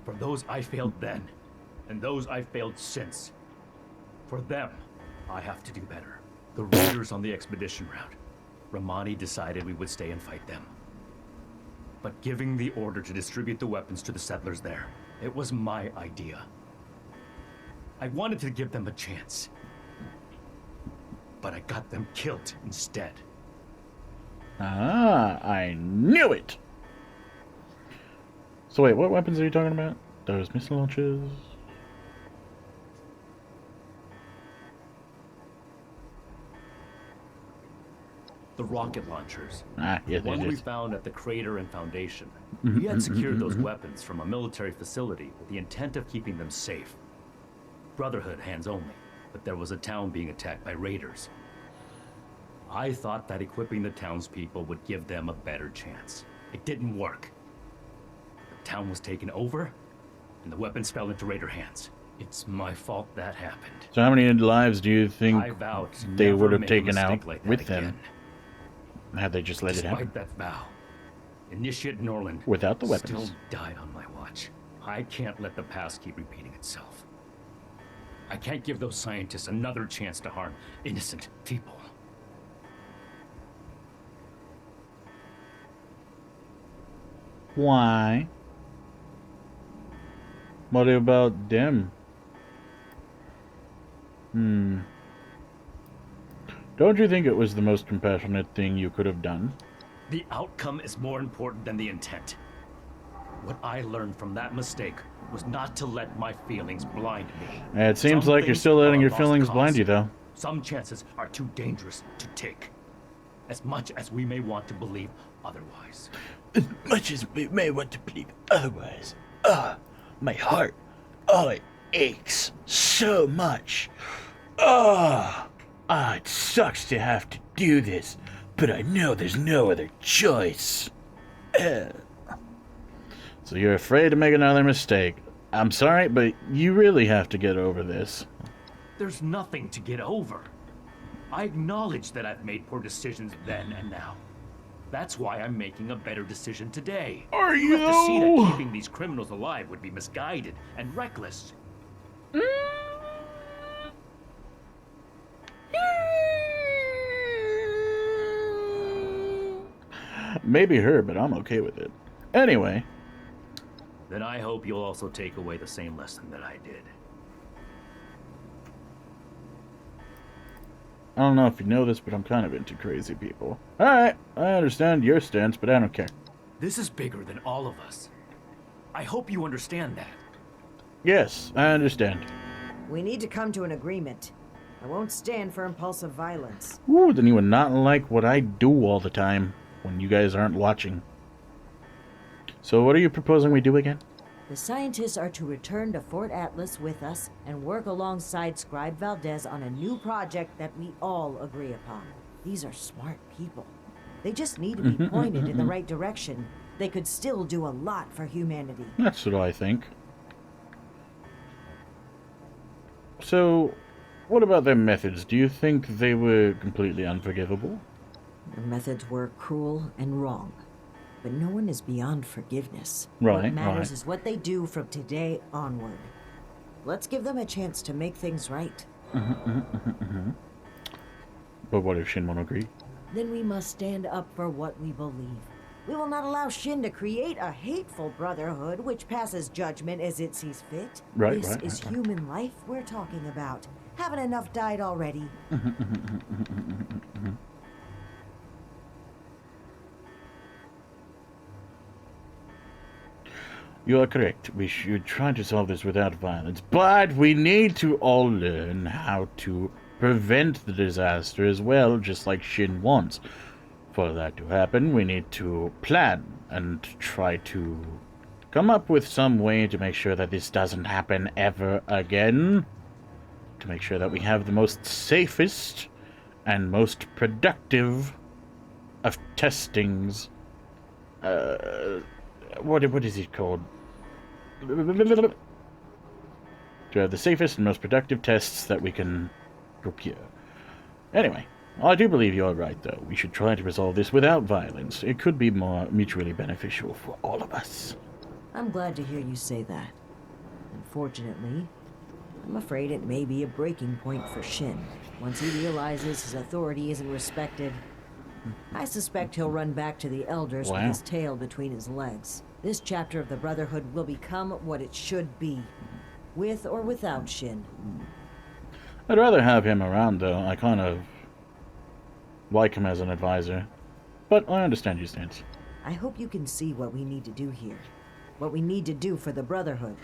For those I failed then, and those I failed since, for them, I have to do better. The raiders on the expedition route, Romani decided we would stay and fight them. But giving the order to distribute the weapons to the settlers there, it was my idea. I wanted to give them a chance. But I got them killed instead. Ah, I knew it! So wait, what weapons are you talking about? Those missile launchers? The rocket launchers. Ah, yes, the one yes, we yes. found at the crater and Foundation. Mhm, We had secured those mhm. weapons from a military facility with the intent of keeping them safe. Brotherhood hands only, but there was a town being attacked by raiders. I thought that equipping the townspeople would give them a better chance. It didn't work. The town was taken over, and the weapons fell into raider hands. It's my fault that happened. So how many lives do you think I vowed to they never would have make a taken mistake out like that with again. them had they just let it happen? Despite that vow, Initiate Norland Without the weapons. still died on my watch. I can't let the past keep repeating itself. I can't give those scientists another chance to harm innocent people. Why? What about them? Don't you think it was the most compassionate thing you could have done? The outcome is more important than the intent. What I learned from that mistake was not to let my feelings blind me. It seems Some like you're things still letting are a your lost feelings cause. blind you, though. Some chances are too dangerous to take. as much as we may want to believe otherwise. As much as we may want to believe otherwise. My heart. Oh, it aches so much. It sucks to have to do this, but I know there's no other choice. So you're afraid to make another mistake. I'm sorry, but you really have to get over this. There's nothing to get over. I acknowledge that I've made poor decisions then and now. That's why I'm making a better decision today. Are you have to see that keeping these criminals alive would be misguided and reckless. Maybe her, but I'm okay with it. Anyway. Then I hope you'll also take away the same lesson that I did. I don't know if you know this, but I'm kind of into crazy people. Alright, I understand your stance, but I don't care. This is bigger than all of us. I hope you understand that. Yes, I understand. We need to come to an agreement. I won't stand for impulsive violence. Ooh, then you would not like what I do all the time when you guys aren't watching. So what are you proposing we do again? The scientists are to return to Fort Atlas with us and work alongside Scribe Valdez on a new project that we all agree upon. These are smart people. They just need to be pointed in the right direction. They could still do a lot for humanity. That's what I think. So, what about their methods? Do you think they were completely unforgivable? Their methods were cruel and wrong. But no one is beyond forgiveness. Right, what matters right. is what they do from today onward. Let's give them a chance to make things right. But what if Shin won't agree? Then we must stand up for what we believe. We will not allow Shin to create a hateful brotherhood which passes judgment as it sees fit. Right, this right, is right. human life we're talking about. Haven't enough died already? You are correct. We should try to solve this without violence. But we need to all learn how to prevent the disaster as well, just like Shin wants. For that to happen, we need to plan and try to come up with some way to make sure that this doesn't happen ever again. To make sure that we have the most safest and most productive of testings. What is it called? To have the safest and most productive tests that we can procure. Anyway, I do believe you're right, though. We should try to resolve this without violence. It could be more mutually beneficial for all of us. I'm glad to hear you say that. Unfortunately, I'm afraid it may be a breaking point for Shin. Once he realizes his authority isn't respected, I suspect he'll run back to the elders with his tail between his legs. This chapter of the Brotherhood will become what it should be, with or without Shin. I'd rather have him around, though. I kind of like him as an advisor. But I understand your stance. I hope you can see what we need to do here. What we need to do for the Brotherhood.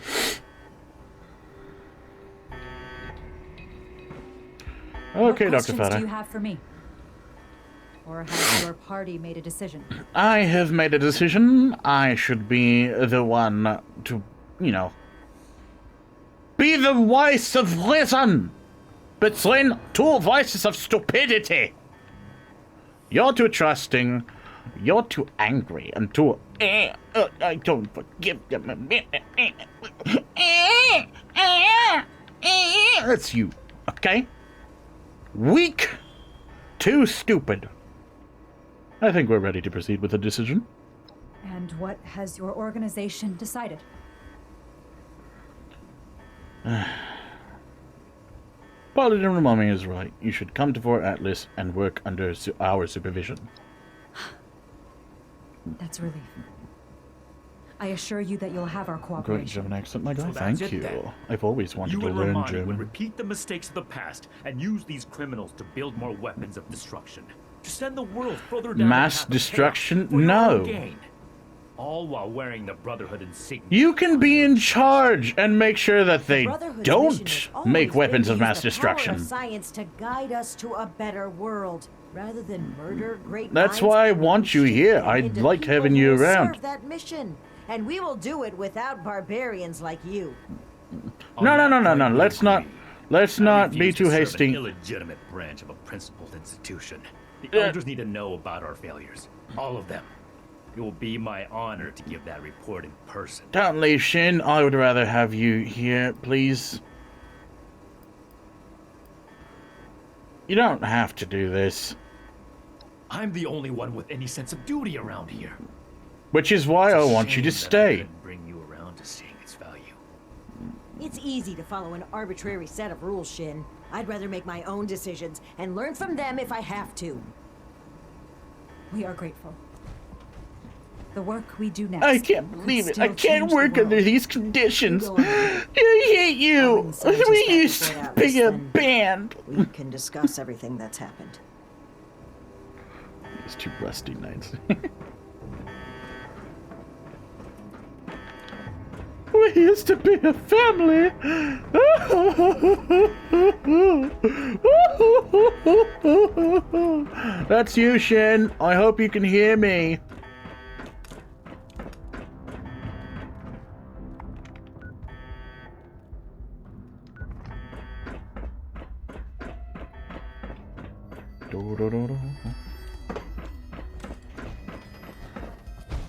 Okay, Dr. What questions Fada. do you have for me? Or has your party made a decision? I have made a decision. I should be the one to, be the voice of reason between two voices of stupidity. You're too trusting, you're too angry, and too... I don't forgive them. That's you, okay? Weak, too stupid. I think we're ready to proceed with the decision. And what has your organization decided? Paladin Ramami is right. You should come to Fort Atlas and work under our supervision. That's relief. I assure you that you'll have our Great cooperation. German accent, my guy. So that's Thank it you. then. I've always wanted You to and learn Romani German. would repeat the mistakes of the past and use these criminals to build more weapons of destruction. To send the world further down Mass the path of destruction? chaos for your own No. gain. all while wearing the Brotherhood insignia. You can be in charge and make sure that they don't make weapons of mass The power destruction. of science to guide us to a better world, rather than murder great That's minds why I and want you here. I into like people having who you will around. serve that mission, and we will do it without barbarians like you. No. Let's not be refuse to too serve hasty. An illegitimate branch of a principled institution. The elders need to know about our failures. All of them. It will be my honor to give that report in person. Don't leave, Shin. I would rather have you here, please. You don't have to do this. I'm the only one with any sense of duty around here. Which is why I want you to Shame that I stay. couldn't bring you around to seeing its value. It's easy to follow an arbitrary set of rules, Shin. I'd rather make my own decisions and learn from them if I have to. We are grateful. The work we do next. I can't believe it. I still can't change the work world. under these conditions. I hate you. We used to be a band. We can discuss everything that's happened. These two rusty knights. We used to be a family. That's you, Shin. I hope you can hear me.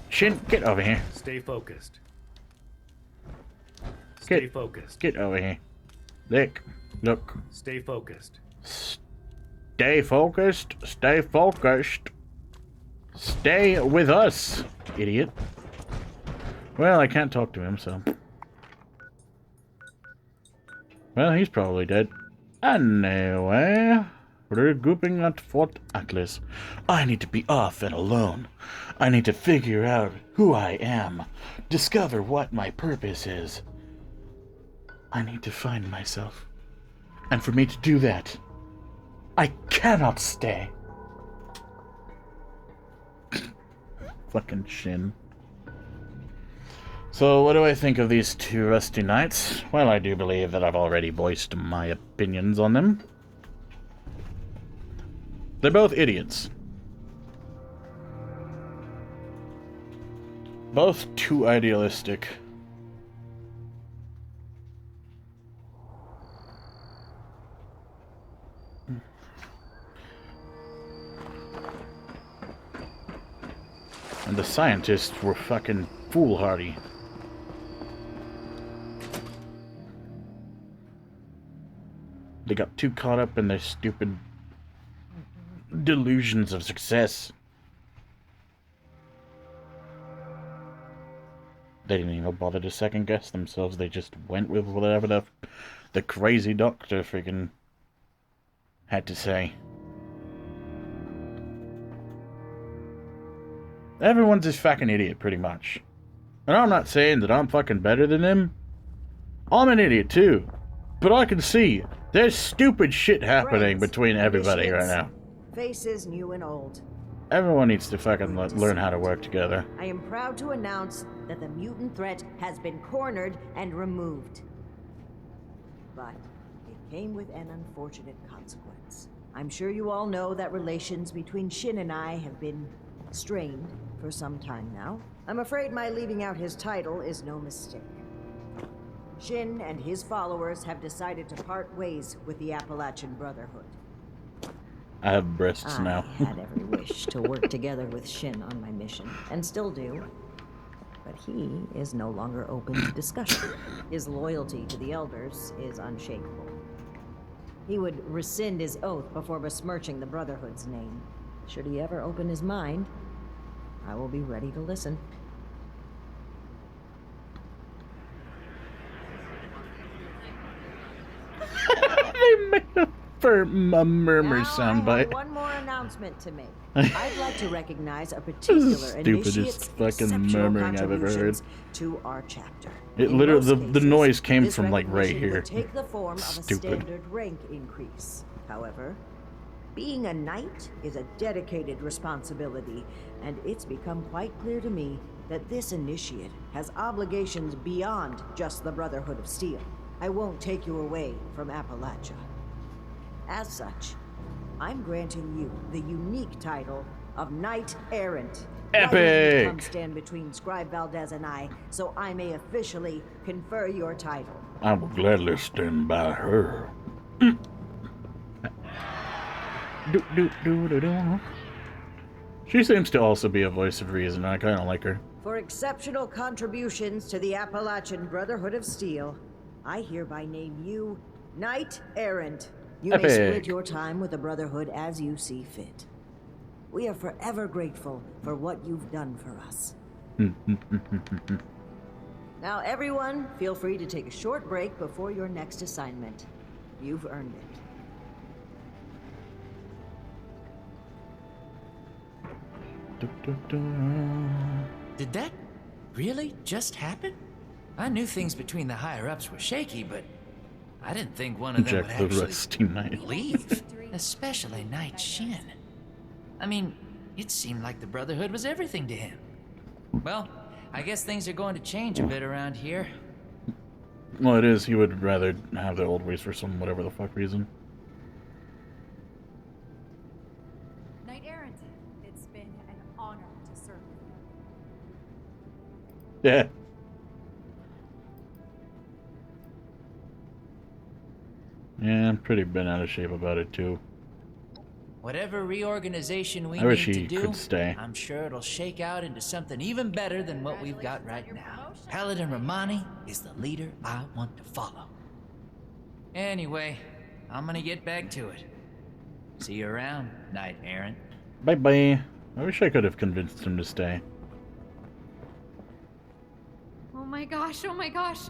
Shin, get over here. Stay focused. Stay focused. Get over here. Look. Stay focused. Stay focused. Stay focused. Stay with us, idiot. Well, I can't talk to him, so. Well, he's probably dead. Anyway, regrouping at Fort Atlas. I need to be off and alone. I need to figure out who I am. Discover what my purpose is. I need to find myself. And for me to do that, I cannot stay. Fucking Shin. So, what do I think of these two rusty knights? Well, I do believe that I've already voiced my opinions on them. They're both idiots. Both too idealistic. And the scientists were fucking foolhardy. They got too caught up in their stupid delusions of success. They didn't even bother to second guess themselves. They just went with whatever the crazy doctor freaking had to say. Everyone's a fucking idiot, pretty much. And I'm not saying that I'm fucking better than them. I'm an idiot, too. But I can see there's stupid shit happening between everybody right now. Faces new and old. Everyone needs to fucking learn how to work together. I am proud to announce that the mutant threat has been cornered and removed. But it came with an unfortunate consequence. I'm sure you all know that relations between Shin and I have been strained for some time now. I'm afraid my leaving out his title is no mistake. Shin and his followers have decided to part ways with the Appalachian Brotherhood. I have breasts now. I had every wish to work together with Shin on my mission, and still do. But he is no longer open to discussion. His loyalty to the Elders is unshakable. He would rescind his oath before besmirching the Brotherhood's name. Should he ever open his mind, I will be ready to listen. They made a murmur soundbite. One more announcement to make. I'd like to recognize a particular Stupidest fucking murmuring I've ever heard. To our chapter. It literally the noise came from like right here. Take the form of a Stupid. standard rank increase. However, being a knight is a dedicated responsibility, and it's become quite clear to me that this initiate has obligations beyond just the Brotherhood of Steel. I won't take you away from Appalachia. As such, I'm granting you the unique title of Knight Errant. Epic! Come stand between Scribe Valdez and I, so I may officially confer your title. I will gladly stand by her. She seems to also be a voice of reason. I kind of like her. For exceptional contributions to the Appalachian Brotherhood of Steel, I hereby name you Knight Errant. You may split your time with the Brotherhood as you see fit. We are forever grateful for what you've done for us. Now, everyone, feel free to take a short break before your next assignment. You've earned it. Did that really just happen? I knew things between the higher-ups were shaky, but I didn't think one of them would actually leave. Especially Knight Shin. I mean, it seemed like the Brotherhood was everything to him. Well, I guess things are going to change a bit around here. Well, it is. He would rather have the old ways for some whatever the fuck reason. Knight Errant, it's been an honor to serve you. Yeah. Yeah, I'm pretty bent out of shape about it too. Whatever reorganization we I wish need to he do, could stay. I'm sure it'll shake out into something even better than what we've got right now. Paladin Romani is the leader I want to follow. Anyway, I'm gonna get back to it. See you around, Knight Errant. Bye-bye. I wish I could have convinced him to stay. Oh my gosh, oh my gosh.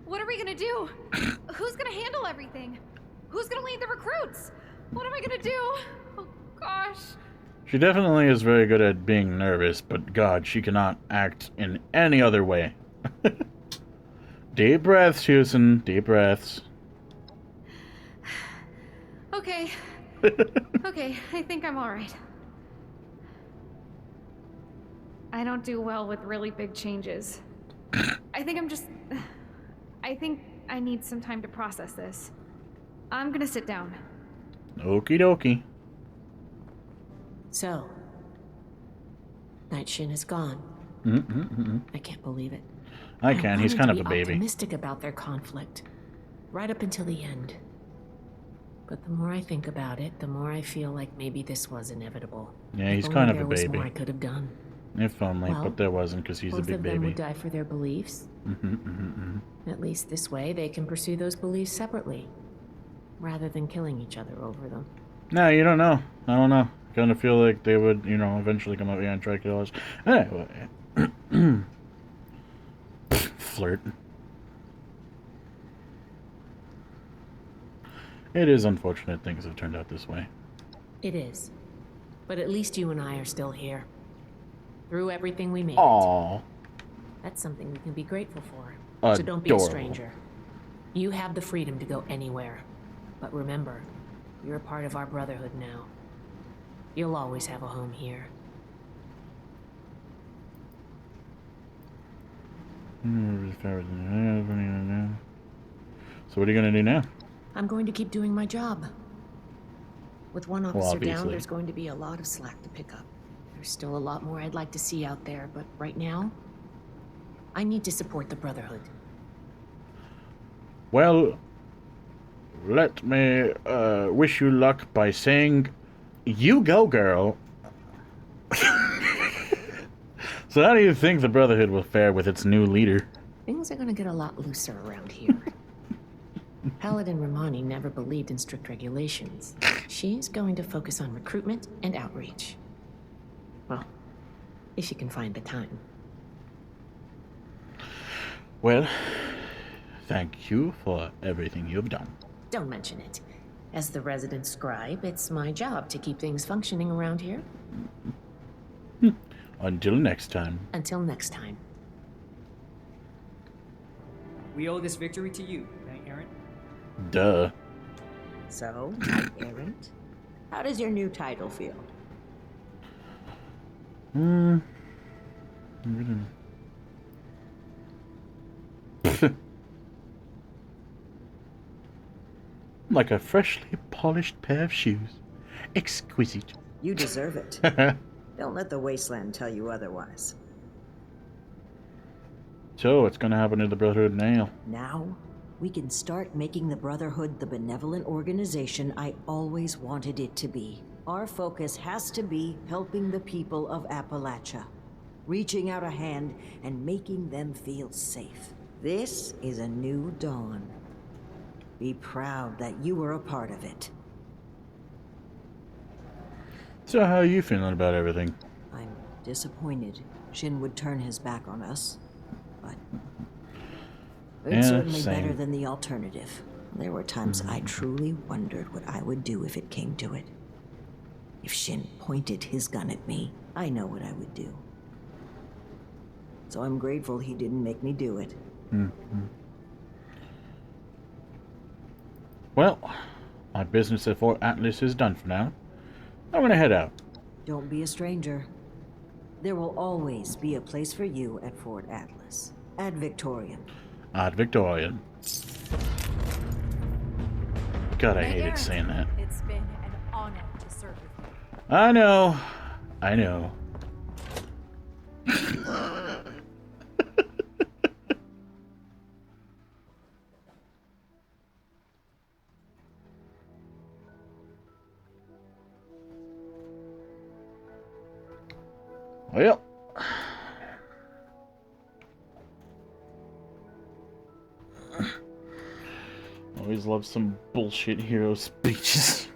What are we gonna do? Who's gonna handle everything? Who's gonna lead the recruits? What am I gonna do? Oh gosh. She definitely is very good at being nervous, but God, she cannot act in any other way. Deep breaths, Houston. Deep breaths. Okay. Okay, I think I'm alright. I don't do well with really big changes. I think I need some time to process this. I'm gonna sit down. Okie dokie. So, Knight Shin is gone. I can't believe it. I can. He's kind of a baby. Optimistic about their conflict, right up until the end. But the more I think about it, the more I feel like maybe this was inevitable. Yeah, he's kind of a there was baby. More I could have done. If only, Well, but there wasn't because he's a big Both of them baby. would die for their beliefs. At least this way, they can pursue those beliefs separately, rather than killing each other over them. No, you don't know. I don't know. Kind of feel like they would, you know, eventually come up here and try to kill us. Anyway. Flirt. It is unfortunate things have turned out this way. It is. But at least you and I are still here. Through everything we made. Aww. That's something we can be grateful for. So don't be a Adorable. stranger. You have the freedom to go anywhere. But remember, you're a part of our brotherhood now. You'll always have a home here. So what are you gonna do now? I'm going to keep doing my job. With one officer down, obviously. there's going to be a lot of slack to pick up. There's still a lot more I'd like to see out there, but right now, I need to support the Brotherhood. Well, let me wish you luck by saying, you go, girl. So how do you think the Brotherhood will fare with its new leader? Things are gonna get a lot looser around here. Paladin Romani never believed in strict regulations. She's going to focus on recruitment and outreach. Well, if she can find the time. Well, thank you for everything you've done. Don't mention it. As the resident scribe, it's my job to keep things functioning around here. Until next time. Until next time. We owe this victory to you, Knight Errant. Duh. So, Knight Errant, how does your new title feel? Like a freshly polished pair of shoes. Exquisite. You deserve it. Don't let the wasteland tell you otherwise. So, what's gonna happen to the Brotherhood now? Now, we can start making the Brotherhood the benevolent organization I always wanted it to be. Our focus has to be helping the people of Appalachia, reaching out a hand and making them feel safe. This is a new dawn. Be proud that you were a part of it. So how are you feeling about everything? I'm disappointed Shin would turn his back on us, but it's certainly better than the alternative. There were times I truly wondered what I would do if it came to it. If Shin pointed his gun at me, I know what I would do. So I'm grateful he didn't make me do it. Well, my business at Fort Atlas is done for now. I'm gonna head out. Don't be a stranger. There will always be a place for you at Fort Atlas. Ad Victoriam. Ad Victoriam. God, I hated saying that. It's been an honor to serve with you. I know. I know. Well, always love some bullshit hero speeches.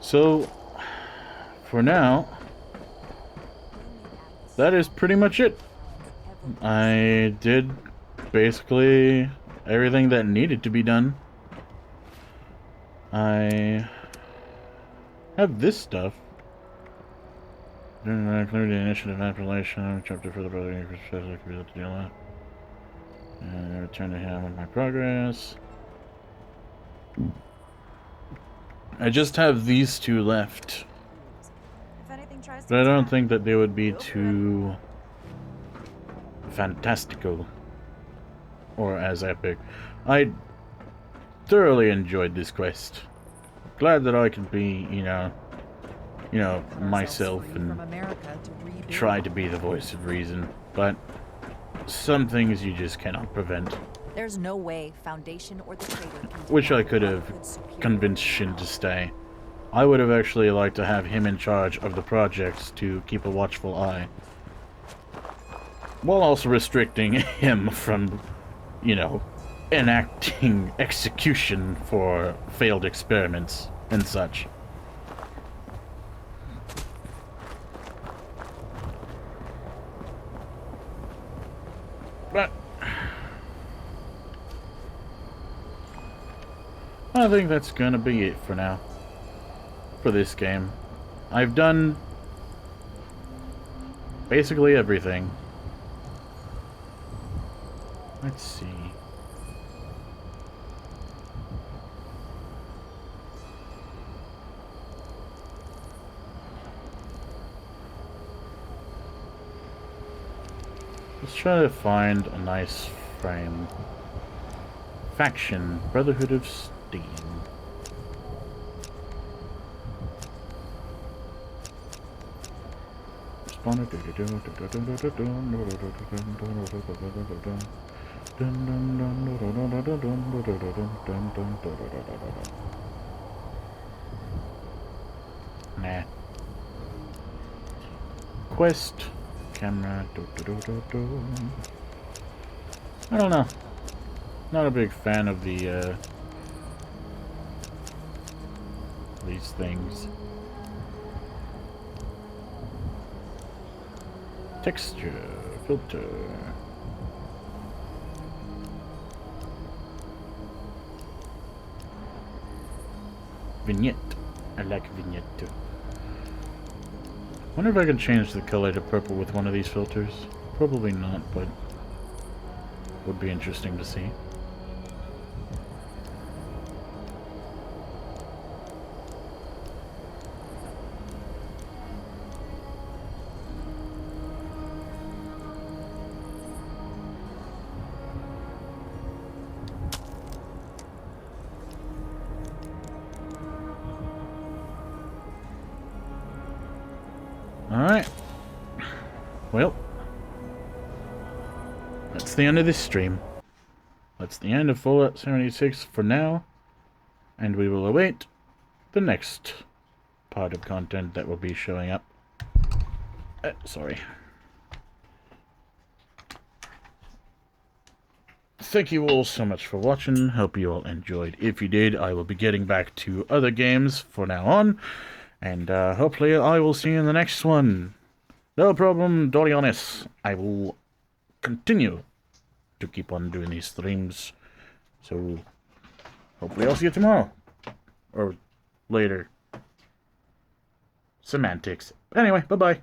So, for now, that is pretty much it. I did basically everything that needed to be done. I have this stuff. Include the initiative appellation, chapter for the brother, and return to him with my progress. I just have these two left, but I don't think that they would be too fantastical or as epic. I thoroughly enjoyed this quest. Glad that I could be, you know, myself and try to be the voice of reason, but some things you just cannot prevent. There's no way Foundation or the Trader can... Wish I could have convinced Shin to stay. I would have actually liked to have him in charge of the projects to keep a watchful eye, while also restricting him from, enacting execution for failed experiments and such. But I think that's gonna be it for now. For this game. I've done basically everything. Let's see. Let's try to find a nice frame. Faction, Brotherhood of Steam. Nah. Quest. Camera. I don't know. Not a big fan of the these things. Texture, filter. Vignette. I like vignette. Wonder if I can change the color to purple with one of these filters. Probably not, but would be interesting to see. Alright. Well, that's the end of this stream. That's the end of Fallout 76 for now. And we will await the next part of content that will be showing up. Sorry. Thank you all so much for watching. Hope you all enjoyed. If you did, I will be getting back to other games from now on. And hopefully I will see you in the next one. No problem, Dorionis. I will continue to keep on doing these streams. So, hopefully I'll see you tomorrow. Or later. Semantics. Anyway, bye-bye.